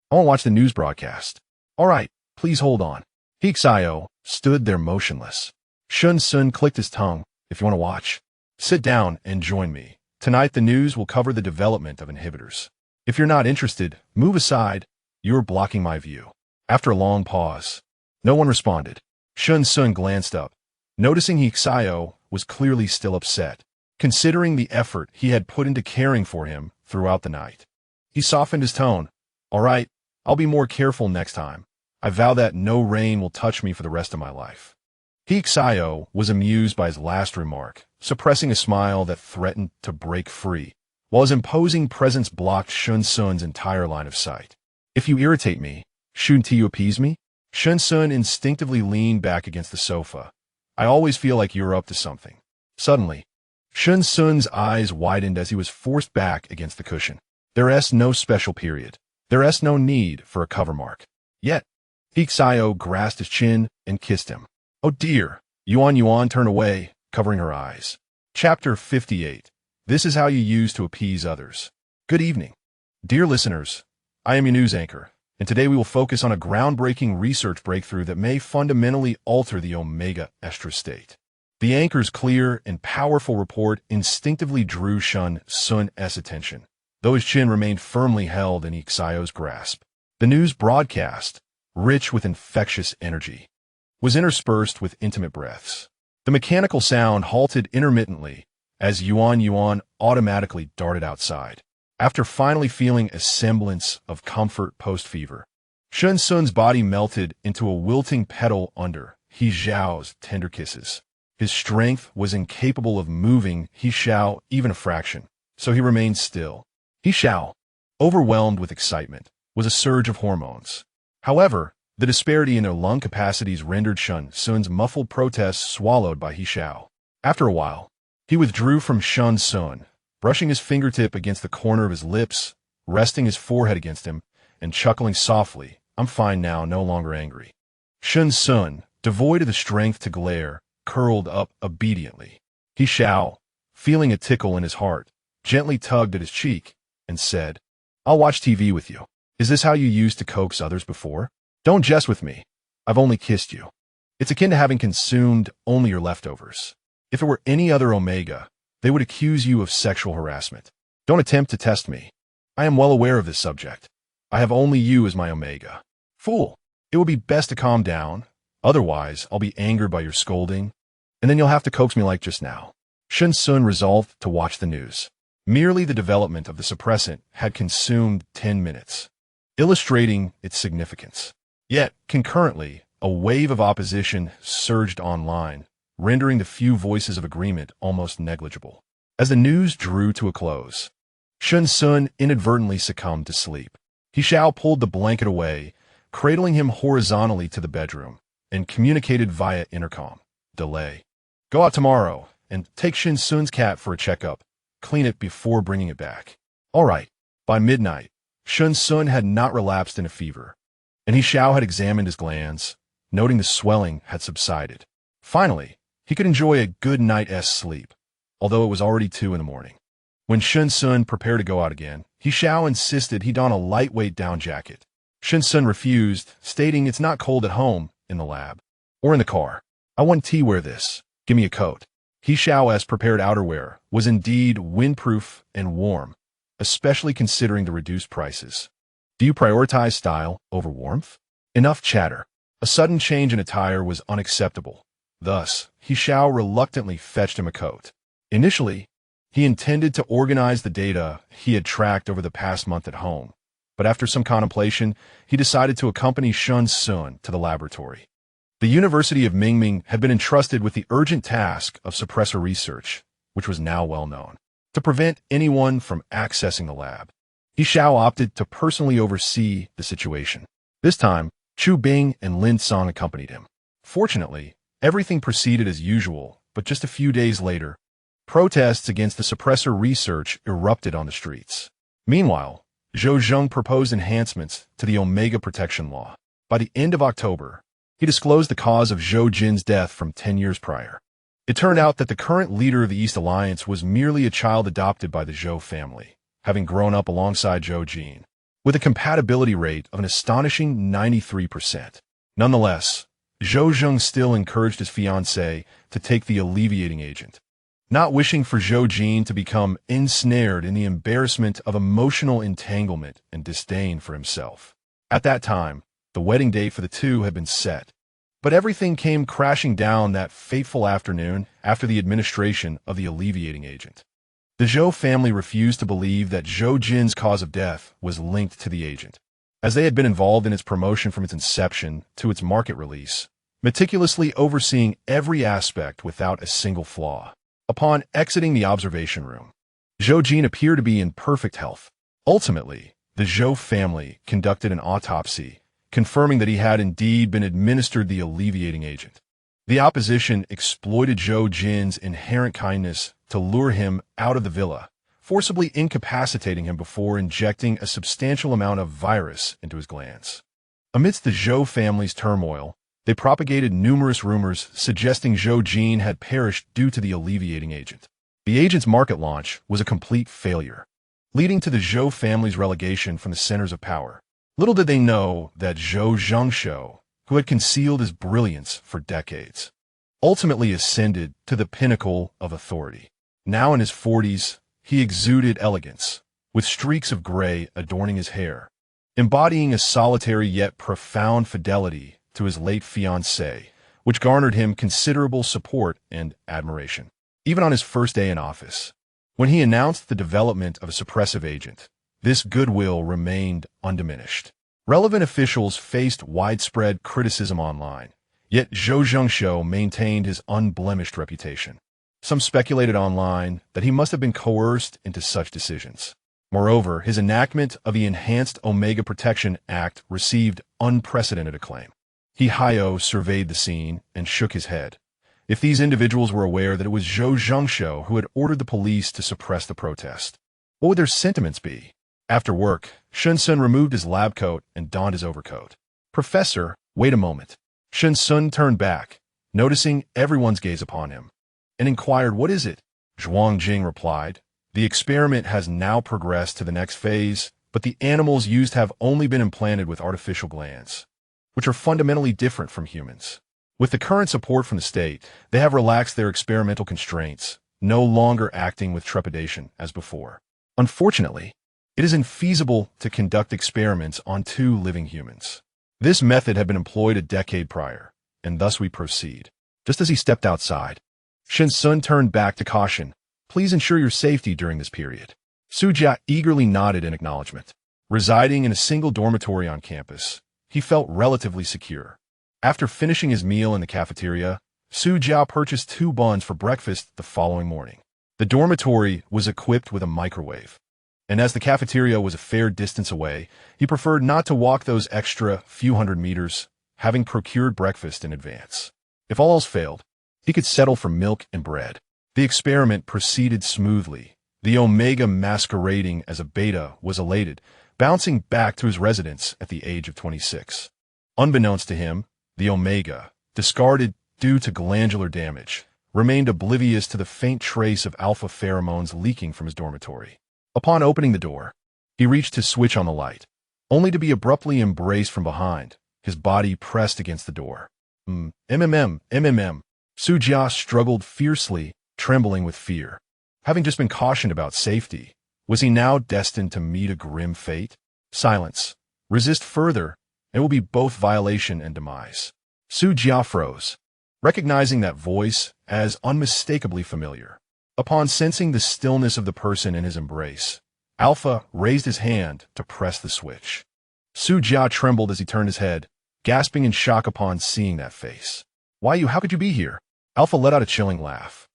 I want to watch the news broadcast. All right, please hold on. He Xiao stood there motionless. Shen Xun clicked his tongue. If you want to watch, sit down and join me. Tonight the news will cover the development of inhibitors. If you're not interested, move aside. You're blocking my view. After a long pause, no one responded. Shen Xun glanced up. Noticing He Xiao was clearly still upset, considering the effort he had put into caring for him throughout the night. He softened his tone. All right, I'll be more careful next time. I vow that no rain will touch me for the rest of my life. He Xiao was amused by his last remark, suppressing a smile that threatened to break free, while his imposing presence blocked Shen Xun's entire line of sight. If you irritate me, shouldn't you appease me? Shen Xun instinctively leaned back against the sofa. I always feel like you're up to something. Suddenly, Shen Xun's eyes widened as he was forced back against the cushion. There's no special period. There's no need for a cover mark. Yet, He Xiao grasped his chin and kissed him. Oh dear, Yuan turned away, covering her eyes. Chapter 58. This is how you use to appease others. Good evening. Dear listeners, I am your news anchor, and today we will focus on a groundbreaking research breakthrough that may fundamentally alter the omega-estrous state. The anchor's clear and powerful report instinctively drew Shen Xun's attention, though his chin remained firmly held in He Xiao's grasp. The news broadcast, rich with infectious energy, was interspersed with intimate breaths. The mechanical sound halted intermittently as Yuan automatically darted outside. After finally feeling a semblance of comfort post-fever, Shen Xun's body melted into a wilting petal under He Xiao's tender kisses. His strength was incapable of moving He Xiao even a fraction, so he remained still. He Xiao, overwhelmed with excitement, was a surge of hormones. However, the disparity in their lung capacities rendered Shen Xun's muffled protests swallowed by He Xiao. After a while, he withdrew from Shen Xun, brushing his fingertip against the corner of his lips, resting his forehead against him, and chuckling softly. I'm fine now, no longer angry. Shen Xun, devoid of the strength to glare, curled up obediently. He Xiao, feeling a tickle in his heart, gently tugged at his cheek, and said, "I'll watch TV with you. Is this how you used to coax others before? Don't jest with me. I've only kissed you. It's akin to having consumed only your leftovers. If it were any other Omega, they would accuse you of sexual harassment. Don't attempt to test me. I am well aware of this subject. I have only you as my Omega. Fool, it would be best to calm down. Otherwise, I'll be angered by your scolding, and then you'll have to coax me like just now." Shen Xun resolved to watch the news. Merely the development of the suppressant had consumed 10 minutes, illustrating its significance. Yet, concurrently, a wave of opposition surged online, rendering the few voices of agreement almost negligible. As the news drew to a close, Shen Xun inadvertently succumbed to sleep. He Xiao pulled the blanket away, cradling him horizontally to the bedroom, and communicated via intercom. Delay. "Go out tomorrow and take Shen Xun's cat for a checkup. Clean it before bringing it back." All right. By midnight, Shen Xun had not relapsed in a fever, and He Xiao had examined his glands, noting the swelling had subsided. Finally, he could enjoy a good night's sleep, although it was already 2 in the morning. When Shen Xun prepared to go out again, He Xiao insisted he don a lightweight down jacket. Shen Xun refused, stating it's not cold at home, in the lab, or in the car. "I want tea, wear this. Give me a coat." He Xiao's prepared outerwear was indeed windproof and warm, especially considering the reduced prices. Do you prioritize style over warmth? Enough chatter. A sudden change in attire was unacceptable. Thus, He Xiao reluctantly fetched him a coat. Initially, he intended to organize the data he had tracked over the past month at home, but after some contemplation, he decided to accompany Shen Xun to the laboratory. The University of Mingming had been entrusted with the urgent task of suppressor research, which was now well known, to prevent anyone from accessing the lab. He Xiao opted to personally oversee the situation. This time, Chu Bing and Lin Song accompanied him. Fortunately, everything proceeded as usual, but just a few days later, protests against the suppressor research erupted on the streets. Meanwhile, Zhou Zheng proposed enhancements to the Omega protection law. By the end of October, he disclosed the cause of Zhou Jin's death from 10 years prior. It turned out that the current leader of the East Alliance was merely a child adopted by the Zhou family, having grown up alongside Zhou Jin, with a compatibility rate of an astonishing 93%. Nonetheless, Zhou Zheng still encouraged his fiancée to take the alleviating agent, not wishing for Zhou Jin to become ensnared in the embarrassment of emotional entanglement and disdain for himself. At that time, the wedding date for the two had been set, but everything came crashing down that fateful afternoon after the administration of the alleviating agent. The Zhou family refused to believe that Zhou Jin's cause of death was linked to the agent, as they had been involved in its promotion from its inception to its market release, meticulously overseeing every aspect without a single flaw. Upon exiting the observation room, Zhou Jin appeared to be in perfect health. Ultimately, the Zhou family conducted an autopsy, confirming that he had indeed been administered the alleviating agent. The opposition exploited Zhou Jin's inherent kindness to lure him out of the villa, forcibly incapacitating him before injecting a substantial amount of virus into his glands. Amidst the Zhou family's turmoil, they propagated numerous rumors suggesting Zhou Jin had perished due to the alleviating agent. The agent's market launch was a complete failure, leading to the Zhou family's relegation from the centers of power. Little did they know that Zhou Zhengshou, who had concealed his brilliance for decades, ultimately ascended to the pinnacle of authority. Now in his 40s, he exuded elegance, with streaks of gray adorning his hair, embodying a solitary yet profound fidelity to his late fiancée, which garnered him considerable support and admiration. Even on his first day in office, when he announced the development of a suppressive agent, this goodwill remained undiminished. Relevant officials faced widespread criticism online, yet Zhou Zhengshou maintained his unblemished reputation. Some speculated online that he must have been coerced into such decisions. Moreover, his enactment of the Enhanced Omega Protection Act received unprecedented acclaim. He Xiao surveyed the scene and shook his head. If these individuals were aware that it was Zhou Zhengshou who had ordered the police to suppress the protest, what would their sentiments be? After work, Shen Xun removed his lab coat and donned his overcoat. "Professor, wait a moment." Shen Xun turned back, noticing everyone's gaze upon him, and inquired, "What is it?" Zhuang Jing replied, The experiment has now progressed to the next phase, but the animals used have only been implanted with artificial glands, which are fundamentally different from humans. With the current support from the state, they have relaxed their experimental constraints, no longer acting with trepidation as before. Unfortunately, it is infeasible to conduct experiments on 2 living humans. This method had been employed a decade prior, and thus we proceed. Just as he stepped outside, Shen Xun turned back to caution. Please ensure your safety during this period. Su Jia eagerly nodded in acknowledgement. Residing in a single dormitory on campus, he felt relatively secure. After finishing his meal in the cafeteria, Su Jia purchased 2 buns for breakfast the following morning. The dormitory was equipped with a microwave, and as the cafeteria was a fair distance away, he preferred not to walk those extra few hundred meters, having procured breakfast in advance. If all else failed, he could settle for milk and bread. The experiment proceeded smoothly. The Omega, masquerading as a beta, was elated, bouncing back to his residence at the age of 26. Unbeknownst to him, the Omega, discarded due to glandular damage, remained oblivious to the faint trace of alpha pheromones leaking from his dormitory. Upon opening the door, he reached to switch on the light, only to be abruptly embraced from behind, his body pressed against the door. MMM. Su Jia struggled fiercely, trembling with fear. Having just been cautioned about safety, was he now destined to meet a grim fate? Silence. Resist further, it will be both violation and demise. Su Jia froze, recognizing that voice as unmistakably familiar. Upon sensing the stillness of the person in his embrace, Alpha raised his hand to press the switch. Su Jia trembled as he turned his head, gasping in shock upon seeing that face. Why you? How could you be here? Alpha let out a chilling laugh.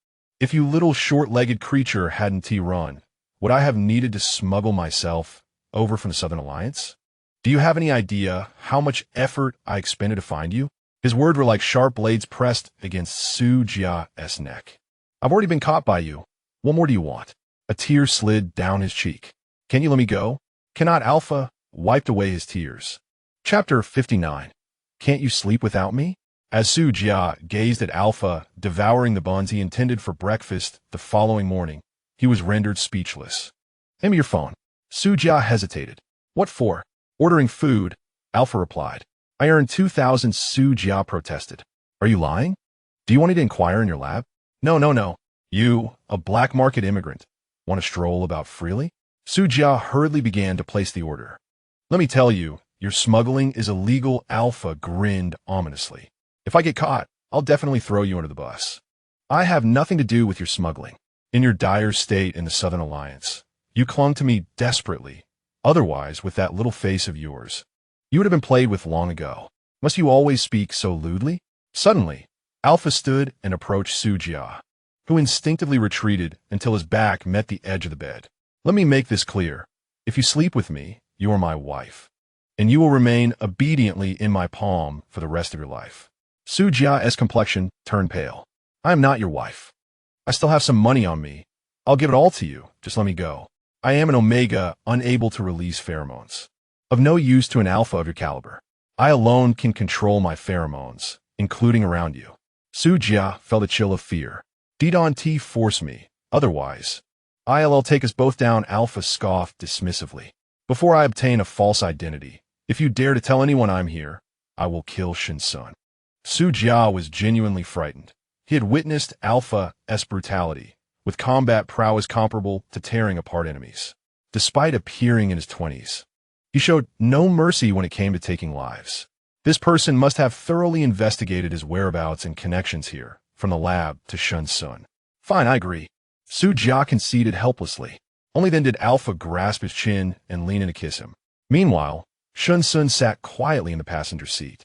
If you little short-legged creature hadn't run, would I have needed to smuggle myself over from the Southern Alliance? Do you have any idea how much effort I expended to find you? His words were like sharp blades pressed against Su Jia's neck. I've already been caught by you. What more do you want? A tear slid down his cheek. Can you let me go? Cannot. Alpha wiped away his tears. Chapter 59. Can't you sleep without me? As Su Jia gazed at Alpha devouring the buns he intended for breakfast the following morning, he was rendered speechless. Hand me your phone. Su Jia hesitated. What for? Ordering food, Alpha replied. I earned 2,000. Su Jia protested. Are you lying? Do you want me to inquire in your lab? No. You, a black market immigrant, want to stroll about freely? Su Jia hurriedly began to place the order. Let me tell you, your smuggling is illegal. Alpha grinned ominously. If I get caught, I'll definitely throw you under the bus. I have nothing to do with your smuggling. In your dire state in the Southern Alliance, you clung to me desperately. Otherwise, with that little face of yours, you would have been played with long ago. Must you always speak so lewdly? Suddenly, Alpha stood and approached Su Jia, who instinctively retreated until his back met the edge of the bed. Let me make this clear. If you sleep with me, you are my wife, and you will remain obediently in my palm for the rest of your life. Su Jia's complexion turned pale. I am not your wife. I still have some money on me. I'll give it all to you. Just let me go. I am an Omega, unable to release pheromones. Of no use to an Alpha of your caliber. I alone can control my pheromones, including around you. Su Jia felt a chill of fear. Don't force me. Otherwise, I'll take us both down. Alpha scoffed dismissively. Before I obtain a false identity, if you dare to tell anyone I'm here, I will kill Shen Xun. Su Jia was genuinely frightened. He had witnessed Alpha's brutality, with combat prowess comparable to tearing apart enemies. Despite appearing in his 20s, he showed no mercy when it came to taking lives. This person must have thoroughly investigated his whereabouts and connections here, from the lab to Shen Xun. Fine, I agree. Su Jia conceded helplessly. Only then did Alpha grasp his chin and lean in to kiss him. Meanwhile, Shen Xun sat quietly in the passenger seat,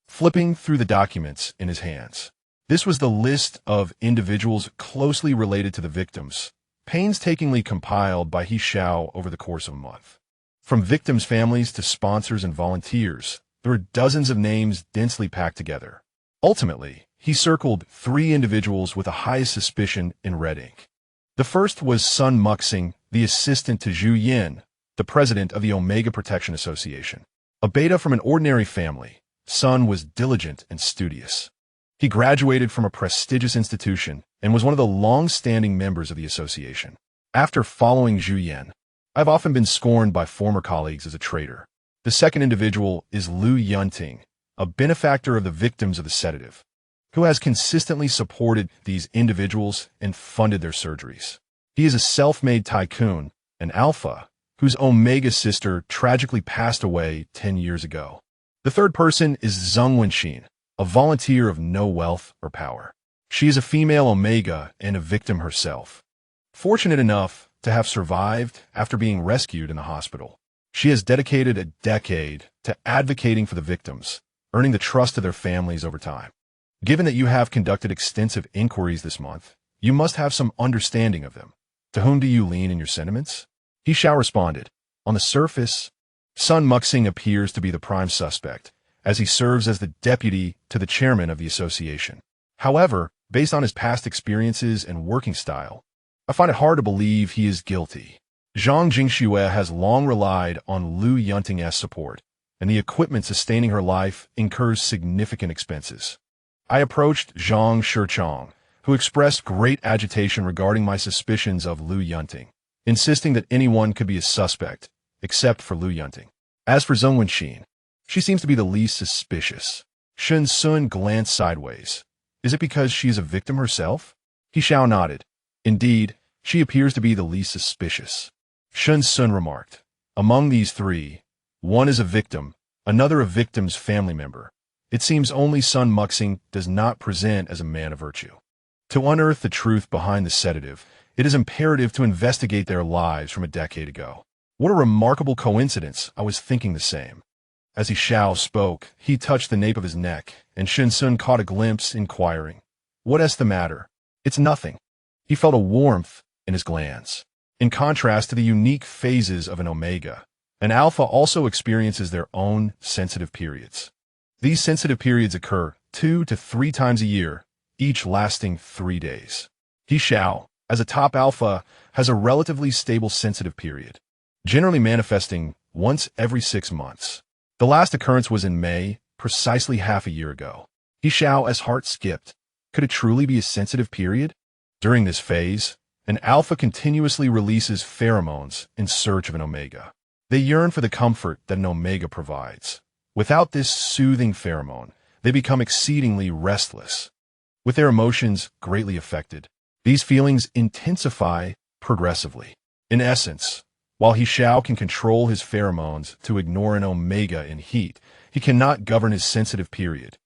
flipping through the documents in his hands. This was the list of individuals closely related to the victims, painstakingly compiled by He Xiao over the course of a month. From victims' families to sponsors and volunteers, there were dozens of names densely packed together. Ultimately, he circled 3 individuals with the highest suspicion in red ink. The first was Sun Muxing, the assistant to Zhu Yin, the president of the Omega Protection Association. A beta from an ordinary family, Sun was diligent and studious. He graduated from a prestigious institution and was one of the long-standing members of the association. After following Zhu Yan, I've often been scorned by former colleagues as a traitor. The second individual is Lu Yunting, a benefactor of the victims of the sedative, who has consistently supported these individuals and funded their surgeries. He is a self-made tycoon, an alpha, whose Omega sister tragically passed away 10 years ago. The third person is Zheng Wenxin, a volunteer of no wealth or power. She is a female Omega and a victim herself, fortunate enough to have survived after being rescued in the hospital. She has dedicated a decade to advocating for the victims, earning the trust of their families over time. Given that you have conducted extensive inquiries this month, you must have some understanding of them. To whom do you lean in your sentiments? He Xiao responded. On the surface, Sun Muxing appears to be the prime suspect, as he serves as the deputy to the chairman of the association. However, based on his past experiences and working style, I find it hard to believe he is guilty. Zhang Jingxue has long relied on Lu Yunting's support, and the equipment sustaining her life incurs significant expenses. I approached Zhang Shichong, who expressed great agitation regarding my suspicions of Lu Yunting, insisting that anyone could be a suspect, except for Lu Yunting. As for Zheng Wenxin, she seems to be the least suspicious. Shen Xun glanced sideways. Is it because she is a victim herself? He Xiao nodded. Indeed, she appears to be the least suspicious. Shen Xun remarked. Among these three, one is a victim, another a victim's family member. It seems only Sun Muxing does not present as a man of virtue. To unearth the truth behind the sedative, it is imperative to investigate their lives from a decade ago. What a remarkable coincidence, I was thinking the same. As He Xiao spoke, he touched the nape of his neck, and Shen Xun caught a glimpse, inquiring, "What's the matter?" "It's nothing." He felt a warmth in his glands. In contrast to the unique phases of an Omega, an Alpha also experiences their own sensitive periods. These sensitive periods occur 2 to 3 times a year, each lasting 3 days. He Xiao, as a top Alpha, has a relatively stable sensitive period, generally manifesting once every 6 months. The last occurrence was in May, precisely half a year ago. He Xiao's heart skipped. Could it truly be a sensitive period? During this phase, an Alpha continuously releases pheromones in search of an Omega. They yearn for the comfort that an Omega provides. Without this soothing pheromone, they become exceedingly restless. With their emotions greatly affected, these feelings intensify progressively. In essence, while He Xiao can control his pheromones to ignore an Omega in heat, he cannot govern his sensitive period,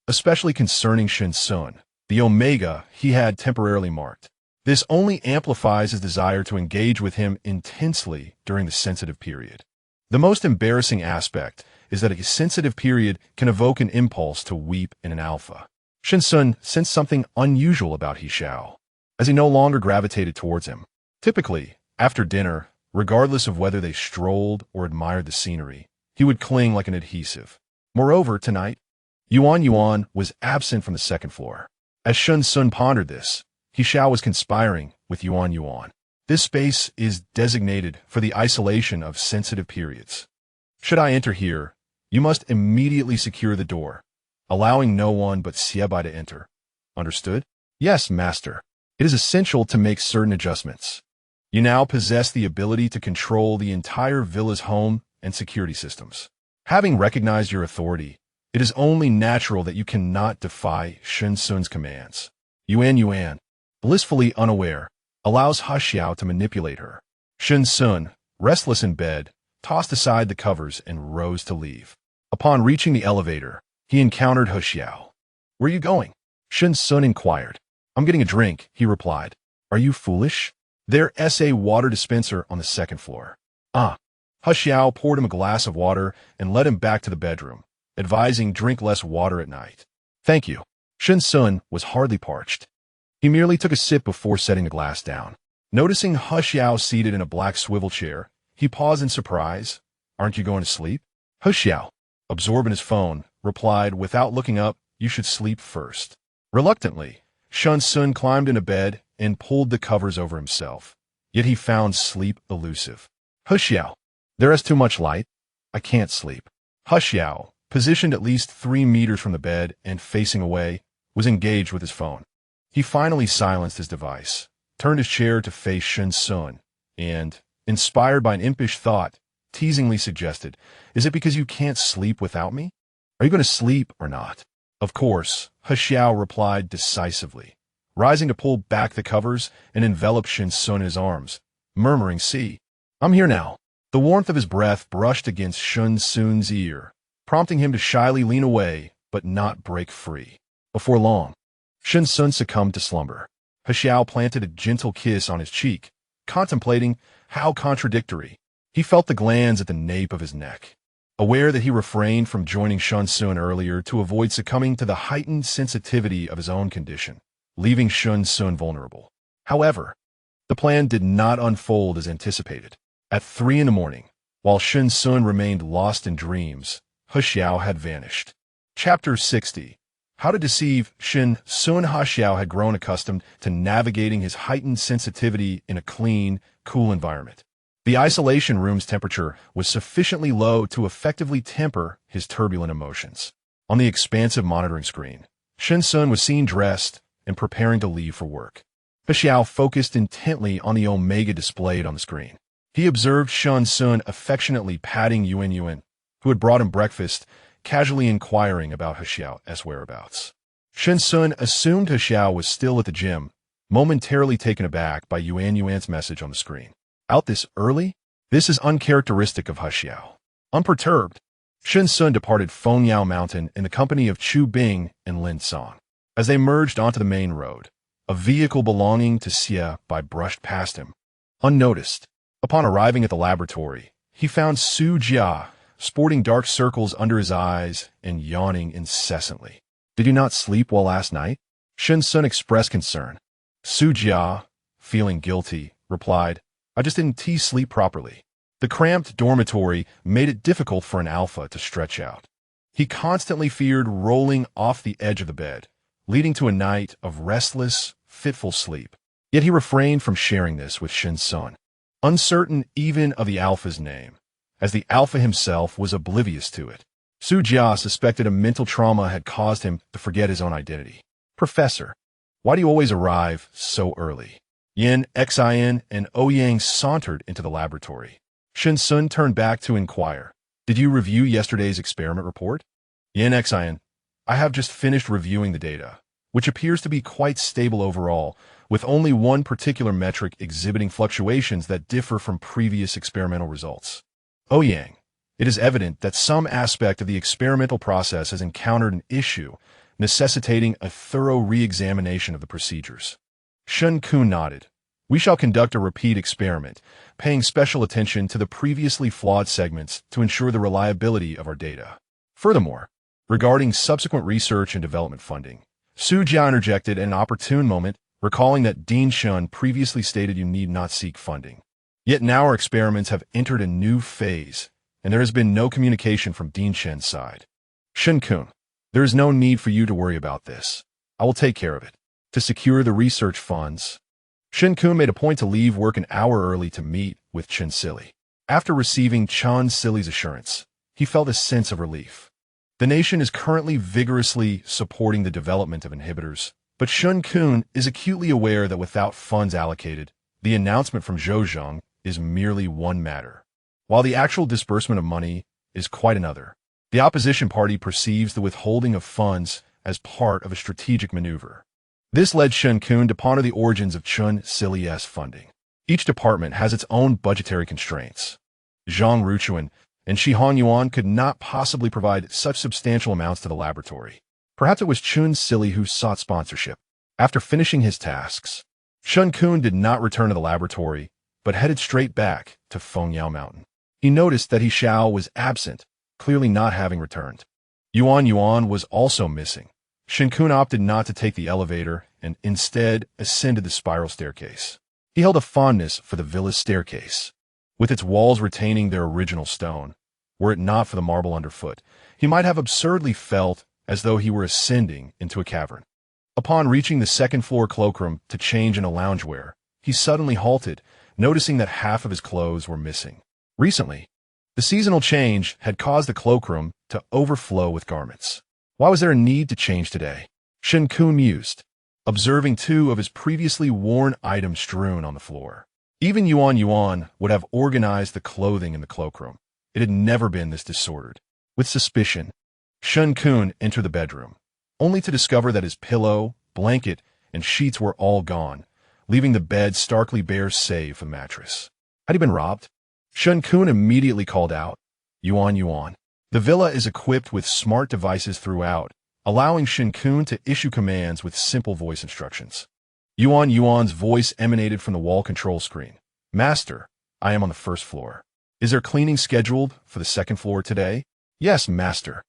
especially concerning Shen Xun, the Omega he had temporarily marked. This only amplifies his desire to engage with him intensely during the sensitive period. The most embarrassing aspect is that a sensitive period can evoke an impulse to weep in an Alpha. Shen Xun sensed something unusual about He Xiao, as he no longer gravitated towards him. Typically, after dinner, regardless of whether they strolled or admired the scenery, he would cling like an adhesive. Moreover, tonight, Yuan was absent from the second floor. As Shen Xun pondered this, He Xiao was conspiring with Yuan. This space is designated for the isolation of sensitive periods. Should I enter here, you must immediately secure the door, allowing no one but Xiebai to enter. Understood? Yes, master. It is essential to make certain adjustments. You now possess the ability to control the entire villa's home and security systems. Having recognized your authority, it is only natural that you cannot defy Shen Xun's commands. Yuan, blissfully unaware, allows He Xiao to manipulate her. Shen Xun, restless in bed, tossed aside the covers and rose to leave. Upon reaching the elevator, he encountered He Xiao. "Where are you going?" Shen Xun inquired. "I'm getting a drink," he replied. "Are you foolish? There's a water dispenser on the second floor." "Ah." He Xiao poured him a glass of water and led him back to the bedroom, advising drink less water at night. "Thank you." Shen Xun was hardly parched. He merely took a sip before setting the glass down. Noticing He Xiao seated in a black swivel chair, he paused in surprise. "Aren't you going to sleep?" He Xiao, absorbed in his phone, replied without looking up, "You should sleep first." Reluctantly, Shen Xun climbed into bed and pulled the covers over himself. Yet he found sleep elusive. "He Xiao, there is too much light. I can't sleep." He Xiao, positioned at least 3 meters from the bed and facing away, was engaged with his phone. He finally silenced his device, turned his chair to face Shen Xun, and, inspired by an impish thought, teasingly suggested, "Is it because you can't sleep without me? Are you going to sleep or not?" "Of course," He Xiao replied decisively, rising to pull back the covers and envelop Shen Xun in his arms, murmuring, "See, I'm here now." The warmth of his breath brushed against Shen Xun's ear, prompting him to shyly lean away but not break free. Before long, Shen Xun succumbed to slumber. He Xiao planted a gentle kiss on his cheek, contemplating how contradictory. He felt the glands at the nape of his neck, aware that he refrained from joining Shen Xun earlier to avoid succumbing to the heightened sensitivity of his own condition, leaving Shen Xun vulnerable. However, the plan did not unfold as anticipated. At 3 in the morning, while Shen Xun remained lost in dreams, He Xiao had vanished. Chapter 60. How to deceive Shen Xun. He Xiao had grown accustomed to navigating his heightened sensitivity in a clean, cool environment. The isolation room's temperature was sufficiently low to effectively temper his turbulent emotions. On the expansive monitoring screen, Shen Xun was seen dressed and preparing to leave for work. He Xiao focused intently on the omega displayed on the screen. He observed Shen Xun affectionately patting Yuan, who had brought him breakfast, casually inquiring about He Xiao's whereabouts. Shen Xun assumed He Xiao was still at the gym, momentarily taken aback by Yuan's message on the screen. "Out this early? This is uncharacteristic of He Xiao." Unperturbed, Shen Xun departed Fengyao Mountain in the company of Chu Bing and Lin Song. As they merged onto the main road, a vehicle belonging to Xie Bai brushed past him, unnoticed. Upon arriving at the laboratory, he found Su Jia sporting dark circles under his eyes and yawning incessantly. "Did you not sleep well last night?" Shen Xun expressed concern. Su Jia, feeling guilty, replied, "I just didn't sleep properly." The cramped dormitory made it difficult for an alpha to stretch out. He constantly feared rolling off the edge of the bed, leading to a night of restless, fitful sleep. Yet he refrained from sharing this with Shen Xun, uncertain even of the alpha's name, as the alpha himself was oblivious to it. Su Jia suspected a mental trauma had caused him to forget his own identity. "Professor, why do you always arrive so early?" Yin, Xin, and Ouyang sauntered into the laboratory. Shen Xun turned back to inquire, "Did you review yesterday's experiment report?" Yin, Xin, "I have just finished reviewing the data, which appears to be quite stable overall, with only one particular metric exhibiting fluctuations that differ from previous experimental results." Ouyang, "It is evident that some aspect of the experimental process has encountered an issue, necessitating a thorough re-examination of the procedures." Shen Xun nodded. "We shall conduct a repeat experiment, paying special attention to the previously flawed segments to ensure the reliability of our data. Furthermore, regarding subsequent research and development funding," Su Jia interjected at an opportune moment, recalling that Dean Shun previously stated you need not seek funding. Yet now our experiments have entered a new phase, and there has been no communication from Dean Shen's side. "Shen Xun, there is no need for you to worry about this. I will take care of it. To secure the research funds." Shen Xun made a point to leave work an hour early to meet with Chen Sili. After receiving Chen Sili's assurance, he felt a sense of relief. The nation is currently vigorously supporting the development of inhibitors, but Shen Xun is acutely aware that without funds allocated, the announcement from Zhouzheng is merely one matter, while the actual disbursement of money is quite another. The opposition party perceives the withholding of funds as part of a strategic maneuver. This led Shen Xun to ponder the origins of Chen Sili's funding. Each department has its own budgetary constraints. Zhang Ruchuan and Shihan Yuan could not possibly provide such substantial amounts to the laboratory. Perhaps it was Chen Sili who sought sponsorship. After finishing his tasks, Shen Xun did not return to the laboratory, but headed straight back to Fengyao Mountain. He noticed that He Xiao was absent, clearly not having returned. Yuan was also missing. Shen Xun opted not to take the elevator and instead ascended the spiral staircase. He held a fondness for the villa's staircase, with its walls retaining their original stone. Were it not for the marble underfoot, he might have absurdly felt as though he were ascending into a cavern. Upon reaching the second-floor cloakroom to change into loungewear, he suddenly halted, noticing that half of his clothes were missing. Recently, the seasonal change had caused the cloakroom to overflow with garments. Why was there a need to change today? Shen Xun mused, observing two of his previously worn items strewn on the floor. Even Yuan would have organized the clothing in the cloakroom. It had never been this disordered. With suspicion, Shen Xun entered the bedroom, only to discover that his pillow, blanket, and sheets were all gone, leaving the bed starkly bare save a mattress. Had he been robbed? Shen Xun immediately called out, Yuan. The villa is equipped with smart devices throughout, allowing Shen Xun to issue commands with simple voice instructions. Yuan's voice emanated from the wall control screen. Master, I am on the first floor. Is there cleaning scheduled for the second floor today? Yes, master.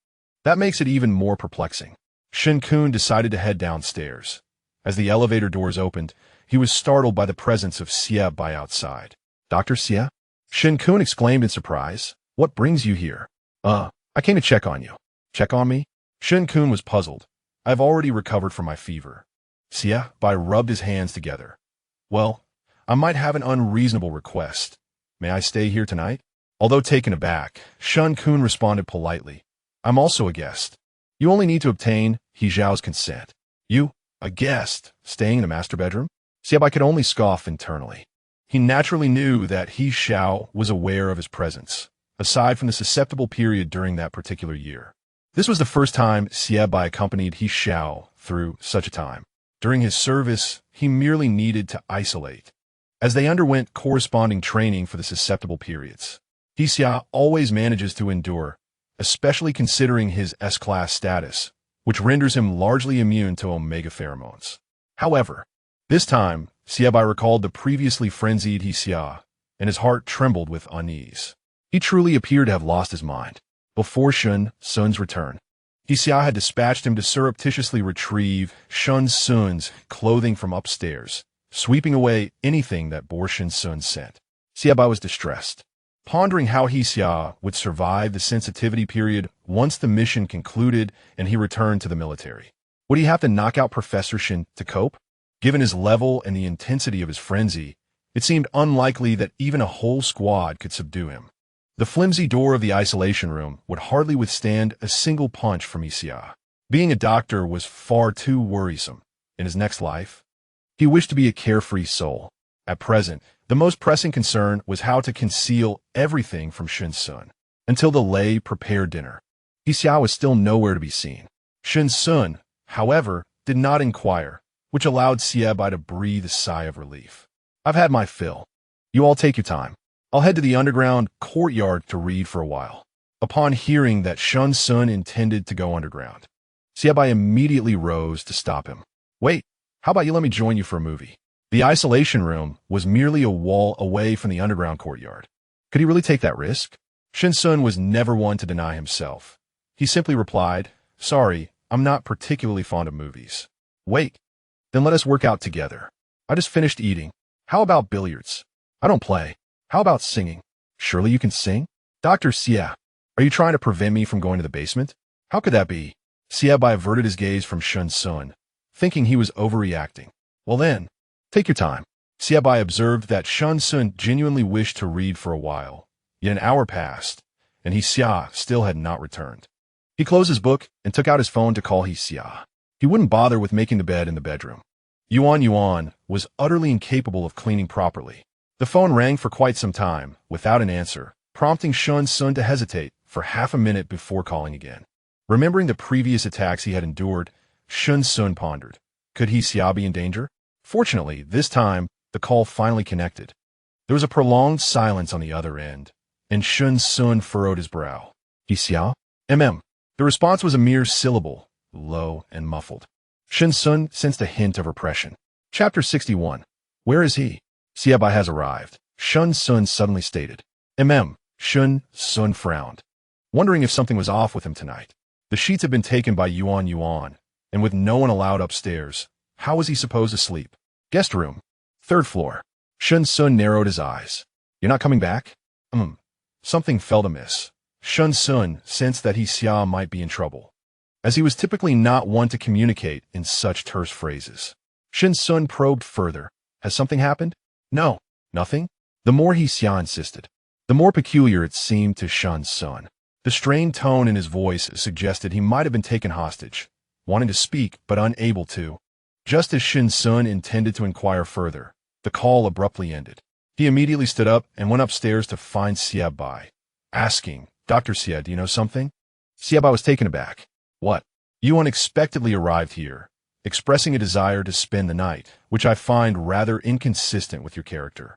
That makes it even more perplexing. Shen Xun decided to head downstairs. As the elevator doors opened, he was startled by the presence of Xie by outside. Dr. Xie? Shen Xun exclaimed in surprise. What brings you here? I came to check on you. Check on me? Shen Xun was puzzled. I've already recovered from my fever. Xie Bai rubbed his hands together. Well, I might have an unreasonable request. May I stay here tonight? Although taken aback, Shen Xun responded politely. I'm also a guest. You only need to obtain He Xiao's consent. You, a guest, staying in the master bedroom? Xie Bai could only scoff internally. He naturally knew that He Xiao was aware of his presence, aside from the susceptible period during that particular year. This was the first time Xie Bai accompanied He Xiao through such a time. During his service, he merely needed to isolate, as they underwent corresponding training for the susceptible periods. He Xiao always manages to endure, especially considering his S-class status, which renders him largely immune to omega pheromones. However, this time, Xie Bai recalled the previously frenzied He Xiao, and his heart trembled with unease. He truly appeared to have lost his mind. Before Shen Xun's return, He Xiao had dispatched him to surreptitiously retrieve Shen Xun's clothing from upstairs, sweeping away anything that bore Shen Xun's scent. Xie Bai was distressed, pondering how He Xiao would survive the sensitivity period once the mission concluded and he returned to the military. Would he have to knock out Professor Shen to cope? Given his level and the intensity of his frenzy, it seemed unlikely that even a whole squad could subdue him. The flimsy door of the isolation room would hardly withstand a single punch from He Xiao. Being a doctor was far too worrisome. In his next life, he wished to be a carefree soul. At present, the most pressing concern was how to conceal everything from Shen Xun. Until the Lei prepared dinner, He Xiao was still nowhere to be seen. Shen Xun, however, did not inquire, which allowed Xie Bai to breathe a sigh of relief. I've had my fill. You all take your time. I'll head to the underground courtyard to read for a while. Upon hearing that Shen Xun intended to go underground, Xie Bai immediately rose to stop him. Wait, how about you let me join you for a movie? The isolation room was merely a wall away from the underground courtyard. Could he really take that risk? Shen Xun was never one to deny himself. He simply replied, Sorry, I'm not particularly fond of movies. Wait, then let us work out together. I just finished eating. How about billiards? I don't play. How about singing? Surely you can sing? Dr. Xie, are you trying to prevent me from going to the basement? How could that be? Xie Bai averted his gaze from Shen Xun, thinking he was overreacting. Well then, take your time. Xie Bai observed that Shen Xun genuinely wished to read for a while. Yet an hour passed, and He Xiao still had not returned. He closed his book and took out his phone to call He Xiao. He wouldn't bother with making the bed in the bedroom. Yuan was utterly incapable of cleaning properly. The phone rang for quite some time, without an answer, prompting Shen Xun to hesitate for half a minute before calling again. Remembering the previous attacks he had endured, Shen Xun pondered. Could He Xiao be in danger? Fortunately, this time, the call finally connected. There was a prolonged silence on the other end, and Shen Xun furrowed his brow. He Xiao? The response was a mere syllable, low and muffled. Shen Xun sensed a hint of repression. Chapter 61. Where is he? Xie Bai has arrived, Shen Xun suddenly stated. Shen Xun frowned, wondering if something was off with him tonight. The sheets had been taken by Yuan, and with no one allowed upstairs, how was he supposed to sleep? Guest room. Third floor. Shen Xun narrowed his eyes. You're not coming back? Something felt amiss. Shen Xun sensed that He Xiao might be in trouble, as he was typically not one to communicate in such terse phrases. Shen Xun probed further. Has something happened? No, nothing. The more He Xiao insisted, the more peculiar it seemed to Shen Xun. The strained tone in his voice suggested he might have been taken hostage, wanting to speak but unable to. Just as Shen Xun intended to inquire further, the call abruptly ended. He immediately stood up and went upstairs to find Xie Bai, asking, "Dr. Xie, do you know something?" Xie Bai was taken aback. "What? You unexpectedly arrived here, expressing a desire to spend the night, which I find rather inconsistent with your character,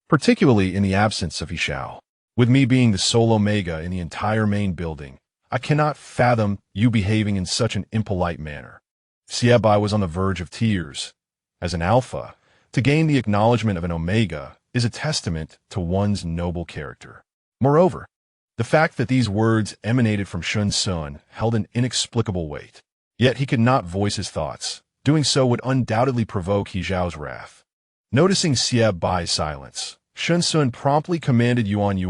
particularly in the absence of He Xiao. With me being the sole Omega in the entire main building, I cannot fathom you behaving in such an impolite manner." Xie Bai was on the verge of tears. As an alpha, to gain the acknowledgement of an Omega is a testament to one's noble character. Moreover, the fact that these words emanated from Shen Xun held an inexplicable weight. Yet he could not voice his thoughts. Doing so would undoubtedly provoke He Xiao's wrath. Noticing Xie Bai's silence, Shen Xun promptly commanded Yuan,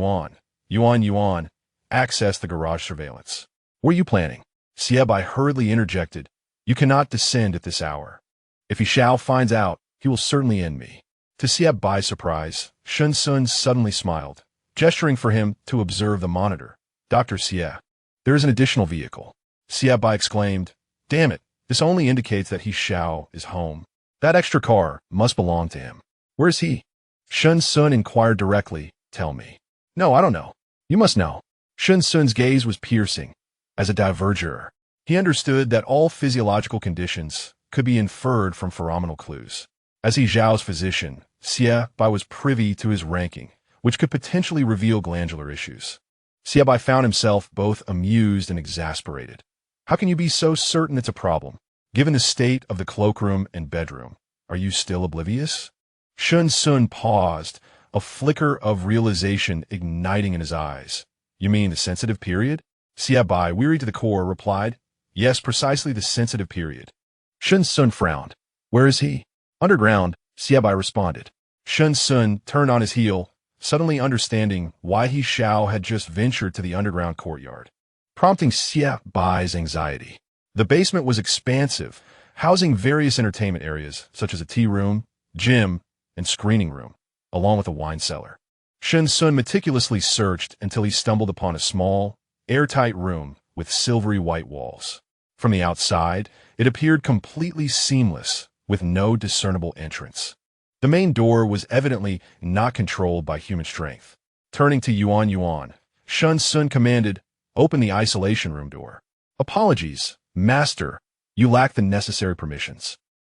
access the garage surveillance. "What are you planning?" Xie Bai hurriedly interjected. "You cannot descend at this hour. If He Xiao finds out, he will certainly end me." To Xie Bai's surprise, Shen Xun suddenly smiled, gesturing for him to observe the monitor. "Dr. Xie, there is an additional vehicle." Xie Bai exclaimed, "Damn it, this only indicates that He Xiao is home. That extra car must belong to him. Where is he?" Shen Xun inquired directly. "Tell me." "No, I don't know." "You must know." Shen Xun's gaze was piercing. As a diverger, he understood that all physiological conditions could be inferred from pheromonal clues. As He Xiao's physician, Xie Bai was privy to his ranking, which could potentially reveal glandular issues. Xie Bai found himself both amused and exasperated. How can you be so certain it's a problem? Given the state of the cloakroom and bedroom, are you still oblivious? Shen Xun paused, a flicker of realization igniting in his eyes. "You mean the sensitive period?" Xie Bai, wearied to the core, replied, "Yes, precisely the sensitive period." Shen Xun frowned. "Where is he?" "Underground," Xie Bai responded. Shen Xun turned on his heel, suddenly understanding why He Xiao had just ventured to the underground courtyard, prompting Xie Bai's anxiety. The basement was expansive, housing various entertainment areas, such as a tea room, gym, and screening room, along with a wine cellar. Shen Xun meticulously searched until he stumbled upon a small, airtight room with silvery white walls. From the outside, it appeared completely seamless, with no discernible entrance. The main door was evidently not controlled by human strength. Turning to Yuan, Shen Xun commanded, "Open the isolation room door." "Apologies, Master, you lack the necessary permissions."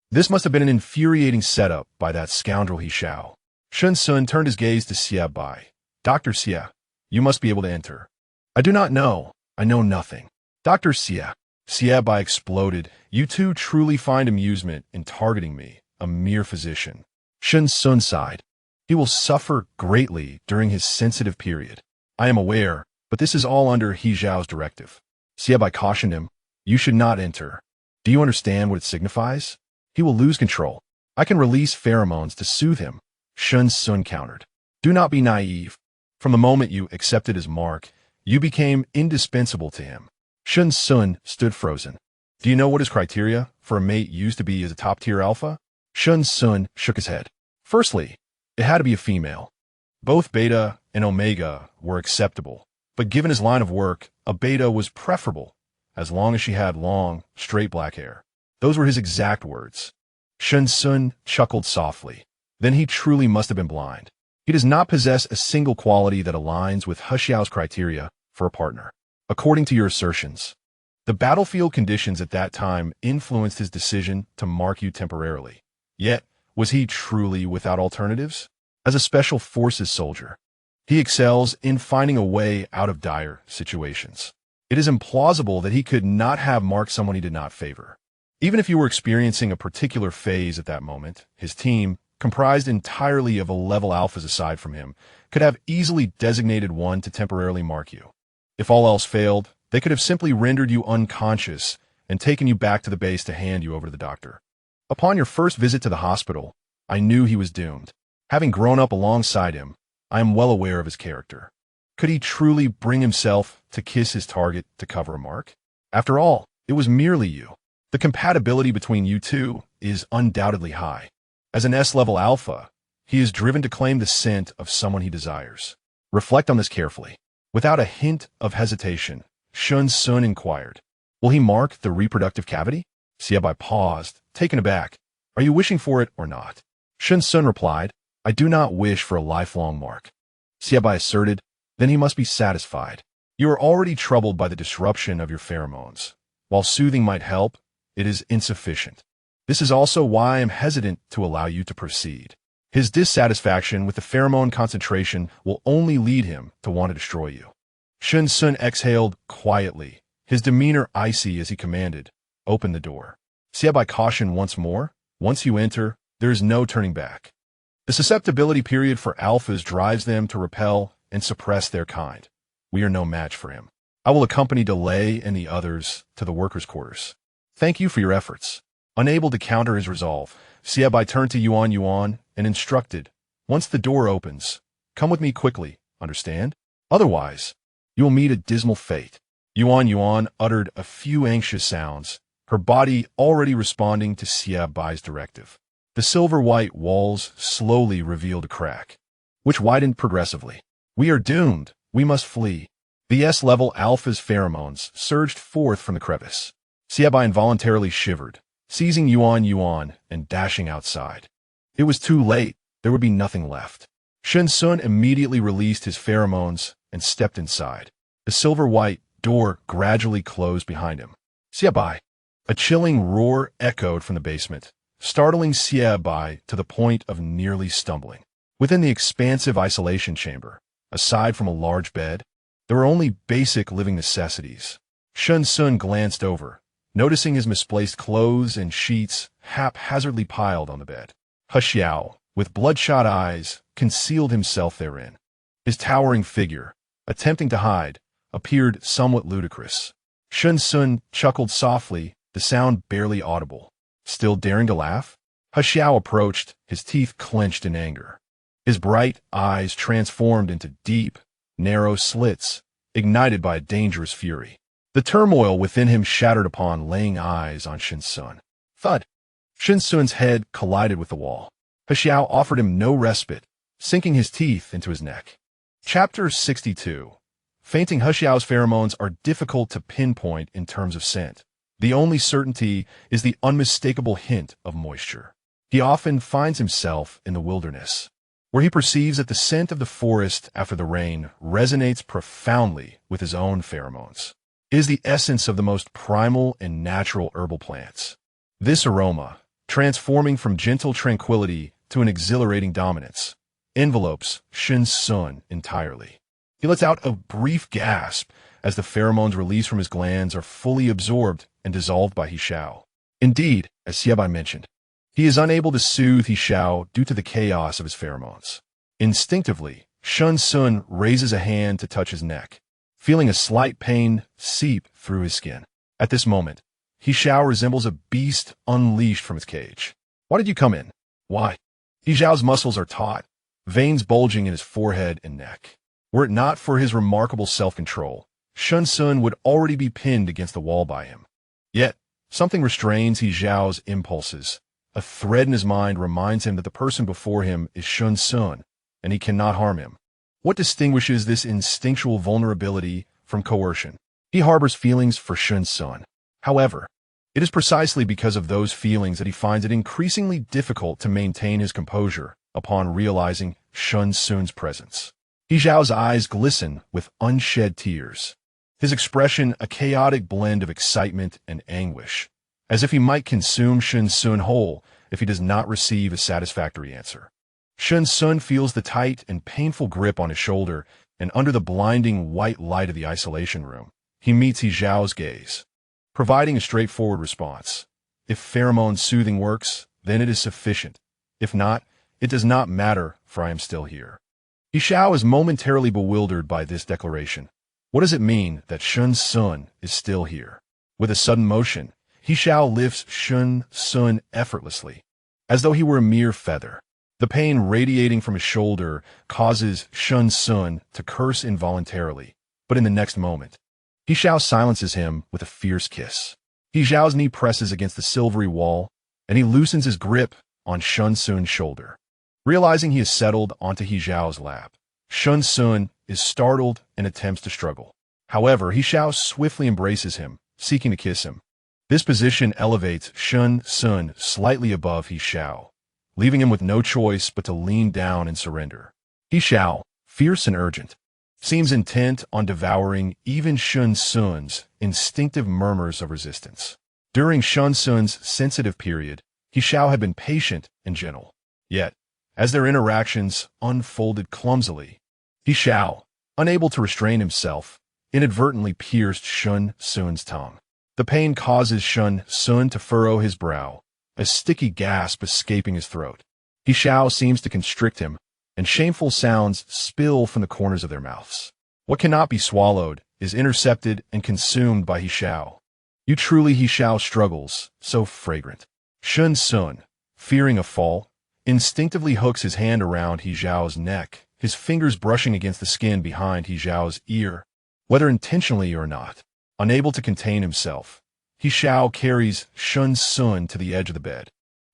This must have been an infuriating setup by that scoundrel He Xiao. Shen Xun turned his gaze to Xie Bai. "Dr. Xie, you must be able to enter." "I do not know. I know nothing." "Dr. Xie," Xie Bai exploded, "you two truly find amusement in targeting me, a mere physician." Shen Xun sighed. "He will suffer greatly during his sensitive period. I am aware, but this is all under He Xiao's directive." Xie Bai cautioned him, "You should not enter. Do you understand what it signifies? He will lose control. I can release pheromones to soothe him." Shen Xun countered. "Do not be naive. From the moment you accepted his mark, you became indispensable to him." Shen Xun stood frozen. "Do you know what his criteria for a mate used to be as a top-tier alpha?" Shen Xun shook his head. "Firstly, it had to be a female. Both beta and omega were acceptable, but given his line of work, a beta was preferable, as long as she had long, straight black hair." Those were his exact words. Shen Xun chuckled softly. Then he truly must have been blind. He does not possess a single quality that aligns with He Xiao's criteria for a partner. According to your assertions, the battlefield conditions at that time influenced his decision to mark you temporarily. Yet, was he truly without alternatives? As a special forces soldier, he excels in finding a way out of dire situations. It is implausible that he could not have marked someone he did not favor. Even if you were experiencing a particular phase at that moment, his team, comprised entirely of level alphas aside from him, could have easily designated one to temporarily mark you. If all else failed, they could have simply rendered you unconscious and taken you back to the base to hand you over to the doctor. Upon your first visit to the hospital, I knew he was doomed. Having grown up alongside him, I am well aware of his character. Could he truly bring himself to kiss his target to cover a mark? After all, it was merely you. The compatibility between you two is undoubtedly high. As an S-level alpha, he is driven to claim the scent of someone he desires. Reflect on this carefully. Without a hint of hesitation, Shen Xun inquired, "Will he mark the reproductive cavity?" Xie Bai paused, taken aback. "Are you wishing for it or not?" Shen Xun replied, I do not wish for a lifelong mark, Xiaobai asserted. Then he must be satisfied. You are already troubled by the disruption of your pheromones. While soothing might help, it is insufficient. This is also why I am hesitant to allow you to proceed. His dissatisfaction with the pheromone concentration will only lead him to want to destroy you. Shen Xun exhaled quietly, his demeanor icy as he commanded, "Open the door." Xiaobai cautioned once more, "Once you enter, there is no turning back." The susceptibility period for alphas drives them to repel and suppress their kind. We are no match for him. I will accompany Delay and the others to the workers' quarters. Thank you for your efforts. Unable to counter his resolve, Xiaobai turned to Yuan and instructed, "Once the door opens, come with me quickly, understand? Otherwise, you will meet a dismal fate." Yuan uttered a few anxious sounds, her body already responding to Xiaobai's directive. The silver-white walls slowly revealed a crack, which widened progressively. "We are doomed. We must flee." The S-level alpha's pheromones surged forth from the crevice. Xiaobai involuntarily shivered, seizing Yuan and dashing outside. It was too late. There would be nothing left. Shen Xun immediately released his pheromones and stepped inside. The silver-white door gradually closed behind him. "Xiaobai!" A chilling roar echoed from the basement, startling Xiaobai to the point of nearly stumbling. Within the expansive isolation chamber, aside from a large bed, there were only basic living necessities. Shen Xun glanced over, noticing his misplaced clothes and sheets haphazardly piled on the bed. He Xiao, with bloodshot eyes, concealed himself therein. His towering figure, attempting to hide, appeared somewhat ludicrous. Shen Xun chuckled softly, the sound barely audible. Still daring to laugh? He Xiao approached, his teeth clenched in anger. His bright eyes transformed into deep, narrow slits, ignited by a dangerous fury. The turmoil within him shattered upon laying eyes on Shen Xun. Thud! Shen Xun's head collided with the wall. He Xiao offered him no respite, sinking his teeth into his neck. Chapter 62. Fainting. He Xiao's pheromones are difficult to pinpoint in terms of scent. The only certainty is the unmistakable hint of moisture. He often finds himself in the wilderness, where he perceives that the scent of the forest after the rain resonates profoundly with his own pheromones. It is the essence of the most primal and natural herbal plants. This aroma, transforming from gentle tranquility to an exhilarating dominance, envelopes Shen Xun entirely. He lets out a brief gasp as the pheromones released from his glands are fully absorbed and dissolved by He Xiao. Indeed, as Xiaobai mentioned, he is unable to soothe He Xiao due to the chaos of his pheromones. Instinctively, Shen Xun raises a hand to touch his neck, feeling a slight pain seep through his skin. At this moment, He Xiao resembles a beast unleashed from its cage. "Why did you come in?" "Why?" He Xiao's muscles are taut, veins bulging in his forehead and neck. Were it not for his remarkable self-control, Shen Xun would already be pinned against the wall by him. Yet, something restrains He Xiao's impulses. A thread in his mind reminds him that the person before him is Shen Xun, and he cannot harm him. What distinguishes this instinctual vulnerability from coercion? He harbors feelings for Shen Xun. However, it is precisely because of those feelings that he finds it increasingly difficult to maintain his composure upon realizing Shen Xun's presence. He Xiao's eyes glisten with unshed tears, his expression a chaotic blend of excitement and anguish, as if he might consume Shen Xun whole if he does not receive a satisfactory answer. Shen Xun feels the tight and painful grip on his shoulder, and under the blinding white light of the isolation room, he meets He Xiao's gaze, providing a straightforward response. If pheromone soothing works, then it is sufficient. If not, it does not matter, for I am still here. He Xiao is momentarily bewildered by this declaration. What does it mean that Shen Xun is still here? With a sudden motion, He Xiao lifts Shen Xun effortlessly, as though he were a mere feather. The pain radiating from his shoulder causes Shen Xun to curse involuntarily, but in the next moment, He Xiao silences him with a fierce kiss. He Xiao's knee presses against the silvery wall, and he loosens his grip on Shen Xun's shoulder. Realizing he is settled onto He Xiao's lap, Shen Xun is startled and attempts to struggle. However, He Xiao swiftly embraces him, seeking to kiss him. This position elevates Shen Xun slightly above He Xiao, leaving him with no choice but to lean down and surrender. He Xiao, fierce and urgent, seems intent on devouring even Shen Xun's instinctive murmurs of resistance. During Shen Xun's sensitive period, He Xiao had been patient and gentle. Yet, as their interactions unfolded clumsily, He Xiao, unable to restrain himself, inadvertently pierced Shen Xun's tongue. The pain causes Shen Xun to furrow his brow, a sticky gasp escaping his throat. He Xiao seems to constrict him, and shameful sounds spill from the corners of their mouths. What cannot be swallowed is intercepted and consumed by He Xiao. You truly He Xiao struggles, so fragrant. Shen Xun, fearing a fall, instinctively hooks his hand around He Xiao's neck, his fingers brushing against the skin behind He Xiao's ear. Whether intentionally or not, unable to contain himself, He Xiao carries Shen Xun to the edge of the bed,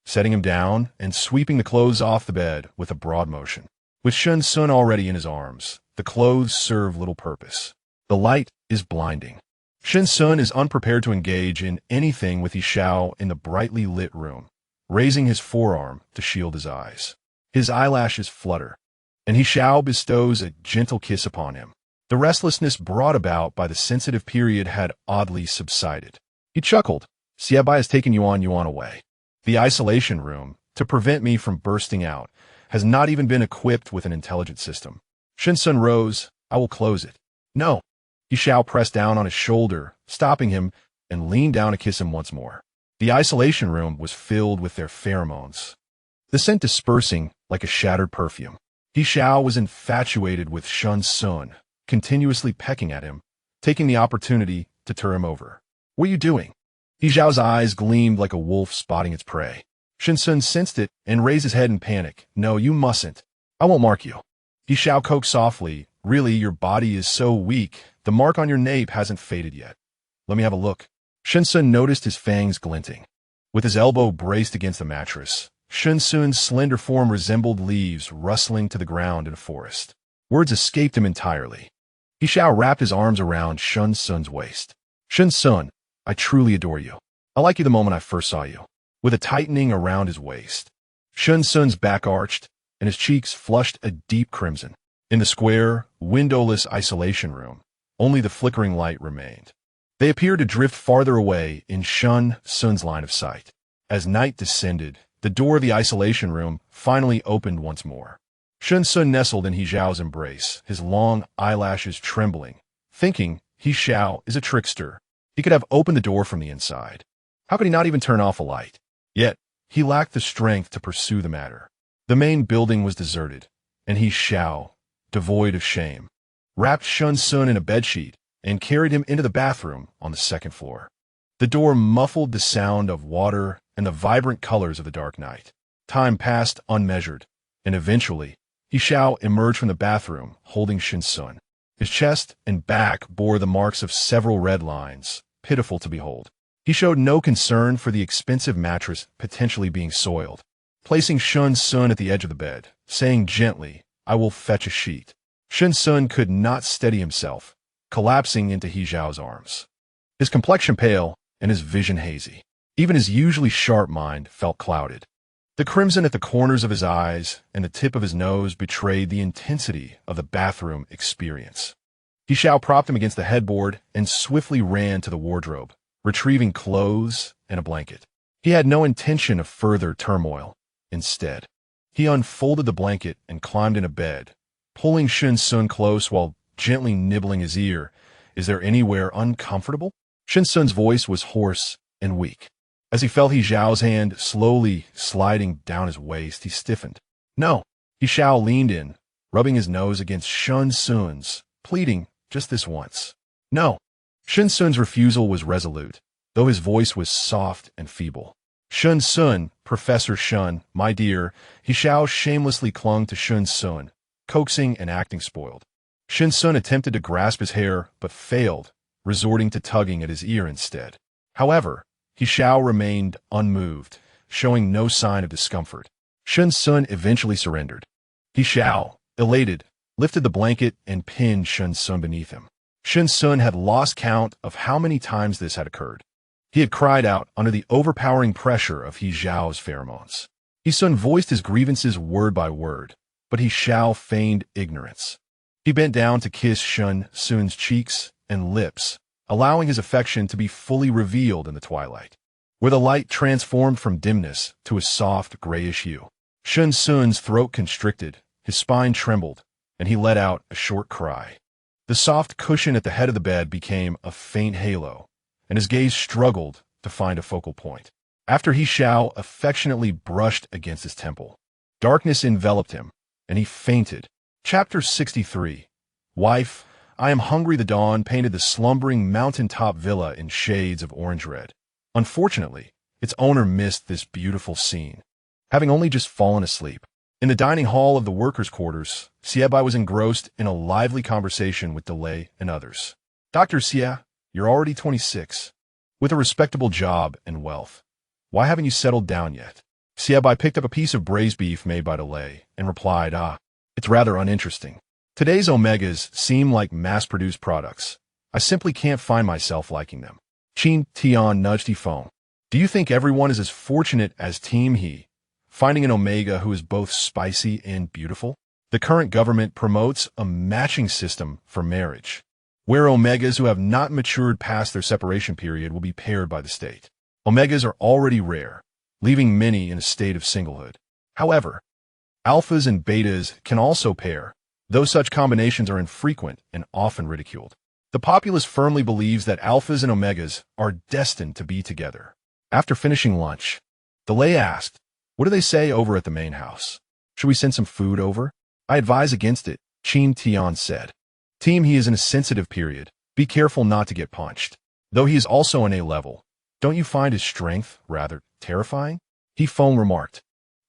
setting him down and sweeping the clothes off the bed with a broad motion. With Shen Xun already in his arms, the clothes serve little purpose. The light is blinding. Shen Xun is unprepared to engage in anything with He Xiao in the brightly lit room, raising his forearm to shield his eyes. His eyelashes flutter, and He Xiao bestows a gentle kiss upon him. The restlessness brought about by the sensitive period had oddly subsided. He chuckled. Xiebai has taken Yuan away. The isolation room, to prevent me from bursting out, has not even been equipped with an intelligent system. Shen Xun rose. I will close it. No. He Xiao pressed down on his shoulder, stopping him, and leaned down to kiss him once more. The isolation room was filled with their pheromones, the scent dispersing like a shattered perfume. He Xiao was infatuated with Shen Xun, continuously pecking at him, taking the opportunity to turn him over. What are you doing? He Xiao's eyes gleamed like a wolf spotting its prey. Shen Xun sensed it and raised his head in panic. No, you mustn't. I won't mark you. He Xiao coaxed softly. Really, your body is so weak. The mark on your nape hasn't faded yet. Let me have a look. Shen Xun noticed his fangs glinting. With his elbow braced against the mattress, Shen Xun's slender form resembled leaves rustling to the ground in a forest. Words escaped him entirely. He Xiao wrapped his arms around Shen Xun's waist. Shen Xun, I truly adore you. I like you the moment I first saw you. With a tightening around his waist, Shen Xun's back arched, and his cheeks flushed a deep crimson. In the square, windowless isolation room, only the flickering light remained. They appeared to drift farther away in Shen Xun's line of sight. As night descended, the door of the isolation room finally opened once more. Shen Xun nestled in He Xiao's embrace, his long eyelashes trembling, thinking He Xiao is a trickster. He could have opened the door from the inside. How could he not even turn off a light? Yet, he lacked the strength to pursue the matter. The main building was deserted, and He Xiao, devoid of shame, wrapped Shen Xun in a bedsheet and carried him into the bathroom on the second floor. The door muffled the sound of water and the vibrant colors of the dark night. Time passed unmeasured, and eventually, He Xiao emerged from the bathroom holding Shen Xun. His chest and back bore the marks of several red lines, pitiful to behold. He showed no concern for the expensive mattress potentially being soiled, placing Shen Xun at the edge of the bed, saying gently, I will fetch a sheet. Shen Xun could not steady himself, collapsing into He Xiao's arms. His complexion pale and his vision hazy. Even his usually sharp mind felt clouded. The crimson at the corners of his eyes and the tip of his nose betrayed the intensity of the bathroom experience. He Xiao propped him against the headboard and swiftly ran to the wardrobe, retrieving clothes and a blanket. He had no intention of further turmoil. Instead, he unfolded the blanket and climbed into bed, pulling Shen Xun close while gently nibbling his ear. Is there anywhere uncomfortable? Shen Xun's voice was hoarse and weak. As he felt He Xiao's hand slowly sliding down his waist, he stiffened. No. He Xiao leaned in, rubbing his nose against Shen Xun's, pleading, just this once. No. Shen Xun's refusal was resolute, though his voice was soft and feeble. Shen Xun, Professor Shen, my dear. He Xiao shamelessly clung to Shen Xun, coaxing and acting spoiled. Shen Xun attempted to grasp his hair, but failed, resorting to tugging at his ear instead. However, He Xiao remained unmoved, showing no sign of discomfort. Shen Xun eventually surrendered. He Xiao, elated, lifted the blanket and pinned Shen Xun beneath him. Shen Xun had lost count of how many times this had occurred. He had cried out under the overpowering pressure of He Xiao's pheromones. He Xun voiced his grievances word by word, but He Xiao feigned ignorance. He bent down to kiss Shen Xun's cheeks and lips, allowing his affection to be fully revealed in the twilight, where the light transformed from dimness to a soft grayish hue. Shen Xun's throat constricted, his spine trembled, and he let out a short cry. The soft cushion at the head of the bed became a faint halo, and his gaze struggled to find a focal point. After He Xiao affectionately brushed against his temple, darkness enveloped him, and he fainted. Chapter 63. Wife, I am hungry. The dawn painted the slumbering mountaintop villa in shades of orange-red. Unfortunately, its owner missed this beautiful scene, having only just fallen asleep. In the dining hall of the workers' quarters, Xie was engrossed in a lively conversation with Delay and others. Dr. Xie, you're already 26, with a respectable job and wealth. Why haven't you settled down yet? Xie picked up a piece of braised beef made by Delay and replied, it's rather uninteresting. Today's omegas seem like mass-produced products. I simply can't find myself liking them. Qin Tian nudged He Feng. Do you think everyone is as fortunate as Team He, finding an omega who is both spicy and beautiful? The current government promotes a matching system for marriage, where omegas who have not matured past their separation period will be paired by the state. Omegas are already rare, leaving many in a state of singlehood. However, alphas and betas can also pair, though such combinations are infrequent and often ridiculed. The populace firmly believes that alphas and omegas are destined to be together. After finishing lunch, Delay asked, what do they say over at the main house? Should we send some food over? I advise against it, Qin Tian said. Team He is in a sensitive period. Be careful not to get punched. Though he is also an A level, don't you find his strength rather terrifying? He Feng remarked.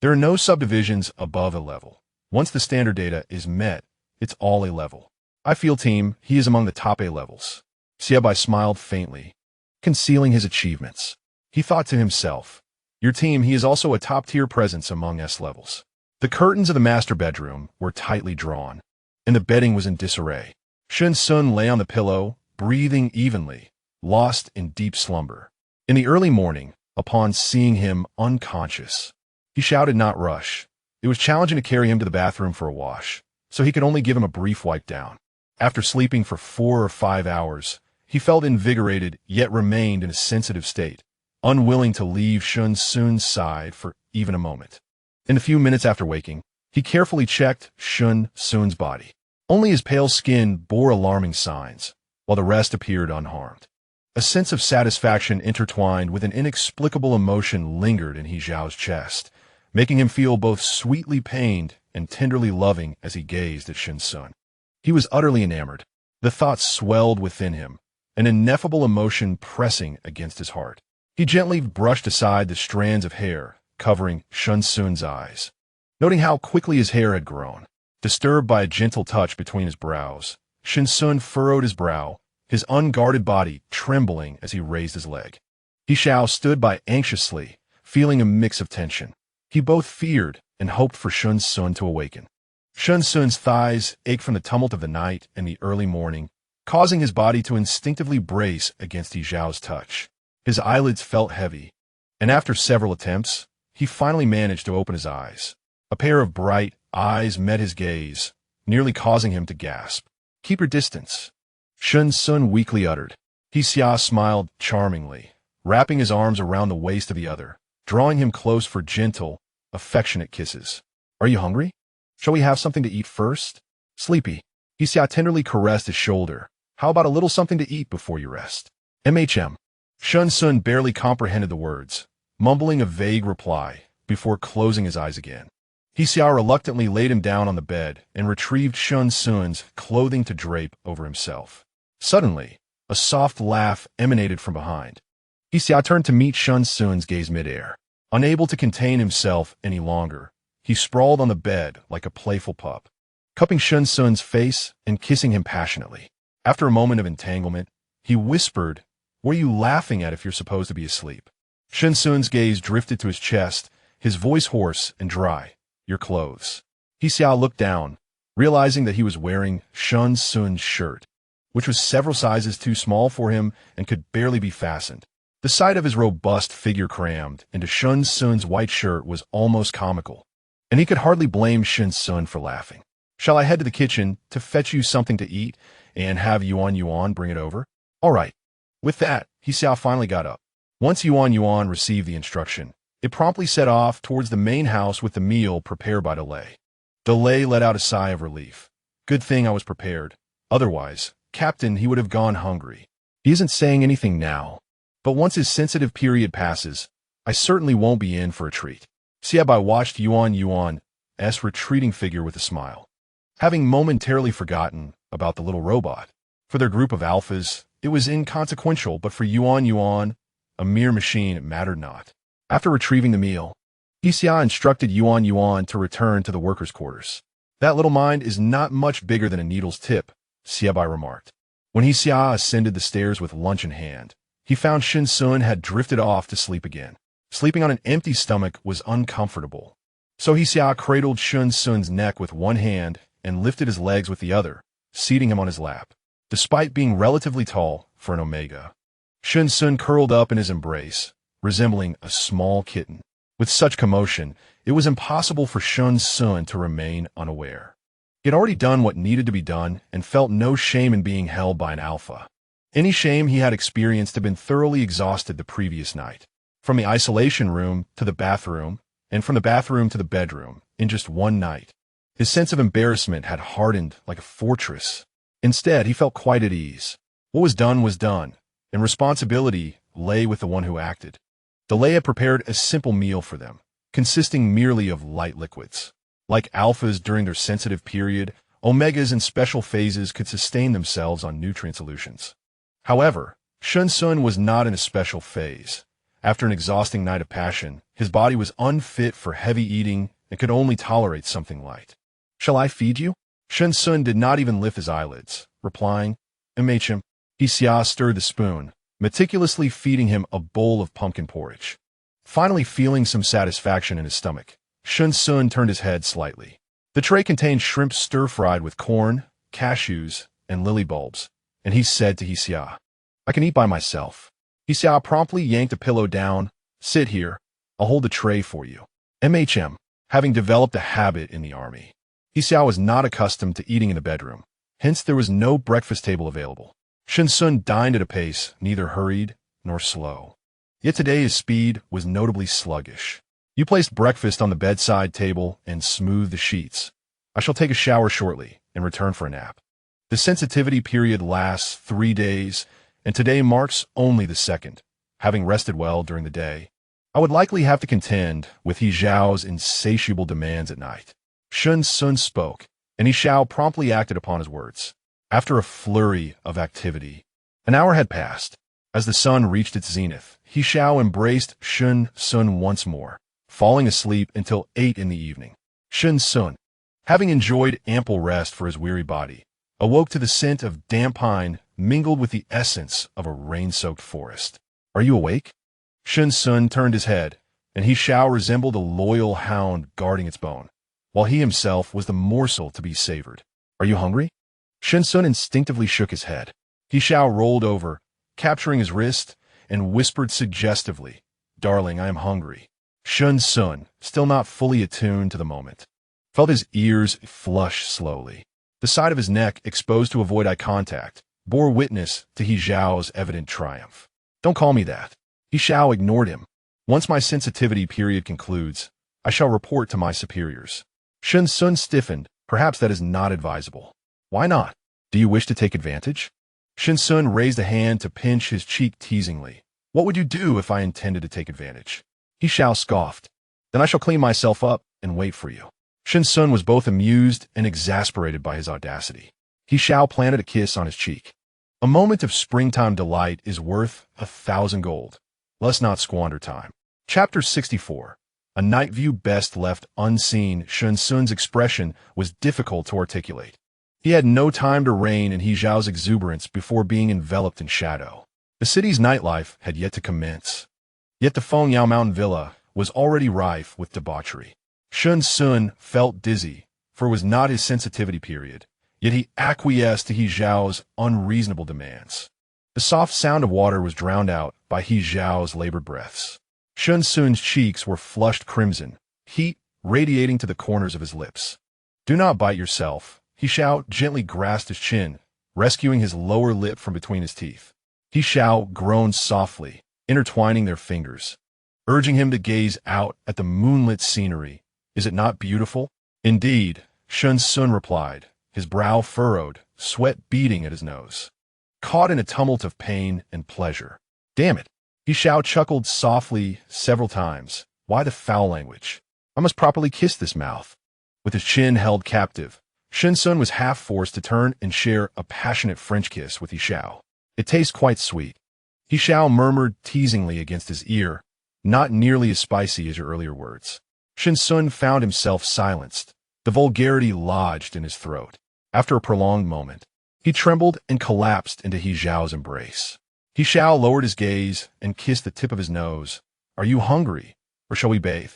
There are no subdivisions above A level. Once the standard data is met, it's all A level. I feel Team He is among the top A levels. Xie smiled faintly, concealing his achievements. He thought to himself, your Team He is also a top-tier presence among S levels. The curtains of the master bedroom were tightly drawn, and the bedding was in disarray. Shen Xun lay on the pillow, breathing evenly, lost in deep slumber. In the early morning, upon seeing him unconscious, He Xiao did not rush. It was challenging to carry him to the bathroom for a wash, so he could only give him a brief wipe down. After sleeping for 4 or 5 hours, he felt invigorated yet remained in a sensitive state, unwilling to leave Shen Xun's side for even a moment. In the few minutes after waking, he carefully checked Shen Xun's body. Only his pale skin bore alarming signs, while the rest appeared unharmed. A sense of satisfaction intertwined with an inexplicable emotion lingered in He Xiao's chest, making him feel both sweetly pained and tenderly loving as he gazed at Shen Xun. He was utterly enamored. The thoughts swelled within him, an ineffable emotion pressing against his heart. He gently brushed aside the strands of hair covering Shen Xun's eyes, noting how quickly his hair had grown. Disturbed by a gentle touch between his brows, Shen Xun furrowed his brow, his unguarded body trembling as he raised his leg. He Xiao stood by anxiously, feeling a mix of tension. He both feared and hoped for Shen Xun to awaken. Shen Xun's thighs ached from the tumult of the night and the early morning, causing his body to instinctively brace against He Xiao's touch. His eyelids felt heavy, and after several attempts, he finally managed to open his eyes. A pair of bright eyes met his gaze, nearly causing him to gasp. Keep your distance, Shen Xun weakly uttered. He Xiao smiled charmingly, wrapping his arms around the waist of the other, drawing him close for gentle, affectionate kisses. Are you hungry? Shall we have something to eat first? Sleepy, He Xiao tenderly caressed his shoulder. How about a little something to eat before you rest? MHM. Shen Xun barely comprehended the words, mumbling a vague reply before closing his eyes again. He Xiao reluctantly laid him down on the bed and retrieved Shen Xun's clothing to drape over himself. Suddenly, a soft laugh emanated from behind. He Xiao turned to meet Shen Xun's gaze midair. Unable to contain himself any longer, he sprawled on the bed like a playful pup, cupping Shen Xun's face and kissing him passionately. After a moment of entanglement, he whispered, "What are you laughing at if you're supposed to be asleep?" Shen Xun's gaze drifted to his chest, his voice hoarse and dry. "Your clothes." He Xiao looked down, realizing that he was wearing Shen Xun's shirt, which was several sizes too small for him and could barely be fastened. The sight of his robust figure crammed into Shen Xun's white shirt was almost comical, and he could hardly blame Shen Xun for laughing. "Shall I head to the kitchen to fetch you something to eat and have Yuan bring it over?" "All right." With that, He Xiao finally got up. Once Yuan received the instruction, it promptly set off towards the main house with the meal prepared by Delay. Delay let out a sigh of relief. "Good thing I was prepared. Otherwise, Captain, he would have gone hungry. He isn't saying anything now, but once his sensitive period passes, I certainly won't be in for a treat." Xiaobai watched Yuan's retreating figure with a smile. Having momentarily forgotten about the little robot. For their group of alphas, it was inconsequential, but for Yuan, a mere machine, it mattered not. After retrieving the meal, He Xiao instructed Yuan to return to the workers' quarters. "That little mind is not much bigger than a needle's tip," Xiaobai remarked. When He Xiao ascended the stairs with lunch in hand, he found Shen Xun had drifted off to sleep again. Sleeping on an empty stomach was uncomfortable. So He Xiao cradled Shen Xun's neck with one hand and lifted his legs with the other, seating him on his lap. Despite being relatively tall for an omega, Shen Xun curled up in his embrace, resembling a small kitten. With such commotion, it was impossible for Shen Xun to remain unaware. He had already done what needed to be done and felt no shame in being held by an alpha. Any shame he had experienced had been thoroughly exhausted the previous night. From the isolation room to the bathroom, and from the bathroom to the bedroom, in just one night. His sense of embarrassment had hardened like a fortress. Instead, he felt quite at ease. What was done, and responsibility lay with the one who acted. Delay had prepared a simple meal for them, consisting merely of light liquids. Like alphas during their sensitive period, omegas in special phases could sustain themselves on nutrient solutions. However, Shen Xun was not in a special phase. After an exhausting night of passion, his body was unfit for heavy eating and could only tolerate something light. "Shall I feed you?" Shen Xun did not even lift his eyelids, replying, "MHM." He Xiao stirred the spoon, meticulously feeding him a bowl of pumpkin porridge. Finally feeling some satisfaction in his stomach, Shen Xun turned his head slightly. The tray contained shrimp stir-fried with corn, cashews, and lily bulbs, and he said to He Xiao, "I can eat by myself." He Xiao promptly yanked a pillow down. "Sit here. I'll hold the tray for you." MHM, having developed a habit in the army, He Xiao was not accustomed to eating in the bedroom, hence there was no breakfast table available. Shen Xun dined at a pace neither hurried nor slow. Yet today his speed was notably sluggish. "You placed breakfast on the bedside table and smoothed the sheets. I shall take a shower shortly and return for a nap. The sensitivity period lasts 3 days, and today marks only the second. Having rested well during the day, I would likely have to contend with He Xiao's insatiable demands at night." Shen Xun spoke, and He Xiao promptly acted upon his words. After a flurry of activity, an hour had passed. As the sun reached its zenith, He Xiao embraced Shen Xun once more, falling asleep until 8 in the evening. Shen Xun, having enjoyed ample rest for his weary body, awoke to the scent of damp pine mingled with the essence of a rain-soaked forest. "Are you awake?" Shen Xun turned his head, and He Xiao resembled a loyal hound guarding its bone, while he himself was the morsel to be savored. "Are you hungry?" Shen Xun instinctively shook his head. He Xiao rolled over, capturing his wrist, and whispered suggestively, "Darling, I am hungry." Shen Xun, still not fully attuned to the moment, felt his ears flush slowly. The side of his neck, exposed to avoid eye contact, bore witness to He Xiao's evident triumph. "Don't call me that." He Xiao ignored him. "Once my sensitivity period concludes, I shall report to my superiors." Shen Xun stiffened. "Perhaps that is not advisable." "Why not? Do you wish to take advantage?" Shen Xun raised a hand to pinch his cheek teasingly. "What would you do if I intended to take advantage?" He Xiao scoffed. "Then I shall clean myself up and wait for you." Shen Xun was both amused and exasperated by his audacity. He Xiao planted a kiss on his cheek. "A moment of springtime delight is worth 1,000 gold. Let's not squander time." Chapter 64. A night view best left unseen. Shen Xun's expression was difficult to articulate. He had no time to rein in He Xiao's exuberance before being enveloped in shadow. The city's nightlife had yet to commence. Yet the Fengyao Mountain Villa was already rife with debauchery. Shen Xun felt dizzy, for it was not his sensitivity period, yet he acquiesced to He Xiao's unreasonable demands. The soft sound of water was drowned out by He Xiao's labored breaths. Shen Xun's cheeks were flushed crimson, heat radiating to the corners of his lips. "Do not bite yourself." He Xiao gently grasped his chin, rescuing his lower lip from between his teeth. He Xiao groaned softly, intertwining their fingers, urging him to gaze out at the moonlit scenery. "Is it not beautiful?" "Indeed," Shen Xun replied, his brow furrowed, sweat beading at his nose, caught in a tumult of pain and pleasure. "Damn it!" He Xiao chuckled softly several times. "Why the foul language? I must properly kiss this mouth." With his chin held captive, Shen Xun was half forced to turn and share a passionate French kiss with He Xiao. "It tastes quite sweet," He Xiao murmured teasingly against his ear, "not nearly as spicy as your earlier words." Shen Xun found himself silenced, the vulgarity lodged in his throat. After a prolonged moment, he trembled and collapsed into He Xiao's embrace. He Xiao lowered his gaze and kissed the tip of his nose. "Are you hungry, or shall we bathe?"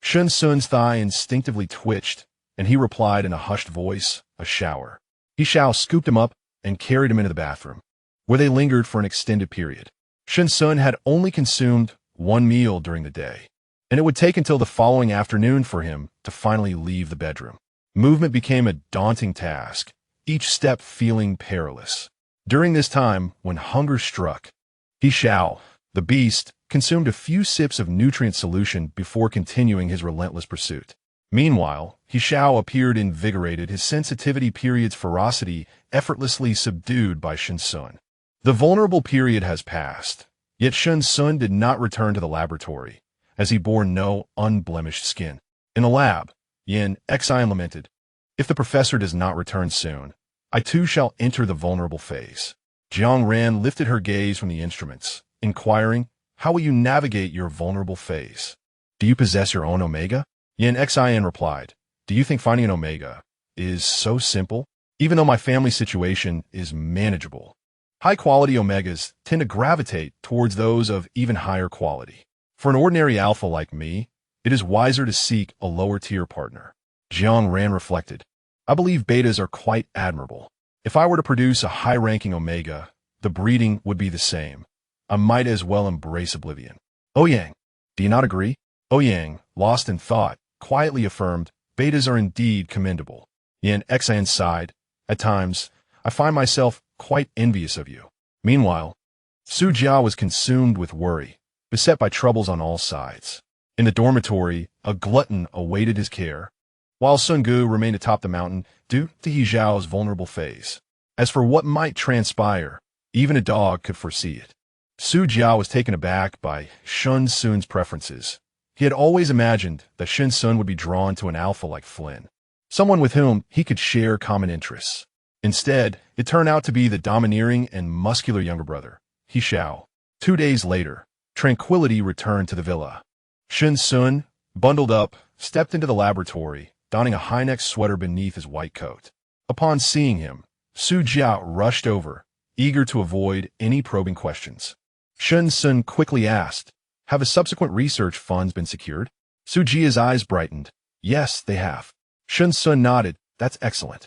Shen Xun's thigh instinctively twitched, and he replied in a hushed voice, "A shower." He Xiao scooped him up and carried him into the bathroom, where they lingered for an extended period. Shen Xun had only consumed one meal during the day, and it would take until the following afternoon for him to finally leave the bedroom. Movement became a daunting task, each step feeling perilous. During this time, when hunger struck, He Xiao, the beast, consumed a few sips of nutrient solution before continuing his relentless pursuit. Meanwhile, He Xiao appeared invigorated, his sensitivity period's ferocity effortlessly subdued by Shen Xun. The vulnerable period has passed, yet Shen Xun did not return to the laboratory, as he bore no unblemished skin. In the lab, Yin Xian lamented, "If the professor does not return soon, I too shall enter the vulnerable phase." Jiang Ran lifted her gaze from the instruments, inquiring, "How will you navigate your vulnerable phase? Do you possess your own omega?" Yin Xian replied, "Do you think finding an omega is so simple? Even though my family situation is manageable, high-quality omegas tend to gravitate towards those of even higher quality. For an ordinary alpha like me, it is wiser to seek a lower-tier partner." Jiang Ran reflected, "I believe betas are quite admirable. If I were to produce a high-ranking omega, the breeding would be the same. I might as well embrace oblivion." "Ouyang, do you not agree?" Ouyang, lost in thought, quietly affirmed, "Betas are indeed commendable." Yin Xian sighed, "At times, I find myself quite envious of you." Meanwhile, Su Jia was consumed with worry, beset by troubles on all sides. In the dormitory, a glutton awaited his care, while Sun Gu remained atop the mountain due to He Xiao's vulnerable phase. As for what might transpire, even a dog could foresee it. Su Jia was taken aback by Shen Xun's preferences. He had always imagined that Shen Xun would be drawn to an alpha like Flynn, someone with whom he could share common interests. Instead, it turned out to be the domineering and muscular younger brother, He Xiao. 2 days later, tranquility returned to the villa. Shen Xun, bundled up, stepped into the laboratory, donning a high-neck sweater beneath his white coat. Upon seeing him, Su Jia rushed over, eager to avoid any probing questions. Shen Xun quickly asked, "Have a subsequent research funds been secured?" Su Jia's eyes brightened. "Yes, they have." Shen Xun nodded. "That's excellent.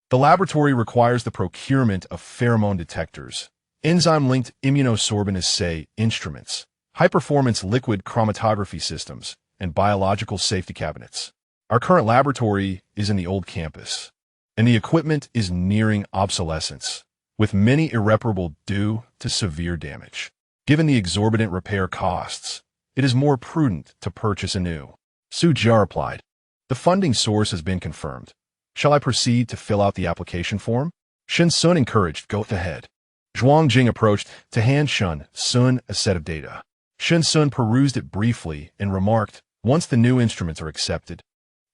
The laboratory requires the procurement of pheromone detectors, enzyme-linked immunosorbent assay instruments, high-performance liquid chromatography systems, and biological safety cabinets. Our current laboratory is in the old campus, and the equipment is nearing obsolescence, with many irreparable due to severe damage. Given the exorbitant repair costs, it is more prudent to purchase anew." Su Jia replied, "The funding source has been confirmed. Shall I proceed to fill out the application form?" Shen Xun encouraged, "Go ahead." Zhuang Jing approached to hand Shen Xun a set of data. Shen Xun perused it briefly and remarked, "Once the new instruments are accepted,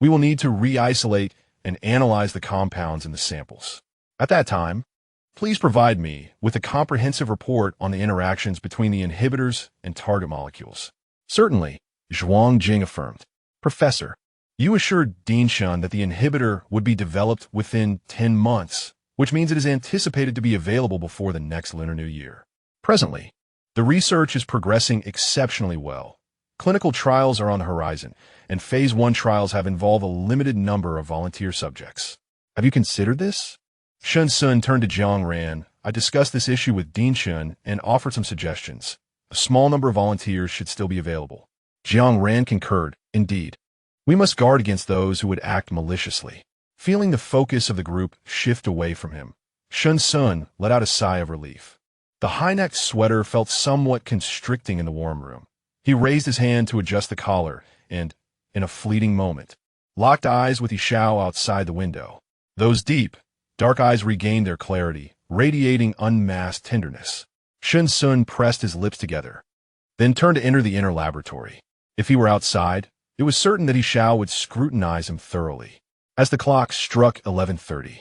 we will need to re-isolate and analyze the compounds in the samples. At that time, please provide me with a comprehensive report on the interactions between the inhibitors and target molecules." "Certainly," Zhuang Jing affirmed. "Professor, you assured Dean Shen that the inhibitor would be developed within 10 months, which means it is anticipated to be available before the next Lunar New Year. Presently, the research is progressing exceptionally well. Clinical trials are on the horizon, and Phase 1 trials have involved a limited number of volunteer subjects. Have you considered this?" Shen Xun turned to Jiang Ran, I discussed this issue with Dean Shun and offered some suggestions. A small number of volunteers should still be available. Jiang Ran concurred, indeed. We must guard against those who would act maliciously. Feeling the focus of the group shift away from him, Shen Xun let out a sigh of relief. The high-necked sweater felt somewhat constricting in the warm room. He raised his hand to adjust the collar and, in a fleeting moment, locked eyes with He Xiao outside the window. Those deep, dark eyes regained their clarity, radiating unmasked tenderness. Shen Xun pressed his lips together, then turned to enter the inner laboratory. If he were outside, it was certain that He Xiao would scrutinize him thoroughly. As the clock struck 11:30,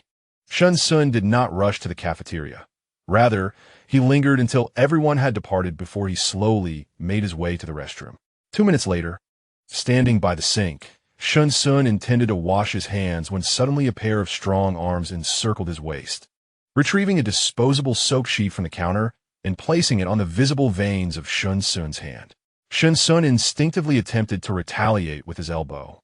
Shen Xun did not rush to the cafeteria. Rather, he lingered until everyone had departed before he slowly made his way to the restroom. 2 minutes later, standing by the sink, Shen Xun intended to wash his hands when suddenly a pair of strong arms encircled his waist. Retrieving a disposable soap sheet from the counter and placing it on the visible veins of Shen Xun's hand, Shen Xun instinctively attempted to retaliate with his elbow.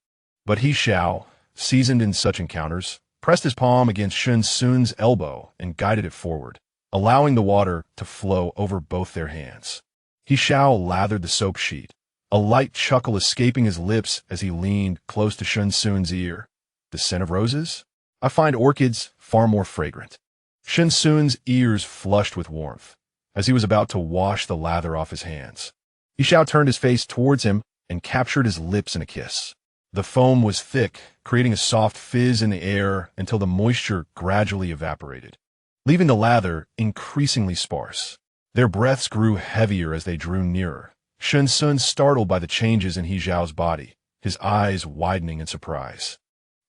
But He Xiao, seasoned in such encounters, pressed his palm against Shen Xun's elbow and guided it forward, allowing the water to flow over both their hands. He Xiao lathered the soap sheet, a light chuckle escaping his lips as he leaned close to Shen Xun's ear. The scent of roses? I find orchids far more fragrant. Shen Xun's ears flushed with warmth as he was about to wash the lather off his hands. He Xiao turned his face towards him and captured his lips in a kiss. The foam was thick, creating a soft fizz in the air until the moisture gradually evaporated, leaving the lather increasingly sparse. Their breaths grew heavier as they drew nearer. Shen Xun startled by the changes in He Xiao's body, his eyes widening in surprise.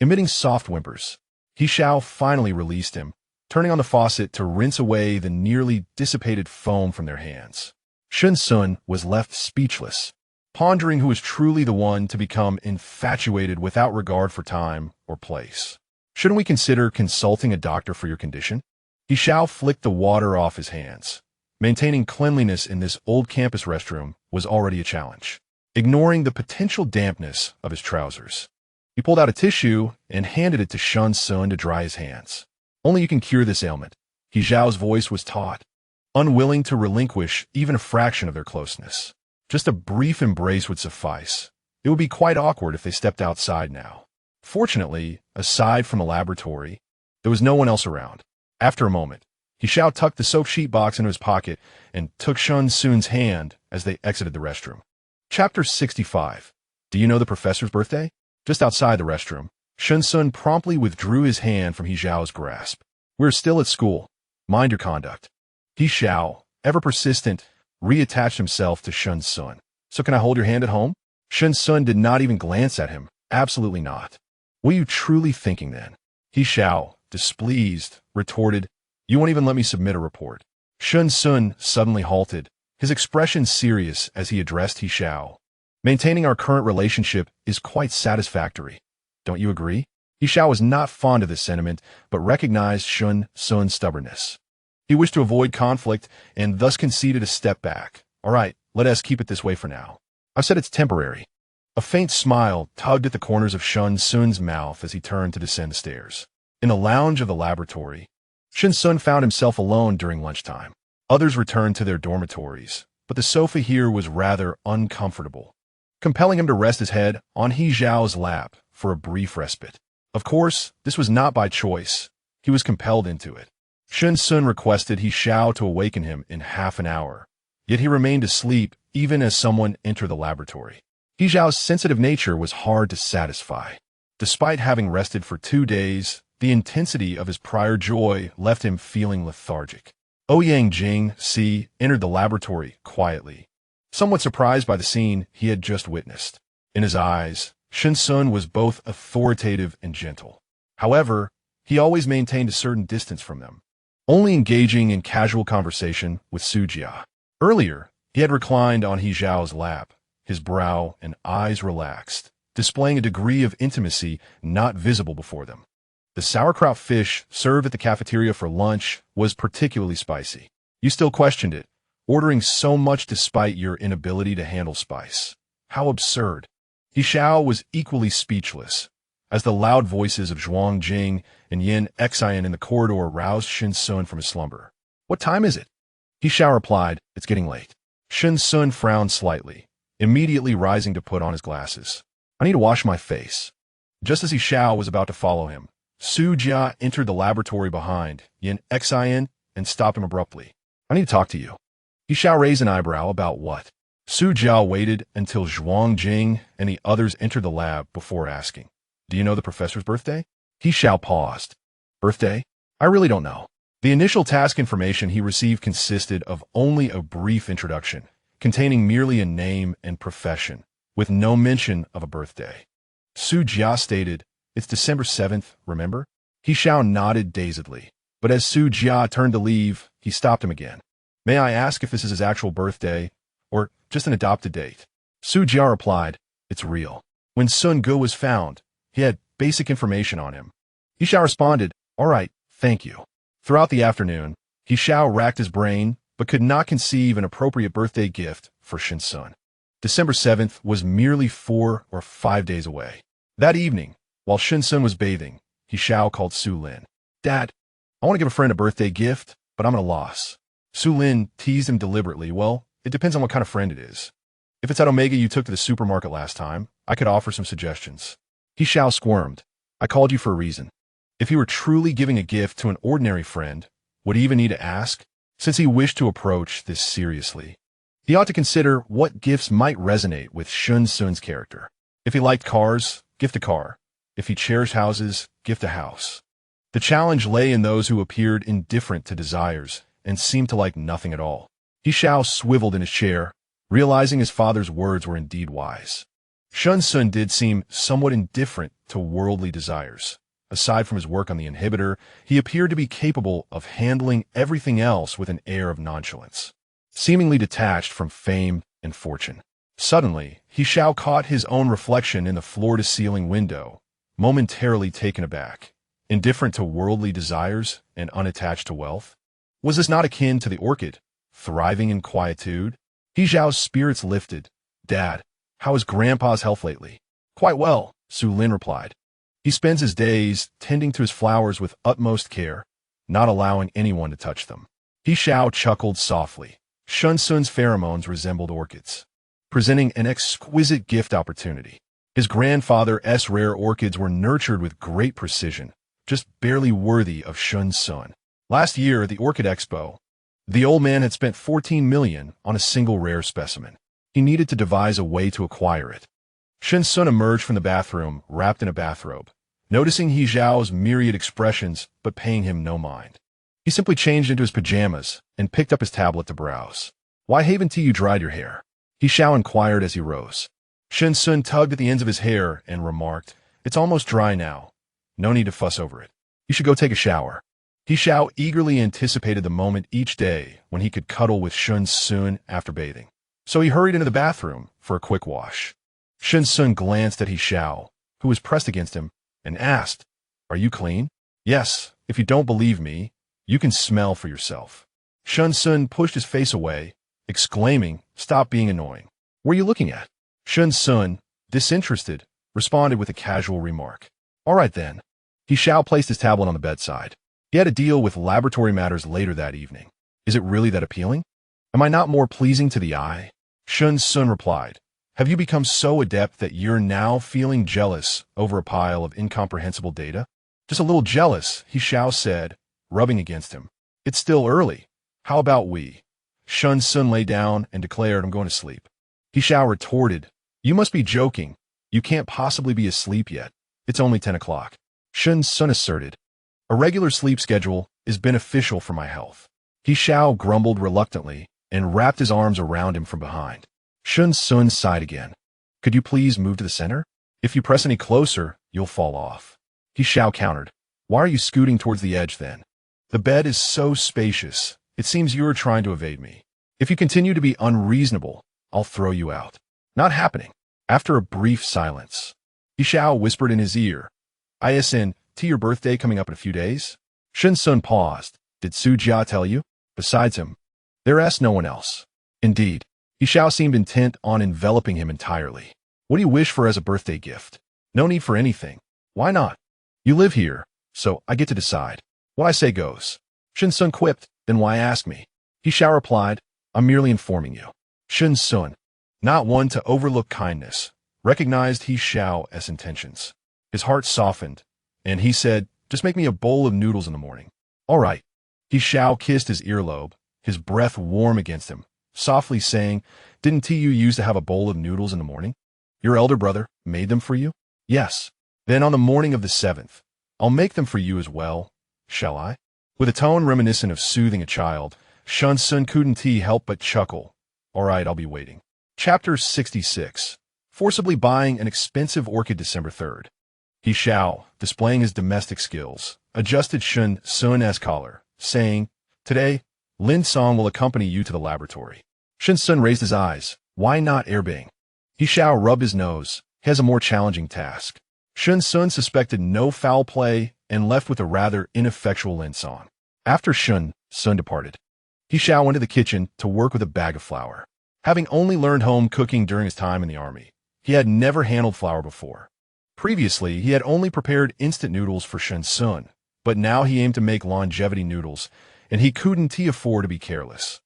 Emitting soft whimpers, He Xiao finally released him, turning on the faucet to rinse away the nearly dissipated foam from their hands. Shen Xun was left speechless, pondering who was truly the one to become infatuated without regard for time or place. Shouldn't we consider consulting a doctor for your condition? He Xiao flicked the water off his hands. Maintaining cleanliness in this old campus restroom was already a challenge. Ignoring the potential dampness of his trousers, he pulled out a tissue and handed it to Shen Xun to dry his hands. Only you can cure this ailment. He Xiao's voice was taut, unwilling to relinquish even a fraction of their closeness. Just a brief embrace would suffice. It would be quite awkward if they stepped outside now. Fortunately, aside from the laboratory, there was no one else around. After a moment, He Xiao tucked the soap sheet box into his pocket and took Shen Xun's hand as they exited the restroom. Chapter 65. Do you know the professor's birthday? Just outside the restroom, Shen Xun promptly withdrew his hand from He Xiao's grasp. We're still at school. Mind your conduct. He Xiao, ever persistent, reattached himself to Shen Xun. So can I hold your hand at home? Shen Xun did not even glance at him. Absolutely not. What are you truly thinking then? He Xiao, displeased, retorted, You won't even let me submit a report. Shen Xun suddenly halted, his expression serious as he addressed He Xiao. Maintaining our current relationship is quite satisfactory. Don't you agree? He Xiao was not fond of this sentiment, but recognized Shen Xun's stubbornness. He wished to avoid conflict and thus conceded a step back. All right, let us keep it this way for now. I've said it's temporary. A faint smile tugged at the corners of Shen Xun's mouth as he turned to descend the stairs. In the lounge of the laboratory, Shen Xun found himself alone during lunchtime. Others returned to their dormitories, but the sofa here was rather uncomfortable, compelling him to rest his head on He Xiao's lap for a brief respite. Of course, this was not by choice. He was compelled into it. Shen Xun requested He Xiao to awaken him in half an hour, yet he remained asleep even as someone entered the laboratory. He Xiao's sensitive nature was hard to satisfy. Despite having rested for 2 days, the intensity of his prior joy left him feeling lethargic. Ouyang Jing, C, entered the laboratory quietly, somewhat surprised by the scene he had just witnessed. In his eyes, Shen Xun was both authoritative and gentle. However, he always maintained a certain distance from them, only engaging in casual conversation with Sujia. Earlier, he had reclined on He Xiao's lap, his brow and eyes relaxed, displaying a degree of intimacy not visible before them. The sauerkraut fish served at the cafeteria for lunch was particularly spicy. You still questioned it, ordering so much despite your inability to handle spice. How absurd. He Xiao was equally speechless, as the loud voices of Zhuang Jing and Yin Xian in the corridor roused Shen Xun from his slumber. What time is it? He Xiao replied, it's getting late. Shen Xun frowned slightly, immediately rising to put on his glasses. I need to wash my face. Just as He Xiao was about to follow him, Su Jia entered the laboratory behind Yin Xin and stopped him abruptly. I need to talk to you. He Xiao raised an eyebrow. About what? Su Jia waited until Zhuang Jing and the others entered the lab before asking, do you know the professor's birthday? He Xiao paused. Birthday? I really don't know. The initial task information he received consisted of only a brief introduction, containing merely a name and profession, with no mention of a birthday. Su Jia stated, it's December 7th, remember? He Xiao nodded dazedly, but as Su Jia turned to leave, he stopped him again. May I ask if this is his actual birthday, or just an adopted date? Su Jia replied, it's real. When Sun Gu was found, he had basic information on him. He Xiao responded, all right, thank you. Throughout the afternoon, He Xiao racked his brain, but could not conceive an appropriate birthday gift for Shen Xun. December 7th was merely 4 or 5 days away. That evening, while Shen Xun was bathing, He Xiao called Su Lin. Dad, I want to give a friend a birthday gift, but I'm at a loss. Su Lin teased him deliberately. Well, it depends on what kind of friend it is. If it's at Omega you took to the supermarket last time, I could offer some suggestions. He Xiao squirmed. I called you for a reason. If he were truly giving a gift to an ordinary friend, would he even need to ask? Since he wished to approach this seriously, he ought to consider what gifts might resonate with Shen Xun's character. If he liked cars, gift a car. If he cherished houses, gift a house. The challenge lay in those who appeared indifferent to desires and seemed to like nothing at all. He Xiao swiveled in his chair, realizing his father's words were indeed wise. Shen Xun did seem somewhat indifferent to worldly desires. Aside from his work on the inhibitor, he appeared to be capable of handling everything else with an air of nonchalance, seemingly detached from fame and fortune. Suddenly, He Xiao caught his own reflection in the floor-to-ceiling window, momentarily taken aback. Indifferent to worldly desires and unattached to wealth? Was this not akin to the orchid, thriving in quietude? He Xiao's spirits lifted. Dad, how is Grandpa's health lately? Quite well, Su Lin replied. He spends his days tending to his flowers with utmost care, not allowing anyone to touch them. He Xiao chuckled softly. Shen Xun's pheromones resembled orchids, presenting an exquisite gift opportunity. His grandfather's rare orchids were nurtured with great precision, just barely worthy of Shen Xun. Last year at the Orchid Expo, the old man had spent 14 million on a single rare specimen. He needed to devise a way to acquire it. Shen Xun emerged from the bathroom, wrapped in a bathrobe, noticing He Xiao's myriad expressions but paying him no mind. He simply changed into his pajamas and picked up his tablet to browse. Why haven't you dried your hair? He Xiao inquired as he rose. Shen Xun tugged at the ends of his hair and remarked, it's almost dry now. No need to fuss over it. You should go take a shower. He Xiao eagerly anticipated the moment each day when he could cuddle with Shen Xun after bathing. So he hurried into the bathroom for a quick wash. Shen Xun glanced at He Xiao, who was pressed against him, and asked, are you clean? Yes, if you don't believe me, you can smell for yourself. Shen Xun pushed his face away, exclaiming, stop being annoying. What are you looking at? Shen Xun, disinterested, responded with a casual remark. All right then. He Xiao placed his tablet on the bedside. He had to deal with laboratory matters later that evening. Is it really that appealing? Am I not more pleasing to the eye? Shen Xun replied. Have you become so adept that you're now feeling jealous over a pile of incomprehensible data? Just a little jealous, He Xiao said, rubbing against him. It's still early. How about we? Shen Xun lay down and declared, I'm going to sleep. He Xiao retorted, you must be joking. You can't possibly be asleep yet. It's only 10 o'clock. Shen Xun asserted, a regular sleep schedule is beneficial for my health. He Xiao grumbled reluctantly and wrapped his arms around him from behind. Shen Xun sighed again. Could you please move to the center? If you press any closer, you'll fall off. He Xiao countered. Why are you scooting towards the edge then? The bed is so spacious, it seems you are trying to evade me. If you continue to be unreasonable, I'll throw you out. Not happening. After a brief silence, He Xiao whispered in his ear, ISN, to your birthday coming up in a few days? Shen Xun paused. Did Su Jia tell you? Besides him, there asked no one else. Indeed. He Xiao seemed intent on enveloping him entirely. What do you wish for as a birthday gift? No need for anything. Why not? You live here, so I get to decide. What I say goes. Shen Xun quipped. Then why ask me? He Xiao replied, I'm merely informing you. Shen Xun, not one to overlook kindness, recognized He Xiao's intentions. His heart softened, and he said, just make me a bowl of noodles in the morning. All right. He Xiao kissed his earlobe, his breath warm against him, softly saying, didn't Tu used to have a bowl of noodles in the morning? Your elder brother made them for you? Yes. Then on the morning of the 7th, I'll make them for you as well, shall I? With a tone reminiscent of soothing a child, Shen Xun couldn't help but chuckle. All right, I'll be waiting. Chapter 66. Forcibly buying an expensive orchid December 3rd. He Xiao, displaying his domestic skills, adjusted Shen Xun's collar, saying, today, Lin Song will accompany you to the laboratory. Shen Xun raised his eyes. Why not airbang? He Xiao rubbed his nose. He has a more challenging task. Shen Xun suspected no foul play and left with a rather ineffectual Lin Song. After Shen Xun departed, He Xiao went to the kitchen to work with a bag of flour. Having only learned home cooking during his time in the army, he had never handled flour before. Previously, he had only prepared instant noodles for Shen Xun, but now he aimed to make longevity noodles, and he couldn't afford to be careless.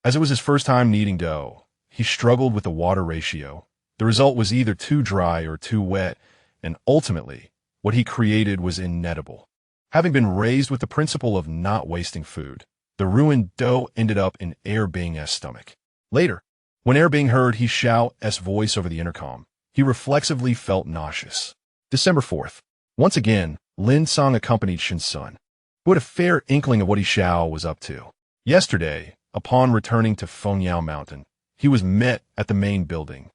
As it was his first time kneading dough, he struggled with the water ratio. The result was either too dry or too wet, and ultimately, what he created was inedible. Having been raised with the principle of not wasting food, the ruined dough ended up in Bing's stomach. Later, when Bing heard He Xiao's voice over the intercom, he reflexively felt nauseous. December 4th. Once again, Lin Song accompanied Shen Xun, who had a fair inkling of what He Xiao was up to. Yesterday, upon returning to Fengyao Mountain, he was met at the main building,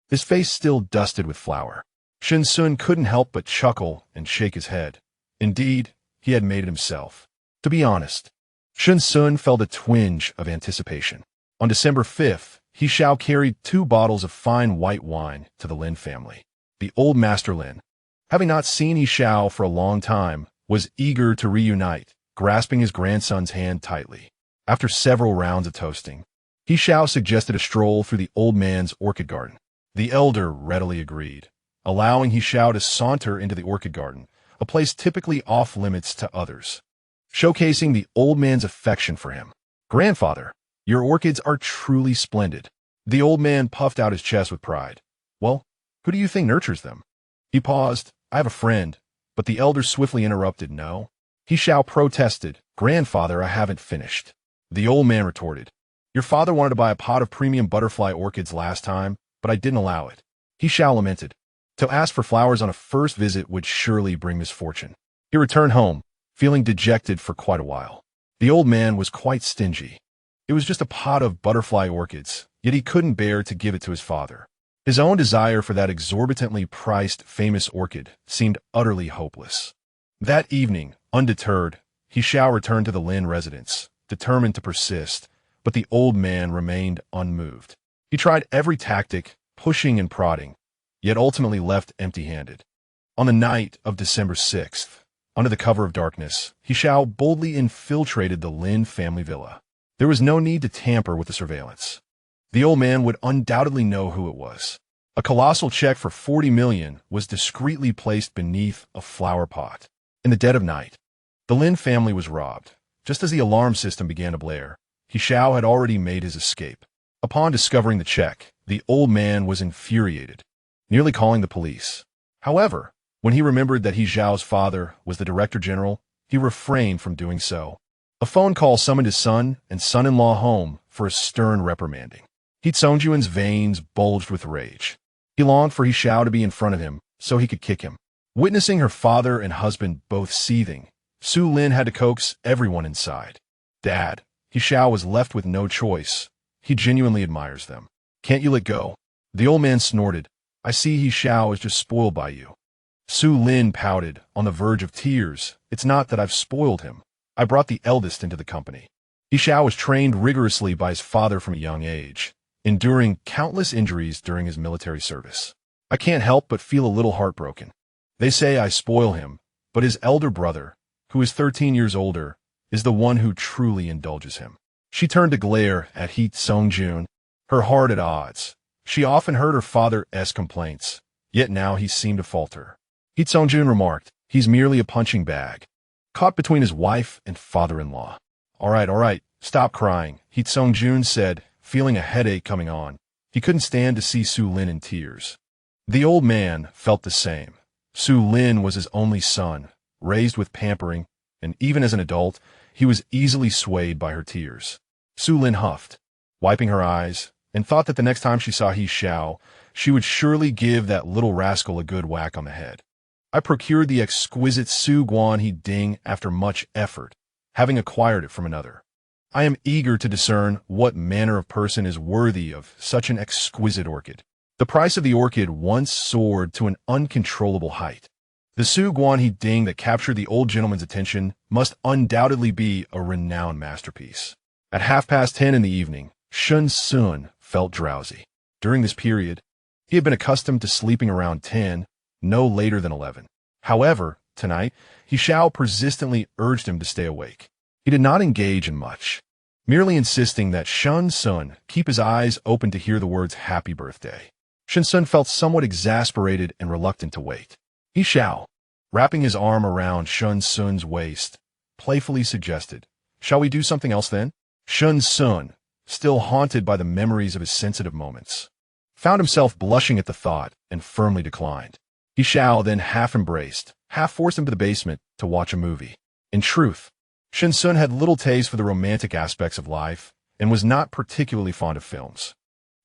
his face still dusted with flour. Shen Xun couldn't help but chuckle and shake his head. Indeed, he had made it himself. To be honest, Shen Xun felt a twinge of anticipation. On December 5th, He Xiao carried 2 bottles of fine white wine to the Lin family. The old master Lin, having not seen He Xiao for a long time, was eager to reunite, grasping his grandson's hand tightly. After several rounds of toasting, He Xiao suggested a stroll through the old man's orchid garden. The elder readily agreed, allowing He Xiao to saunter into the orchid garden, a place typically off-limits to others, showcasing the old man's affection for him. Grandfather, your orchids are truly splendid. The old man puffed out his chest with pride. Well, who do you think nurtures them? He paused. I have a friend, but the elder swiftly interrupted. No. He Xiao protested. Grandfather, I haven't finished. The old man retorted. Your father wanted to buy a pot of premium butterfly orchids last time, but I didn't allow it. He Xiao lamented. To ask for flowers on a first visit would surely bring misfortune. He returned home, feeling dejected for quite a while. The old man was quite stingy. It was just a pot of butterfly orchids, yet he couldn't bear to give it to his father. His own desire for that exorbitantly priced famous orchid seemed utterly hopeless. That evening, undeterred, He Xiao returned to the Lin residence, determined to persist, but the old man remained unmoved. He tried every tactic, pushing and prodding, yet ultimately left empty-handed. On the night of December 6th, under the cover of darkness, He Xiao boldly infiltrated the Lin family villa. There was no need to tamper with the surveillance. The old man would undoubtedly know who it was. A colossal check for 40 million was discreetly placed beneath a flower pot. In the dead of night, the Lin family was robbed. Just as the alarm system began to blare, He Xiao had already made his escape. Upon discovering the check, the old man was infuriated, nearly calling the police. However, when he remembered that He Xiao's father was the director general, he refrained from doing so. A phone call summoned his son and son-in-law home for a stern reprimanding. He Xiao's veins bulged with rage. He longed for He Xiao to be in front of him so he could kick him. Witnessing her father and husband both seething, Su Lin had to coax everyone inside. Dad, He Xiao was left with no choice. He genuinely admires them. Can't you let go? The old man snorted. I see He Xiao is just spoiled by you. Su Lin pouted, on the verge of tears. It's not that I've spoiled him. I brought the eldest into the company. He Xiao was trained rigorously by his father from a young age, enduring countless injuries during his military service. I can't help but feel a little heartbroken. They say I spoil him, but his elder brother, who is 13 years older, is the one who truly indulges him. She turned to glare at He Xiao, her heart at odds. She often heard her father's complaints, yet now he seemed to falter. He Xiao remarked, he's merely a punching bag, caught between his wife and father-in-law. All right, Stop crying, He Xiao said, feeling a headache coming on. He couldn't stand to see Su Lin in tears. The old man felt the same. Su Lin was his only son, raised with pampering, and even as an adult, he was easily swayed by her tears. Su Lin huffed, wiping her eyes, and thought that the next time she saw He Xiao, she would surely give that little rascal a good whack on the head. I procured the exquisite Su Guan He Ding after much effort, having acquired it from another. I am eager to discern what manner of person is worthy of such an exquisite orchid. The price of the orchid once soared to an uncontrollable height. The Su Guan He Ding that captured the old gentleman's attention must undoubtedly be a renowned masterpiece. At 10:30 in the evening, Shen Xun felt drowsy. During this period, he had been accustomed to sleeping around 10, no later than 11. However, tonight, He Xiao persistently urged him to stay awake. He did not engage in much, merely insisting that Shen Xun keep his eyes open to hear the words "Happy Birthday." Shen Xun felt somewhat exasperated and reluctant to wait. He Xiao, wrapping his arm around Shen Xun's waist, playfully suggested, "Shall we do something else then?" Shen Xun, still haunted by the memories of his sensitive moments, found himself blushing at the thought and firmly declined. He Xiao then half embraced, half forced him to the basement to watch a movie. In truth, Shen Xun had little taste for the romantic aspects of life and was not particularly fond of films.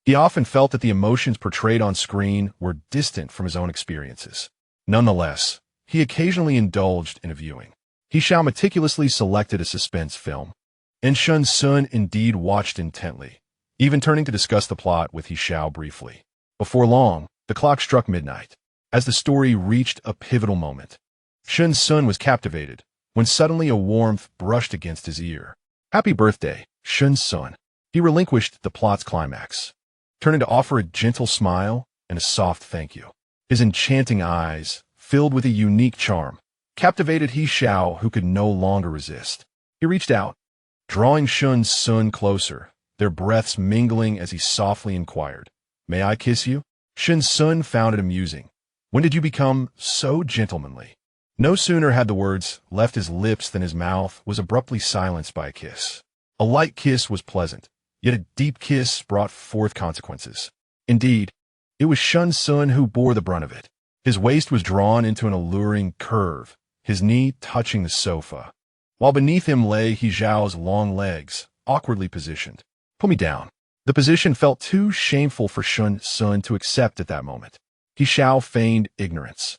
He often felt that the emotions portrayed on screen were distant from his own experiences. Nonetheless, he occasionally indulged in a viewing. He Xiao meticulously selected a suspense film, and Shen Xun indeed watched intently, even turning to discuss the plot with He Xiao briefly. Before long, the clock struck midnight. As the story reached a pivotal moment, Shen Xun was captivated when suddenly a warmth brushed against his ear. "Happy birthday, Shen Xun." He relinquished the plot's climax, turning to offer a gentle smile and a soft thank you. His enchanting eyes, filled with a unique charm, captivated He Xiao, who could no longer resist. He reached out, drawing Shen Xun closer, their breaths mingling as he softly inquired, "May I kiss you?" Shen Xun found it amusing. "When did you become so gentlemanly?" No sooner had the words left his lips than his mouth was abruptly silenced by a kiss. A light kiss was pleasant, yet a deep kiss brought forth consequences. Indeed, it was Shen Xun who bore the brunt of it. His waist was drawn into an alluring curve, his knee touching the sofa, while beneath him lay He Xiao's long legs, awkwardly positioned. "Put me down." The position felt too shameful for Shen Xun to accept at that moment. He Xiao feigned ignorance,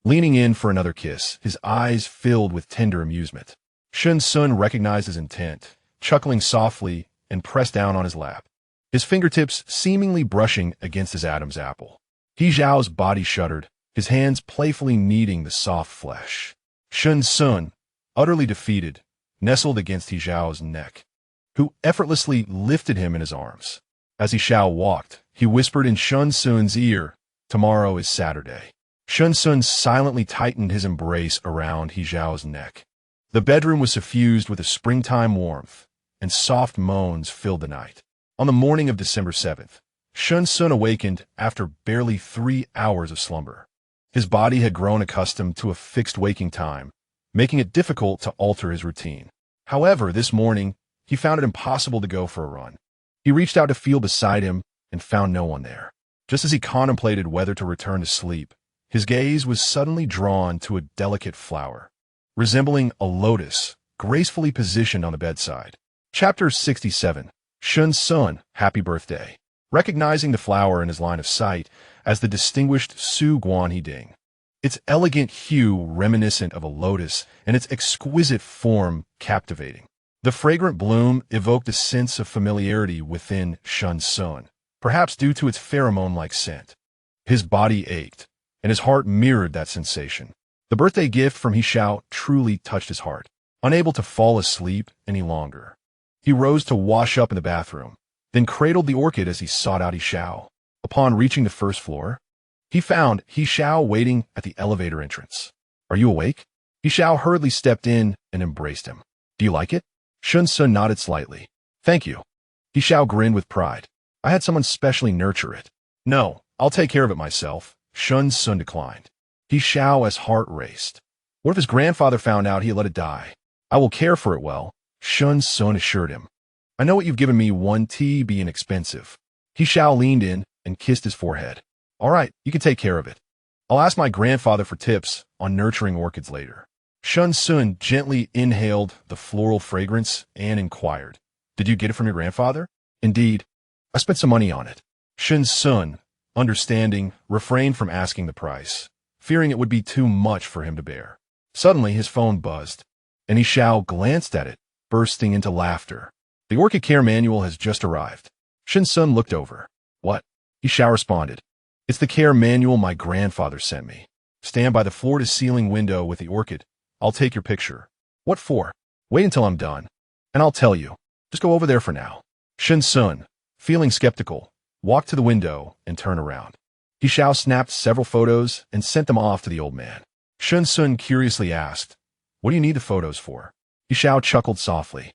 leaning in for another kiss, his eyes filled with tender amusement. Shen Xun recognized his intent, chuckling softly, and pressed down on his lap, his fingertips seemingly brushing against his Adam's apple. He Xiao's body shuddered, his hands playfully kneading the soft flesh. Shen Xun, utterly defeated, nestled against He Xiao's neck, who effortlessly lifted him in his arms. As He Xiao walked, he whispered in Shen Xun's ear, "Tomorrow is Saturday." Shen Xun silently tightened his embrace around He Xiao's neck. The bedroom was suffused with a springtime warmth, and soft moans filled the night. On the morning of December 7th, Shen Xun awakened after barely 3 hours of slumber. His body had grown accustomed to a fixed waking time, making it difficult to alter his routine. However, this morning, he found it impossible to go for a run. He reached out to feel beside him and found no one there. Just as he contemplated whether to return to sleep, his gaze was suddenly drawn to a delicate flower, resembling a lotus, gracefully positioned on the bedside. Chapter 67. Shen Xun, Happy Birthday. Recognizing the flower in his line of sight as the distinguished Su Guan He Ding, its elegant hue reminiscent of a lotus and its exquisite form captivating. The fragrant bloom evoked a sense of familiarity within Shen Xun, perhaps due to its pheromone-like scent. His body ached, and his heart mirrored that sensation. The birthday gift from He Xiao truly touched his heart. Unable to fall asleep any longer, he rose to wash up in the bathroom, then cradled the orchid as he sought out He Xiao. Upon reaching the first floor, he found He Xiao waiting at the elevator entrance. "Are you awake?" He Xiao hurriedly stepped in and embraced him. "Do you like it?" Shen Xun nodded slightly. "Thank you." He Xiao grinned with pride. "I had someone specially nurture it." "No, I'll take care of it myself." Shen Xun declined. He Xiao's heart raced. What if his grandfather found out he had let it die? "I will care for it well," Shen Xun assured him. I know what you've given me 1T being expensive. He Xiao leaned in and kissed his forehead. All right, you can take care of it. I'll ask my grandfather for tips on nurturing orchids later. Shen Xun gently inhaled the floral fragrance and inquired, Did you get it from your grandfather? Indeed. I spent some money on it. Shen Xun, understanding, refrained from asking the price, fearing it would be too much for him to bear. Suddenly, his phone buzzed, and He Xiao glanced at it, bursting into laughter. The orchid care manual has just arrived. Shen Xun looked over. What? He Xiao responded. It's the care manual my grandfather sent me. Stand by the floor-to-ceiling window with the orchid. I'll take your picture. What for? Wait until I'm done, and I'll tell you. Just go over there for now. Shen Xun, feeling skeptical, walked to the window and turned around. He Xiao snapped several photos and sent them off to the old man. Shen Xun curiously asked, What do you need the photos for? He Xiao chuckled softly.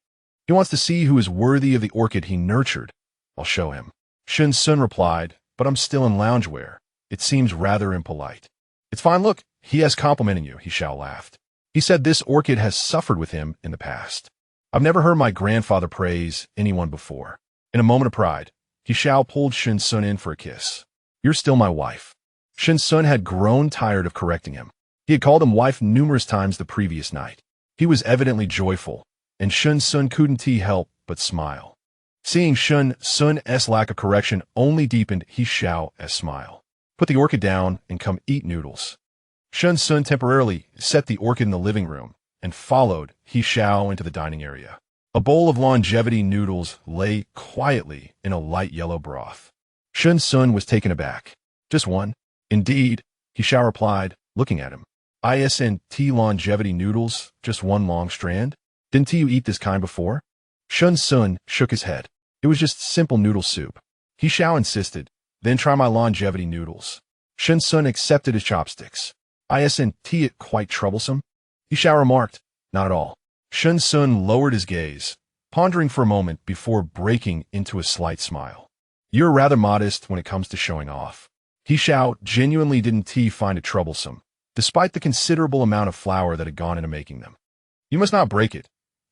He wants to see who is worthy of the orchid he nurtured. I'll show him. Shen Xun replied, But I'm still in loungewear. It seems rather impolite. It's fine, look, he has complimenting you, He Xiao laughed. He said this orchid has suffered with him in the past. I've never heard my grandfather praise anyone before. In a moment of pride, He Xiao pulled Shen Xun in for a kiss. You're still my wife. Shen Xun had grown tired of correcting him. He had called him wife numerous times the previous night. He was evidently joyful, and Shen Xun couldn't help but smile. Seeing Shen Xun's lack of correction only deepened He Xiao's smile. Put the orchid down and come eat noodles. Shen Xun temporarily set the orchid in the living room and followed He Xiao into the dining area. A bowl of longevity noodles lay quietly in a light yellow broth. Shen Xun was taken aback. Just one? Indeed, He Xiao replied, looking at him. ISNT longevity noodles, just one long strand? Didn't you eat this kind before? Shen Xun shook his head. It was just simple noodle soup. He Xiao insisted, Then try my longevity noodles. Shen Xun accepted his chopsticks. Isn't it quite troublesome? He Xiao remarked, Not at all. Shen Xun lowered his gaze, pondering for a moment before breaking into a slight smile. You're rather modest when it comes to showing off. He Xiao genuinely didn't find it troublesome, despite the considerable amount of flour that had gone into making them. You must not break it.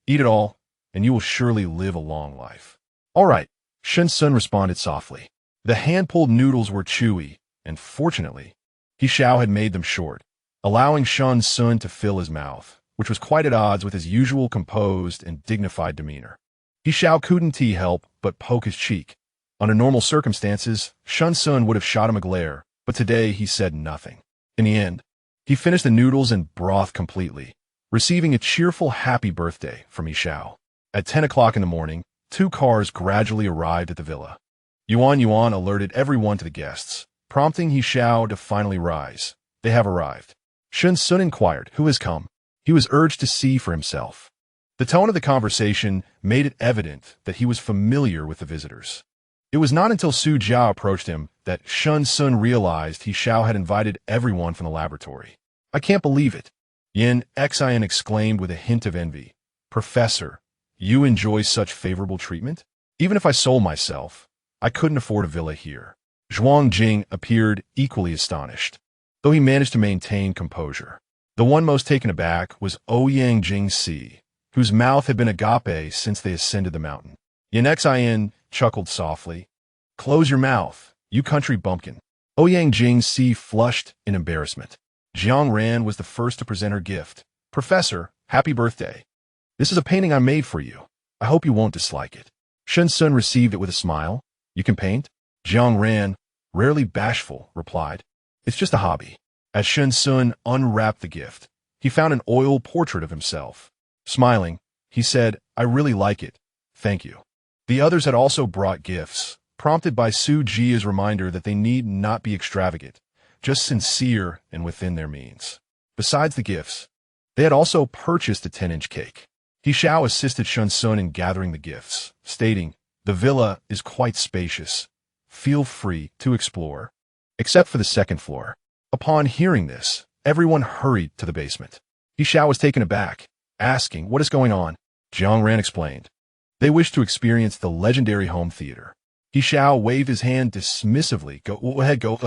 Eat it all, and you will surely live a long life. All right, Shen Xun responded softly. The hand-pulled noodles were chewy, and fortunately, He Xiao had made them short, allowing Shen Xun to fill his mouth, which was quite at odds with his usual composed and dignified demeanor. He Xiao couldn't help but poke his cheek. Under normal circumstances, Shen Xun would have shot him a glare, but today he said nothing. In the end, he finished the noodles and broth completely, receiving a cheerful happy birthday from He Xiao. At 10 o'clock in the morning, 2 cars gradually arrived at the villa. Yuan alerted everyone to the guests, prompting He Xiao to finally rise. They have arrived. Shen Xun inquired, Who has come? He was urged to see for himself. The tone of the conversation made it evident that he was familiar with the visitors. It was not until Su Jia approached him that Shen Xun realized He Xiao had invited everyone from the laboratory. I can't believe it. Yin Xian exclaimed with a hint of envy. Professor, you enjoy such favorable treatment? Even if I sold myself, I couldn't afford a villa here. Zhuang Jing appeared equally astonished, though he managed to maintain composure. The one most taken aback was Ouyang Jingxi, whose mouth had been agape since they ascended the mountain. Yin Xian chuckled softly. Close your mouth, you country bumpkin. Ouyang Jingxi flushed in embarrassment. Jiang Ran was the first to present her gift. Professor, happy birthday. This is a painting I made for you. I hope you won't dislike it. Shen Xun received it with a smile. You can paint? Jiang Ran, rarely bashful, replied. It's just a hobby. As Shen Xun unwrapped the gift, he found an oil portrait of himself. Smiling, he said, I really like it. Thank you. The others had also brought gifts, prompted by Su Jia's reminder that they need not be extravagant, just sincere and within their means. Besides the gifts, they had also purchased a 10-inch cake. He Xiao assisted Shen Xun in gathering the gifts, stating, The villa is quite spacious. Feel free to explore, except for the second floor. Upon hearing this, everyone hurried to the basement. He Xiao was taken aback, asking, What is going on? Jiang Ran explained. They wished to experience the legendary home theater. He Xiao waved his hand dismissively. Go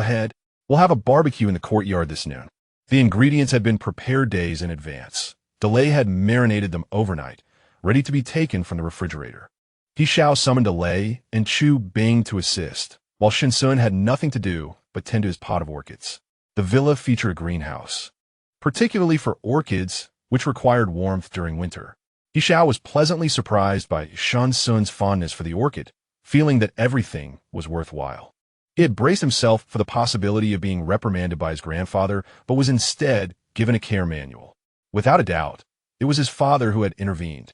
ahead. We'll have a barbecue in the courtyard this noon. The ingredients had been prepared days in advance. Delay had marinated them overnight, ready to be taken from the refrigerator. He Xiao summoned a Lei and Chu Bing to assist, while Shen Xun had nothing to do but tend to his pot of orchids. The villa featured a greenhouse, particularly for orchids, which required warmth during winter. He Xiao was pleasantly surprised by Shen Xun's fondness for the orchid, feeling that everything was worthwhile. He had braced himself for the possibility of being reprimanded by his grandfather, but was instead given a care manual. Without a doubt, it was his father who had intervened.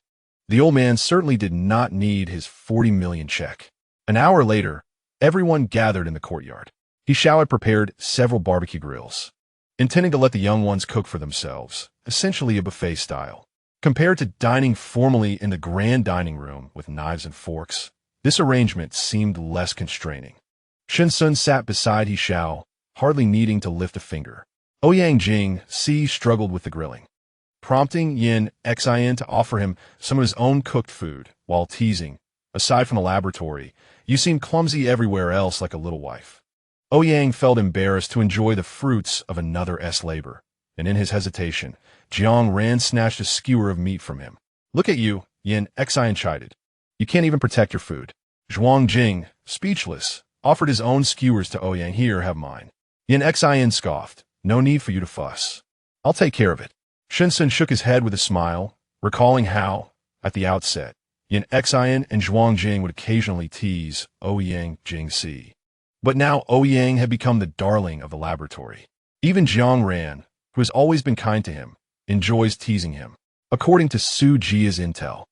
The old man certainly did not need his 40 million check. An hour later, everyone gathered in the courtyard. He Xiao had prepared several barbecue grills, intending to let the young ones cook for themselves, essentially a buffet style. Compared to dining formally in the grand dining room with knives and forks, this arrangement seemed less constraining. Shen Xun sat beside He Xiao, hardly needing to lift a finger. Ouyang Jing struggled with the grilling, prompting Yin Xian to offer him some of his own cooked food, while teasing, "Aside from the laboratory, you seem clumsy everywhere else like a little wife." Ouyang felt embarrassed to enjoy the fruits of another's labor, and in his hesitation, Jiang Ran snatched a skewer of meat from him. "Look at you," Yin Xian chided. "You can't even protect your food." Zhuang Jing, speechless, offered his own skewers to Ouyang. "Here, have mine." Yin Xian scoffed. "No need for you to fuss. I'll take care of it." Shen Xun shook his head with a smile, recalling how, at the outset, Yin Xian and Zhuang Jing would occasionally tease Ouyang Jing. But now Ouyang had become the darling of the laboratory. Even Jiang Ran, who has always been kind to him, enjoys teasing him. According to Su Jia's intel,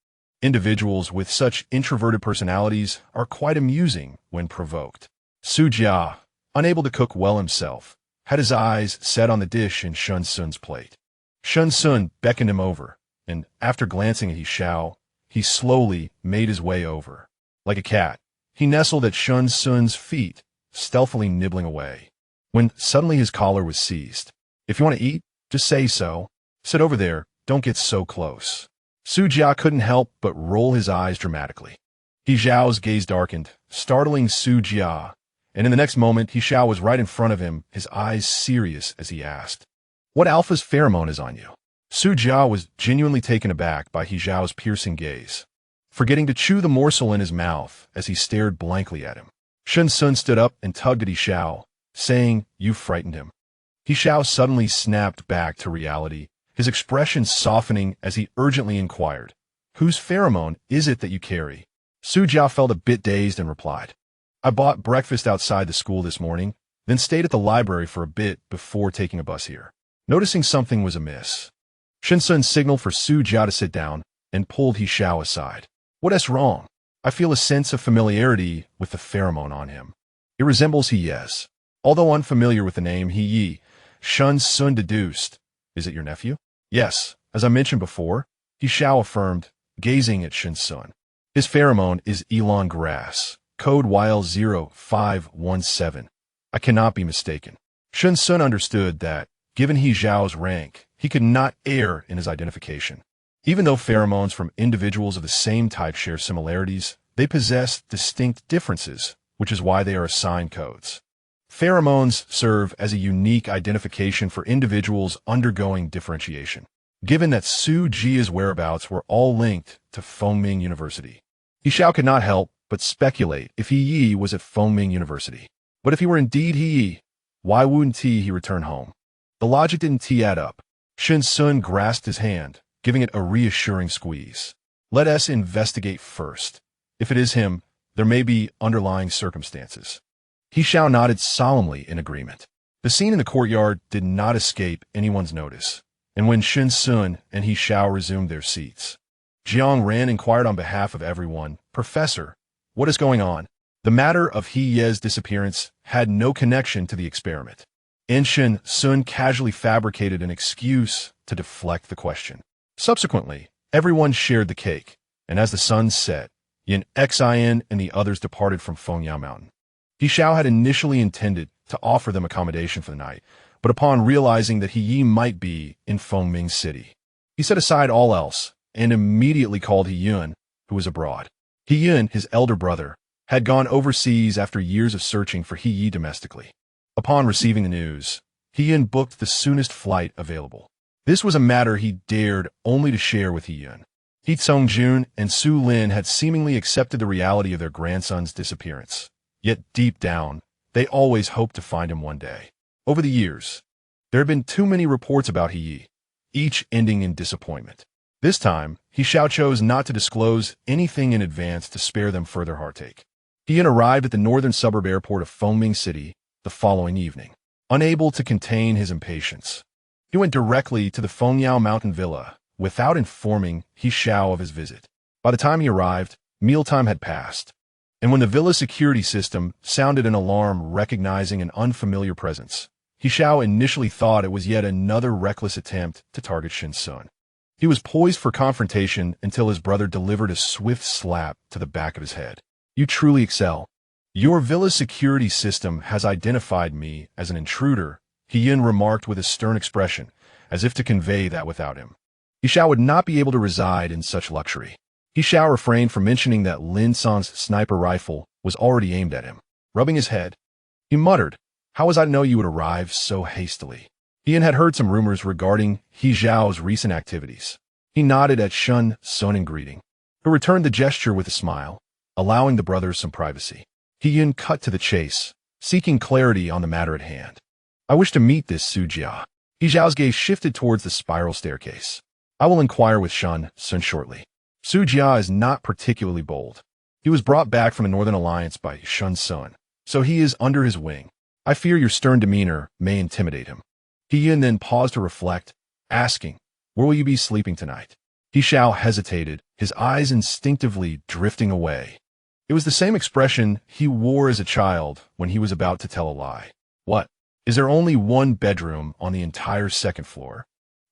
individuals with such introverted personalities are quite amusing when provoked. Su Jia, unable to cook well himself, had his eyes set on the dish in Shen Xun's plate. Shen Xun beckoned him over, and after glancing at He Xiao, he slowly made his way over. Like a cat, he nestled at Shen Xun's feet, stealthily nibbling away, when suddenly his collar was seized. "If you want to eat, just say so. Sit over there, don't get so close." Su Jia couldn't help but roll his eyes dramatically. He Xiao's gaze darkened, startling Su Jia, and in the next moment He Xiao was right in front of him, his eyes serious as he asked, "What alpha's pheromone is on you?" Su Jia was genuinely taken aback by He Xiao's piercing gaze, forgetting to chew the morsel in his mouth as he stared blankly at him. Shen Xun stood up and tugged at He Xiao, saying, "You frightened him." He Xiao suddenly snapped back to reality, his expression softening as he urgently inquired, "Whose pheromone is it that you carry?" Su Jia felt a bit dazed and replied, "I bought breakfast outside the school this morning, then stayed at the library for a bit before taking a bus here." Noticing something was amiss, Shen Xun signaled for Su Jia to sit down and pulled He Xiao aside. "What's wrong? I feel a sense of familiarity with the pheromone on him. It resembles He Ye's." Although unfamiliar with the name He Yi, Shen Xun deduced, "Is it your nephew?" "Yes, as I mentioned before," He Xiao affirmed, gazing at Shen Xun. "His pheromone is Elon grass, code YL0517. I cannot be mistaken." Shen Xun understood that, given He Xiao's rank, he could not err in his identification. Even though pheromones from individuals of the same type share similarities, they possess distinct differences, which is why they are assigned codes. Pheromones serve as a unique identification for individuals undergoing differentiation. Given that Su Jia's whereabouts were all linked to Fengming University, He Xiao could not help but speculate if He Yi was at Fengming University. But if he were indeed He Yi, why wouldn't he return home? The logic didn't add up. Shen Xun grasped his hand, giving it a reassuring squeeze. "Let us investigate first. If it is him, there may be underlying circumstances." He Xiao nodded solemnly in agreement. The scene in the courtyard did not escape anyone's notice, and when Shen Xun and He Xiao resumed their seats, Jiang Ran inquired on behalf of everyone, "Professor, what is going on?" The matter of He Ye's disappearance had no connection to the experiment, and Shen Xun casually fabricated an excuse to deflect the question. Subsequently, everyone shared the cake, and as the sun set, Yin Xian and the others departed from Fengyao Mountain. He Xiao had initially intended to offer them accommodation for the night, but upon realizing that He Yi might be in Fengming City, he set aside all else and immediately called He Yun, who was abroad. He Yun, his elder brother, had gone overseas after years of searching for He Yi domestically. Upon receiving the news, He Yun booked the soonest flight available. This was a matter he dared only to share with He Yun. He Xiao and Su Lin had seemingly accepted the reality of their grandson's disappearance. Yet deep down, they always hoped to find him one day. Over the years, there had been too many reports about He, each ending in disappointment. This time, He Xiao chose not to disclose anything in advance to spare them further heartache. He arrived at the northern suburb airport of Fengming City the following evening. Unable to contain his impatience, he went directly to the Fengyao mountain villa without informing He Xiao of his visit. By the time he arrived, mealtime had passed, and when the villa's security system sounded an alarm recognizing an unfamiliar presence, He Xiao initially thought it was yet another reckless attempt to target Shen Xun. He was poised for confrontation until his brother delivered a swift slap to the back of his head. You truly excel. Your villa's security system has identified me as an intruder, He Yin remarked with a stern expression, as if to convey that without him, He Xiao would not be able to reside in such luxury. He Xiao refrained from mentioning that Lin San's sniper rifle was already aimed at him. Rubbing his head, he muttered, "How was I to know you would arrive so hastily?" He Yin had heard some rumors regarding He Xiao's recent activities. He nodded at Shen Xun in greeting, who returned the gesture with a smile, allowing the brothers some privacy. He Yin cut to the chase, seeking clarity on the matter at hand. I wish to meet this Su Jia. He Xiao's gaze shifted towards the spiral staircase. I will inquire with Shen Xun shortly. Su Jia is not particularly bold. He was brought back from the Northern Alliance by Shen Xun, so he is under his wing. I fear your stern demeanor may intimidate him. He Yin then paused to reflect, asking, where will you be sleeping tonight? He Xiao hesitated, his eyes instinctively drifting away. It was the same expression he wore as a child when he was about to tell a lie. What? Is there only one bedroom on the entire second floor?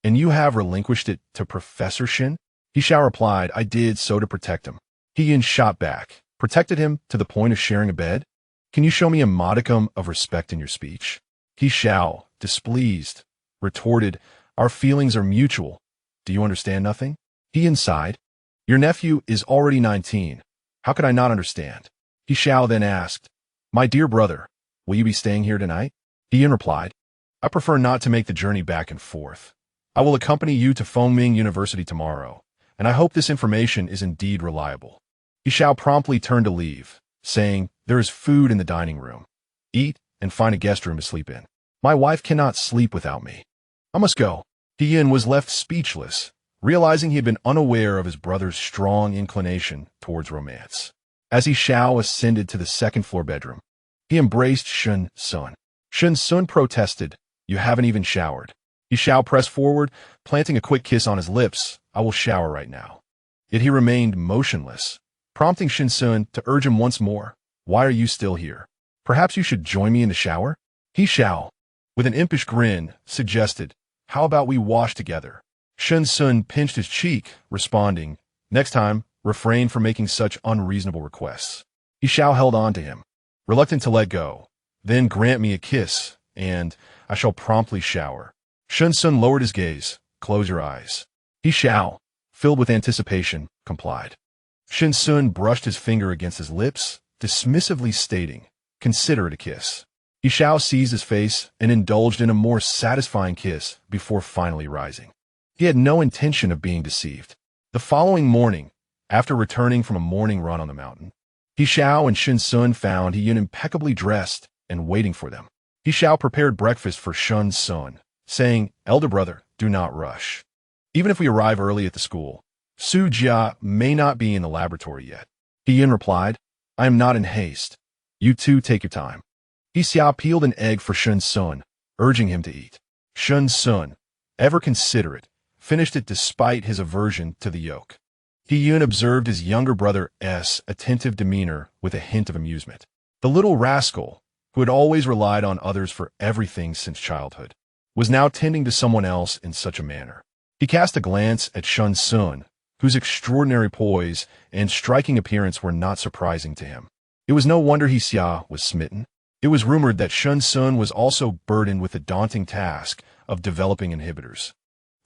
And you have relinquished it to Professor Shin? He Xiao replied, I did so to protect him. He Yin shot back, protected him to the point of sharing a bed? Can you show me a modicum of respect in your speech? He Xiao, displeased, retorted, our feelings are mutual. Do you understand nothing? He Yin sighed. Your nephew is already 19. How could I not understand? He Xiao then asked, my dear brother, will you be staying here tonight? He Yin replied, I prefer not to make the journey back and forth. I will accompany you to Fengming University tomorrow, and I hope this information is indeed reliable. He Xiao promptly turned to leave, saying, there is food in the dining room. Eat and find a guest room to sleep in. My wife cannot sleep without me. I must go. He Yin was left speechless, realizing he had been unaware of his brother's strong inclination towards romance. As He Xiao ascended to the second-floor bedroom, he embraced Shen Xun. Shen Xun protested, you haven't even showered. He Xiao pressed forward, planting a quick kiss on his lips. I will shower right now. Yet he remained motionless, prompting Shen Xun to urge him once more. Why are you still here? Perhaps you should join me in the shower? He Xiao, with an impish grin, suggested, how about we wash together? Shen Xun pinched his cheek, responding, next time, refrain from making such unreasonable requests. He Xiao held on to him, reluctant to let go. Then grant me a kiss, and I shall promptly shower. Shen Xun lowered his gaze. Close your eyes. He Xiao, filled with anticipation, complied. Shen Xun brushed his finger against his lips, dismissively stating, consider it a kiss. He Xiao seized his face and indulged in a more satisfying kiss before finally rising. He had no intention of being deceived. The following morning, after returning from a morning run on the mountain, He Xiao and Shen Xun found He Yin impeccably dressed and waiting for them. He Xiao prepared breakfast for Shen Xun, saying, elder brother, do not rush. Even if we arrive early at the school, Su Jia may not be in the laboratory yet. He Yin replied, I am not in haste. You two take your time. He Xiao peeled an egg for Shen Xun, urging him to eat. Shen Xun, ever considerate, finished it despite his aversion to the yolk. He Yin observed his younger brother's attentive demeanor with a hint of amusement. The little rascal, who had always relied on others for everything since childhood, was now tending to someone else in such a manner. He cast a glance at Shen Xun, whose extraordinary poise and striking appearance were not surprising to him. It was no wonder He Xiao was smitten. It was rumored that Shen Xun was also burdened with the daunting task of developing inhibitors.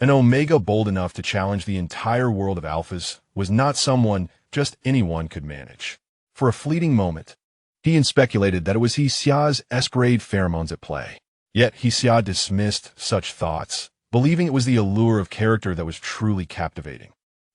An Omega bold enough to challenge the entire world of alphas was not someone just anyone could manage. For a fleeting moment, He Yin speculated that it was He Xiao's S-grade pheromones at play. Yet He Xiao dismissed such thoughts, believing it was the allure of character that was truly captivating.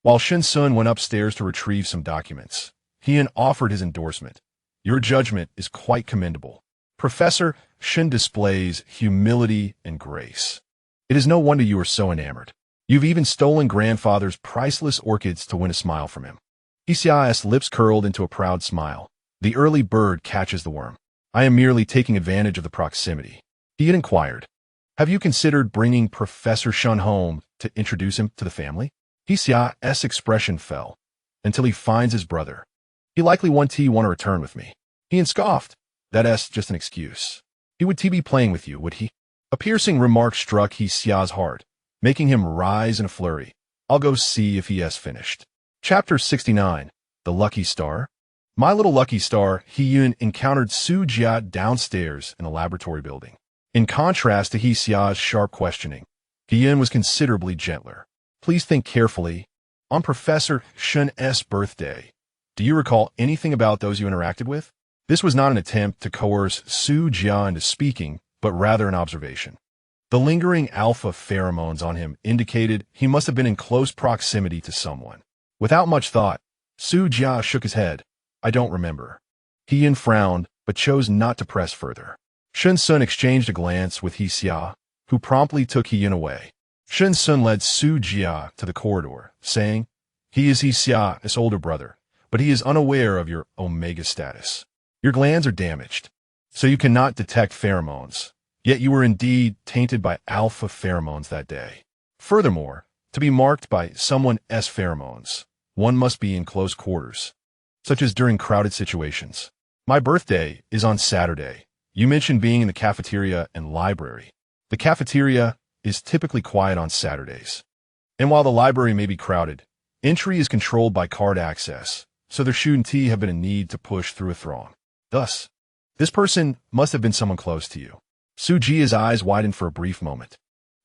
While Shen Xun went upstairs to retrieve some documents, He offered his endorsement. Your judgment is quite commendable. Professor, Shen displays humility and grace. It is no wonder you are so enamored. You've even stolen grandfather's priceless orchids to win a smile from him. He Xiao's lips curled into a proud smile. The early bird catches the worm. I am merely taking advantage of the proximity. He had inquired. Have you considered bringing Professor Shen home to introduce him to the family? He Xiao's expression fell until he finds his brother. He likely want to return with me. He scoffed. That's just an excuse. He would be playing with you, would he? A piercing remark struck He Xiao's heart, making him rise in a flurry. I'll go see if he has finished. Chapter 69. The Lucky Star. My little lucky star, He Yun encountered Su Jia downstairs in the laboratory building. In contrast to He Xiao's sharp questioning, He Yun was considerably gentler. Please think carefully. On Professor Shen's birthday, do you recall anything about those you interacted with? This was not an attempt to coerce Su Jia into speaking, but rather an observation. The lingering alpha pheromones on him indicated he must have been in close proximity to someone. Without much thought, Su Jia shook his head. I don't remember. He Yun frowned, but chose not to press further. Shen Xun exchanged a glance with He Xiao, who promptly took He Yun away. Shen Xun led Su Jia to the corridor, saying, He is He Xiao's older brother, but he is unaware of your omega status. Your glands are damaged, so you cannot detect pheromones, yet you were indeed tainted by alpha pheromones that day. Furthermore, to be marked by someone's pheromones, one must be in close quarters, such as during crowded situations. My birthday is on Saturday. You mentioned being in the cafeteria and library. The cafeteria is typically quiet on Saturdays. And while the library may be crowded, entry is controlled by card access, so there shouldn't have been a need to push through a throng. Thus, this person must have been someone close to you. Su Jia's eyes widened for a brief moment,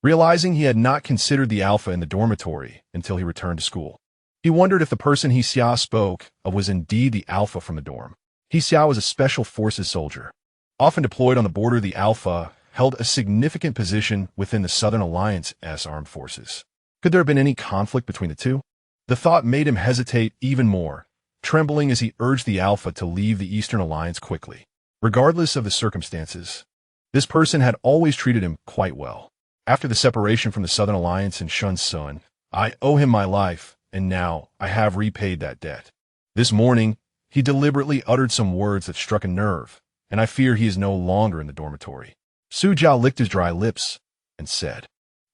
realizing he had not considered the alpha in the dormitory until he returned to school. He wondered if the person He Xiao spoke of was indeed the alpha from the dorm. He Xiao was a special forces soldier. Often deployed on the border, the alpha held a significant position within the Southern Alliance's armed forces. Could there have been any conflict between the two? The thought made him hesitate even more, trembling as he urged the alpha to leave the Eastern Alliance quickly. Regardless of the circumstances, this person had always treated him quite well. After the separation from the Southern Alliance and Shen Xun, I owe him my life, and now I have repaid that debt. This morning, he deliberately uttered some words that struck a nerve, and I fear he is no longer in the dormitory. Su Jia licked his dry lips and said,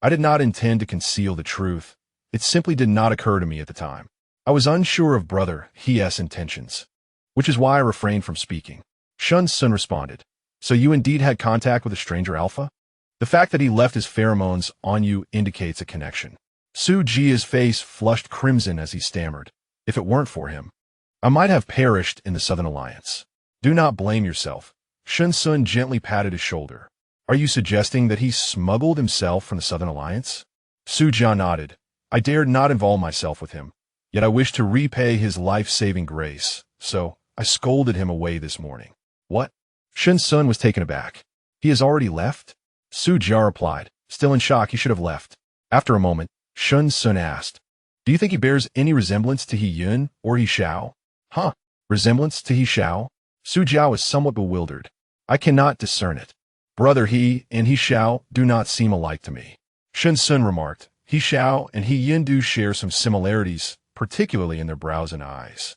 I did not intend to conceal the truth. It simply did not occur to me at the time. I was unsure of brother He's intentions, which is why I refrained from speaking. Shen Xun responded, So you indeed had contact with a stranger alpha? The fact that he left his pheromones on you indicates a connection. Su Jia's face flushed crimson as he stammered. If it weren't for him, I might have perished in the Southern Alliance. Do not blame yourself. Shen Xun gently patted his shoulder. Are you suggesting that he smuggled himself from the Southern Alliance? Su Jia nodded. I dared not involve myself with him, yet I wished to repay his life-saving grace, so I scolded him away this morning. What? Shen Xun was taken aback. He has already left? Su Jia replied. Still in shock, he should have left. After a moment, Shen Xun asked, Do you think he bears any resemblance to He Yun or He Xiao? Huh? Resemblance to He Xiao? Su Jia was somewhat bewildered. I cannot discern it. Brother He and He Xiao do not seem alike to me. Shen Xun remarked. He Xiao and He Yun do share some similarities, particularly in their brows and eyes.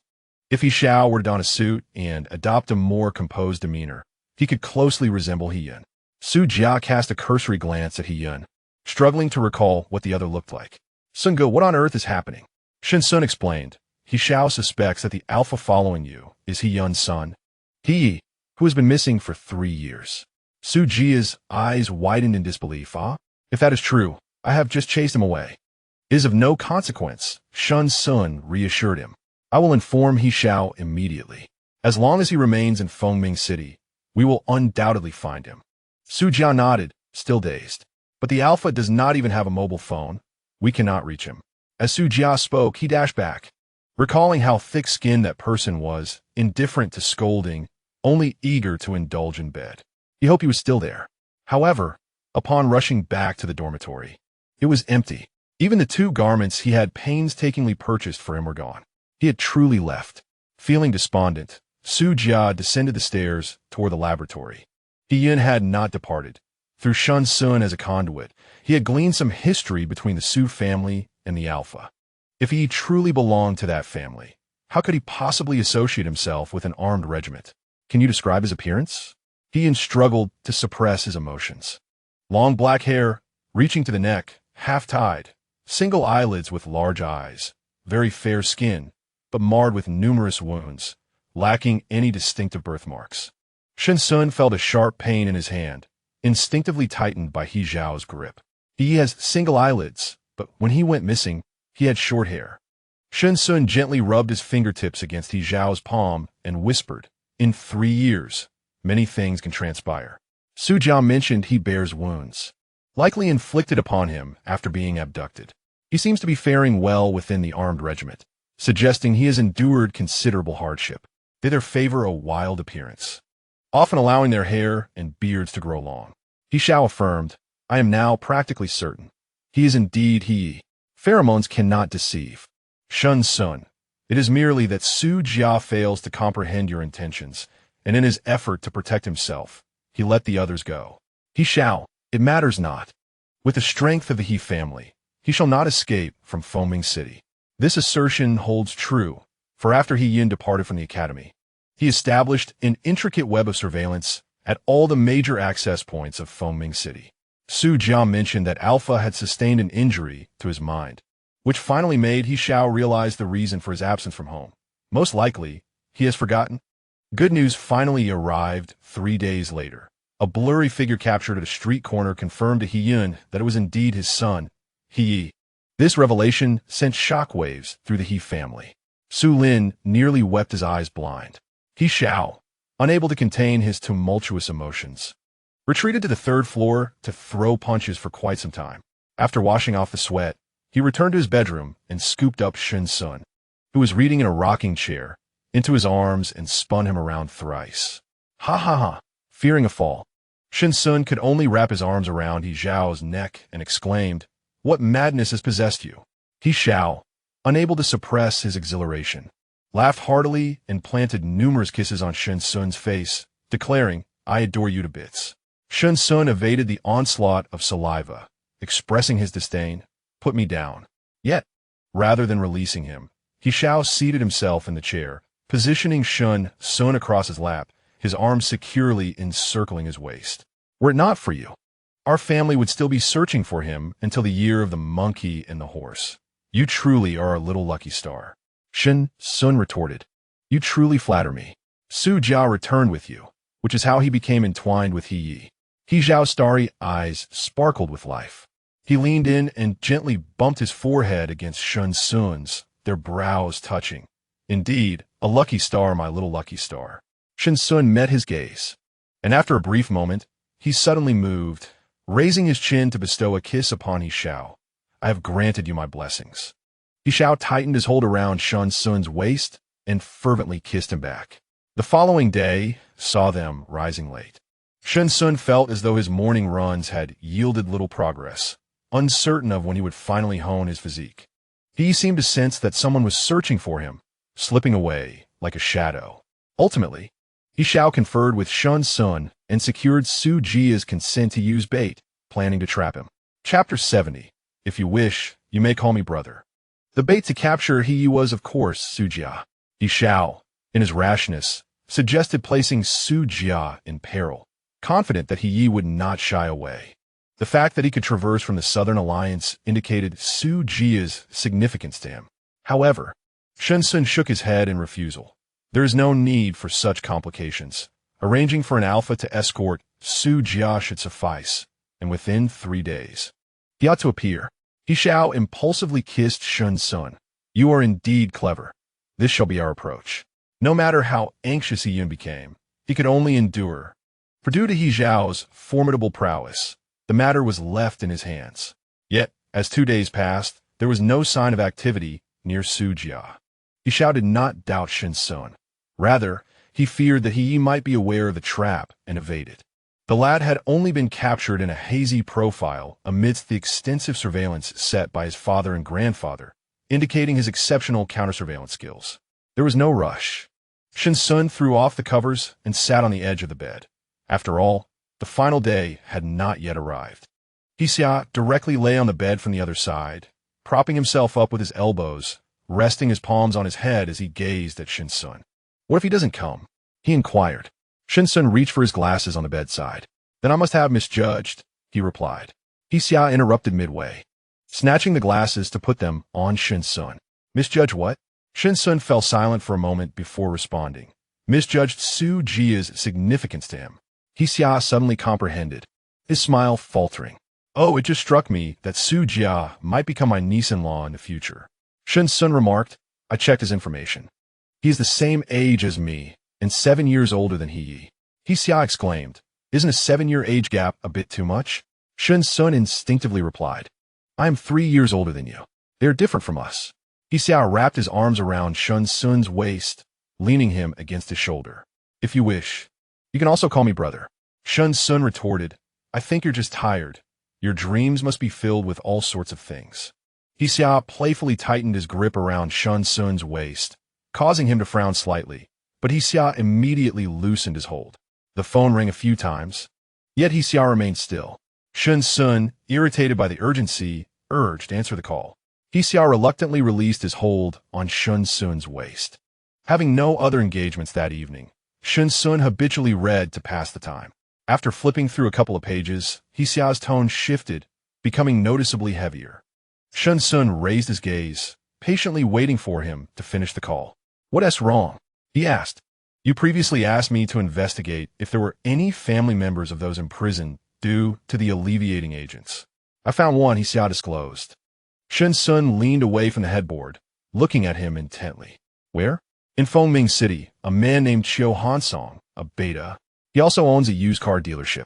If He Xiao were to don a suit and adopt a more composed demeanor, he could closely resemble He Yun. Su Jia cast a cursory glance at He Yun, struggling to recall what the other looked like. Sun Ge, what on earth is happening? Shen Xun explained. He Xiao suspects that the alpha following you is He Yun's son, He, who has been missing for 3 years. Su Jia's eyes widened in disbelief. If that is true, I have just chased him away. It is of no consequence, Shen Xun reassured him. I will inform He Xiao immediately. As long as he remains in Fengming City, we will undoubtedly find him. Su Jia nodded, still dazed. But the alpha does not even have a mobile phone. We cannot reach him. As Su Jia spoke, he dashed back, recalling how thick-skinned that person was, indifferent to scolding, only eager to indulge in bed. He hoped he was still there. However, upon rushing back to the dormitory, it was empty. Even the 2 garments he had painstakingly purchased for him were gone. He had truly left. Feeling despondent, Su Jia descended the stairs toward the laboratory. He Yin had not departed. Through Shen Xun as a conduit, he had gleaned some history between the Su family and the Alpha. If he truly belonged to that family, how could he possibly associate himself with an armed regiment? Can you describe his appearance? He Yin struggled to suppress his emotions. Long black hair, reaching to the neck, half-tied, single eyelids with large eyes, very fair skin, but marred with numerous wounds, lacking any distinctive birthmarks. Shen Xun felt a sharp pain in his hand, instinctively tightened by He Xiao's grip. He has single eyelids, but when he went missing, he had short hair. Shen Xun gently rubbed his fingertips against He Xiao's palm and whispered, "In 3 years, many things can transpire." Su Jia mentioned he bears wounds, likely inflicted upon him after being abducted. He seems to be faring well within the armed regiment, suggesting he has endured considerable hardship. They there favor a wild appearance, often allowing their hair and beards to grow long. He Xiao affirmed, "I am now practically certain. He is indeed he. Pheromones cannot deceive." Shen Xun, it is merely that Su Jia fails to comprehend your intentions, and in his effort to protect himself, he let the others go. He Xiao, it matters not. With the strength of the He family, he shall not escape from Foaming City. This assertion holds true, for after He Yin departed from the academy, he established an intricate web of surveillance at all the major access points of Foaming City. Su Jia mentioned that Alpha had sustained an injury to his mind, which finally made He Xiao realize the reason for his absence from home. Most likely, he has forgotten. Good news finally arrived 3 days later. A blurry figure captured at a street corner confirmed to He Yin that it was indeed his son, He Yi. This revelation sent shockwaves through the He family. Su Lin nearly wept his eyes blind. He Xiao, unable to contain his tumultuous emotions, retreated to the 3rd floor to throw punches for quite some time. After washing off the sweat, he returned to his bedroom and scooped up Shen Xun, who was reading in a rocking chair, into his arms and spun him around thrice. Ha ha ha! Fearing a fall, Shen Xun could only wrap his arms around He Xiao's neck and exclaimed, "What madness has possessed you?" He Xiao, unable to suppress his exhilaration, laughed heartily and planted numerous kisses on Shen Xun's face, declaring, "I adore you to bits." Shen Xun evaded the onslaught of saliva, expressing his disdain, "Put me down." Yet, rather than releasing him, He Xiao seated himself in the chair, positioning Shen Xun across his lap, his arms securely encircling his waist. "Were it not for you, our family would still be searching for him until the year of the monkey and the horse. You truly are our little lucky star." Shen Xun retorted, "You truly flatter me." Su Jia returned with you, which is how he became entwined with He Yi. He Xiao's starry eyes sparkled with life. He leaned in and gently bumped his forehead against Shen Xun's, their brows touching. "Indeed, a lucky star, my little lucky star." Shen Xun met his gaze, and after a brief moment, he suddenly moved, raising his chin to bestow a kiss upon He Xiao. "I have granted you my blessings." He Xiao tightened his hold around Shen Xun's waist and fervently kissed him back. The following day saw them rising late. Shen Xun felt as though his morning runs had yielded little progress, uncertain of when he would finally hone his physique. He seemed to sense that someone was searching for him, slipping away like a shadow. Ultimately, He Xiao conferred with Shen Xun and secured Su Jia's consent to use bait, planning to trap him. Chapter 70. If you wish, you may call me brother. The bait to capture He Yi was, of course, Su Jia. He Xiao, in his rashness, suggested placing Su Jia in peril, confident that He Yi would not shy away. The fact that he could traverse from the Southern Alliance indicated Su Jia's significance to him. However, Shen Xun shook his head in refusal. There is no need for such complications. Arranging for an alpha to escort Su Jia should suffice, and within 3 days, he ought to appear. He Xiao impulsively kissed Shen Xun. "You are indeed clever. This shall be our approach." No matter how anxious He Yin became, he could only endure. For due to He Xiao's formidable prowess, the matter was left in his hands. Yet, as 2 days passed, there was no sign of activity near Su Jia. He Xiao did not doubt Shen Xun. Rather, he feared that He Yi might be aware of the trap and evaded. The lad had only been captured in a hazy profile amidst the extensive surveillance set by his father and grandfather, indicating his exceptional counter-surveillance skills. There was no rush. Shen Xun threw off the covers and sat on the edge of the bed. After all, the final day had not yet arrived. He Xiao directly lay on the bed from the other side, propping himself up with his elbows, resting his palms on his head as he gazed at Shen Xun. What if he doesn't come? He inquired. Shen Xun reached for his glasses on the bedside. Then I must have misjudged, he replied. He Xiao interrupted midway, snatching the glasses to put them on Shen Xun. Misjudge what? Shen Xun fell silent for a moment before responding. Misjudged Su Jia's significance to him. He Xiao suddenly comprehended, his smile faltering. Oh, it just struck me that Su Jia might become my niece-in-law in the future. Shen Xun remarked. I checked his information. He is the same age as me, and 7 years older than He Yi. He Xiao exclaimed. Isn't a 7-year age gap a bit too much? Shen Xun instinctively replied. I am 3 years older than you. They are different from us. He Xiao wrapped his arms around Shen Xun's waist, leaning him against his shoulder. If you wish, you can also call me brother. Shen Xun retorted. I think you're just tired. Your dreams must be filled with all sorts of things. He Xiao playfully tightened his grip around Shen Xun's waist, causing him to frown slightly, but He Xiao immediately loosened his hold. The phone rang a few times, yet He Xiao remained still. Shen Xun, irritated by the urgency, urged answer the call. He Xiao reluctantly released his hold on Shen Xun's waist. Having no other engagements that evening, Shen Xun habitually read to pass the time. After flipping through a couple of pages, He Xiao's tone shifted, becoming noticeably heavier. Shen Xun raised his gaze, patiently waiting for him to finish the call. What's wrong? He asked. You previously asked me to investigate if there were any family members of those imprisoned due to the alleviating agents. I found one, He Xiao disclosed. Shen Xun leaned away from the headboard, looking at him intently. Where? In Fengming City, a man named Qiu Hansong, a beta. He also owns a used car dealership.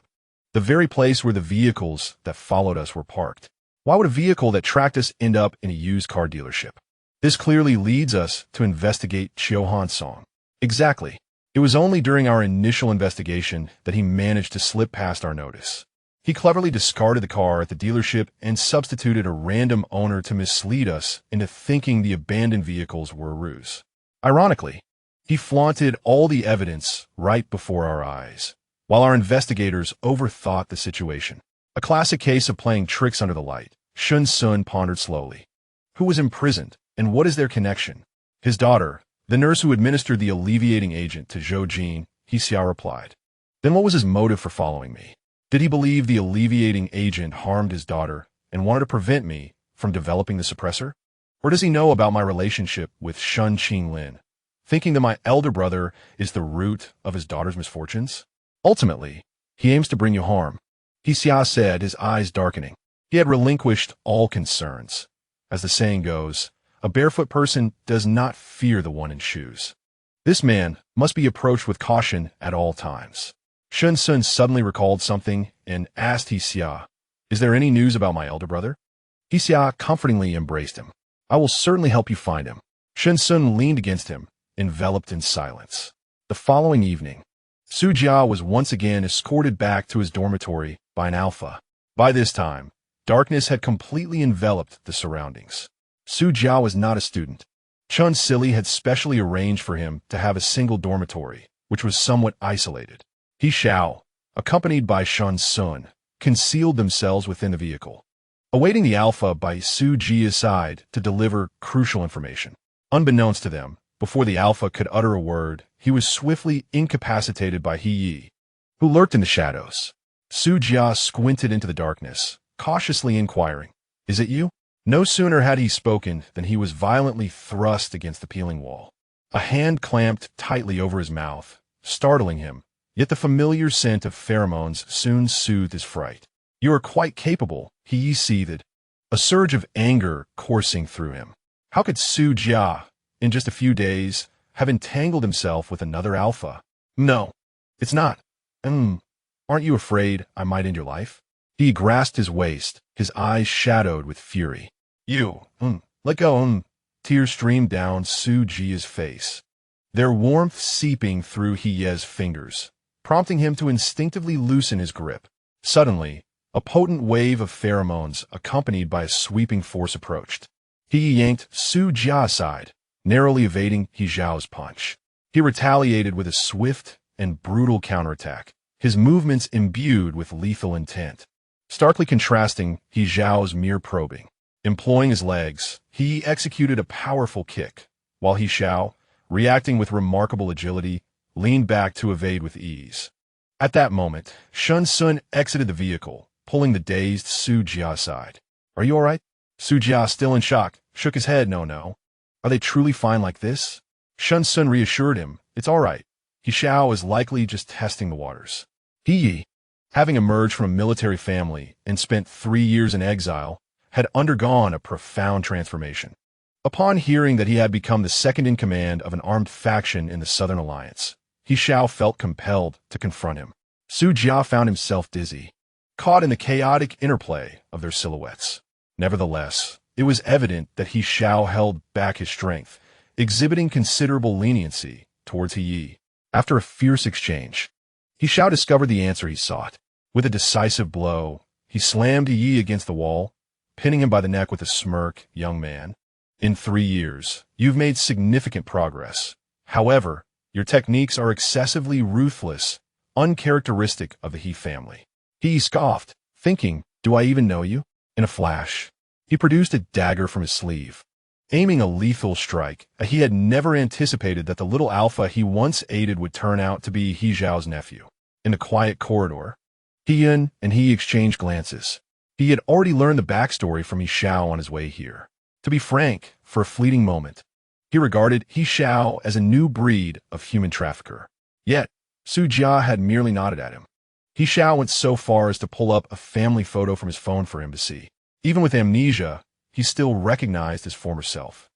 The very place where the vehicles that followed us were parked. Why would a vehicle that tracked us end up in a used car dealership? This clearly leads us to investigate Qiu Hansong. Exactly. It was only during our initial investigation that he managed to slip past our notice. He cleverly discarded the car at the dealership and substituted a random owner to mislead us into thinking the abandoned vehicles were a ruse. Ironically, he flaunted all the evidence right before our eyes, while our investigators overthought the situation. A classic case of playing tricks under the light. Shen Xun pondered slowly. Who was imprisoned, and what is their connection? His daughter, the nurse who administered the alleviating agent to Zhou Jin, He Xiao replied. Then what was his motive for following me? Did he believe the alleviating agent harmed his daughter and wanted to prevent me from developing the suppressor? Or does he know about my relationship with Shun Qinglin, thinking that my elder brother is the root of his daughter's misfortunes? Ultimately, he aims to bring you harm, He Xiao said, his eyes darkening. He had relinquished all concerns. As the saying goes, a barefoot person does not fear the one in shoes. This man must be approached with caution at all times. Shen Xun suddenly recalled something and asked He Xiao, Is there any news about my elder brother? He Xiao comfortingly embraced him. I will certainly help you find him. Shen Xun leaned against him, enveloped in silence. The following evening, Su Jia was once again escorted back to his dormitory by an alpha. By this time, darkness had completely enveloped the surroundings. Su Jia was not a student. Chun Sili had specially arranged for him to have a single dormitory, which was somewhat isolated. He Xiao, accompanied by Shen Xun, concealed themselves within the vehicle, awaiting the alpha by Su Jia's side to deliver crucial information. Unbeknownst to them, before the alpha could utter a word, he was swiftly incapacitated by He Yi, who lurked in the shadows. Su Jia squinted into the darkness, cautiously inquiring, Is it you? No sooner had he spoken than he was violently thrust against the peeling wall. A hand clamped tightly over his mouth, startling him, yet the familiar scent of pheromones soon soothed his fright. You are quite capable, He seethed, a surge of anger coursing through him. How could Su Jia, in just a few days, have entangled himself with another alpha? No, it's not. Aren't you afraid I might end your life? He grasped his waist, his eyes shadowed with fury. You, let go, Tears streamed down Su Jia's face, their warmth seeping through He Ye's fingers, prompting him to instinctively loosen his grip. Suddenly, a potent wave of pheromones accompanied by a sweeping force approached. He yanked Su Jia aside, narrowly evading He Xiao's punch. He retaliated with a swift and brutal counterattack, his movements imbued with lethal intent. Starkly contrasting He Xiao's mere probing. Employing his legs, he executed a powerful kick, while He Xiao, reacting with remarkable agility, leaned back to evade with ease. At that moment, Shen Xun exited the vehicle, pulling the dazed Su Jia aside. "Are you all right?" Su Jia, still in shock, shook his head. No. "Are they truly fine like this?" Shen Xun reassured him. "It's all right. He Xiao is likely just testing the waters." He, having emerged from a military family and spent 3 years in exile, had undergone a profound transformation. Upon hearing that he had become the second in command of an armed faction in the Southern Alliance, He Xiao felt compelled to confront him. Su Jia found himself dizzy, caught in the chaotic interplay of their silhouettes. Nevertheless, it was evident that He Xiao held back his strength, exhibiting considerable leniency towards He Yi. After a fierce exchange, He Xiao discovered the answer he sought. With a decisive blow, he slammed He Yi against the wall, pinning him by the neck with a smirk. "Young man, in 3 years, you've made significant progress. However, your techniques are excessively ruthless, uncharacteristic of the He family." He scoffed, thinking, "Do I even know you?" In a flash, he produced a dagger from his sleeve, aiming a lethal strike. He had never anticipated that the little alpha he once aided would turn out to be He Xiao's nephew. In the quiet corridor, He Yun and he exchanged glances. He had already learned the backstory from He Xiao on his way here. To be frank, for a fleeting moment, he regarded He Xiao as a new breed of human trafficker. Yet, Su Jia had merely nodded at him. He Xiao went so far as to pull up a family photo from his phone for him to see. Even with amnesia, he still recognized his former self.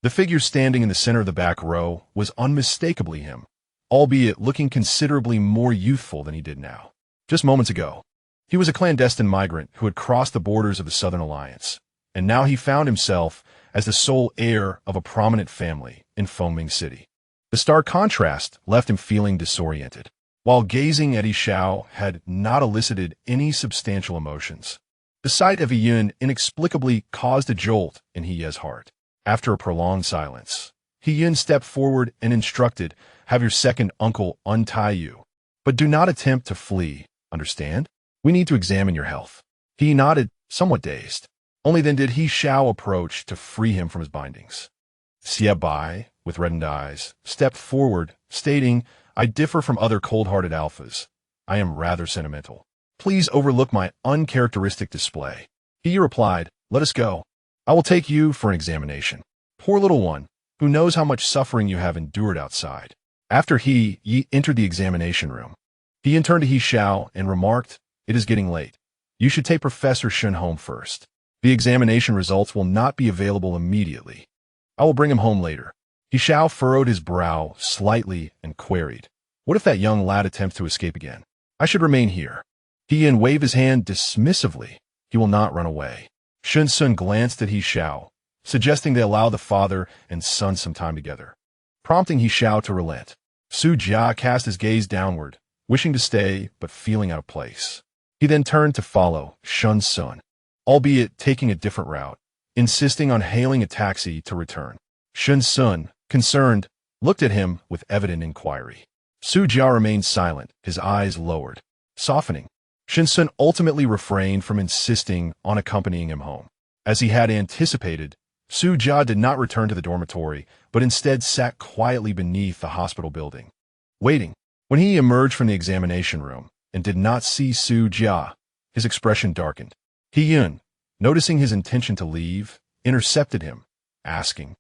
The figure standing in the center of the back row was unmistakably him, albeit looking considerably more youthful than he did now. Just moments ago, he was a clandestine migrant who had crossed the borders of the Southern Alliance, and now he found himself as the sole heir of a prominent family in Fengming City. The stark contrast left him feeling disoriented, while gazing at He Xiao had not elicited any substantial emotions. The sight of He Yun inexplicably caused a jolt in He Ye's heart. After a prolonged silence, He Yun stepped forward and instructed, "Have your second uncle untie you. But do not attempt to flee, understand? We need to examine your health." He nodded, somewhat dazed. Only then did He Xiao approach to free him from his bindings. Xie Bai, with reddened eyes, stepped forward, stating, "I differ from other cold-hearted alphas. I am rather sentimental. Please overlook my uncharacteristic display." He replied, "Let us go. I will take you for an examination. Poor little one, who knows how much suffering you have endured outside." After He Yi entered the examination room, he turned to He Xiao and remarked, "It is getting late. You should take Professor Shen home first. The examination results will not be available immediately. I will bring him home later." He Xiao furrowed his brow slightly and queried, "What if that young lad attempts to escape again? I should remain here." He Yin waved his hand dismissively. "He will not run away." Shen Xun glanced at He Xiao, suggesting they allow the father and son some time together, prompting He Xiao to relent. Su Jia cast his gaze downward, wishing to stay but feeling out of place. He then turned to follow Shen Xun, albeit taking a different route, insisting on hailing a taxi to return. Shen Xun, concerned, looked at him with evident inquiry. Su Jia remained silent, his eyes lowered, softening. Shen Xun ultimately refrained from insisting on accompanying him home. As he had anticipated, Su Jia did not return to the dormitory, but instead sat quietly beneath the hospital building, waiting. When he emerged from the examination room and did not see Su Jia, his expression darkened. He Yun, noticing his intention to leave, intercepted him, asking,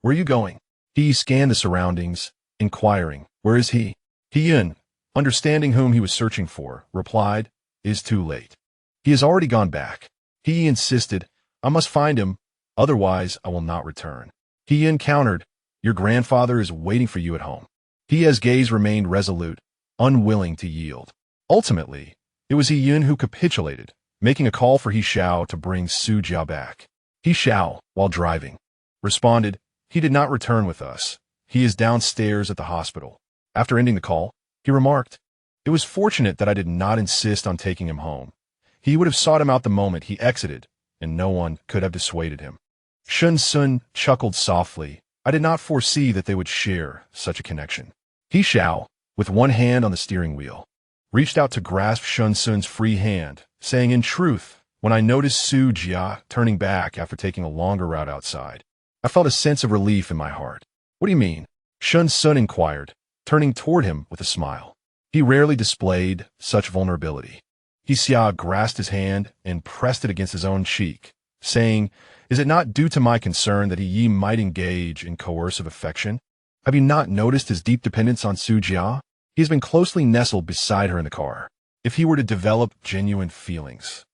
"Where are you going?" He scanned the surroundings, inquiring, "Where is he?" He Yun, understanding whom he was searching for, replied, "It is too late. He has already gone back." He insisted, "I must find him, otherwise I will not return." He countered, "Your grandfather is waiting for you at home." He's gaze remained resolute, unwilling to yield. Ultimately, it was He Yun who capitulated, making a call for He Xiao to bring Su Jia back. He Xiao, while driving, responded, "He did not return with us. He is downstairs at the hospital." After ending the call, he remarked, It was fortunate that I did not insist on taking him home. He would have sought him out the moment he exited, and no one could have dissuaded him. Shen Xun chuckled softly. I did not foresee that they would share such a connection. He Xiao, with one hand on the steering wheel, reached out to grasp Shen Xun's free hand, saying, in truth, when I noticed Su Jia turning back after taking a longer route outside, I felt a sense of relief in my heart. What do you mean? Shen Xun inquired, turning toward him with a smile. He rarely displayed such vulnerability. He Xiao grasped his hand and pressed it against his own cheek, saying, is it not due to my concern that He might engage in coercive affection? Have you not noticed his deep dependence on Su Jia? He has been closely nestled beside her in the car. If he were to develop genuine feelings,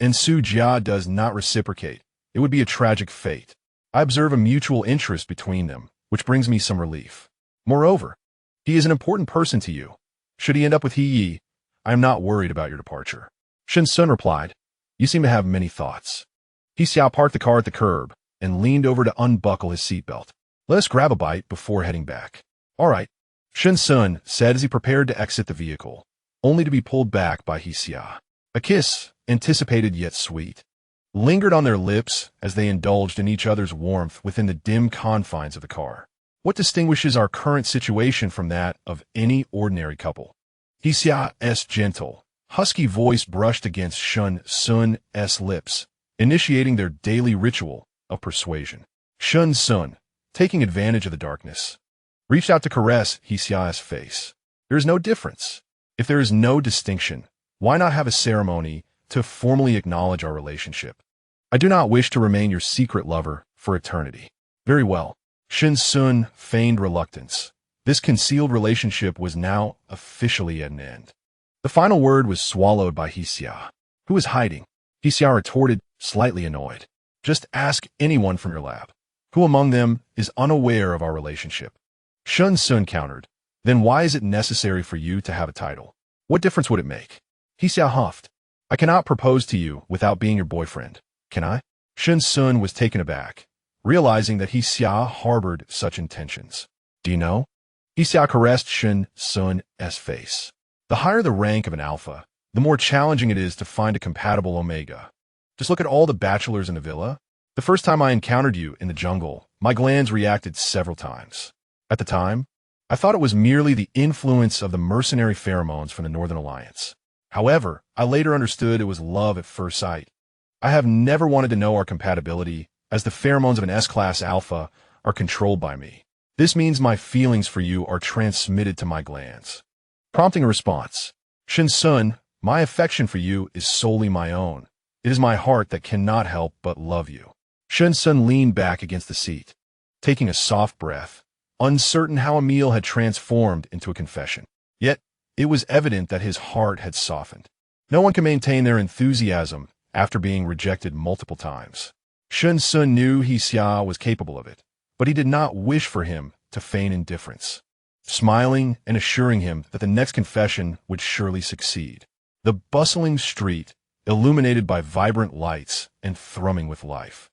and Su Jia does not reciprocate, it would be a tragic fate. I observe a mutual interest between them, which brings me some relief. Moreover, he is an important person to you. Should he end up with He, I am not worried about your departure. Shen Xun replied, you seem to have many thoughts. He Xiao parked the car at the curb and leaned over to unbuckle his seatbelt. Let us grab a bite before heading back. All right, Shen Xun said as he prepared to exit the vehicle, only to be pulled back by He Xiao. A kiss, anticipated yet sweet, lingered on their lips as they indulged in each other's warmth within the dim confines of the car. What distinguishes our current situation from that of any ordinary couple? He Xiao's gentle, husky voice brushed against Shen Xun's lips, initiating their daily ritual of persuasion. Shen Xun, taking advantage of the darkness, reached out to caress He Xiao's face. There is no difference. If there is no distinction, why not have a ceremony to formally acknowledge our relationship? I do not wish to remain your secret lover for eternity. Very well. Shen Xun feigned reluctance. This concealed relationship was now officially at an end. The final word was swallowed by He Xiao. Who is hiding? He Xiao retorted, slightly annoyed. Just ask anyone from your lab. Who among them is unaware of our relationship? Shen Xun countered. Then why is it necessary for you to have a title? What difference would it make? He Xiao huffed. I cannot propose to you without being your boyfriend, can I? Shen Xun was taken aback, realizing that He Xiao harbored such intentions. Do you know? He Xiao caressed Shen Xun's face. The higher the rank of an alpha, the more challenging it is to find a compatible omega. Just look at all the bachelors in the villa. The first time I encountered you in the jungle, my glands reacted several times. At the time, I thought it was merely the influence of the mercenary pheromones from the Northern Alliance. However, I later understood it was love at first sight. I have never wanted to know our compatibility, as the pheromones of an S-class alpha are controlled by me. This means my feelings for you are transmitted to my glands. Prompting a response. Shen Xun, my affection for you is solely my own. It is my heart that cannot help but love you. Shen Xun leaned back against the seat, taking a soft breath, uncertain how a meal had transformed into a confession. Yet, it was evident that his heart had softened. No one can maintain their enthusiasm after being rejected multiple times. Shen Xun knew He Xiao was capable of it, but he did not wish for him to feign indifference, smiling and assuring him that the next confession would surely succeed. The bustling street, illuminated by vibrant lights and thrumming with life,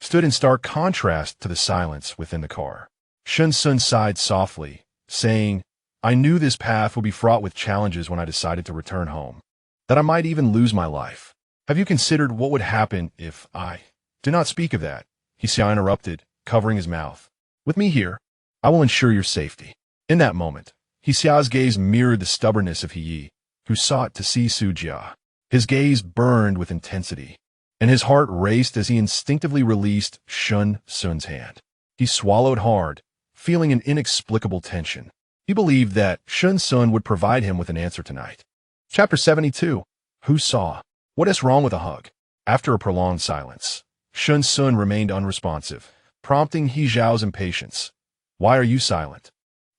stood in stark contrast to the silence within the car. Shen Xun sighed softly, saying, I knew this path would be fraught with challenges when I decided to return home, that I might even lose my life. Have you considered what would happen if I— Do not speak of that, He Xiao interrupted, covering his mouth. With me here, I will ensure your safety. In that moment, He Xiao's gaze mirrored the stubbornness of He, who sought to see Su Jia. His gaze burned with intensity, and his heart raced as he instinctively released Shen Xun's hand. He swallowed hard, feeling an inexplicable tension. He believed that Shen Xun would provide him with an answer tonight. Chapter 72. Who saw? What is wrong with a hug? After a prolonged silence, Shen Xun remained unresponsive, prompting He Xiao's impatience. Why are you silent?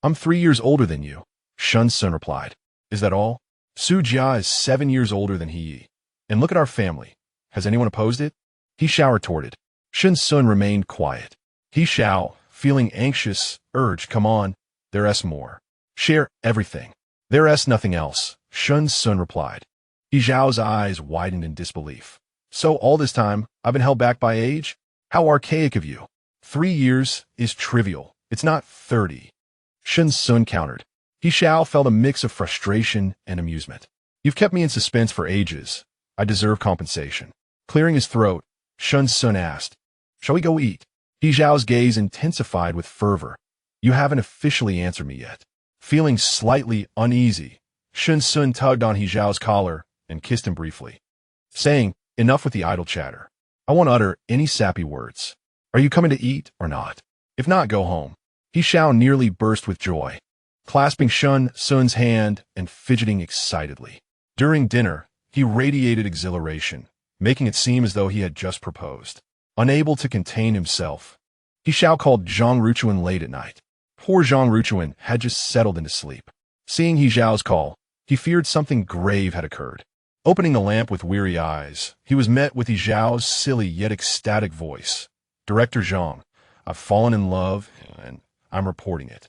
I'm 3 years older than you, Shen Xun replied. Is that all? Su Jia is 7 years older than He. And look at our family. Has anyone opposed it? He Xiao retorted. Shen Xun remained quiet. He Xiao, feeling anxious, urged, come on, there's more. Share everything. There's nothing else, Shen Xun replied. He Xiao's eyes widened in disbelief. So all this time, I've been held back by age? How archaic of you. 3 years is trivial. It's not 30. Shen Xun countered. He Xiao felt a mix of frustration and amusement. You've kept me in suspense for ages. I deserve compensation. Clearing his throat, Shen Xun asked, "Shall we go eat?" He Xiao's gaze intensified with fervor. "You haven't officially answered me yet." Feeling slightly uneasy, Shen Xun tugged on He Xiao's collar and kissed him briefly, saying, "Enough with the idle chatter. I won't utter any sappy words. Are you coming to eat or not? If not, go home." He Xiao nearly burst with joy, clasping Shen Xun's hand and fidgeting excitedly. During dinner, he radiated exhilaration, making it seem as though he had just proposed. Unable to contain himself, He Xiao called Zhang Ruchuan late at night. Poor Zhang Ruchuan had just settled into sleep. Seeing He Xiao's call, he feared something grave had occurred. Opening the lamp with weary eyes, he was met with He Xiao's silly yet ecstatic voice. "Director Zhang, I've fallen in love, and I'm reporting it."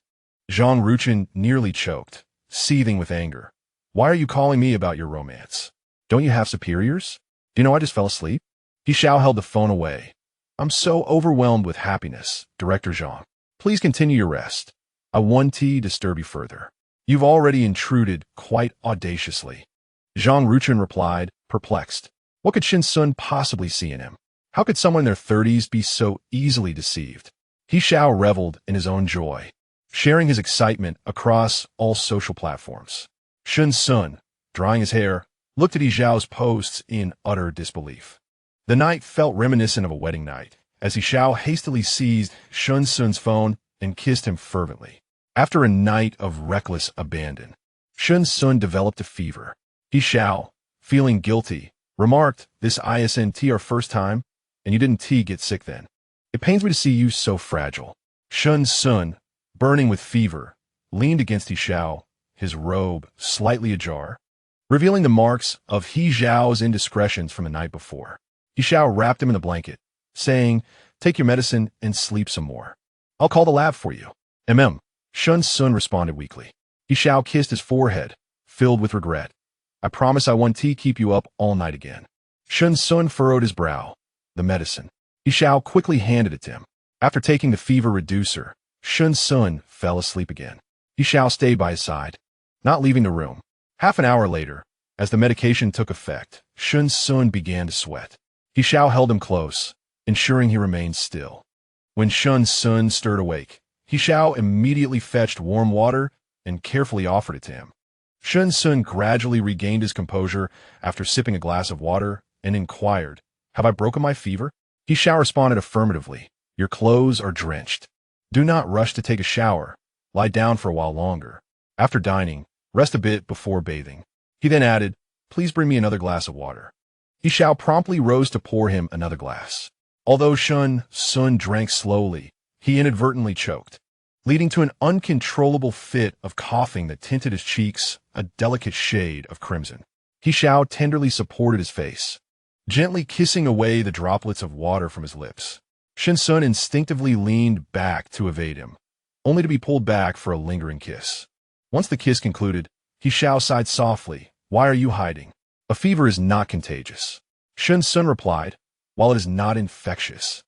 Zhang Ruchuan nearly choked, seething with anger. "Why are you calling me about your romance? Don't you have superiors? Do you know I just fell asleep?" He Xiao held the phone away. "I'm so overwhelmed with happiness, Director Zhang. Please continue your rest. I won't disturb you further. You've already intruded quite audaciously." Zhang Ruchuan replied, perplexed. What could Shen Xun possibly see in him? How could someone in their 30s be so easily deceived? He Xiao reveled in his own joy, sharing his excitement across all social platforms. Shen Xun, drying his hair, looked at He Xiao's posts in utter disbelief. The night felt reminiscent of a wedding night, as He Xiao hastily seized Shen Xun's phone and kissed him fervently. After a night of reckless abandon, Shen Xun developed a fever. He Xiao, feeling guilty, remarked, "This isn't our first time, and you didn't get sick then. It pains me to see you so fragile." Shen Xun, burning with fever, leaned against He Xiao, his robe slightly ajar, revealing the marks of He Xiao's indiscretions from the night before. He Xiao wrapped him in a blanket, saying, "Take your medicine and sleep some more. I'll call the lab for you." Shen Xun responded weakly. He Xiao kissed his forehead, filled with regret. "I promise I won't keep you up all night again." Shen Xun furrowed his brow. The medicine. He Xiao quickly handed it to him. After taking the fever reducer, Shen Xun fell asleep again. He Xiao stayed by his side, not leaving the room. Half an hour later, as the medication took effect, Shen Xun began to sweat. He Xiao held him close, ensuring he remained still. When Shen Xun stirred awake, He Xiao immediately fetched warm water and carefully offered it to him. Shen Xun gradually regained his composure after sipping a glass of water and inquired, "Have I broken my fever?" He Xiao responded affirmatively. "Your clothes are drenched. Do not rush to take a shower. Lie down for a while longer. After dining, rest a bit before bathing." He then added, "Please bring me another glass of water." He Xiao promptly rose to pour him another glass. Although Shen Xun drank slowly, he inadvertently choked, leading to an uncontrollable fit of coughing that tinted his cheeks a delicate shade of crimson. He Xiao tenderly supported his face, gently kissing away the droplets of water from his lips. Shen Xun instinctively leaned back to evade him, only to be pulled back for a lingering kiss. Once the kiss concluded, He Xiao sighed softly. "Why are you hiding? A fever is not contagious." Shen Xun replied, "While it is not infectious,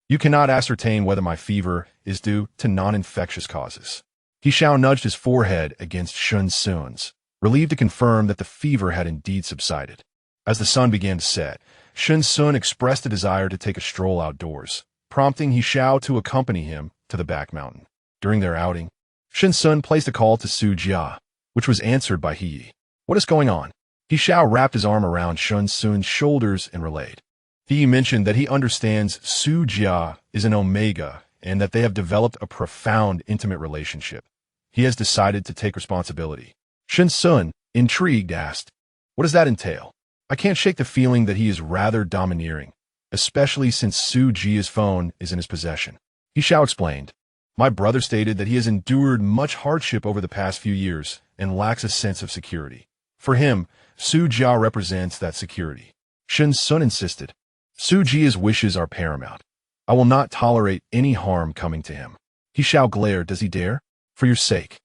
you cannot ascertain whether my fever is due to non-infectious causes." He Xiao nudged his forehead against Shen Xun's, relieved to confirm that the fever had indeed subsided. As the sun began to set, Shen Xun expressed a desire to take a stroll outdoors, prompting He Xiao to accompany him to the back mountain. During their outing, Shen Xun placed a call to Su Jia, which was answered by He Yi. "What is going on?" He Xiao wrapped his arm around Shen Xun's shoulders and relayed. He mentioned that he understands Su Jia is an Omega and that they have developed a profound intimate relationship. He has decided to take responsibility. Shen Xun, intrigued, asked, "What does that entail?" "I can't shake the feeling that he is rather domineering, especially since Su Jia's phone is in his possession." He Xiao explained, "My brother stated that he has endured much hardship over the past few years and lacks a sense of security. For him, Su Jia represents that security." Shen Xun insisted, "Su Jia's wishes are paramount. I will not tolerate any harm coming to him." He Xiao glared. "Does he dare? For your sake,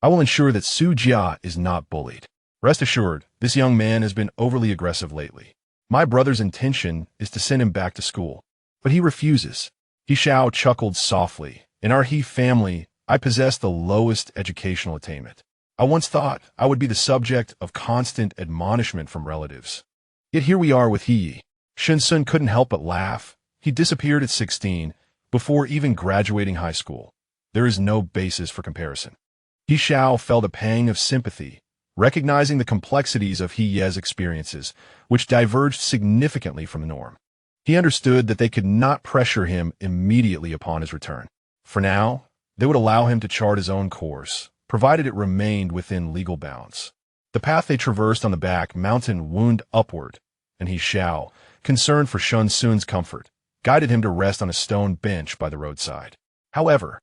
I will ensure that Su Jia is not bullied. Rest assured, this young man has been overly aggressive lately. My brother's intention is to send him back to school, but he refuses." He Xiao chuckled softly. "In our He family, I possess the lowest educational attainment. I once thought I would be the subject of constant admonishment from relatives. Yet here we are with He. Shen Xun couldn't help but laugh. He disappeared at 16, before even graduating high school. There is no basis for comparison. He Xiao felt a pang of sympathy, recognizing the complexities of He Ye's experiences, which diverged significantly from the norm. He understood that they could not pressure him immediately upon his return. For now, they would allow him to chart his own course, provided it remained within legal bounds. The path they traversed on the back mountain wound upward, and He Xiao, concerned for Shen Xun's comfort, guided him to rest on a stone bench by the roadside. However,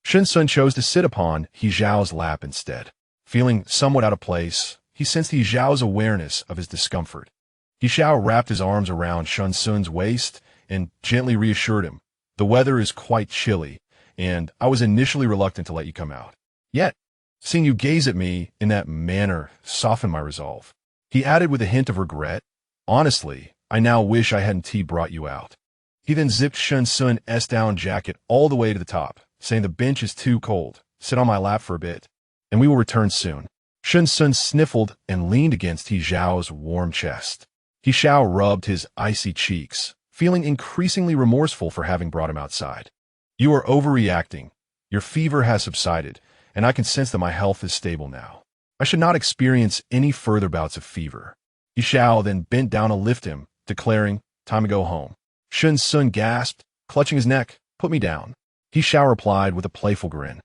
Shen Xun chose to sit upon He Xiao's lap instead. Feeling somewhat out of place, he sensed He Xiao's awareness of his discomfort. He Xiao wrapped his arms around Shen Xun's waist and gently reassured him, "The weather is quite chilly, and I was initially reluctant to let you come out. Yet, seeing you gaze at me in that manner softened my resolve." He added with a hint of regret, "Honestly, I now wish I hadn't brought you out." He then zipped Shen Xun's down jacket all the way to the top, saying, "The bench is too cold. Sit on my lap for a bit, and we will return soon." Shen Xun sniffled and leaned against He Xiao's warm chest. He Xiao rubbed his icy cheeks, feeling increasingly remorseful for having brought him outside. "You are overreacting. Your fever has subsided, and I can sense that my health is stable now. I should not experience any further bouts of fever." He Xiao then bent down to lift him, declaring, "Time to go home." Shen Xun gasped, clutching his neck, "Put me down." He Xiao replied with a playful grin,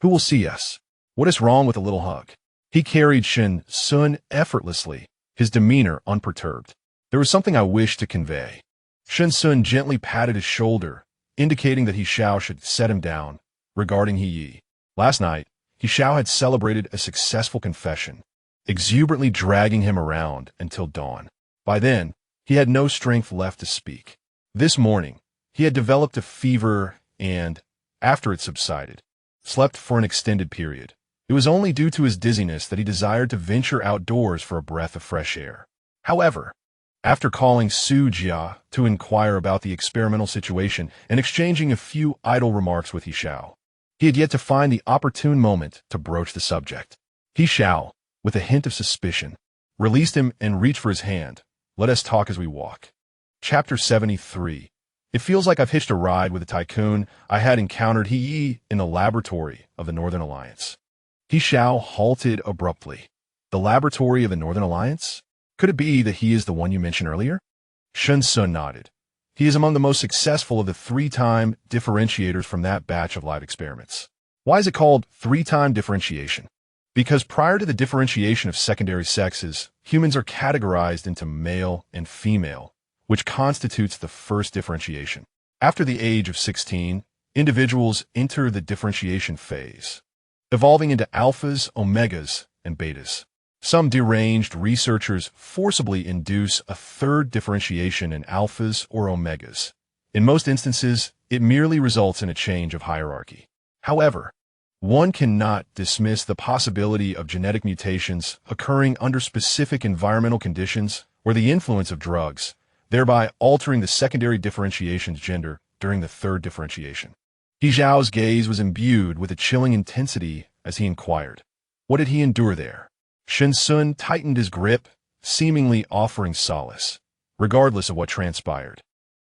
"Who will see us? What is wrong with a little hug?" He carried Shen Xun effortlessly, his demeanor unperturbed. "There was something I wished to convey." Shen Xun gently patted his shoulder, indicating that He Xiao should set him down, regarding He Yi. Last night, He Xiao had celebrated a successful confession, exuberantly dragging him around until dawn. By then, he had no strength left to speak. This morning, he had developed a fever and, after it subsided, slept for an extended period. It was only due to his dizziness that he desired to venture outdoors for a breath of fresh air. However, after calling Su Jia to inquire about the experimental situation and exchanging a few idle remarks with He Xiao, he had yet to find the opportune moment to broach the subject. He Xiao, with a hint of suspicion, released him and reached for his hand. "Let us talk as we walk." Chapter 73. It feels like I've hitched a ride with a tycoon. I had encountered He Yi in the laboratory of the Northern Alliance. He Xiao halted abruptly. The laboratory of the Northern Alliance? Could it be that he is the one you mentioned earlier? Shen Xun nodded. He is among the most successful of the three-time differentiators from that batch of live experiments. Why is it called three-time differentiation? Because prior to the differentiation of secondary sexes, humans are categorized into male and female, which constitutes the first differentiation. After the age of 16, individuals enter the differentiation phase, evolving into alphas, omegas, and betas. Some deranged researchers forcibly induce a third differentiation in alphas or omegas. In most instances, it merely results in a change of hierarchy. However, one cannot dismiss the possibility of genetic mutations occurring under specific environmental conditions or the influence of drugs, thereby altering the secondary differentiation's gender during the third differentiation. He Xiao's gaze was imbued with a chilling intensity as he inquired, "What did he endure there?" Shen Xun tightened his grip, seemingly offering solace, regardless of what transpired.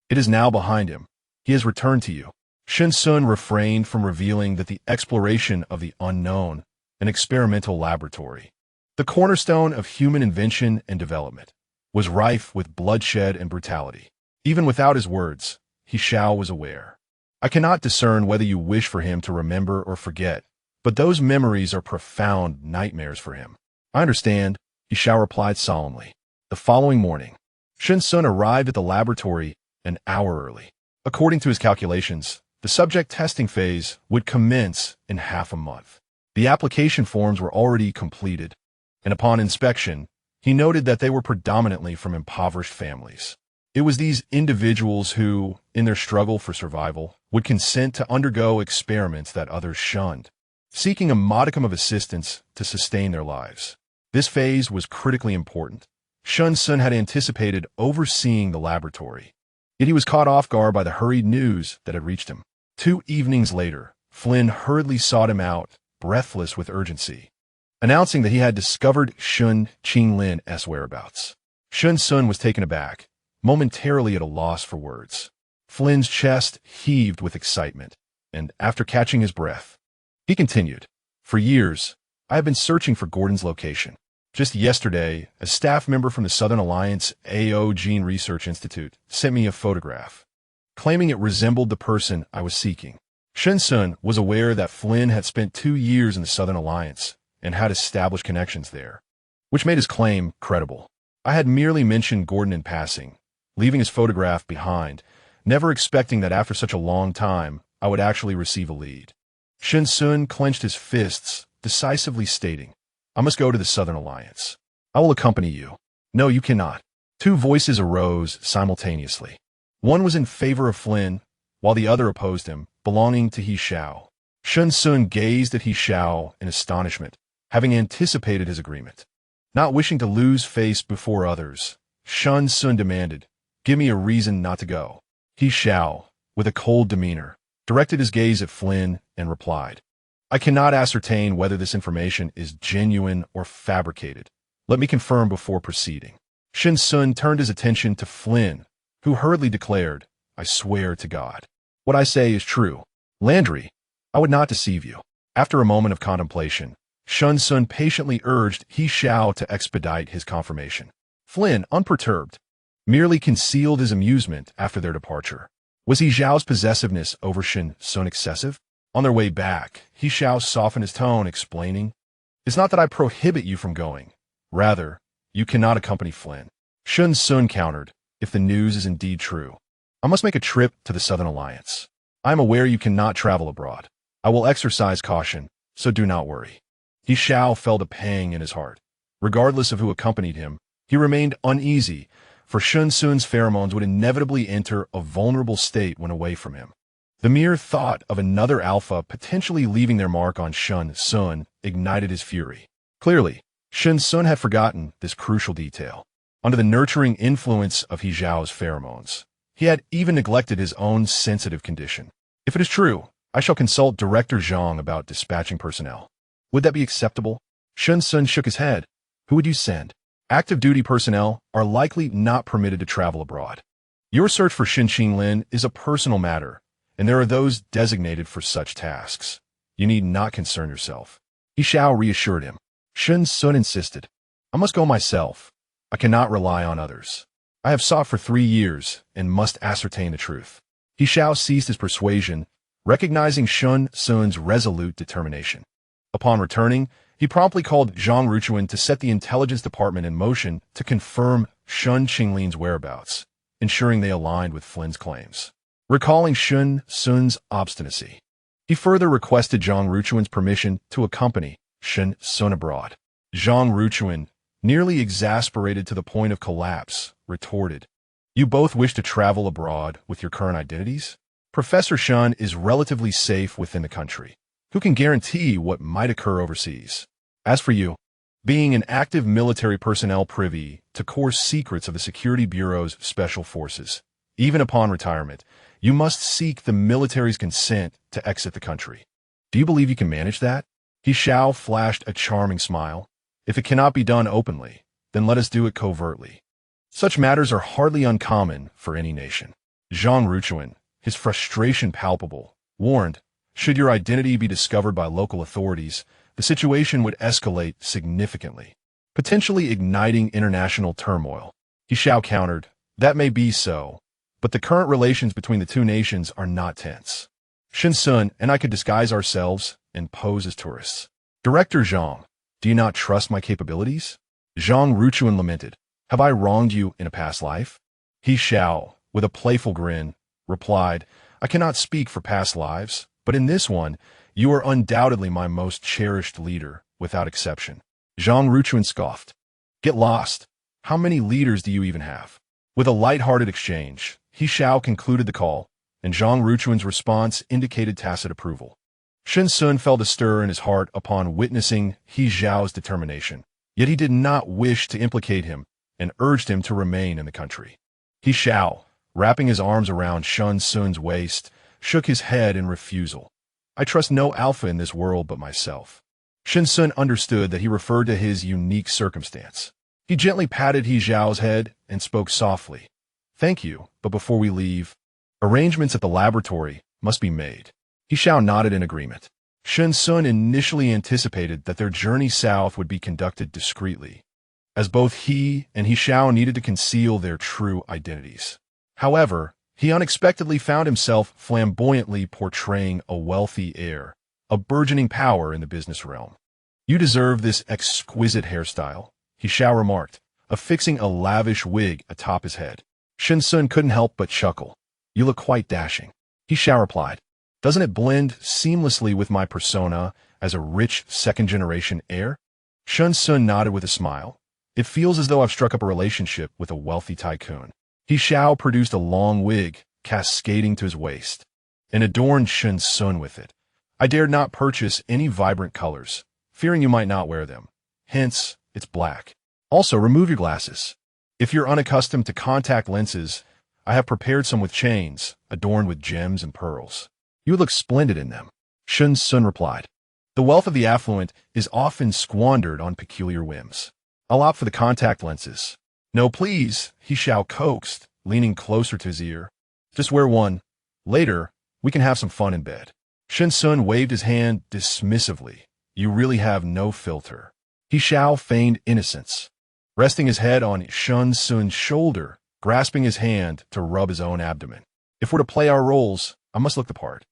"It is now behind him. He has returned to you." Shen Xun refrained from revealing that the exploration of the unknown, an experimental laboratory, the cornerstone of human invention and development, was rife with bloodshed and brutality. Even without his words, He Xiao was aware. "I cannot discern whether you wish for him to remember or forget, but those memories are profound nightmares for him." "I understand," He Xiao replied solemnly. The following morning, Shen Xun arrived at the laboratory an hour early. According to his calculations, the subject testing phase would commence in half a month. The application forms were already completed, and upon inspection, he noted that they were predominantly from impoverished families. It was these individuals who, in their struggle for survival, would consent to undergo experiments that others shunned, seeking a modicum of assistance to sustain their lives. This phase was critically important. Shen Xun had anticipated overseeing the laboratory, yet he was caught off guard by the hurried news that had reached him. 2 evenings later, Flynn hurriedly sought him out, breathless with urgency. announcing that he had discovered Shen Xun's whereabouts. Shen Xun was taken aback, momentarily at a loss for words. Flynn's chest heaved with excitement, and after catching his breath, he continued, "For years, I have been searching for Gordon's location. Just yesterday, a staff member from the Southern Alliance AO Gene Research Institute sent me a photograph, claiming it resembled the person I was seeking." Shen Xun was aware that Flynn had spent 2 years in the Southern Alliance and had established connections there, which made his claim credible. I had merely mentioned Gordon in passing, leaving his photograph behind, never expecting that after such a long time, I would actually receive a lead. Shen Xun clenched his fists, decisively stating, "I must go to the Southern Alliance. I will accompany you." "No, you cannot." 2 voices arose simultaneously. One was in favor of Flynn, while the other opposed him, belonging to He Xiao. Shen Xun gazed at He Xiao in astonishment, having anticipated his agreement. Not wishing to lose face before others, Shen Xun demanded, "Give me a reason not to go." He Xiao, with a cold demeanor, directed his gaze at Flynn and replied, "I cannot ascertain whether this information is genuine or fabricated. Let me confirm before proceeding." Shen Xun turned his attention to Flynn, who hurriedly declared, "I swear to God, what I say is true. Landry, I would not deceive you." After a moment of contemplation, Shen Xun patiently urged He Xiao to expedite his confirmation. Flynn, unperturbed, merely concealed his amusement after their departure. Was He Xiao's possessiveness over Shen Xun excessive? On their way back, He Xiao softened his tone, explaining, "It's not that I prohibit you from going. Rather, you cannot accompany Flynn." Shen Xun countered, "If the news is indeed true, I must make a trip to the Southern Alliance. I am aware you cannot travel abroad. I will exercise caution, so do not worry." He Xiao felt a pang in his heart. Regardless of who accompanied him, he remained uneasy, for Shen Xun's pheromones would inevitably enter a vulnerable state when away from him. The mere thought of another alpha potentially leaving their mark on Shen Xun ignited his fury. Clearly, Shen Xun had forgotten this crucial detail. Under the nurturing influence of He Xiao's pheromones, he had even neglected his own sensitive condition. "If it is true, I shall consult Director Zhang about dispatching personnel. Would that be acceptable?" Shen Xun shook his head. "Who would you send? Active duty personnel are likely not permitted to travel abroad. Your search for Shen Xinlin is a personal matter, and there are those designated for such tasks. You need not concern yourself." He Xiao reassured him. Shen Xun insisted, "I must go myself. I cannot rely on others. I have sought for 3 years and must ascertain the truth." He Xiao ceased his persuasion, recognizing Shen Xun's resolute determination. Upon returning, he promptly called Zhang Ruchuan to set the intelligence department in motion to confirm Shen Qinglin's whereabouts, ensuring they aligned with Flynn's claims. Recalling Shen Xun's obstinacy, he further requested Zhang Ruchuan's permission to accompany Shen Xun abroad. Zhang Ruchuan, nearly exasperated to the point of collapse, retorted, "You both wish to travel abroad with your current identities? Professor Shen is relatively safe within the country. Who can guarantee what might occur overseas? As for you, being an active military personnel privy to core secrets of the Security Bureau's special forces, even upon retirement, you must seek the military's consent to exit the country. Do you believe you can manage that?" He Xiao flashed a charming smile. "If it cannot be done openly, then let us do it covertly. Such matters are hardly uncommon for any nation." Zhang Ruchuan, his frustration palpable, warned, "Should your identity be discovered by local authorities, the situation would escalate significantly, potentially igniting international turmoil." He Xiao countered, "That may be so, but the current relations between the 2 nations are not tense. Shen Xun and I could disguise ourselves and pose as tourists." "Director Zhang, do you not trust my capabilities?" Zhang Ruchuan lamented, "Have I wronged you in a past life?" He Xiao, with a playful grin, replied, "I cannot speak for past lives, but in this one, you are undoubtedly my most cherished leader, without exception." Zhang Ruchuan scoffed. "Get lost. How many leaders do you even have?" With a light-hearted exchange, He Xiao concluded the call, and Zhang Ruchuan's response indicated tacit approval. Shen Xun felt a stir in his heart upon witnessing He Xiao's determination, yet he did not wish to implicate him and urged him to remain in the country. He Xiao, wrapping his arms around Shen Xun's waist, shook his head in refusal. "I trust no alpha in this world but myself. Shen Xun understood that he referred to his unique circumstance. He gently patted He Xiao's head and spoke softly. "Thank you, but before we leave, arrangements at the laboratory must be made." He Xiao nodded in agreement. Shen Xun initially anticipated that their journey south would be conducted discreetly, as both he and He Xiao needed to conceal their true identities. However, he unexpectedly found himself flamboyantly portraying a wealthy heir, a burgeoning power in the business realm. "You deserve this exquisite hairstyle," He Xiao remarked, affixing a lavish wig atop his head. Shen Xun couldn't help but chuckle. "You look quite dashing," He Xiao replied. "Doesn't it blend seamlessly with my persona as a rich second-generation heir?" Shen Xun nodded with a smile. "It feels as though I've struck up a relationship with a wealthy tycoon." He Xiao produced a long wig, cascading to his waist, and adorned Shen Xun with it. "I dared not purchase any vibrant colors, fearing you might not wear them. Hence, it's black. Also, remove your glasses. If you're unaccustomed to contact lenses, I have prepared some with chains, adorned with gems and pearls. You would look splendid in them," Shen Xun replied. "The wealth of the affluent is often squandered on peculiar whims. I'll opt for the contact lenses." "No, please," He Xiao coaxed, leaning closer to his ear. "Just wear one. Later, we can have some fun in bed." Shen Xun waved his hand dismissively. "You really have no filter." He Xiao feigned innocence, resting his head on Shen Xun's shoulder, grasping his hand to rub his own abdomen. "If we're to play our roles, I must look the part.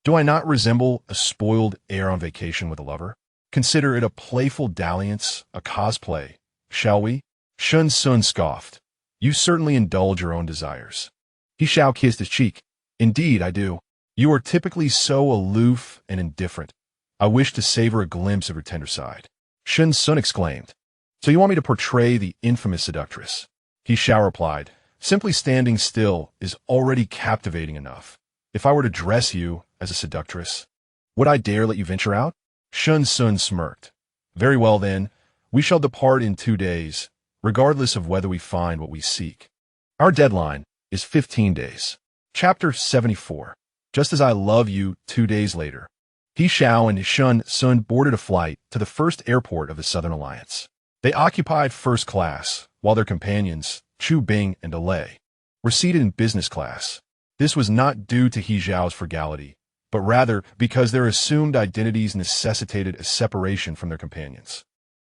Do I not resemble a spoiled heir on vacation with a lover? Consider it a playful dalliance, a cosplay, shall we?" Shen Xun scoffed. "You certainly indulge your own desires." He Xiao kissed his cheek. "Indeed, I do. You are typically so aloof and indifferent. I wish to savor a glimpse of your tender side." Shen Xun exclaimed. "So you want me to portray the infamous seductress?" He Xiao replied. "Simply standing still is already captivating enough. If I were to dress you as a seductress, would I dare let you venture out?" Shen Xun smirked. "Very well then, we shall depart in 2 days, regardless of whether we find what we seek. Our deadline is 15 days. Chapter 74. Just as I love you 2 days later. He Xiao and Shen Xun boarded a flight to the first airport of the Southern Alliance. They occupied first class, while their companions, Chu Bing and Alei, were seated in business class. This was not due to He Xiao's frugality, but rather because their assumed identities necessitated a separation from their companions.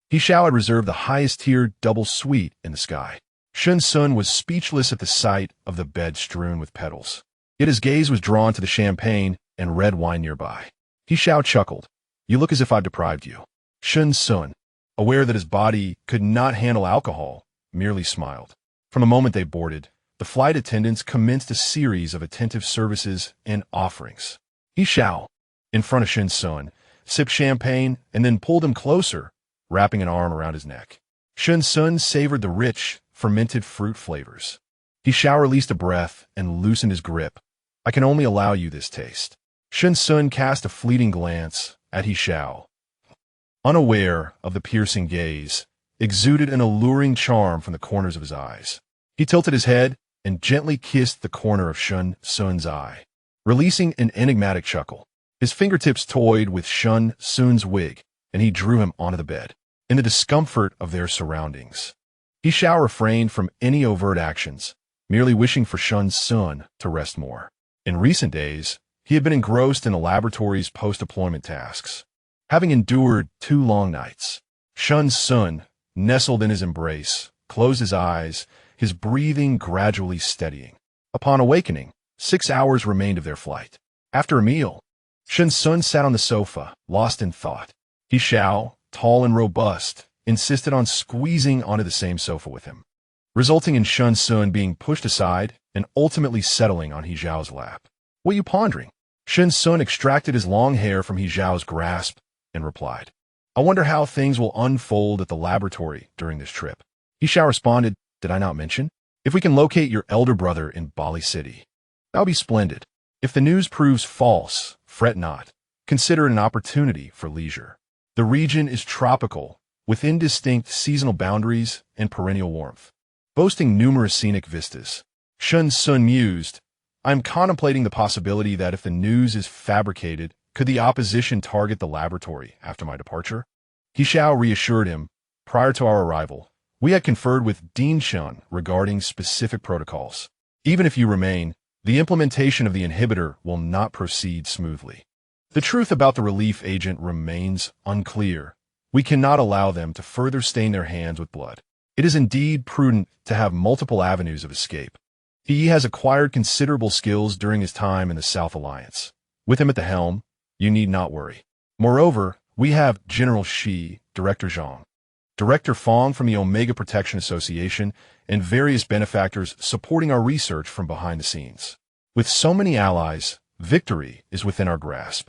He Xiao had reserved the highest-tier double suite in the sky. Shen Xun was speechless at the sight of the bed strewn with petals. Yet his gaze was drawn to the champagne and red wine nearby. He Xiao chuckled. "You look as if I've deprived you." Shen Xun, aware that his body could not handle alcohol, merely smiled. From the moment they boarded, the flight attendants commenced a series of attentive services and offerings. He Xiao, in front of Shen Xun, sipped champagne and then pulled him closer, wrapping an arm around his neck. Shen Xun savored the rich, fermented fruit flavors. He Xiao released a breath and loosened his grip. "I can only allow you this taste." Shen Xun cast a fleeting glance at He Xiao. Unaware of the piercing gaze, exuded an alluring charm from the corners of his eyes. He tilted his head and gently kissed the corner of Shen Xun's eye, releasing an enigmatic chuckle. His fingertips toyed with Shen Xun's wig, and he drew him onto the bed. In the discomfort of their surroundings, He Xiao refrained from any overt actions, merely wishing for Shen Xun to rest more. In recent days, he had been engrossed in the laboratory's post-deployment tasks. Having endured 2 long nights, Shen Xun, nestled in his embrace, closed his eyes, his breathing gradually steadying. Upon awakening, 6 hours remained of their flight. After a meal, Shen Xun sat on the sofa, lost in thought. He Xiao, tall and robust, insisted on squeezing onto the same sofa with him, resulting in Shen Xun being pushed aside and ultimately settling on He Xiao's lap. "What are you pondering?" Shen Xun extracted his long hair from He Xiao's grasp and replied. "I wonder how things will unfold at the laboratory during this trip." He Xiao responded, "Did I not mention? If we can locate your elder brother in Bali City, that would be splendid. If the news proves false, fret not. Consider it an opportunity for leisure. The region is tropical, with indistinct seasonal boundaries and perennial warmth, boasting numerous scenic vistas." Shen Xun mused, "I am contemplating the possibility that if the news is fabricated, could the opposition target the laboratory after my departure? He Xiao reassured him. Prior to our arrival, we had conferred with Dean Shun regarding specific protocols. Even if you remain, the implementation of the inhibitor will not proceed smoothly. The truth about the relief agent remains unclear. We cannot allow them to further stain their hands with blood. It is indeed prudent to have multiple avenues of escape. He has acquired considerable skills during his time in the South Alliance. With him at the helm, you need not worry. Moreover, we have General Shi, Director Zhang, Director Fong from the Omega Protection Association, and various benefactors supporting our research from behind the scenes. With so many allies, victory is within our grasp.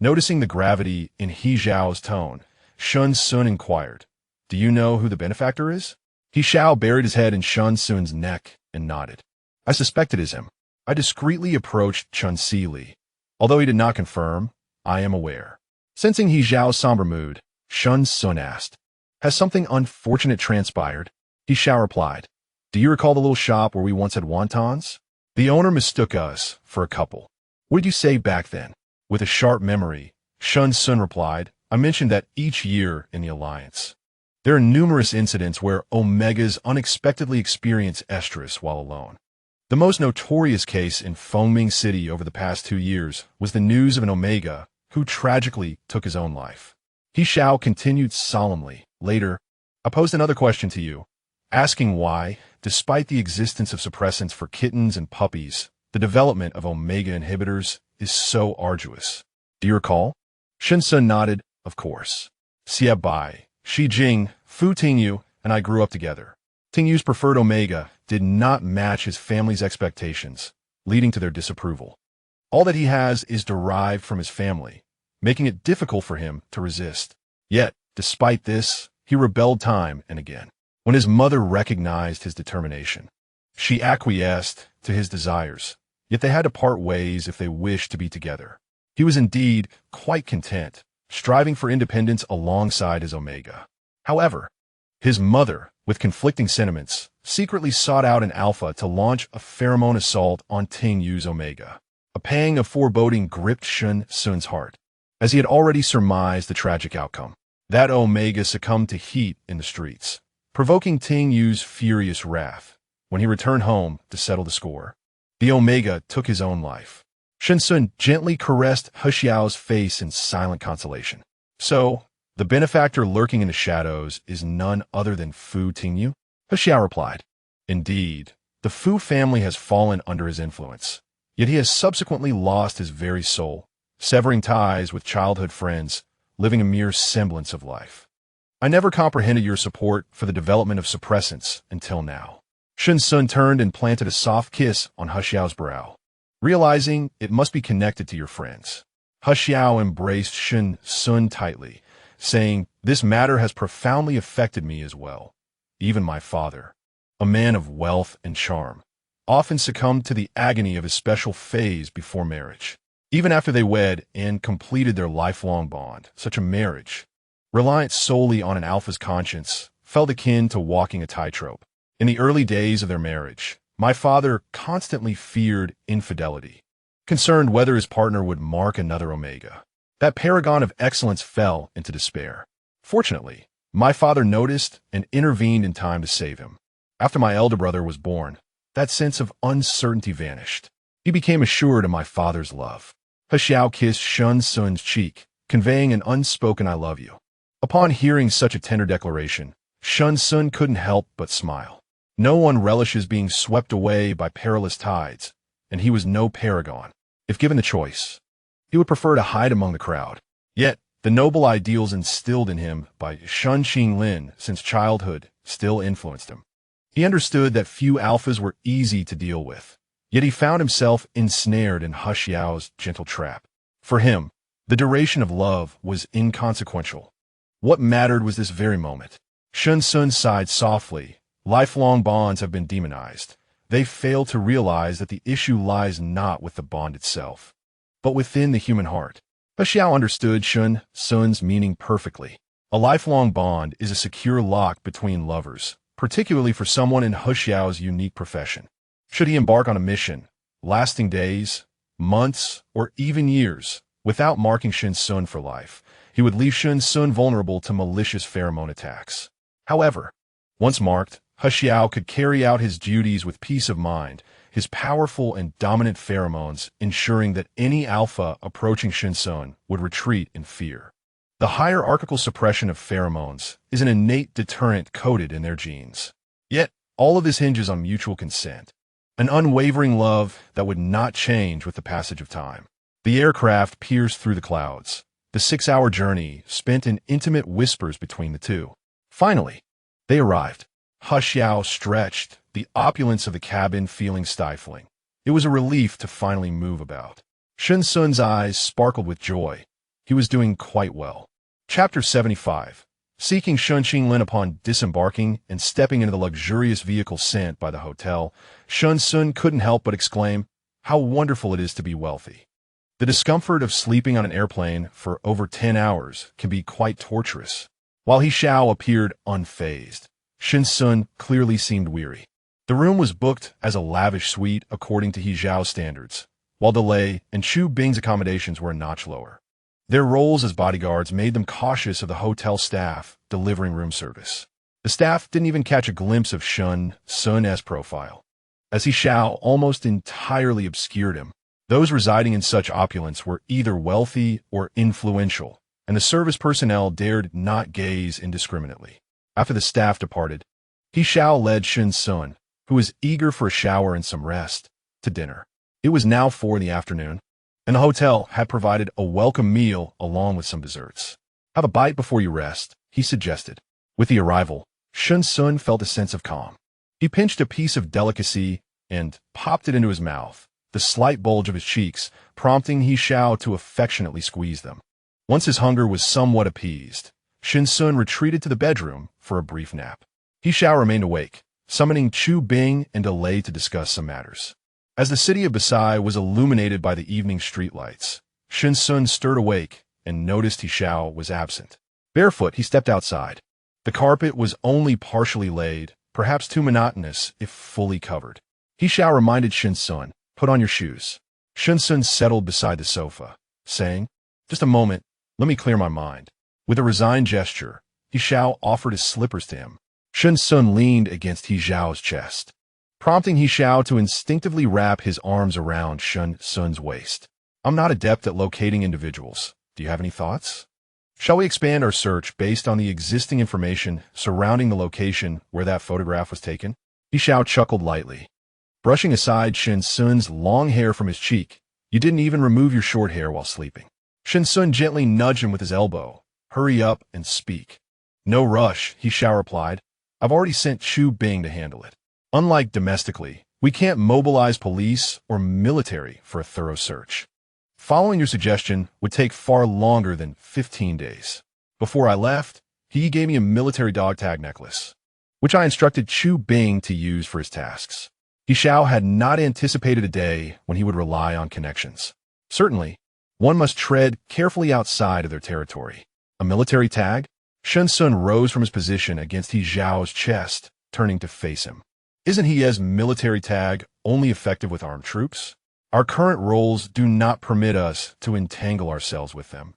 Noticing the gravity in He Xiao's tone, Shen Xun inquired, "Do you know who the benefactor is?" He Xiao buried his head in Shen Xun's neck and nodded. "I suspect it is him." I discreetly approached Chun Si Li. Although he did not confirm, I am aware. Sensing He Xiao's somber mood, Shen Xun asked, "Has something unfortunate transpired?" He Xiao replied, "Do you recall the little shop where we once had wontons? The owner mistook us for a couple. What did you say back then?" With a sharp memory, Shen Xun replied, "I mentioned that each year in the Alliance, there are numerous incidents where Omegas unexpectedly experience estrus while alone. The most notorious case in Fengming City over the past 2 years was the news of an Omega who tragically took his own life." He Xiao continued solemnly. "Later, I posed another question to you, asking why, despite the existence of suppressants for kittens and puppies, the development of Omega inhibitors is so arduous. Do you recall?" Shen Xun nodded. "Of course. Xie Bai, Shi Jing, Fu Tingyu, and I grew up together. Tingyu's preferred Omega did not match his family's expectations, leading to their disapproval. All that he has is derived from his family, making it difficult for him to resist. Yet, despite this, he rebelled time and again. When his mother recognized his determination, she acquiesced to his desires, yet they had to part ways if they wished to be together. He was indeed quite content, striving for independence alongside his Omega. However, his mother, with conflicting sentiments, secretly sought out an alpha to launch a pheromone assault on Ting Yu's Omega. A pang of foreboding gripped Shen Xun's heart, as he had already surmised the tragic outcome. That Omega succumbed to heat in the streets, provoking Ting Yu's furious wrath. When he returned home to settle the score, the Omega took his own life. Shen Xun gently caressed He Xiao's face in silent consolation. "So, the benefactor lurking in the shadows is none other than Fu Tingyu?" He Xiao replied, "Indeed, the Fu family has fallen under his influence, yet he has subsequently lost his very soul, severing ties with childhood friends, living a mere semblance of life. I never comprehended your support for the development of suppressants until now." Shen Xun turned and planted a soft kiss on He Xiao's brow, realizing it must be connected to your friends. He Xiao embraced Shen Xun tightly, saying, "This matter has profoundly affected me as well. Even my father, a man of wealth and charm, often succumbed to the agony of his special phase before marriage. Even after they wed and completed their lifelong bond, such a marriage, reliant solely on an alpha's conscience, felt akin to walking a tightrope. In the early days of their marriage, my father constantly feared infidelity, concerned whether his partner would mark another Omega. That paragon of excellence fell into despair. Fortunately, my father noticed and intervened in time to save him. After my elder brother was born, that sense of uncertainty vanished. He became assured of my father's love." He Xiao kissed Shen Xun's cheek, conveying an unspoken "I love you." Upon hearing such a tender declaration, Shen Xun couldn't help but smile. No one relishes being swept away by perilous tides, and he was no paragon. If given the choice, he would prefer to hide among the crowd. Yet, the noble ideals instilled in him by Shen Xinlin since childhood still influenced him. He understood that few alphas were easy to deal with, yet he found himself ensnared in He Xiao's gentle trap. For him, the duration of love was inconsequential. What mattered was this very moment. Shen Xun sighed softly. Lifelong bonds have been demonized. They fail to realize that the issue lies not with the bond itself, but within the human heart. He Xiao understood Shen Xun's meaning perfectly. A lifelong bond is a secure lock between lovers, particularly for someone in He Xiao's unique profession. Should he embark on a mission, lasting days, months, or even years, without marking Shen Xun for life, he would leave Shen Xun vulnerable to malicious pheromone attacks. However, once marked, He Xiao could carry out his duties with peace of mind, his powerful and dominant pheromones ensuring that any alpha approaching Shen Xun would retreat in fear. The hierarchical suppression of pheromones is an innate deterrent coded in their genes. Yet, all of this hinges on mutual consent, an unwavering love that would not change with the passage of time. The aircraft pierced through the clouds, the 6-hour journey spent in intimate whispers between the two. Finally, they arrived. He Xiao stretched, the opulence of the cabin feeling stifling. It was a relief to finally move about. Shen Xun's eyes sparkled with joy. He was doing quite well. Chapter 75. Seeking Shen Xun upon disembarking and stepping into the luxurious vehicle sent by the hotel, Shen Xun couldn't help but exclaim, "How wonderful it is to be wealthy." The discomfort of sleeping on an airplane for over 10 hours can be quite torturous. While He Xiao appeared unfazed, Shen Xun clearly seemed weary. The room was booked as a lavish suite according to He Xiao's standards, while Delay and Chu Bing's accommodations were a notch lower. Their roles as bodyguards made them cautious of the hotel staff delivering room service. The staff didn't even catch a glimpse of Shen Xun's profile, as He Xiao almost entirely obscured him. Those residing in such opulence were either wealthy or influential, and the service personnel dared not gaze indiscriminately. After the staff departed, He Xiao led Shen Xun, who was eager for a shower and some rest, to dinner. It was now 4 in the afternoon, and the hotel had provided a welcome meal along with some desserts. "Have a bite before you rest," he suggested. With the arrival, Shen Xun felt a sense of calm. He pinched a piece of delicacy and popped it into his mouth, the slight bulge of his cheeks prompting He Xiao to affectionately squeeze them. Once his hunger was somewhat appeased, Shen Xun retreated to the bedroom for a brief nap. He Xiao remained awake, summoning Chu Bing and Delay to discuss some matters. As the city of Basai was illuminated by the evening streetlights, Shen Xun stirred awake and noticed He Xiao was absent. Barefoot, he stepped outside. The carpet was only partially laid, perhaps too monotonous if fully covered. He Xiao reminded Shen Xun, "Put on your shoes." Shen Xun settled beside the sofa, saying, "Just a moment, let me clear my mind." With a resigned gesture, He Xiao offered his slippers to him. Shen Xun leaned against He Xiao's chest, prompting He Xiao to instinctively wrap his arms around Shen Xun's waist. "I'm not adept at locating individuals. Do you have any thoughts? Shall we expand our search based on the existing information surrounding the location where that photograph was taken?" He Xiao chuckled lightly, brushing aside Shen Xun's long hair from his cheek. "You didn't even remove your short hair while sleeping." Shen Xun gently nudged him with his elbow. "Hurry up and speak." "No rush," He Xiao replied. "I've already sent Chu Bing to handle it. Unlike domestically, we can't mobilize police or military for a thorough search. Following your suggestion would take far longer than 15 days. Before I left, he gave me a military dog tag necklace, which I instructed Chu Bing to use for his tasks." He Xiao had not anticipated a day when he would rely on connections. Certainly, one must tread carefully outside of their territory. A military tag? Shen Xun rose from his position against He Xiao's chest, turning to face him. "Isn't He's military tag only effective with armed troops? Our current roles do not permit us to entangle ourselves with them,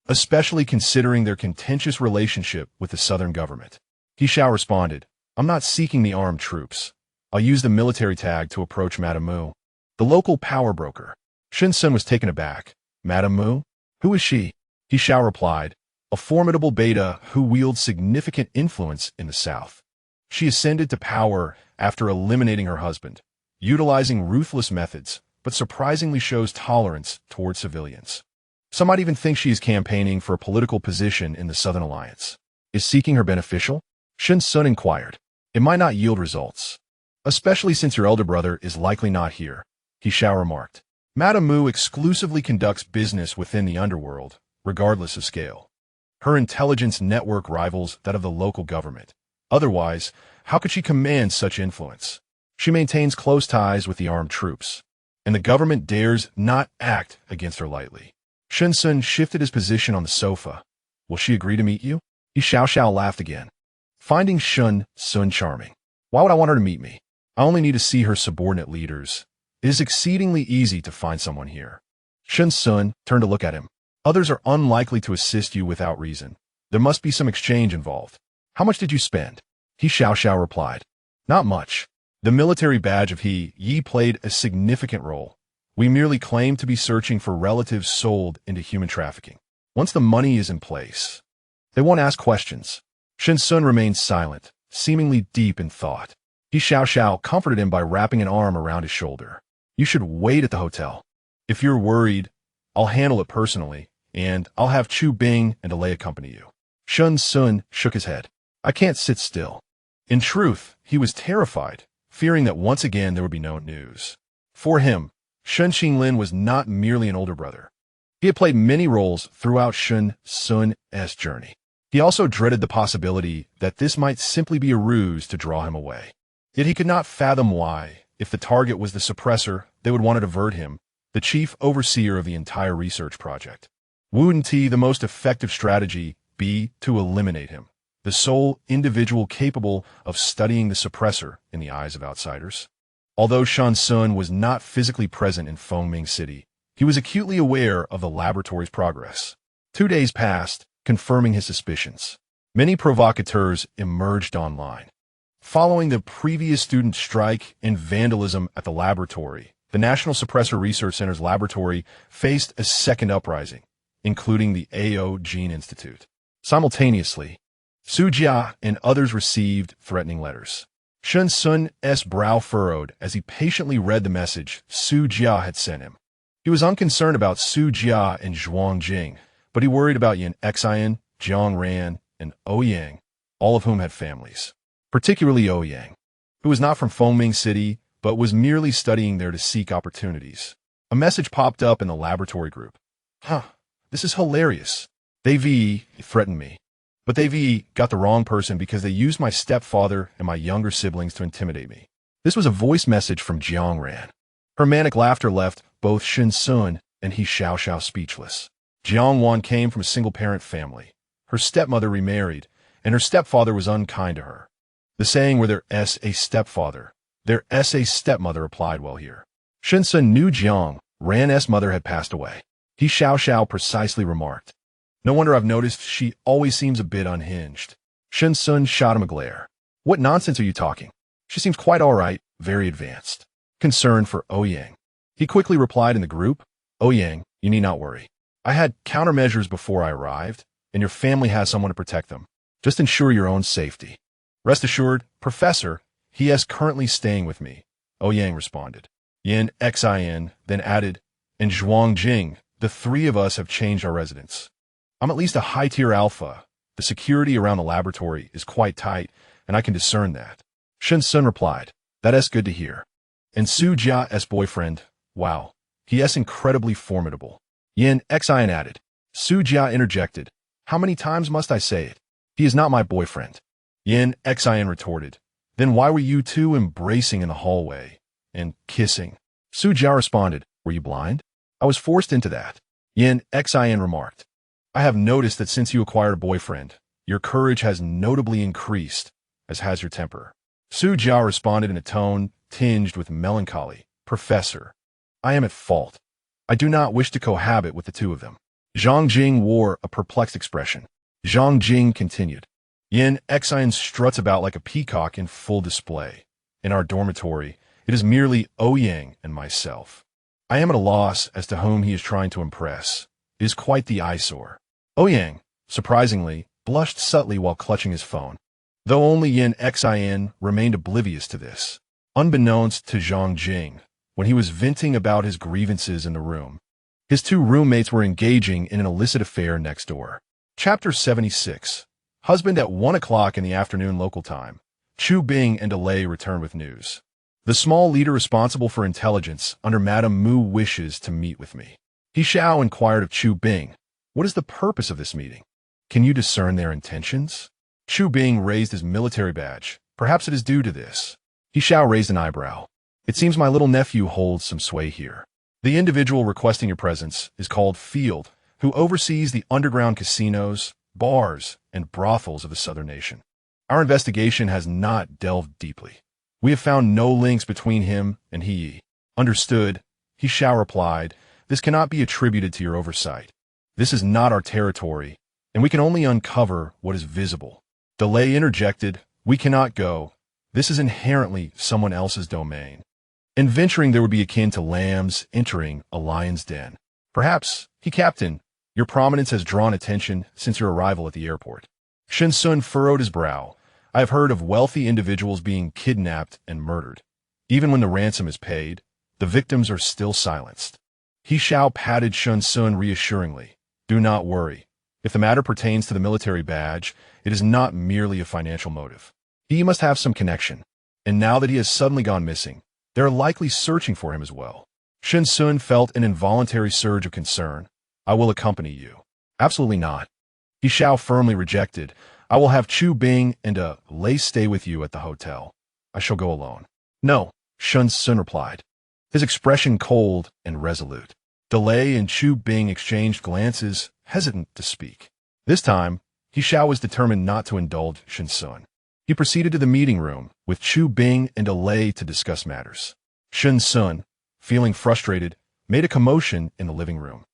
especially considering their contentious relationship with the southern government." He Xiao responded, "I'm not seeking the armed troops. I'll use the military tag to approach Madame Mu, the local power broker." Shen Xun was taken aback. "Madame Mu? Who is she?" He Xiao replied, "A formidable beta who wields significant influence in the south. She ascended to power after eliminating her husband, utilizing ruthless methods, but surprisingly shows tolerance toward civilians. Some might even think she is campaigning for a political position in the Southern Alliance. Is seeking her beneficial?" Shen Xun inquired. "It might not yield results, especially since your elder brother is likely not here," He Xiao remarked. "Madame Mu exclusively conducts business within the underworld, regardless of scale. Her intelligence network rivals that of the local government. Otherwise, how could she command such influence? She maintains close ties with the armed troops, and the government dares not act against her lightly." Shen Xun shifted his position on the sofa. "Will she agree to meet you?" He Xiao laughed again, finding Shen Xun charming. "Why would I want her to meet me? I only need to see her subordinate leaders. It is exceedingly easy to find someone here." Shen Xun turned to look at him. Others are unlikely to assist you without reason. There must be some exchange involved. How much did you spend? He Xiao replied. Not much. The military badge of He Yi played a significant role. We merely claim to be searching for relatives sold into human trafficking. Once the money is in place, they won't ask questions. Shen Xun remained silent, seemingly deep in thought. He Xiao comforted him by wrapping an arm around his shoulder. You should wait at the hotel. If you're worried, I'll handle it personally, and I'll have Chu Bing and Alei accompany you. Shen Xun shook his head. I can't sit still. In truth, he was terrified, fearing that once again there would be no news. For him, Shen Xinlin was not merely an older brother. He had played many roles throughout Shen Xun's journey. He also dreaded the possibility that this might simply be a ruse to draw him away. Yet he could not fathom why, if the target was the suppressor, they would want to divert him, the chief overseer of the entire research project. Wouldn't the most effective strategy be to eliminate him, the sole individual capable of studying the suppressor in the eyes of outsiders? Although Shen Xun was not physically present in Fengming City, he was acutely aware of the laboratory's progress. 2 days passed, confirming his suspicions. Many provocateurs emerged online. Following the previous student strike and vandalism at the laboratory, the National Suppressor Research Center's laboratory faced a second uprising, including the AO Gene Institute. Simultaneously, Su Jia and others received threatening letters. Shen Xun's brow furrowed as he patiently read the message Su Jia had sent him. He was unconcerned about Su Jia and Zhuang Jing, but he worried about Yan Xian, Jiang Ran, and Ouyang, all of whom had families. Particularly Ouyang, who was not from Fengming City, but was merely studying there to seek opportunities. A message popped up in the laboratory group. This is hilarious. They threatened me. But they got the wrong person because they used my stepfather and my younger siblings to intimidate me. This was a voice message from Jiang Ran. Her manic laughter left both Shen Xun and He Xiao speechless. Jiang Wan came from a single-parent family. Her stepmother remarried, and her stepfather was unkind to her. The saying where there's a stepfather, there's a stepmother applied well here. Shen Xun knew Jiang Ran's mother had passed away. He Xiao precisely remarked. No wonder I've noticed she always seems a bit unhinged. Shen Xun shot him a glare. What nonsense are you talking? She seems quite all right, very advanced. Concerned for Ouyang. He quickly replied in the group, Ouyang, you need not worry. I had countermeasures before I arrived, and your family has someone to protect them. Just ensure your own safety. Rest assured, Professor, he is currently staying with me, Ouyang responded. Yan Xian then added, and Zhuang Jing, the three of us have changed our residence. I'm at least a high-tier alpha. The security around the laboratory is quite tight, and I can discern that. Shen Xun replied, that is good to hear. And Su Jia's boyfriend, wow, he is incredibly formidable. Yan Xian added. Su Jia interjected, how many times must I say it? He is not my boyfriend. Yan Xian retorted, then why were you two embracing in the hallway and kissing? Su Jia responded, were you blind? I was forced into that. Yan Xian remarked. I have noticed that since you acquired a boyfriend, your courage has notably increased, as has your temper. Su Jia responded in a tone tinged with melancholy. Professor, I am at fault. I do not wish to cohabit with the two of them. Zhang Jing wore a perplexed expression. Zhang Jing continued. Yan Xian struts about like a peacock in full display. In our dormitory, it is merely Ouyang and myself. I am at a loss as to whom he is trying to impress. It is quite the eyesore. Ouyang, surprisingly, blushed subtly while clutching his phone, though only Yan Xian remained oblivious to this. Unbeknownst to Zhang Jing, when he was venting about his grievances in the room, his two roommates were engaging in an illicit affair next door. Chapter 76. Husband at 1 o'clock in the afternoon local time. Chu Bing and Alei returned with news. The small leader responsible for intelligence under Madame Mu wishes to meet with me. He Xiao inquired of Chu Bing. What is the purpose of this meeting? Can you discern their intentions? Chu Bing raised his military badge. Perhaps it is due to this. He Xiao raised an eyebrow. It seems my little nephew holds some sway here. The individual requesting your presence is called Field, who oversees the underground casinos, bars, and brothels of the southern nation. Our investigation has not delved deeply. We have found no links between him and He. Understood, He Xiao replied. This cannot be attributed to your oversight. This is not our territory, and we can only uncover what is visible. Delay interjected, we cannot go. This is inherently someone else's domain. And venturing there would be akin to lambs entering a lion's den. Perhaps, Captain, your prominence has drawn attention since your arrival at the airport. Shen Xun furrowed his brow. I have heard of wealthy individuals being kidnapped and murdered. Even when the ransom is paid, the victims are still silenced. He Xiao patted Shen Xun reassuringly. Do not worry. If the matter pertains to the military badge, it is not merely a financial motive. He must have some connection. And now that he has suddenly gone missing, they are likely searching for him as well. Shen Xun felt an involuntary surge of concern. I will accompany you. Absolutely not. He Xiao firmly rejected. I will have Chu Bing and Lei stay with you at the hotel. I shall go alone. No, Shen Xun replied, his expression cold and resolute. Delay and Chu Bing exchanged glances, hesitant to speak. This time, He Xiao was determined not to indulge Shen Xun. He proceeded to the meeting room with Chu Bing and Lei to discuss matters. Shen Xun, feeling frustrated, made a commotion in the living room.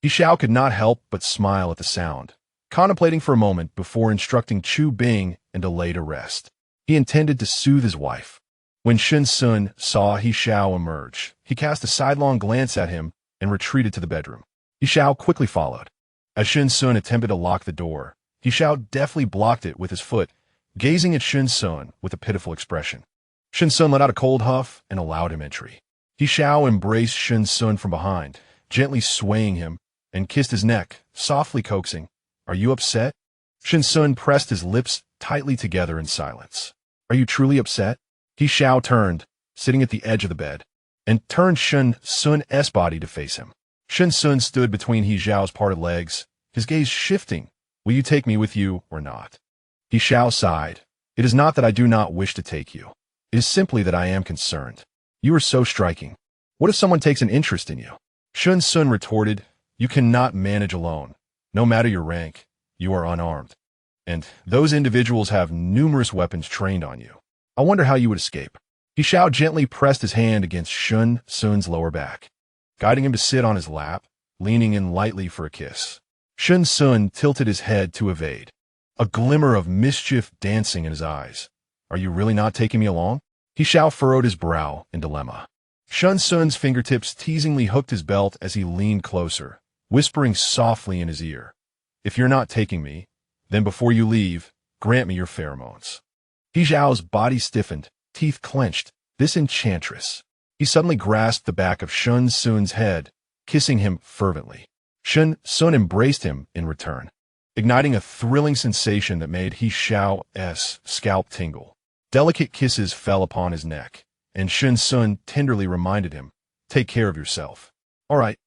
He Xiao could not help but smile at the sound, contemplating for a moment before instructing Chu Bing and Lei to rest. He intended to soothe his wife. When Shen Xun saw He Xiao emerge, he cast a sidelong glance at him and retreated to the bedroom. He Xiao quickly followed. As Shen Xun attempted to lock the door, He Xiao deftly blocked it with his foot, gazing at Shen Xun with a pitiful expression. Shen Xun let out a cold huff and allowed him entry. He Xiao embraced Shen Xun from behind, gently swaying him, and kissed his neck, softly coaxing, Are you upset? Shen Xun pressed his lips tightly together in silence. Are you truly upset? He Xiao turned, sitting at the edge of the bed, and turned Shen Xun's body to face him. Shen Xun stood between He Xiao's parted legs, his gaze shifting. Will you take me with you or not? He Xiao sighed. It is not that I do not wish to take you. It is simply that I am concerned. You are so striking. What if someone takes an interest in you? Shen Xun retorted, You cannot manage alone. No matter your rank, you are unarmed. And those individuals have numerous weapons trained on you. I wonder how you would escape. He Xiao gently pressed his hand against Shen Xun's lower back, guiding him to sit on his lap, leaning in lightly for a kiss. Shen Xun tilted his head to evade, a glimmer of mischief dancing in his eyes. Are you really not taking me along? He Xiao furrowed his brow in dilemma. Shen Xun's fingertips teasingly hooked his belt as he leaned closer, whispering softly in his ear. If you're not taking me, then before you leave, grant me your pheromones. He Xiao's body stiffened, teeth clenched. This enchantress. He suddenly grasped the back of Shen Xun's head, kissing him fervently. Shen Xun embraced him in return, igniting a thrilling sensation that made He Xiao's scalp tingle. Delicate kisses fell upon his neck, and Shen Xun tenderly reminded him, Take care of yourself. All right.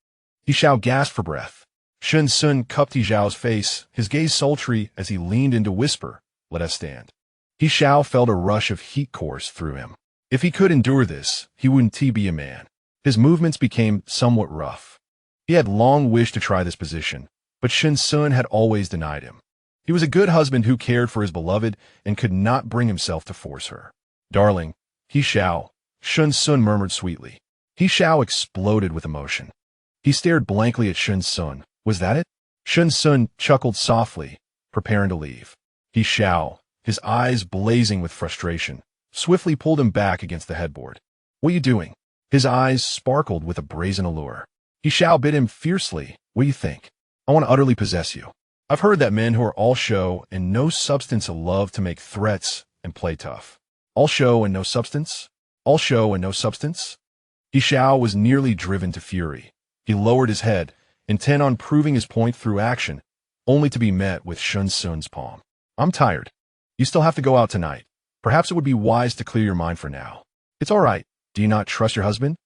He Xiao gasped for breath. Shen Xun cupped He Xiao's face, his gaze sultry as he leaned in to whisper, Let us stand. He Xiao felt a rush of heat course through him. If he could endure this, he wouldn't be a man. His movements became somewhat rough. He had long wished to try this position, but Shen Xun had always denied him. He was a good husband who cared for his beloved and could not bring himself to force her. Darling, He Xiao, Shen Xun murmured sweetly. He Xiao exploded with emotion. He stared blankly at Shen Xun. Was that it? Shen Xun chuckled softly, preparing to leave. He Xiao, his eyes blazing with frustration, swiftly pulled him back against the headboard. What are you doing? His eyes sparkled with a brazen allure. He Xiao bit him fiercely. What do you think? I want to utterly possess you. I've heard that men who are all show and no substance love to make threats and play tough. All show and no substance? All show and no substance? He Xiao was nearly driven to fury. He lowered his head, intent on proving his point through action, only to be met with Shen Xun's palm. I'm tired. You still have to go out tonight. Perhaps it would be wise to clear your mind for now. It's all right. Do you not trust your husband?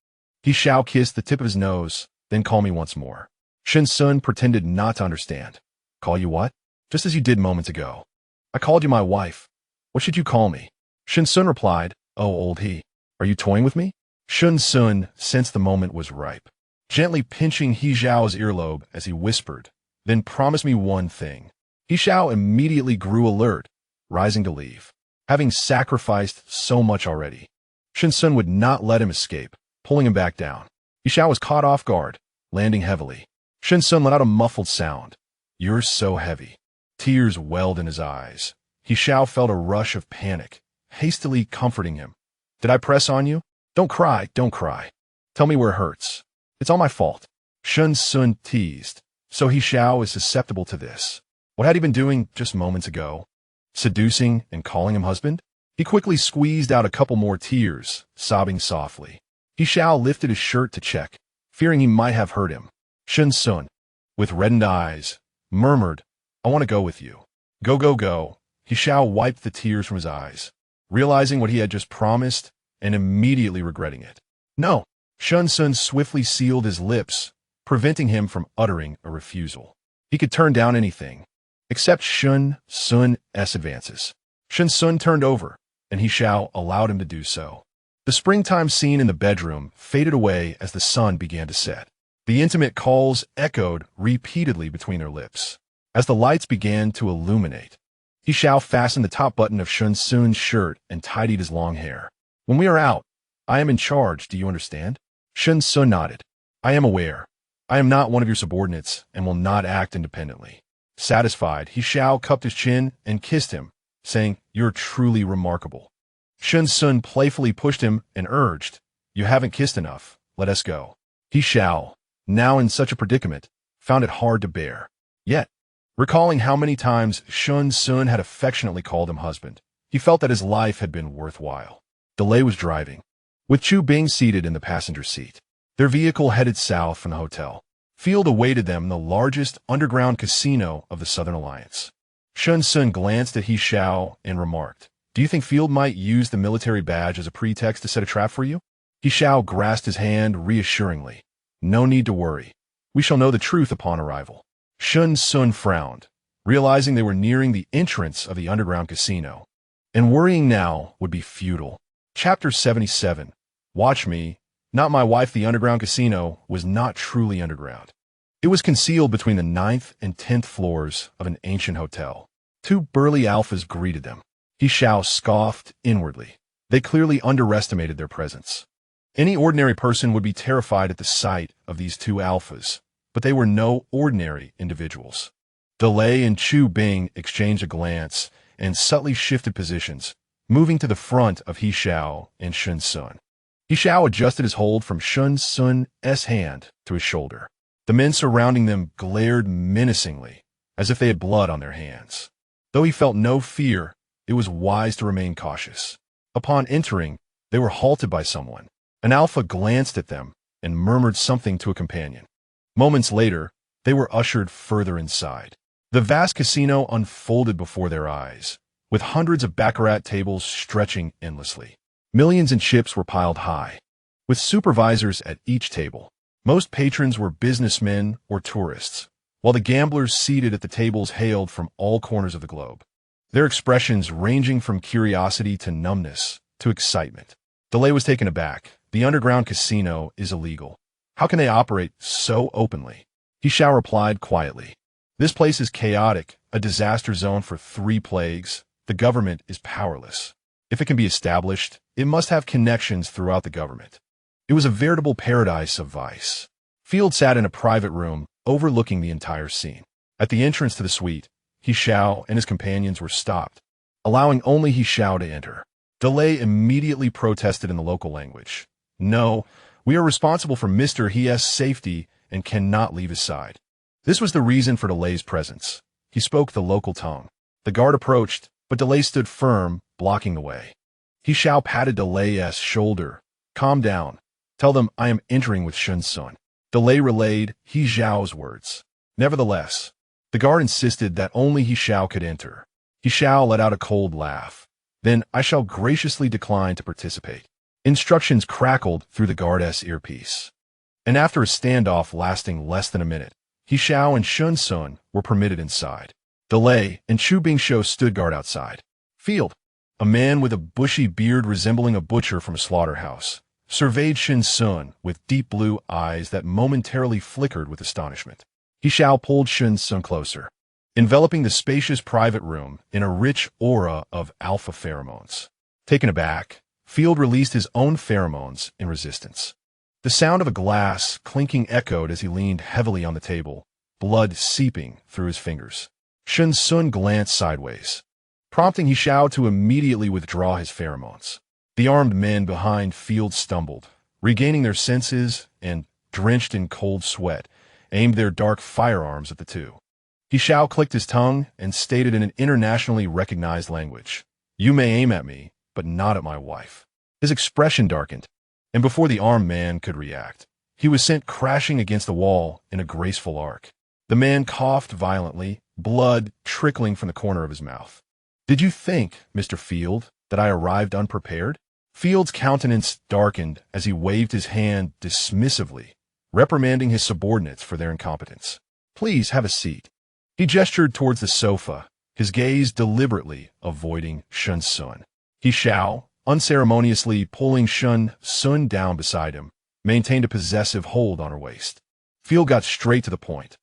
He Xiao kissed the tip of his nose, then call me once more. Shen Xun pretended not to understand. Call you what? Just as you did moments ago. I called you my wife. What should you call me? Shen Xun replied, Oh, old he. Are you toying with me? Shen Xun sensed the moment was ripe, gently pinching He Xiao's earlobe as he whispered, Then promise me one thing. He Xiao immediately grew alert, rising to leave. Having sacrificed so much already, Shen Xun would not let him escape, pulling him back down. He Xiao was caught off guard, landing heavily. Shen Xun let out a muffled sound. You're so heavy. Tears welled in his eyes. He Xiao felt a rush of panic, hastily comforting him. Did I press on you? Don't cry, don't cry. Tell me where it hurts. It's all my fault. Shen Xun teased. So He Xiao is susceptible to this. What had he been doing just moments ago? Seducing and calling him husband? He quickly squeezed out a couple more tears, sobbing softly. He Xiao lifted his shirt to check, fearing he might have hurt him. Shen Xun, with reddened eyes, murmured, I want to go with you. Go, go, go. He Xiao wiped the tears from his eyes, realizing what he had just promised and immediately regretting it. No. Shen Xun swiftly sealed his lips, preventing him from uttering a refusal. He could turn down anything, except Shen Xun's advances. Shen Xun turned over, and He Xiao allowed him to do so. The springtime scene in the bedroom faded away as the sun began to set. The intimate calls echoed repeatedly between their lips. As the lights began to illuminate, He Xiao fastened the top button of Shen Xun's shirt and tidied his long hair. When we are out, I am in charge, do you understand? Shen Xun nodded. I am aware. I am not one of your subordinates and will not act independently. Satisfied, He Xiao cupped his chin and kissed him, saying, You're truly remarkable. Shen Xun playfully pushed him and urged, You haven't kissed enough. Let us go. He Xiao, now in such a predicament, found it hard to bear. Yet, recalling how many times Shen Xun had affectionately called him husband, he felt that his life had been worthwhile. Delay was driving, with Chu Bing seated in the passenger seat. Their vehicle headed south from the hotel. Field awaited them in the largest underground casino of the Southern Alliance. Shen Xun glanced at He Xiao and remarked, Do you think Field might use the military badge as a pretext to set a trap for you? He Xiao grasped his hand reassuringly. No need to worry. We shall know the truth upon arrival. Shen Xun frowned, realizing they were nearing the entrance of the underground casino. And worrying now would be futile. Chapter 77. Watch me. Not my wife. The underground casino was not truly underground. It was concealed between the 9th and 10th floors of an ancient hotel. Two burly alphas greeted them. He Xiao scoffed inwardly. They clearly underestimated their presence. Any ordinary person would be terrified at the sight of these two alphas, but they were no ordinary individuals. Delay and Chu Bing exchanged a glance and subtly shifted positions, moving to the front of He Xiao and Shen Xun. He Xiao adjusted his hold from Shen Xun's hand to his shoulder. The men surrounding them glared menacingly, as if they had blood on their hands. Though he felt no fear, it was wise to remain cautious. Upon entering, they were halted by someone. An alpha glanced at them and murmured something to a companion. Moments later, they were ushered further inside. The vast casino unfolded before their eyes, with hundreds of baccarat tables stretching endlessly. Millions in chips were piled high, with supervisors at each table. Most patrons were businessmen or tourists, while the gamblers seated at the tables hailed from all corners of the globe, their expressions ranging from curiosity to numbness to excitement. Delay was taken aback. The underground casino is illegal. How can they operate so openly? He Xiao replied quietly. This place is chaotic, a disaster zone for 3 plagues. The government is powerless. If it can be established, it must have connections throughout the government. It was a veritable paradise of vice. Field sat in a private room overlooking the entire scene. At the entrance to the suite, He Xiao and his companions were stopped, allowing only He Xiao to enter. Delay immediately protested in the local language. No, we are responsible for Mr. He's safety and cannot leave his side. This was the reason for Delay's presence. He spoke the local tongue. The guard approached, but Delay stood firm, blocking the way. He Xiao patted Delay's shoulder. Calm down. Tell them I am entering with Shen Xun. Delay relayed He Xiao's words. Nevertheless, the guard insisted that only He Xiao could enter. He Xiao let out a cold laugh. Then I shall graciously decline to participate. Instructions crackled through the guard's earpiece. And after a standoff lasting less than a minute, He Xiao and Shen Xun were permitted inside. Delay and Chu Bingshou stood guard outside. Field, a man with a bushy beard resembling a butcher from a slaughterhouse, surveyed Shen Xun with deep blue eyes that momentarily flickered with astonishment. He Xiao pulled Shen Xun closer, enveloping the spacious private room in a rich aura of alpha pheromones. Taken aback, Field released his own pheromones in resistance. The sound of a glass clinking echoed as he leaned heavily on the table, blood seeping through his fingers. Shen Xun glanced sideways, prompting He Xiao to immediately withdraw his pheromones. The armed men behind Field stumbled, regaining their senses, and, drenched in cold sweat, aimed their dark firearms at the two. He Xiao clicked his tongue and stated in an internationally recognized language, "You may aim at me, but not at my wife." His expression darkened, and before the armed man could react, he was sent crashing against the wall in a graceful arc. The man coughed violently, blood trickling from the corner of his mouth. "Did you think, Mr. Field, that I arrived unprepared?" Field's countenance darkened as he waved his hand dismissively, reprimanding his subordinates for their incompetence. "Please have a seat." He gestured towards the sofa, his gaze deliberately avoiding Shen Xun. He Xiao, unceremoniously pulling Shen Xun down beside him, maintained a possessive hold on her waist. Field got straight to the point.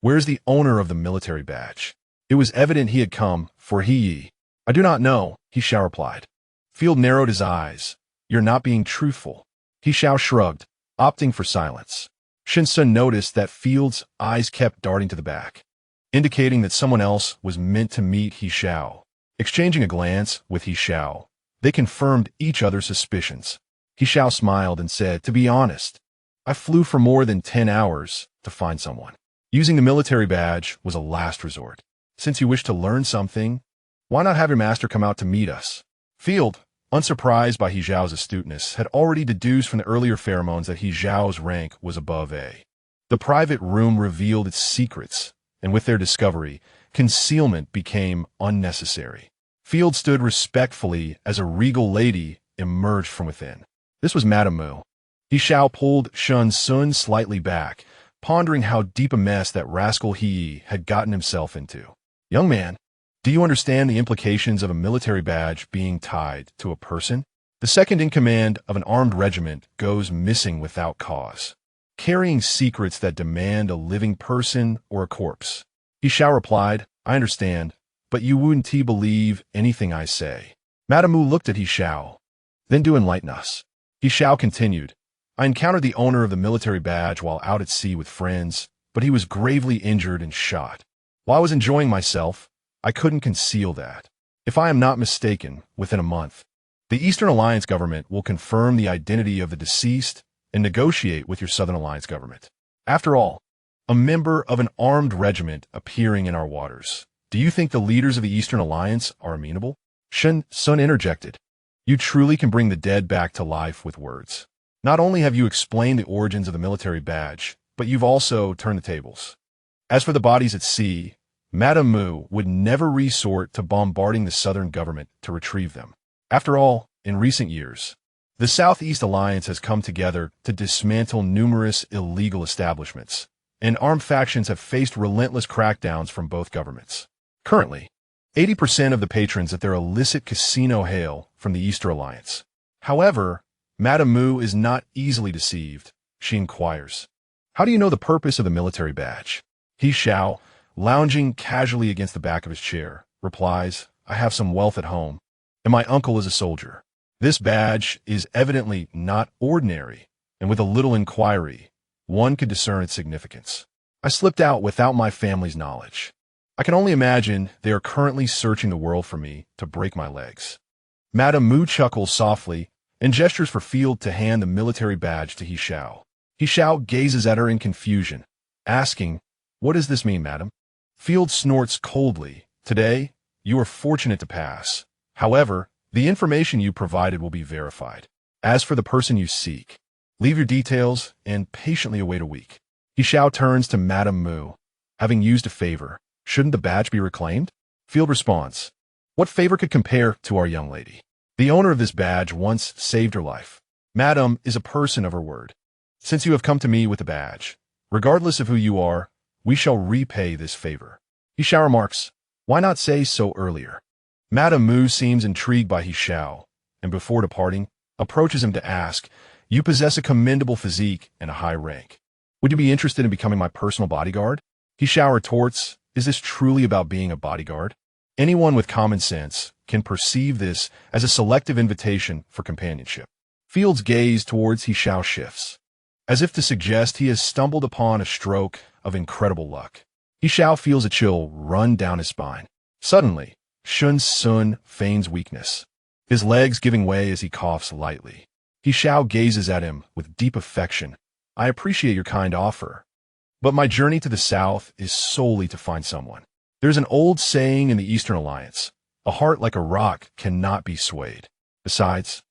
"Where's the owner of the military badge?" It was evident he had come for He. "I do not know," He Xiao replied. Field narrowed his eyes. "You're not being truthful." He Xiao shrugged, opting for silence. Shen Xun noticed that Field's eyes kept darting to the back, indicating that someone else was meant to meet He Xiao. Exchanging a glance with He Xiao, they confirmed each other's suspicions. He Xiao smiled and said, "To be honest, I flew for more than 10 hours to find someone. Using the military badge was a last resort. Since you wish to learn something, why not have your master come out to meet us?" Field, unsurprised by He Xiao's astuteness, had already deduced from the earlier pheromones that He Xiao's rank was above A. The private room revealed its secrets, and with their discovery, concealment became unnecessary. Field stood respectfully as a regal lady emerged from within. This was Madame Mu. He Xiao pulled Shen Xun slightly back, pondering how deep a mess that rascal He had gotten himself into. "Young man, do you understand the implications of a military badge being tied to a person? The second in command of an armed regiment goes missing without cause, carrying secrets that demand a living person or a corpse." He Xiao replied, "I understand, but you wouldn't believe anything I say." Madame Mu looked at He Xiao. "Then do enlighten us." He Xiao continued, "I encountered the owner of the military badge while out at sea with friends, but he was gravely injured and shot. While I was enjoying myself, I couldn't conceal that. If I am not mistaken, within a month, the Eastern Alliance government will confirm the identity of the deceased and negotiate with your Southern Alliance government. After all, a member of an armed regiment appearing in our waters. Do you think the leaders of the Eastern Alliance are amenable?" Shen Xun interjected, "You truly can bring the dead back to life with words. Not only have you explained the origins of the military badge, but you've also turned the tables. As for the bodies at sea, Madame Mu would never resort to bombarding the Southern government to retrieve them. After all, in recent years, the Southeast Alliance has come together to dismantle numerous illegal establishments, and armed factions have faced relentless crackdowns from both governments. Currently, 80% of the patrons at their illicit casino hail from the Eastern Alliance. However, Madame Mu is not easily deceived. She inquires, "How do you know the purpose of the military badge?" He Xiao, lounging casually against the back of his chair, replies, "I have some wealth at home, and my uncle is a soldier. This badge is evidently not ordinary, and with a little inquiry, one could discern its significance. I slipped out without my family's knowledge. I can only imagine they are currently searching the world for me to break my legs." Madame Mu chuckles softly and gestures for Field to hand the military badge to He Xiao. He Xiao gazes at her in confusion, asking, "What does this mean, madam?" Field snorts coldly, "Today, you are fortunate to pass. However, the information you provided will be verified. As for the person you seek, leave your details and patiently await a week." He Xiao turns to Madame Mu. "Having used a favor, shouldn't the badge be reclaimed?" Field responds, "What favor could compare to our young lady? The owner of this badge once saved her life. Madam is a person of her word. Since you have come to me with the badge, regardless of who you are, we shall repay this favor." He Xiao remarks, "Why not say so earlier?" Madame Mu seems intrigued by He Xiao, and before departing, approaches him to ask, "You possess a commendable physique and a high rank. Would you be interested in becoming my personal bodyguard?" He Xiao retorts, "Is this truly about being a bodyguard? Anyone with common sense can perceive this as a selective invitation for companionship." Field's gaze towards He Xiao shifts. as if to suggest he has stumbled upon a stroke of incredible luck. He Xiao feels a chill run down his spine. Suddenly, Shen Xun feigns weakness, his legs giving way as he coughs lightly. He Xiao gazes at him with deep affection. I appreciate your kind offer, but my journey to the south is solely to find someone. There's an old saying in the Eastern Alliance, a heart like a rock cannot be swayed. Besides,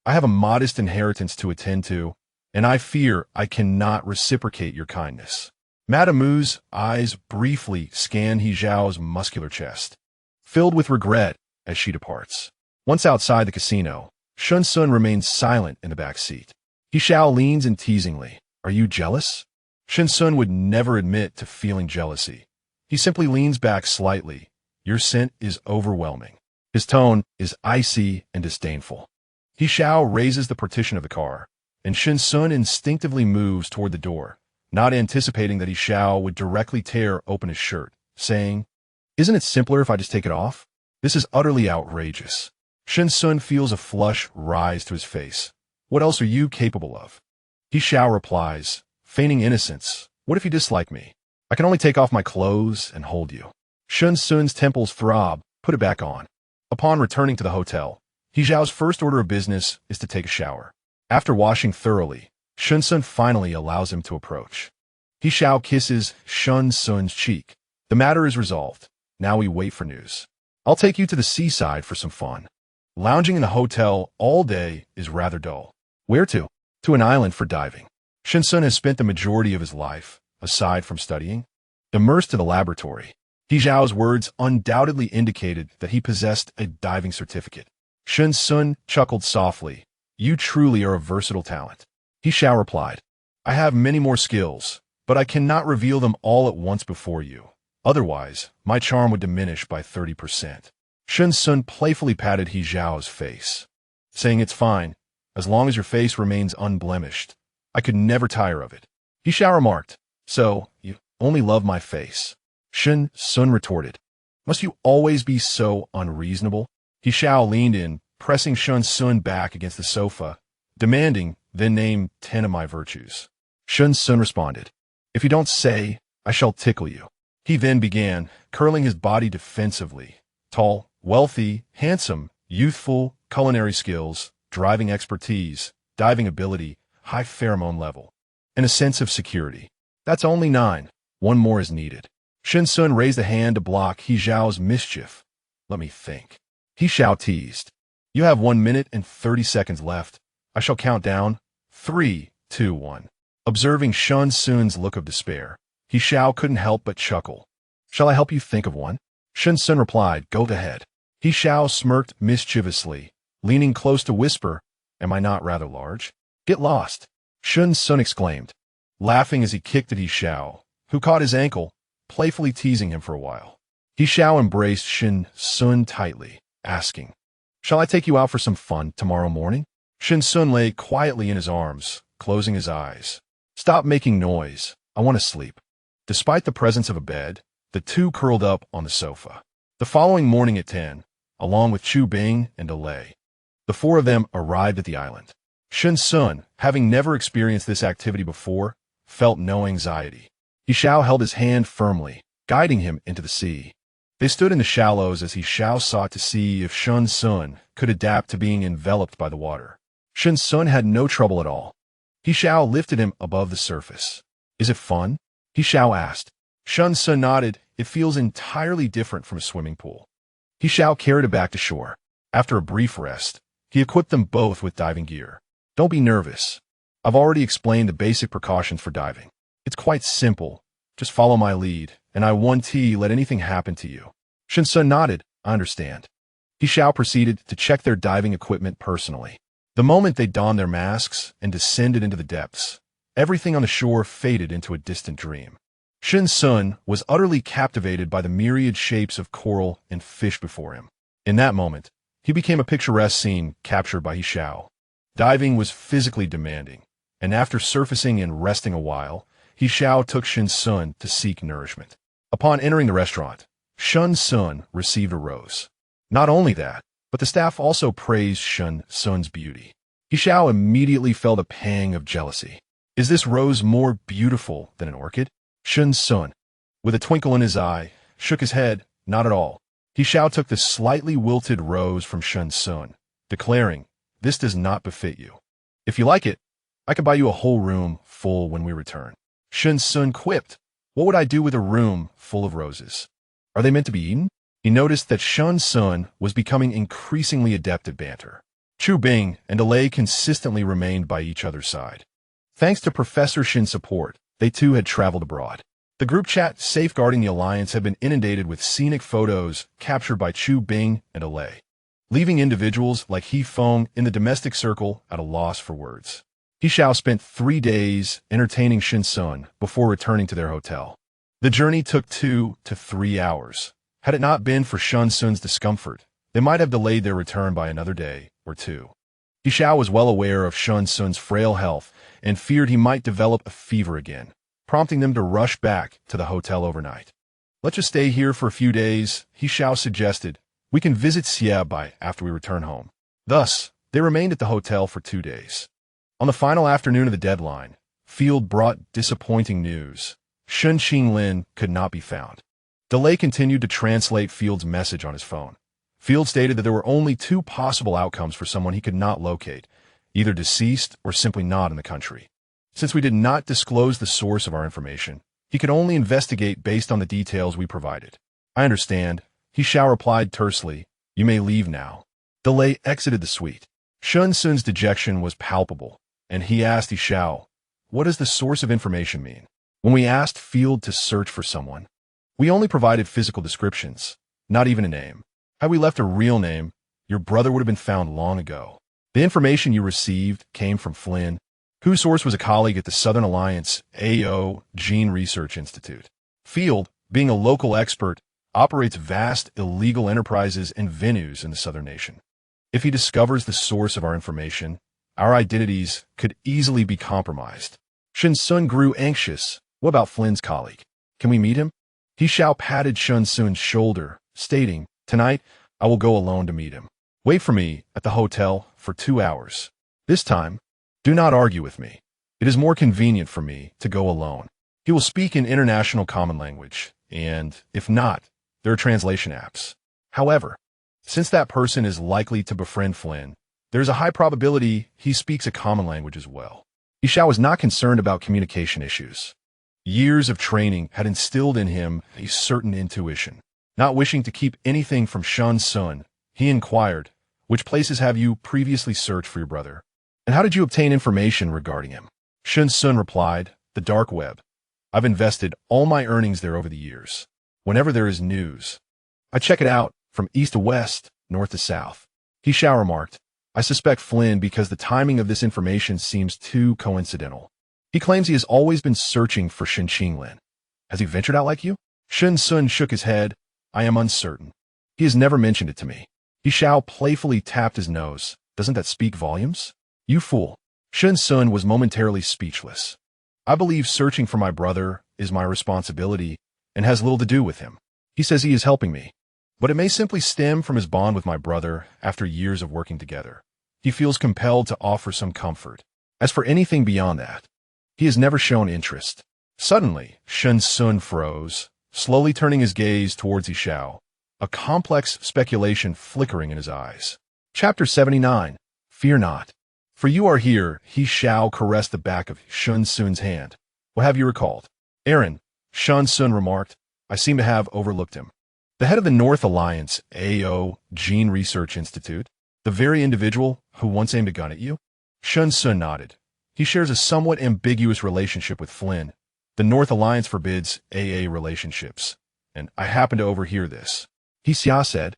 I have a modest inheritance to attend to, and I fear I cannot reciprocate your kindness. Madame Wu's eyes briefly scan He Xiao's muscular chest, filled with regret as she departs. Once outside the casino, Shen Xun remains silent in the back seat. He Xiao leans in teasingly. Are you jealous? Shen Xun would never admit to feeling jealousy. He simply leans back slightly. Your scent is overwhelming. His tone is icy and disdainful. He Xiao raises the partition of the car, and Shen Xun instinctively moves toward the door, not anticipating that He Xiao would directly tear open his shirt, saying, Isn't it simpler if I just take it off? This is utterly outrageous. Shen Xun feels a flush rise to his face. What else are you capable of? He Xiao replies, feigning innocence. What if you dislike me? I can only take off my clothes and hold you. Shen Xun's temples throb. Put it back on. Upon returning to the hotel, He Xiao's first order of business is to take a shower. After washing thoroughly, Shen Xun finally allows him to approach. He Xiao kisses Shen Xun's cheek. The matter is resolved. Now we wait for news. I'll take you to the seaside for some fun. Lounging in the hotel all day is rather dull. Where to? To an island for diving. Shen Xun has spent the majority of his life, aside from studying, immersed in the laboratory. He Xiao's words undoubtedly indicated that he possessed a diving certificate. Shen Xun chuckled softly. You truly are a versatile talent. He Xiao replied, I have many more skills, but I cannot reveal them all at once before you. Otherwise, my charm would diminish by 30%. Shen Xun playfully patted He Xiao's face, saying it's fine, as long as your face remains unblemished. I could never tire of it. He Xiao remarked, so, you only love my face. Shen Xun retorted, must you always be so unreasonable? He Xiao leaned in, pressing Shen Xun back against the sofa, demanding, then name 10 of my virtues. Shen Xun responded, if you don't say, I shall tickle you. He then began, curling his body defensively. Tall, wealthy, handsome, youthful, culinary skills, driving expertise, diving ability, high pheromone level, and a sense of security. That's only 9. One more is needed. Shen Xun raised a hand to block He Xiao's mischief. Let me think. He Xiao teased. You have 1 minute and 30 seconds left. I shall count down. 3, 2, 1. Observing Shen Xun's look of despair, He Xiao couldn't help but chuckle. Shall I help you think of one? Shen Xun replied, go ahead. He Xiao smirked mischievously, leaning close to whisper, am I not rather large? Get lost. Shen Xun exclaimed, laughing as he kicked at He Xiao, who caught his ankle, playfully teasing him for a while. He Xiao embraced Shen Xun tightly, asking, shall I take you out for some fun tomorrow morning? Shen Xun lay quietly in his arms, closing his eyes. Stop making noise. I want to sleep. Despite the presence of a bed, the two curled up on the sofa. The following morning at 10, along with Chu Bing and Delay, the 4 of them arrived at the island. Shen Xun, having never experienced this activity before, felt no anxiety. He Xiao held his hand firmly, guiding him into the sea. They stood in the shallows as He Xiao sought to see if Shen Xun could adapt to being enveloped by the water. Shen Xun had no trouble at all. He Xiao lifted him above the surface. Is it fun? He Xiao asked. Shen Xun nodded. It feels entirely different from a swimming pool. He Xiao carried it back to shore. After a brief rest, he equipped them both with diving gear. Don't be nervous. I've already explained the basic precautions for diving. It's quite simple. Just follow my lead, and I won't let anything happen to you. Shen Xun nodded. I understand. He Xiao proceeded to check their diving equipment personally. The moment they donned their masks and descended into the depths, everything on the shore faded into a distant dream. Shen Xun was utterly captivated by the myriad shapes of coral and fish before him. In that moment, he became a picturesque scene captured by He Xiao. Diving was physically demanding, and after surfacing and resting a while, He Xiao took Shen Xun to seek nourishment. Upon entering the restaurant, Shen Xun received a rose. Not only that, but the staff also praised Shen Xun's beauty. He Xiao immediately felt a pang of jealousy. Is this rose more beautiful than an orchid? Shen Xun, with a twinkle in his eye, shook his head. Not at all. He Xiao took the slightly wilted rose from Shen Xun, declaring, "This does not befit you. If you like it, I can buy you a whole room full when we return." Shen Xun quipped, "What would I do with a room full of roses? Are they meant to be eaten?" He noticed that Shen Xun was becoming increasingly adept at banter. Chu Bing and Delay consistently remained by each other's side. Thanks to Professor Shin's support, they too had traveled abroad. The group chat safeguarding the alliance had been inundated with scenic photos captured by Chu Bing and Delay, leaving individuals like He Feng in the domestic circle at a loss for words. He Xiao spent 3 days entertaining Shen Xun before returning to their hotel. The journey took 2 to 3 hours. Had it not been for Shen Xun's discomfort, they might have delayed their return by another day or 2. He Xiao was well aware of Shen Xun's frail health and feared he might develop a fever again, prompting them to rush back to the hotel overnight. "Let's just stay here for a few days," He Xiao suggested. "We can visit Xie by after we return home." Thus, they remained at the hotel for 2 days. On the final afternoon of the deadline, Field brought disappointing news. Shen Qinglin could not be found. Delay continued to translate Field's message on his phone. Field stated that there were only 2 possible outcomes for someone he could not locate, either deceased or simply not in the country. Since we did not disclose the source of our information, he could only investigate based on the details we provided. "I understand," He Xiao replied tersely. "You may leave now." Delay exited the suite. Shen Xun's dejection was palpable, and he asked He Xiao, "What does the source of information mean? When we asked Field to search for someone, we only provided physical descriptions, not even a name. Had we left a real name, your brother would have been found long ago. The information you received came from Flynn, whose source was a colleague at the Southern Alliance AO Gene Research Institute. Field, being a local expert, operates vast illegal enterprises and venues in the southern nation. If he discovers the source of our information, our identities could easily be compromised." Shen Xun grew anxious. "What about Flynn's colleague? Can we meet him?" He Xiao patted Shen Xun's shoulder, stating, "Tonight, I will go alone to meet him. Wait for me at the hotel for 2 hours. This time, do not argue with me. It is more convenient for me to go alone. He will speak in international common language, and, if not, there are translation apps. However, since that person is likely to befriend Flynn, there is a high probability he speaks a common language as well." He Xiao was not concerned about communication issues. Years of training had instilled in him a certain intuition. Not wishing to keep anything from Shen Xun, he inquired, "Which places have you previously searched for your brother? And how did you obtain information regarding him?" Shen Xun replied, "The dark web. I've invested all my earnings there over the years. Whenever there is news, I check it out from east to west, north to south." He Xiao remarked, "I suspect Flynn because the timing of this information seems too coincidental. He claims he has always been searching for Shen Qinglin. Has he ventured out like you?" Shen Xun shook his head. "I am uncertain. He has never mentioned it to me." He Xiao playfully tapped his nose. "Doesn't that speak volumes? You fool." Shen Xun was momentarily speechless. "I believe searching for my brother is my responsibility and has little to do with him. He says he is helping me, but it may simply stem from his bond with my brother after years of working together. He feels compelled to offer some comfort. As for anything beyond that, he has never shown interest." Suddenly, Shen Xun froze, slowly turning his gaze towards He Xiao, a complex speculation flickering in his eyes. Chapter 79. Fear not. "For you are here," He Xiao caressed the back of Shen Xun's hand. "What have you recalled?" "Aaron," Shen Xun remarked, "I seem to have overlooked him. The head of the North Alliance AO Gene Research Institute, the very individual who once aimed a gun at you?" Shen Xun nodded. "He shares a somewhat ambiguous relationship with Flynn. The North Alliance forbids AA relationships, and I happened to overhear this." He Xiao said,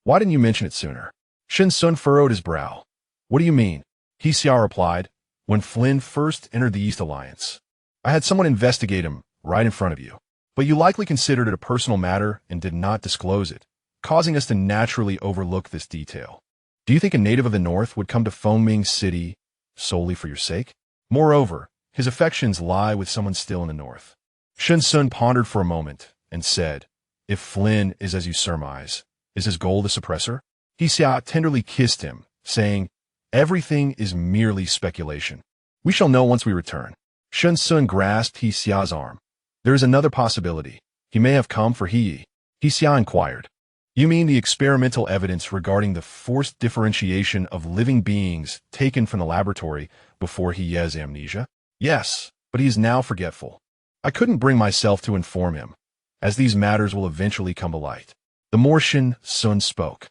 "Why didn't you mention it sooner?" Shen Xun furrowed his brow. "What do you mean?" He Xiao replied, "When Flynn first entered the East Alliance, I had someone investigate him right in front of you. But you likely considered it a personal matter and did not disclose it, causing us to naturally overlook this detail. Do you think a native of the North would come to Fengming City solely for your sake? Moreover, his affections lie with someone still in the North." Shen Xun pondered for a moment and said, "If Flynn is as you surmise, is his goal to suppress her?" He Xiao tenderly kissed him, saying, "Everything is merely speculation. We shall know once we return." Shen Xun grasped He Xiao's arm. There is another possibility. He may have come for He Xiao inquired. You mean the experimental evidence regarding the forced differentiation of living beings taken from the laboratory before He Ye's amnesia? Yes, but he is now forgetful. I couldn't bring myself to inform him, as these matters will eventually come to light. The more Shen Xun spoke,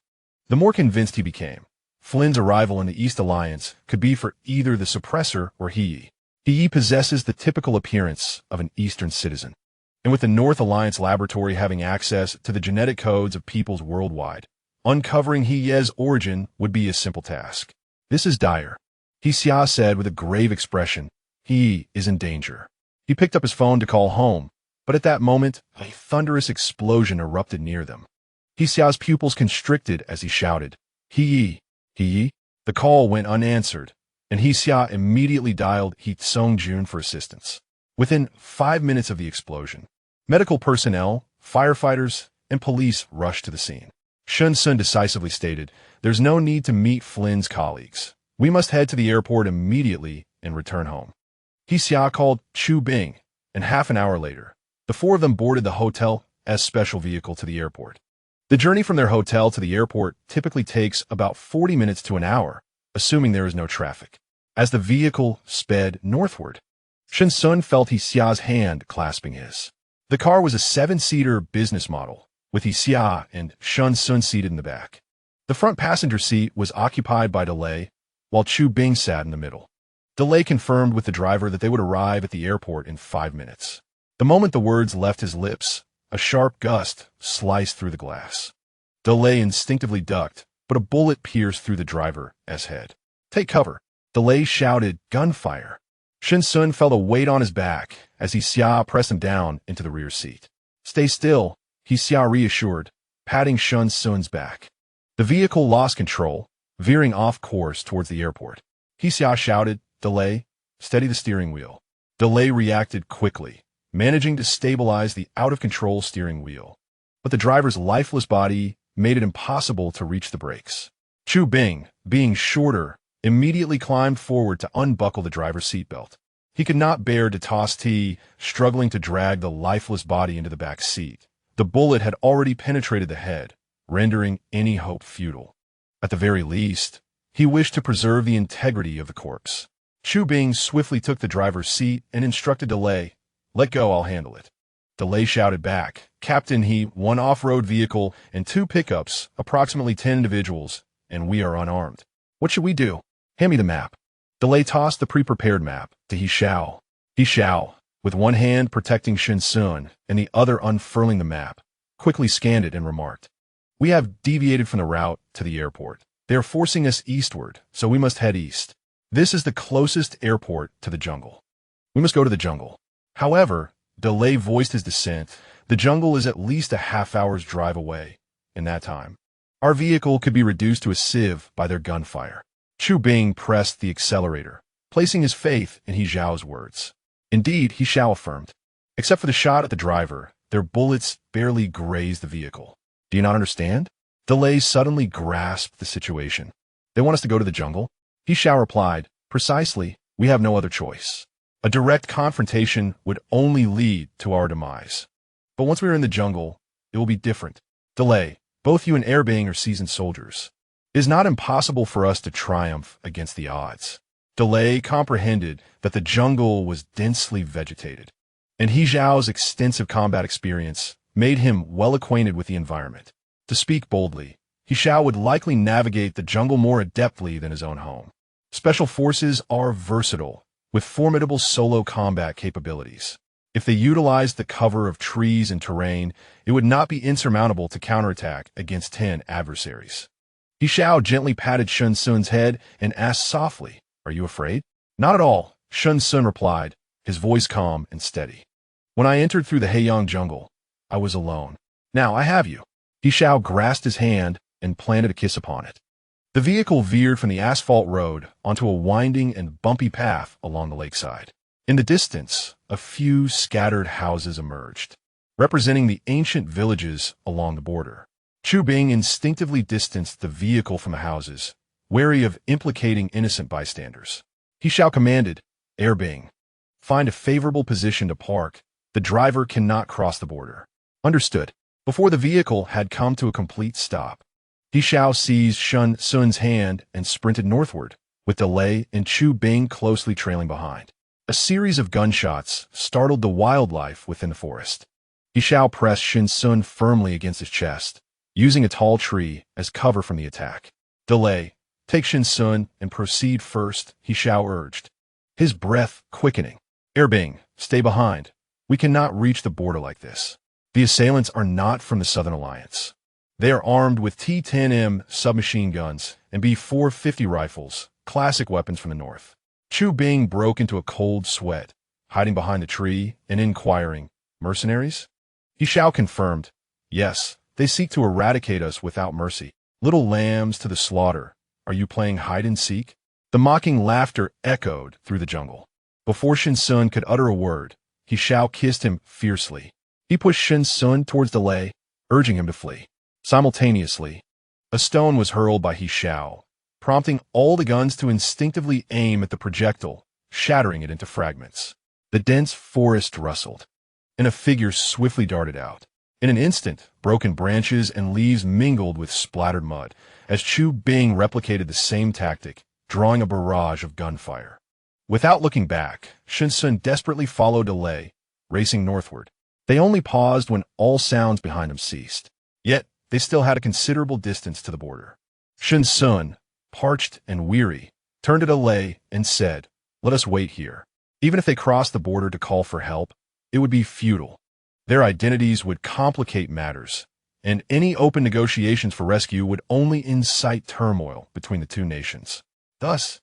the more convinced he became. Flynn's arrival in the East Alliance could be for either the suppressor or He. He possesses the typical appearance of an Eastern citizen. And with the North Alliance laboratory having access to the genetic codes of peoples worldwide, uncovering He Ye's origin would be a simple task. This is dire, He Xiao said with a grave expression. He is in danger. He picked up his phone to call home, but at that moment, a thunderous explosion erupted near them. He Xiao's pupils constricted as he shouted, He. The call went unanswered, and He Xiao immediately dialed He Xiao for assistance. Within 5 minutes of the explosion, medical personnel, firefighters, and police rushed to the scene. Shen Xun decisively stated, there's no need to meet Flynn's colleagues. We must head to the airport immediately and return home. He Xiao called Chu Bing, and half an hour later, the four of them boarded the hotel's special vehicle to the airport. The journey from their hotel to the airport typically takes about 40 minutes to an hour, assuming there is no traffic. As the vehicle sped northward, Shen Xun felt He Xiao's hand clasping his. The car was a 7-seater business model, with He Xiao and Shen Xun seated in the back. The front passenger seat was occupied by Delay, while Chu Bing sat in the middle. Delay confirmed with the driver that they would arrive at the airport in 5 minutes. The moment the words left his lips, a sharp gust sliced through the glass. Delay instinctively ducked, but a bullet pierced through the driver's head. Take cover. Delay shouted, gunfire. Shen Xun felt a weight on his back as He Xiao pressed him down into the rear seat. Stay still, He Xiao reassured, patting Shen Xun's back. The vehicle lost control, veering off course towards the airport. He Xiao shouted, Delay, steady the steering wheel. Delay reacted quickly, managing to stabilize the out-of-control steering wheel. But the driver's lifeless body made it impossible to reach the brakes. Chu Bing, being shorter, immediately climbed forward to unbuckle the driver's seatbelt. He could not bear to toss T, struggling to drag the lifeless body into the back seat. The bullet had already penetrated the head, rendering any hope futile. At the very least, he wished to preserve the integrity of the corpse. Chu Bing swiftly took the driver's seat and instructed Delay, let go, I'll handle it. Delay shouted back, Captain, one off-road vehicle and 2 pickups, approximately 10 individuals, and we are unarmed. What should we do? Hand me the map. Delay tossed the pre-prepared map to He Xiao. He Xiao, with one hand protecting Shen Xun and the other unfurling the map, quickly scanned it and remarked, we have deviated from the route to the airport. They are forcing us eastward, so we must head east. This is the closest airport to the jungle. We must go to the jungle. However, Delay voiced his dissent. The jungle is at least a half-hour's drive away. In that time, our vehicle could be reduced to a sieve by their gunfire. Chu Bing pressed the accelerator, placing his faith in He Xiao's words. Indeed, He Xiao affirmed. Except for the shot at the driver, their bullets barely grazed the vehicle. Do you not understand? Delay suddenly grasped the situation. They want us to go to the jungle? He Xiao replied, precisely, we have no other choice. A direct confrontation would only lead to our demise. But once we are in the jungle, it will be different. Delay, both you and Airbang are seasoned soldiers. It is not impossible for us to triumph against the odds. Delay comprehended that the jungle was densely vegetated, and He Xiao's extensive combat experience made him well acquainted with the environment. To speak boldly, He Xiao would likely navigate the jungle more adeptly than his own home. Special forces are versatile, with formidable solo combat capabilities. If they utilized the cover of trees and terrain, it would not be insurmountable to counterattack against 10 adversaries. He Xiao gently patted Shen Xun's head and asked softly, are you afraid? Not at all, Shen Xun replied, his voice calm and steady. When I entered through the Heiyang jungle, I was alone. Now I have you. He Xiao grasped his hand and planted a kiss upon it. The vehicle veered from the asphalt road onto a winding and bumpy path along the lakeside. In the distance, a few scattered houses emerged, representing the ancient villages along the border. Chu Bing instinctively distanced the vehicle from the houses, wary of implicating innocent bystanders. He Xiao commanded, Airbang. Find a favorable position to park. The driver cannot cross the border. Understood. Before the vehicle had come to a complete stop, He Xiao seized Shen Xun's hand and sprinted northward, with Delay and Chu Bing closely trailing behind. A series of gunshots startled the wildlife within the forest. He Xiao pressed Shen Xun firmly against his chest, using a tall tree as cover from the attack. Delay, take Shen Xun and proceed first, He Xiao urged, his breath quickening. Bing, stay behind. We cannot reach the border like this. The assailants are not from the Southern Alliance. They are armed with T-10M submachine guns and B-450 rifles, classic weapons from the north. Chu Bing broke into a cold sweat, hiding behind the tree and inquiring, mercenaries? He Xiao confirmed, yes, they seek to eradicate us without mercy. Little lambs to the slaughter. Are you playing hide-and-seek? The mocking laughter echoed through the jungle. Before Shen Xun could utter a word, He Xiao kissed him fiercely. He pushed Shen Xun towards Delay, urging him to flee. Simultaneously, a stone was hurled by He Xiao, prompting all the guns to instinctively aim at the projectile, shattering it into fragments. The dense forest rustled, and a figure swiftly darted out. In an instant, broken branches and leaves mingled with splattered mud, as Chu Bing replicated the same tactic, drawing a barrage of gunfire. Without looking back, Shen Xun desperately followed Delay, racing northward. They only paused when all sounds behind them ceased. Yet, they still had a considerable distance to the border. Shen Xun, parched and weary, turned to Delay and said, let us wait here. Even if they crossed the border to call for help, it would be futile. Their identities would complicate matters, and any open negotiations for rescue would only incite turmoil between the two nations. Thus,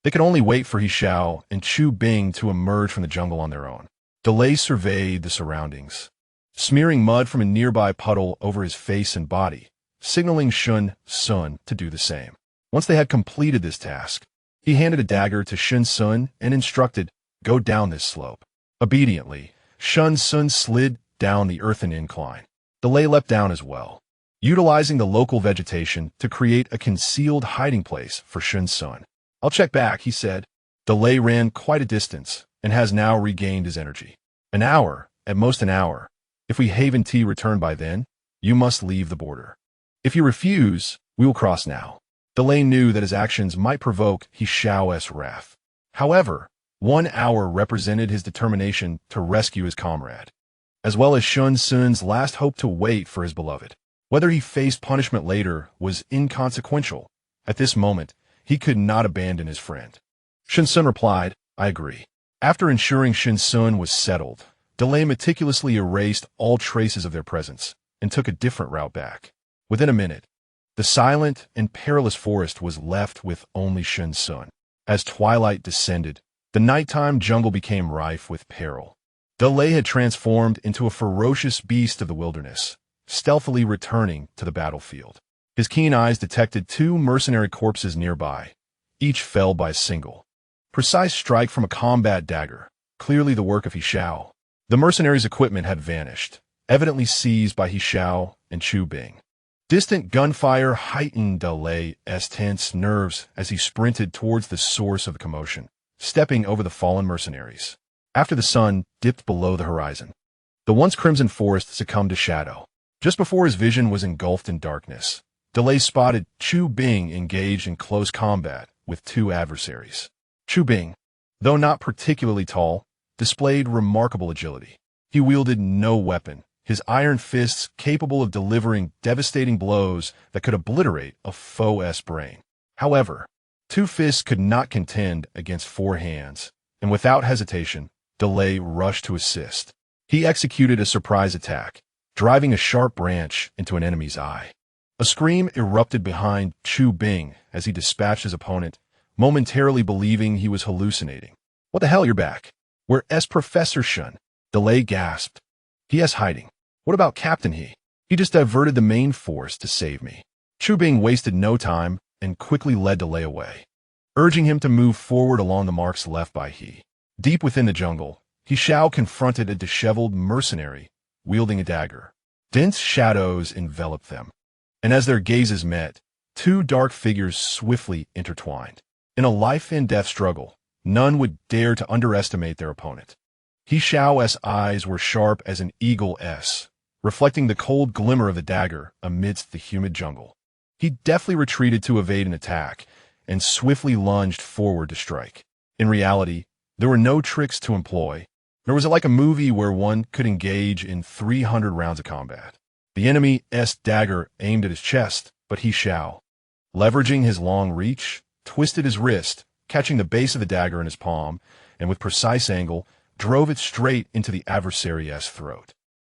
they could only wait for He Xiao and Chu Bing to emerge from the jungle on their own. Delay surveyed the surroundings, smearing mud from a nearby puddle over his face and body, signaling Shen Xun to do the same. Once they had completed this task, he handed a dagger to Shen Xun and instructed, go down this slope. Obediently, Shen Xun slid down the earthen incline. Delay leapt down as well, utilizing the local vegetation to create a concealed hiding place for Shen Xun. I'll check back, he said. Delay ran quite a distance and has now regained his energy. An hour, at most an hour. If we Haven T return by then, you must leave the border. If you refuse, we will cross now. Delay knew that his actions might provoke He Xiao's wrath. However, 1 hour represented his determination to rescue his comrade, as well as Shen Xun's last hope to wait for his beloved. Whether he faced punishment later was inconsequential. At this moment, he could not abandon his friend. Shen Xun replied, I agree. After ensuring Shen Xun was settled, Delay meticulously erased all traces of their presence and took a different route back. Within a minute, the silent and perilous forest was left with only Shen Xun. As twilight descended, the nighttime jungle became rife with peril. Delay had transformed into a ferocious beast of the wilderness, stealthily returning to the battlefield. His keen eyes detected 2 mercenary corpses nearby, each felled by a single precise strike from a combat dagger, clearly the work of He Xiao. The mercenaries' equipment had vanished, evidently seized by He Xiao and Chu Bing. Distant gunfire heightened Delay's tense nerves as he sprinted towards the source of the commotion, stepping over the fallen mercenaries. After the sun dipped below the horizon, the once crimson forest succumbed to shadow. Just before his vision was engulfed in darkness, Delay spotted Chu Bing engaged in close combat with 2 adversaries. Chu Bing, though not particularly tall, displayed remarkable agility. He wielded no weapon, his iron fists capable of delivering devastating blows that could obliterate a foe's brain. However, 2 fists could not contend against 4 hands, and without hesitation, Delay rushed to assist. He executed a surprise attack, driving a sharp branch into an enemy's eye. A scream erupted behind Chu Bing as he dispatched his opponent, momentarily believing he was hallucinating. What the hell, you're back? Where's Professor Shen? Delay gasped. He.S. hiding. What about Captain He? He just diverted the main force to save me. Chu Bing wasted no time and quickly led Delay away, urging him to move forward along the marks left by He. Deep within the jungle, He Xiao confronted a disheveled mercenary, wielding a dagger. Dense shadows enveloped them, and as their gazes met, 2 dark figures swiftly intertwined. In a life-and-death struggle, None would dare to underestimate their opponent. He Xiao's eyes were sharp as an eagle's, reflecting the cold glimmer of the dagger amidst the humid jungle. He deftly retreated to evade an attack and swiftly lunged forward to strike. In reality, there were no tricks to employ, nor was it like a movie where one could engage in 300 rounds of combat. The enemy's dagger aimed at his chest, but He Xiao, leveraging his long reach, twisted his wrist, catching the base of the dagger in his palm, and with precise angle, drove it straight into the adversary's throat.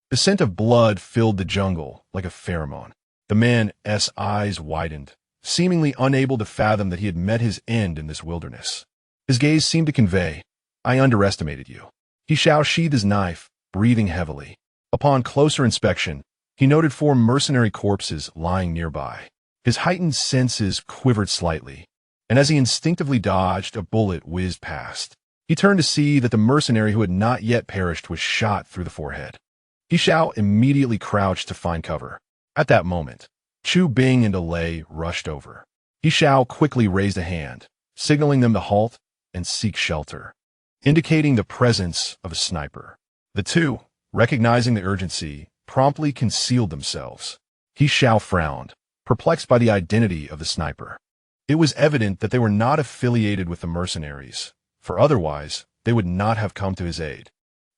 The scent of blood filled the jungle like a pheromone. The man's eyes widened, seemingly unable to fathom that he had met his end in this wilderness. His gaze seemed to convey, "I underestimated you." He Xiao sheathed his knife, breathing heavily. Upon closer inspection, he noted 4 mercenary corpses lying nearby. His heightened senses quivered slightly, and as he instinctively dodged, a bullet whizzed past. He turned to see that the mercenary who had not yet perished was shot through the forehead. He Xiao immediately crouched to find cover. At that moment, Chu Bing and Lei rushed over. He Xiao quickly raised a hand, signaling them to halt and seek shelter, indicating the presence of a sniper. The two, recognizing the urgency, promptly concealed themselves. He Xiao frowned, perplexed by the identity of the sniper. It was evident that they were not affiliated with the mercenaries, for otherwise they would not have come to his aid.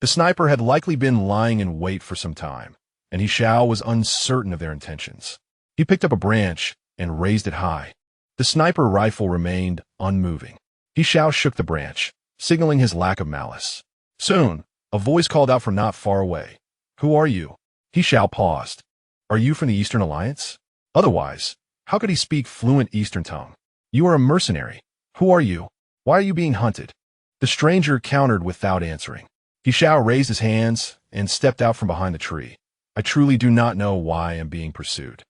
The sniper had likely been lying in wait for some time, and He Xiao was uncertain of their intentions. He picked up a branch and raised it high. The sniper rifle remained unmoving. He Xiao shook the branch, signaling his lack of malice. Soon, a voice called out from not far away. "Who are you?" He Xiao paused. "Are you from the Eastern Alliance?" Otherwise, how could he speak fluent Eastern tongue? "You are a mercenary. Who are you? Why are you being hunted?" The stranger countered without answering. He Xiao raised his hands and stepped out from behind the tree. "I truly do not know why I am being pursued."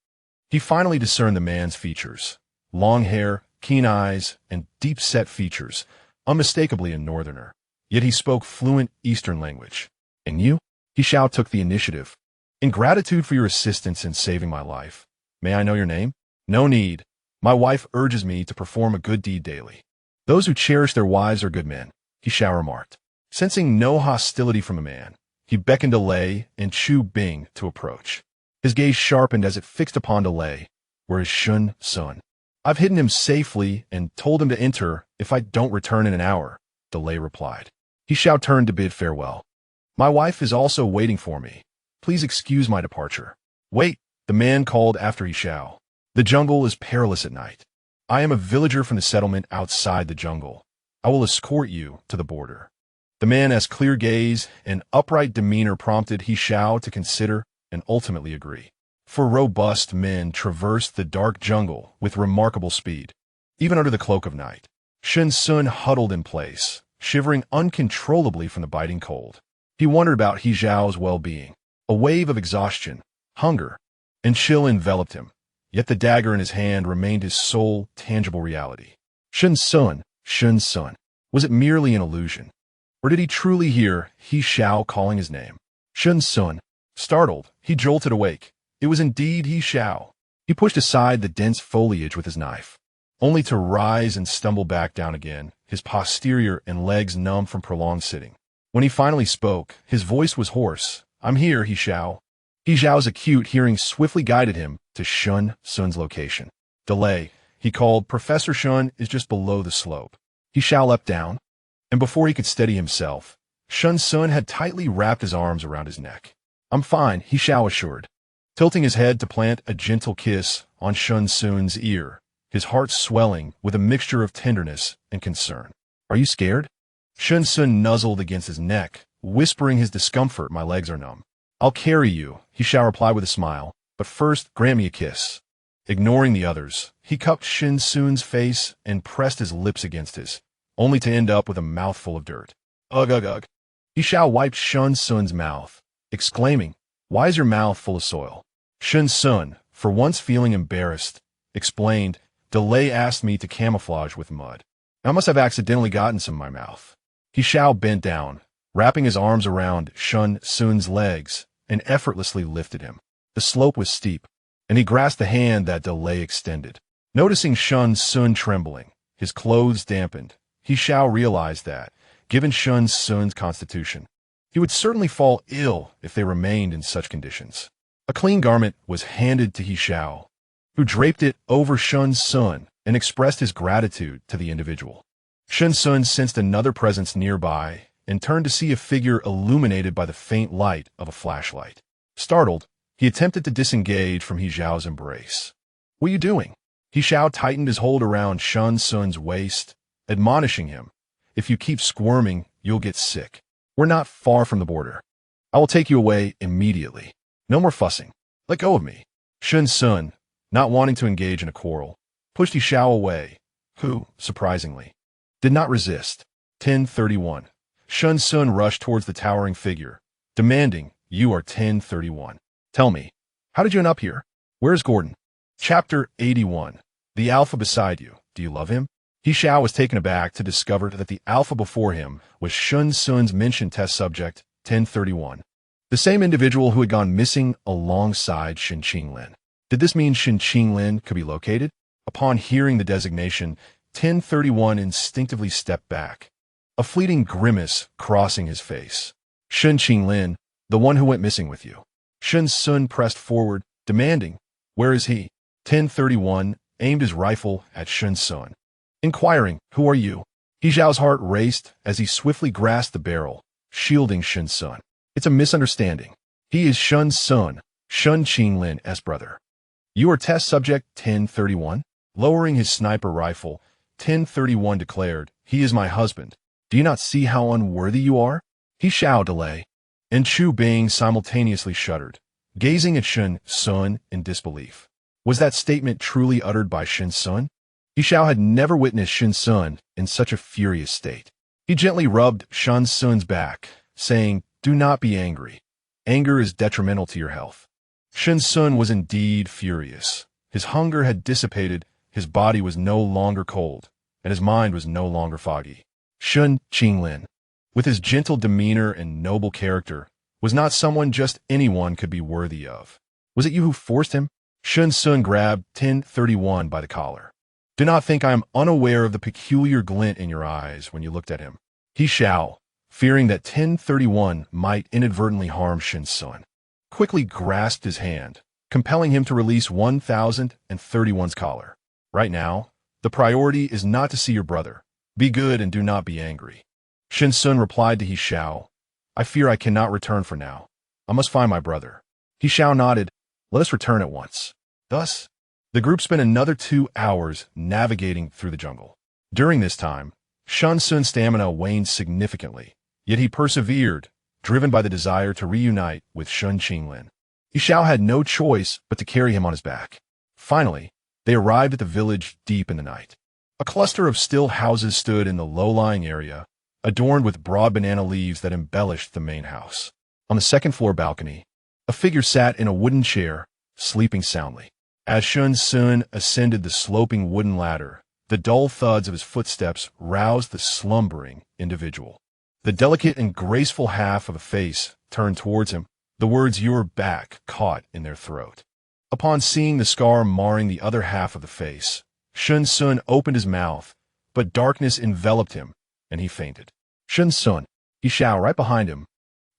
He finally discerned the man's features. Long hair, keen eyes, and deep-set features, unmistakably a northerner. Yet he spoke fluent Eastern language. "And you?" He Xiao took the initiative. "In gratitude for your assistance in saving my life. May I know your name?" "No need. My wife urges me to perform a good deed daily." "Those who cherish their wives are good men," He Xiao remarked. Sensing no hostility from the man, he beckoned to Lei and Chu Bing to approach. His gaze sharpened as it fixed upon Lei, where is Shen Xun. "I've hidden him safely and told him to enter if I don't return in an hour," Lei replied. He Xiao turned to bid farewell. "My wife is also waiting for me. Please excuse my departure." "Wait," the man called after He Xiao. "The jungle is perilous at night. I am a villager from the settlement outside the jungle. I will escort you to the border." The man's clear gaze and upright demeanor prompted He Xiao to consider and ultimately agree. For robust men traversed the dark jungle with remarkable speed, even under the cloak of night. Shen Xun huddled in place, shivering uncontrollably from the biting cold. He wondered about He Xiao's well-being. A wave of exhaustion, hunger, and chill enveloped him, yet the dagger in his hand remained his sole tangible reality. Shen Xun, was it merely an illusion? Or did he truly hear He Xiao calling his name? Shen Xun, startled, he jolted awake. It was indeed He Xiao. He pushed aside the dense foliage with his knife, only to rise and stumble back down again, his posterior and legs numb from prolonged sitting. When he finally spoke, his voice was hoarse. "I'm here, He Xiao." He Xiao's acute hearing swiftly guided him to Shen Xun's location. "Delay," he called. "Professor Shun is just below the slope." He Xiao leapt down, and before he could steady himself, Shen Xun had tightly wrapped his arms around his neck. "I'm fine," He Xiao assured, tilting his head to plant a gentle kiss on Shen Xun's ear, his heart swelling with a mixture of tenderness and concern. "Are you scared?" Shen Xun nuzzled against his neck, whispering his discomfort. "My legs are numb." "I'll carry you," He Xiao replied with a smile, "but first, grant me a kiss." Ignoring the others, he cupped Shen Xun's face and pressed his lips against his, only to end up with a mouthful of dirt. "Ugh, ugh, ugh." He Xiao wiped Shen Xun's mouth, exclaiming, "Why is your mouth full of soil?" Shen Xun, for once feeling embarrassed, explained, "Delay asked me to camouflage with mud. I must have accidentally gotten some in my mouth." He Xiao bent down, wrapping his arms around Shen Xun's legs, and effortlessly lifted him. The slope was steep, and he grasped the hand that Delay extended. Noticing Shen Xun trembling, his clothes dampened, He Xiao realized that, given Shen Xun's constitution, he would certainly fall ill if they remained in such conditions. A clean garment was handed to He Xiao, who draped it over Shen Xun and expressed his gratitude to the individual. Shen Xun sensed another presence nearby and turned to see a figure illuminated by the faint light of a flashlight. Startled, he attempted to disengage from He Xiao's embrace. "What are you doing?" He Xiao tightened his hold around Shen Xun's waist, admonishing him, "If you keep squirming, you'll get sick. We're not far from the border. I will take you away immediately. No more fussing. Let go of me." Shen Xun, not wanting to engage in a quarrel, pushed He Xiao away, who, surprisingly, did not resist. 1031. Shen Xun rushed towards the towering figure, demanding, "You are 1031. Tell me, how did you end up here? Where's Gordon?" Chapter 81. The Alpha Beside You. Do you love him? He Xiao was taken aback to discover that the alpha before him was Shen Xun's mentioned test subject, 1031, the same individual who had gone missing alongside Shen Qinglin. Did this mean Shen Qinglin could be located? Upon hearing the designation, 1031 instinctively stepped back, a fleeting grimace crossing his face. "Shen Qinglin, the one who went missing with you." Shen Xun pressed forward, demanding, "Where is he?" 1031 aimed his rifle at Shen Xun, inquiring, "Who are you?" He Xiao's heart raced as he swiftly grasped the barrel, shielding Shen Xun. "It's a misunderstanding. He is Shen Xun, Shen Qinglin's brother." "You are test subject 1031? Lowering his sniper rifle, 1031 declared, "He is my husband. Do you not see how unworthy you are?" He Xiao delay and Chu Bing simultaneously shuddered, gazing at Shen Xun in disbelief. Was that statement truly uttered by Shen Xun? He Xiao had never witnessed Shen Xun in such a furious state. He gently rubbed Shen Xun's back, saying, "Do not be angry. Anger is detrimental to your health." Shen Xun was indeed furious. His hunger had dissipated, his body was no longer cold, and his mind was no longer foggy. Shen Qinglin, with his gentle demeanor and noble character, was not someone just anyone could be worthy of. "Was it you who forced him?" Shen Xun grabbed 1031 by the collar. "Do not think I am unaware of the peculiar glint in your eyes when you looked at him." He Xiao, fearing that 1031 might inadvertently harm Shen Xun, quickly grasped his hand, compelling him to release 1031's collar. "Right now, the priority is not to see your brother. Be good and do not be angry." Shen Xun replied to He Xiao, "I fear I cannot return for now. I must find my brother." He Xiao nodded, "Let us return at once." Thus, the group spent another 2 hours navigating through the jungle. During this time, Shen Xun's stamina waned significantly, yet he persevered, driven by the desire to reunite with Shen Qinglin. He Xiao had no choice but to carry him on his back. Finally, they arrived at the village deep in the night. A cluster of still houses stood in the low-lying area, adorned with broad banana leaves that embellished the main house. On the second-floor balcony, a figure sat in a wooden chair, sleeping soundly. As Shen Xun ascended the sloping wooden ladder, the dull thuds of his footsteps roused the slumbering individual. The delicate and graceful half of a face turned towards him, the words "You're back" caught in their throat. Upon seeing the scar marring the other half of the face, Shen Xun opened his mouth, but darkness enveloped him, and he fainted. Shen Xun, He Xiao right behind him,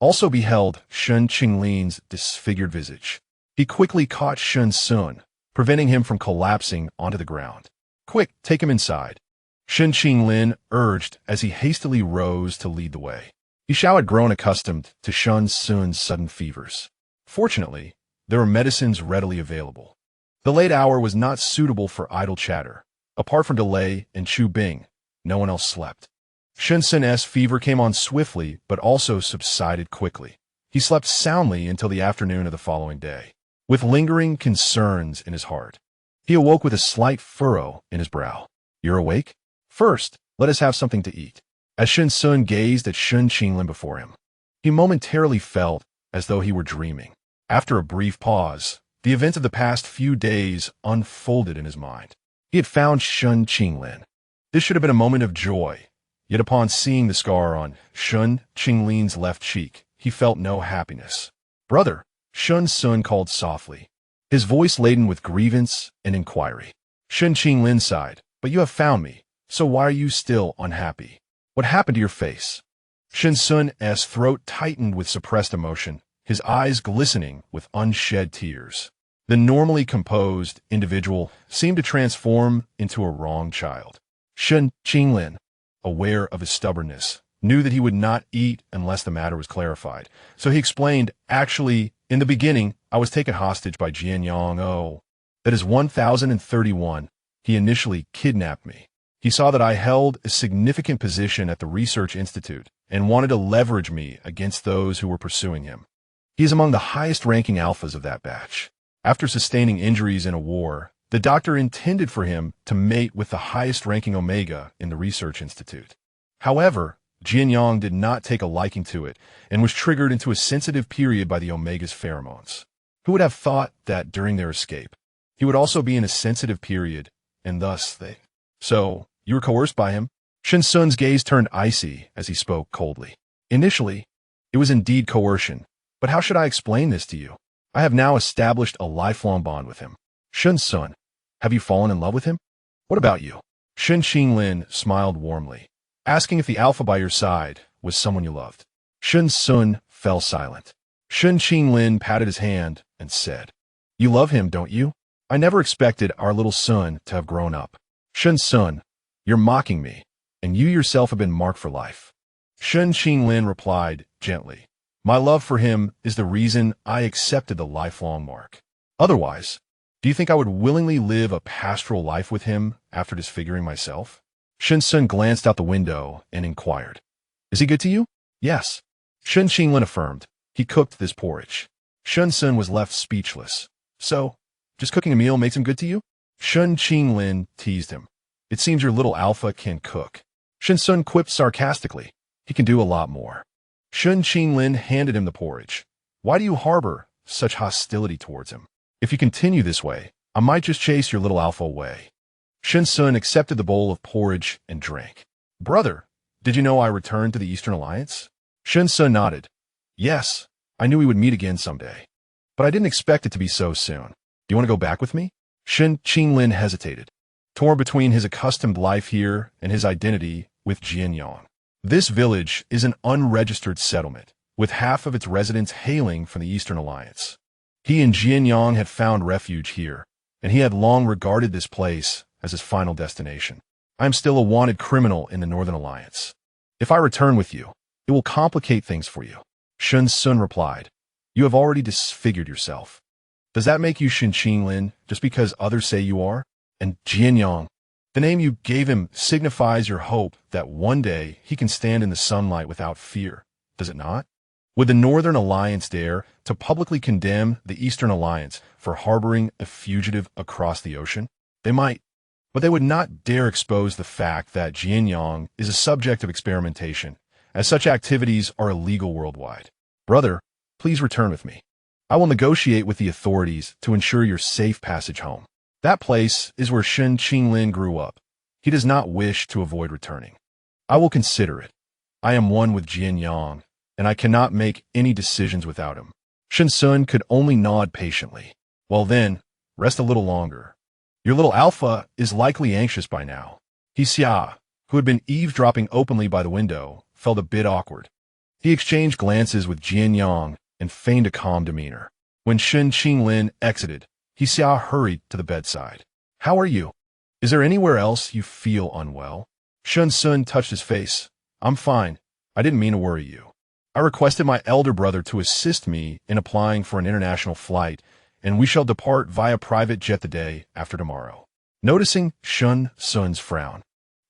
also beheld Shen Qinglin's disfigured visage. He quickly caught Shen Xun, preventing him from collapsing onto the ground. "Quick, take him inside," Shen Qinglin urged as he hastily rose to lead the way. He Xiao had grown accustomed to Shen Xun's sudden fevers. Fortunately, there were medicines readily available. The late hour was not suitable for idle chatter. Apart from Delay and Chu Bing, no one else slept. Shen Xun's fever came on swiftly, but also subsided quickly. He slept soundly until the afternoon of the following day, with lingering concerns in his heart. He awoke with a slight furrow in his brow. "You're awake? First, let us have something to eat." As Shen Xun gazed at Shen Qinglin before him, he momentarily felt as though he were dreaming. After a brief pause, the events of the past few days unfolded in his mind. He had found Shen Qinglin. This should have been a moment of joy, yet upon seeing the scar on Shen Qinglin's left cheek, he felt no happiness. "Brother," Shen Xun called softly, his voice laden with grievance and inquiry. Shen Qinglin sighed, "But you have found me, So why are you still unhappy? What happened to your face? Shen Xun's throat tightened with suppressed emotion, his eyes glistening with unshed tears. The normally composed individual seemed to transform into a wrong child. Shen Xun, aware of his stubbornness, knew that he would not eat unless the matter was clarified. So he explained, actually, in the beginning, I was taken hostage by Jianyang. Oh, that is 1031. He initially kidnapped me. He saw that I held a significant position at the research institute and wanted to leverage me against those who were pursuing him. He is among the highest-ranking alphas of that batch. After sustaining injuries in a war, the doctor intended for him to mate with the highest-ranking Omega in the research institute. However, Jianyang did not take a liking to it and was triggered into a sensitive period by the Omega's pheromones. Who would have thought that during their escape, he would also be in a sensitive period, and thus they... So, you were coerced by him? Shen Xun's gaze turned icy as he spoke coldly. Initially, it was indeed coercion, but how should I explain this to you? I have now established a lifelong bond with him. Shen Xun, have you fallen in love with him? What about you? Shen Xun smiled warmly, asking if the alpha by your side was someone you loved. Shen Xun fell silent. Shen Xun patted his hand and said, You love him, don't you? I never expected our little son to have grown up. Shen Xun, you're mocking me, and you yourself have been marked for life. Shen Xun replied gently, My love for him is the reason I accepted the lifelong mark. Otherwise, do you think I would willingly live a pastoral life with him after disfiguring myself? Shen Xun glanced out the window and inquired, Is he good to you? Yes. Shen Xun affirmed. He cooked this porridge. Shen Xun was left speechless. So, just cooking a meal makes him good to you? Shen Xun teased him. It seems your little alpha can cook. Shen Xun quipped sarcastically. He can do a lot more. Shen Xun handed him the porridge. Why do you harbor such hostility towards him? If you continue this way, I might just chase your little alpha away. Shen Xun accepted the bowl of porridge and drank. Brother, did you know I returned to the Eastern Alliance? Shen Xun nodded. Yes, I knew we would meet again someday. But I didn't expect it to be so soon. Do you want to go back with me? Shen Xun hesitated, torn between his accustomed life here and his identity with Jianyang. This village is an unregistered settlement, with half of its residents hailing from the Eastern Alliance. He and Jianyang had found refuge here, and he had long regarded this place as his final destination. I am still a wanted criminal in the Northern Alliance. If I return with you, it will complicate things for you. Shen Xun replied, You have already disfigured yourself. Does that make you Shen Xun just because others say you are? And Jianyang, the name you gave him signifies your hope that one day he can stand in the sunlight without fear, does it not? Would the Northern Alliance dare to publicly condemn the Eastern Alliance for harboring a fugitive across the ocean? They might, but they would not dare expose the fact that Jianyang is a subject of experimentation, as such activities are illegal worldwide. Brother, please return with me. I will negotiate with the authorities to ensure your safe passage home. That place is where Shen Xun grew up. He does not wish to avoid returning. I will consider it. I am one with Jianyang, and I cannot make any decisions without him. Shen Xun could only nod patiently. Well then, rest a little longer. Your little alpha is likely anxious by now. He Xiao, who had been eavesdropping openly by the window, felt a bit awkward. He exchanged glances with Jianyang and feigned a calm demeanor. When Shen Xun exited, He Xiao hurried to the bedside. How are you? Is there anywhere else you feel unwell? Shen Xun touched his face. I'm fine. I didn't mean to worry you. I requested my elder brother to assist me in applying for an international flight, and we shall depart via private jet the day after tomorrow. Noticing Shen Xun's frown,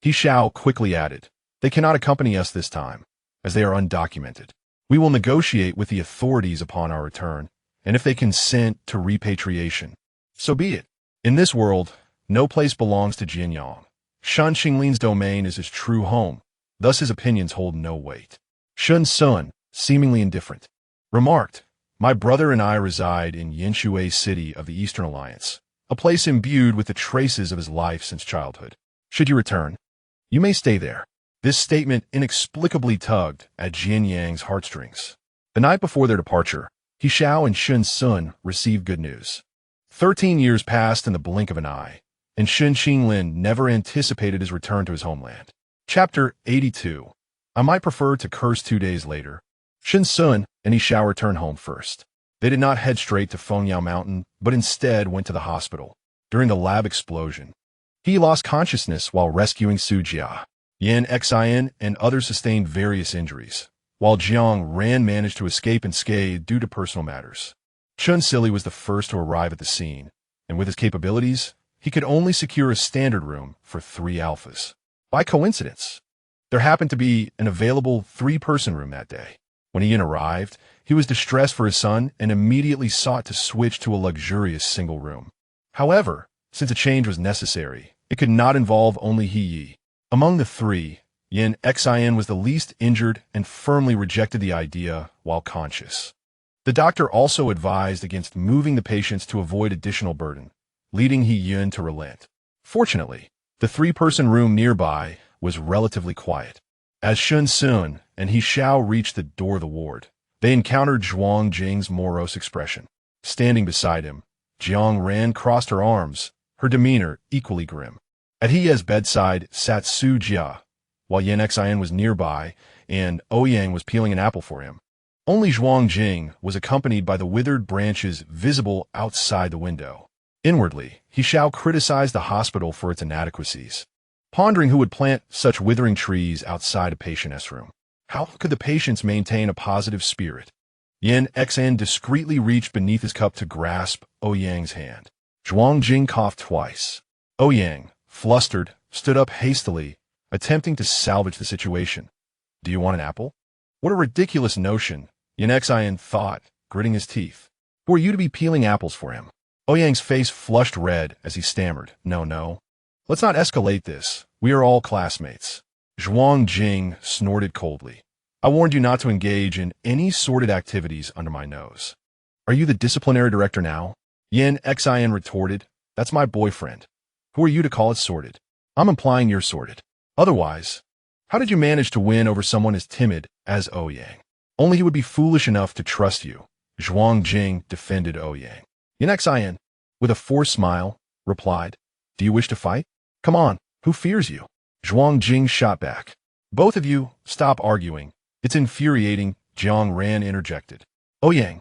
He Xiao quickly added, They cannot accompany us this time, as they are undocumented. We will negotiate with the authorities upon our return, and if they consent to repatriation, so be it. In this world, no place belongs to Jianyang. Shen Xun's domain is his true home, thus his opinions hold no weight. Shen Xun, seemingly indifferent, remarked, My brother and I reside in Yanshui City of the Eastern Alliance, a place imbued with the traces of his life since childhood. Should you return, you may stay there. This statement inexplicably tugged at Jianyang's heartstrings. The night before their departure, He Xiao and Shen Xun received good news. 13 years passed in the blink of an eye, and Shen Xun never anticipated his return to his homeland. Chapter 82. I might prefer to curse 2 days later. Shen Xun and He Xiao returned home first. They did not head straight to Fengyao Mountain, but instead went to the hospital. During the lab explosion, he lost consciousness while rescuing Su Jia. Yan Xin and others sustained various injuries, while Jiang Ran managed to escape unscathed due to personal matters. Chun Sili was the first to arrive at the scene, and with his capabilities, he could only secure a standard room for 3 alphas. By coincidence, there happened to be an available 3-person room that day. When Ian arrived, he was distressed for his son and immediately sought to switch to a luxurious single room. However, since a change was necessary, it could not involve only He Yi. Among the 3, Yan Xin was the least injured and firmly rejected the idea while conscious. The doctor also advised against moving the patients to avoid additional burden, leading He Yun to relent. Fortunately, the 3-person room nearby was relatively quiet. As Shen Xun and He Xiao reached the door of the ward, they encountered Zhuang Jing's morose expression. Standing beside him, Jiang Ran crossed her arms, her demeanor equally grim. At He's bedside sat Su Jia, while Yan Xin was nearby and Ouyang was peeling an apple for him. Only Zhuang Jing was accompanied by the withered branches visible outside the window. Inwardly, He Xiao criticized the hospital for its inadequacies, pondering who would plant such withering trees outside a patient's room. How could the patients maintain a positive spirit? Yan Xin discreetly reached beneath his cup to grasp Ouyang's hand. Zhuang Jing coughed twice. Ouyang, flustered, stood up hastily, attempting to salvage the situation. Do you want an apple? What a ridiculous notion, Yan Xin thought, gritting his teeth. Who are you to be peeling apples for him? Ouyang's face flushed red as he stammered. No. Let's not escalate this. We are all classmates. Zhuang Jing snorted coldly. I warned you not to engage in any sordid activities under my nose. Are you the disciplinary director now? Yan Xin retorted. That's my boyfriend. Who are you to call it sordid? I'm implying you're sordid. Otherwise, how did you manage to win over someone as timid as Ouyang? Only he would be foolish enough to trust you. Zhuang Jing defended Ouyang. Yan Xin, with a forced smile, replied, Do you wish to fight? Come on, who fears you? Zhuang Jing shot back. Both of you, stop arguing. It's infuriating, Jiang Ran interjected. Ouyang,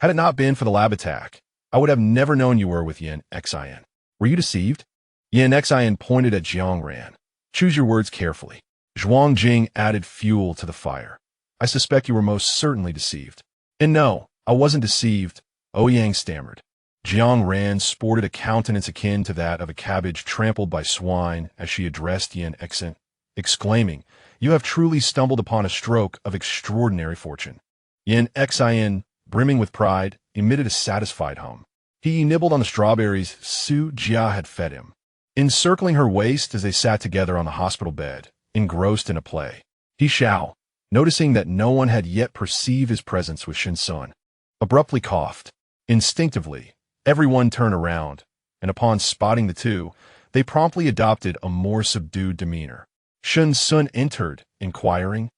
had it not been for the lab attack, I would have never known you were with Yan Xin. Were you deceived? Yan Xin pointed at Jiang Ran. Choose your words carefully. Zhuang Jing added fuel to the fire. I suspect you were most certainly deceived. And no, I wasn't deceived, Ouyang stammered. Jiang Ran sported a countenance akin to that of a cabbage trampled by swine as she addressed Yan Xin, exclaiming, You have truly stumbled upon a stroke of extraordinary fortune. Yan Xin, brimming with pride, emitted a satisfied hum. He nibbled on the strawberries Su Jia had fed him, encircling her waist as they sat together on the hospital bed, engrossed in a play. He Xiao, noticing that no one had yet perceived his presence with Shen Xun, abruptly coughed. Instinctively, everyone turned around, and upon spotting the two, they promptly adopted a more subdued demeanor. Shen Xun entered, inquiring,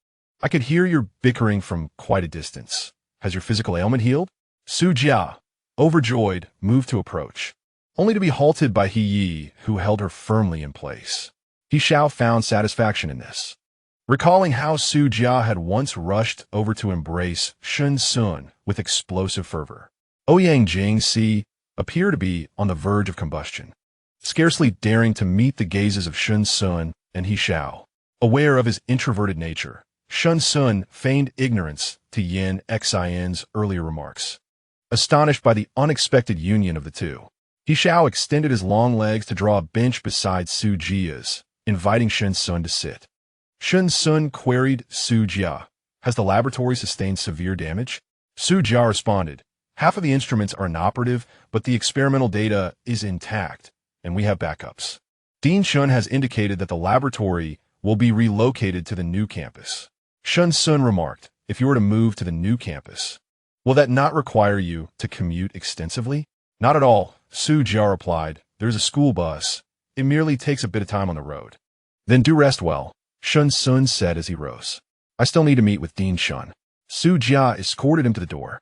I could hear your bickering from quite a distance. Has your physical ailment healed? Su Jia, overjoyed, moved to approach, only to be halted by He Yi, who held her firmly in place. He Xiao found satisfaction in this, recalling how Su Jia had once rushed over to embrace Shen Xun with explosive fervor. Ouyang Jing Si appeared to be on the verge of combustion, scarcely daring to meet the gazes of Shen Xun and He Xiao. Aware of his introverted nature, Shen Xun feigned ignorance to Yan Xin's earlier remarks. Astonished by the unexpected union of the two, He Xiao extended his long legs to draw a bench beside Su Jia's, inviting Shen Xun to sit. Shen Xun queried Su Jia, Has the laboratory sustained severe damage? Su Jia responded, Half of the instruments are inoperative, but the experimental data is intact, and we have backups. Dean Shun has indicated that the laboratory will be relocated to the new campus. Shen Xun remarked, If you were to move to the new campus, will that not require you to commute extensively? Not at all, Su Jia replied. There's a school bus. It merely takes a bit of time on the road. Then do rest well, Shen Xun said as he rose. I still need to meet with Dean Shun. Su Jia escorted him to the door,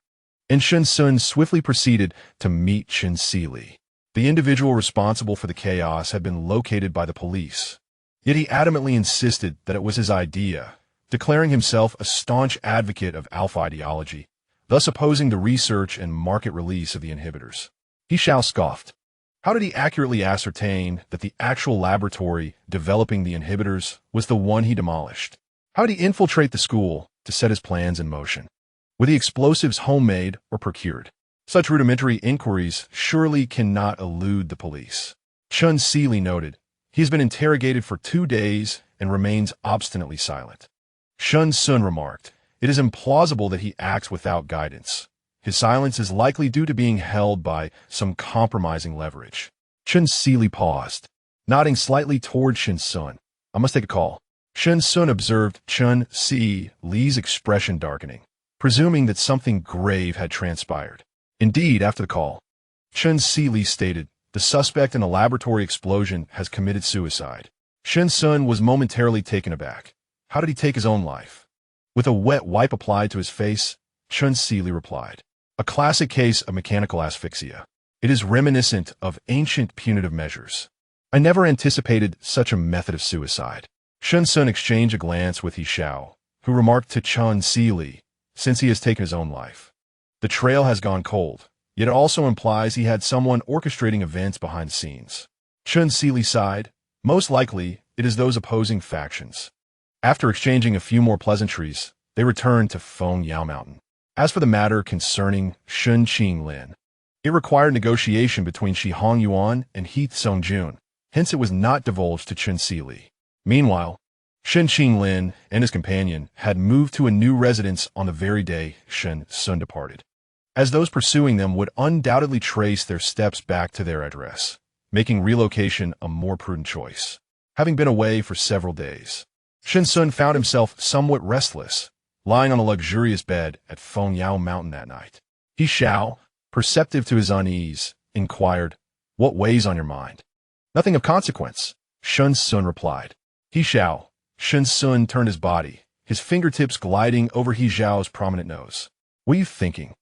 and Shen Xun swiftly proceeded to meet Chen Sili. The individual responsible for the chaos had been located by the police. Yet he adamantly insisted that it was his idea, declaring himself a staunch advocate of alpha ideology, thus opposing the research and market release of the inhibitors. He Xiao scoffed. How did he accurately ascertain that the actual laboratory developing the inhibitors was the one he demolished? How did he infiltrate the school to set his plans in motion? Were the explosives homemade or procured? Such rudimentary inquiries surely cannot elude the police. Chun Seeley noted, he has been interrogated for 2 days and remains obstinately silent. Shen Xun remarked, it is implausible that he acts without guidance. His silence is likely due to being held by some compromising leverage. Chun Seeley paused, nodding slightly toward Shen Xun. I must take a call. Shen Xun observed Chun Seeley's expression darkening, presuming that something grave had transpired. Indeed, after the call, Chun Seeley stated, the suspect in a laboratory explosion has committed suicide. Shen Xun was momentarily taken aback. How did he take his own life? With a wet wipe applied to his face, Chun Seeley replied, a classic case of mechanical asphyxia. It is reminiscent of ancient punitive measures. I never anticipated such a method of suicide. Shen Xun exchanged a glance with He Xiao, who remarked to Chun Seeley, since he has taken his own life. The trail has gone cold, yet it also implies he had someone orchestrating events behind the scenes. Chun Seeley sighed. Most likely, it is those opposing factions. After exchanging a few more pleasantries, they returned to Feng Yao Mountain. As for the matter concerning Shun Qinglin, it required negotiation between Shi Hongyuan and He Xiao, hence it was not divulged to Chun Seeley. Meanwhile, Shen Qinglin and his companion had moved to a new residence on the very day Shen Xun departed, as those pursuing them would undoubtedly trace their steps back to their address, making relocation a more prudent choice. Having been away for several days, Shen Xun found himself somewhat restless, lying on a luxurious bed at Feng Yao Mountain that night. He Xiao, perceptive to his unease, inquired, what weighs on your mind? Nothing of consequence, Shen Xun replied. He Xiao. Shen Xun turned his body, his fingertips gliding over He Xiao's prominent nose. What are you thinking?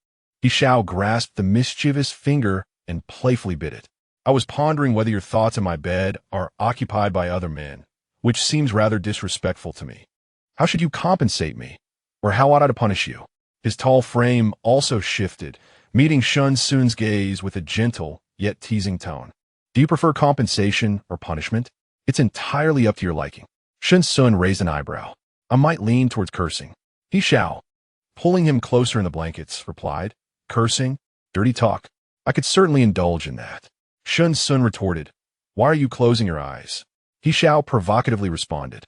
He Xiao grasped the mischievous finger and playfully bit it. I was pondering whether your thoughts in my bed are occupied by other men, which seems rather disrespectful to me. How should you compensate me? Or how ought I to punish you? His tall frame also shifted, meeting Shen Xun's gaze with a gentle, yet teasing tone. Do you prefer compensation or punishment? It's entirely up to your liking. Shen Xun raised an eyebrow. I might lean towards cursing. He Xiao, pulling him closer in the blankets, replied, cursing? Dirty talk. I could certainly indulge in that. Shen Xun retorted, why are you closing your eyes? He Xiao provocatively responded,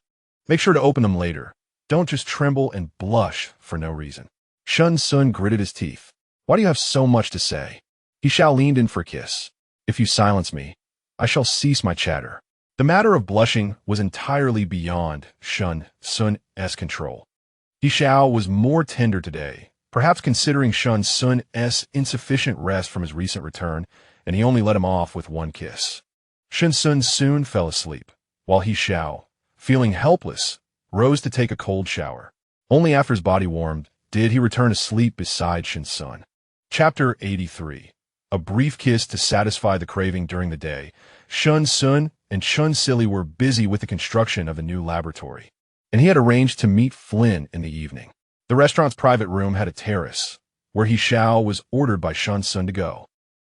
make sure to open them later. Don't just tremble and blush for no reason. Shen Xun gritted his teeth. Why do you have so much to say? He Xiao leaned in for a kiss. If you silence me, I shall cease my chatter. The matter of blushing was entirely beyond Shen Xun's control. He Xiao was more tender today, perhaps considering Shen Xun's insufficient rest from his recent return, and he only let him off with one kiss. Shen Xun soon fell asleep, while He Xiao, feeling helpless, rose to take a cold shower. Only after his body warmed did he return to sleep beside Shen Xun. Chapter 83. A brief kiss to satisfy the craving during the day. Shen Xun and Chun Seeley were busy with the construction of a new laboratory, and he had arranged to meet Flynn in the evening. The restaurant's private room had a terrace, where He Xiao was ordered by Shen Xun to go.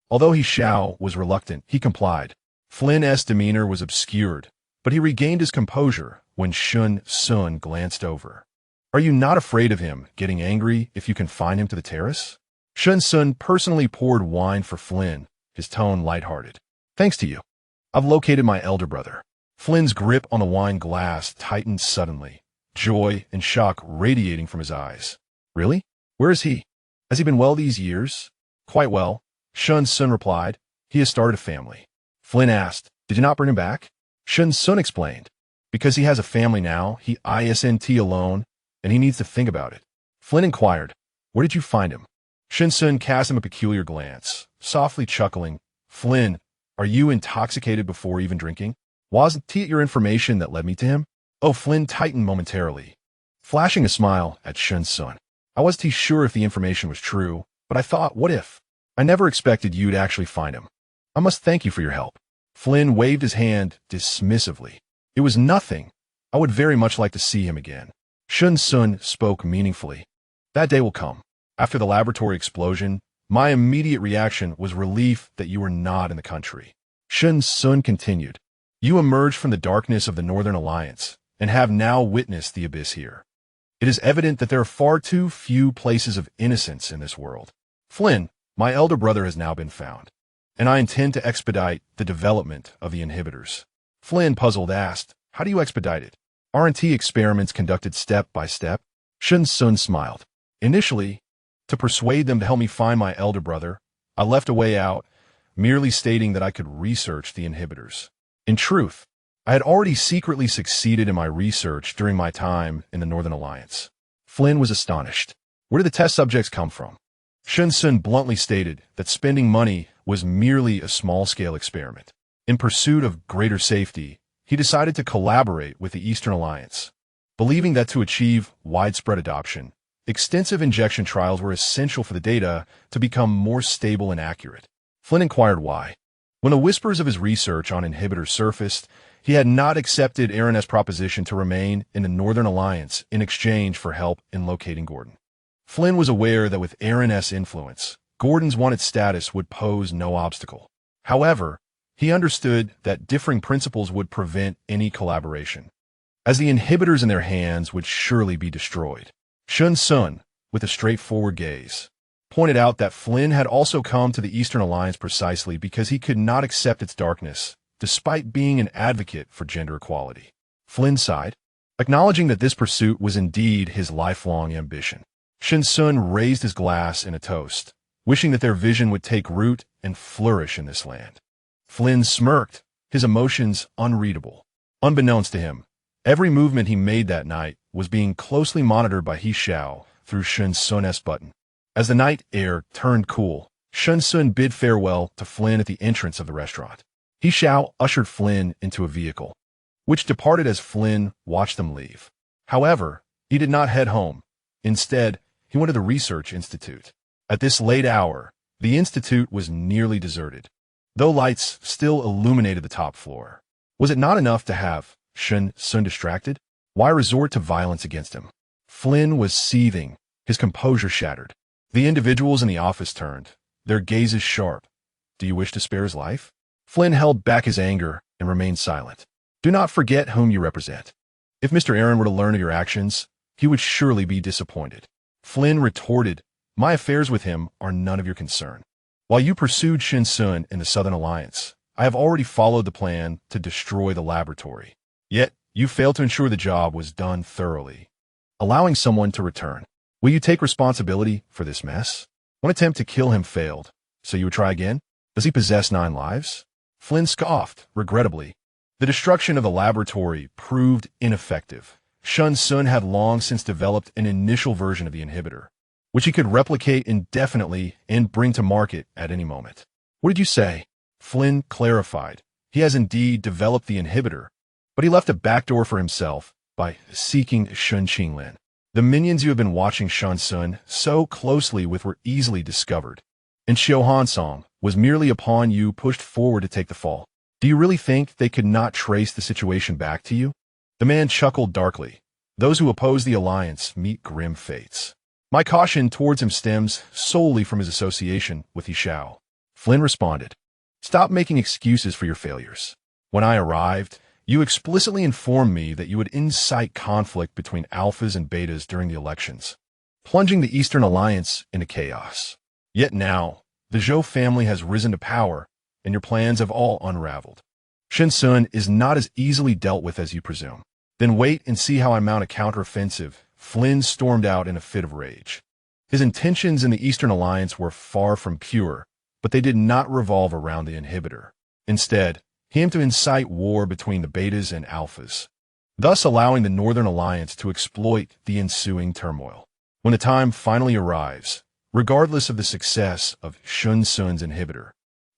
Although He Xiao was reluctant, he complied. Flynn's demeanor was obscured, but he regained his composure when Shen Xun glanced over. Are you not afraid of him getting angry if you confine him to the terrace? Shen Xun personally poured wine for Flynn, his tone lighthearted. Thanks to you. I've located my elder brother. Flynn's grip on the wine glass tightened suddenly, joy and shock radiating from his eyes. Really? Where is he? Has he been well these years? Quite well, Shen Xun replied. He has started a family. Flynn asked, did you not bring him back? Shen Xun explained. Because he has a family now, he isn't alone, and he needs to think about it. Flynn inquired, where did you find him? Shen Xun cast him a peculiar glance, softly chuckling. Flynn, are you intoxicated before even drinking? Wasn't it your information that led me to him? Oh, Flynn tightened momentarily, flashing a smile at Shen Xun. I wasn't sure if the information was true, but I thought, what if? I never expected you'd actually find him. I must thank you for your help. Flynn waved his hand dismissively. It was nothing. I would very much like to see him again. Shen Xun spoke meaningfully. That day will come. After the laboratory explosion, my immediate reaction was relief that you were not in the country. Shen Xun continued. You emerged from the darkness of the Northern Alliance and have now witnessed the abyss here. It is evident that there are far too few places of innocence in this world. Flynn, my elder brother has now been found, and I intend to expedite the development of the inhibitors. Flynn, puzzled, asked, how do you expedite it? R&T experiments conducted step by step? Shen Xun smiled. Initially, to persuade them to help me find my elder brother, I left a way out, merely stating that I could research the inhibitors. In truth, I had already secretly succeeded in my research during my time in the Northern Alliance. Flynn was astonished. Where did the test subjects come from? Shen Xun bluntly stated that spending money was merely a small-scale experiment. In pursuit of greater safety, he decided to collaborate with the Eastern Alliance, believing that to achieve widespread adoption, extensive injection trials were essential for the data to become more stable and accurate. Flynn inquired why. When the whispers of his research on inhibitors surfaced, he had not accepted Aaron's proposition to remain in the Northern Alliance in exchange for help in locating Gordon. Flynn was aware that with Aaron's influence, Gordon's wanted status would pose no obstacle. However, he understood that differing principles would prevent any collaboration, as the inhibitors in their hands would surely be destroyed. Shen Xun, with a straightforward gaze, pointed out that Flynn had also come to the Eastern Alliance precisely because he could not accept its darkness, despite being an advocate for gender equality. Flynn sighed, acknowledging that this pursuit was indeed his lifelong ambition. Shen Xun raised his glass in a toast, wishing that their vision would take root and flourish in this land. Flynn smirked, his emotions unreadable. Unbeknownst to him, every movement he made that night was being closely monitored by He Xiao through Shen Xun's button. As the night air turned cool, Shen Xun bid farewell to Flynn at the entrance of the restaurant. He Xiao ushered Flynn into a vehicle, which departed as Flynn watched them leave. However, he did not head home. Instead, he went to the research institute. At this late hour, the institute was nearly deserted, though lights still illuminated the top floor. Was it not enough to have Shen Xun distracted? Why resort to violence against him? Flynn was seething, his composure shattered. The individuals in the office turned, their gazes sharp. Do you wish to spare his life? Flynn held back his anger and remained silent. Do not forget whom you represent. If Mr. Aaron were to learn of your actions, he would surely be disappointed. Flynn retorted, my affairs with him are none of your concern. While you pursued Shen Xun in the Southern Alliance, I have already followed the plan to destroy the laboratory. Yet, you failed to ensure the job was done thoroughly, allowing someone to return. Will you take responsibility for this mess? One attempt to kill him failed, so you would try again? Does he possess 9 lives? Flynn scoffed, regrettably. The destruction of the laboratory proved ineffective. Shen Xun had long since developed an initial version of the inhibitor, which he could replicate indefinitely and bring to market at any moment. What did you say? Flynn clarified. He has indeed developed the inhibitor, but he left a backdoor for himself by seeking Shen Qinglin. The minions you have been watching Shen Xun so closely with were easily discovered, and Xiao Hansong was merely a pawn you pushed forward to take the fall. Do you really think they could not trace the situation back to you? The man chuckled darkly. Those who oppose the alliance meet grim fates. My caution towards him stems solely from his association with He Xiao. Flynn responded, stop making excuses for your failures. When I arrived, you explicitly informed me that you would incite conflict between alphas and betas during the elections, plunging the Eastern Alliance into chaos. Yet now, the Zhou family has risen to power, and your plans have all unraveled. Shen Xun is not as easily dealt with as you presume. Then wait and see how I mount a counteroffensive. Flynn stormed out in a fit of rage. His intentions in the Eastern Alliance were far from pure, but they did not revolve around the inhibitor. Instead, he aimed to incite war between the betas and alphas, thus allowing the Northern Alliance to exploit the ensuing turmoil. When the time finally arrives, regardless of the success of Shen Xun's inhibitor,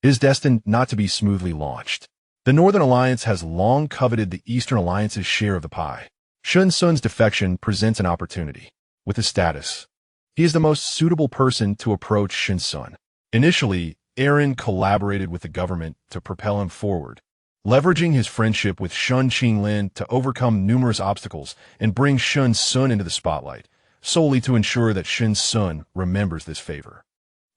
it is destined not to be smoothly launched. The Northern Alliance has long coveted the Eastern Alliance's share of the pie. Shen Xun's defection presents an opportunity. With his status, he is the most suitable person to approach Shen Xun. Initially, Aaron collaborated with the government to propel him forward, leveraging his friendship with Shen Xun to overcome numerous obstacles and bring Shen Xun into the spotlight, solely to ensure that Shen Xun remembers this favor.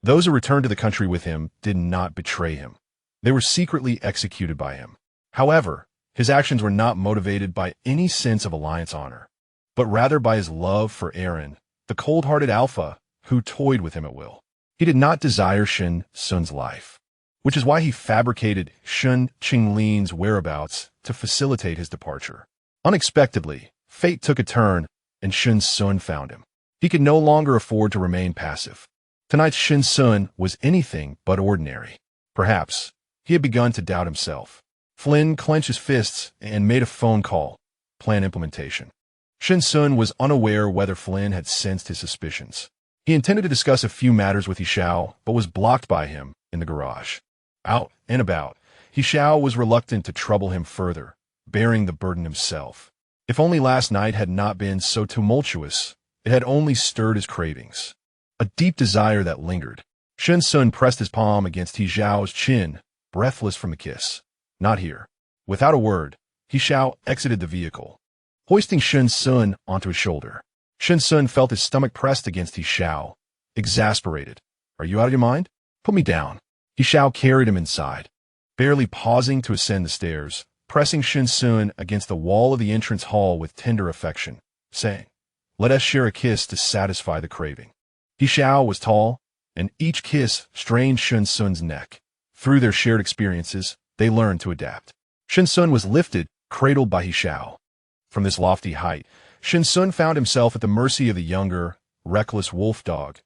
Those who returned to the country with him did not betray him. They were secretly executed by him. However, his actions were not motivated by any sense of alliance honor, but rather by his love for Aaron, the cold-hearted alpha who toyed with him at will. He did not desire Shen Xun's life, which is why he fabricated Shen Xun's whereabouts to facilitate his departure. Unexpectedly, fate took a turn and Shen Xun found him. He could no longer afford to remain passive. Tonight's Shen Xun was anything but ordinary. Perhaps he had begun to doubt himself. Flynn clenched his fists and made a phone call. Plan implementation. Shen Xun was unaware whether Flynn had sensed his suspicions. He intended to discuss a few matters with He Xiao, but was blocked by him in the garage. Out and about, He Xiao was reluctant to trouble him further, bearing the burden himself. If only last night had not been so tumultuous, it had only stirred his cravings. A deep desire that lingered. Shen Xun pressed his palm against He Xiao's chin, breathless from the kiss. Not here. Without a word, He Xiao exited the vehicle, hoisting Shen Xun onto his shoulder. Shen Xun felt his stomach pressed against He Xiao, exasperated. Are you out of your mind? Put me down. He Xiao carried him inside, barely pausing to ascend the stairs, pressing Shen Xun against the wall of the entrance hall with tender affection, saying, "Let us share a kiss to satisfy the craving." He Xiao was tall, and each kiss strained Shen Xun's neck. Through their shared experiences, they learned to adapt. Shen Xun was lifted, cradled by He Xiao. From this lofty height, Shen Xun found himself at the mercy of the younger, reckless wolf dog.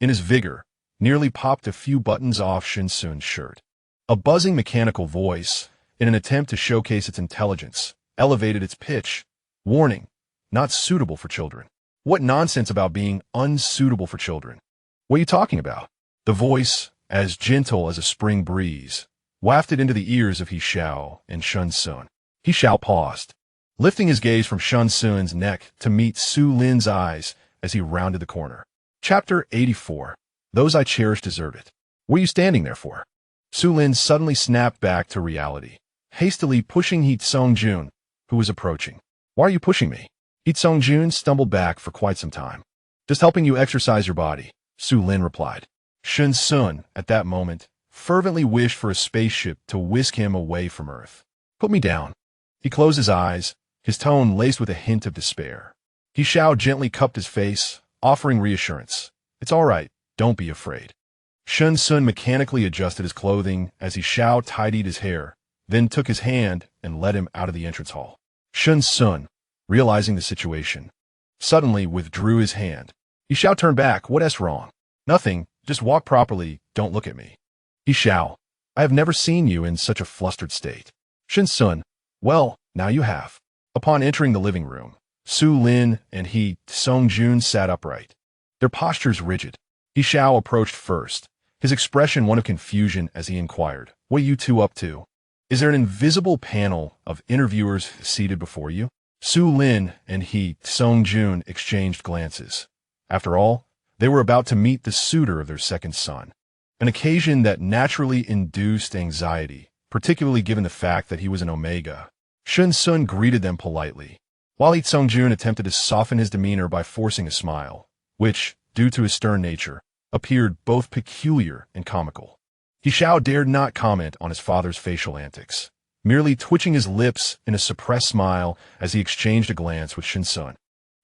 In his vigor, nearly popped a few buttons off Shen Xun's shirt. A buzzing mechanical voice, in an attempt to showcase its intelligence, elevated its pitch. Warning, not suitable for children. What nonsense about being unsuitable for children? What are you talking about? The voice, as gentle as a spring breeze, wafted into the ears of He Xiao and Shen Xun. He Xiao paused, lifting his gaze from Shen Xun's neck to meet Su Lin's eyes as he rounded the corner. Chapter 84. Those I cherish deserve it. What are you standing there for? Su Lin suddenly snapped back to reality, hastily pushing He Xiao, who was approaching. Why are you pushing me? He Xiao stumbled back for quite some time. Just helping you exercise your body, Su Lin replied. Shen Xun, at that moment, fervently wished for a spaceship to whisk him away from Earth. Put me down. He closed his eyes, his tone laced with a hint of despair. He Xiao gently cupped his face, offering reassurance. It's all right, don't be afraid. Shen Xun mechanically adjusted his clothing as He Xiao tidied his hair, then took his hand and led him out of the entrance hall. Shen Xun, realizing the situation, suddenly withdrew his hand. He Xiao turned back. What's wrong? Nothing, just walk properly, don't look at me. He Xiao, I have never seen you in such a flustered state. Shen Xun, well, now you have. Upon entering the living room, Su Lin and He Xiao sat upright, their postures rigid. He Xiao approached first, his expression one of confusion as he inquired, what are you two up to? Is there an invisible panel of interviewers seated before you? Su Lin and He Xiao exchanged glances. After all, they were about to meet the suitor of their second son, an occasion that naturally induced anxiety, particularly given the fact that he was an Omega. Shen Xun greeted them politely, while He Xiao attempted to soften his demeanor by forcing a smile, which, due to his stern nature, appeared both peculiar and comical. He Xiao dared not comment on his father's facial antics, merely twitching his lips in a suppressed smile as he exchanged a glance with Shen Xun,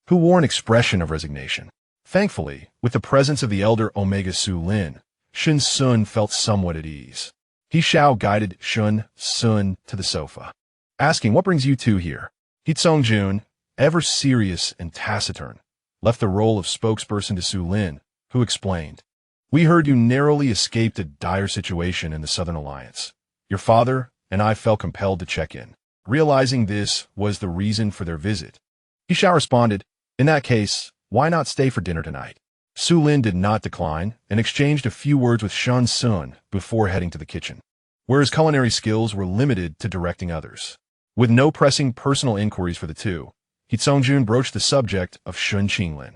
who wore an expression of resignation. Thankfully, with the presence of the elder Omega Su Lin, Shen Xun felt somewhat at ease. He Xiao guided Shen Xun to the sofa, asking, what brings you two here? He Xiao, ever serious and taciturn, left the role of spokesperson to Su Lin, who explained, we heard you narrowly escaped a dire situation in the Southern Alliance. Your father and I felt compelled to check in, realizing this was the reason for their visit. He Xiao responded, in that case, why not stay for dinner tonight? Su Lin did not decline and exchanged a few words with Shen Xun before heading to the kitchen, where his culinary skills were limited to directing others. With no pressing personal inquiries for the two, He Xiao broached the subject of Shen Qinglin.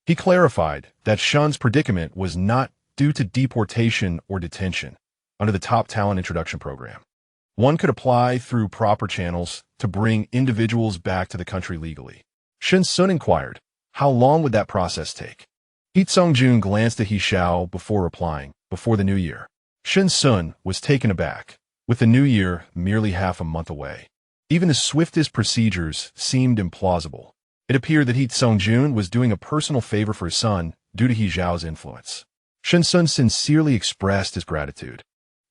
He clarified that Shen's predicament was not due to deportation or detention under the Top Talent Introduction Program. One could apply through proper channels to bring individuals back to the country legally. Shen Xun inquired, how long would that process take? He Xiao glanced at He Xiao before replying, before the new year. Shen Xun was taken aback, with the new year merely half a month away. Even the swiftest procedures seemed implausible. It appeared that He Xiao was doing a personal favor for his son due to He Xiao's influence. Shen Xun sincerely expressed his gratitude.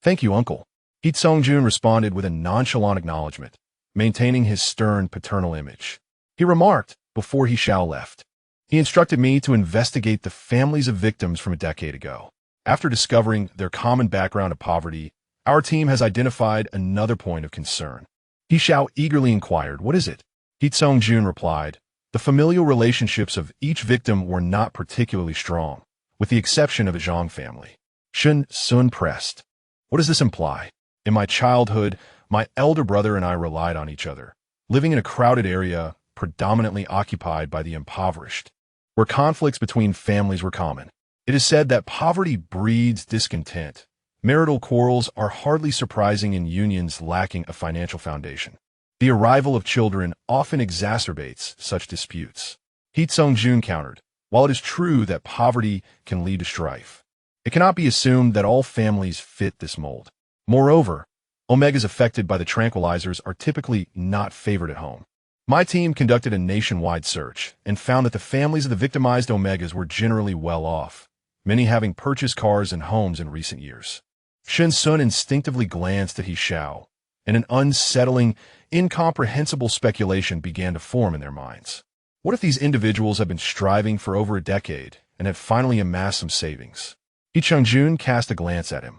Thank you, uncle. He Xiao responded with a nonchalant acknowledgement, maintaining his stern paternal image. He remarked, before He Xiao left, he instructed me to investigate the families of victims from a decade ago. After discovering their common background of poverty, our team has identified another point of concern. He Xiao eagerly inquired, what is it? He Xiao replied, the familial relationships of each victim were not particularly strong, with the exception of the Zhang family. Shen Xun pressed. What does this imply? In my childhood, my elder brother and I relied on each other, living in a crowded area predominantly occupied by the impoverished, where conflicts between families were common. It is said that poverty breeds discontent. Marital quarrels are hardly surprising in unions lacking a financial foundation. The arrival of children often exacerbates such disputes. He Xiao countered, while it is true that poverty can lead to strife, it cannot be assumed that all families fit this mold. Moreover, omegas affected by the tranquilizers are typically not favored at home. My team conducted a nationwide search and found that the families of the victimized omegas were generally well off, many having purchased cars and homes in recent years. Shen Xun instinctively glanced at He Xiao, and an unsettling, incomprehensible speculation began to form in their minds. What if these individuals have been striving for over a decade and have finally amassed some savings? He Xiao cast a glance at him.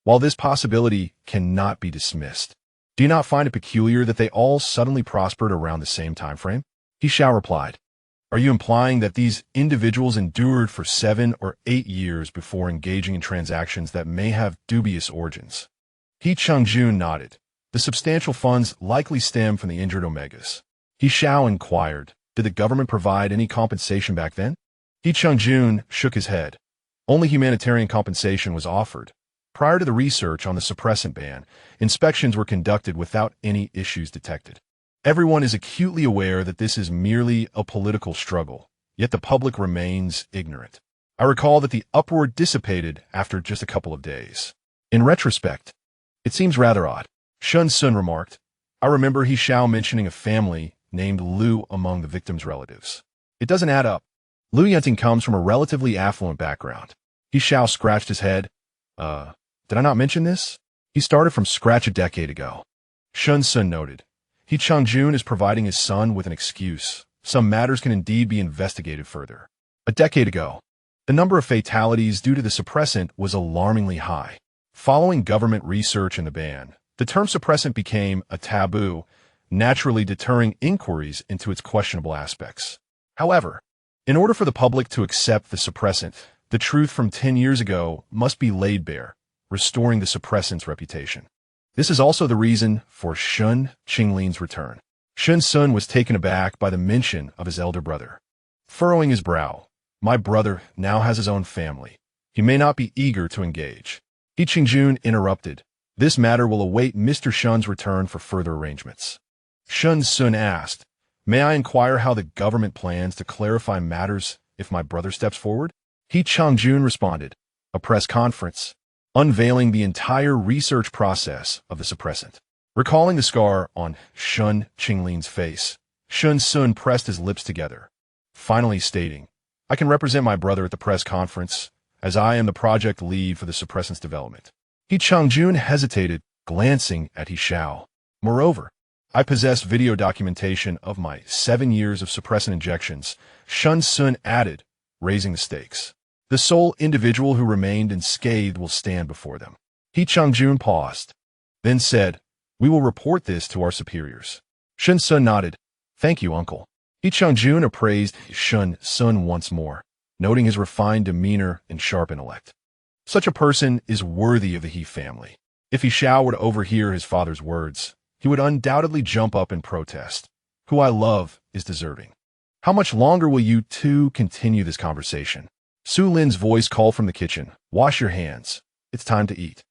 While this possibility cannot be dismissed, do you not find it peculiar that they all suddenly prospered around the same time frame? He Xiao replied, are you implying that these individuals endured for 7 or 8 years before engaging in transactions that may have dubious origins? He Xiao nodded. The substantial funds likely stem from the injured omegas. He Xiao inquired, did the government provide any compensation back then? He Xiao shook his head. Only humanitarian compensation was offered. Prior to the research on the suppressant ban, inspections were conducted without any issues detected. Everyone is acutely aware that this is merely a political struggle, yet the public remains ignorant. I recall that the uproar dissipated after just a couple of days. In retrospect, it seems rather odd. Shen Xun remarked, I remember He Xiao mentioning a family named Lu among the victim's relatives. It doesn't add up. Lu Yunting comes from a relatively affluent background. He Xiao scratched his head. Did I not mention this? He started from scratch a decade ago. Shen Xun noted. He Xiao is providing his son with an excuse. Some matters can indeed be investigated further. A decade ago, the number of fatalities due to the suppressant was alarmingly high. Following government research and the ban, the term suppressant became a taboo, naturally deterring inquiries into its questionable aspects. However, in order for the public to accept the suppressant, the truth from 10 years ago must be laid bare, restoring the suppressant's reputation. This is also the reason for Shun Qinglin's return. Shen Xun was taken aback by the mention of his elder brother. Furrowing his brow, my brother now has his own family. He may not be eager to engage. He Qingjun interrupted. This matter will await Mr. Shun's return for further arrangements. Shen Xun asked, may I inquire how the government plans to clarify matters if my brother steps forward? He Qiangjun responded, a press conference, unveiling the entire research process of the suppressant. Recalling the scar on Shun Qinglin's face, Shen Xun pressed his lips together, finally stating, I can represent my brother at the press conference, as I am the project lead for the suppressant's development. He Qiangjun hesitated, glancing at He Xiao. Moreover, I possess video documentation of my 7 years of suppressant injections, Shen Xun added, raising the stakes. The sole individual who remained unscathed will stand before them. He Qiangjun paused, then said, we will report this to our superiors. Shen Xun nodded. Thank you, uncle. He Qiangjun appraised Shen Xun once more, noting his refined demeanor and sharp intellect. Such a person is worthy of the He family. If He Xiao were to overhear his father's words, he would undoubtedly jump up and protest. Who I love is deserving. How much longer will you two continue this conversation? Su Lin's voice called from the kitchen. Wash your hands. It's time to eat.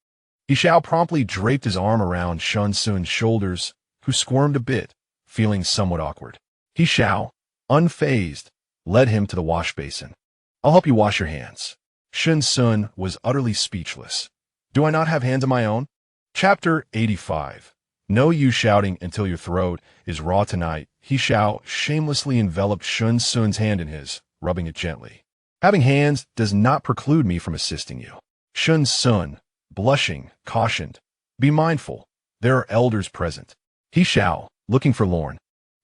He Xiao promptly draped his arm around Shen Xun's shoulders, who squirmed a bit, feeling somewhat awkward. He Xiao, unfazed, led him to the wash basin. I'll help you wash your hands. Shen Xun was utterly speechless. Do I not have hands of my own? Chapter 85. No use shouting until your throat is raw tonight. He Xiao shamelessly enveloped Shen Xun's hand in his, rubbing it gently. Having hands does not preclude me from assisting you. Shen Xun, blushing, cautioned. Be mindful. There are elders present. He Xiao, looking forlorn,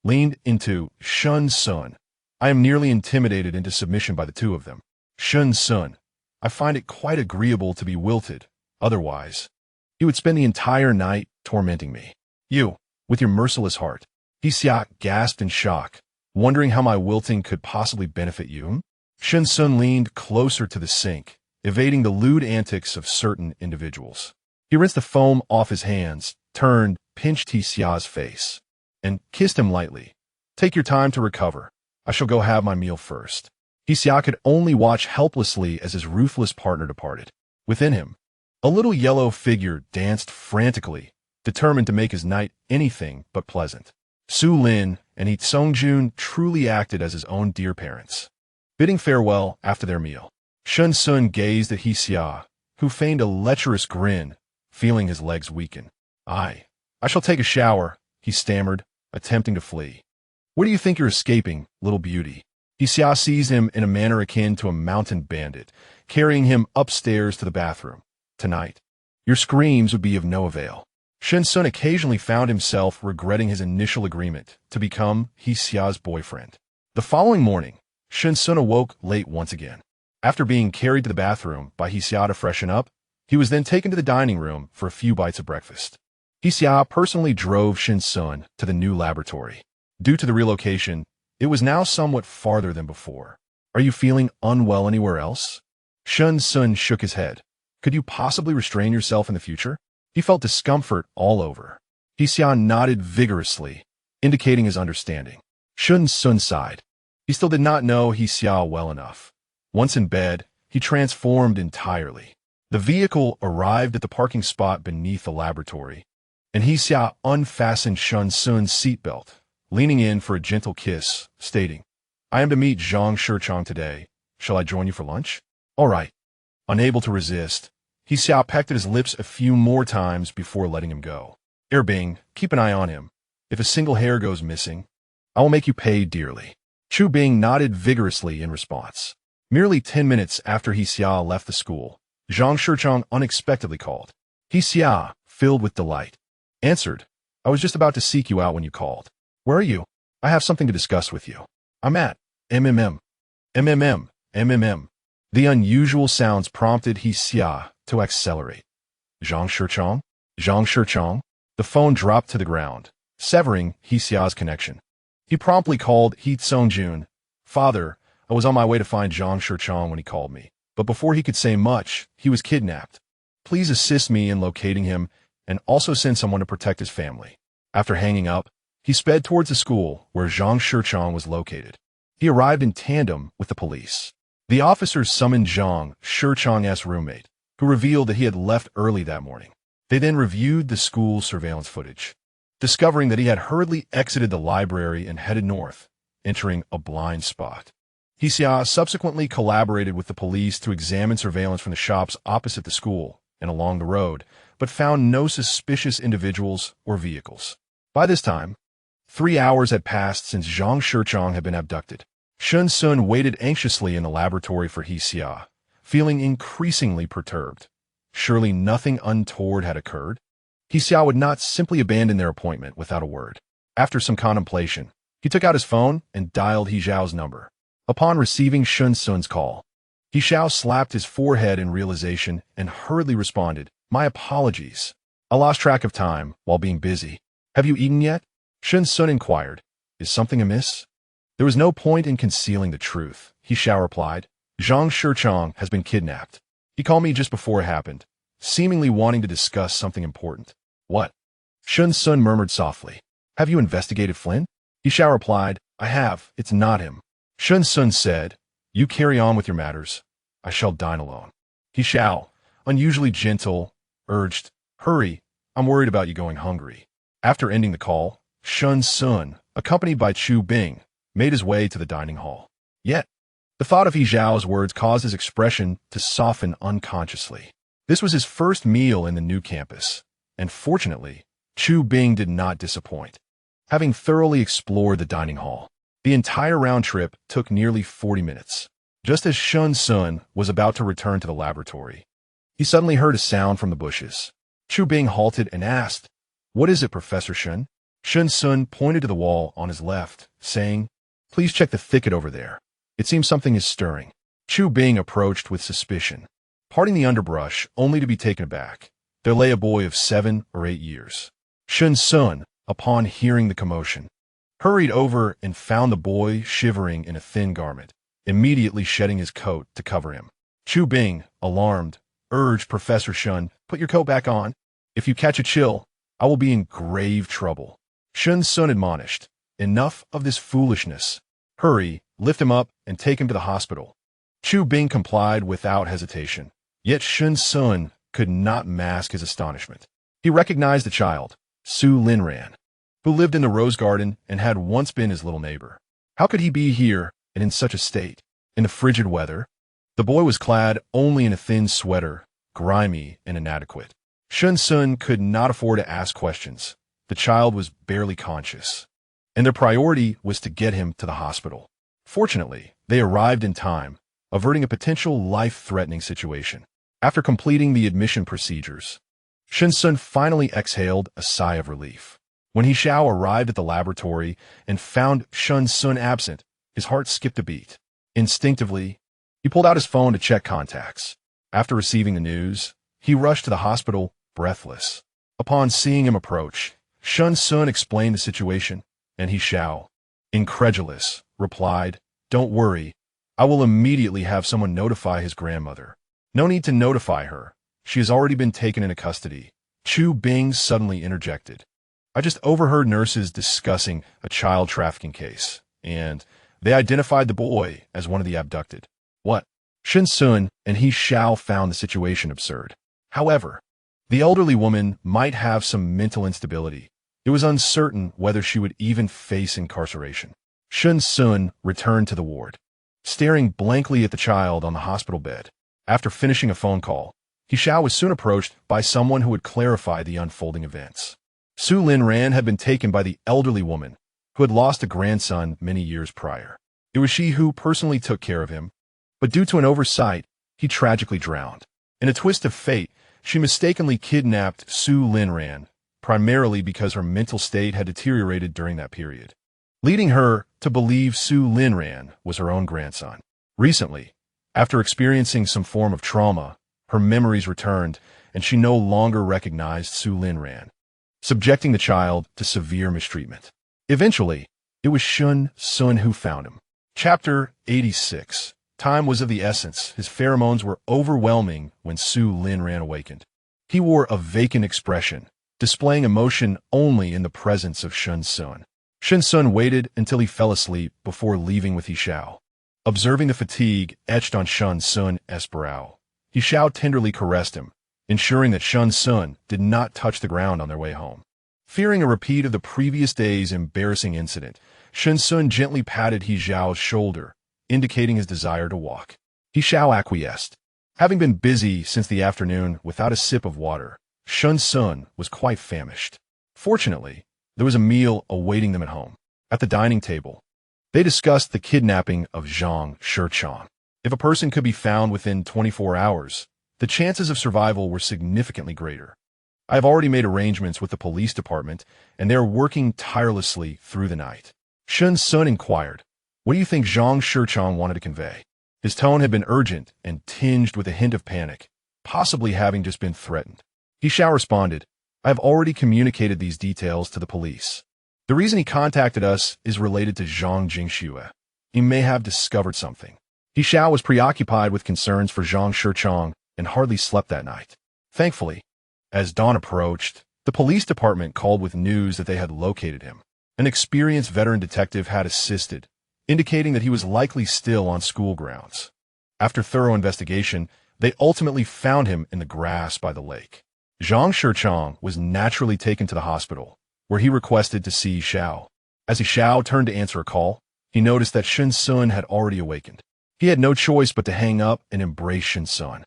leaned into Shen Xun. I am nearly intimidated into submission by the two of them. Shen Xun, I find it quite agreeable to be wilted. Otherwise, he would spend the entire night tormenting me. You, with your merciless heart. He Xiao gasped in shock, wondering how my wilting could possibly benefit you. Shen Xun leaned closer to the sink, evading the lewd antics of certain individuals. He rinsed the foam off his hands, turned, pinched He Xiao's face, and kissed him lightly. Take your time to recover. I shall go have my meal first. He Xiao could only watch helplessly as his ruthless partner departed. Within him, a little yellow figure danced frantically, determined to make his night anything but pleasant. Su Lin and He Xiao truly acted as his own dear parents. Bidding farewell after their meal, Shen Xun gazed at He Xiao, who feigned a lecherous grin, feeling his legs weaken. I shall take a shower, he stammered, attempting to flee. Where do you think you're escaping, little beauty? He Xiao seized him in a manner akin to a mountain bandit, carrying him upstairs to the bathroom. Tonight, your screams would be of no avail. Shen Xun occasionally found himself regretting his initial agreement to become He Xiao's boyfriend. The following morning, Shen Xun awoke late once again. After being carried to the bathroom by He Xiao to freshen up, he was then taken to the dining room for a few bites of breakfast. He Xiao personally drove Shen Xun to the new laboratory. Due to the relocation, it was now somewhat farther than before. Are you feeling unwell anywhere else? Shen Xun shook his head. Could you possibly restrain yourself in the future? He felt discomfort all over. He Xiao nodded vigorously, indicating his understanding. Shen Xun sighed. He still did not know He Xiao well enough. Once in bed, he transformed entirely. The vehicle arrived at the parking spot beneath the laboratory, and He Xiao unfastened Shen Xun's seatbelt, leaning in for a gentle kiss, stating, I am to meet Zhang Shichang today. Shall I join you for lunch? All right. Unable to resist, He Xiao pecked at his lips a few more times before letting him go. Bing, keep an eye on him. If a single hair goes missing, I will make you pay dearly. Chu Bing nodded vigorously in response. Merely 10 minutes after He Xiao left the school, Zhang Shichang unexpectedly called. He Xiao, filled with delight, answered, I was just about to seek you out when you called. Where are you? I have something to discuss with you. I'm at MMM. The unusual sounds prompted He Xiao to accelerate. Zhang Shichang? The phone dropped to the ground, severing He Xiao's connection. He promptly called He Xiao. Father, I was on my way to find Zhang Shichang when he called me, but before he could say much, he was kidnapped. Please assist me in locating him and also send someone to protect his family. After hanging up, he sped towards the school where Zhang Shichang was located. He arrived in tandem with the police. The officers summoned Zhang Shichang's roommate, who revealed that he had left early that morning. They then reviewed the school's surveillance footage, discovering that he had hurriedly exited the library and headed north, entering a blind spot. He Xiao subsequently collaborated with the police to examine surveillance from the shops opposite the school and along the road, but found no suspicious individuals or vehicles. By this time, 3 hours had passed since Zhang Shichang had been abducted. Shen Xun waited anxiously in the laboratory for He Xiao, feeling increasingly perturbed. Surely nothing untoward had occurred. He Xiao would not simply abandon their appointment without a word. After some contemplation, he took out his phone and dialed He Xiao's number. Upon receiving Shen Xun's call, He Xiao slapped his forehead in realization and hurriedly responded, My apologies. I lost track of time while being busy. Have you eaten yet? Shen Xun inquired. Is something amiss? There was no point in concealing the truth, He Xiao replied. Zhang Shichang has been kidnapped. He called me just before it happened, seemingly wanting to discuss something important. What? Shen Xun murmured softly. Have you investigated Flynn? He Xiao replied, I have. It's not him. Shen Xun said, You carry on with your matters. I shall dine alone. He Xiao, unusually gentle, urged, hurry, I'm worried about you going hungry. After ending the call, Shen Xun, accompanied by Chu Bing, made his way to the dining hall. Yet, the thought of He Xiao's words caused his expression to soften unconsciously. This was his first meal in the new campus, and fortunately, Chu Bing did not disappoint. Having thoroughly explored the dining hall, the entire round trip took nearly 40 minutes. Just as Shen Xun was about to return to the laboratory, he suddenly heard a sound from the bushes. Chu Bing halted and asked, "What is it, Professor Shen?" Shen Xun pointed to the wall on his left, saying, "Please check the thicket over there. It seems something is stirring." Chu Bing approached with suspicion, parting the underbrush only to be taken aback. There lay a boy of 7 or 8 years. Shen Xun, upon hearing the commotion, hurried over and found the boy shivering in a thin garment, immediately shedding his coat to cover him. Chu Bing, alarmed, urged Professor Shen, "Put your coat back on. If you catch a chill, I will be in grave trouble." Shen Xun admonished, "Enough of this foolishness. Hurry, lift him up and take him to the hospital." Chu Bing complied without hesitation. Yet Shen Xun could not mask his astonishment. He recognized the child, Su Linran, who lived in the rose garden and had once been his little neighbor. How could he be here and in such a state, in the frigid weather? The boy was clad only in a thin sweater, grimy and inadequate. Shen Xun could not afford to ask questions. The child was barely conscious, and their priority was to get him to the hospital. Fortunately, they arrived in time, averting a potential life-threatening situation. After completing the admission procedures, Shen Xun finally exhaled a sigh of relief. When He Xiao arrived at the laboratory and found Shen Xun absent, his heart skipped a beat. Instinctively, he pulled out his phone to check contacts. After receiving the news, he rushed to the hospital, breathless. Upon seeing him approach, Shen Xun explained the situation, and He Xiao, incredulous, replied, "Don't worry, I will immediately have someone notify his grandmother." "No need to notify her. She has already been taken into custody." Chu Bing suddenly interjected. "I just overheard nurses discussing a child trafficking case, and they identified the boy as one of the abducted." "What?" Shen Xun and He Xiao found the situation absurd. However, the elderly woman might have some mental instability. It was uncertain whether she would even face incarceration. Shen Xun returned to the ward, staring blankly at the child on the hospital bed. After finishing a phone call, He Xiao was soon approached by someone who would clarify the unfolding events. Su Linran had been taken by the elderly woman who had lost a grandson many years prior. It was she who personally took care of him, but due to an oversight, he tragically drowned. In a twist of fate, she mistakenly kidnapped Su Linran, primarily because her mental state had deteriorated during that period, leading her to believe Su Linran was her own grandson. Recently, after experiencing some form of trauma, her memories returned, and she no longer recognized Su Linran, subjecting the child to severe mistreatment. Eventually, it was Shen Xun who found him. Chapter 86. Time was of the essence. His pheromones were overwhelming when Su Linran awakened. He wore a vacant expression, displaying emotion only in the presence of Shen Xun. Shen Xun waited until he fell asleep before leaving with He Xiao. Observing the fatigue etched on Shen Xun's brow, He Xiao tenderly caressed him, ensuring that Shen Xun did not touch the ground on their way home. Fearing a repeat of the previous day's embarrassing incident, Shen Xun gently patted He Xiao's shoulder, indicating his desire to walk. He Xiao acquiesced. Having been busy since the afternoon without a sip of water, Shen Xun was quite famished. Fortunately, there was a meal awaiting them at home. At the dining table, they discussed the kidnapping of Zhang Shichang. If a person could be found within 24 hours, the chances of survival were significantly greater. I have already made arrangements with the police department, and they are working tirelessly through the night. Shen Xun inquired, "What do you think Zhang Shichang wanted to convey?" His tone had been urgent and tinged with a hint of panic, possibly having just been threatened. He Xiao responded, "I have already communicated these details to the police. The reason he contacted us is related to Zhang Jingxue. He may have discovered something." He Xiao was preoccupied with concerns for Zhang Shichang and hardly slept that night. Thankfully, as dawn approached, the police department called with news that they had located him. An experienced veteran detective had assisted, indicating that he was likely still on school grounds. After thorough investigation, they ultimately found him in the grass by the lake. Zhang Shichang was naturally taken to the hospital, where he requested to see He Xiao. As He Xiao turned to answer a call, he noticed that Shen Xun had already awakened. He had no choice but to hang up and embrace Shen Xun.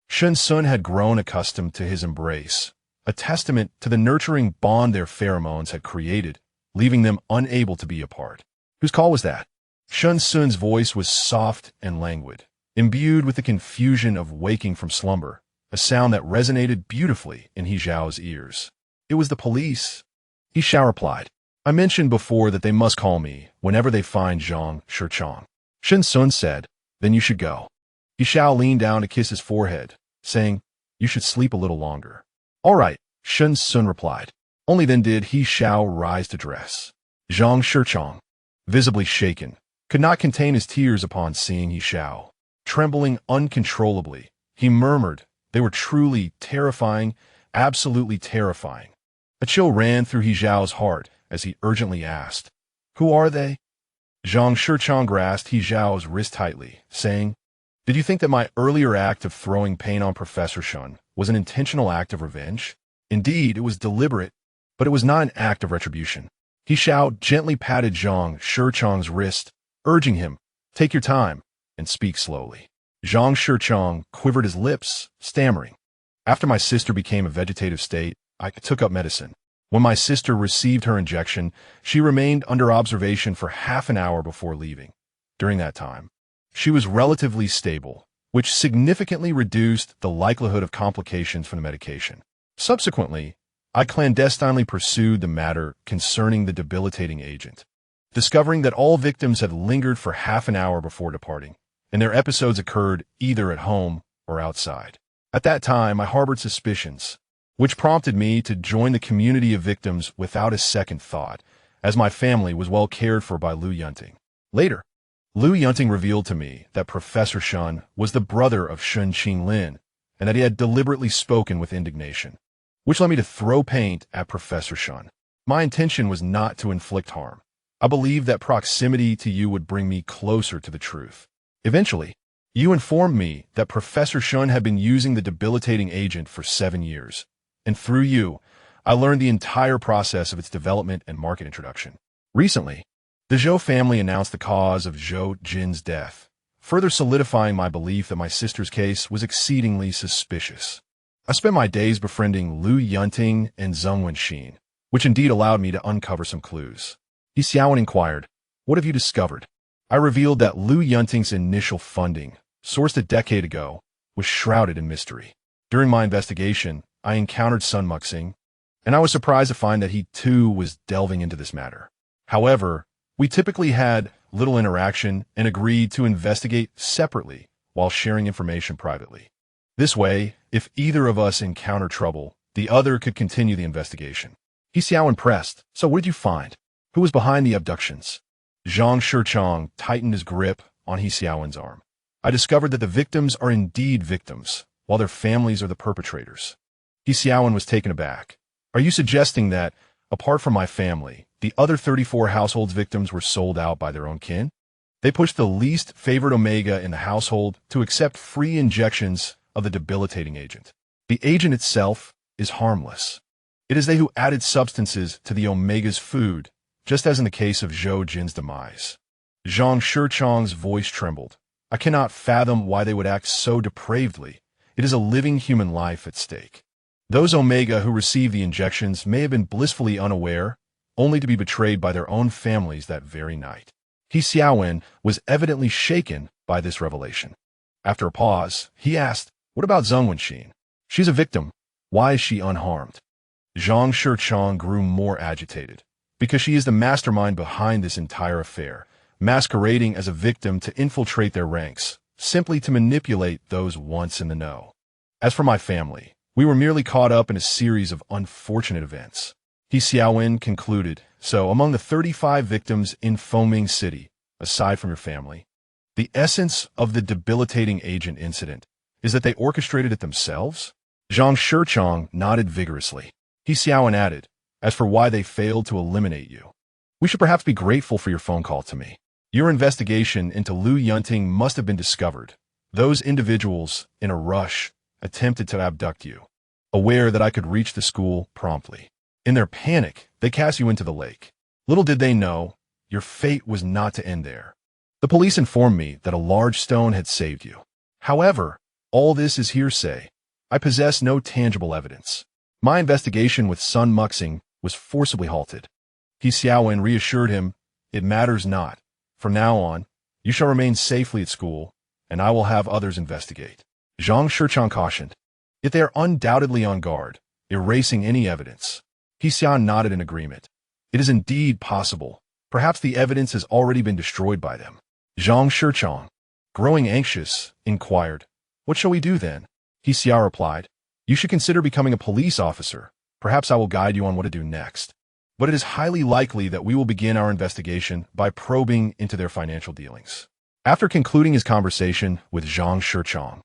Shen Xun had grown accustomed to his embrace, a testament to the nurturing bond their pheromones had created, leaving them unable to be apart. Whose call was that? Shen Xun's voice was soft and languid, imbued with the confusion of waking from slumber, a sound that resonated beautifully in He Xiao's ears. It was the police. He Xiao replied, I mentioned before that they must call me whenever they find Zhang Shichang. Shen Xun said, then you should go. He Xiao leaned down to kiss his forehead, saying, you should sleep a little longer. All right, Shen Xun replied. Only then did He Xiao rise to dress. Zhang Shichang, visibly shaken, could not contain his tears upon seeing He Xiao. Trembling uncontrollably, he murmured, they were truly terrifying, absolutely terrifying. A chill ran through He Xiao's heart as he urgently asked, who are they? Zhang Shichang grasped He Xiao's wrist tightly, saying, did you think that my earlier act of throwing pain on Professor Shun was an intentional act of revenge? Indeed, it was deliberate, but it was not an act of retribution. He Xiao gently patted Zhang Shichang's wrist, urging him, take your time and speak slowly. Zhang Shichang quivered his lips, stammering. After my sister became a vegetative state, I took up medicine. When my sister received her injection, she remained under observation for half an hour before leaving. During that time, she was relatively stable, which significantly reduced the likelihood of complications from the medication. Subsequently, I clandestinely pursued the matter concerning the debilitating agent, discovering that all victims had lingered for half an hour before departing, and their episodes occurred either at home or outside. At that time, I harbored suspicions, which prompted me to join the community of victims without a second thought, as my family was well cared for by Lu Yunting. Later, Lu Yunting revealed to me that Professor Shun was the brother of Shun Qinglin, and that he had deliberately spoken with indignation, which led me to throw paint at Professor Shun. My intention was not to inflict harm. I believed that proximity to you would bring me closer to the truth. Eventually, you informed me that Professor Shun had been using the debilitating agent for 7 years, and through you, I learned the entire process of its development and market introduction. Recently, the Zhou family announced the cause of Zhou Jin's death, further solidifying my belief that my sister's case was exceedingly suspicious. I spent my days befriending Lu Yunting and Zheng Wenxin, which indeed allowed me to uncover some clues. He Xiao inquired, what have you discovered? I revealed that Lu Yunting's initial funding, sourced a decade ago, was shrouded in mystery. During my investigation, I encountered Sun Muxing, and I was surprised to find that he too was delving into this matter. However, we typically had little interaction and agreed to investigate separately while sharing information privately. This way, if either of us encountered trouble, the other could continue the investigation. He Xiao impressed. So what did you find? Who was behind the abductions? Zhang Shichang tightened his grip on He Xiao's arm. I discovered that the victims are indeed victims, while their families are the perpetrators. He Xiao was taken aback. Are you suggesting that, apart from my family, the other 34 households' victims were sold out by their own kin? They pushed the least favored Omega in the household to accept free injections of the debilitating agent. The agent itself is harmless. It is they who added substances to the Omega's food, just as in the case of Zhou Jin's demise. Zhang Shichang's voice trembled. I cannot fathom why they would act so depravedly. It is a living human life at stake. Those Omega who received the injections may have been blissfully unaware, only to be betrayed by their own families that very night. He Xiao was evidently shaken by this revelation. After a pause, he asked, what about Zheng Wenxin? She's a victim. Why is she unharmed? Zhang Shichang grew more agitated, because she is the mastermind behind this entire affair, masquerading as a victim to infiltrate their ranks, simply to manipulate those once in the know. As for my family, we were merely caught up in a series of unfortunate events. He Xiao concluded, so among the 35 victims in Foming City, aside from your family, the essence of the debilitating agent incident is that they orchestrated it themselves? Zhang Shichang nodded vigorously. He Xiao added, as for why they failed to eliminate you, we should perhaps be grateful for your phone call to me. Your investigation into Lu Yunting must have been discovered, Those individuals, in a rush, attempted to abduct you, aware that I could reach the school promptly. In their panic, they cast you into the lake. Little did they know, your fate was not to end there. The police informed me that a large stone had saved you. However, all this is hearsay. I possess no tangible evidence. My investigation with Sun Muxing was forcibly halted. He Xiao reassured him, "It matters not. From now on, you shall remain safely at school, and I will have others investigate." Zhang Shichang cautioned. Yet they are undoubtedly on guard, erasing any evidence. He Xiao nodded in agreement. It is indeed possible. Perhaps the evidence has already been destroyed by them. Zhang Shichang, growing anxious, inquired, "What shall we do then?" He Xiao replied, "You should consider becoming a police officer. Perhaps I will guide you on what to do next. But it is highly likely that we will begin our investigation by probing into their financial dealings." After concluding his conversation with Zhang Shichang,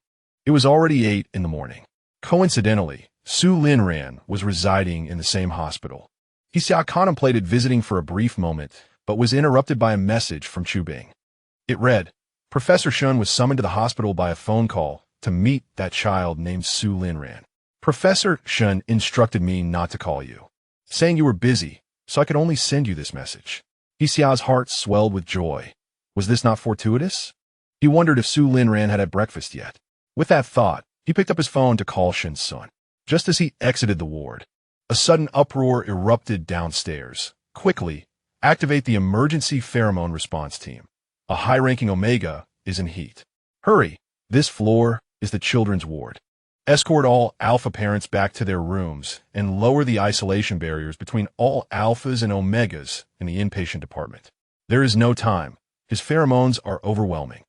it was already 8 in the morning. Coincidentally, Su Linran was residing in the same hospital. He Xiao contemplated visiting for a brief moment, but was interrupted by a message from Chu Bing. It read, "Professor Shun was summoned to the hospital by a phone call to meet that child named Su Linran. Professor Shun instructed me not to call you, saying you were busy, so I could only send you this message." He Xiao's heart swelled with joy. Was this not fortuitous? He wondered if Su Linran had breakfast yet. With that thought, he picked up his phone to call Shen Xun. Just as he exited the ward, a sudden uproar erupted downstairs. "Quickly, activate the emergency pheromone response team. A high-ranking Omega is in heat. Hurry, this floor is the children's ward. Escort all alpha parents back to their rooms and lower the isolation barriers between all alphas and omegas in the inpatient department. There is no time. His pheromones are overwhelming."